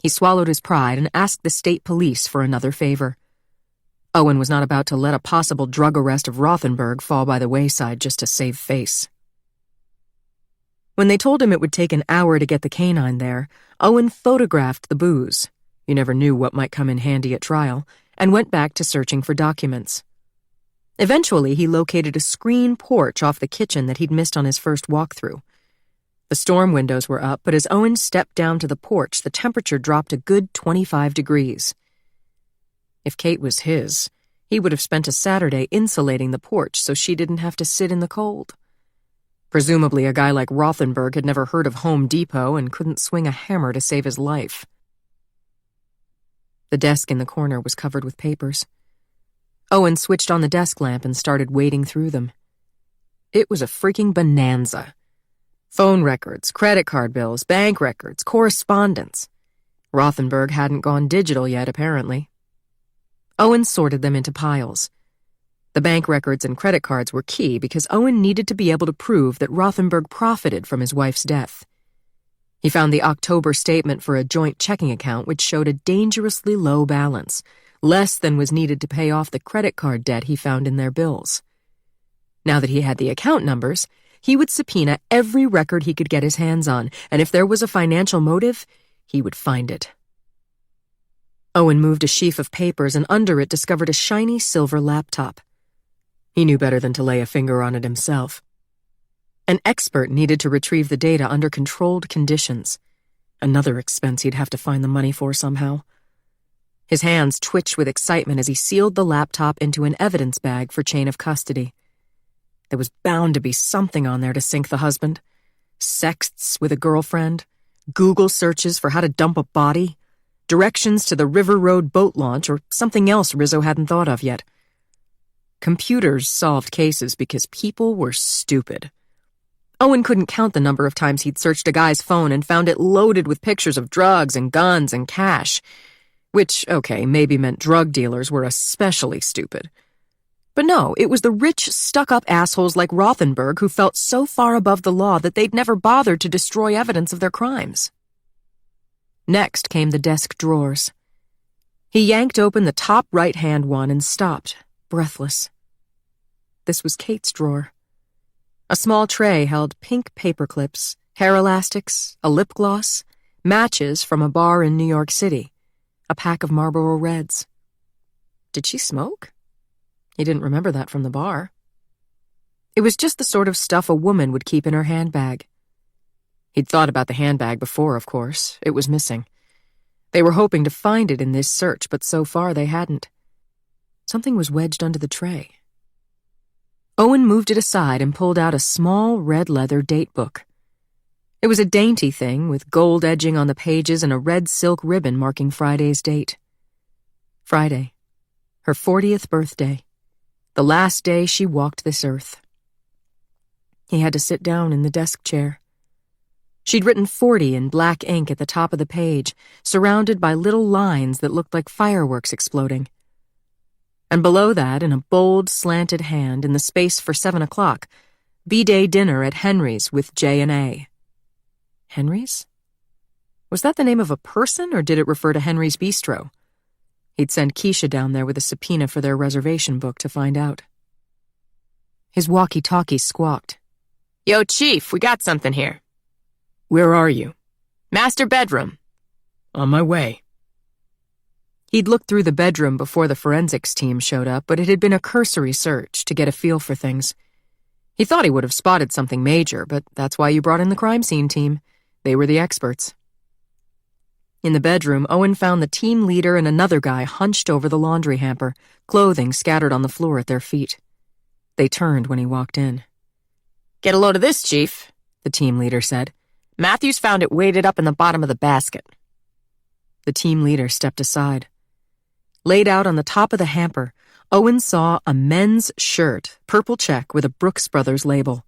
He swallowed his pride and asked the state police for another favor. Owen was not about to let a possible drug arrest of Rothenberg fall by the wayside just to save face. When they told him it would take an hour to get the canine there, Owen photographed the booze — you never knew what might come in handy at trial — and went back to searching for documents. Eventually, he located a screen porch off the kitchen that he'd missed on his first walkthrough. The storm windows were up, but as Owen stepped down to the porch, the temperature dropped a good 25 degrees. If Kate was his, he would have spent a Saturday insulating the porch so she didn't have to sit in the cold. Presumably, a guy like Rothenberg had never heard of Home Depot and couldn't swing a hammer to save his life. The desk in the corner was covered with papers. Owen switched on the desk lamp and started wading through them. It was a freaking bonanza. Phone records, credit card bills, bank records, correspondence. Rothenberg hadn't gone digital yet, apparently. Owen sorted them into piles. The bank records and credit cards were key because Owen needed to be able to prove that Rothenberg profited from his wife's death. He found the October statement for a joint checking account which showed a dangerously low balance, less than was needed to pay off the credit card debt he found in their bills. Now that he had the account numbers, he would subpoena every record he could get his hands on, and if there was a financial motive, he would find it. Owen moved a sheaf of papers and under it discovered a shiny silver laptop. He knew better than to lay a finger on it himself. An expert needed to retrieve the data under controlled conditions. Another expense he'd have to find the money for somehow. His hands twitched with excitement as he sealed the laptop into an evidence bag for chain of custody. There was bound to be something on there to sink the husband. Sexts with a girlfriend, Google searches for how to dump a body. directions to the River Road boat launch, or something else Rizzo hadn't thought of yet. Computers solved cases because people were stupid. Owen couldn't count the number of times he'd searched a guy's phone and found it loaded with pictures of drugs and guns and cash, which, okay, maybe meant drug dealers were especially stupid. But no, it was the rich, stuck-up assholes like Rothenberg who felt so far above the law that they'd never bothered to destroy evidence of their crimes. Next came the desk drawers. He yanked open the top right-hand one and stopped, breathless. This was Kate's drawer. A small tray held pink paper clips, hair elastics, a lip gloss, matches from a bar in New York City, a pack of Marlboro Reds. Did she smoke? He didn't remember that from the bar. It was just the sort of stuff a woman would keep in her handbag. He'd thought about the handbag before, of course. It was missing. They were hoping to find it in this search, but so far they hadn't. Something was wedged under the tray. Owen moved it aside and pulled out a small red leather date book. It was a dainty thing with gold edging on the pages and a red silk ribbon marking Friday's date. Friday, her 40th birthday, the last day she walked this earth. He had to sit down in the desk chair. She'd written 40 in black ink at the top of the page, surrounded by little lines that looked like fireworks exploding. And below that, in a bold, slanted hand, in the space for 7 o'clock, B-Day dinner at Henry's with J&A. Henry's? Was that the name of a person, or did it refer to Henry's Bistro? He'd send Keisha down there with a subpoena for their reservation book to find out. His walkie-talkie squawked. Yo, Chief, we got something here. Where are you? Master bedroom. On my way. He'd looked through the bedroom before the forensics team showed up, but it had been a cursory search to get a feel for things. He thought he would have spotted something major, but that's why you brought in the crime scene team. They were the experts. In the bedroom, Owen found the team leader and another guy hunched over the laundry hamper, clothing scattered on the floor at their feet. They turned when he walked in. Get a load of this, Chief, the team leader said. Matthews found it weighted up in the bottom of the basket. The team leader stepped aside. Laid out on the top of the hamper, Owen saw a men's shirt, purple check with a Brooks Brothers label.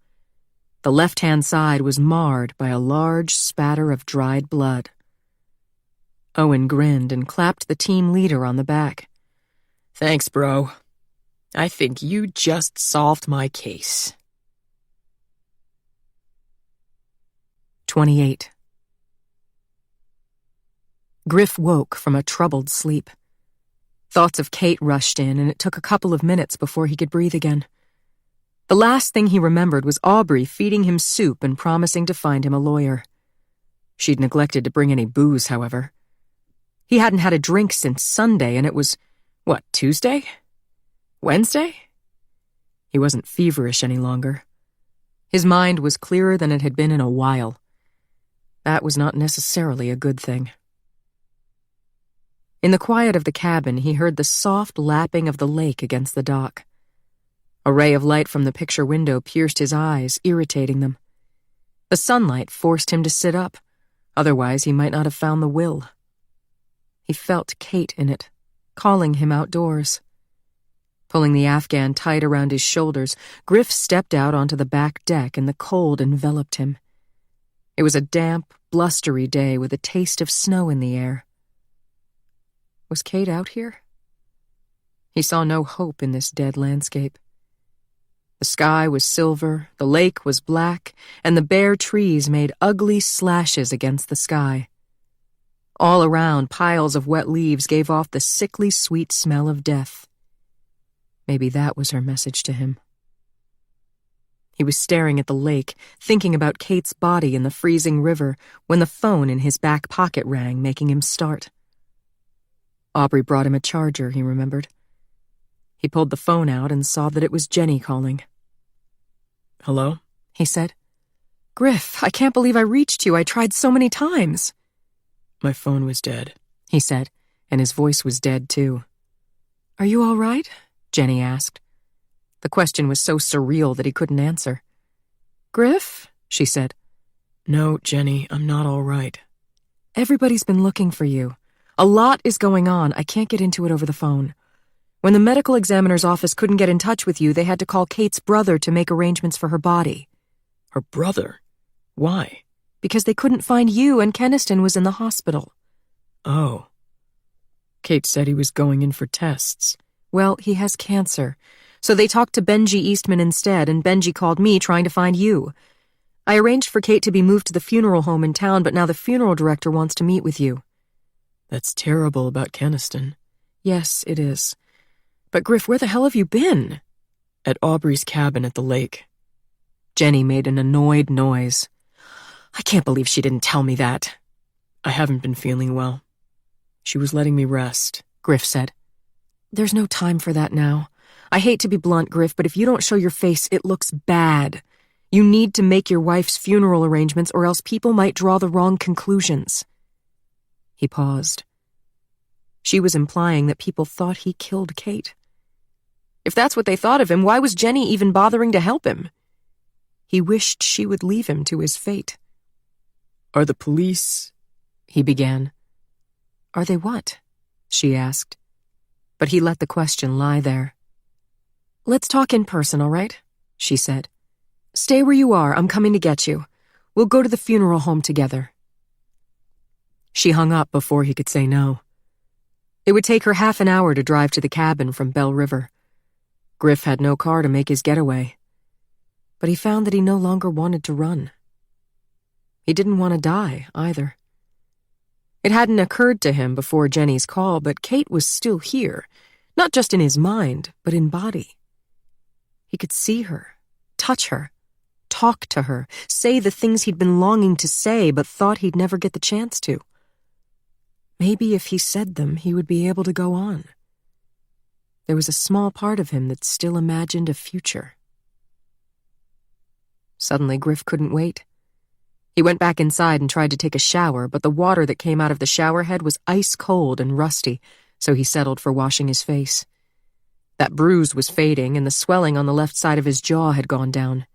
The left-hand side was marred by a large spatter of dried blood. Owen grinned and clapped the team leader on the back. Thanks, bro. I think you just solved my case. 28. Griff woke from a troubled sleep. Thoughts of Kate rushed in, and it took a couple of minutes before he could breathe again. The last thing he remembered was Aubrey feeding him soup and promising to find him a lawyer. She'd neglected to bring any booze, however. He hadn't had a drink since Sunday, and it was, Tuesday? Wednesday? He wasn't feverish any longer. His mind was clearer than it had been in a while. That was not necessarily a good thing. In the quiet of the cabin, he heard the soft lapping of the lake against the dock. A ray of light from the picture window pierced his eyes, irritating them. The sunlight forced him to sit up, otherwise he might not have found the will. He felt Kate in it, calling him outdoors. Pulling the Afghan tight around his shoulders, Griff stepped out onto the back deck and the cold enveloped him. It was a damp, blustery day with a taste of snow in the air. Was Kate out here? He saw no hope in this dead landscape. The sky was silver, the lake was black, and the bare trees made ugly slashes against the sky. All around, piles of wet leaves gave off the sickly sweet smell of death. Maybe that was her message to him. He was staring at the lake, thinking about Kate's body in the freezing river, when the phone in his back pocket rang, making him start. Aubrey brought him a charger, he remembered. He pulled the phone out and saw that it was Jenny calling. Hello? He said. Griff, I can't believe I reached you. I tried so many times. My phone was dead, he said, and his voice was dead too. Are you all right? Jenny asked. The question was so surreal that he couldn't answer. Griff? She said. No, Jenny, I'm not all right. Everybody's been looking for you. A lot is going on. I can't get into it over the phone. When the medical examiner's office couldn't get in touch with you, they had to call Kate's brother to make arrangements for her body. Her brother? Why? Because they couldn't find you and Keniston was in the hospital. Oh. Kate said he was going in for tests. Well, he has cancer. So they talked to Benji Eastman instead, and Benji called me trying to find you. I arranged for Kate to be moved to the funeral home in town, but now the funeral director wants to meet with you. That's terrible about Keniston. Yes, it is. But Griff, where the hell have you been? At Aubrey's cabin at the lake. Jenny made an annoyed noise. I can't believe she didn't tell me that. I haven't been feeling well. She was letting me rest, Griff said. There's no time for that now. I hate to be blunt, Griff, but if you don't show your face, it looks bad. You need to make your wife's funeral arrangements or else people might draw the wrong conclusions. He paused. She was implying that people thought he killed Kate. If that's what they thought of him, why was Jenny even bothering to help him? He wished she would leave him to his fate. Are the police... he began. Are they what? She asked. But he let the question lie there. Let's talk in person, all right? She said. Stay where you are. I'm coming to get you. We'll go to the funeral home together. She hung up before he could say no. It would take her half an hour to drive to the cabin from Bell River. Griff had no car to make his getaway. But he found that he no longer wanted to run. He didn't want to die, either. It hadn't occurred to him before Jenny's call, but Kate was still here, not just in his mind, but in body. He could see her, touch her, talk to her, say the things he'd been longing to say but thought he'd never get the chance to. Maybe if he said them, he would be able to go on. There was a small part of him that still imagined a future. Suddenly, Griff couldn't wait. He went back inside and tried to take a shower, but the water that came out of the shower head was ice cold and rusty, so he settled for washing his face. That bruise was fading, and the swelling on the left side of his jaw had gone down.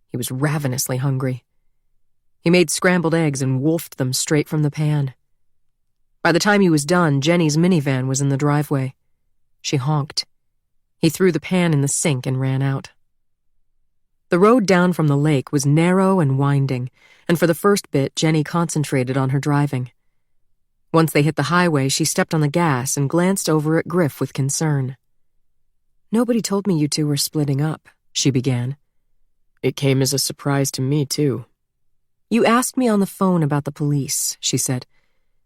He was ravenously hungry. He made scrambled eggs and wolfed them straight from the pan. By the time he was done, Jenny's minivan was in the driveway. She honked. He threw the pan in the sink and ran out. The road down from the lake was narrow and winding, and for the first bit, Jenny concentrated on her driving. Once they hit the highway, she stepped on the gas and glanced over at Griff with concern. Nobody told me you two were splitting up, she began. It came as a surprise to me, too. You asked me on the phone about the police, she said.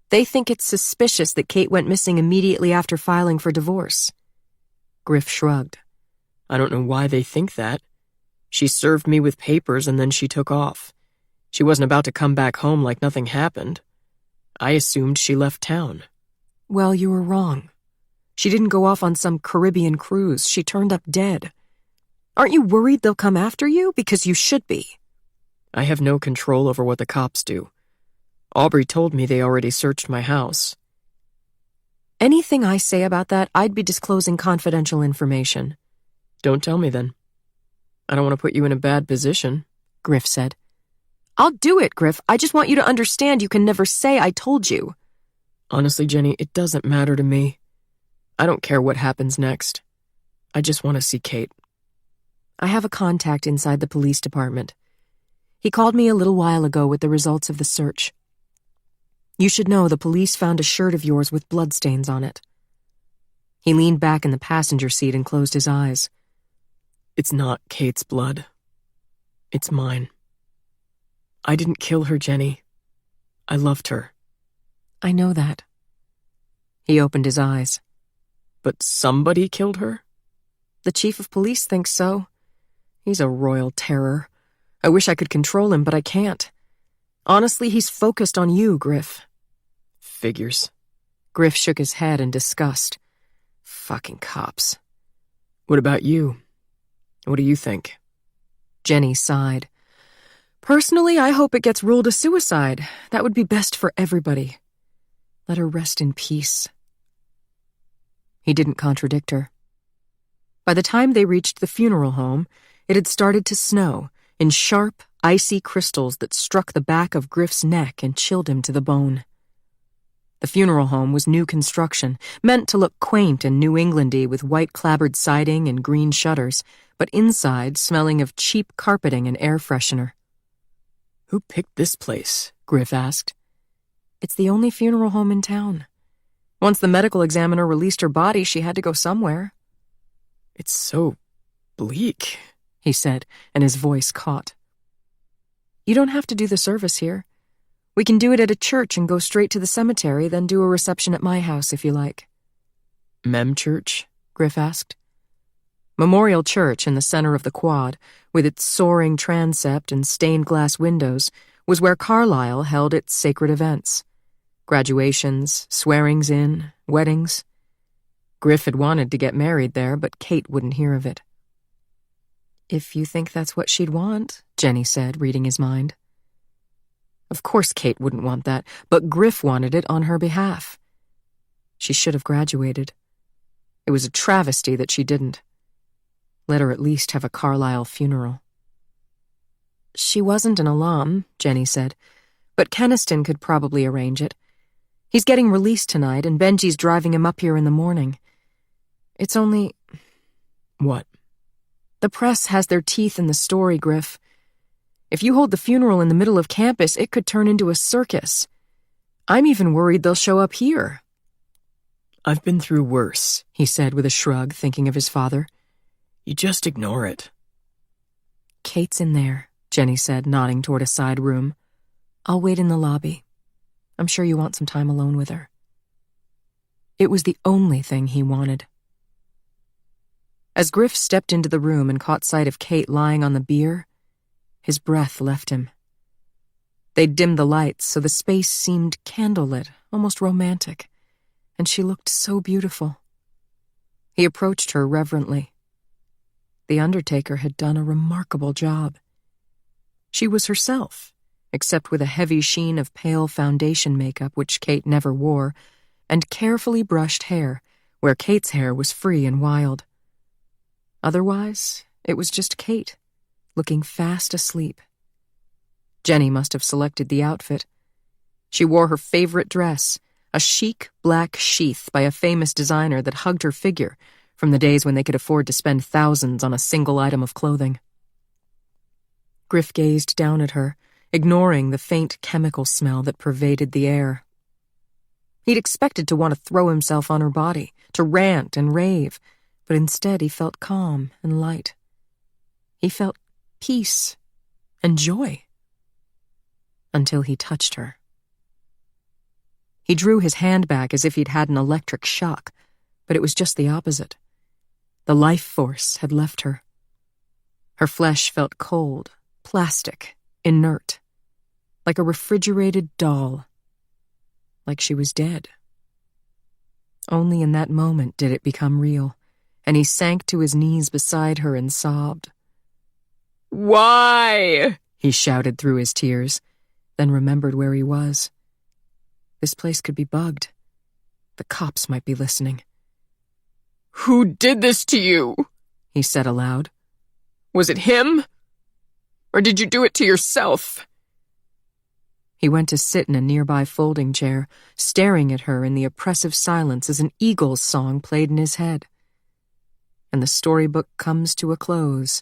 They think it's suspicious that Kate went missing immediately after filing for divorce. Griff shrugged. I don't know why they think that. She served me with papers and then she took off. She wasn't about to come back home like nothing happened. I assumed she left town. Well, you were wrong. She didn't go off on some Caribbean cruise. She turned up dead. Aren't you worried they'll come after you? Because you should be. I have no control over what the cops do. Aubrey told me they already searched my house. Anything I say about that, I'd be disclosing confidential information. Don't tell me then. I don't want to put you in a bad position, Griff said. I'll do it, Griff. I just want you to understand you can never say I told you. Honestly, Jenny, it doesn't matter to me. I don't care what happens next. I just want to see Kate. I have a contact inside the police department. He called me a little while ago with the results of the search. You should know the police found a shirt of yours with bloodstains on it. He leaned back in the passenger seat and closed his eyes. It's not Kate's blood. It's mine. I didn't kill her, Jenny. I loved her. I know that. He opened his eyes. But somebody killed her? The chief of police thinks so. He's a royal terror. I wish I could control him, but I can't. Honestly, he's focused on you, Griff. Figures. Griff shook his head in disgust. Fucking cops. What about you? What do you think? Jenny sighed. Personally, I hope it gets ruled a suicide. That would be best for everybody. Let her rest in peace. He didn't contradict her. By the time they reached the funeral home, it had started to snow in sharp, icy crystals that struck the back of Griff's neck and chilled him to the bone. The funeral home was new construction, meant to look quaint and New Englandy with white clapboard siding and green shutters, but inside smelling of cheap carpeting and air freshener. Who picked this place? Griff asked. It's the only funeral home in town. Once the medical examiner released her body, she had to go somewhere. It's so bleak, he said, and his voice caught. You don't have to do the service here. We can do it at a church and go straight to the cemetery, then do a reception at my house if you like. Mem Church? Griff asked. Memorial Church in the center of the quad, with its soaring transept and stained glass windows, was where Carlisle held its sacred events. Graduations, swearings-in, weddings. Griff had wanted to get married there, but Kate wouldn't hear of it. If you think that's what she'd want, Jenny said, reading his mind. Of course Kate wouldn't want that, but Griff wanted it on her behalf. She should have graduated. It was a travesty that she didn't. Let her at least have a Carlisle funeral. She wasn't an alum, Jenny said, but Keniston could probably arrange it. He's getting released tonight, and Benji's driving him up here in the morning. It's only... What? The press has their teeth in the story, Griff. If you hold the funeral in the middle of campus, it could turn into a circus. I'm even worried they'll show up here. I've been through worse, he said with a shrug, thinking of his father. You just ignore it. Kate's in there, Jenny said, nodding toward a side room. I'll wait in the lobby. I'm sure you want some time alone with her. It was the only thing he wanted. As Griff stepped into the room and caught sight of Kate lying on the bier, his breath left him. They'd dimmed the lights, so the space seemed candlelit, almost romantic, and she looked so beautiful. He approached her reverently. The undertaker had done a remarkable job. She was herself, except with a heavy sheen of pale foundation makeup which Kate never wore, and carefully brushed hair, where Kate's hair was free and wild. Otherwise, it was just Kate, looking fast asleep. Jenny must have selected the outfit. She wore her favorite dress, a chic black sheath by a famous designer that hugged her figure from the days when they could afford to spend thousands on a single item of clothing. Griff gazed down at her, ignoring the faint chemical smell that pervaded the air. He'd expected to want to throw himself on her body, to rant and rave, but instead he felt calm and light. He felt peace and joy. Until he touched her. He drew his hand back as if he'd had an electric shock, but it was just the opposite. The life force had left her. Her flesh felt cold, plastic, inert, like a refrigerated doll, like she was dead. Only in that moment did it become real, and he sank to his knees beside her and sobbed. Why? He shouted through his tears, then remembered where he was. This place could be bugged. The cops might be listening. Who did this to you? He said aloud. Was it him? Or did you do it to yourself? He went to sit in a nearby folding chair, staring at her in the oppressive silence as an Eagles song played in his head. And the storybook comes to a close.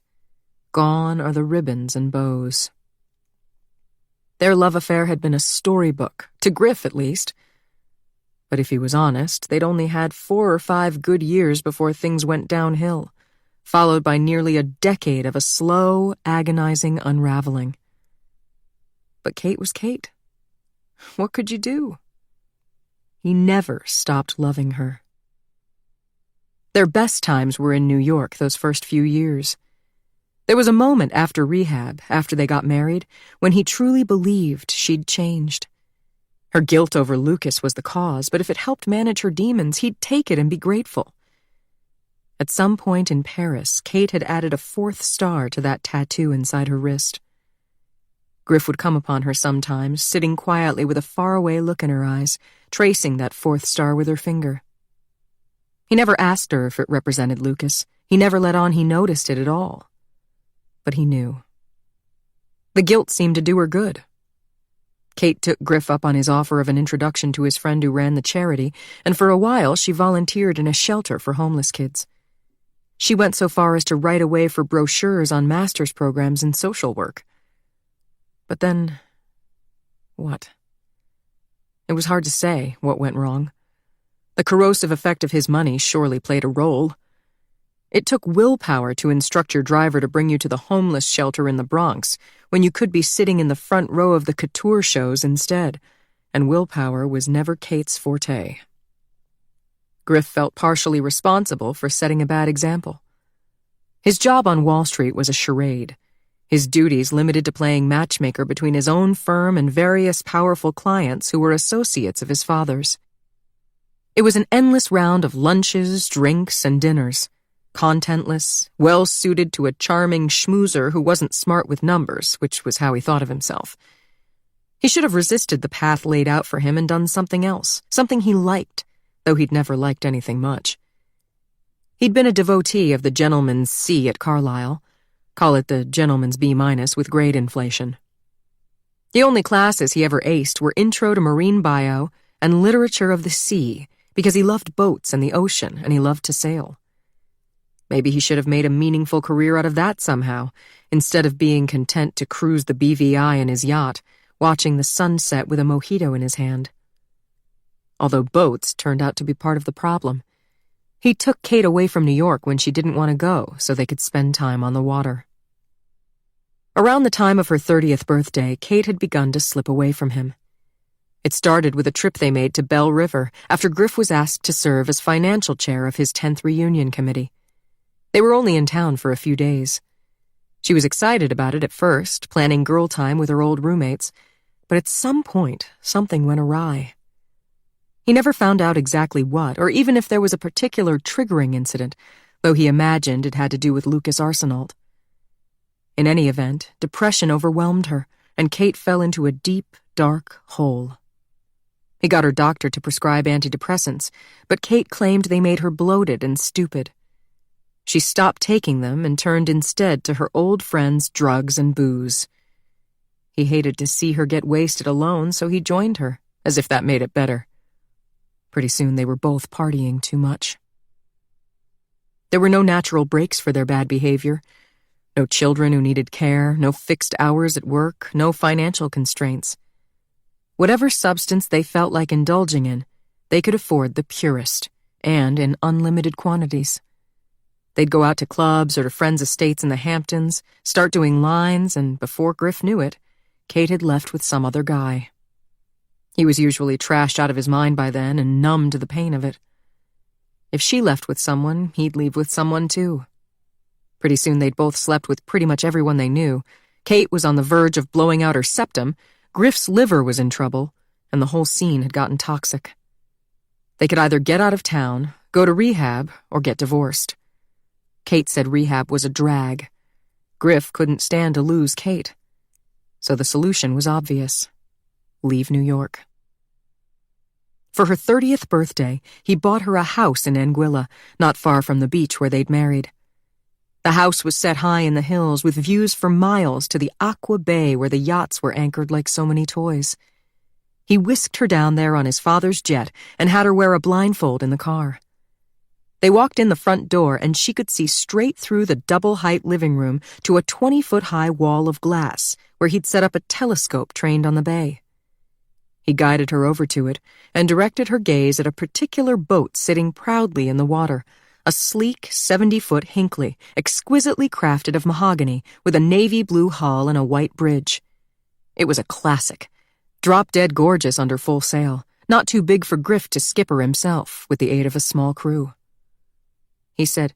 Gone are the ribbons and bows. Their love affair had been a storybook, to Griff at least. But if he was honest, they'd only had 4 or 5 good years before things went downhill, followed by nearly a decade of a slow, agonizing unraveling. But Kate was Kate. What could you do? He never stopped loving her. Their best times were in New York those first few years. There was a moment after rehab, after they got married, when he truly believed she'd changed. Her guilt over Lucas was the cause, but if it helped manage her demons, he'd take it and be grateful. At some point in Paris, Kate had added a 4th star to that tattoo inside her wrist. Griff would come upon her sometimes, sitting quietly with a faraway look in her eyes, tracing that 4th star with her finger. He never asked her if it represented Lucas. He never let on he noticed it at all. But he knew. The guilt seemed to do her good. Kate took Griff up on his offer of an introduction to his friend who ran the charity, and for a while she volunteered in a shelter for homeless kids. She went so far as to write away for brochures on master's programs in social work. But then, what? It was hard to say what went wrong. The corrosive effect of his money surely played a role. It took willpower to instruct your driver to bring you to the homeless shelter in the Bronx when you could be sitting in the front row of the couture shows instead, and willpower was never Kate's forte. Griff felt partially responsible for setting a bad example. His job on Wall Street was a charade, his duties limited to playing matchmaker between his own firm and various powerful clients who were associates of his father's. It was an endless round of lunches, drinks, and dinners, contentless, well-suited to a charming schmoozer who wasn't smart with numbers, which was how he thought of himself. He should have resisted the path laid out for him and done something else, something he liked, though he'd never liked anything much. He'd been a devotee of the gentleman's C at Carlisle, call it the gentleman's B- with grade inflation. The only classes he ever aced were Intro to Marine Bio and Literature of the Sea, because he loved boats and the ocean and he loved to sail. Maybe he should have made a meaningful career out of that somehow, instead of being content to cruise the BVI in his yacht, watching the sunset with a mojito in his hand. Although boats turned out to be part of the problem. He took Kate away from New York when she didn't want to go so they could spend time on the water. Around the time of her 30th birthday, Kate had begun to slip away from him. It started with a trip they made to Bell River after Griff was asked to serve as financial chair of his 10th reunion committee. They were only in town for a few days. She was excited about it at first, planning girl time with her old roommates, but at some point, something went awry. He never found out exactly what, or even if there was a particular triggering incident, though he imagined it had to do with Lucas Arsenault. In any event, depression overwhelmed her, and Kate fell into a deep, dark hole. He got her doctor to prescribe antidepressants, but Kate claimed they made her bloated and stupid. She stopped taking them and turned instead to her old friends' drugs and booze. He hated to see her get wasted alone, so he joined her, as if that made it better. Pretty soon they were both partying too much. There were no natural breaks for their bad behavior. No children who needed care, no fixed hours at work, no financial constraints. Whatever substance they felt like indulging in, they could afford the purest, and in unlimited quantities. They'd go out to clubs or to friends' estates in the Hamptons, start doing lines, and before Griff knew it, Kate had left with some other guy. He was usually trashed out of his mind by then and numb to the pain of it. If she left with someone, he'd leave with someone too. Pretty soon they'd both slept with pretty much everyone they knew. Kate was on the verge of blowing out her septum, Griff's liver was in trouble, and the whole scene had gotten toxic. They could either get out of town, go to rehab, or get divorced. Kate said rehab was a drag. Griff couldn't stand to lose Kate. So the solution was obvious. Leave New York. For her 30th birthday, he bought her a house in Anguilla, not far from the beach where they'd married. The house was set high in the hills with views for miles to the Aqua Bay where the yachts were anchored like so many toys. He whisked her down there on his father's jet and had her wear a blindfold in the car. They walked in the front door and she could see straight through the double-height living room to a 20-foot-high wall of glass where he'd set up a telescope trained on the bay. He guided her over to it and directed her gaze at a particular boat sitting proudly in the water, a sleek 70-foot Hinckley, exquisitely crafted of mahogany, with a navy blue hull and a white bridge. It was a classic, drop-dead gorgeous under full sail, not too big for Griff to skipper himself, with the aid of a small crew. He said,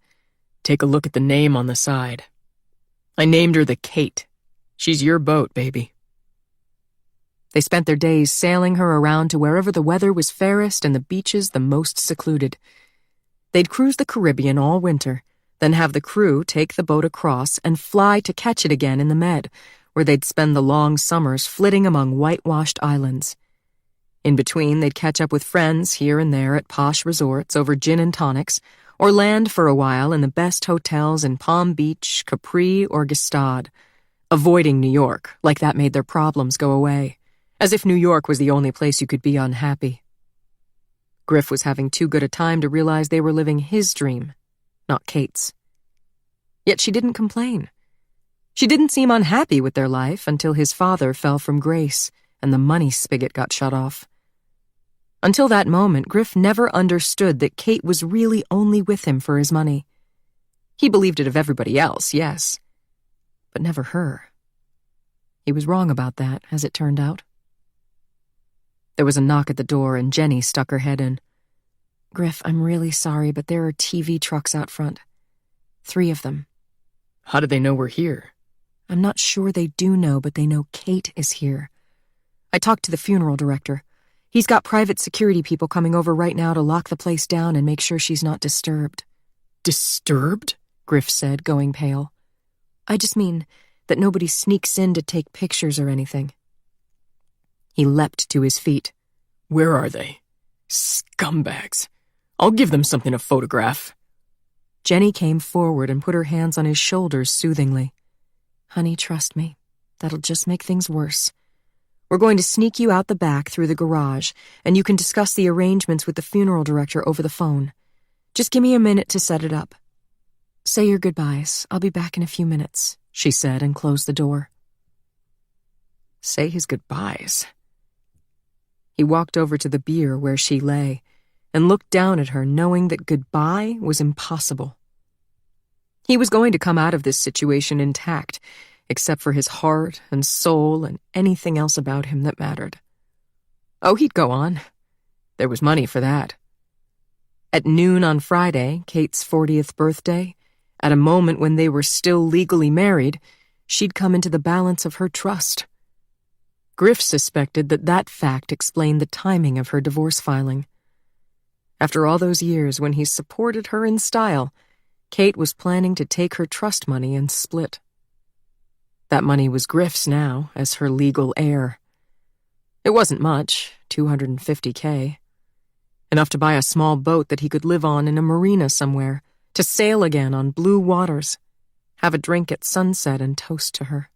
"Take a look at the name on the side. I named her the Kate. She's your boat, baby." They spent their days sailing her around to wherever the weather was fairest and the beaches the most secluded. They'd cruise the Caribbean all winter, then have the crew take the boat across and fly to catch it again in the Med, where they'd spend the long summers flitting among whitewashed islands. In between, they'd catch up with friends here and there at posh resorts over gin and tonics, or land for a while in the best hotels in Palm Beach, Capri, or Gstaad, avoiding New York, like that made their problems go away, As if New York was the only place you could be unhappy. Griff was having too good a time to realize they were living his dream, not Kate's. Yet she didn't complain. She didn't seem unhappy with their life until his father fell from grace and the money spigot got shut off. Until that moment, Griff never understood that Kate was really only with him for his money. He believed it of everybody else, yes, but never her. He was wrong about that, as it turned out. There was a knock at the door and Jenny stuck her head in. "Griff, I'm really sorry, but there are TV trucks out front. 3 of them." How did they know we're here? "I'm not sure they do know, but they know Kate is here. I talked to the funeral director. He's got private security people coming over right now to lock the place down and make sure she's not disturbed." Disturbed? Griff said, going pale. "I just mean that nobody sneaks in to take pictures or anything." He leapt to his feet. Where are they? Scumbags. I'll give them something to photograph. Jenny came forward and put her hands on his shoulders soothingly. "Honey, trust me. That'll just make things worse. We're going to sneak you out the back through the garage, and you can discuss the arrangements with the funeral director over the phone. Just give me a minute to set it up. Say your goodbyes. I'll be back in a few minutes," she said and closed the door. Say his goodbyes. He walked over to the bier where she lay and looked down at her, knowing that goodbye was impossible. He was going to come out of this situation intact, except for his heart and soul and anything else about him that mattered. Oh, he'd go on. There was money for that. At noon on Friday, Kate's 40th birthday, at a moment when they were still legally married, she'd come into the balance of her trust. Griff suspected that that fact explained the timing of her divorce filing. After all those years when he supported her in style, Kate was planning to take her trust money and split. That money was Griff's now, as her legal heir. It wasn't much, $250K. Enough to buy a small boat that he could live on in a marina somewhere, to sail again on blue waters, have a drink at sunset and toast to her.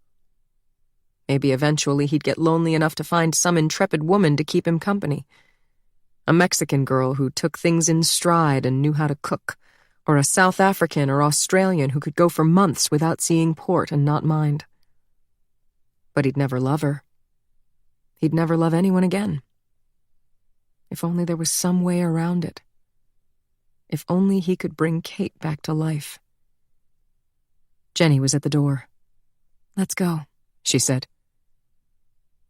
Maybe eventually he'd get lonely enough to find some intrepid woman to keep him company. A Mexican girl who took things in stride and knew how to cook, or a South African or Australian who could go for months without seeing port and not mind. But he'd never love her. He'd never love anyone again. If only there was some way around it. If only he could bring Kate back to life. Jenny was at the door. "Let's go," she said.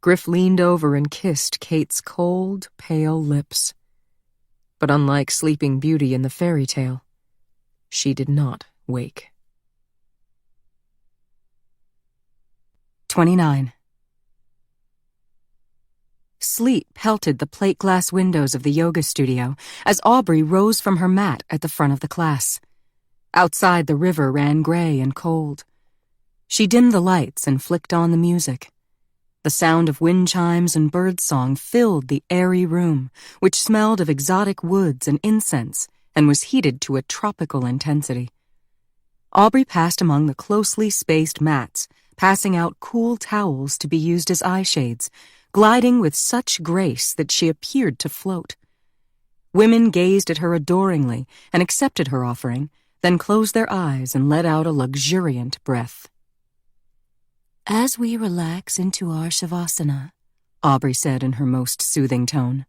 Griff leaned over and kissed Kate's cold, pale lips. But unlike Sleeping Beauty in the fairy tale, she did not wake. 29. Sleep pelted the plate glass windows of the yoga studio as Aubrey rose from her mat at the front of the class. Outside, the river ran gray and cold. She dimmed the lights and flicked on the music. The sound of wind chimes and birdsong filled the airy room, which smelled of exotic woods and incense and was heated to a tropical intensity. Aubrey passed among the closely spaced mats, passing out cool towels to be used as eye shades, gliding with such grace that she appeared to float. Women gazed at her adoringly and accepted her offering, then closed their eyes and let out a luxuriant breath. "As we relax into our shavasana," Aubrey said in her most soothing tone,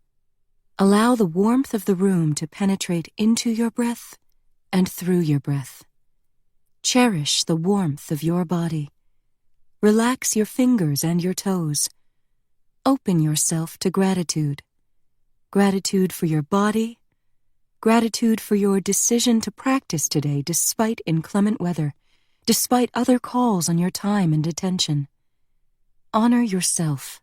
"allow the warmth of the room to penetrate into your breath and through your breath. Cherish the warmth of your body. Relax your fingers and your toes. Open yourself to gratitude. Gratitude for your body. Gratitude for your decision to practice today despite inclement weather, despite other calls on your time and attention. Honor yourself.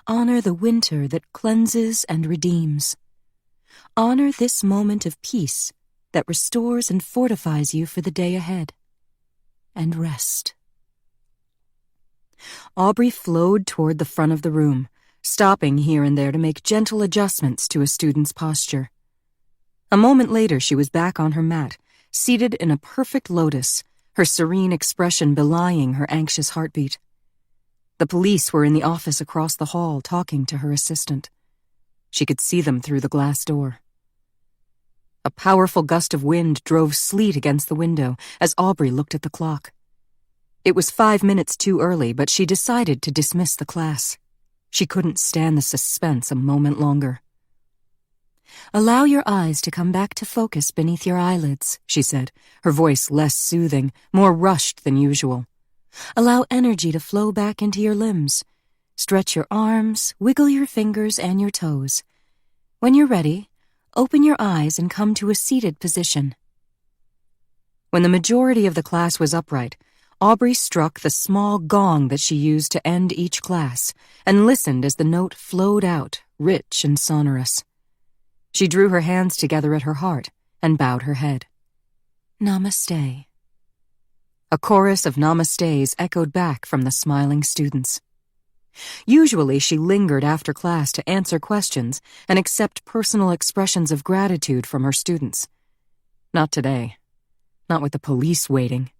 Honor the winter that cleanses and redeems. Honor this moment of peace that restores and fortifies you for the day ahead. And rest." Aubrey flowed toward the front of the room, stopping here and there to make gentle adjustments to a student's posture. A moment later, she was back on her mat, seated in a perfect lotus, her serene expression belying her anxious heartbeat. The police were in the office across the hall talking to her assistant. She could see them through the glass door. A powerful gust of wind drove sleet against the window as Aubrey looked at the clock. It was 5 minutes too early, but she decided to dismiss the class. She couldn't stand the suspense a moment longer. "Allow your eyes to come back to focus beneath your eyelids," she said, her voice less soothing, more rushed than usual. "Allow energy to flow back into your limbs. Stretch your arms, wiggle your fingers and your toes. When you're ready, open your eyes and come to a seated position." When the majority of the class was upright, Aubrey struck the small gong that she used to end each class and listened as the note flowed out, rich and sonorous. She drew her hands together at her heart and bowed her head. "Namaste." A chorus of namastes echoed back from the smiling students. Usually she lingered after class to answer questions and accept personal expressions of gratitude from her students. Not today. Not with the police waiting.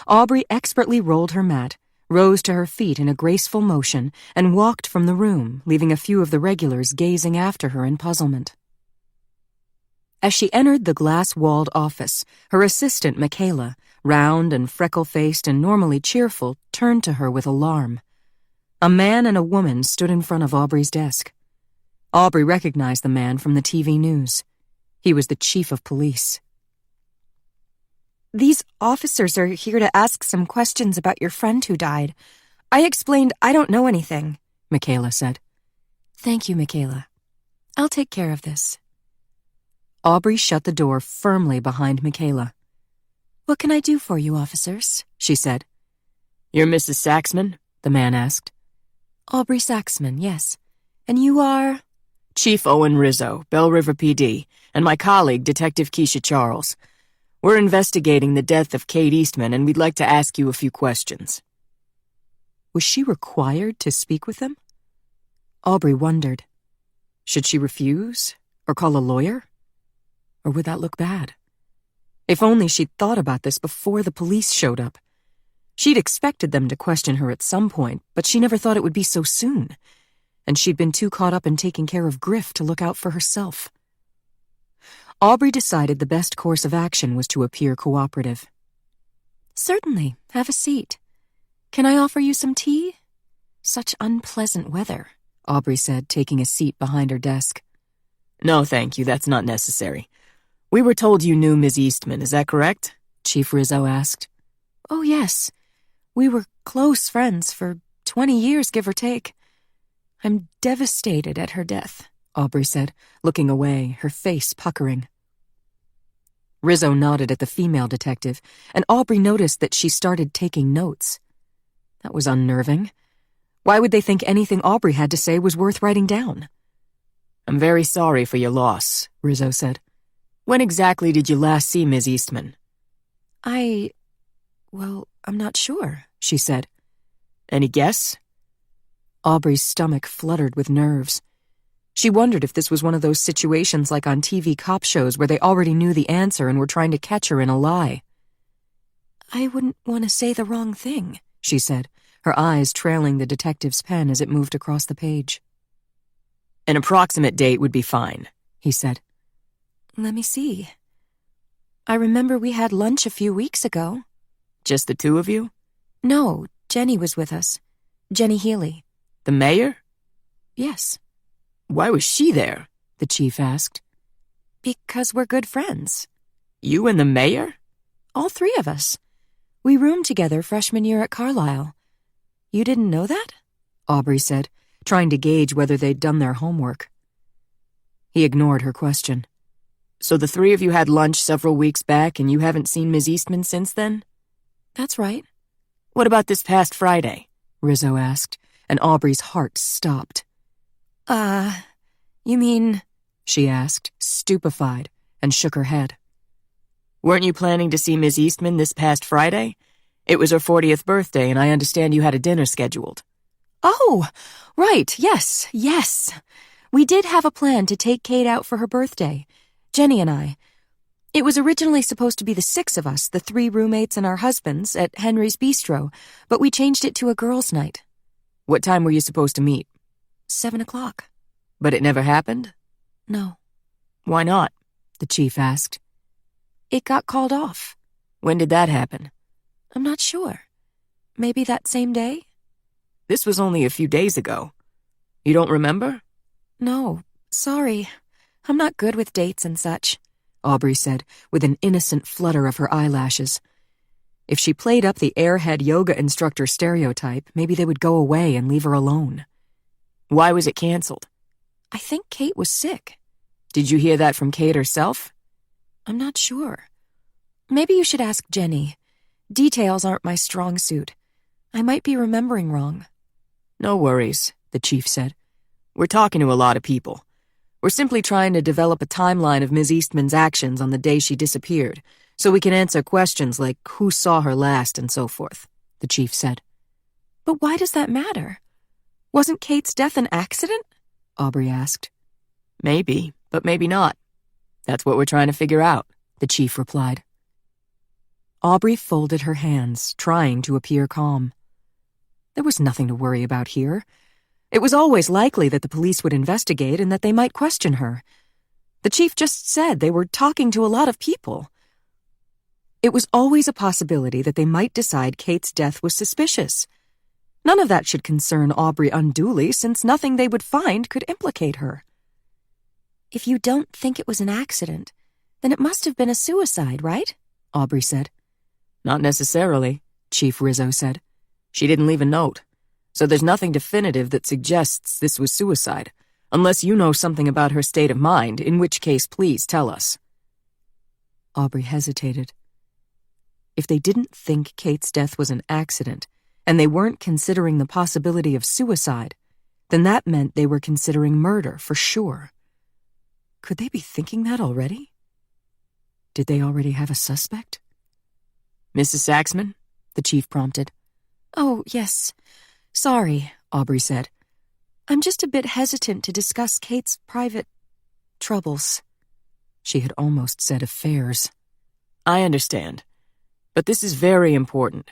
Aubrey expertly rolled her mat, rose to her feet in a graceful motion, and walked from the room, leaving a few of the regulars gazing after her in puzzlement. As she entered the glass-walled office, her assistant, Michele, round and freckle-faced and normally cheerful, turned to her with alarm. A man and a woman stood in front of Aubrey's desk. Aubrey recognized the man from the TV news. He was the chief of police. "These officers are here to ask some questions about your friend who died. I explained I don't know anything," Michele said. "Thank you, Michele. I'll take care of this." Aubrey shut the door firmly behind Michele. "What can I do for you, officers?" she said. "You're Mrs. Saxman?" the man asked. "Aubrey Saxman, yes. And you are?" "Chief Owen Rizzo, Bell River PD, and my colleague, Detective Keisha Charles. We're investigating the death of Kate Eastman, and we'd like to ask you a few questions." Was she required to speak with them? Aubrey wondered. Should she refuse, or call a lawyer? Or would that look bad? If only she'd thought about this before the police showed up. She'd expected them to question her at some point, but she never thought it would be so soon. And she'd been too caught up in taking care of Griff to look out for herself. Aubrey decided the best course of action was to appear cooperative. "Certainly, have a seat. Can I offer you some tea?" "Such unpleasant weather," Aubrey said, taking a seat behind her desk. "No, thank you, that's not necessary. We were told you knew Ms. Eastman, is that correct?" Chief Rizzo asked. "Oh, yes. We were close friends for 20 years, give or take. I'm devastated at her death," Aubrey said, looking away, her face puckering. Rizzo nodded at the female detective, and Aubrey noticed that she started taking notes. That was unnerving. Why would they think anything Aubrey had to say was worth writing down? "I'm very sorry for your loss," Rizzo said. "When exactly did you last see Ms. Eastman?" Well, I'm not sure," she said. "Any guess?" Aubrey's stomach fluttered with nerves. She wondered if this was one of those situations like on TV cop shows where they already knew the answer and were trying to catch her in a lie. "I wouldn't want to say the wrong thing," she said, her eyes trailing the detective's pen as it moved across the page. "An approximate date would be fine," he said. "Let me see. I remember we had lunch a few weeks ago." "Just the two of you?" "No, Jenny was with us. Jenny Healy." "The mayor?" "Yes." "Why was she there?" the chief asked. "Because we're good friends." "You and the mayor?" "All three of us. We roomed together freshman year at Carlisle. You didn't know that?" Aubrey said, trying to gauge whether they'd done their homework. He ignored her question. "So the three of you had lunch several weeks back and you haven't seen Ms. Eastman since then?" "That's right." "What about this past Friday?" Rizzo asked, and Aubrey's heart stopped. You mean?" she asked, stupefied, and shook her head. "Weren't you planning to see Ms. Eastman this past Friday? It was her 40th birthday, and I understand you had a dinner scheduled." "Oh, right, yes. We did have a plan to take Kate out for her birthday, Jenny and I. It was originally supposed to be the 6 of us, the 3 roommates and our husbands, at Henry's Bistro, but we changed it to a girls' night," What time were you supposed to meet? 7 o'clock. But it never happened? No. Why not? The chief asked. It got called off. When did that happen? I'm not sure. Maybe that same day? This was only a few days ago. You don't remember? No, sorry. I'm not good with dates and such, Aubrey said, with an innocent flutter of her eyelashes. If she played up the airhead yoga instructor stereotype, maybe they would go away and leave her alone. Why was it canceled? I think Kate was sick. Did you hear that from Kate herself? I'm not sure. Maybe you should ask Jenny. Details aren't my strong suit. I might be remembering wrong. No worries, the chief said. We're talking to a lot of people. We're simply trying to develop a timeline of Ms. Eastman's actions on the day she disappeared, so we can answer questions like who saw her last and so forth, the chief said. But why does that matter? Wasn't Kate's death an accident? Aubrey asked. Maybe, but maybe not. That's what we're trying to figure out, the chief replied. Aubrey folded her hands, trying to appear calm. There was nothing to worry about here. It was always likely that the police would investigate and that they might question her. The chief just said they were talking to a lot of people. It was always a possibility that they might decide Kate's death was suspicious. None of that should concern Aubrey unduly, since nothing they would find could implicate her. If you don't think it was an accident, then it must have been a suicide, right? Aubrey said. Not necessarily, Chief Rizzo said. She didn't leave a note, so there's nothing definitive that suggests this was suicide, unless you know something about her state of mind, in which case please tell us. Aubrey hesitated. If they didn't think Kate's death was an accident, and they weren't considering the possibility of suicide, then that meant they were considering murder for sure. Could they be thinking that already? Did they already have a suspect? Mrs. Saxman? The chief prompted. Oh, yes. Sorry, Aubrey said. I'm just a bit hesitant to discuss Kate's private troubles. She had almost said affairs. I understand. But this is very important.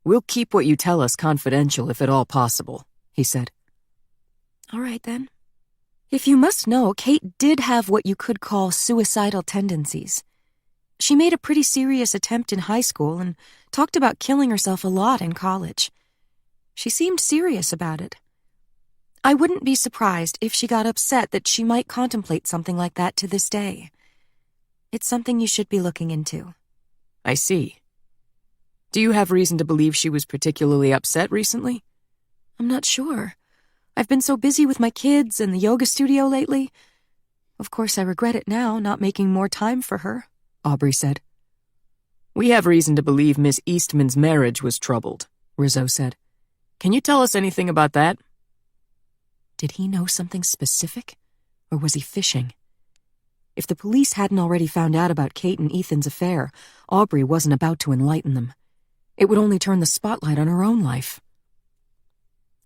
We'll keep what you tell us confidential if at all possible, he said. All right, then. If you must know, Kate did have what you could call suicidal tendencies. She made a pretty serious attempt in high school and talked about killing herself a lot in college. She seemed serious about it. I wouldn't be surprised if she got upset that she might contemplate something like that to this day. It's something you should be looking into. I see. Do you have reason to believe she was particularly upset recently? I'm not sure. I've been so busy with my kids and the yoga studio lately. Of course, I regret it now, not making more time for her, Aubrey said. We have reason to believe Miss Eastman's marriage was troubled, Rizzo said. Can you tell us anything about that? Did he know something specific, or was he fishing? If the police hadn't already found out about Kate and Ethan's affair, Aubrey wasn't about to enlighten them. It would only turn the spotlight on her own life.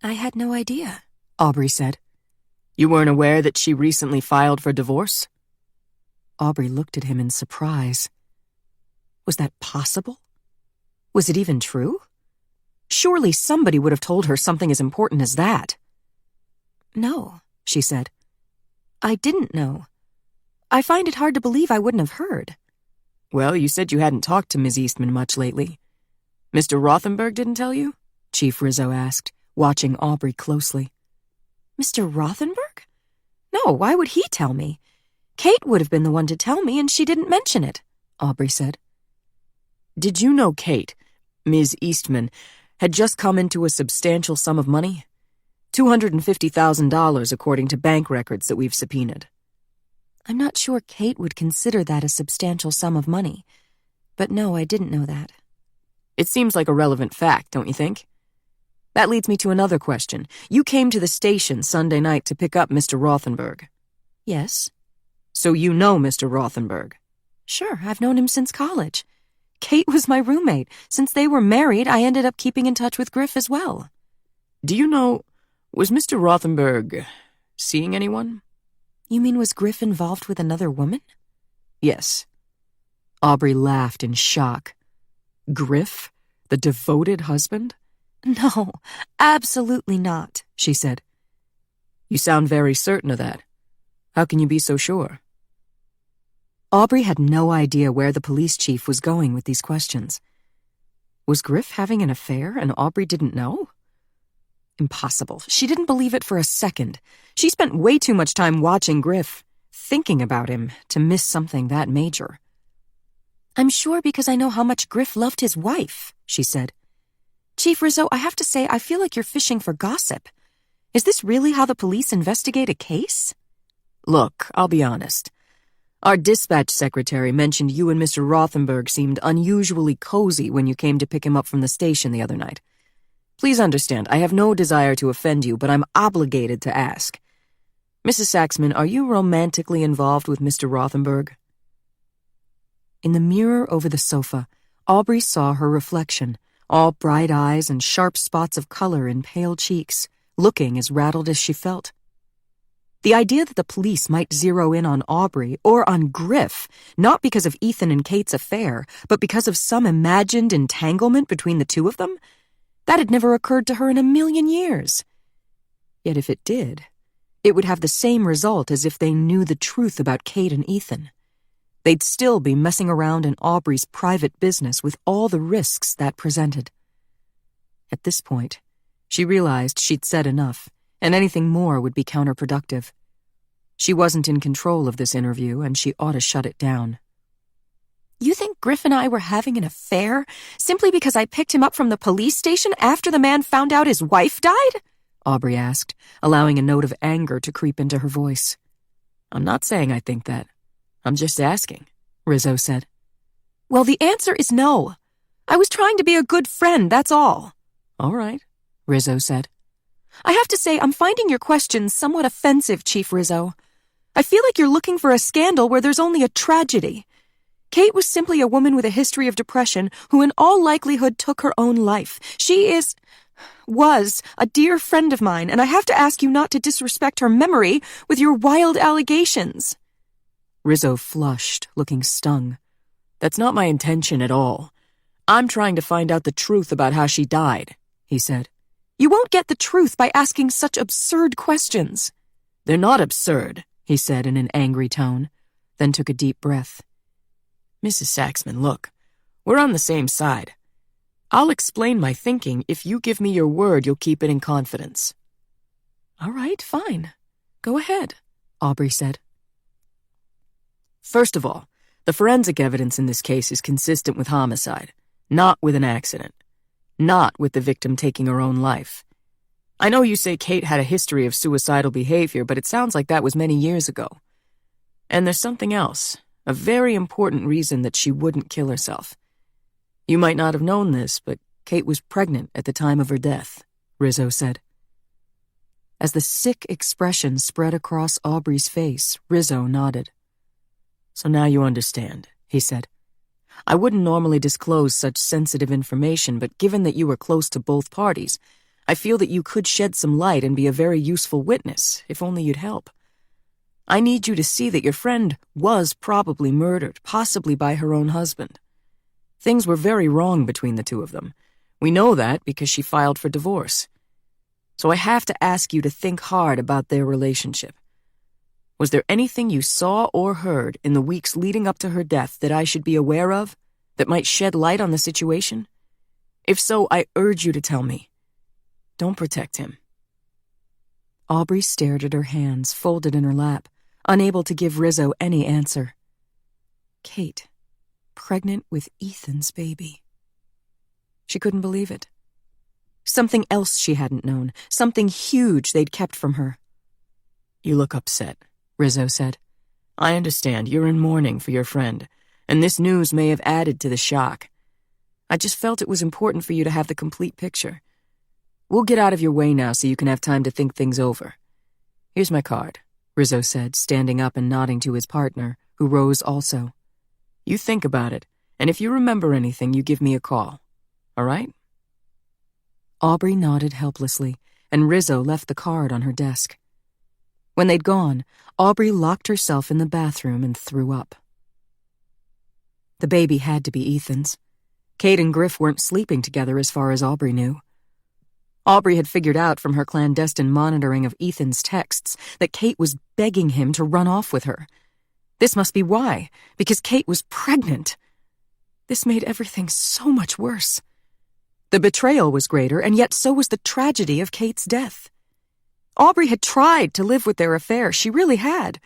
I had no idea, Aubrey said. You weren't aware that she recently filed for divorce? Aubrey looked at him in surprise. Was that possible? Was it even true? Surely somebody would have told her something as important as that. No, she said. I didn't know. I find it hard to believe I wouldn't have heard. Well, you said you hadn't talked to Ms. Eastman much lately. Mr. Rothenberg didn't tell you? Chief Rizzo asked, watching Aubrey closely. Mr. Rothenberg? No, why would he tell me? Kate would have been the one to tell me, and she didn't mention it, Aubrey said. Did you know Kate, Ms. Eastman, had just come into a substantial sum of money? $250,000 according to bank records that we've subpoenaed. I'm not sure Kate would consider that a substantial sum of money, but no, I didn't know that. It seems like a relevant fact, don't you think? That leads me to another question. You came to the station Sunday night to pick up Mr. Rothenberg. Yes. So you know Mr. Rothenberg? Sure, I've known him since college. Kate was my roommate. Since they were married, I ended up keeping in touch with Griff as well. Do you know, was Mr. Rothenberg seeing anyone? You mean was Griff involved with another woman? Yes. Aubrey laughed in shock. Griff? The devoted husband? No, absolutely not, she said. You sound very certain of that. How can you be so sure? Aubrey had no idea where the police chief was going with these questions. Was Griff having an affair and Aubrey didn't know? Impossible. She didn't believe it for a second. She spent way too much time watching Griff, thinking about him, to miss something that major. I'm sure because I know how much Griff loved his wife, she said. Chief Rizzo, I have to say, I feel like you're fishing for gossip. Is this really how the police investigate a case? Look, I'll be honest. Our dispatch secretary mentioned you and Mr. Rothenberg seemed unusually cozy when you came to pick him up from the station the other night. Please understand, I have no desire to offend you, but I'm obligated to ask. Mrs. Saxman, are you romantically involved with Mr. Rothenberg? In the mirror over the sofa, Aubrey saw her reflection, all bright eyes and sharp spots of color in pale cheeks, looking as rattled as she felt. The idea that the police might zero in on Aubrey or on Griff, not because of Ethan and Kate's affair, but because of some imagined entanglement between the two of them, that had never occurred to her in a million years. Yet if it did, it would have the same result as if they knew the truth about Kate and Ethan. They'd still be messing around in Aubrey's private business with all the risks that presented. At this point, she realized she'd said enough, and anything more would be counterproductive. She wasn't in control of this interview, and she ought to shut it down. You think Griff and I were having an affair simply because I picked him up from the police station after the man found out his wife died? Aubrey asked, allowing a note of anger to creep into her voice. I'm not saying I think that. I'm just asking, Rizzo said. Well, the answer is no. I was trying to be a good friend, that's all. All right, Rizzo said. I have to say, I'm finding your questions somewhat offensive, Chief Rizzo. I feel like you're looking for a scandal where there's only a tragedy. Kate was simply a woman with a history of depression who in all likelihood took her own life. She was a dear friend of mine, and I have to ask you not to disrespect her memory with your wild allegations. Rizzo flushed, looking stung. That's not my intention at all. I'm trying to find out the truth about how she died, he said. You won't get the truth by asking such absurd questions. They're not absurd, he said in an angry tone, then took a deep breath. Mrs. Saxman, look, we're on the same side. I'll explain my thinking if you give me your word you'll keep it in confidence. All right, fine. Go ahead, Aubrey said. First of all, the forensic evidence in this case is consistent with homicide, not with an accident, not with the victim taking her own life. I know you say Kate had a history of suicidal behavior, but it sounds like that was many years ago. And there's something else, a very important reason that she wouldn't kill herself. You might not have known this, but Kate was pregnant at the time of her death, Rizzo said. As the sick expression spread across Aubrey's face, Rizzo nodded. So now you understand, he said. I wouldn't normally disclose such sensitive information, but given that you were close to both parties, I feel that you could shed some light and be a very useful witness, if only you'd help. I need you to see that your friend was probably murdered, possibly by her own husband. Things were very wrong between the two of them. We know that because she filed for divorce. So I have to ask you to think hard about their relationship. Was there anything you saw or heard in the weeks leading up to her death that I should be aware of, that might shed light on the situation? If so, I urge you to tell me. Don't protect him. Aubrey stared at her hands, folded in her lap, unable to give Rizzo any answer. Kate, pregnant with Ethan's baby. She couldn't believe it. Something else she hadn't known, something huge they'd kept from her. You look upset, Rizzo said. I understand you're in mourning for your friend, and this news may have added to the shock. I just felt it was important for you to have the complete picture. We'll get out of your way now so you can have time to think things over. Here's my card, Rizzo said, standing up and nodding to his partner, who rose also. You think about it, and if you remember anything, you give me a call. All right? Aubrey nodded helplessly, and Rizzo left the card on her desk. When they'd gone, Aubrey locked herself in the bathroom and threw up. The baby had to be Ethan's. Kate and Griff weren't sleeping together as far as Aubrey knew. Aubrey had figured out from her clandestine monitoring of Ethan's texts that Kate was begging him to run off with her. This must be why, because Kate was pregnant. This made everything so much worse. The betrayal was greater, and yet so was the tragedy of Kate's death. Aubrey had tried to live with their affair, she really had.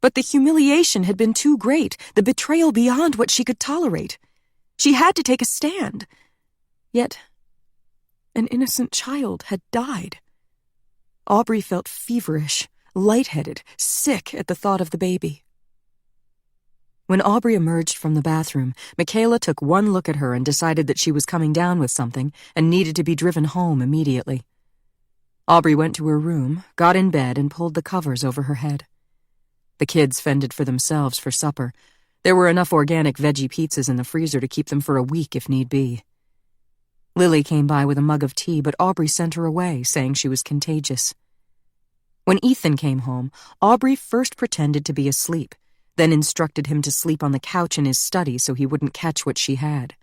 But the humiliation had been too great, the betrayal beyond what she could tolerate. She had to take a stand. Yet, an innocent child had died. Aubrey felt feverish, lightheaded, sick at the thought of the baby. When Aubrey emerged from the bathroom, Michaela took one look at her and decided that she was coming down with something and needed to be driven home immediately. Aubrey went to her room, got in bed, and pulled the covers over her head. The kids fended for themselves for supper. There were enough organic veggie pizzas in the freezer to keep them for a week if need be. Lily came by with a mug of tea, but Aubrey sent her away, saying she was contagious. When Ethan came home, Aubrey first pretended to be asleep, then instructed him to sleep on the couch in his study so he wouldn't catch what she had.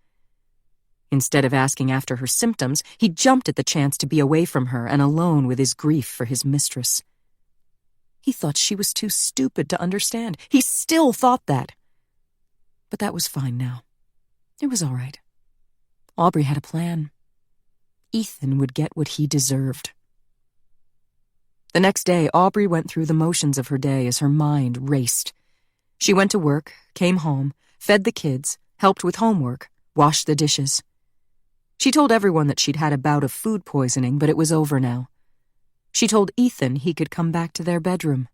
Instead of asking after her symptoms, he jumped at the chance to be away from her and alone with his grief for his mistress. He thought she was too stupid to understand. He still thought that. But that was fine now. It was all right. Aubrey had a plan. Ethan would get what he deserved. The next day, Aubrey went through the motions of her day as her mind raced. She went to work, came home, fed the kids, helped with homework, washed the dishes. She told everyone that she'd had a bout of food poisoning, but it was over now. She told Ethan he could come back to their bedroom.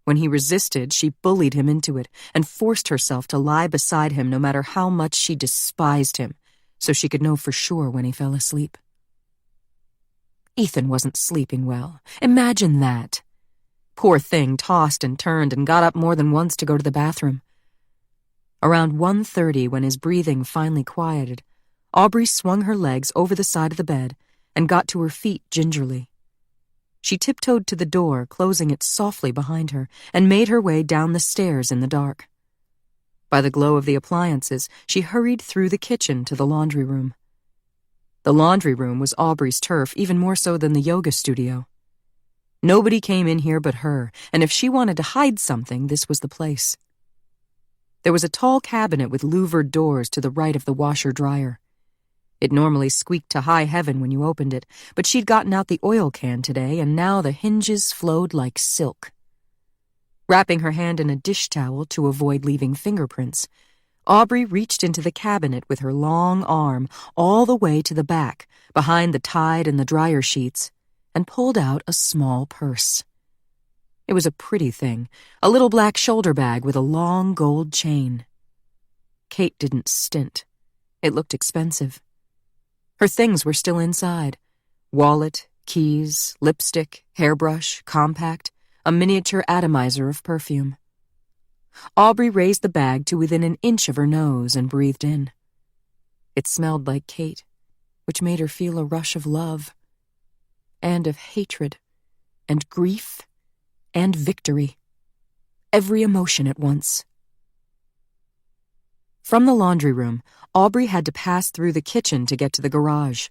When he resisted, she bullied him into it and forced herself to lie beside him no matter how much she despised him, so she could know for sure when he fell asleep. Ethan wasn't sleeping well. Imagine that. Poor thing tossed and turned and got up more than once to go to the bathroom. Around 1:30, when his breathing finally quieted, Aubrey swung her legs over the side of the bed and got to her feet gingerly. She tiptoed to the door, closing it softly behind her, and made her way down the stairs in the dark. By the glow of the appliances, she hurried through the kitchen to the laundry room. The laundry room was Aubrey's turf, even more so than the yoga studio. Nobody came in here but her, and if she wanted to hide something, this was the place. There was a tall cabinet with louvered doors to the right of the washer-dryer. It normally squeaked to high heaven when you opened it, but she'd gotten out the oil can today, and now the hinges flowed like silk. Wrapping her hand in a dish towel to avoid leaving fingerprints, Aubrey reached into the cabinet with her long arm all the way to the back, behind the Tide and the dryer sheets, and pulled out a small purse. It was a pretty thing, a little black shoulder bag with a long gold chain. Kate didn't stint. It looked expensive. Her things were still inside. Wallet, keys, lipstick, hairbrush, compact, a miniature atomizer of perfume. Aubrey raised the bag to within an inch of her nose and breathed in. It smelled like Kate, which made her feel a rush of love, and of hatred, and grief, and victory. Every emotion at once. From the laundry room, Aubrey had to pass through the kitchen to get to the garage.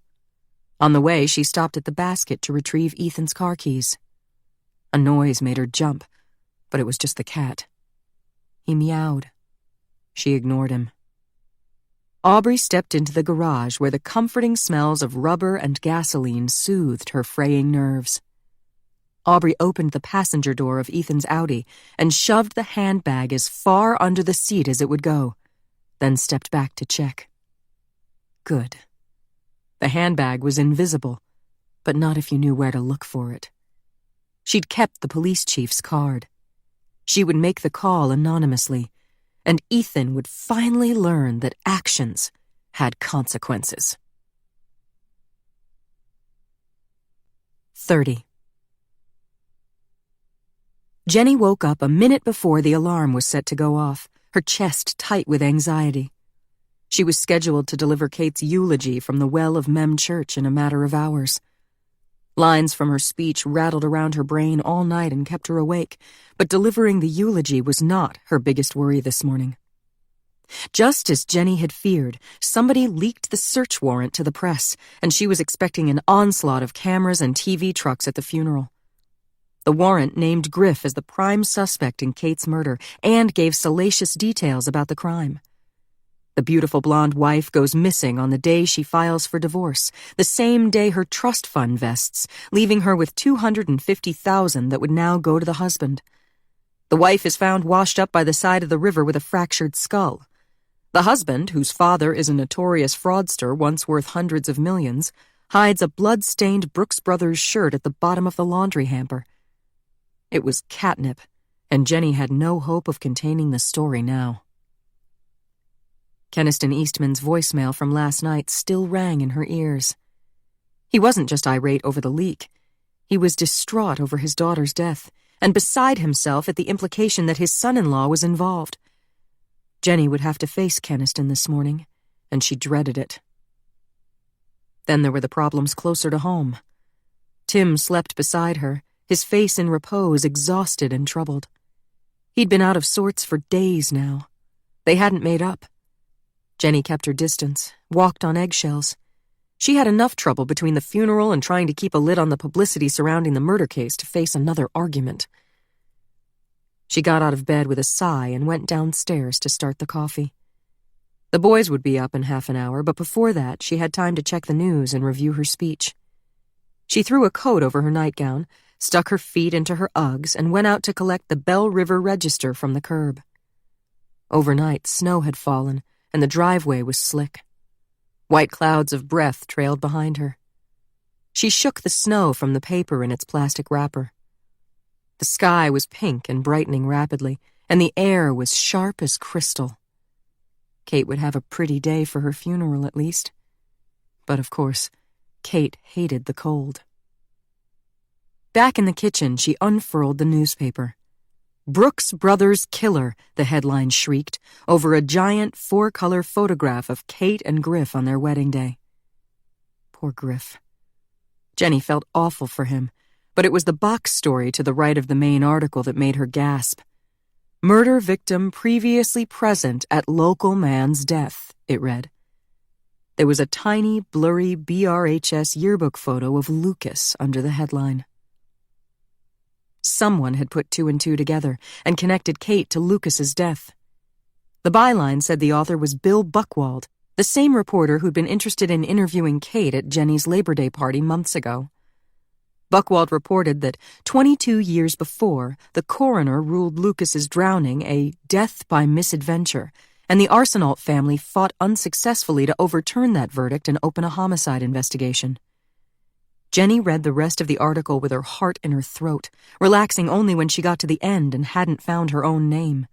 On the way, she stopped at the basket to retrieve Ethan's car keys. A noise made her jump, but it was just the cat. He meowed. She ignored him. Aubrey stepped into the garage where the comforting smells of rubber and gasoline soothed her fraying nerves. Aubrey opened the passenger door of Ethan's Audi and shoved the handbag as far under the seat as it would go, then stepped back to check. Good. The handbag was invisible, but not if you knew where to look for it. She'd kept the police chief's card. She would make the call anonymously, and Ethan would finally learn that actions had consequences. 30. Jenny woke up a minute before the alarm was set to go off, her chest tight with anxiety. She was scheduled to deliver Kate's eulogy from the well of Mem Church in a matter of hours. Lines from her speech rattled around her brain all night and kept her awake, but delivering the eulogy was not her biggest worry this morning. Just as Jenny had feared, somebody leaked the search warrant to the press, and she was expecting an onslaught of cameras and TV trucks at the funeral. The warrant named Griff as the prime suspect in Kate's murder and gave salacious details about the crime. The beautiful blonde wife goes missing on the day she files for divorce, the same day her trust fund vests, leaving her with $250,000 that would now go to the husband. The wife is found washed up by the side of the river with a fractured skull. The husband, whose father is a notorious fraudster once worth hundreds of millions, hides a blood-stained Brooks Brothers shirt at the bottom of the laundry hamper. It was catnip, and Jenny had no hope of containing the story now. Keniston Eastman's voicemail from last night still rang in her ears. He wasn't just irate over the leak. He was distraught over his daughter's death, and beside himself at the implication that his son-in-law was involved. Jenny would have to face Keniston this morning, and she dreaded it. Then there were the problems closer to home. Tim slept beside her, his face in repose, exhausted and troubled. He'd been out of sorts for days now. They hadn't made up. Jenny kept her distance, walked on eggshells. She had enough trouble between the funeral and trying to keep a lid on the publicity surrounding the murder case to face another argument. She got out of bed with a sigh and went downstairs to start the coffee. The boys would be up in half an hour, but before that she had time to check the news and review her speech. She threw a coat over her nightgown, stuck her feet into her Uggs, and went out to collect the Bell River Register from the curb. Overnight, snow had fallen, and the driveway was slick. White clouds of breath trailed behind her. She shook the snow from the paper in its plastic wrapper. The sky was pink and brightening rapidly, and the air was sharp as crystal. Kate would have a pretty day for her funeral, at least. But, of course, Kate hated the cold. Back in the kitchen, she unfurled the newspaper. "Brooks Brothers Killer," the headline shrieked, over a giant 4-color photograph of Kate and Griff on their wedding day. Poor Griff. Jenny felt awful for him, but it was the box story to the right of the main article that made her gasp. "Murder victim previously present at local man's death," it read. There was a tiny, blurry BRHS yearbook photo of Lucas under the headline. Someone had put 2 and 2 together and connected Kate to Lucas's death. The byline said the author was Bill Buchwald, the same reporter who'd been interested in interviewing Kate at Jenny's Labor Day party months ago. Buchwald reported that 22 years before, the coroner ruled Lucas's drowning a death by misadventure, and the Arsenault family fought unsuccessfully to overturn that verdict and open a homicide investigation. Jenny read the rest of the article with her heart in her throat, relaxing only when she got to the end and hadn't found her own name.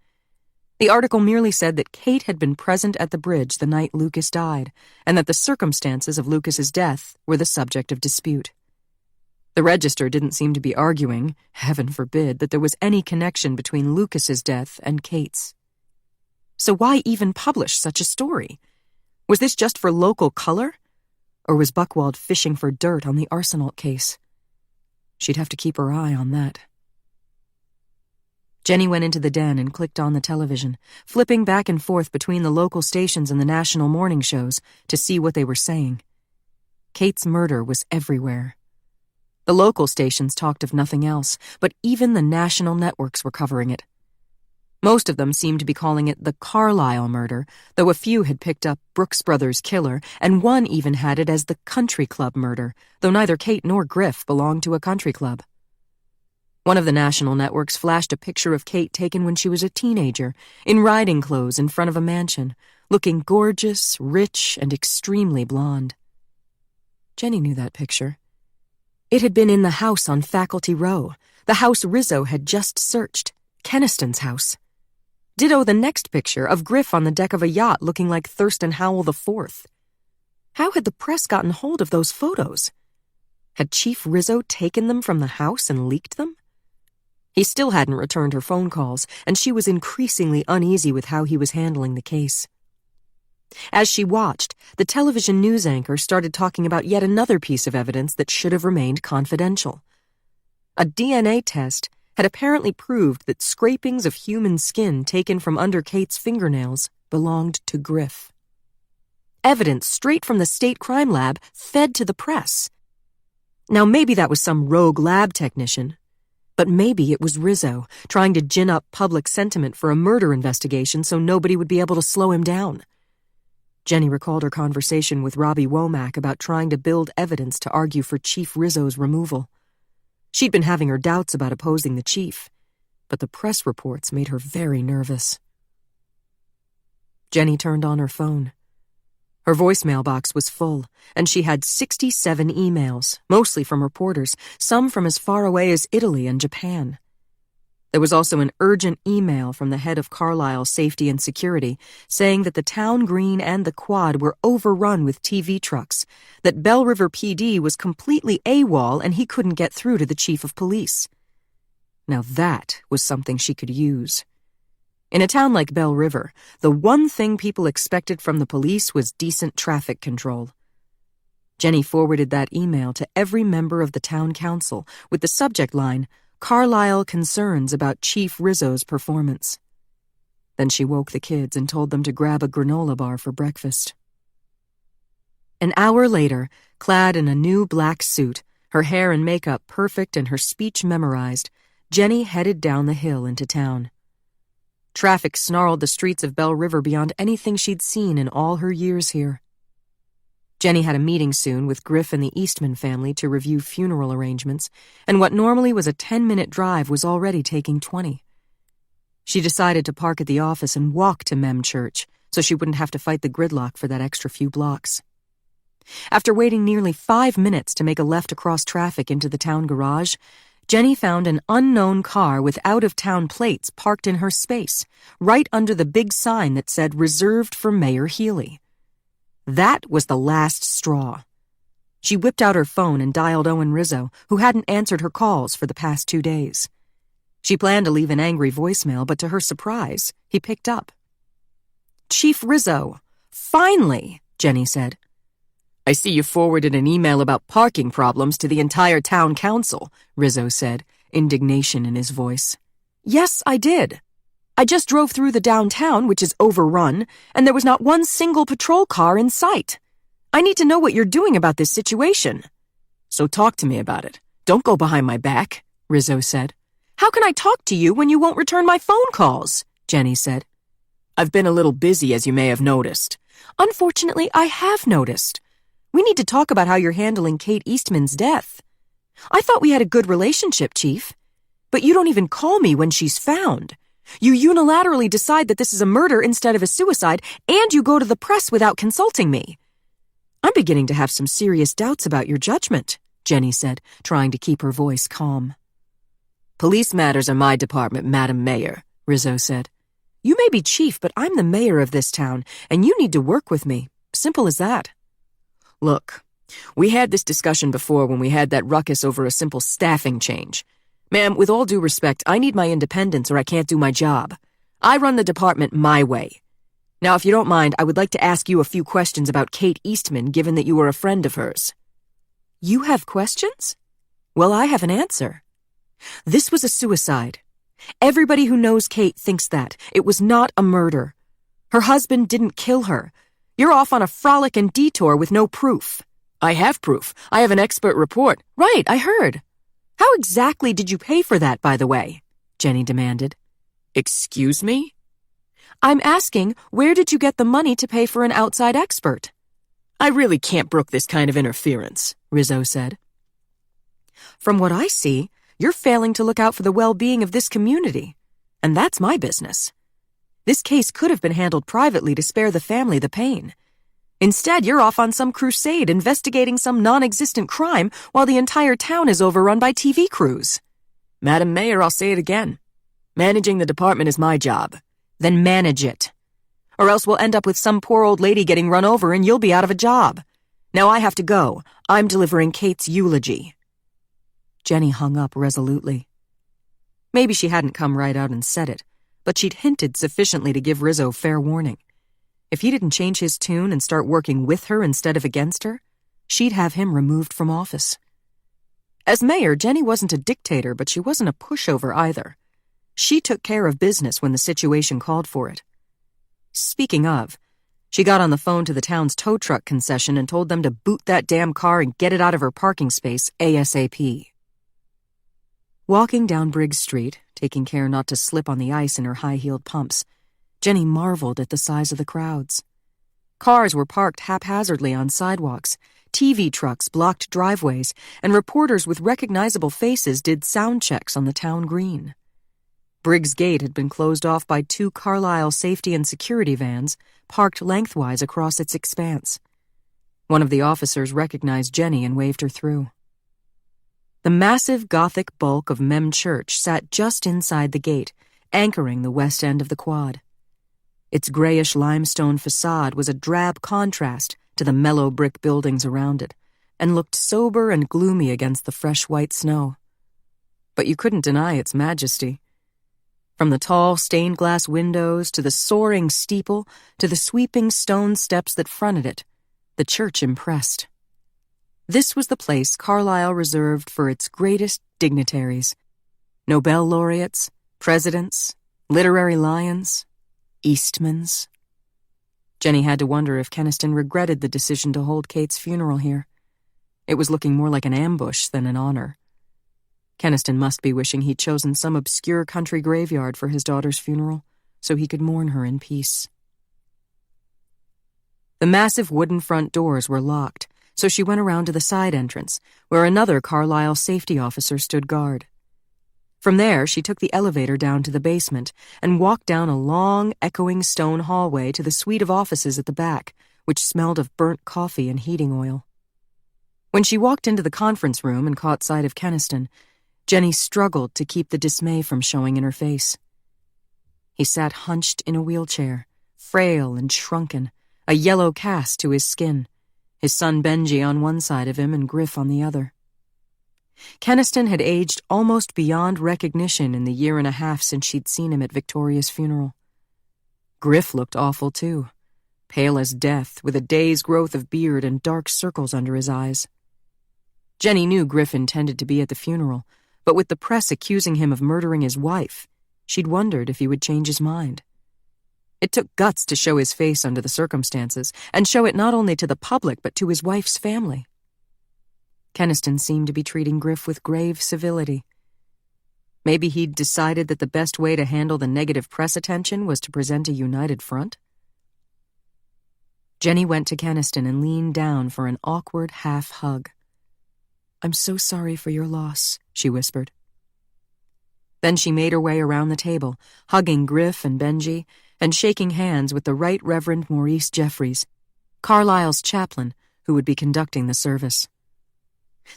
The article merely said that Kate had been present at the bridge the night Lucas died, and that the circumstances of Lucas's death were the subject of dispute. The Register didn't seem to be arguing, heaven forbid, that there was any connection between Lucas's death and Kate's. So why even publish such a story? Was this just for local color? Or was Buchwald fishing for dirt on the Arsenault case? She'd have to keep her eye on that. Jenny went into the den and clicked on the television, flipping back and forth between the local stations and the national morning shows to see what they were saying. Kate's murder was everywhere. The local stations talked of nothing else, but even the national networks were covering it. Most of them seemed to be calling it the Carlisle murder, though a few had picked up Brooks Brothers Killer, and one even had it as the Country Club murder, though neither Kate nor Griff belonged to a country club. One of the national networks flashed a picture of Kate taken when she was a teenager, in riding clothes in front of a mansion, looking gorgeous, rich, and extremely blonde. Jenny knew that picture. It had been in the house on Faculty Row, the house Rizzo had just searched, Keniston's house. Ditto the next picture of Griff on the deck of a yacht looking like Thurston Howell IV. How had the press gotten hold of those photos? Had Chief Rizzo taken them from the house and leaked them? He still hadn't returned her phone calls, and she was increasingly uneasy with how he was handling the case. As she watched, the television news anchor started talking about yet another piece of evidence that should have remained confidential. A DNA test had apparently proved that scrapings of human skin taken from under Kate's fingernails belonged to Griff. Evidence straight from the state crime lab fed to the press. Now maybe that was some rogue lab technician, but maybe it was Rizzo trying to gin up public sentiment for a murder investigation so nobody would be able to slow him down. Jenny recalled her conversation with Robbie Womack about trying to build evidence to argue for Chief Rizzo's removal. She'd been having her doubts about opposing the chief, but the press reports made her very nervous. Jenny turned on her phone. Her voicemail box was full, and she had 67 emails, mostly from reporters, some from as far away as Italy and Japan. There was also an urgent email from the head of Carlisle Safety and Security saying that the town green and the quad were overrun with TV trucks, that Bell River PD was completely AWOL and he couldn't get through to the chief of police. Now that was something she could use. In a town like Bell River, the one thing people expected from the police was decent traffic control. Jenny forwarded that email to every member of the town council with the subject line, Carlisle concerns about Chief Rizzo's performance. Then she woke the kids and told them to grab a granola bar for breakfast. An hour later, clad in a new black suit, her hair and makeup perfect and her speech memorized, Jenny headed down the hill into town. Traffic snarled the streets of Bell River beyond anything she'd seen in all her years here. Jenny had a meeting soon with Griff and the Eastman family to review funeral arrangements, and what normally was a 10-minute drive was already taking 20. She decided to park at the office and walk to Mem Church so she wouldn't have to fight the gridlock for that extra few blocks. After waiting nearly 5 minutes to make a left across traffic into the town garage, Jenny found an unknown car with out-of-town plates parked in her space, right under the big sign that said reserved for Mayor Healy. That was the last straw. She whipped out her phone and dialed Owen Rizzo, who hadn't answered her calls for the past 2 days. She planned to leave an angry voicemail, but to her surprise, he picked up. "Chief Rizzo, finally," Jenny said. "I see you forwarded an email about parking problems to the entire town council," Rizzo said, indignation in his voice. "Yes, I did. I just drove through the downtown, which is overrun, and there was not one single patrol car in sight. I need to know what you're doing about this situation." "So talk to me about it. Don't go behind my back," Rizzo said. "How can I talk to you when you won't return my phone calls?" Jenny said. "I've been a little busy, as you may have noticed." "Unfortunately, I have noticed. We need to talk about how you're handling Kate Eastman's death. I thought we had a good relationship, Chief. But you don't even call me when she's found. You unilaterally decide that this is a murder instead of a suicide, and you go to the press without consulting me. I'm beginning to have some serious doubts about your judgment," Jenny said, trying to keep her voice calm. "Police matters are my department, Madam Mayor," Rizzo said. "You may be chief, but I'm the mayor of this town, and you need to work with me. Simple as that. Look, we had this discussion before when we had that ruckus over a simple staffing change. Ma'am, with all due respect, I need my independence or I can't do my job. I run the department my way. Now, if you don't mind, I would like to ask you a few questions about Kate Eastman, given that you are a friend of hers." "You have questions? Well, I have an answer. This was a suicide. Everybody who knows Kate thinks that. It was not a murder. Her husband didn't kill her. You're off on a frolic and detour with no proof." "I have proof. I have an expert report." "Right, I heard. How exactly did you pay for that, by the way?" Jenny demanded. "Excuse me?" "I'm asking, where did you get the money to pay for an outside expert?" "I really can't brook this kind of interference," Rizzo said. "From what I see, you're failing to look out for the well-being of this community, and that's my business. This case could have been handled privately to spare the family the pain. Instead, you're off on some crusade investigating some non-existent crime while the entire town is overrun by TV crews." "Madam Mayor, I'll say it again. Managing the department is my job." "Then manage it. Or else we'll end up with some poor old lady getting run over and you'll be out of a job. Now I have to go. I'm delivering Kate's eulogy." Jenny hung up resolutely. Maybe she hadn't come right out and said it, but she'd hinted sufficiently to give Rizzo fair warning. If he didn't change his tune and start working with her instead of against her, she'd have him removed from office. As mayor, Jenny wasn't a dictator, but she wasn't a pushover either. She took care of business when the situation called for it. Speaking of, she got on the phone to the town's tow truck concession and told them to boot that damn car and get it out of her parking space ASAP. Walking down Briggs Street, taking care not to slip on the ice in her high-heeled pumps, Jenny marveled at the size of the crowds. Cars were parked haphazardly on sidewalks, TV trucks blocked driveways, and reporters with recognizable faces did sound checks on the town green. Briggs Gate had been closed off by 2 Carlisle safety and security vans parked lengthwise across its expanse. One of the officers recognized Jenny and waved her through. The massive Gothic bulk of Mem Church sat just inside the gate, anchoring the west end of the quad. Its grayish limestone facade was a drab contrast to the mellow brick buildings around it, and looked sober and gloomy against the fresh white snow. But you couldn't deny its majesty. From the tall stained glass windows to the soaring steeple to the sweeping stone steps that fronted it, the church impressed. This was the place Carlisle reserved for its greatest dignitaries: Nobel laureates, presidents, literary lions, Eastmans. Jenny had to wonder if Keniston regretted the decision to hold Kate's funeral here. It was looking more like an ambush than an honor. Keniston must be wishing he'd chosen some obscure country graveyard for his daughter's funeral, so he could mourn her in peace. The massive wooden front doors were locked, so she went around to the side entrance, where another Carlisle safety officer stood guard. From there, she took the elevator down to the basement and walked down a long, echoing stone hallway to the suite of offices at the back, which smelled of burnt coffee and heating oil. When she walked into the conference room and caught sight of Keniston, Jenny struggled to keep the dismay from showing in her face. He sat hunched in a wheelchair, frail and shrunken, a yellow cast to his skin, his son Benji on one side of him and Griff on the other. Keniston had aged almost beyond recognition in the 1.5 years since she'd seen him at Victoria's funeral. Griff looked awful too, pale as death, with a day's growth of beard and dark circles under his eyes. Jenny knew Griff intended to be at the funeral, but with the press accusing him of murdering his wife, she'd wondered if he would change his mind. It took guts to show his face under the circumstances, and show it not only to the public but to his wife's family. Keniston seemed to be treating Griff with grave civility. Maybe he'd decided that the best way to handle the negative press attention was to present a united front? Jenny went to Keniston and leaned down for an awkward half hug. "I'm so sorry for your loss," she whispered. Then she made her way around the table, hugging Griff and Benji, and shaking hands with the Right Reverend Maurice Jeffries, Carlisle's chaplain, who would be conducting the service.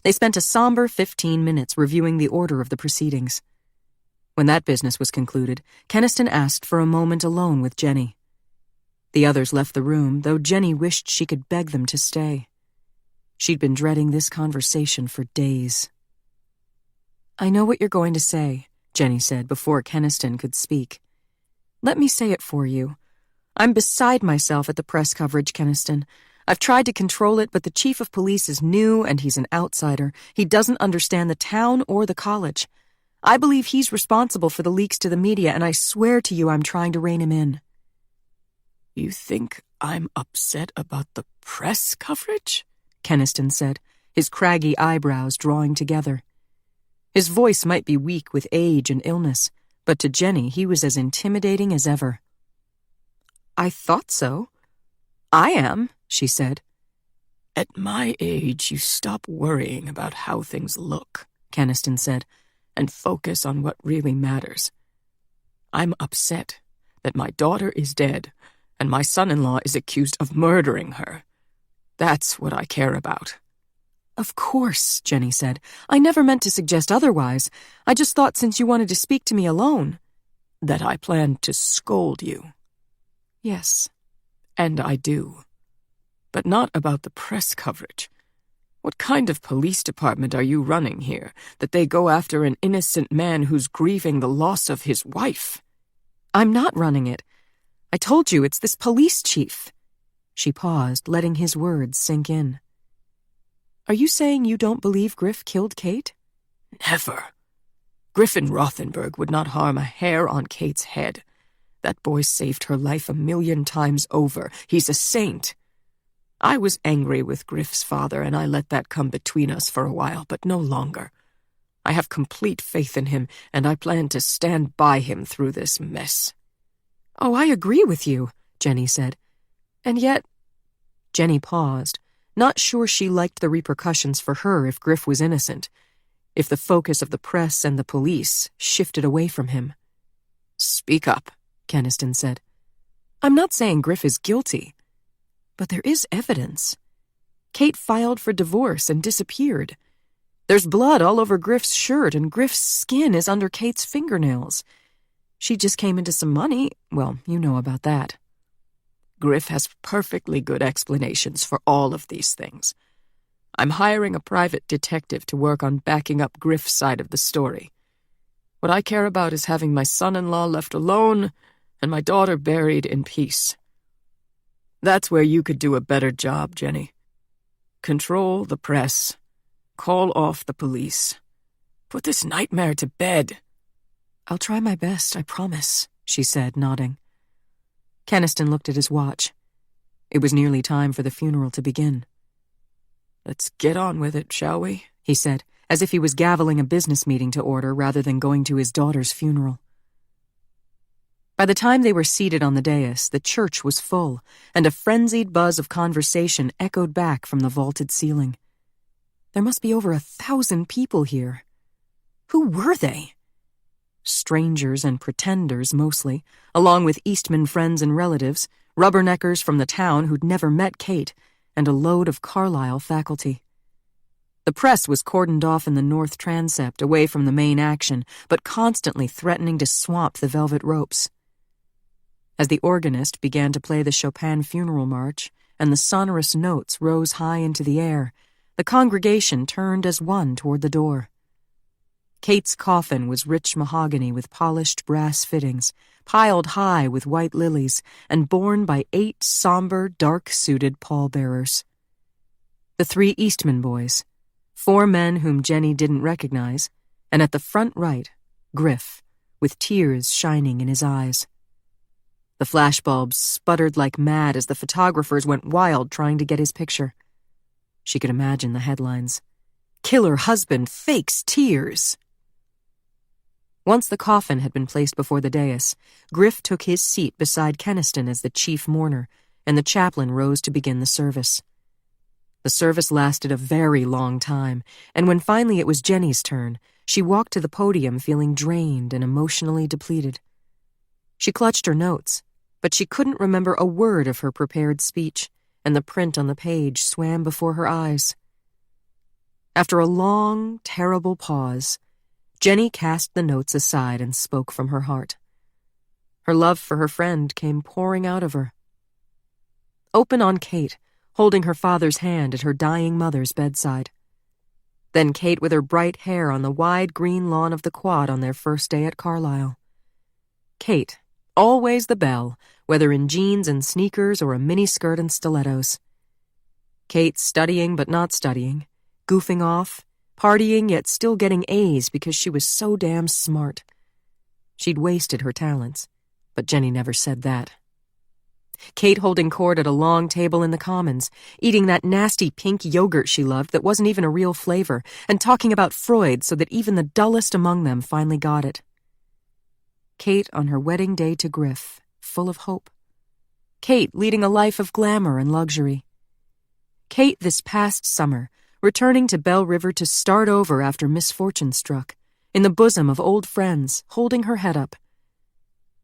They spent a somber 15 minutes reviewing the order of the proceedings. When that business was concluded, Keniston asked for a moment alone with Jenny. The others left the room, though Jenny wished she could beg them to stay. She'd been dreading this conversation for days. "I know what you're going to say," Jenny said before Keniston could speak. "Let me say it for you. I'm beside myself at the press coverage, Keniston. I've tried to control it, but the chief of police is new and he's an outsider. He doesn't understand the town or the college. I believe he's responsible for the leaks to the media, and I swear to you I'm trying to rein him in." "You think I'm upset about the press coverage?" Keniston said, his craggy eyebrows drawing together. His voice might be weak with age and illness, but to Jenny he was as intimidating as ever. "I thought so. I am," she said. "At my age, you stop worrying about how things look," Keniston said, "and focus on what really matters. I'm upset that my daughter is dead and my son-in-law is accused of murdering her. That's what I care about." "Of course," Jenny said. "I never meant to suggest otherwise. I just thought since you wanted to speak to me alone—" "That I planned to scold you." "Yes, and I do. But not about the press coverage. What kind of police department are you running here, that they go after an innocent man who's grieving the loss of his wife?" "I'm not running it. I told you, it's this police chief." She paused, letting his words sink in. "Are you saying you don't believe Griff killed Kate?" "Never. Griffin Rothenberg would not harm a hair on Kate's head. That boy saved her life 1,000,000 times over. He's a saint. I was angry with Griff's father, and I let that come between us for a while, but no longer. I have complete faith in him, and I plan to stand by him through this mess." "Oh, I agree with you," Jenny said. "And yet—" Jenny paused, not sure she liked the repercussions for her if Griff was innocent, if the focus of the press and the police shifted away from him. "Speak up," Keniston said. "I'm not saying Griff is guilty, but there is evidence. Kate filed for divorce and disappeared. There's blood all over Griff's shirt, and Griff's skin is under Kate's fingernails. She just came into some money. Well, you know about that." "Griff has perfectly good explanations for all of these things. I'm hiring a private detective to work on backing up Griff's side of the story. What I care about is having my son-in-law left alone and my daughter buried in peace. That's where you could do a better job, Jenny. Control the press. Call off the police. Put this nightmare to bed." "I'll try my best, I promise," she said, nodding. Keniston looked at his watch. It was nearly time for the funeral to begin. "Let's get on with it, shall we?" he said, as if he was gaveling a business meeting to order rather than going to his daughter's funeral. By the time they were seated on the dais, the church was full, and a frenzied buzz of conversation echoed back from the vaulted ceiling. There must be over 1,000 people here. Who were they? Strangers and pretenders, mostly, along with Eastman friends and relatives, rubberneckers from the town who'd never met Kate, and a load of Carlisle faculty. The press was cordoned off in the north transept, away from the main action, but constantly threatening to swamp the velvet ropes. As the organist began to play the Chopin funeral march, and the sonorous notes rose high into the air, the congregation turned as one toward the door. Kate's coffin was rich mahogany with polished brass fittings, piled high with white lilies, and borne by 8 somber, dark-suited pallbearers. The 3 Eastman boys, 4 men whom Jenny didn't recognize, and at the front right, Griff, with tears shining in his eyes. The flashbulbs sputtered like mad as the photographers went wild trying to get his picture. She could imagine the headlines. "Killer husband fakes tears." Once the coffin had been placed before the dais, Griff took his seat beside Keniston as the chief mourner, and the chaplain rose to begin the service. The service lasted a very long time, and when finally it was Jenny's turn, she walked to the podium feeling drained and emotionally depleted. She clutched her notes, but she couldn't remember a word of her prepared speech, and the print on the page swam before her eyes. After a long, terrible pause, Jenny cast the notes aside and spoke from her heart. Her love for her friend came pouring out of her. Open on Kate, holding her father's hand at her dying mother's bedside. Then Kate with her bright hair on the wide green lawn of the quad on their first day at Carlisle. Kate, always the belle, whether in jeans and sneakers or a miniskirt and stilettos. Kate studying but not studying, goofing off, partying yet still getting A's because she was so damn smart. She'd wasted her talents, but Jenny never said that. Kate holding court at a long table in the Commons, eating that nasty pink yogurt she loved that wasn't even a real flavor, and talking about Freud so that even the dullest among them finally got it. Kate on her wedding day to Griff, full of hope. Kate leading a life of glamour and luxury. Kate this past summer, returning to Belle River to start over after misfortune struck, in the bosom of old friends, holding her head up.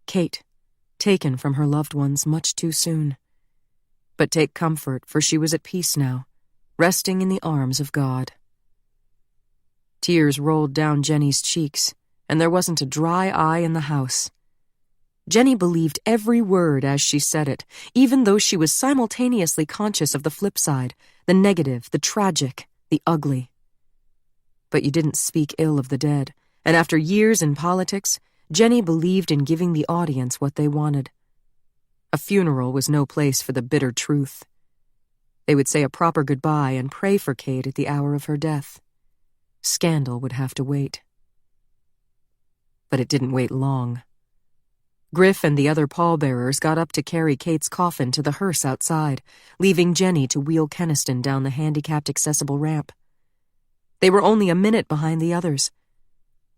Kate, taken from her loved ones much too soon. But take comfort, for she was at peace now, resting in the arms of God. Tears rolled down Jenny's cheeks, and there wasn't a dry eye in the house. Jenny believed every word as she said it, even though she was simultaneously conscious of the flip side, the negative, the tragic, the ugly. But you didn't speak ill of the dead, and after years in politics, Jenny believed in giving the audience what they wanted. A funeral was no place for the bitter truth. They would say a proper goodbye and pray for Kate at the hour of her death. Scandal would have to wait. But it didn't wait long. Griff and the other pallbearers got up to carry Kate's coffin to the hearse outside, leaving Jenny to wheel Keniston down the handicapped-accessible ramp. They were only a minute behind the others.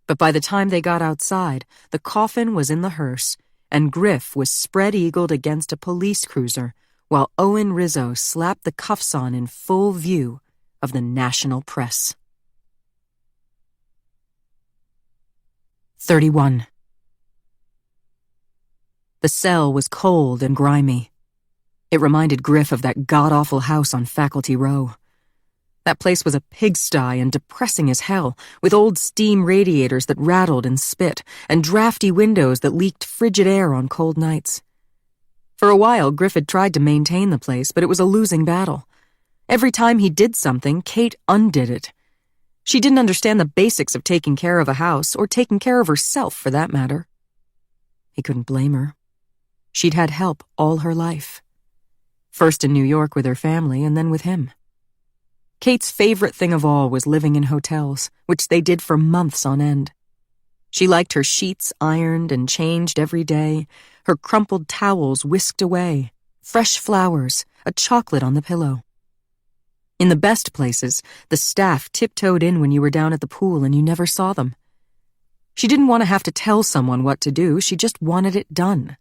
But by the time they got outside, the coffin was in the hearse, and Griff was spread-eagled against a police cruiser, while Owen Rizzo slapped the cuffs on in full view of the national press. 31. The cell was cold and grimy. It reminded Griff of that god-awful house on Faculty Row. That place was a pigsty and depressing as hell, with old steam radiators that rattled and spit, and drafty windows that leaked frigid air on cold nights. For a while, Griff had tried to maintain the place, but it was a losing battle. Every time he did something, Kate undid it. She didn't understand the basics of taking care of a house, or taking care of herself, for that matter. He couldn't blame her. She'd had help all her life. First in New York with her family, and then with him. Kate's favorite thing of all was living in hotels, which they did for months on end. She liked her sheets ironed and changed every day, her crumpled towels whisked away, fresh flowers, a chocolate on the pillow. In the best places, the staff tiptoed in when you were down at the pool and you never saw them. She didn't want to have to tell someone what to do, she just wanted it done.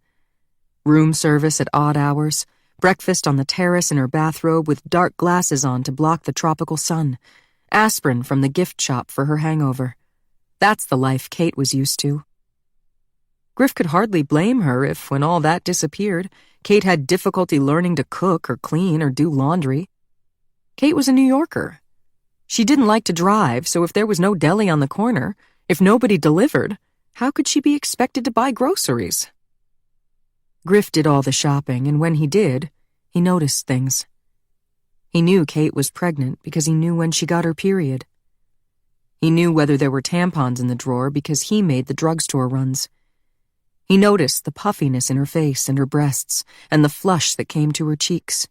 Room service at odd hours, breakfast on the terrace in her bathrobe with dark glasses on to block the tropical sun, aspirin from the gift shop for her hangover. That's the life Kate was used to. Griff could hardly blame her if, when all that disappeared, Kate had difficulty learning to cook or clean or do laundry. Kate was a New Yorker. She didn't like to drive, so if there was no deli on the corner, if nobody delivered, how could she be expected to buy groceries? Griff did all the shopping, and when he did, he noticed things. He knew Kate was pregnant because he knew when she got her period. He knew whether there were tampons in the drawer because he made the drugstore runs. He noticed the puffiness in her face and her breasts, and the flush that came to her cheeks.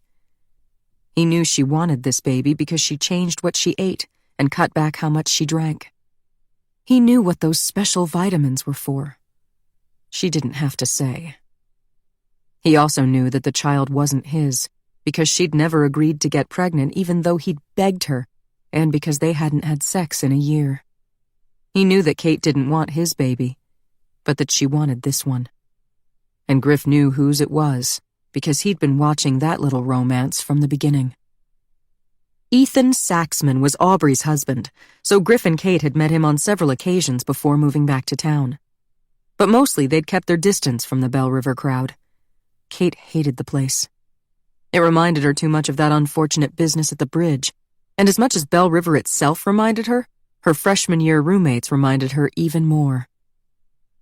He knew she wanted this baby because she changed what she ate and cut back how much she drank. He knew what those special vitamins were for. She didn't have to say. He also knew that the child wasn't his, because she'd never agreed to get pregnant even though he'd begged her, and because they hadn't had sex in a year. He knew that Kate didn't want his baby, but that she wanted this one. And Griff knew whose it was, because he'd been watching that little romance from the beginning. Ethan Saxman was Aubrey's husband, so Griff and Kate had met him on several occasions before moving back to town. But mostly they'd kept their distance from the Bell River crowd. Kate hated the place. It reminded her too much of that unfortunate business at the bridge, and as much as Bell River itself reminded her, her freshman year roommates reminded her even more.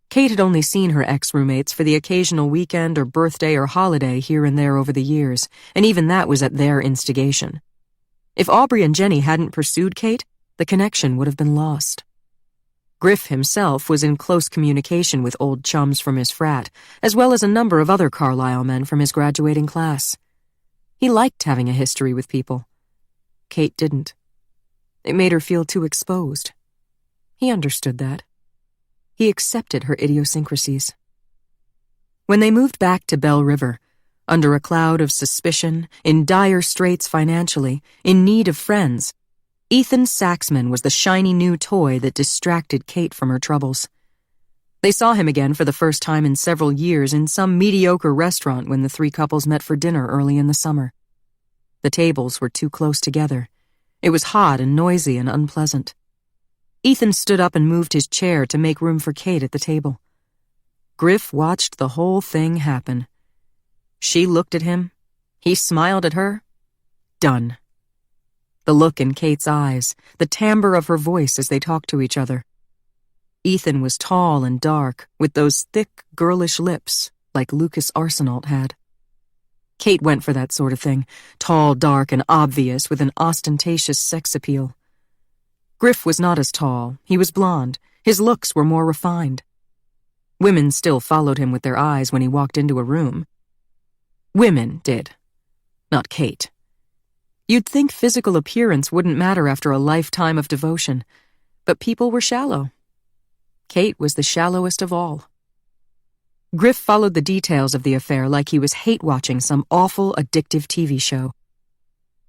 Kate had only seen her ex-roommates for the occasional weekend or birthday or holiday here and there over the years, and even that was at their instigation. If Aubrey and Jenny hadn't pursued Kate, the connection would have been lost. Griff himself was in close communication with old chums from his frat, as well as a number of other Carlisle men from his graduating class. He liked having a history with people. Kate didn't. It made her feel too exposed. He understood that. He accepted her idiosyncrasies. When they moved back to Bell River, under a cloud of suspicion, in dire straits financially, in need of friends, Ethan Saxman was the shiny new toy that distracted Kate from her troubles. They saw him again for the first time in several years in some mediocre restaurant when the three couples met for dinner early in the summer. The tables were too close together. It was hot and noisy and unpleasant. Ethan stood up and moved his chair to make room for Kate at the table. Griff watched the whole thing happen. She looked at him. He smiled at her. Done. The look in Kate's eyes, the timbre of her voice as they talked to each other. Ethan was tall and dark, with those thick, girlish lips, like Lucas Arsenault had. Kate went for that sort of thing, tall, dark, and obvious, with an ostentatious sex appeal. Griff was not as tall. He was blonde. His looks were more refined. Women still followed him with their eyes when he walked into a room. Women did. Not Kate. You'd think physical appearance wouldn't matter after a lifetime of devotion, but people were shallow. Kate was the shallowest of all. Griff followed the details of the affair like he was hate-watching some awful, addictive TV show.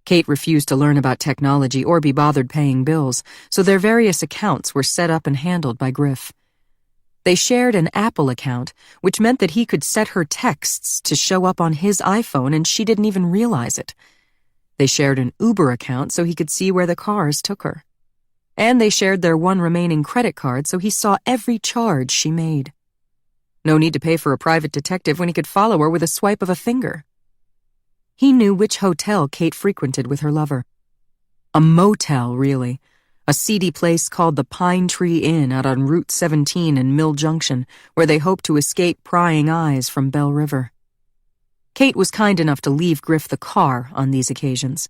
Kate refused to learn about technology or be bothered paying bills, so their various accounts were set up and handled by Griff. They shared an Apple account, which meant that he could set her texts to show up on his iPhone and she didn't even realize it. They shared an Uber account so he could see where the cars took her. And they shared their one remaining credit card so he saw every charge she made. No need to pay for a private detective when he could follow her with a swipe of a finger. He knew which hotel Kate frequented with her lover. A motel, really. A seedy place called the Pine Tree Inn out on Route 17 in Mill Junction, where they hoped to escape prying eyes from Bell River. Kate was kind enough to leave Griff the car on these occasions.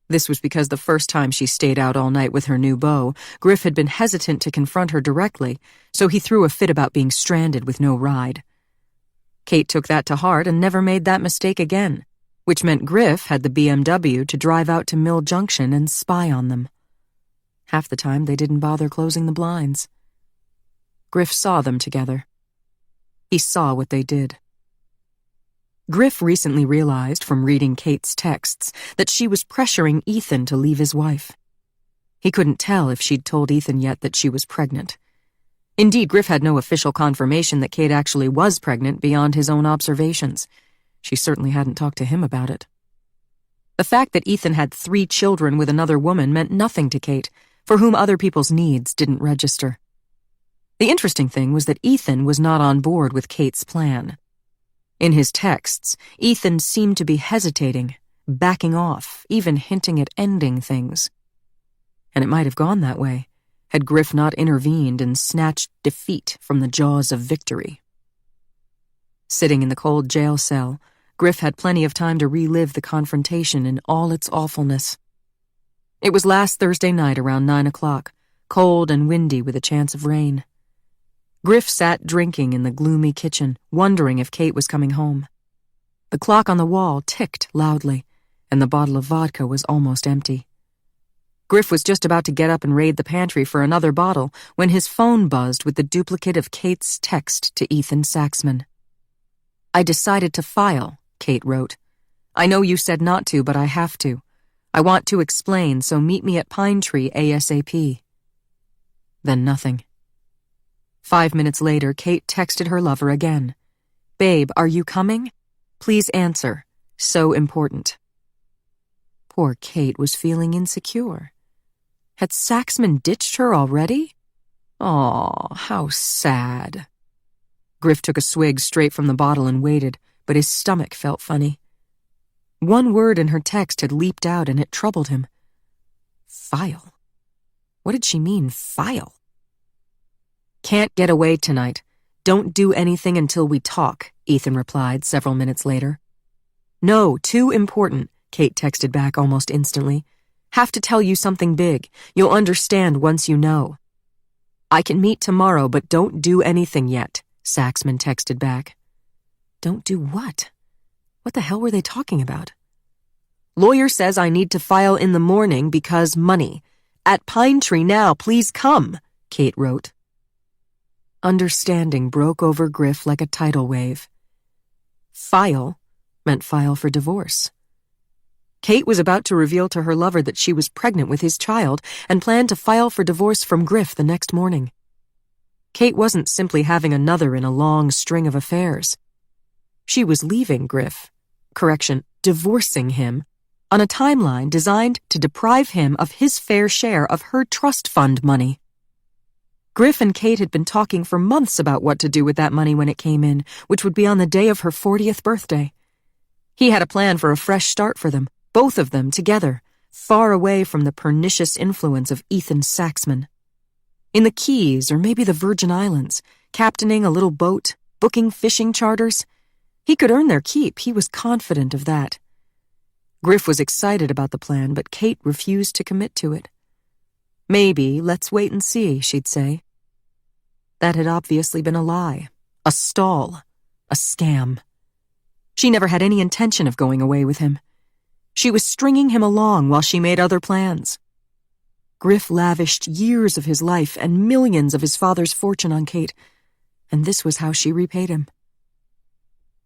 This was because the first time she stayed out all night with her new beau, Griff had been hesitant to confront her directly, so he threw a fit about being stranded with no ride. Kate took that to heart and never made that mistake again, which meant Griff had the BMW to drive out to Mill Junction and spy on them. Half the time, they didn't bother closing the blinds. Griff saw them together. He saw what they did. Griff recently realized from reading Kate's texts that she was pressuring Ethan to leave his wife. He couldn't tell if she'd told Ethan yet that she was pregnant. Indeed, Griff had no official confirmation that Kate actually was pregnant beyond his own observations. She certainly hadn't talked to him about it. The fact that Ethan had 3 children with another woman meant nothing to Kate, for whom other people's needs didn't register. The interesting thing was that Ethan was not on board with Kate's plan. In his texts, Ethan seemed to be hesitating, backing off, even hinting at ending things. And it might have gone that way, had Griff not intervened and snatched defeat from the jaws of victory. Sitting in the cold jail cell, Griff had plenty of time to relive the confrontation in all its awfulness. It was last Thursday night around 9 o'clock, cold and windy with a chance of rain. Griff sat drinking in the gloomy kitchen, wondering if Kate was coming home. The clock on the wall ticked loudly, and the bottle of vodka was almost empty. Griff was just about to get up and raid the pantry for another bottle when his phone buzzed with the duplicate of Kate's text to Ethan Saxman. "I decided to file," Kate wrote. "I know you said not to, but I have to. I want to explain, so meet me at Pine Tree ASAP." Then nothing. 5 minutes later, Kate texted her lover again. "Babe, are you coming? Please answer. So important." Poor Kate was feeling insecure. Had Saxman ditched her already? Aw, how sad. Griff took a swig straight from the bottle and waited, but his stomach felt funny. One word in her text had leaped out and it troubled him. File. What did she mean, file? "Can't get away tonight. Don't do anything until we talk," Ethan replied several minutes later. "No, too important," Kate texted back almost instantly. "Have to tell you something big. You'll understand once you know." "I can meet tomorrow, but don't do anything yet," Saxman texted back. Don't do what? What the hell were they talking about? "Lawyer says I need to file in the morning because money. At Pine Tree now, please come," Kate wrote. Understanding broke over Griff like a tidal wave. File meant file for divorce. Kate was about to reveal to her lover that she was pregnant with his child and planned to file for divorce from Griff the next morning. Kate wasn't simply having another in a long string of affairs. She was leaving Griff, divorcing him, on a timeline designed to deprive him of his fair share of her trust fund money. Griff and Kate had been talking for months about what to do with that money when it came in, which would be on the day of her 40th birthday. He had a plan for a fresh start for them, both of them together, far away from the pernicious influence of Ethan Saxman. In the Keys, or maybe the Virgin Islands, captaining a little boat, booking fishing charters. He could earn their keep, he was confident of that. Griff was excited about the plan, but Kate refused to commit to it. "Maybe, let's wait and see," she'd say. That had obviously been a lie, a stall, a scam. She never had any intention of going away with him. She was stringing him along while she made other plans. Griff lavished years of his life and millions of his father's fortune on Kate, and this was how she repaid him.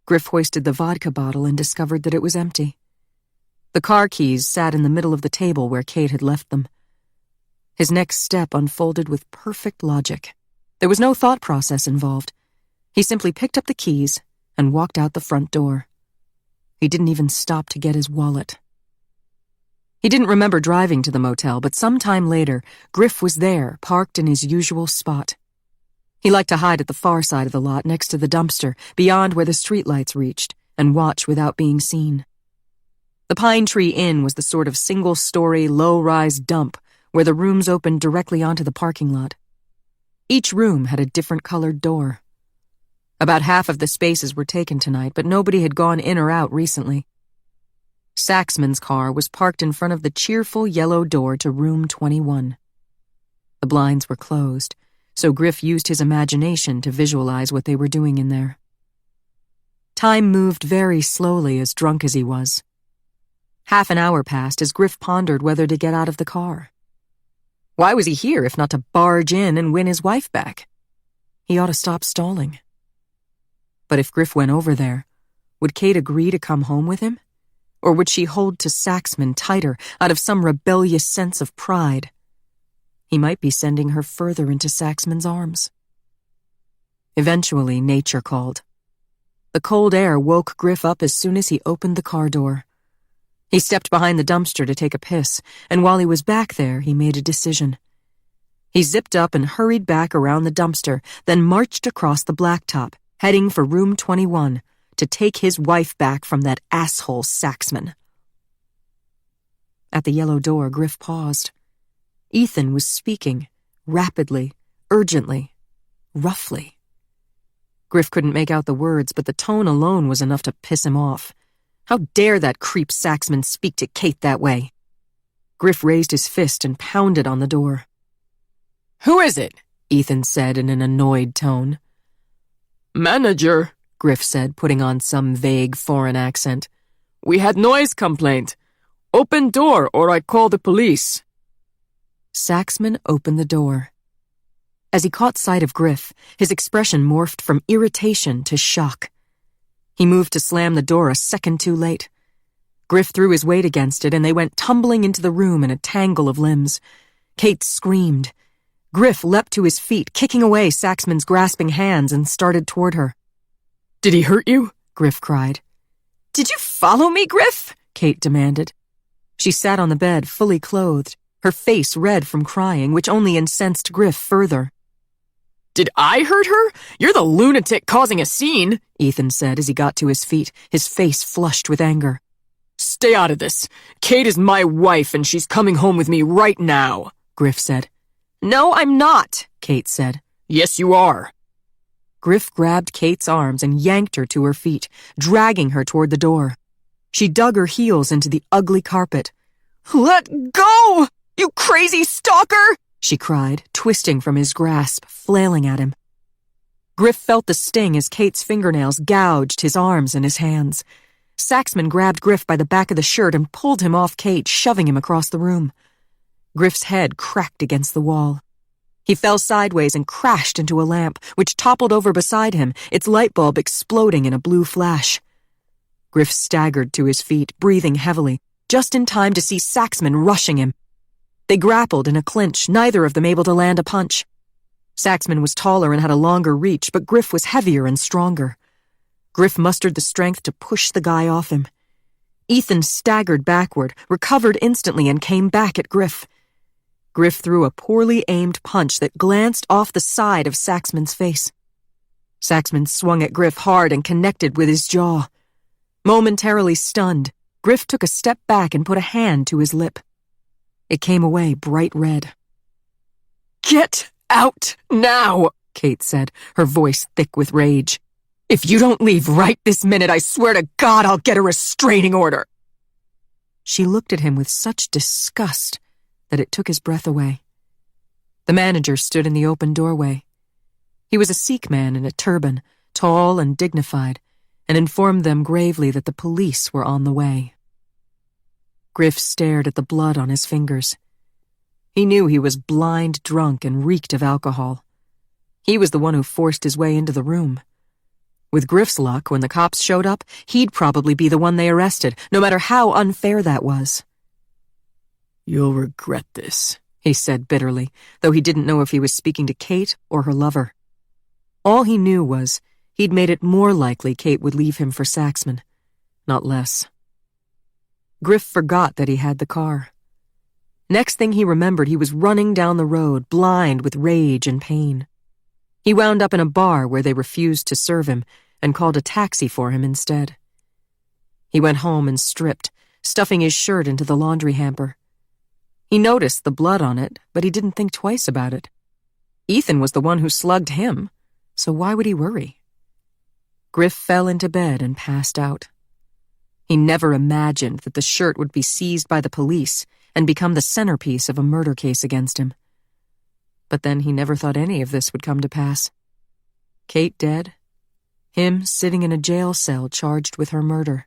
Griff hoisted the vodka bottle and discovered that it was empty. The car keys sat in the middle of the table where Kate had left them. His next step unfolded with perfect logic. There was no thought process involved. He simply picked up the keys and walked out the front door. He didn't even stop to get his wallet. He didn't remember driving to the motel, but sometime later, Griff was there, parked in his usual spot. He liked to hide at the far side of the lot next to the dumpster, beyond where the streetlights reached, and watch without being seen. The Pine Tree Inn was the sort of single-story, low-rise dump where the rooms opened directly onto the parking lot. Each room had a different colored door. About half of the spaces were taken tonight, but nobody had gone in or out recently. Saxman's car was parked in front of the cheerful yellow door to room 21. The blinds were closed, so Griff used his imagination to visualize what they were doing in there. Time moved very slowly, as drunk as he was. Half an hour passed as Griff pondered whether to get out of the car. Why was he here if not to barge in and win his wife back? He ought to stop stalling. But if Griff went over there, would Kate agree to come home with him? Or would she hold to Saxman tighter out of some rebellious sense of pride? He might be sending her further into Saxman's arms. Eventually, nature called. The cold air woke Griff up as soon as he opened the car door. He stepped behind the dumpster to take a piss, and while he was back there, he made a decision. He zipped up and hurried back around the dumpster, then marched across the blacktop, heading for room 21, to take his wife back from that asshole Saxman. At the yellow door, Griff paused. Ethan was speaking, rapidly, urgently, roughly. Griff couldn't make out the words, but the tone alone was enough to piss him off. How dare that creep Saxman speak to Kate that way? Griff raised his fist and pounded on the door. Who is it? Ethan said in an annoyed tone. Manager, Griff said, putting on some vague foreign accent. We had noise complaint. Open door or I call the police. Saxman opened the door. As he caught sight of Griff, his expression morphed from irritation to shock. He moved to slam the door a second too late. Griff threw his weight against it and they went tumbling into the room in a tangle of limbs. Kate screamed. Griff leapt to his feet, kicking away Saxman's grasping hands, and started toward her. Did he hurt you? Griff cried. Did you follow me, Griff? Kate demanded. She sat on the bed, fully clothed, her face red from crying, which only incensed Griff further. Did I hurt her? You're the lunatic causing a scene, Ethan said as he got to his feet, his face flushed with anger. Stay out of this. Kate is my wife and she's coming home with me right now, Griff said. No, I'm not, Kate said. Yes, you are. Griff grabbed Kate's arms and yanked her to her feet, dragging her toward the door. She dug her heels into the ugly carpet. Let go, you crazy stalker! She cried, twisting from his grasp, flailing at him. Griff felt the sting as Kate's fingernails gouged his arms and his hands. Saxman grabbed Griff by the back of the shirt and pulled him off Kate, shoving him across the room. Griff's head cracked against the wall. He fell sideways and crashed into a lamp, which toppled over beside him, its light bulb exploding in a blue flash. Griff staggered to his feet, breathing heavily, just in time to see Saxman rushing him. They grappled in a clinch, neither of them able to land a punch. Saxman was taller and had a longer reach, but Griff was heavier and stronger. Griff mustered the strength to push the guy off him. Ethan staggered backward, recovered instantly, and came back at Griff. Griff threw a poorly aimed punch that glanced off the side of Saxman's face. Saxman swung at Griff hard and connected with his jaw. Momentarily stunned, Griff took a step back and put a hand to his lip. It came away bright red. Get out now, Kate said, her voice thick with rage. If you don't leave right this minute, I swear to God I'll get a restraining order. She looked at him with such disgust that it took his breath away. The manager stood in the open doorway. He was a Sikh man in a turban, tall and dignified, and informed them gravely that the police were on the way. Griff stared at the blood on his fingers. He knew he was blind drunk and reeked of alcohol. He was the one who forced his way into the room. With Griff's luck, when the cops showed up, he'd probably be the one they arrested, no matter how unfair that was. "You'll regret this," he said bitterly, though he didn't know if he was speaking to Kate or her lover. All he knew was he'd made it more likely Kate would leave him for Saxman, not less. Griff forgot that he had the car. Next thing he remembered, he was running down the road, blind with rage and pain. He wound up in a bar where they refused to serve him and called a taxi for him instead. He went home and stripped, stuffing his shirt into the laundry hamper. He noticed the blood on it, but he didn't think twice about it. Ethan was the one who slugged him, so why would he worry? Griff fell into bed and passed out. He never imagined that the shirt would be seized by the police and become the centerpiece of a murder case against him. But then he never thought any of this would come to pass. Kate dead, him sitting in a jail cell charged with her murder.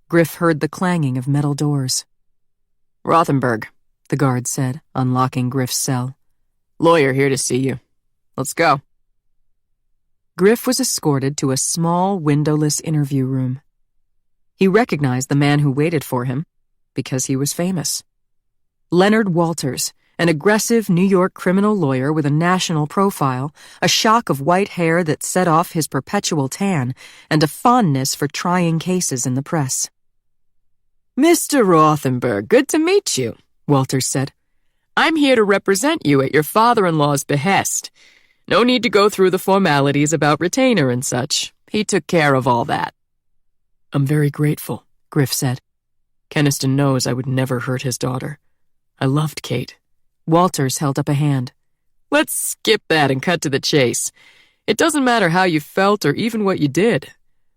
Griff heard the clanging of metal doors. "Rothenberg," the guard said, unlocking Griff's cell. "Lawyer here to see you. Let's go." Griff was escorted to a small, windowless interview room. He recognized the man who waited for him because he was famous. Leonard Walters, an aggressive New York criminal lawyer with a national profile, a shock of white hair that set off his perpetual tan, and a fondness for trying cases in the press. "Mr. Rothenberg, good to meet you," Walters said. "I'm here to represent you at your father-in-law's behest. No need to go through the formalities about retainer and such. He took care of all that." "I'm very grateful," Griff said. "Keniston knows I would never hurt his daughter. I loved Kate." Walters held up a hand. "Let's skip that and cut to the chase. It doesn't matter how you felt or even what you did.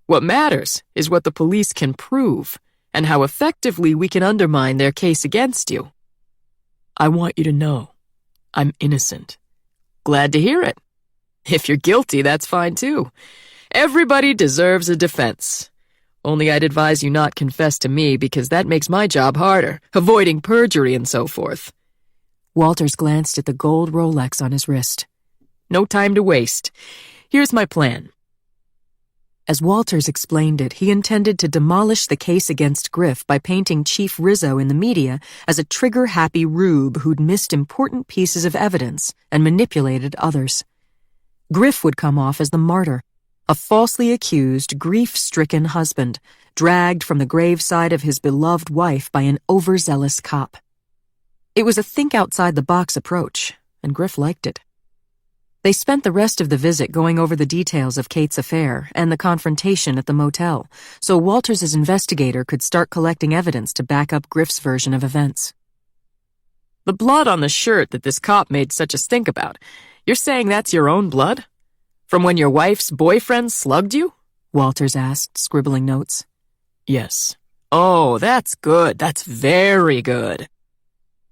What matters is what the police can prove and how effectively we can undermine their case against you." "I want you to know I'm innocent." "Glad to hear it. If you're guilty, that's fine too. Everybody deserves a defense. Only I'd advise you not confess to me because that makes my job harder, avoiding perjury and so forth." Walters glanced at the gold Rolex on his wrist. "No time to waste. Here's my plan." As Walters explained it, he intended to demolish the case against Griff by painting Chief Rizzo in the media as a trigger-happy rube who'd missed important pieces of evidence and manipulated others. Griff would come off as the martyr, a falsely accused, grief-stricken husband, dragged from the graveside of his beloved wife by an overzealous cop. It was a think-outside-the-box approach, and Griff liked it. They spent the rest of the visit going over the details of Kate's affair and the confrontation at the motel, so Walters' investigator could start collecting evidence to back up Griff's version of events. "The blood on the shirt that this cop made such a stink about, you're saying that's your own blood? From when your wife's boyfriend slugged you?" Walters asked, scribbling notes. "Yes." "Oh, that's good. That's very good.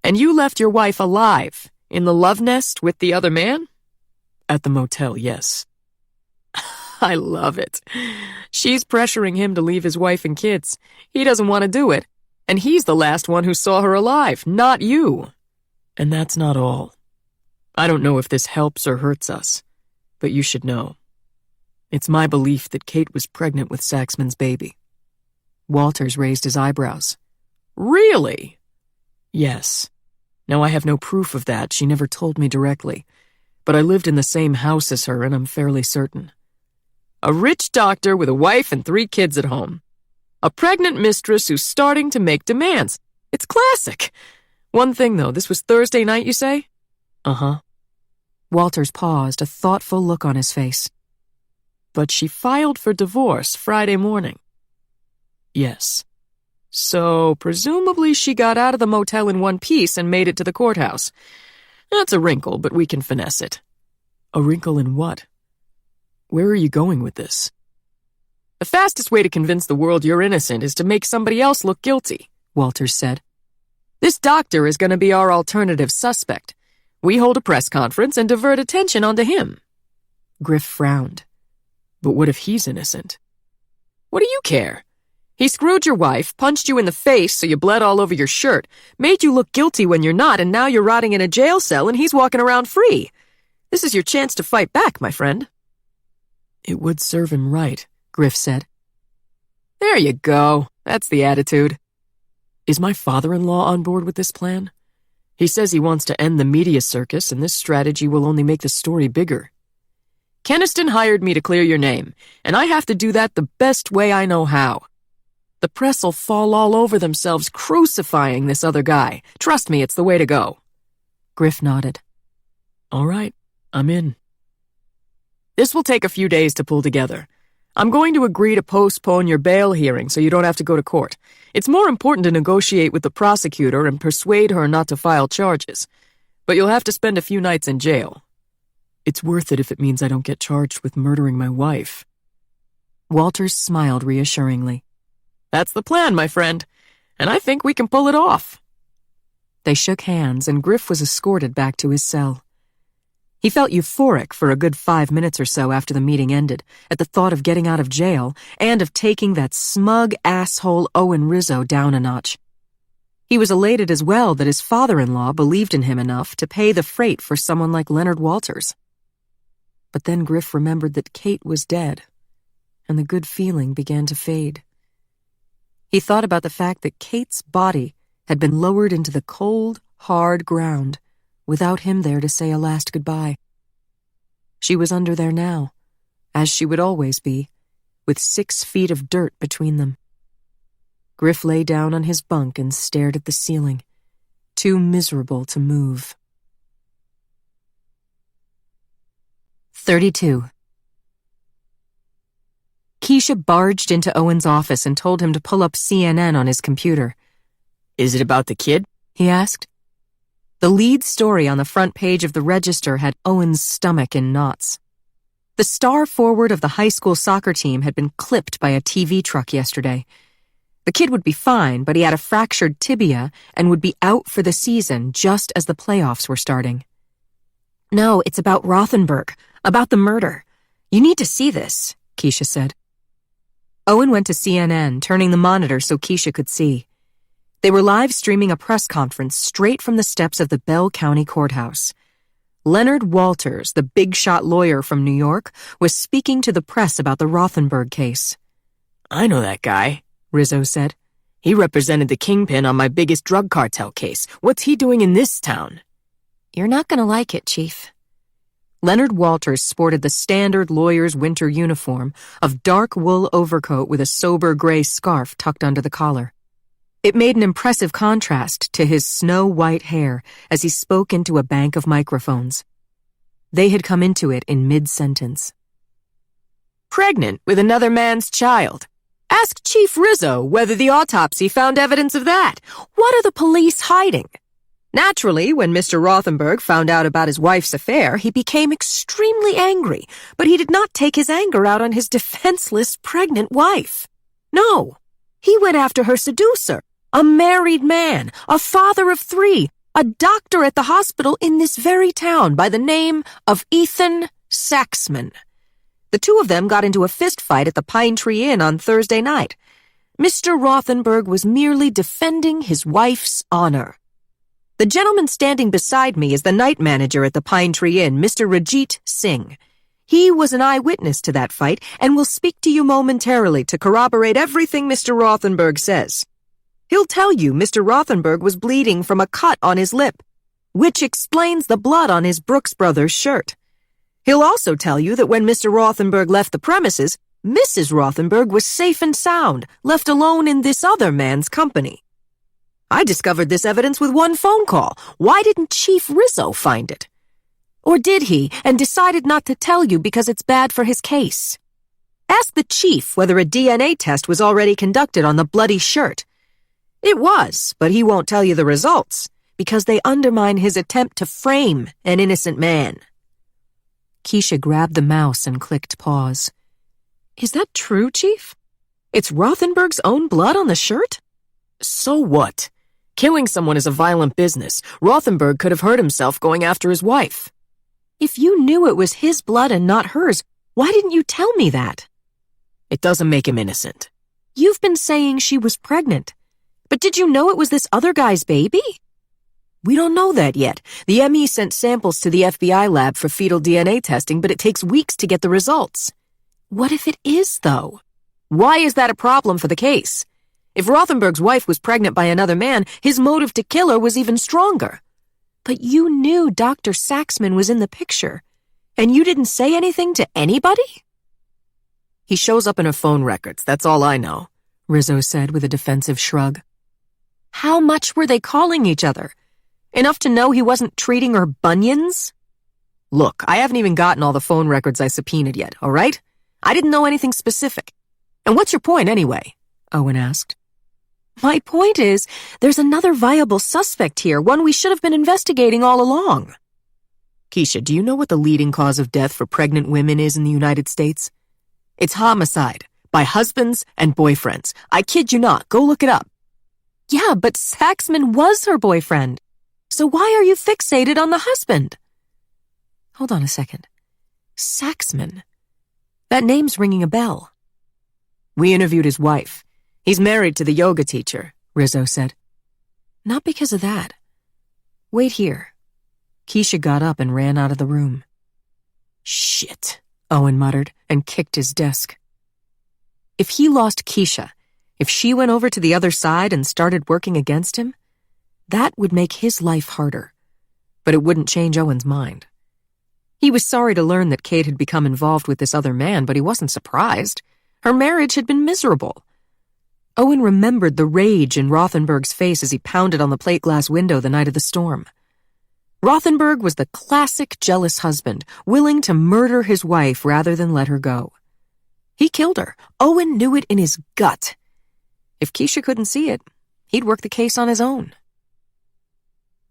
And you left your wife alive, in the love nest with the other man?" "At the motel, yes." "I love it. She's pressuring him to leave his wife and kids. He doesn't want to do it, and he's the last one who saw her alive, not you." "And that's not all. I don't know if this helps or hurts us, but you should know. It's my belief that Kate was pregnant with Saxman's baby." Walters raised his eyebrows. "Really?" "Yes. Now I have no proof of that. She never told me directly. But I lived in the same house as her, and I'm fairly certain." "A rich doctor with a wife and 3 kids at home. A pregnant mistress who's starting to make demands. It's classic. One thing, though, this was Thursday night, you say?" "Uh-huh." Walters paused, a thoughtful look on his face. "But she filed for divorce Friday morning." "Yes." "So, presumably she got out of the motel in one piece and made it to the courthouse. That's a wrinkle, but we can finesse it." "A wrinkle in what? Where are you going with this?" "The fastest way to convince the world you're innocent is to make somebody else look guilty," Walters said. "This doctor is going to be our alternative suspect. We hold a press conference and divert attention onto him." Griff frowned. "But what if he's innocent?" "What do you care? He screwed your wife, punched you in the face so you bled all over your shirt, made you look guilty when you're not, and now you're rotting in a jail cell and he's walking around free. This is your chance to fight back, my friend." It would serve him right, Griff said. There you go. That's the attitude. Is my father-in-law on board with this plan? He says he wants to end the media circus, and this strategy will only make the story bigger. Keniston hired me to clear your name, and I have to do that the best way I know how. The press'll fall all over themselves crucifying this other guy. Trust me, it's the way to go. Griff nodded. All right, I'm in. This will take a few days to pull together. I'm going to agree to postpone your bail hearing so you don't have to go to court. It's more important to negotiate with the prosecutor and persuade her not to file charges. But you'll have to spend a few nights in jail. It's worth it if it means I don't get charged with murdering my wife. Walters smiled reassuringly. That's the plan, my friend, and I think we can pull it off. They shook hands, and Griff was escorted back to his cell. He felt euphoric for a good 5 minutes or so after the meeting ended, at the thought of getting out of jail and of taking that smug asshole Owen Rizzo down a notch. He was elated as well that his father-in-law believed in him enough to pay the freight for someone like Leonard Walters. But then Griff remembered that Kate was dead, and the good feeling began to fade. He thought about the fact that Kate's body had been lowered into the cold, hard ground, without him there to say a last goodbye. She was under there now, as she would always be, with 6 feet of dirt between them. Griff lay down on his bunk and stared at the ceiling, too miserable to move. 32. Keisha barged into Owen's office and told him to pull up CNN on his computer. Is it about the kid? He asked. The lead story on the front page of the Register had Owen's stomach in knots. The star forward of the high school soccer team had been clipped by a TV truck yesterday. The kid would be fine, but he had a fractured tibia and would be out for the season just as the playoffs were starting. No, it's about Rothenberg, about the murder. You need to see this, Keisha said. Owen went to CNN, turning the monitor so Keisha could see. They were live streaming a press conference straight from the steps of the Bell County Courthouse. Leonard Walters, the big-shot lawyer from New York, was speaking to the press about the Rothenberg case. I know that guy, Rizzo said. He represented the kingpin on my biggest drug cartel case. What's he doing in this town? You're not going to like it, Chief. Leonard Walters sported the standard lawyer's winter uniform of dark wool overcoat with a sober gray scarf tucked under the collar. It made an impressive contrast to his snow-white hair as he spoke into a bank of microphones. They had come into it in mid-sentence. Pregnant with another man's child. Ask Chief Rizzo whether the autopsy found evidence of that. What are the police hiding? Naturally, when Mr. Rothenberg found out about his wife's affair, he became extremely angry, but he did not take his anger out on his defenseless, pregnant wife. No, he went after her seducer, a married man, a father of 3, a doctor at the hospital in this very town by the name of Ethan Saxman. The two of them got into a fistfight at the Pine Tree Inn on Thursday night. Mr. Rothenberg was merely defending his wife's honor. The gentleman standing beside me is the night manager at the Pine Tree Inn, Mr. Rajit Singh. He was an eyewitness to that fight and will speak to you momentarily to corroborate everything Mr. Rothenberg says. He'll tell you Mr. Rothenberg was bleeding from a cut on his lip, which explains the blood on his Brooks Brothers shirt. He'll also tell you that when Mr. Rothenberg left the premises, Mrs. Rothenberg was safe and sound, left alone in this other man's company. I discovered this evidence with one phone call. Why didn't Chief Rizzo find it? Or did he, and decided not to tell you because it's bad for his case? Ask the chief whether a DNA test was already conducted on the bloody shirt. It was, but he won't tell you the results, because they undermine his attempt to frame an innocent man. Keisha grabbed the mouse and clicked pause. Is that true, Chief? It's Rothenberg's own blood on the shirt? So what? Killing someone is a violent business. Rothenberg could have hurt himself going after his wife. If you knew it was his blood and not hers, why didn't you tell me that? It doesn't make him innocent. You've been saying she was pregnant. But did you know it was this other guy's baby? We don't know that yet. The ME sent samples to the FBI lab for fetal DNA testing, but it takes weeks to get the results. What if it is, though? Why is that a problem for the case? If Rothenberg's wife was pregnant by another man, his motive to kill her was even stronger. But you knew Dr. Saxman was in the picture, and you didn't say anything to anybody? He shows up in her phone records, that's all I know, Rizzo said with a defensive shrug. How much were they calling each other? Enough to know he wasn't treating her bunions? Look, I haven't even gotten all the phone records I subpoenaed yet, all right? I didn't know anything specific. And what's your point anyway? Owen asked. My point is, there's another viable suspect here, one we should have been investigating all along. Keisha, do you know what the leading cause of death for pregnant women is in the United States? It's homicide, by husbands and boyfriends. I kid you not, go look it up. Yeah, but Saxman was her boyfriend. So why are you fixated on the husband? Hold on a second. Saxman? That name's ringing a bell. We interviewed his wife. He's married to the yoga teacher, Rizzo said. Not because of that. Wait here. Keisha got up and ran out of the room. Shit, Owen muttered and kicked his desk. If he lost Keisha, if she went over to the other side and started working against him, that would make his life harder. But it wouldn't change Owen's mind. He was sorry to learn that Kate had become involved with this other man, but he wasn't surprised. Her marriage had been miserable. Owen remembered the rage in Rothenberg's face as he pounded on the plate glass window the night of the storm. Rothenberg was the classic jealous husband, willing to murder his wife rather than let her go. He killed her. Owen knew it in his gut. If Keisha couldn't see it, he'd work the case on his own.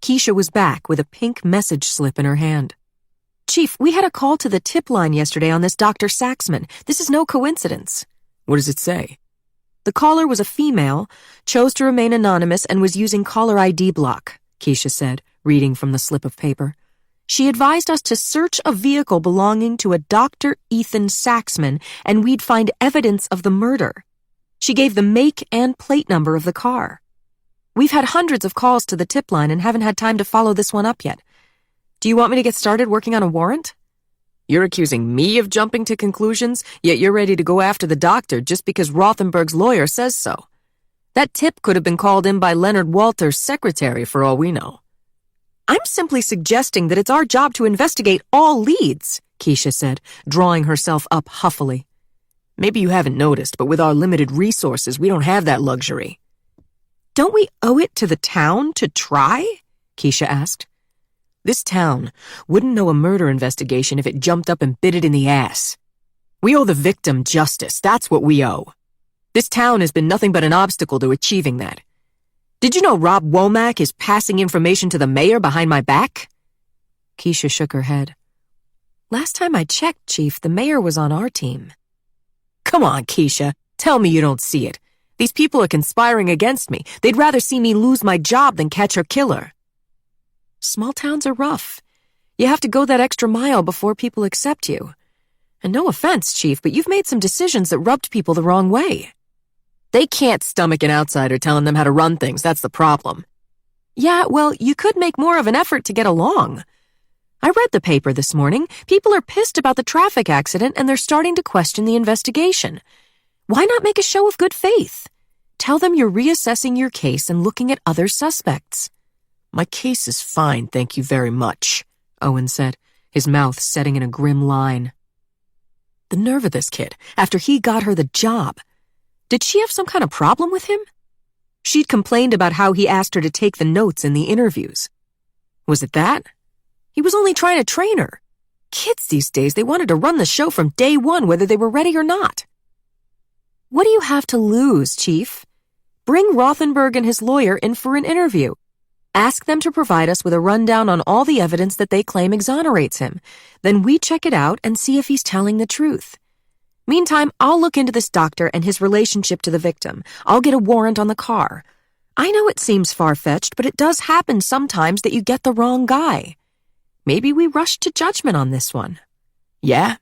Keisha was back with a pink message slip in her hand. Chief, we had a call to the tip line yesterday on this Dr. Saxman. This is no coincidence. What does it say? The caller was a female, chose to remain anonymous, and was using caller ID block, Keisha said, reading from the slip of paper. She advised us to search a vehicle belonging to a Dr. Ethan Saxman, and we'd find evidence of the murder. She gave the make and plate number of the car. We've had hundreds of calls to the tip line and haven't had time to follow this one up yet. Do you want me to get started working on a warrant? You're accusing me of jumping to conclusions, yet you're ready to go after the doctor just because Rothenberg's lawyer says so. That tip could have been called in by Leonard Walter's secretary for all we know. I'm simply suggesting that it's our job to investigate all leads, Keisha said, drawing herself up huffily. Maybe you haven't noticed, but with our limited resources, we don't have that luxury. Don't we owe it to the town to try? Keisha asked. This town wouldn't know a murder investigation if it jumped up and bit it in the ass. We owe the victim justice. That's what we owe. This town has been nothing but an obstacle to achieving that. Did you know Rob Womack is passing information to the mayor behind my back? Keisha shook her head. Last time I checked, Chief, the mayor was on our team. Come on, Keisha. Tell me you don't see it. These people are conspiring against me. They'd rather see me lose my job than catch her killer. Small towns are rough. You have to go that extra mile before people accept you. And no offense, Chief, but you've made some decisions that rubbed people the wrong way. They can't stomach an outsider telling them how to run things, that's the problem. Yeah, well, you could make more of an effort to get along. I read the paper this morning. People are pissed about the traffic accident and they're starting to question the investigation. Why not make a show of good faith? Tell them you're reassessing your case and looking at other suspects. My case is fine, thank you very much, Owen said, his mouth setting in a grim line. The nerve of this kid, after he got her the job. Did she have some kind of problem with him? She'd complained about how he asked her to take the notes in the interviews. Was it that? He was only trying to train her. Kids these days, they wanted to run the show from day one, whether they were ready or not. What do you have to lose, Chief? Bring Rothenberg and his lawyer in for an interview. Ask them to provide us with a rundown on all the evidence that they claim exonerates him. Then we check it out and see if he's telling the truth. Meantime, I'll look into this doctor and his relationship to the victim. I'll get a warrant on the car. I know it seems far-fetched, but it does happen sometimes that you get the wrong guy. Maybe we rush to judgment on this one. Yeah?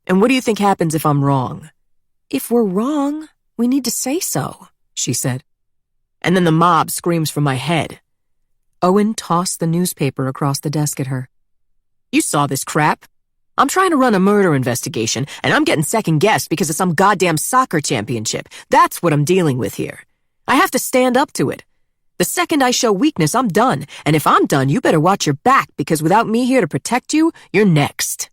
And what do you think happens if I'm wrong? If we're wrong, we need to say so, she said. And then the mob screams for my head. Owen tossed the newspaper across the desk at her. You saw this crap. I'm trying to run a murder investigation, and I'm getting second-guessed because of some goddamn soccer championship. That's what I'm dealing with here. I have to stand up to it. The second I show weakness, I'm done. And if I'm done, you better watch your back, because without me here to protect you, you're next.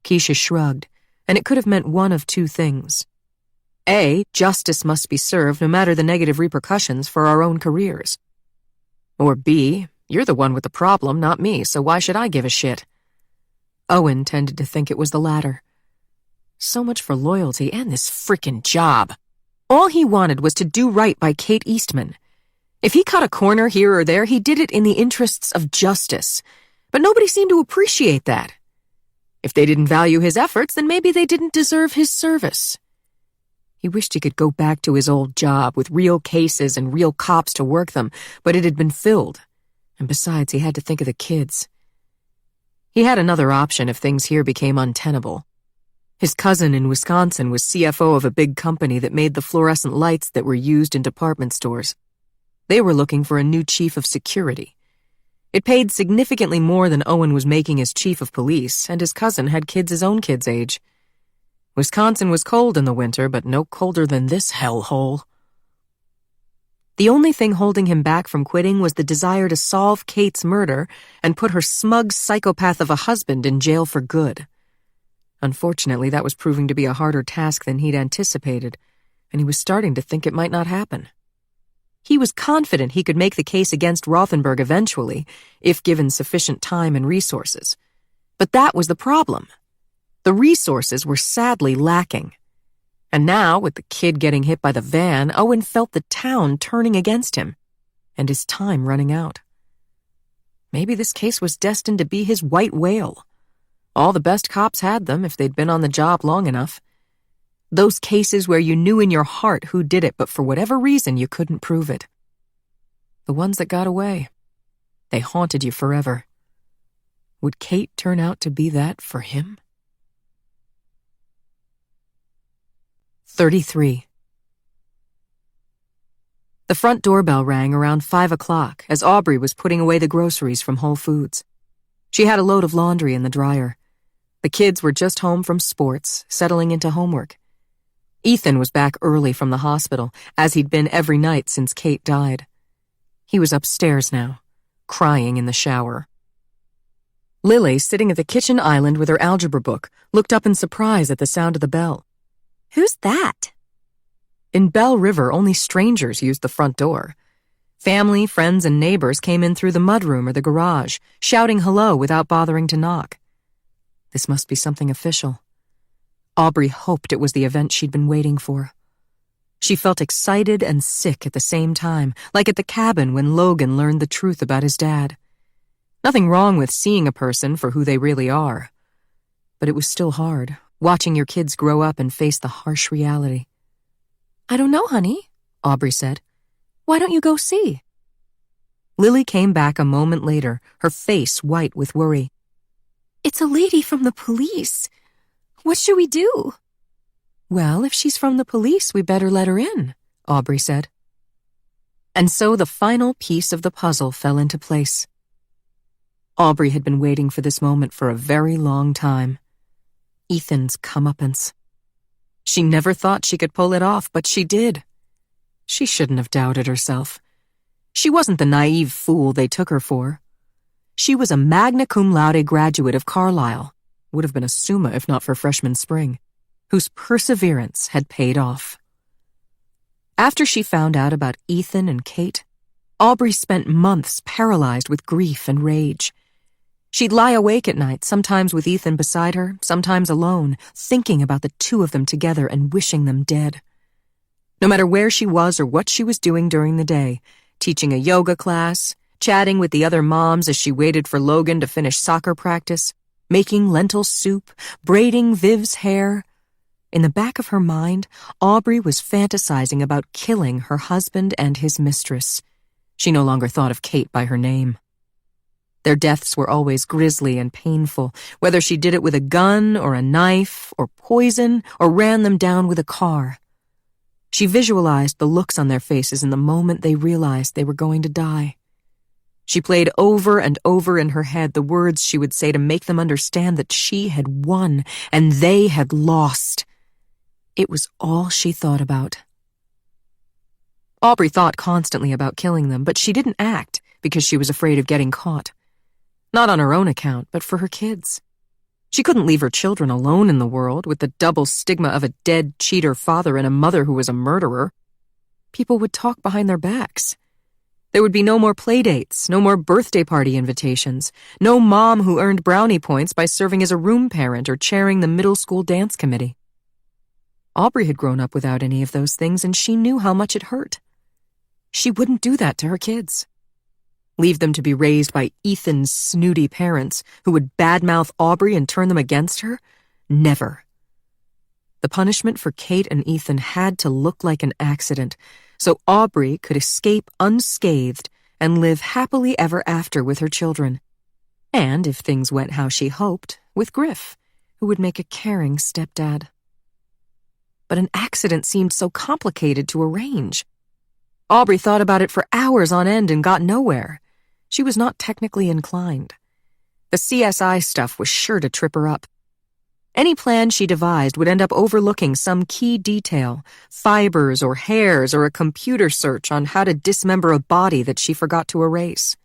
Keisha shrugged, and it could have meant one of two things. A, justice must be served no matter the negative repercussions for our own careers. Or B, you're the one with the problem, not me, so why should I give a shit? Owen tended to think it was the latter. So much for loyalty and this frickin' job. All he wanted was to do right by Kate Eastman. If he cut a corner here or there, he did it in the interests of justice. But nobody seemed to appreciate that. If they didn't value his efforts, then maybe they didn't deserve his service. He wished he could go back to his old job with real cases and real cops to work them, but it had been filled. And besides, he had to think of the kids. He had another option if things here became untenable. His cousin in Wisconsin was CFO of a big company that made the fluorescent lights that were used in department stores. They were looking for a new chief of security. It paid significantly more than Owen was making as chief of police, and his cousin had kids his own kid's age. Wisconsin was cold in the winter, but no colder than this hellhole. The only thing holding him back from quitting was the desire to solve Kate's murder and put her smug psychopath of a husband in jail for good. Unfortunately, that was proving to be a harder task than he'd anticipated, and he was starting to think it might not happen. He was confident he could make the case against Rothenberg eventually, if given sufficient time and resources. But that was the problem. The resources were sadly lacking. And now, with the kid getting hit by the van, Owen felt the town turning against him, and his time running out. Maybe this case was destined to be his white whale. All the best cops had them if they'd been on the job long enough. Those cases where you knew in your heart who did it, but for whatever reason you couldn't prove it. The ones that got away. They haunted you forever. Would Kate turn out to be that for him? 33. The front doorbell rang around 5 o'clock as Aubrey was putting away the groceries from Whole Foods. She had a load of laundry in the dryer. The kids were just home from sports, settling into homework. Ethan was back early from the hospital, as he'd been every night since Kate died. He was upstairs now, crying in the shower. Lily, sitting at the kitchen island with her algebra book, looked up in surprise at the sound of the bell. Who's that? In Bell River, only strangers used the front door. Family, friends, and neighbors came in through the mudroom or the garage, shouting hello without bothering to knock. This must be something official. Aubrey hoped it was the event she'd been waiting for. She felt excited and sick at the same time, like at the cabin when Logan learned the truth about his dad. Nothing wrong with seeing a person for who they really are. But it was still hard, watching your kids grow up and face the harsh reality. I don't know, honey, Aubrey said. Why don't you go see? Lily came back a moment later, her face white with worry. It's a lady from the police. What should we do? Well, if she's from the police, we better let her in, Aubrey said. And so the final piece of the puzzle fell into place. Aubrey had been waiting for this moment for a very long time. Ethan's comeuppance. She never thought she could pull it off, but she did. She shouldn't have doubted herself. She wasn't the naive fool they took her for. She was a magna cum laude graduate of Carlisle, would have been a summa if not for freshman spring, whose perseverance had paid off. After she found out about Ethan and Kate, Aubrey spent months paralyzed with grief and rage. She'd lie awake at night, sometimes with Ethan beside her, sometimes alone, thinking about the two of them together and wishing them dead. No matter where she was or what she was doing during the day, teaching a yoga class, chatting with the other moms as she waited for Logan to finish soccer practice, making lentil soup, braiding Viv's hair. In the back of her mind, Aubrey was fantasizing about killing her husband and his mistress. She no longer thought of Kate by her name. Their deaths were always grisly and painful, whether she did it with a gun or a knife or poison or ran them down with a car. She visualized the looks on their faces in the moment they realized they were going to die. She played over and over in her head the words she would say to make them understand that she had won and they had lost. It was all she thought about. Aubrey thought constantly about killing them, but she didn't act because she was afraid of getting caught. Not on her own account, but for her kids. She couldn't leave her children alone in the world with the double stigma of a dead cheater father and a mother who was a murderer. People would talk behind their backs. There would be no more playdates, no more birthday party invitations, no mom who earned brownie points by serving as a room parent or chairing the middle school dance committee. Aubrey had grown up without any of those things, and she knew how much it hurt. She wouldn't do that to her kids. Leave them to be raised by Ethan's snooty parents who would badmouth Aubrey and turn them against her? Never. The punishment for Kate and Ethan had to look like an accident, so Aubrey could escape unscathed and live happily ever after with her children. And, if things went how she hoped, with Griff, who would make a caring stepdad. But an accident seemed so complicated to arrange. Aubrey thought about it for hours on end and got nowhere. She was not technically inclined. The CSI stuff was sure to trip her up. Any plan she devised would end up overlooking some key detail, fibers or hairs or a computer search on how to dismember a body that she forgot to erase.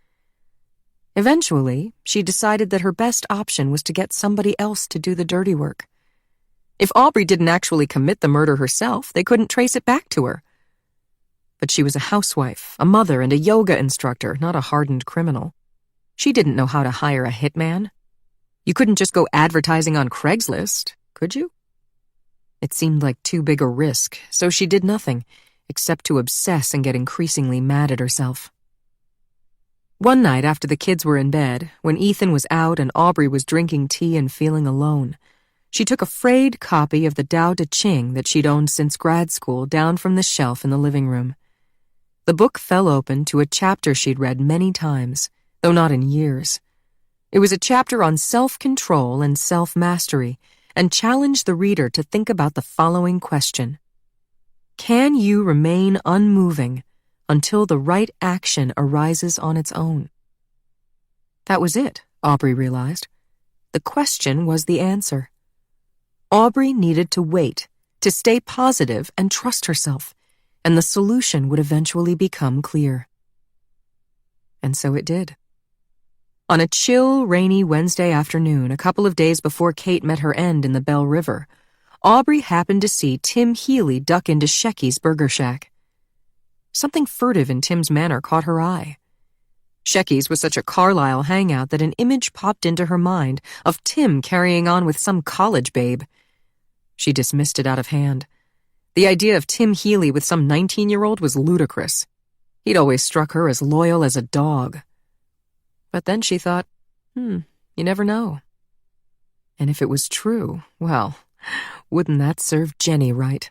Eventually, she decided that her best option was to get somebody else to do the dirty work. If Aubrey didn't actually commit the murder herself, they couldn't trace it back to her. But she was a housewife, a mother, and a yoga instructor, not a hardened criminal. She didn't know how to hire a hitman. You couldn't just go advertising on Craigslist, could you? It seemed like too big a risk, so she did nothing, except to obsess and get increasingly mad at herself. One night after the kids were in bed, when Ethan was out and Aubrey was drinking tea and feeling alone, she took a frayed copy of the Tao Te Ching that she'd owned since grad school down from the shelf in the living room. The book fell open to a chapter she'd read many times, though not in years. It was a chapter on self-control and self-mastery, and challenged the reader to think about the following question. Can you remain unmoving until the right action arises on its own? That was it, Aubrey realized. The question was the answer. Aubrey needed to wait, to stay positive and trust herself, and the solution would eventually become clear. And so it did. On a chill, rainy Wednesday afternoon, a couple of days before Kate met her end in the Bell River, Aubrey happened to see Tim Healy duck into Shecky's Burger Shack. Something furtive in Tim's manner caught her eye. Shecky's was such a Carlisle hangout that an image popped into her mind of Tim carrying on with some college babe. She dismissed it out of hand. The idea of Tim Healy with some 19-year-old was ludicrous. He'd always struck her as loyal as a dog. But then she thought, you never know. And if it was true, well, wouldn't that serve Jenny right?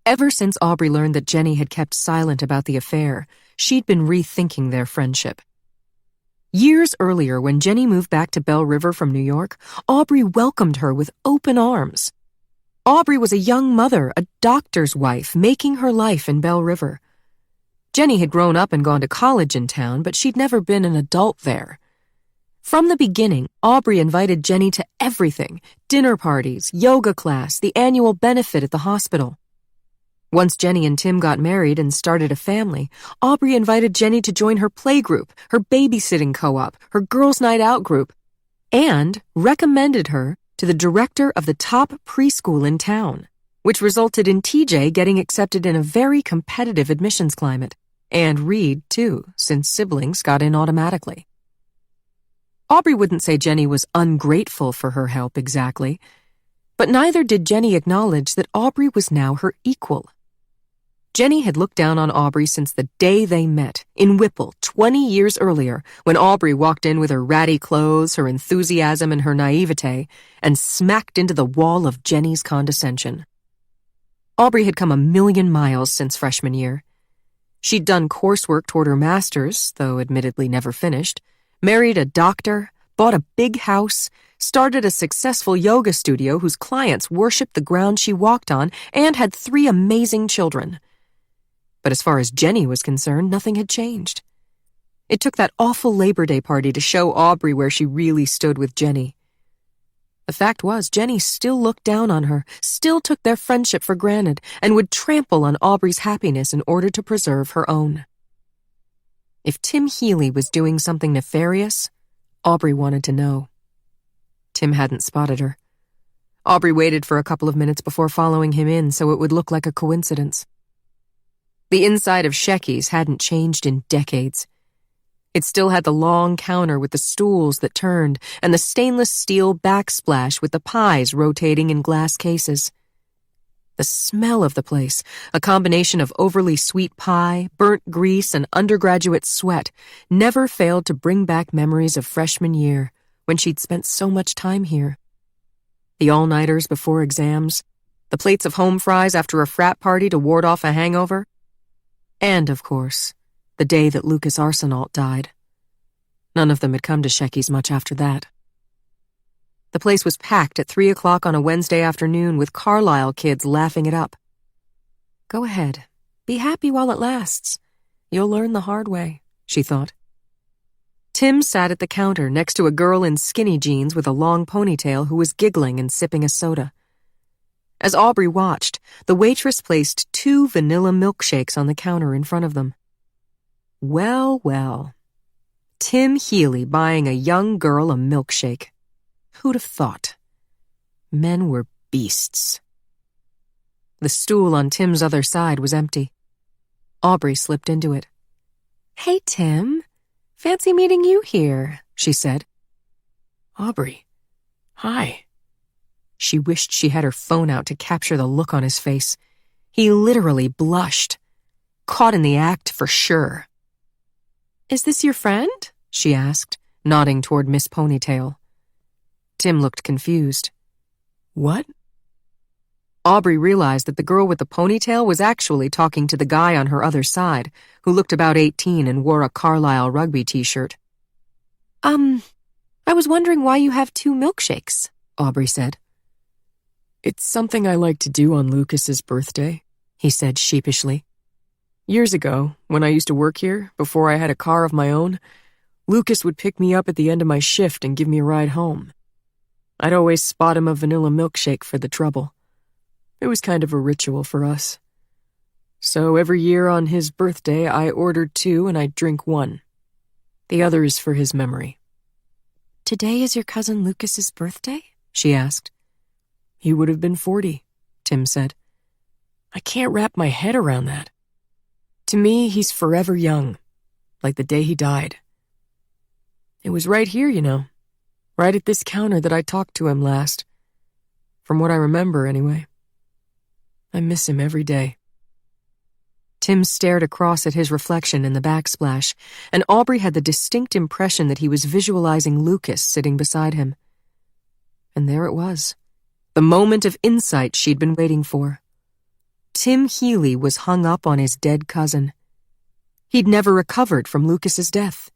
Ever since Aubrey learned that Jenny had kept silent about the affair, she'd been rethinking their friendship. Years earlier, when Jenny moved back to Bell River from New York, Aubrey welcomed her with open arms. Aubrey was a young mother, a doctor's wife, making her life in Bell River. Jenny had grown up and gone to college in town, but she'd never been an adult there. From the beginning, Aubrey invited Jenny to everything: dinner parties, yoga class, the annual benefit at the hospital. Once Jenny and Tim got married and started a family, Aubrey invited Jenny to join her playgroup, her babysitting co-op, her girls' night out group, and recommended her to the director of the top preschool in town, which resulted in TJ getting accepted in a very competitive admissions climate. And Reed, too, since siblings got in automatically. Aubrey wouldn't say Jenny was ungrateful for her help exactly, but neither did Jenny acknowledge that Aubrey was now her equal. Jenny had looked down on Aubrey since the day they met, in Whipple, 20 years earlier, when Aubrey walked in with her ratty clothes, her enthusiasm, and her naivete, and smacked into the wall of Jenny's condescension. Aubrey had come 1,000,000 miles since freshman year. She'd done coursework toward her master's, though admittedly never finished, married a doctor, bought a big house, started a successful yoga studio whose clients worshipped the ground she walked on, and had 3 amazing children. But as far as Jenny was concerned, nothing had changed. It took that awful Labor Day party to show Aubrey where she really stood with Jenny. The fact was, Jenny still looked down on her, still took their friendship for granted, and would trample on Aubrey's happiness in order to preserve her own. If Tim Healy was doing something nefarious, Aubrey wanted to know. Tim hadn't spotted her. Aubrey waited for a couple of minutes before following him in so it would look like a coincidence. The inside of Shecky's hadn't changed in decades. It still had the long counter with the stools that turned and the stainless steel backsplash with the pies rotating in glass cases. The smell of the place, a combination of overly sweet pie, burnt grease, and undergraduate sweat, never failed to bring back memories of freshman year when she'd spent so much time here. The all-nighters before exams, the plates of home fries after a frat party to ward off a hangover, and, of course, the day that Lucas Arsenault died. None of them had come to Shecky's much after that. The place was packed at 3 o'clock on a Wednesday afternoon with Carlisle kids laughing it up. Go ahead. Be happy while it lasts. You'll learn the hard way, she thought. Tim sat at the counter next to a girl in skinny jeans with a long ponytail who was giggling and sipping a soda. As Aubrey watched, the waitress placed 2 vanilla milkshakes on the counter in front of them. Well, well. Tim Healy buying a young girl a milkshake. Who'd have thought? Men were beasts. The stool on Tim's other side was empty. Aubrey slipped into it. Hey, Tim. Fancy meeting you here, she said. Aubrey. Hi. She wished she had her phone out to capture the look on his face. He literally blushed. Caught in the act for sure. Is this your friend? She asked, nodding toward Miss Ponytail. Tim looked confused. What? Aubrey realized that the girl with the ponytail was actually talking to the guy on her other side, who looked about 18 and wore a Carlisle rugby t-shirt. I was wondering why you have 2 milkshakes, Aubrey said. It's something I like to do on Lucas's birthday, he said sheepishly. Years ago, when I used to work here, before I had a car of my own, Lucas would pick me up at the end of my shift and give me a ride home. I'd always spot him a vanilla milkshake for the trouble. It was kind of a ritual for us. So every year on his birthday, I ordered 2 and I'd drink 1. The other is for his memory. Today is your cousin Lucas's birthday? She asked. He would have been 40, Tim said. I can't wrap my head around that. To me, he's forever young, like the day he died. It was right here, you know, right at this counter that I talked to him last. From what I remember, anyway. I miss him every day. Tim stared across at his reflection in the backsplash, and Aubrey had the distinct impression that he was visualizing Lucas sitting beside him. And there it was, the moment of insight she'd been waiting for. Tim Healy was hung up on his dead cousin. He'd never recovered from Lucas's death.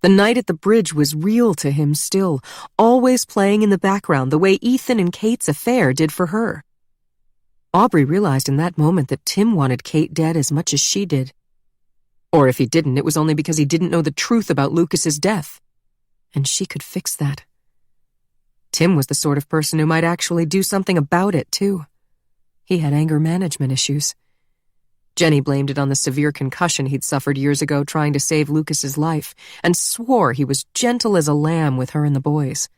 The night at the bridge was real to him still, always playing in the background the way Ethan and Kate's affair did for her. Aubrey realized in that moment that Tim wanted Kate dead as much as she did. Or if he didn't, it was only because he didn't know the truth about Lucas's death. And she could fix that. Tim was the sort of person who might actually do something about it, too. He had anger management issues. Jenny blamed it on the severe concussion he'd suffered years ago trying to save Lucas's life, and swore he was gentle as a lamb with her and the boys.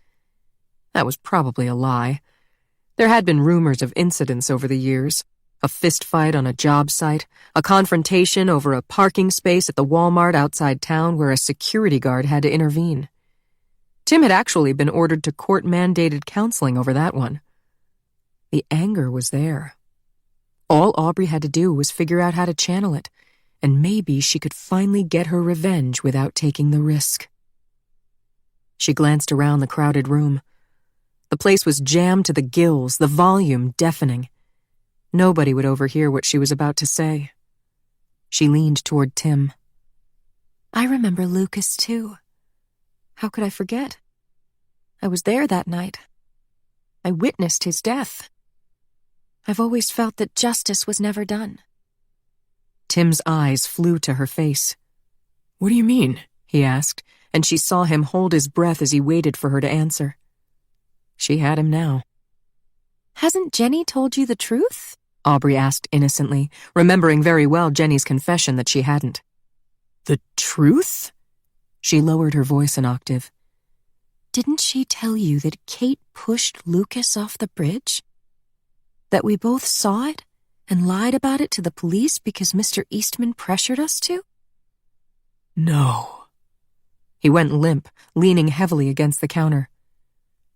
That was probably a lie. There had been rumors of incidents over the years. A fist fight on a job site, a confrontation over a parking space at the Walmart outside town where a security guard had to intervene. Tim had actually been ordered to court-mandated counseling over that one. The anger was there. All Aubrey had to do was figure out how to channel it, and maybe she could finally get her revenge without taking the risk. She glanced around the crowded room. The place was jammed to the gills, the volume deafening. Nobody would overhear what she was about to say. She leaned toward Tim. I remember Lucas, too. How could I forget? I was there that night. I witnessed his death. I've always felt that justice was never done. Tim's eyes flew to her face. What do you mean? he asked, and she saw him hold his breath as he waited for her to answer. She had him now. Hasn't Jenny told you the truth? Aubrey asked innocently, remembering very well Jenny's confession that she hadn't. The truth? She lowered her voice an octave. Didn't she tell you that Kate pushed Lucas off the bridge? That we both saw it and lied about it to the police because Mr. Eastman pressured us to? No. He went limp, leaning heavily against the counter.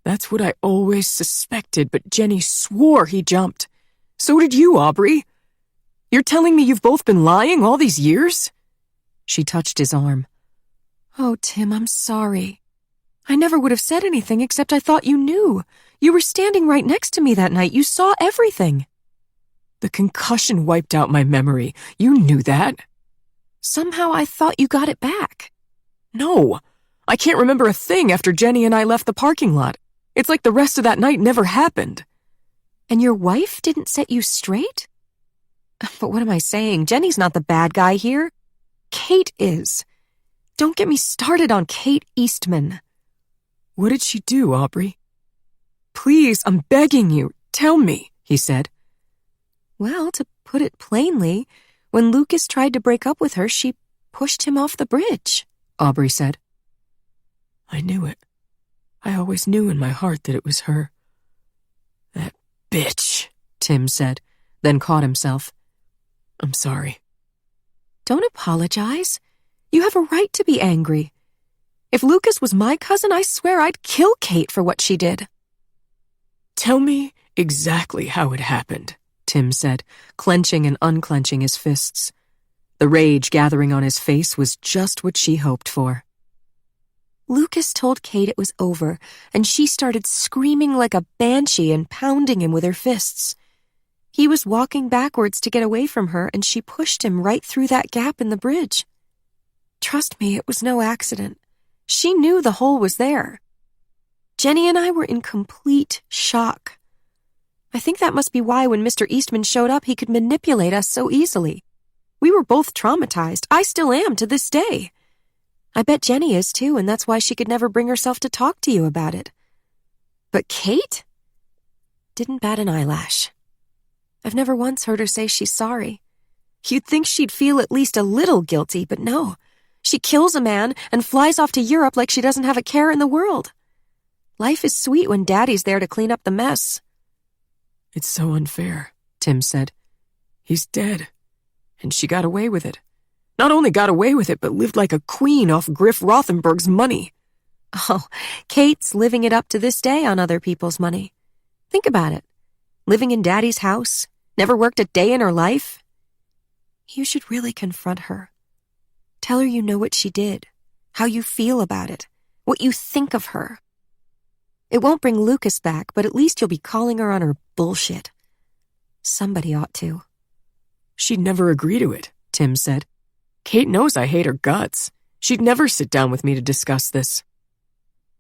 That's what I always suspected, but Jenny swore he jumped. So did you, Aubrey. You're telling me you've both been lying all these years? She touched his arm. Oh, Tim, I'm sorry. I never would have said anything except I thought you knew. You were standing right next to me that night. You saw everything. The concussion wiped out my memory. You knew that. Somehow I thought you got it back. No, I can't remember a thing after Jenny and I left the parking lot. It's like the rest of that night never happened. And your wife didn't set you straight? But what am I saying? Jenny's not the bad guy here. Kate is. Don't get me started on Kate Eastman. What did she do, Aubrey? Please, I'm begging you, tell me, he said. Well, to put it plainly, when Lucas tried to break up with her, she pushed him off the bridge, Aubrey said. I knew it. I always knew in my heart that it was her. That bitch, Tim said, then caught himself. I'm sorry. Don't apologize. You have a right to be angry. If Lucas was my cousin, I swear I'd kill Kate for what she did. Tell me exactly how it happened, Tim said, clenching and unclenching his fists. The rage gathering on his face was just what she hoped for. Lucas told Kate it was over, and she started screaming like a banshee and pounding him with her fists. He was walking backwards to get away from her, and she pushed him right through that gap in the bridge. Trust me, it was no accident. She knew the hole was there. Jenny and I were in complete shock. I think that must be why when Mr. Eastman showed up, he could manipulate us so easily. We were both traumatized. I still am to this day. I bet Jenny is too, and that's why she could never bring herself to talk to you about it. But Kate didn't bat an eyelash. I've never once heard her say she's sorry. You'd think she'd feel at least a little guilty, but no. She kills a man and flies off to Europe like she doesn't have a care in the world. Life is sweet when Daddy's there to clean up the mess. It's so unfair, Tim said. He's dead, and she got away with it. Not only got away with it, but lived like a queen off Griff Rothenberg's money. Oh, Kate's living it up to this day on other people's money. Think about it. Living in Daddy's house, never worked a day in her life. You should really confront her. Tell her you know what she did, how you feel about it, what you think of her. It won't bring Lucas back, but at least you'll be calling her on her bullshit. Somebody ought to. She'd never agree to it, Tim said. Kate knows I hate her guts. She'd never sit down with me to discuss this.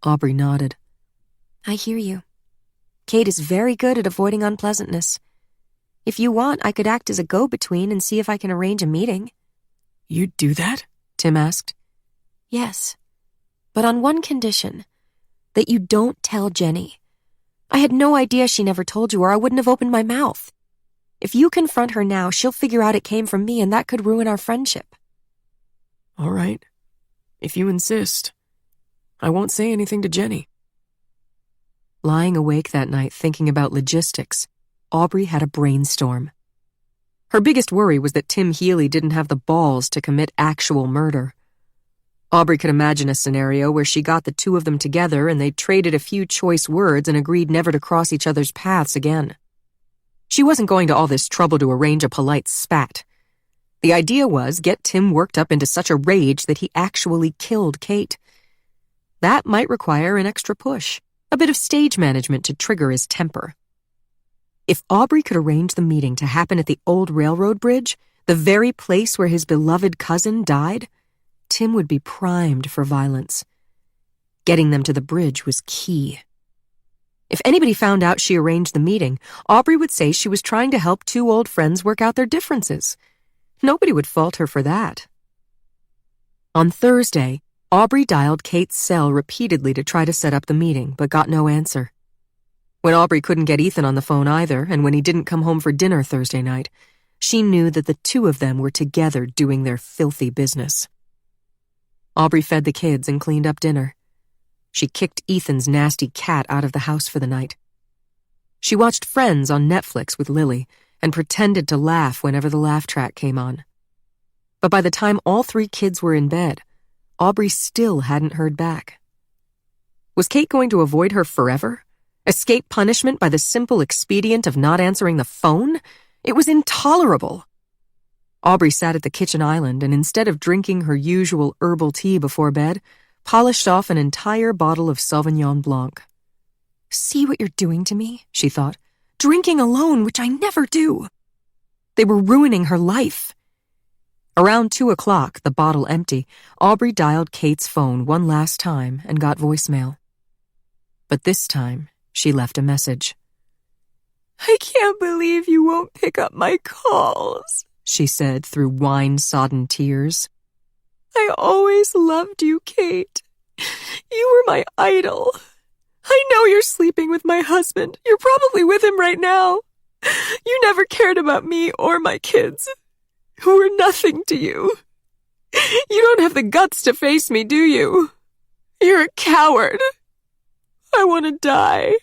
Aubrey nodded. I hear you. Kate is very good at avoiding unpleasantness. If you want, I could act as a go-between and see if I can arrange a meeting. You'd do that? Tim asked. Yes, but on one condition, that you don't tell Jenny. I had no idea she never told you, or I wouldn't have opened my mouth. If you confront her now, she'll figure out it came from me, and that could ruin our friendship. All right, if you insist. I won't say anything to Jenny. Lying awake that night thinking about logistics, Aubrey had a brainstorm. Her biggest worry was that Tim Healy didn't have the balls to commit actual murder. Aubrey could imagine a scenario where she got the two of them together and they traded a few choice words and agreed never to cross each other's paths again. She wasn't going to all this trouble to arrange a polite spat. The idea was get Tim worked up into such a rage that he actually killed Kate. That might require an extra push, a bit of stage management to trigger his temper. If Aubrey could arrange the meeting to happen at the old railroad bridge, the very place where his beloved cousin died, Tim would be primed for violence. Getting them to the bridge was key. If anybody found out she arranged the meeting, Aubrey would say she was trying to help two old friends work out their differences. Nobody would fault her for that. On Thursday, Aubrey dialed Kate's cell repeatedly to try to set up the meeting, but got no answer. When Aubrey couldn't get Ethan on the phone either, and when he didn't come home for dinner Thursday night, she knew that the two of them were together doing their filthy business. Aubrey fed the kids and cleaned up dinner. She kicked Ethan's nasty cat out of the house for the night. She watched Friends on Netflix with Lily and pretended to laugh whenever the laugh track came on. But by the time all three kids were in bed, Aubrey still hadn't heard back. Was Kate going to avoid her forever? Escape punishment by the simple expedient of not answering the phone? It was intolerable. Aubrey sat at the kitchen island and instead of drinking her usual herbal tea before bed, polished off an entire bottle of Sauvignon Blanc. See what you're doing to me, she thought. Drinking alone, which I never do. They were ruining her life. Around 2 o'clock, the bottle empty, Aubrey dialed Kate's phone one last time and got voicemail. But this time, she left a message. I can't believe you won't pick up my calls, she said through wine-sodden tears. I always loved you, Kate. You were my idol. I know you're sleeping with my husband. You're probably with him right now. You never cared about me or my kids, who were nothing to you. You don't have the guts to face me, do you? You're a coward. I want to die,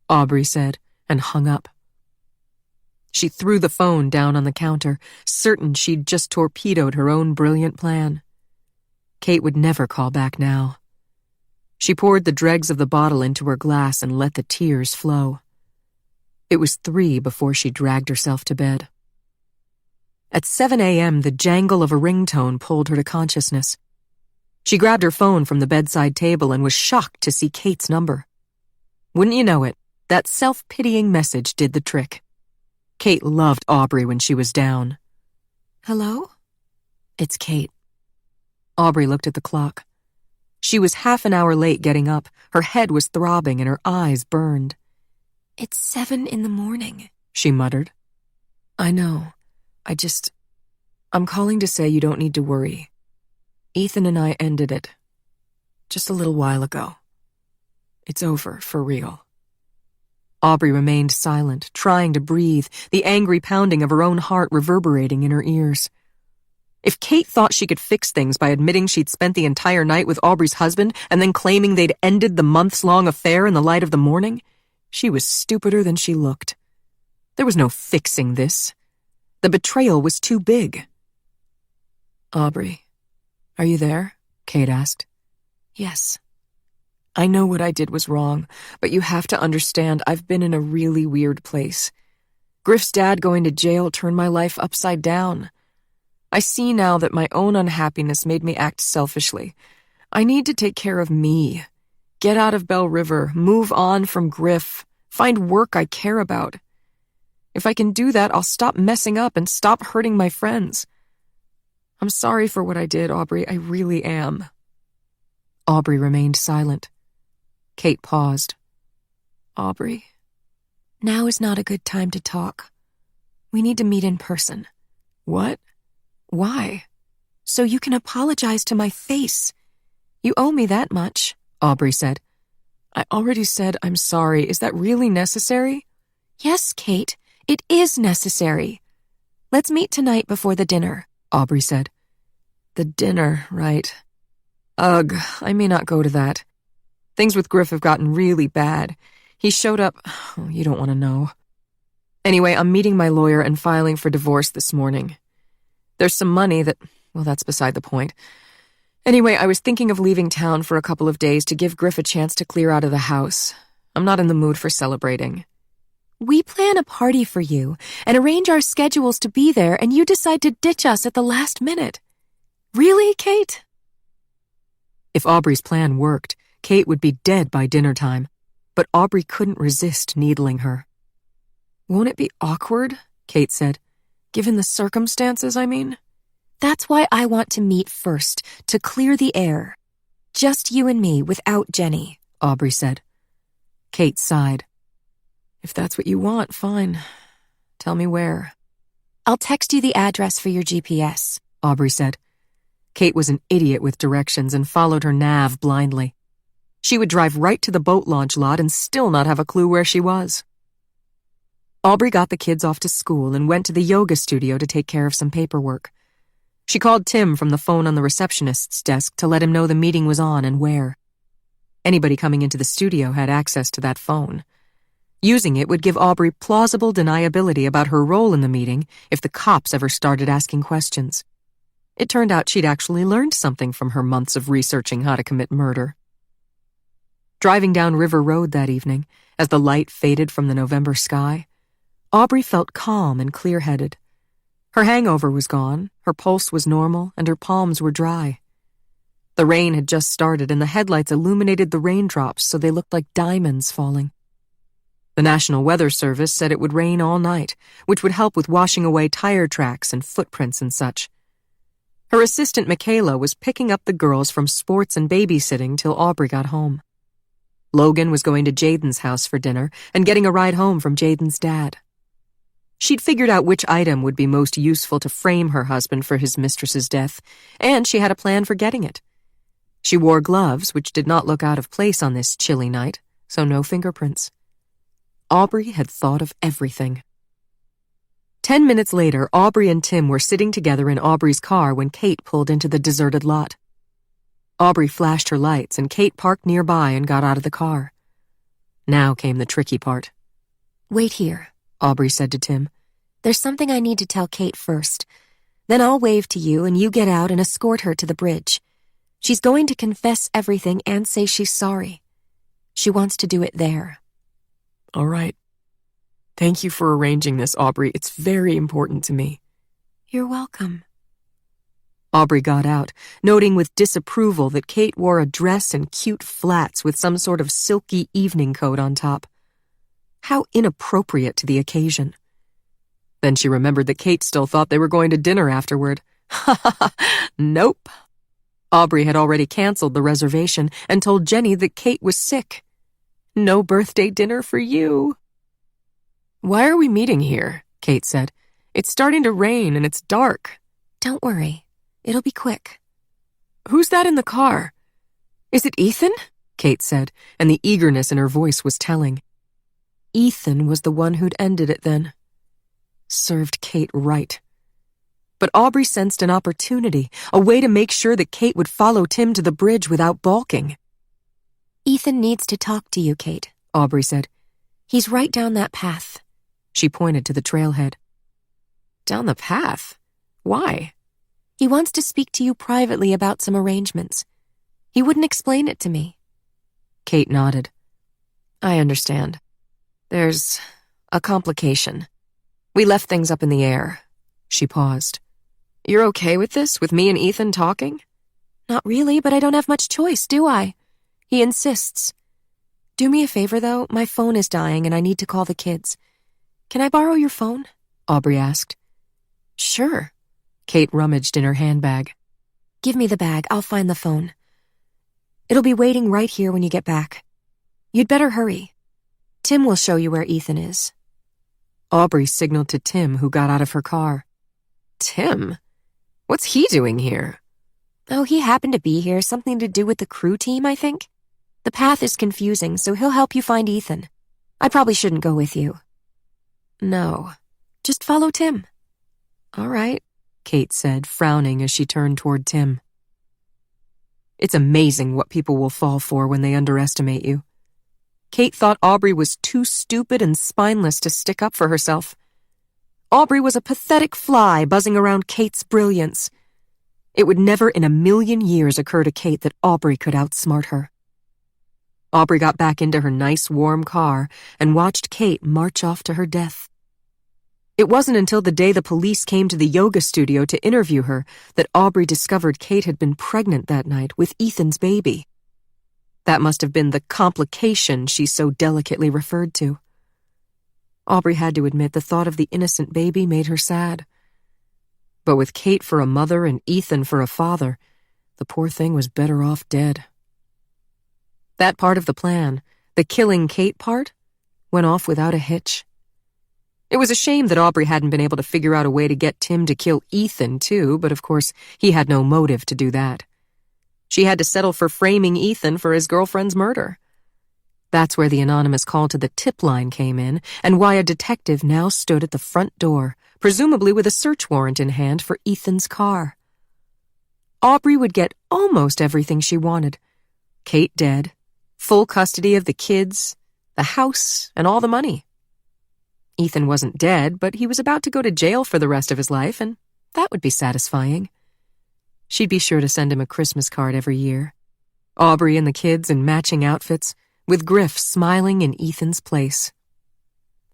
Aubrey said, and hung up. She threw the phone down on the counter, certain she'd just torpedoed her own brilliant plan. Kate would never call back now. She poured the dregs of the bottle into her glass and let the tears flow. It was 3 before she dragged herself to bed. At 7 a.m., the jangle of a ringtone pulled her to consciousness. She grabbed her phone from the bedside table and was shocked to see Kate's number. Wouldn't you know it, that self-pitying message did the trick. Kate loved Aubrey when she was down. Hello? It's Kate. Aubrey looked at the clock. She was half an hour late getting up. Her head was throbbing and her eyes burned. It's 7 in the morning, she muttered. I know. I'm calling to say you don't need to worry. Ethan and I ended it. Just a little while ago. It's over, for real. Aubrey remained silent, trying to breathe, the angry pounding of her own heart reverberating in her ears. If Kate thought she could fix things by admitting she'd spent the entire night with Aubrey's husband and then claiming they'd ended the months-long affair in the light of the morning, she was stupider than she looked. There was no fixing this. The betrayal was too big. Aubrey, are you there? Kate asked. Yes. I know what I did was wrong, but you have to understand I've been in a really weird place. Griff's dad going to jail turned my life upside down. I see now that my own unhappiness made me act selfishly. I need to take care of me. Get out of Bell River, move on from Griff, find work I care about. If I can do that, I'll stop messing up and stop hurting my friends. I'm sorry for what I did, Aubrey, I really am. Aubrey remained silent. Kate paused. Aubrey? Now is not a good time to talk. We need to meet in person. What? Why? So you can apologize to my face. You owe me that much, Aubrey said. I already said I'm sorry. Is that really necessary? Yes, Kate, it is necessary. Let's meet tonight before the dinner, Aubrey said. The dinner, right. Ugh, I may not go to that. Things with Griff have gotten really bad. He showed up... Oh, you don't want to know. Anyway, I'm meeting my lawyer and filing for divorce this morning. There's some money that... Well, that's beside the point. Anyway, I was thinking of leaving town for a couple of days to give Griff a chance to clear out of the house. I'm not in the mood for celebrating. We plan a party for you and arrange our schedules to be there, and you decide to ditch us at the last minute. Really, Kate? If Aubrey's plan worked, Kate would be dead by dinner time, but Aubrey couldn't resist needling her. Won't it be awkward? Kate said. Given the circumstances, I mean. That's why I want to meet first, to clear the air. Just you and me, without Jenny, Aubrey said. Kate sighed. If that's what you want, fine. Tell me where. I'll text you the address for your GPS, Aubrey said. Kate was an idiot with directions and followed her nav blindly. She would drive right to the boat launch lot and still not have a clue where she was. Aubrey got the kids off to school and went to the yoga studio to take care of some paperwork. She called Tim from the phone on the receptionist's desk to let him know the meeting was on and where. Anybody coming into the studio had access to that phone. Using it would give Aubrey plausible deniability about her role in the meeting if the cops ever started asking questions. It turned out she'd actually learned something from her months of researching how to commit murder. Driving down River Road that evening, as the light faded from the November sky, Aubrey felt calm and clear-headed. Her hangover was gone, her pulse was normal, and her palms were dry. The rain had just started, and the headlights illuminated the raindrops so they looked like diamonds falling. The National Weather Service said it would rain all night, which would help with washing away tire tracks and footprints and such. Her assistant Michaela was picking up the girls from sports and babysitting till Aubrey got home. Logan was going to Jaden's house for dinner and getting a ride home from Jaden's dad. She'd figured out which item would be most useful to frame her husband for his mistress's death, and she had a plan for getting it. She wore gloves, which did not look out of place on this chilly night, so no fingerprints. Aubrey had thought of everything. 10 minutes later, Aubrey and Tim were sitting together in Aubrey's car when Kate pulled into the deserted lot. Aubrey flashed her lights, and Kate parked nearby and got out of the car. Now came the tricky part. Wait here, Aubrey said to Tim. There's something I need to tell Kate first. Then I'll wave to you and you get out and escort her to the bridge. She's going to confess everything and say she's sorry. She wants to do it there. All right. Thank you for arranging this, Aubrey. It's very important to me. You're welcome. Aubrey got out, noting with disapproval that Kate wore a dress and cute flats with some sort of silky evening coat on top. How inappropriate to the occasion. Then she remembered that Kate still thought they were going to dinner afterward. Ha ha ha, nope. Aubrey had already canceled the reservation and told Jenny that Kate was sick. No birthday dinner for you. Why are we meeting here? Kate said. It's starting to rain and it's dark. Don't worry. It'll be quick. Who's that in the car? Is it Ethan? Kate said, and the eagerness in her voice was telling. Ethan was the one who'd ended it then. Served Kate right. But Aubrey sensed an opportunity, a way to make sure that Kate would follow Tim to the bridge without balking. Ethan needs to talk to you, Kate, Aubrey said. He's right down that path. She pointed to the trailhead. Down the path? Why? He wants to speak to you privately about some arrangements. He wouldn't explain it to me. Kate nodded. I understand. There's a complication. We left things up in the air. She paused. You're okay with this, with me and Ethan talking? Not really, but I don't have much choice, do I? He insists. Do me a favor, though. My phone is dying and I need to call the kids. Can I borrow your phone? Aubrey asked. Sure. Kate rummaged in her handbag. Give me the bag. I'll find the phone. It'll be waiting right here when you get back. You'd better hurry. Tim will show you where Ethan is. Aubrey signaled to Tim, who got out of her car. Tim? What's he doing here? Oh, he happened to be here. Something to do with the crew team, I think. The path is confusing, so he'll help you find Ethan. I probably shouldn't go with you. No. Just follow Tim. All right, Kate said, frowning as she turned toward Tim. It's amazing what people will fall for when they underestimate you. Kate thought Aubrey was too stupid and spineless to stick up for herself. Aubrey was a pathetic fly buzzing around Kate's brilliance. It would never in a million years occur to Kate that Aubrey could outsmart her. Aubrey got back into her nice, warm car and watched Kate march off to her death. It wasn't until the day the police came to the yoga studio to interview her that Aubrey discovered Kate had been pregnant that night with Ethan's baby. That must have been the complication she so delicately referred to. Aubrey had to admit the thought of the innocent baby made her sad. But with Kate for a mother and Ethan for a father, the poor thing was better off dead. That part of the plan, the killing Kate part, went off without a hitch. It was a shame that Aubrey hadn't been able to figure out a way to get Tim to kill Ethan, too, but of course, he had no motive to do that. She had to settle for framing Ethan for his girlfriend's murder. That's where the anonymous call to the tip line came in, and why a detective now stood at the front door, presumably with a search warrant in hand for Ethan's car. Aubrey would get almost everything she wanted. Kate dead, full custody of the kids, the house, and all the money. Ethan wasn't dead, but he was about to go to jail for the rest of his life, and that would be satisfying. She'd be sure to send him a Christmas card every year. Aubrey and the kids in matching outfits, with Griff smiling in Ethan's place.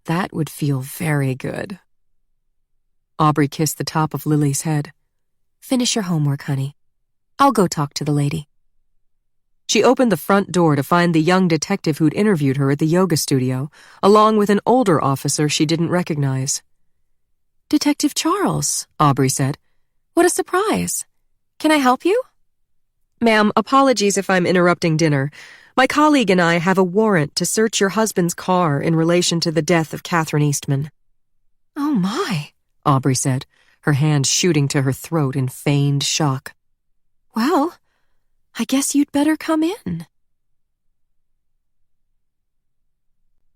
That would feel very good. Aubrey kissed the top of Lily's head. Finish your homework, honey. I'll go talk to the lady. She opened the front door to find the young detective who'd interviewed her at the yoga studio, along with an older officer she didn't recognize. Detective Charles, Aubrey said. What a surprise. Can I help you? Ma'am, apologies if I'm interrupting dinner. My colleague and I have a warrant to search your husband's car in relation to the death of Catherine Eastman. Oh, my, Aubrey said, her hand shooting to her throat in feigned shock. Well, I guess you'd better come in.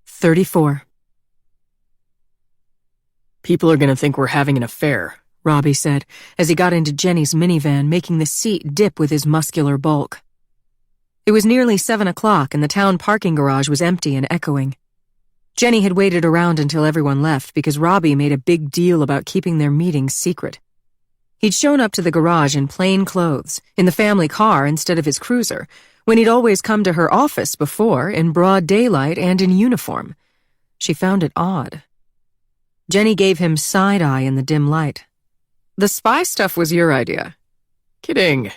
34. People are gonna think we're having an affair, Robbie said, as he got into Jenny's minivan, making the seat dip with his muscular bulk. It was nearly 7 o'clock, and the town parking garage was empty and echoing. Jenny had waited around until everyone left because Robbie made a big deal about keeping their meetings secret. He'd shown up to the garage in plain clothes, in the family car instead of his cruiser, when he'd always come to her office before, in broad daylight and in uniform. She found it odd. Jenny gave him side-eye in the dim light. "The spy stuff was your idea." Kidding,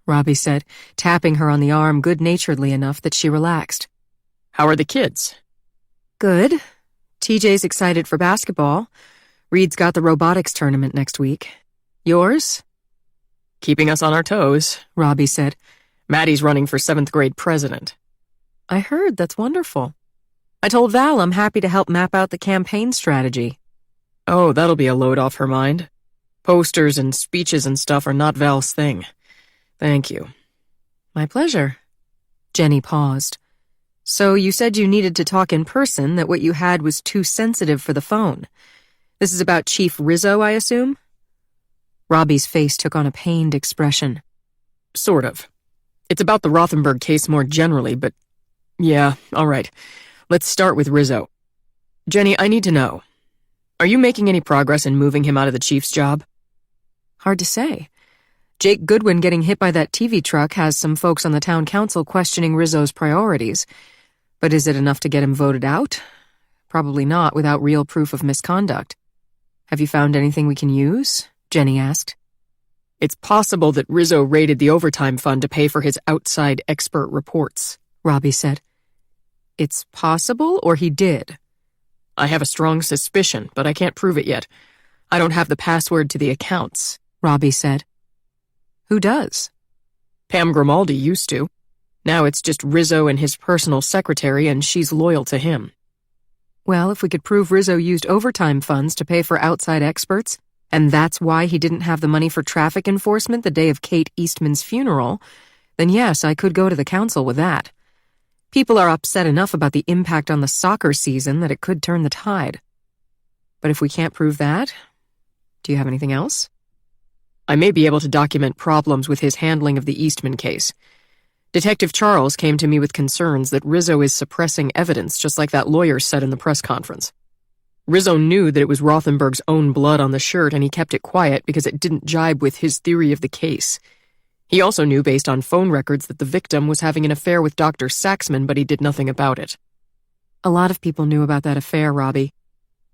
Robbie said, tapping her on the arm good-naturedly enough that she relaxed. How are the kids? Good. TJ's excited for basketball. Reed's got the robotics tournament next week. Yours? Keeping us on our toes, Robbie said. Maddie's running for 7th grade president. I heard, that's wonderful. I told Val I'm happy to help map out the campaign strategy. Oh, that'll be a load off her mind. Posters and speeches and stuff are not Val's thing. Thank you. My pleasure. Jenny paused. So you said you needed to talk in person, that what you had was too sensitive for the phone. This is about Chief Rizzo, I assume? Robbie's face took on a pained expression. Sort of. It's about the Rothenberg case more generally, but yeah, all right. Let's start with Rizzo. Jenny, I need to know. Are you making any progress in moving him out of the chief's job? Hard to say. Jake Goodwin getting hit by that TV truck has some folks on the town council questioning Rizzo's priorities. But is it enough to get him voted out? Probably not without real proof of misconduct. Have you found anything we can use? Jenny asked. It's possible that Rizzo raided the overtime fund to pay for his outside expert reports, Robbie said. It's possible, or he did? I have a strong suspicion, but I can't prove it yet. I don't have the password to the accounts, Robbie said. Who does? Pam Grimaldi used to. Now it's just Rizzo and his personal secretary, and she's loyal to him. Well, if we could prove Rizzo used overtime funds to pay for outside experts, and that's why he didn't have the money for traffic enforcement the day of Kate Eastman's funeral, then yes, I could go to the council with that. People are upset enough about the impact on the soccer season that it could turn the tide. But if we can't prove that, do you have anything else? I may be able to document problems with his handling of the Eastman case. Detective Charles came to me with concerns that Rizzo is suppressing evidence, just like that lawyer said in the press conference. Rizzo knew that it was Rothenberg's own blood on the shirt, and he kept it quiet because it didn't jibe with his theory of the case. He also knew based on phone records that the victim was having an affair with Dr. Saxman, but he did nothing about it. A lot of people knew about that affair, Robbie.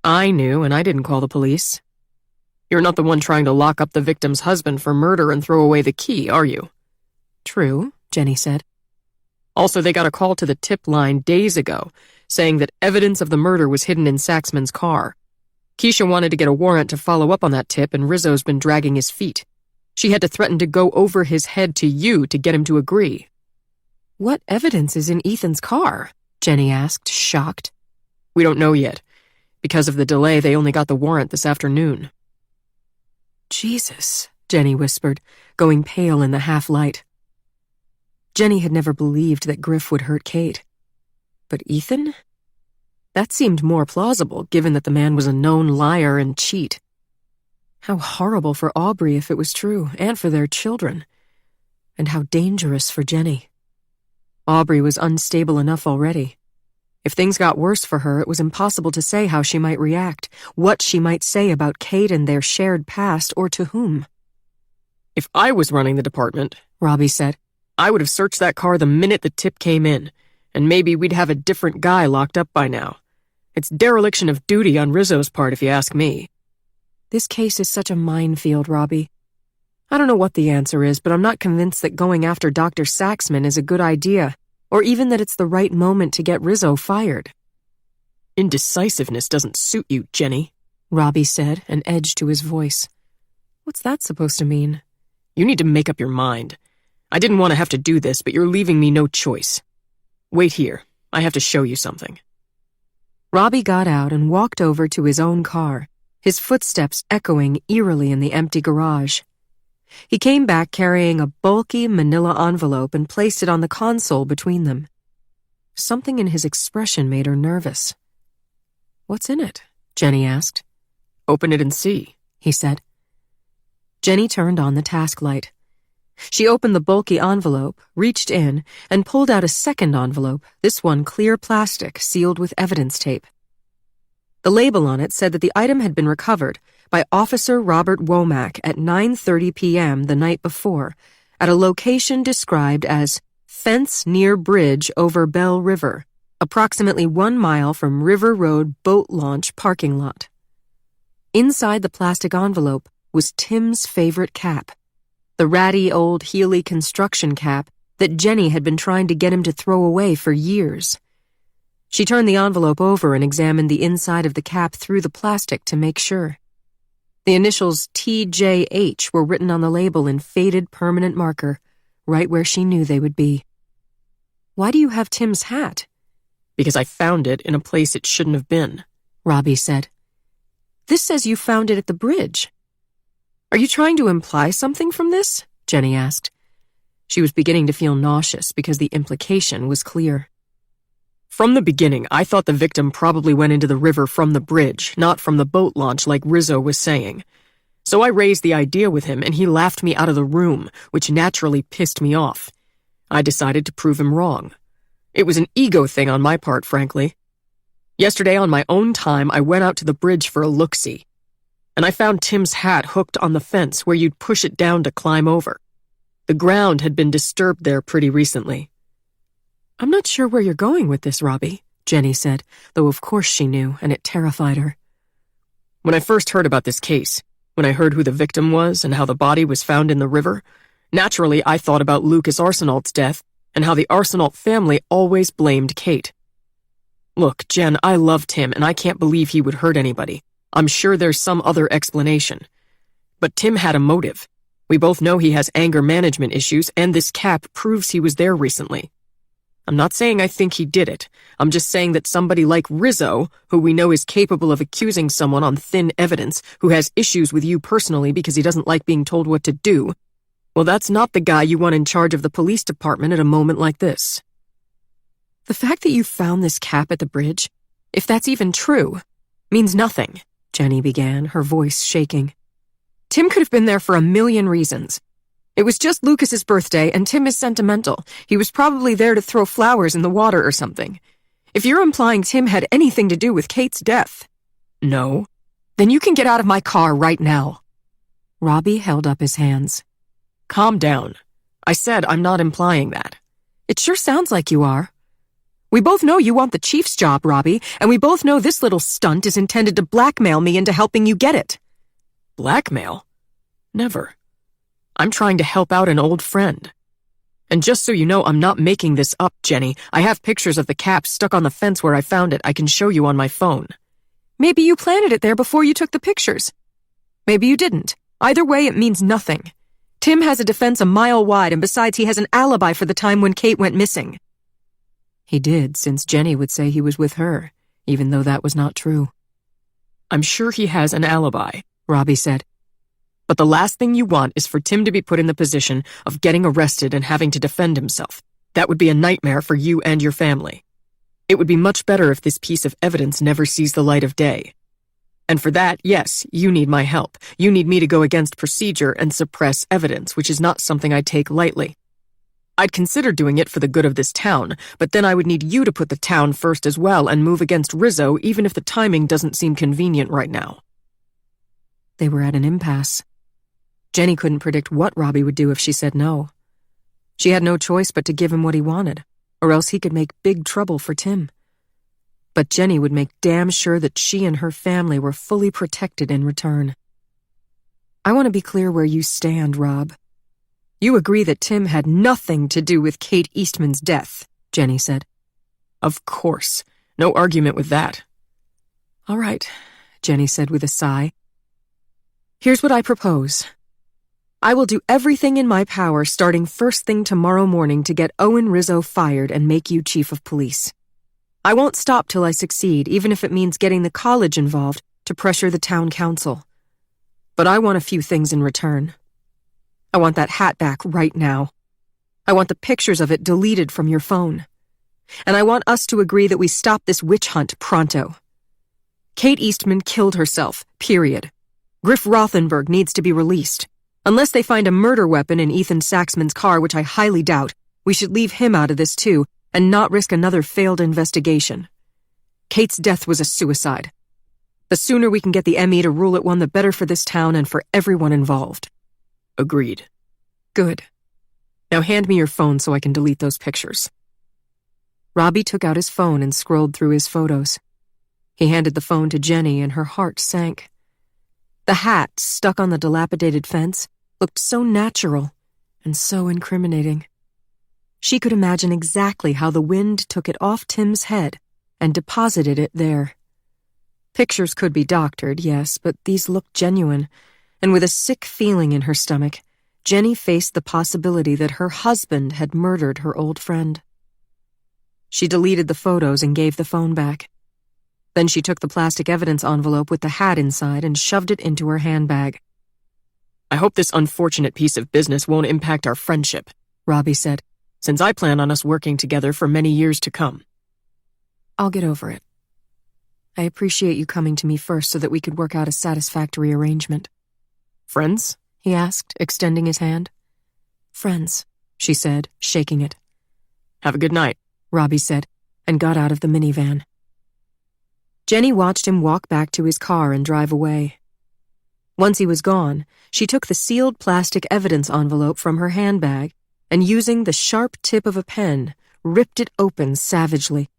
I knew, and I didn't call the police. You're not the one trying to lock up the victim's husband for murder and throw away the key, are you? True, Jenny said. Also, they got a call to the tip line days ago, saying that evidence of the murder was hidden in Saxman's car. Keisha wanted to get a warrant to follow up on that tip, and Rizzo's been dragging his feet. She had to threaten to go over his head to you to get him to agree. What evidence is in Ethan's car? Jenny asked, shocked. We don't know yet. Because of the delay, they only got the warrant this afternoon. Jesus, Jenny whispered, going pale in the half-light. Jenny had never believed that Griff would hurt Kate. But Ethan? That seemed more plausible, given that the man was a known liar and cheat. How horrible for Aubrey if it was true, and for their children. And how dangerous for Jenny. Aubrey was unstable enough already. If things got worse for her, it was impossible to say how she might react, what she might say about Kate and their shared past, or to whom. If I was running the department, Robbie said, I would have searched that car the minute the tip came in, and maybe we'd have a different guy locked up by now. It's dereliction of duty on Rizzo's part, if you ask me. This case is such a minefield, Robbie. I don't know what the answer is, but I'm not convinced that going after Dr. Saxman is a good idea, or even that it's the right moment to get Rizzo fired. Indecisiveness doesn't suit you, Jenny, Robbie said, an edge to his voice. What's that supposed to mean? You need to make up your mind. I didn't want to have to do this, but you're leaving me no choice. Wait here. I have to show you something. Robbie got out and walked over to his own car, his footsteps echoing eerily in the empty garage. He came back carrying a bulky manila envelope and placed it on the console between them. Something in his expression made her nervous. "What's in it?" Jenny asked. "Open it and see," he said. Jenny turned on the task light. She opened the bulky envelope, reached in, and pulled out a second envelope, this one clear plastic sealed with evidence tape. The label on it said that the item had been recovered by Officer Robert Womack at 9:30 p.m. the night before at a location described as Fence Near Bridge over Bell River, approximately 1 mile from River Road Boat Launch parking lot. Inside the plastic envelope was Tim's favorite cap, the ratty old Healy construction cap that Jenny had been trying to get him to throw away for years. She turned the envelope over and examined the inside of the cap through the plastic to make sure. The initials TJH were written on the label in faded permanent marker, right where she knew they would be. "Why do you have Tim's hat?" "Because I found it in a place it shouldn't have been," Robbie said. "This says you found it at the bridge." "Are you trying to imply something from this?" Jenny asked. She was beginning to feel nauseous because the implication was clear. "From the beginning, I thought the victim probably went into the river from the bridge, not from the boat launch like Rizzo was saying. So I raised the idea with him and he laughed me out of the room, which naturally pissed me off. I decided to prove him wrong. It was an ego thing on my part, frankly. Yesterday on my own time, I went out to the bridge for a look-see. And I found Tim's hat hooked on the fence where you'd push it down to climb over. The ground had been disturbed there pretty recently." "I'm not sure where you're going with this, Robbie," Jenny said, though of course she knew, and it terrified her. "When I first heard about this case, when I heard who the victim was and how the body was found in the river, naturally I thought about Lucas Arsenault's death and how the Arsenault family always blamed Kate. Look, Jen, I loved him and I can't believe he would hurt anybody. I'm sure there's some other explanation. But Tim had a motive. We both know he has anger management issues, and this cap proves he was there recently. I'm not saying I think he did it. I'm just saying that somebody like Rizzo, who we know is capable of accusing someone on thin evidence, who has issues with you personally because he doesn't like being told what to do, well, that's not the guy you want in charge of the police department at a moment like this." "The fact that you found this cap at the bridge, if that's even true, means nothing," Jenny began, her voice shaking. "Tim could have been there for a million reasons. It was just Lucas's birthday, and Tim is sentimental. He was probably there to throw flowers in the water or something. If you're implying Tim had anything to do with Kate's death..." "No." "Then you can get out of my car right now." Robbie held up his hands. "Calm down. I said I'm not implying that." "It sure sounds like you are. We both know you want the chief's job, Robbie, and we both know this little stunt is intended to blackmail me into helping you get it." "Blackmail? Never. I'm trying to help out an old friend. And just so you know, I'm not making this up, Jenny. I have pictures of the cap stuck on the fence where I found it. I can show you on my phone." "Maybe you planted it there before you took the pictures. Maybe you didn't. Either way, it means nothing. Tim has a defense a mile wide, and besides, he has an alibi for the time when Kate went missing." He did, since Jenny would say he was with her, even though that was not true. I'm sure he has an alibi, Robbie said. But the last thing you want is for Tim to be put in the position of getting arrested and having to defend himself. That would be a nightmare for you and your family. It would be much better if this piece of evidence never sees the light of day. And for that, yes, you need my help. You need me to go against procedure and suppress evidence, which is not something I take lightly. I'd consider doing it for the good of this town, but then I would need you to put the town first as well and move against Rizzo even if the timing doesn't seem convenient right now. They were at an impasse. Jenny couldn't predict what Robbie would do if she said no. She had no choice but to give him what he wanted, or else he could make big trouble for Tim. But Jenny would make damn sure that she and her family were fully protected in return. I want to be clear where you stand, Rob. You agree that Tim had nothing to do with Kate Eastman's death, Jenny said. Of course. No argument with that. All right, Jenny said with a sigh. Here's what I propose. I will do everything in my power starting first thing tomorrow morning to get Owen Rizzo fired and make you chief of police. I won't stop till I succeed, even if it means getting the college involved to pressure the town council. But I want a few things in return. I want that hat back right now. I want the pictures of it deleted from your phone. And I want us to agree that we stop this witch hunt pronto. Kate Eastman killed herself, period. Griff Rothenberg needs to be released. Unless they find a murder weapon in Ethan Saxman's car, which I highly doubt, we should leave him out of this too, and not risk another failed investigation. Kate's death was a suicide. The sooner we can get the ME to rule it one, the better for this town and for everyone involved. Agreed. Good. Now hand me your phone so I can delete those pictures. Robbie took out his phone and scrolled through his photos. He handed the phone to Jenny and her heart sank. The hat, stuck on the dilapidated fence, looked so natural and so incriminating. She could imagine exactly how the wind took it off Tim's head and deposited it there. Pictures could be doctored, yes, but these looked genuine, and with a sick feeling in her stomach, Jenny faced the possibility that her husband had murdered her old friend. She deleted the photos and gave the phone back. Then she took the plastic evidence envelope with the hat inside and shoved it into her handbag. I hope this unfortunate piece of business won't impact our friendship, Robbie said, since I plan on us working together for many years to come. I'll get over it. I appreciate you coming to me first so that we could work out a satisfactory arrangement. Friends? He asked, extending his hand. Friends, she said, shaking it. Have a good night, Robbie said, and got out of the minivan. Jenny watched him walk back to his car and drive away. Once he was gone, she took the sealed plastic evidence envelope from her handbag and, using the sharp tip of a pen, ripped it open savagely.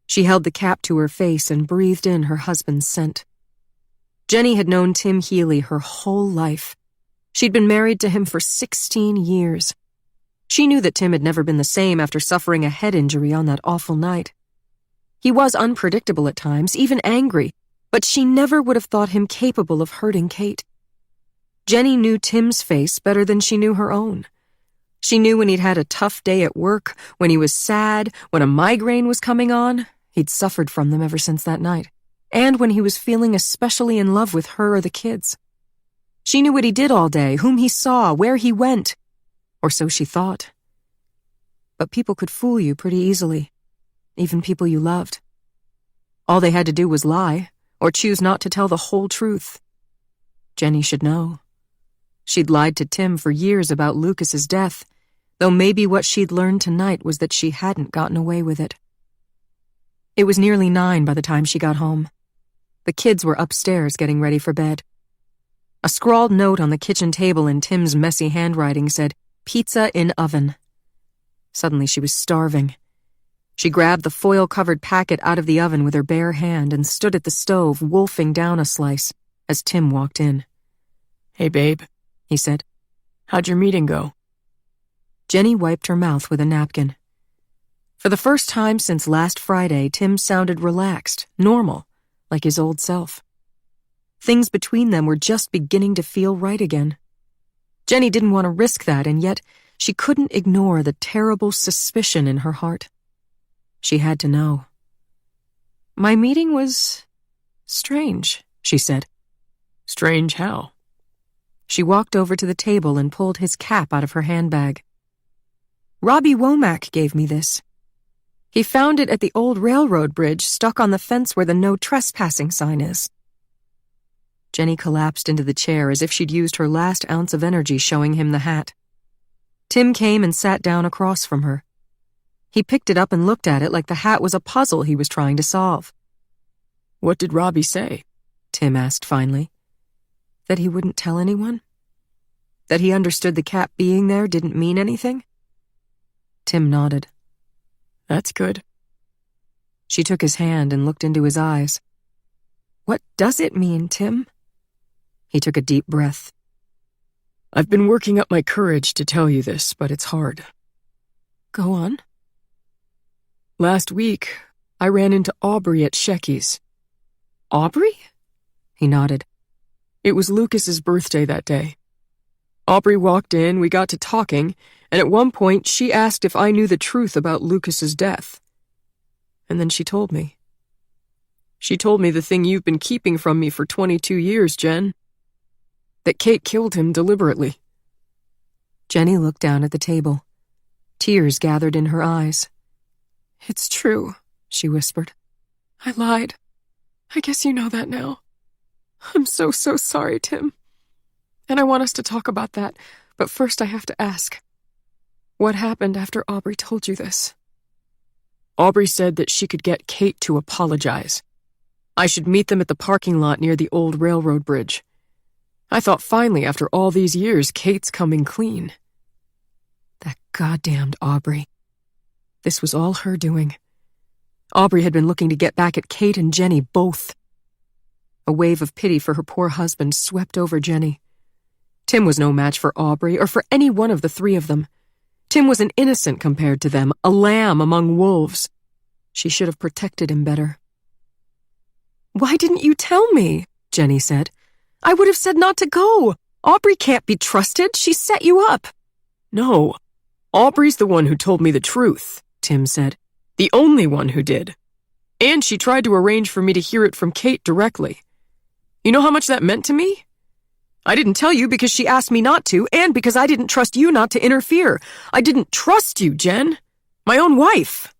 She held the cap to her face and breathed in her husband's scent. Jenny had known Tim Healy her whole life. She'd been married to him for 16 years. She knew that Tim had never been the same after suffering a head injury on that awful night. He was unpredictable at times, even angry, but she never would have thought him capable of hurting Kate. Jenny knew Tim's face better than she knew her own. She knew when he'd had a tough day at work, when he was sad, when a migraine was coming on. He'd suffered from them ever since that night. And when he was feeling especially in love with her or the kids. She knew what he did all day, whom he saw, where he went. Or so she thought. But people could fool you pretty easily. Even people you loved. All they had to do was lie, or choose not to tell the whole truth. Jenny should know. She'd lied to Tim for years about Lucas's death, though maybe what she'd learned tonight was that she hadn't gotten away with it. It was nearly 9 by the time she got home. The kids were upstairs getting ready for bed. A scrawled note on the kitchen table in Tim's messy handwriting said, "Pizza in oven." Suddenly she was starving. She grabbed the foil-covered packet out of the oven with her bare hand and stood at the stove, wolfing down a slice, as Tim walked in. "Hey, babe," he said. "How'd your meeting go?" Jenny wiped her mouth with a napkin. For the first time since last Friday, Tim sounded relaxed, normal, like his old self. Things between them were just beginning to feel right again. Jenny didn't want to risk that, and yet she couldn't ignore the terrible suspicion in her heart. She had to know. My meeting was Strange, she said. Strange how? She walked over to the table and pulled his cap out of her handbag. Robbie Womack gave me this. He found it at the old railroad bridge stuck on the fence where the no trespassing sign is. Jenny collapsed into the chair as if she'd used her last ounce of energy showing him the hat. Tim came and sat down across from her. He picked it up and looked at it like the hat was a puzzle he was trying to solve. What did Robbie say? Tim asked finally. That he wouldn't tell anyone? That he understood the cap being there didn't mean anything? Tim nodded. That's good. She took his hand and looked into his eyes. What does it mean, Tim? He took a deep breath. I've been working up my courage to tell you this, but it's hard. Go on. Last week, I ran into Aubrey at Shecky's. Aubrey? He nodded. It was Lucas's birthday that day. Aubrey walked in, we got to talking, and at one point she asked if I knew the truth about Lucas's death. And then she told me. She told me the thing you've been keeping from me for 22 years, Jen. That Kate killed him deliberately. Jenny looked down at the table. Tears gathered in her eyes. It's true, she whispered. I lied. I guess you know that now. I'm so sorry, Tim. And I want us to talk about that, but first I have to ask. What happened after Aubrey told you this? Aubrey said that she could get Kate to apologize. I should meet them at the parking lot near the old railroad bridge. I thought finally, after all these years, Kate's coming clean. That goddamned Aubrey. This was all her doing. Aubrey had been looking to get back at Kate and Jenny both. A wave of pity for her poor husband swept over Jenny. Tim was no match for Aubrey or for any one of the three of them. Tim was an innocent compared to them, a lamb among wolves. She should have protected him better. Why didn't you tell me? Jenny said. I would have said not to go. Aubrey can't be trusted. She set you up. No, Aubrey's the one who told me the truth, Tim said. The only one who did. And she tried to arrange for me to hear it from Kate directly. You know how much that meant to me? I didn't tell you because she asked me not to, and because I didn't trust you not to interfere. I didn't trust you, Jen. My own wife.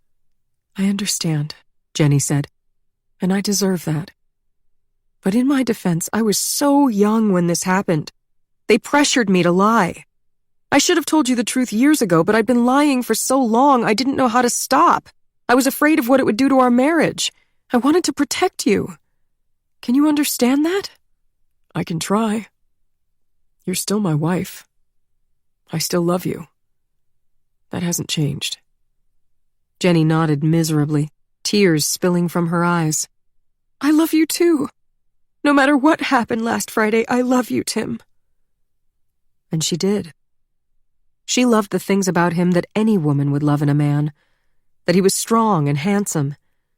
I understand, Jenny said, and I deserve that. But in my defense, I was so young when this happened. They pressured me to lie. I should have told you the truth years ago, but I'd been lying for so long I didn't know how to stop. I was afraid of what it would do to our marriage. I wanted to protect you. Can you understand that? I can try. You're still my wife. I still love you. That hasn't changed. Jenny nodded miserably, tears spilling from her eyes. I love you too. No matter what happened last Friday, I love you, Tim. And she did. She loved the things about him that any woman would love in a man. That he was strong and handsome.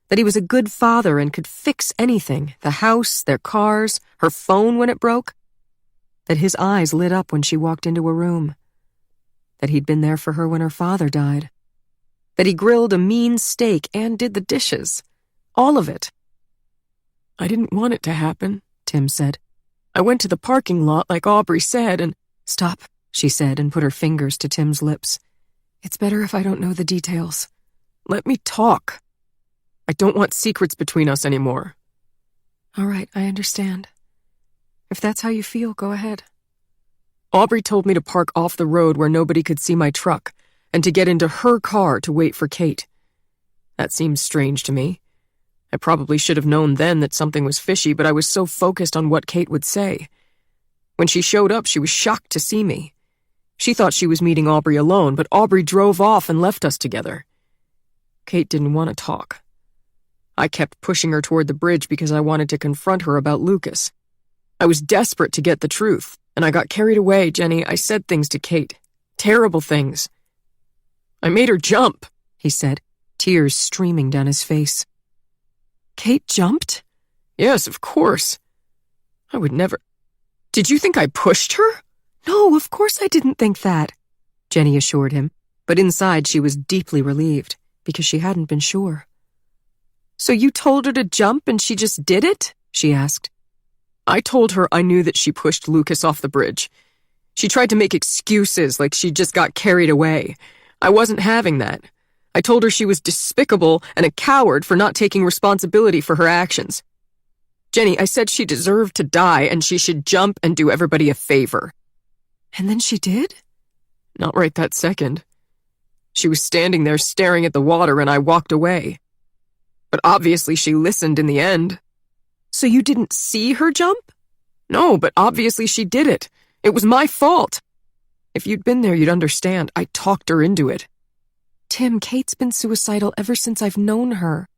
That he was a good father and could fix anything, the house, their cars, her phone when it broke. That his eyes lit up when she walked into a room. That he'd been there for her when her father died. That he grilled a mean steak and did the dishes. All of it. I didn't want it to happen, Tim said. I went to the parking lot like Aubrey said and... Stop, she said and put her fingers to Tim's lips. It's better if I don't know the details. Let me talk. I don't want secrets between us anymore. All right, I understand. If that's how you feel, go ahead. Aubrey told me to park off the road where nobody could see my truck and to get into her car to wait for Kate. That seems strange to me. I probably should have known then that something was fishy, but I was so focused on what Kate would say. When she showed up, she was shocked to see me. She thought she was meeting Aubrey alone, but Aubrey drove off and left us together. Kate didn't want to talk. I kept pushing her toward the bridge because I wanted to confront her about Lucas. I was desperate to get the truth, and I got carried away, Jenny. I said things to Kate. Terrible things. I made her jump, he said, tears streaming down his face. Kate jumped? Yes, of course. I would never... Did you think I pushed her? No, of course I didn't think that, Jenny assured him, but inside she was deeply relieved because she hadn't been sure. So you told her to jump and she just did it? she asked. I told her I knew that she pushed Lucas off the bridge. She tried to make excuses like she just got carried away. I wasn't having that. I told her she was despicable and a coward for not taking responsibility for her actions. Jenny, I said she deserved to die and she should jump and do everybody a favor. And then she did? Not right that second. She was standing there staring at the water and I walked away. But obviously she listened in the end. So you didn't see her jump? No, but obviously she did it. It was my fault. If you'd been there, you'd understand. I talked her into it. Tim, Kate's been suicidal ever since I've known her.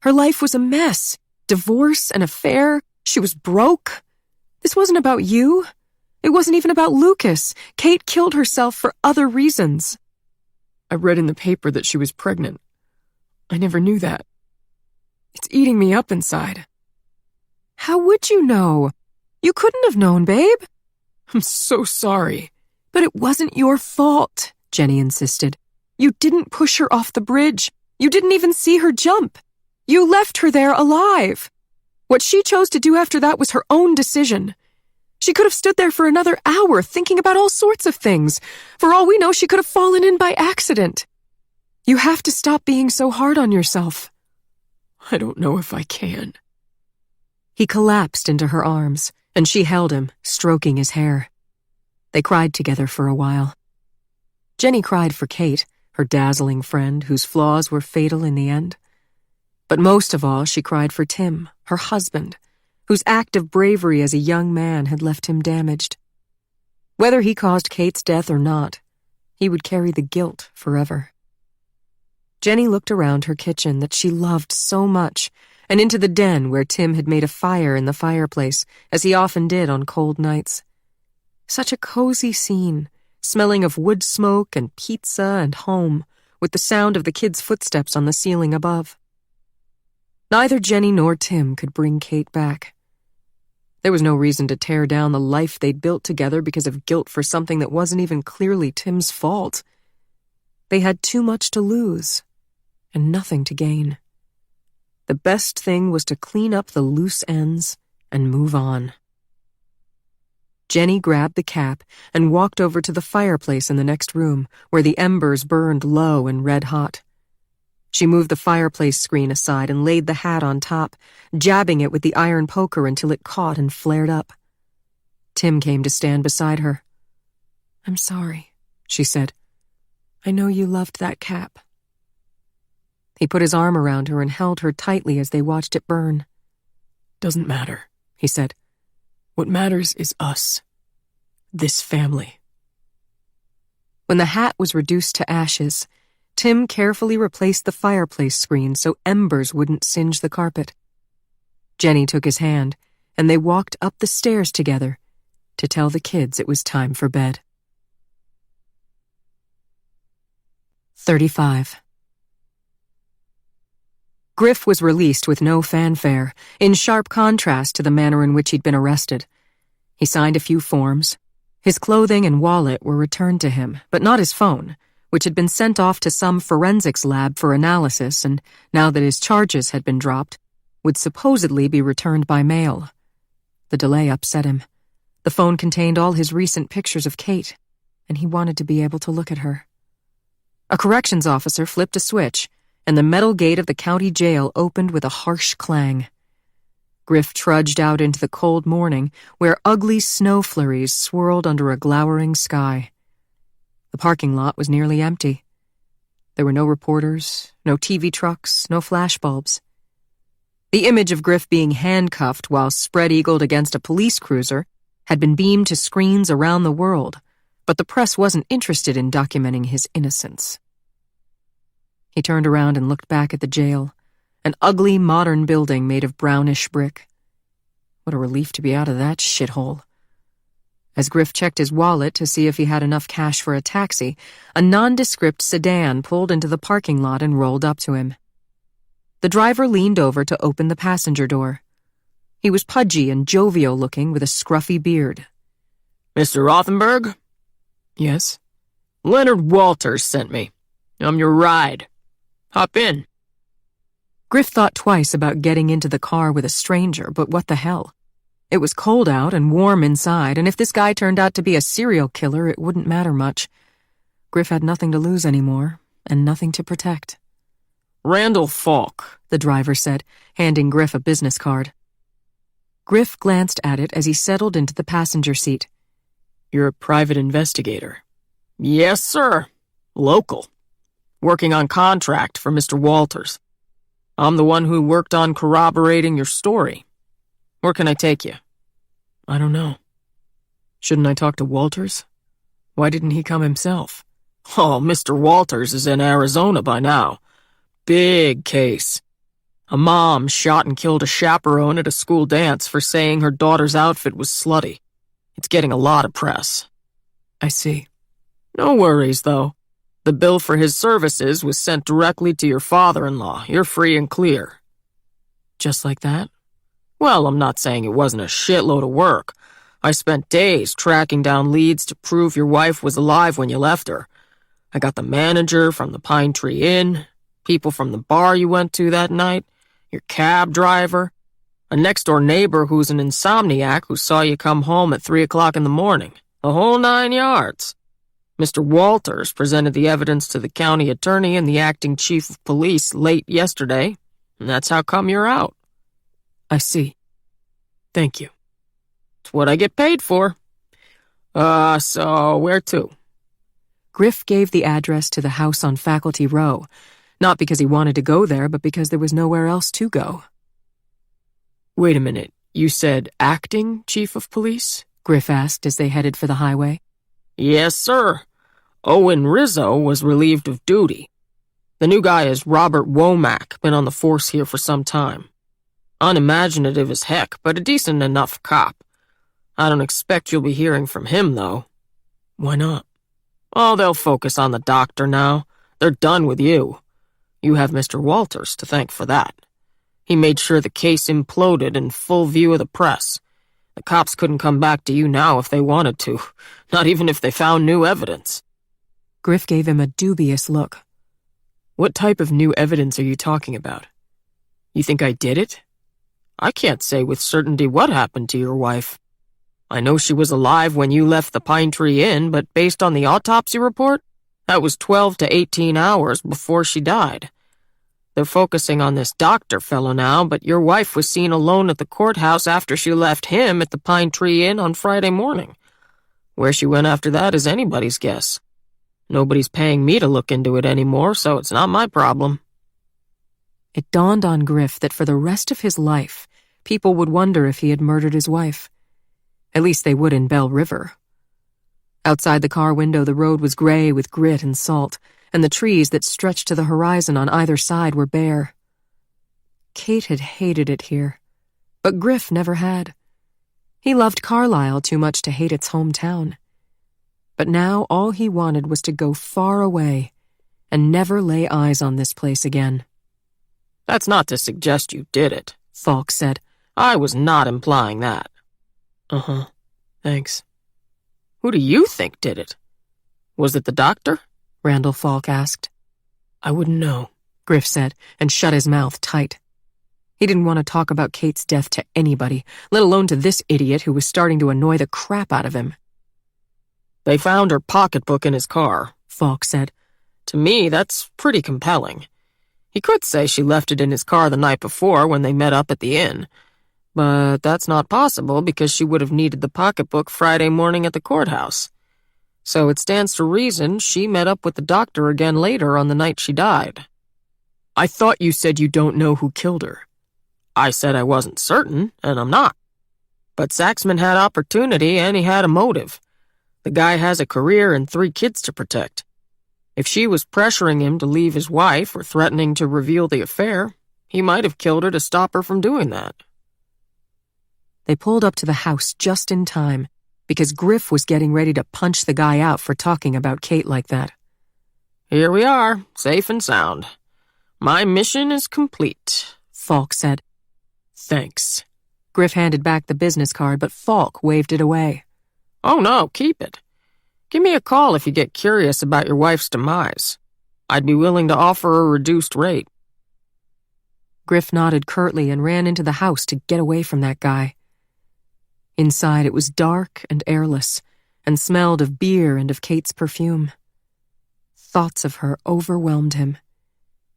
Her life was a mess. Divorce, an affair. She was broke. This wasn't about you. It wasn't even about Lucas. Kate killed herself for other reasons. I read in the paper that she was pregnant. I never knew that. It's eating me up inside. How would you know? You couldn't have known, babe. I'm so sorry. But it wasn't your fault, Jenny insisted. You didn't push her off the bridge. You didn't even see her jump. You left her there alive. What she chose to do after that was her own decision. She could have stood there for another hour thinking about all sorts of things. For all we know, she could have fallen in by accident. You have to stop being so hard on yourself. I don't know if I can. He collapsed into her arms, and she held him, stroking his hair. They cried together for a while. Jenny cried for Kate, her dazzling friend whose flaws were fatal in the end. But most of all, she cried for Tim, her husband, whose act of bravery as a young man had left him damaged. Whether he caused Kate's death or not, he would carry the guilt forever. Jenny looked around her kitchen that she loved so much and into the den where Tim had made a fire in the fireplace, as he often did on cold nights. Such a cozy scene, smelling of wood smoke and pizza and home, with the sound of the kids' footsteps on the ceiling above. Neither Jenny nor Tim could bring Kate back. There was no reason to tear down the life they'd built together because of guilt for something that wasn't even clearly Tim's fault. They had too much to lose, and nothing to gain. The best thing was to clean up the loose ends and move on. Jenny grabbed the cap and walked over to the fireplace in the next room, where the embers burned low and red-hot. She moved the fireplace screen aside and laid the hat on top, jabbing it with the iron poker until it caught and flared up. Tim came to stand beside her. "I'm sorry," she said. "I know you loved that cap." He put his arm around her and held her tightly as they watched it burn. "Doesn't matter," he said. "What matters is us. This family." When the hat was reduced to ashes, Tim carefully replaced the fireplace screen so embers wouldn't singe the carpet. Jenny took his hand, and they walked up the stairs together to tell the kids it was time for bed. 35. Griff was released with no fanfare, in sharp contrast to the manner in which he'd been arrested. He signed a few forms. His clothing and wallet were returned to him, but not his phone, which had been sent off to some forensics lab for analysis and, now that his charges had been dropped, would supposedly be returned by mail. The delay upset him. The phone contained all his recent pictures of Kate, and he wanted to be able to look at her. A corrections officer flipped a switch, and the metal gate of the county jail opened with a harsh clang. Griff trudged out into the cold morning, where ugly snow flurries swirled under a glowering sky. The parking lot was nearly empty. There were no reporters, no TV trucks, no flashbulbs. The image of Griff being handcuffed while spread-eagled against a police cruiser had been beamed to screens around the world, but the press wasn't interested in documenting his innocence. He turned around and looked back at the jail, an ugly modern building made of brownish brick. What a relief to be out of that shithole. As Griff checked his wallet to see if he had enough cash for a taxi, a nondescript sedan pulled into the parking lot and rolled up to him. The driver leaned over to open the passenger door. He was pudgy and jovial-looking with a scruffy beard. "Mr. Rothenberg?" "Yes?" "Leonard Walters sent me. I'm your ride. Hop in." Griff thought twice about getting into the car with a stranger, but what the hell? It was cold out and warm inside, and if this guy turned out to be a serial killer, it wouldn't matter much. Griff had nothing to lose anymore, and nothing to protect. Randall Falk, the driver said, handing Griff a business card. Griff glanced at it as he settled into the passenger seat. You're a private investigator. Yes, sir. Local. Working on contract for Mr. Walters. I'm the one who worked on corroborating your story. Where can I take you? I don't know. Shouldn't I talk to Walters? Why didn't he come himself? Oh, Mr. Walters is in Arizona by now. Big case. A mom shot and killed a chaperone at a school dance for saying her daughter's outfit was slutty. It's getting a lot of press. I see. No worries, though. The bill for his services was sent directly to your father-in-law. You're free and clear. Just like that? Well, I'm not saying it wasn't a shitload of work. I spent days tracking down leads to prove your wife was alive when you left her. I got the manager from the Pine Tree Inn, people from the bar you went to that night, your cab driver, a next-door neighbor who's an insomniac who saw you come home at 3 o'clock in the morning. The whole 9 yards. Mr. Walters presented the evidence to the county attorney and the acting chief of police late yesterday, and that's how come you're out. I see. Thank you. It's what I get paid for. So where to? Griff gave the address to the house on Faculty Row, not because he wanted to go there, but because there was nowhere else to go. Wait a minute, you said acting chief of police? Griff asked as they headed for the highway. Yes, sir. Owen Rizzo was relieved of duty. The new guy is Robert Womack, been on the force here for some time. Unimaginative as heck, but a decent enough cop. I don't expect you'll be hearing from him, though. Why not? Oh, they'll focus on the doctor now. They're done with you. You have Mr. Walters to thank for that. He made sure the case imploded in full view of the press. The cops couldn't come back to you now if they wanted to, not even if they found new evidence. Griff gave him a dubious look. What type of new evidence are you talking about? You think I did it? I can't say with certainty what happened to your wife. I know she was alive when you left the Pine Tree Inn, but based on the autopsy report, that was 12 to 18 hours before she died. They're focusing on this doctor fellow now, but your wife was seen alone at the courthouse after she left him at the Pine Tree Inn on Friday morning. Where she went after that is anybody's guess. Nobody's paying me to look into it anymore, so it's not my problem. It dawned on Griff that for the rest of his life, people would wonder if he had murdered his wife. At least they would in Bell River. Outside the car window, the road was gray with grit and salt, and the trees that stretched to the horizon on either side were bare. Kate had hated it here, but Griff never had. He loved Carlisle too much to hate its hometown. But now all he wanted was to go far away and never lay eyes on this place again. That's not to suggest you did it, Falk said. I was not implying that. Uh-huh. Thanks. Who do you think did it? Was it the doctor? Randall Falk asked. I wouldn't know, Griff said, and shut his mouth tight. He didn't want to talk about Kate's death to anybody, let alone to this idiot who was starting to annoy the crap out of him. They found her pocketbook in his car, Falk said. To me, that's pretty compelling. He could say she left it in his car the night before when they met up at the inn. But that's not possible because she would have needed the pocketbook Friday morning at the courthouse. So it stands to reason she met up with the doctor again later on the night she died. I thought you said you don't know who killed her. I said I wasn't certain, and I'm not. But Saxman had opportunity and he had a motive. The guy has a career and 3 kids to protect. If she was pressuring him to leave his wife or threatening to reveal the affair, he might have killed her to stop her from doing that. They pulled up to the house just in time, because Griff was getting ready to punch the guy out for talking about Kate like that. Here we are, safe and sound. My mission is complete, Falk said. Thanks. Griff handed back the business card, but Falk waved it away. Oh no, keep it. Give me a call if you get curious about your wife's demise. I'd be willing to offer a reduced rate. Griff nodded curtly and ran into the house to get away from that guy. Inside, it was dark and airless, and smelled of beer and of Kate's perfume. Thoughts of her overwhelmed him.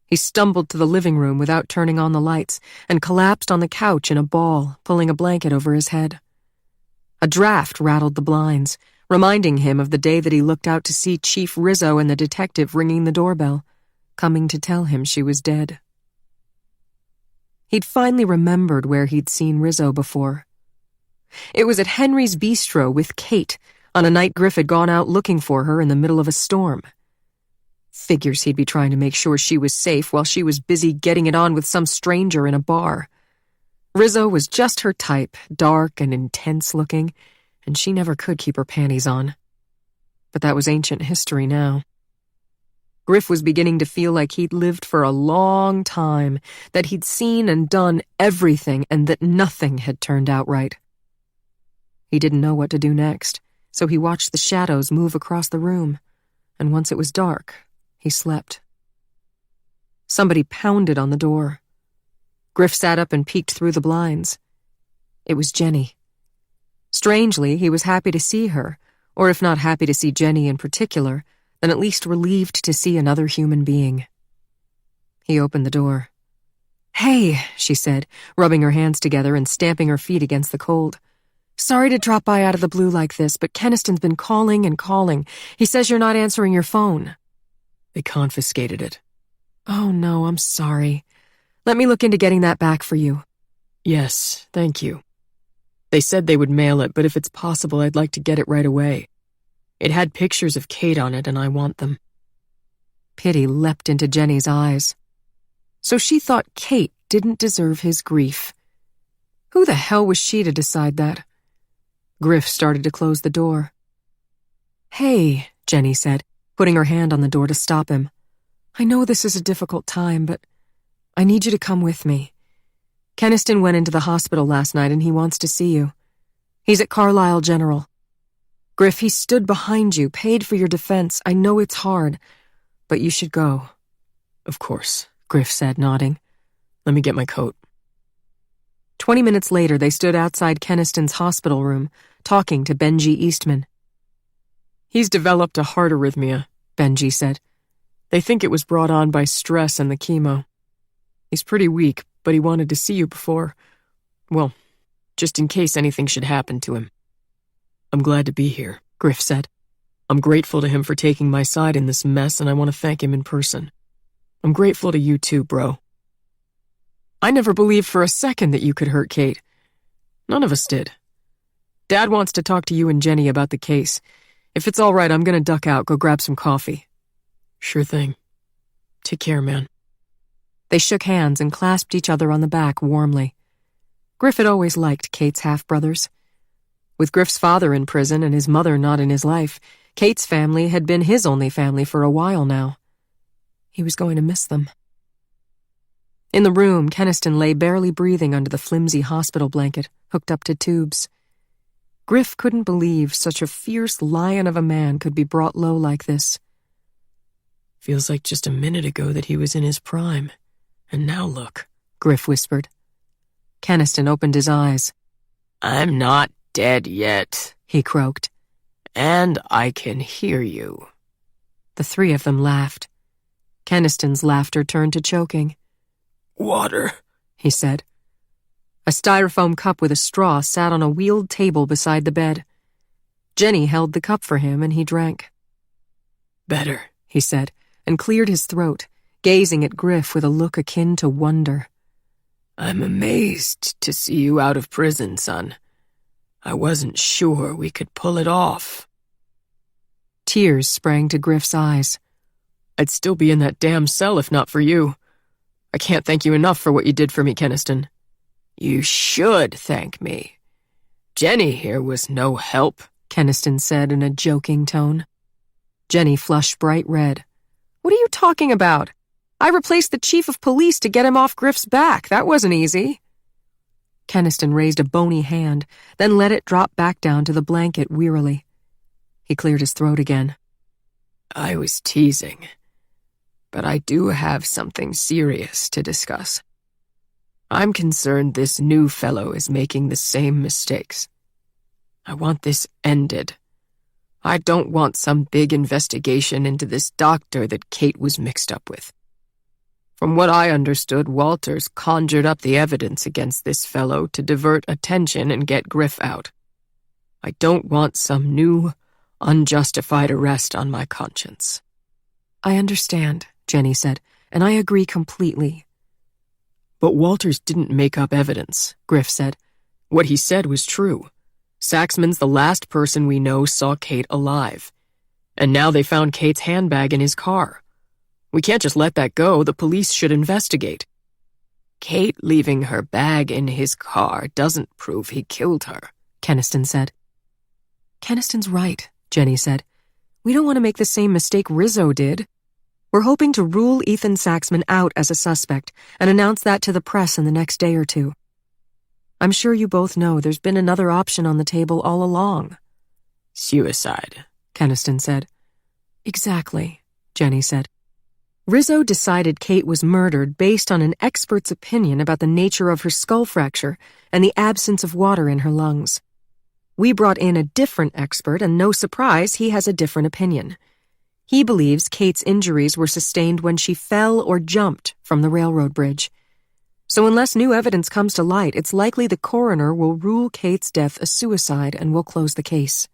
He stumbled to the living room without turning on the lights and collapsed on the couch in a ball, pulling a blanket over his head. A draft rattled the blinds, reminding him of the day that he looked out to see Chief Rizzo and the detective ringing the doorbell, coming to tell him she was dead. He'd finally remembered where he'd seen Rizzo before. It was at Henry's Bistro with Kate on a night Griff had gone out looking for her in the middle of a storm. Figures he'd be trying to make sure she was safe while she was busy getting it on with some stranger in a bar. Rizzo was just her type, dark and intense-looking, and she never could keep her panties on. But that was ancient history now. Griff was beginning to feel like he'd lived for a long time, that he'd seen and done everything, and that nothing had turned out right. He didn't know what to do next, so he watched the shadows move across the room, and once it was dark, he slept. Somebody pounded on the door. Griff sat up and peeked through the blinds. It was Jenny. Strangely, he was happy to see her, or if not happy to see Jenny in particular, then at least relieved to see another human being. He opened the door. "Hey," she said, rubbing her hands together and stamping her feet against the cold. "Sorry to drop by out of the blue like this, but Keniston's been calling and calling. He says you're not answering your phone." They confiscated it. "Oh no, I'm sorry. Let me look into getting that back for you." Yes, thank you. They said they would mail it, but if it's possible, I'd like to get it right away. It had pictures of Kate on it, and I want them. Pity leapt into Jenny's eyes. So she thought Kate didn't deserve his grief. Who the hell was she to decide that? Griff started to close the door. "Hey," Jenny said, putting her hand on the door to stop him. "I know this is a difficult time, but I need you to come with me. Keniston went into the hospital last night and he wants to see you. He's at Carlisle General. Griff, he stood behind you, paid for your defense. I know it's hard, but you should go." "Of course," Griff said, nodding. "Let me get my coat." 20 minutes later, they stood outside Keniston's hospital room, talking to Benji Eastman. "He's developed a heart arrhythmia," Benji said. "They think it was brought on by stress and the chemo. He's pretty weak, but he wanted to see you before, well, just in case anything should happen to him." "I'm glad to be here," Griff said. "I'm grateful to him for taking my side in this mess, and I want to thank him in person. I'm grateful to you too, bro. I never believed for a second that you could hurt Kate. None of us did. Dad wants to talk to you and Jenny about the case. If it's all right, I'm gonna duck out, go grab some coffee." "Sure thing. Take care, man." They shook hands and clasped each other on the back warmly. Griff had always liked Kate's half-brothers. With Griff's father in prison and his mother not in his life, Kate's family had been his only family for a while now. He was going to miss them. In the room, Keniston lay barely breathing under the flimsy hospital blanket, hooked up to tubes. Griff couldn't believe such a fierce lion of a man could be brought low like this. "Feels like just a minute ago that he was in his prime. And now look," Griff whispered. Keniston opened his eyes. "I'm not dead yet," he croaked. "And I can hear you." The three of them laughed. Keniston's laughter turned to choking. "Water," he said. A styrofoam cup with a straw sat on a wheeled table beside the bed. Jenny held the cup for him and he drank. "Better," he said, and cleared his throat, gazing at Griff with a look akin to wonder. "I'm amazed to see you out of prison, son. I wasn't sure we could pull it off." Tears sprang to Griff's eyes. "I'd still be in that damn cell if not for you. I can't thank you enough for what you did for me, Keniston." "You should thank me. Jenny here was no help," Keniston said in a joking tone. Jenny flushed bright red. "What are you talking about? I replaced the chief of police to get him off Griff's back. That wasn't easy." Keniston raised a bony hand, then let it drop back down to the blanket wearily. He cleared his throat again. "I was teasing, but I do have something serious to discuss." I'm concerned this new fellow is making the same mistakes. I want this ended. I don't want some big investigation into this doctor that Kate was mixed up with. From what I understood, Walters conjured up the evidence against this fellow to divert attention and get Griff out. I don't want some new, unjustified arrest on my conscience. I understand, Jenny said, and I agree completely. But Walters didn't make up evidence, Griff said. What he said was true. Saxman's the last person we know saw Kate alive. And now they found Kate's handbag in his car. We can't just let that go. The police should investigate. Kate leaving her bag in his car doesn't prove he killed her, Keniston said. Keniston's right, Jenny said. We don't want to make the same mistake Rizzo did. We're hoping to rule Ethan Saxman out as a suspect and announce that to the press in the next day or two. I'm sure you both know there's been another option on the table all along. Suicide, Keniston said. Exactly, Jenny said. Rizzo decided Kate was murdered based on an expert's opinion about the nature of her skull fracture and the absence of water in her lungs. We brought in a different expert, and no surprise, he has a different opinion. He believes Kate's injuries were sustained when she fell or jumped from the railroad bridge. So unless new evidence comes to light, it's likely the coroner will rule Kate's death a suicide and will close the case.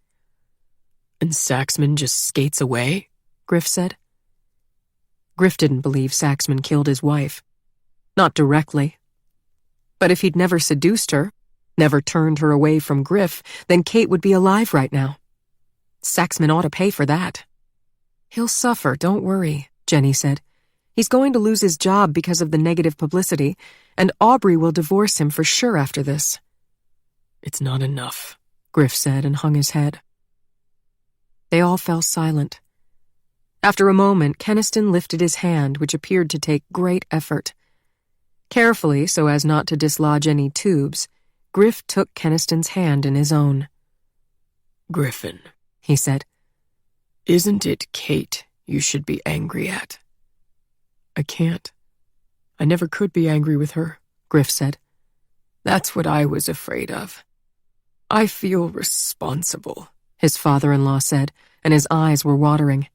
And Saxman just skates away? Griff said. Griff didn't believe Saxman killed his wife. Not directly. But if he'd never seduced her, never turned her away from Griff, then Kate would be alive right now. Saxman ought to pay for that. He'll suffer, don't worry, Jenny said. He's going to lose his job because of the negative publicity, and Aubrey will divorce him for sure after this. It's not enough, Griff said and hung his head. They all fell silent. After a moment, Keniston lifted his hand, which appeared to take great effort. Carefully, so as not to dislodge any tubes, Griff took Keniston's hand in his own. Griffin, he said. Isn't it Kate you should be angry at? I can't. I never could be angry with her, Griff said. That's what I was afraid of. I feel responsible, his father-in-law said, and his eyes were watering.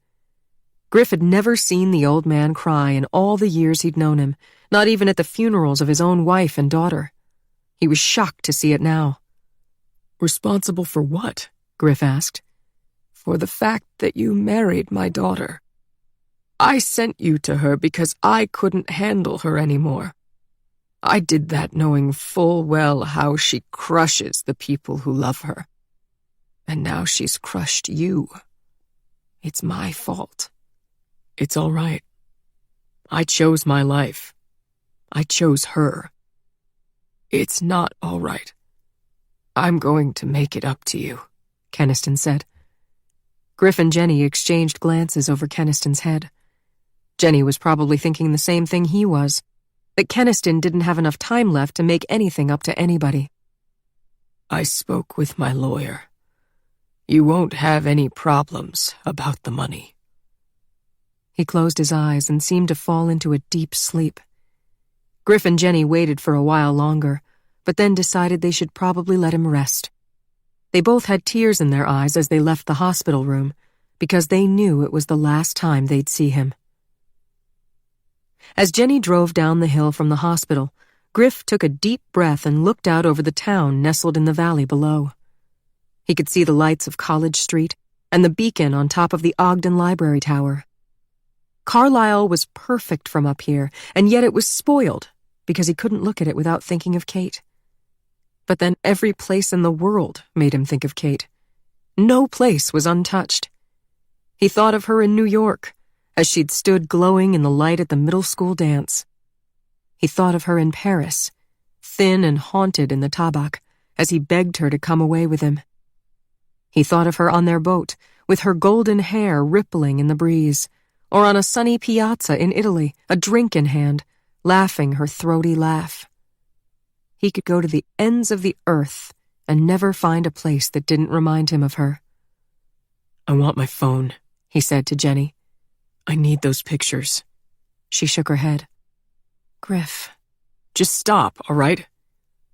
Griff had never seen the old man cry in all the years he'd known him, not even at the funerals of his own wife and daughter. He was shocked to see it now. Responsible for what? Griff asked. For the fact that you married my daughter. I sent you to her because I couldn't handle her anymore. I did that knowing full well how she crushes the people who love her. And now she's crushed you. It's my fault. It's all right. I chose my life. I chose her. It's not all right. I'm going to make it up to you, Keniston said. Griff and Jenny exchanged glances over Keniston's head. Jenny was probably thinking the same thing he was, that Keniston didn't have enough time left to make anything up to anybody. I spoke with my lawyer. You won't have any problems about the money. He closed his eyes and seemed to fall into a deep sleep. Griff and Jenny waited for a while longer, but then decided they should probably let him rest. They both had tears in their eyes as they left the hospital room, because they knew it was the last time they'd see him. As Jenny drove down the hill from the hospital, Griff took a deep breath and looked out over the town nestled in the valley below. He could see the lights of College Street and the beacon on top of the Ogden Library Tower. Carlisle was perfect from up here, and yet it was spoiled because he couldn't look at it without thinking of Kate. But then every place in the world made him think of Kate. No place was untouched. He thought of her in New York, as she'd stood glowing in the light at the middle school dance. He thought of her in Paris, thin and haunted in the Tabak, as he begged her to come away with him. He thought of her on their boat, with her golden hair rippling in the breeze, or on a sunny piazza in Italy, a drink in hand, laughing her throaty laugh. He could go to the ends of the earth and never find a place that didn't remind him of her. I want my phone, he said to Jenny. I need those pictures. She shook her head. Griff, Just stop, all right?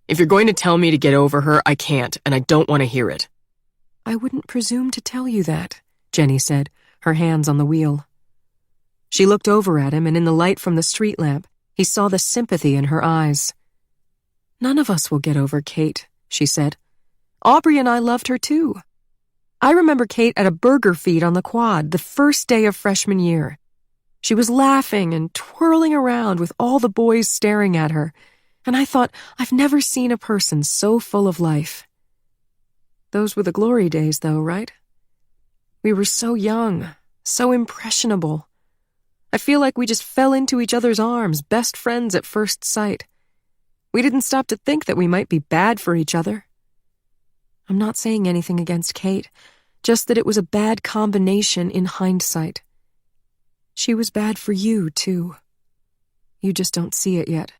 If you're going to tell me to get over her, I can't, and I don't want to hear it. I wouldn't presume to tell you that, Jenny said, her hands on the wheel. She looked over at him, and in the light from the street lamp, he saw the sympathy in her eyes. None of us will get over Kate, she said. Aubrey and I loved her too. I remember Kate at a burger feed on the quad the first day of freshman year. She was laughing and twirling around with all the boys staring at her, and I thought, I've never seen a person so full of life. Those were the glory days, though, right? We were so young, so impressionable. I feel like we just fell into each other's arms, best friends at first sight. We didn't stop to think that we might be bad for each other. I'm not saying anything against Kate, just that it was a bad combination in hindsight. She was bad for you, too. You just don't see it yet.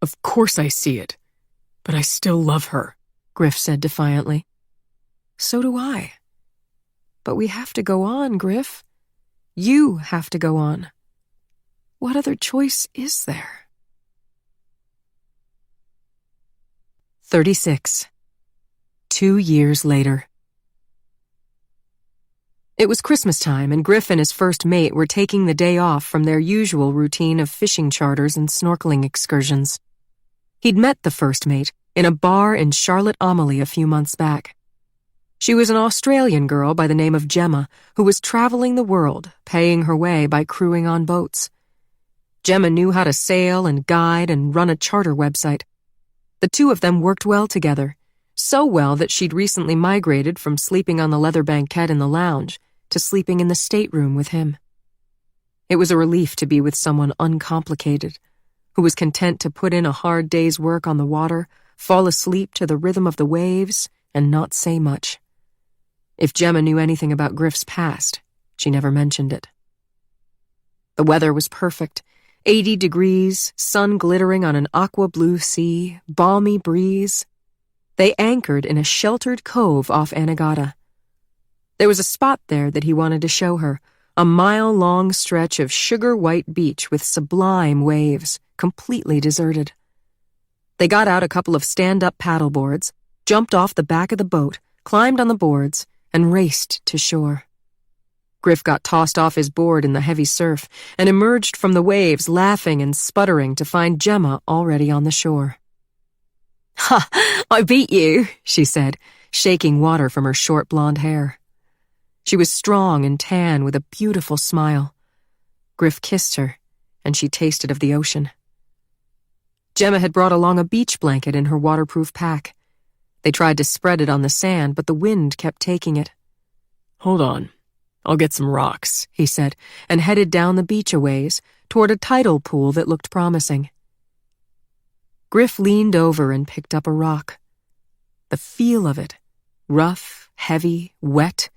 Of course I see it, but I still love her, Griff said defiantly. So do I. But we have to go on, Griff. You have to go on. What other choice is there? 36. 2 years later. It was Christmas time, and Griff and his first mate were taking the day off from their usual routine of fishing charters and snorkeling excursions. He'd met the first mate in a bar in Charlotte Amalie a few months back. She was an Australian girl by the name of Gemma who was traveling the world, paying her way by crewing on boats. Gemma knew how to sail and guide and run a charter website. The two of them worked well together, so well that she'd recently migrated from sleeping on the leather banquette in the lounge to sleeping in the stateroom with him. It was a relief to be with someone uncomplicated, who was content to put in a hard day's work on the water, fall asleep to the rhythm of the waves, and not say much. If Gemma knew anything about Griff's past, she never mentioned it. The weather was perfect. 80 degrees, sun glittering on an aqua blue sea, balmy breeze. They anchored in a sheltered cove off Anegada. There was a spot there that he wanted to show her, a mile-long stretch of sugar-white beach with sublime waves, completely deserted. They got out a couple of stand-up paddleboards, jumped off the back of the boat, climbed on the boards, and raced to shore. Griff got tossed off his board in the heavy surf and emerged from the waves laughing and sputtering to find Gemma already on the shore. "Ha, I beat you," she said, shaking water from her short blonde hair. She was strong and tan with a beautiful smile. Griff kissed her, and she tasted of the ocean. Gemma had brought along a beach blanket in her waterproof pack. They tried to spread it on the sand, but the wind kept taking it. Hold on, I'll get some rocks, he said, and headed down the beach a ways toward a tidal pool that looked promising. Griff leaned over and picked up a rock. The feel of it, rough, heavy, wet,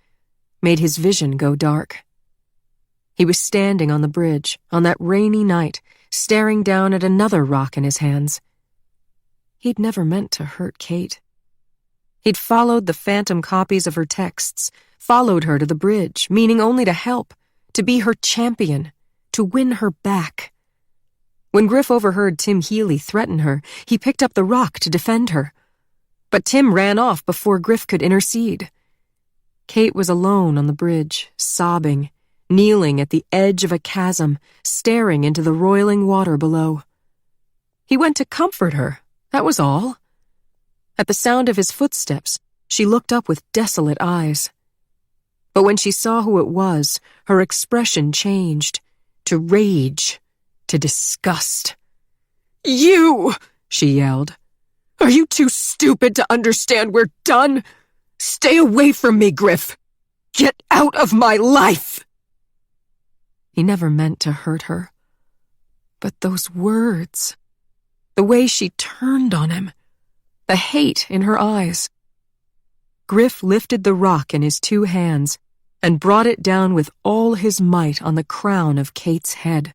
made his vision go dark. He was standing on the bridge on that rainy night, staring down at another rock in his hands. He'd never meant to hurt Kate. He'd followed the phantom copies of her texts, followed her to the bridge, meaning only to help, to be her champion, to win her back. When Griff overheard Tim Healy threaten her, he picked up the rock to defend her. But Tim ran off before Griff could intercede. Kate was alone on the bridge, sobbing, kneeling at the edge of a chasm, staring into the roiling water below. He went to comfort her, that was all. At the sound of his footsteps, she looked up with desolate eyes. But when she saw who it was, her expression changed, to rage, to disgust. "You!" she yelled. "Are you too stupid to understand we're done? Stay away from me, Griff! Get out of my life!" He never meant to hurt her. But those words, the way she turned on him, the hate in her eyes. Griff lifted the rock in his 2 hands and brought it down with all his might on the crown of Kate's head.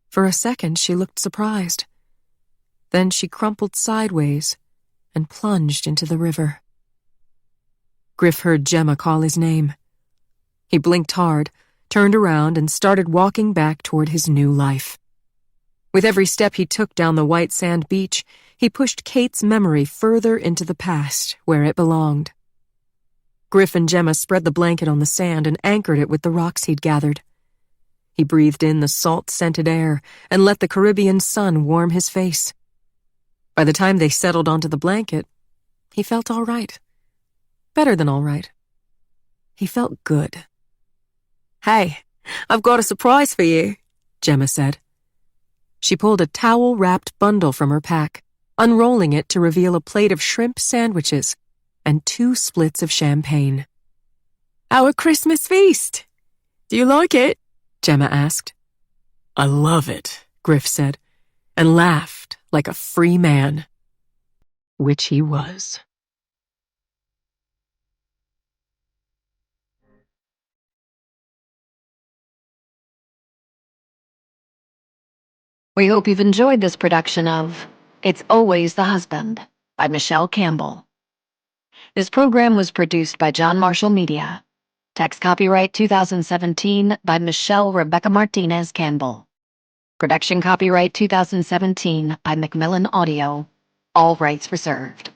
For a second, she looked surprised. Then she crumpled sideways and plunged into the river. Griff heard Gemma call his name. He blinked hard, turned around, and started walking back toward his new life. With every step he took down the white sand beach, he pushed Kate's memory further into the past, where it belonged. Griff and Gemma spread the blanket on the sand and anchored it with the rocks he'd gathered. He breathed in the salt-scented air and let the Caribbean sun warm his face. By the time they settled onto the blanket, he felt all right. Better than all right. He felt good. "Hey, I've got a surprise for you," Gemma said. She pulled a towel-wrapped bundle from her pack, unrolling it to reveal a plate of shrimp sandwiches and 2 splits of champagne. "Our Christmas feast. Do you like it?" Gemma asked. I love it, Griff said, and laughed like a free man. Which he was. We hope you've enjoyed this production of It's Always the Husband by Michele Campbell. This program was produced by John Marshall Media. Text copyright 2017 by Michelle Rebecca Martinez Campbell. Production copyright 2017 by Macmillan Audio. All rights reserved.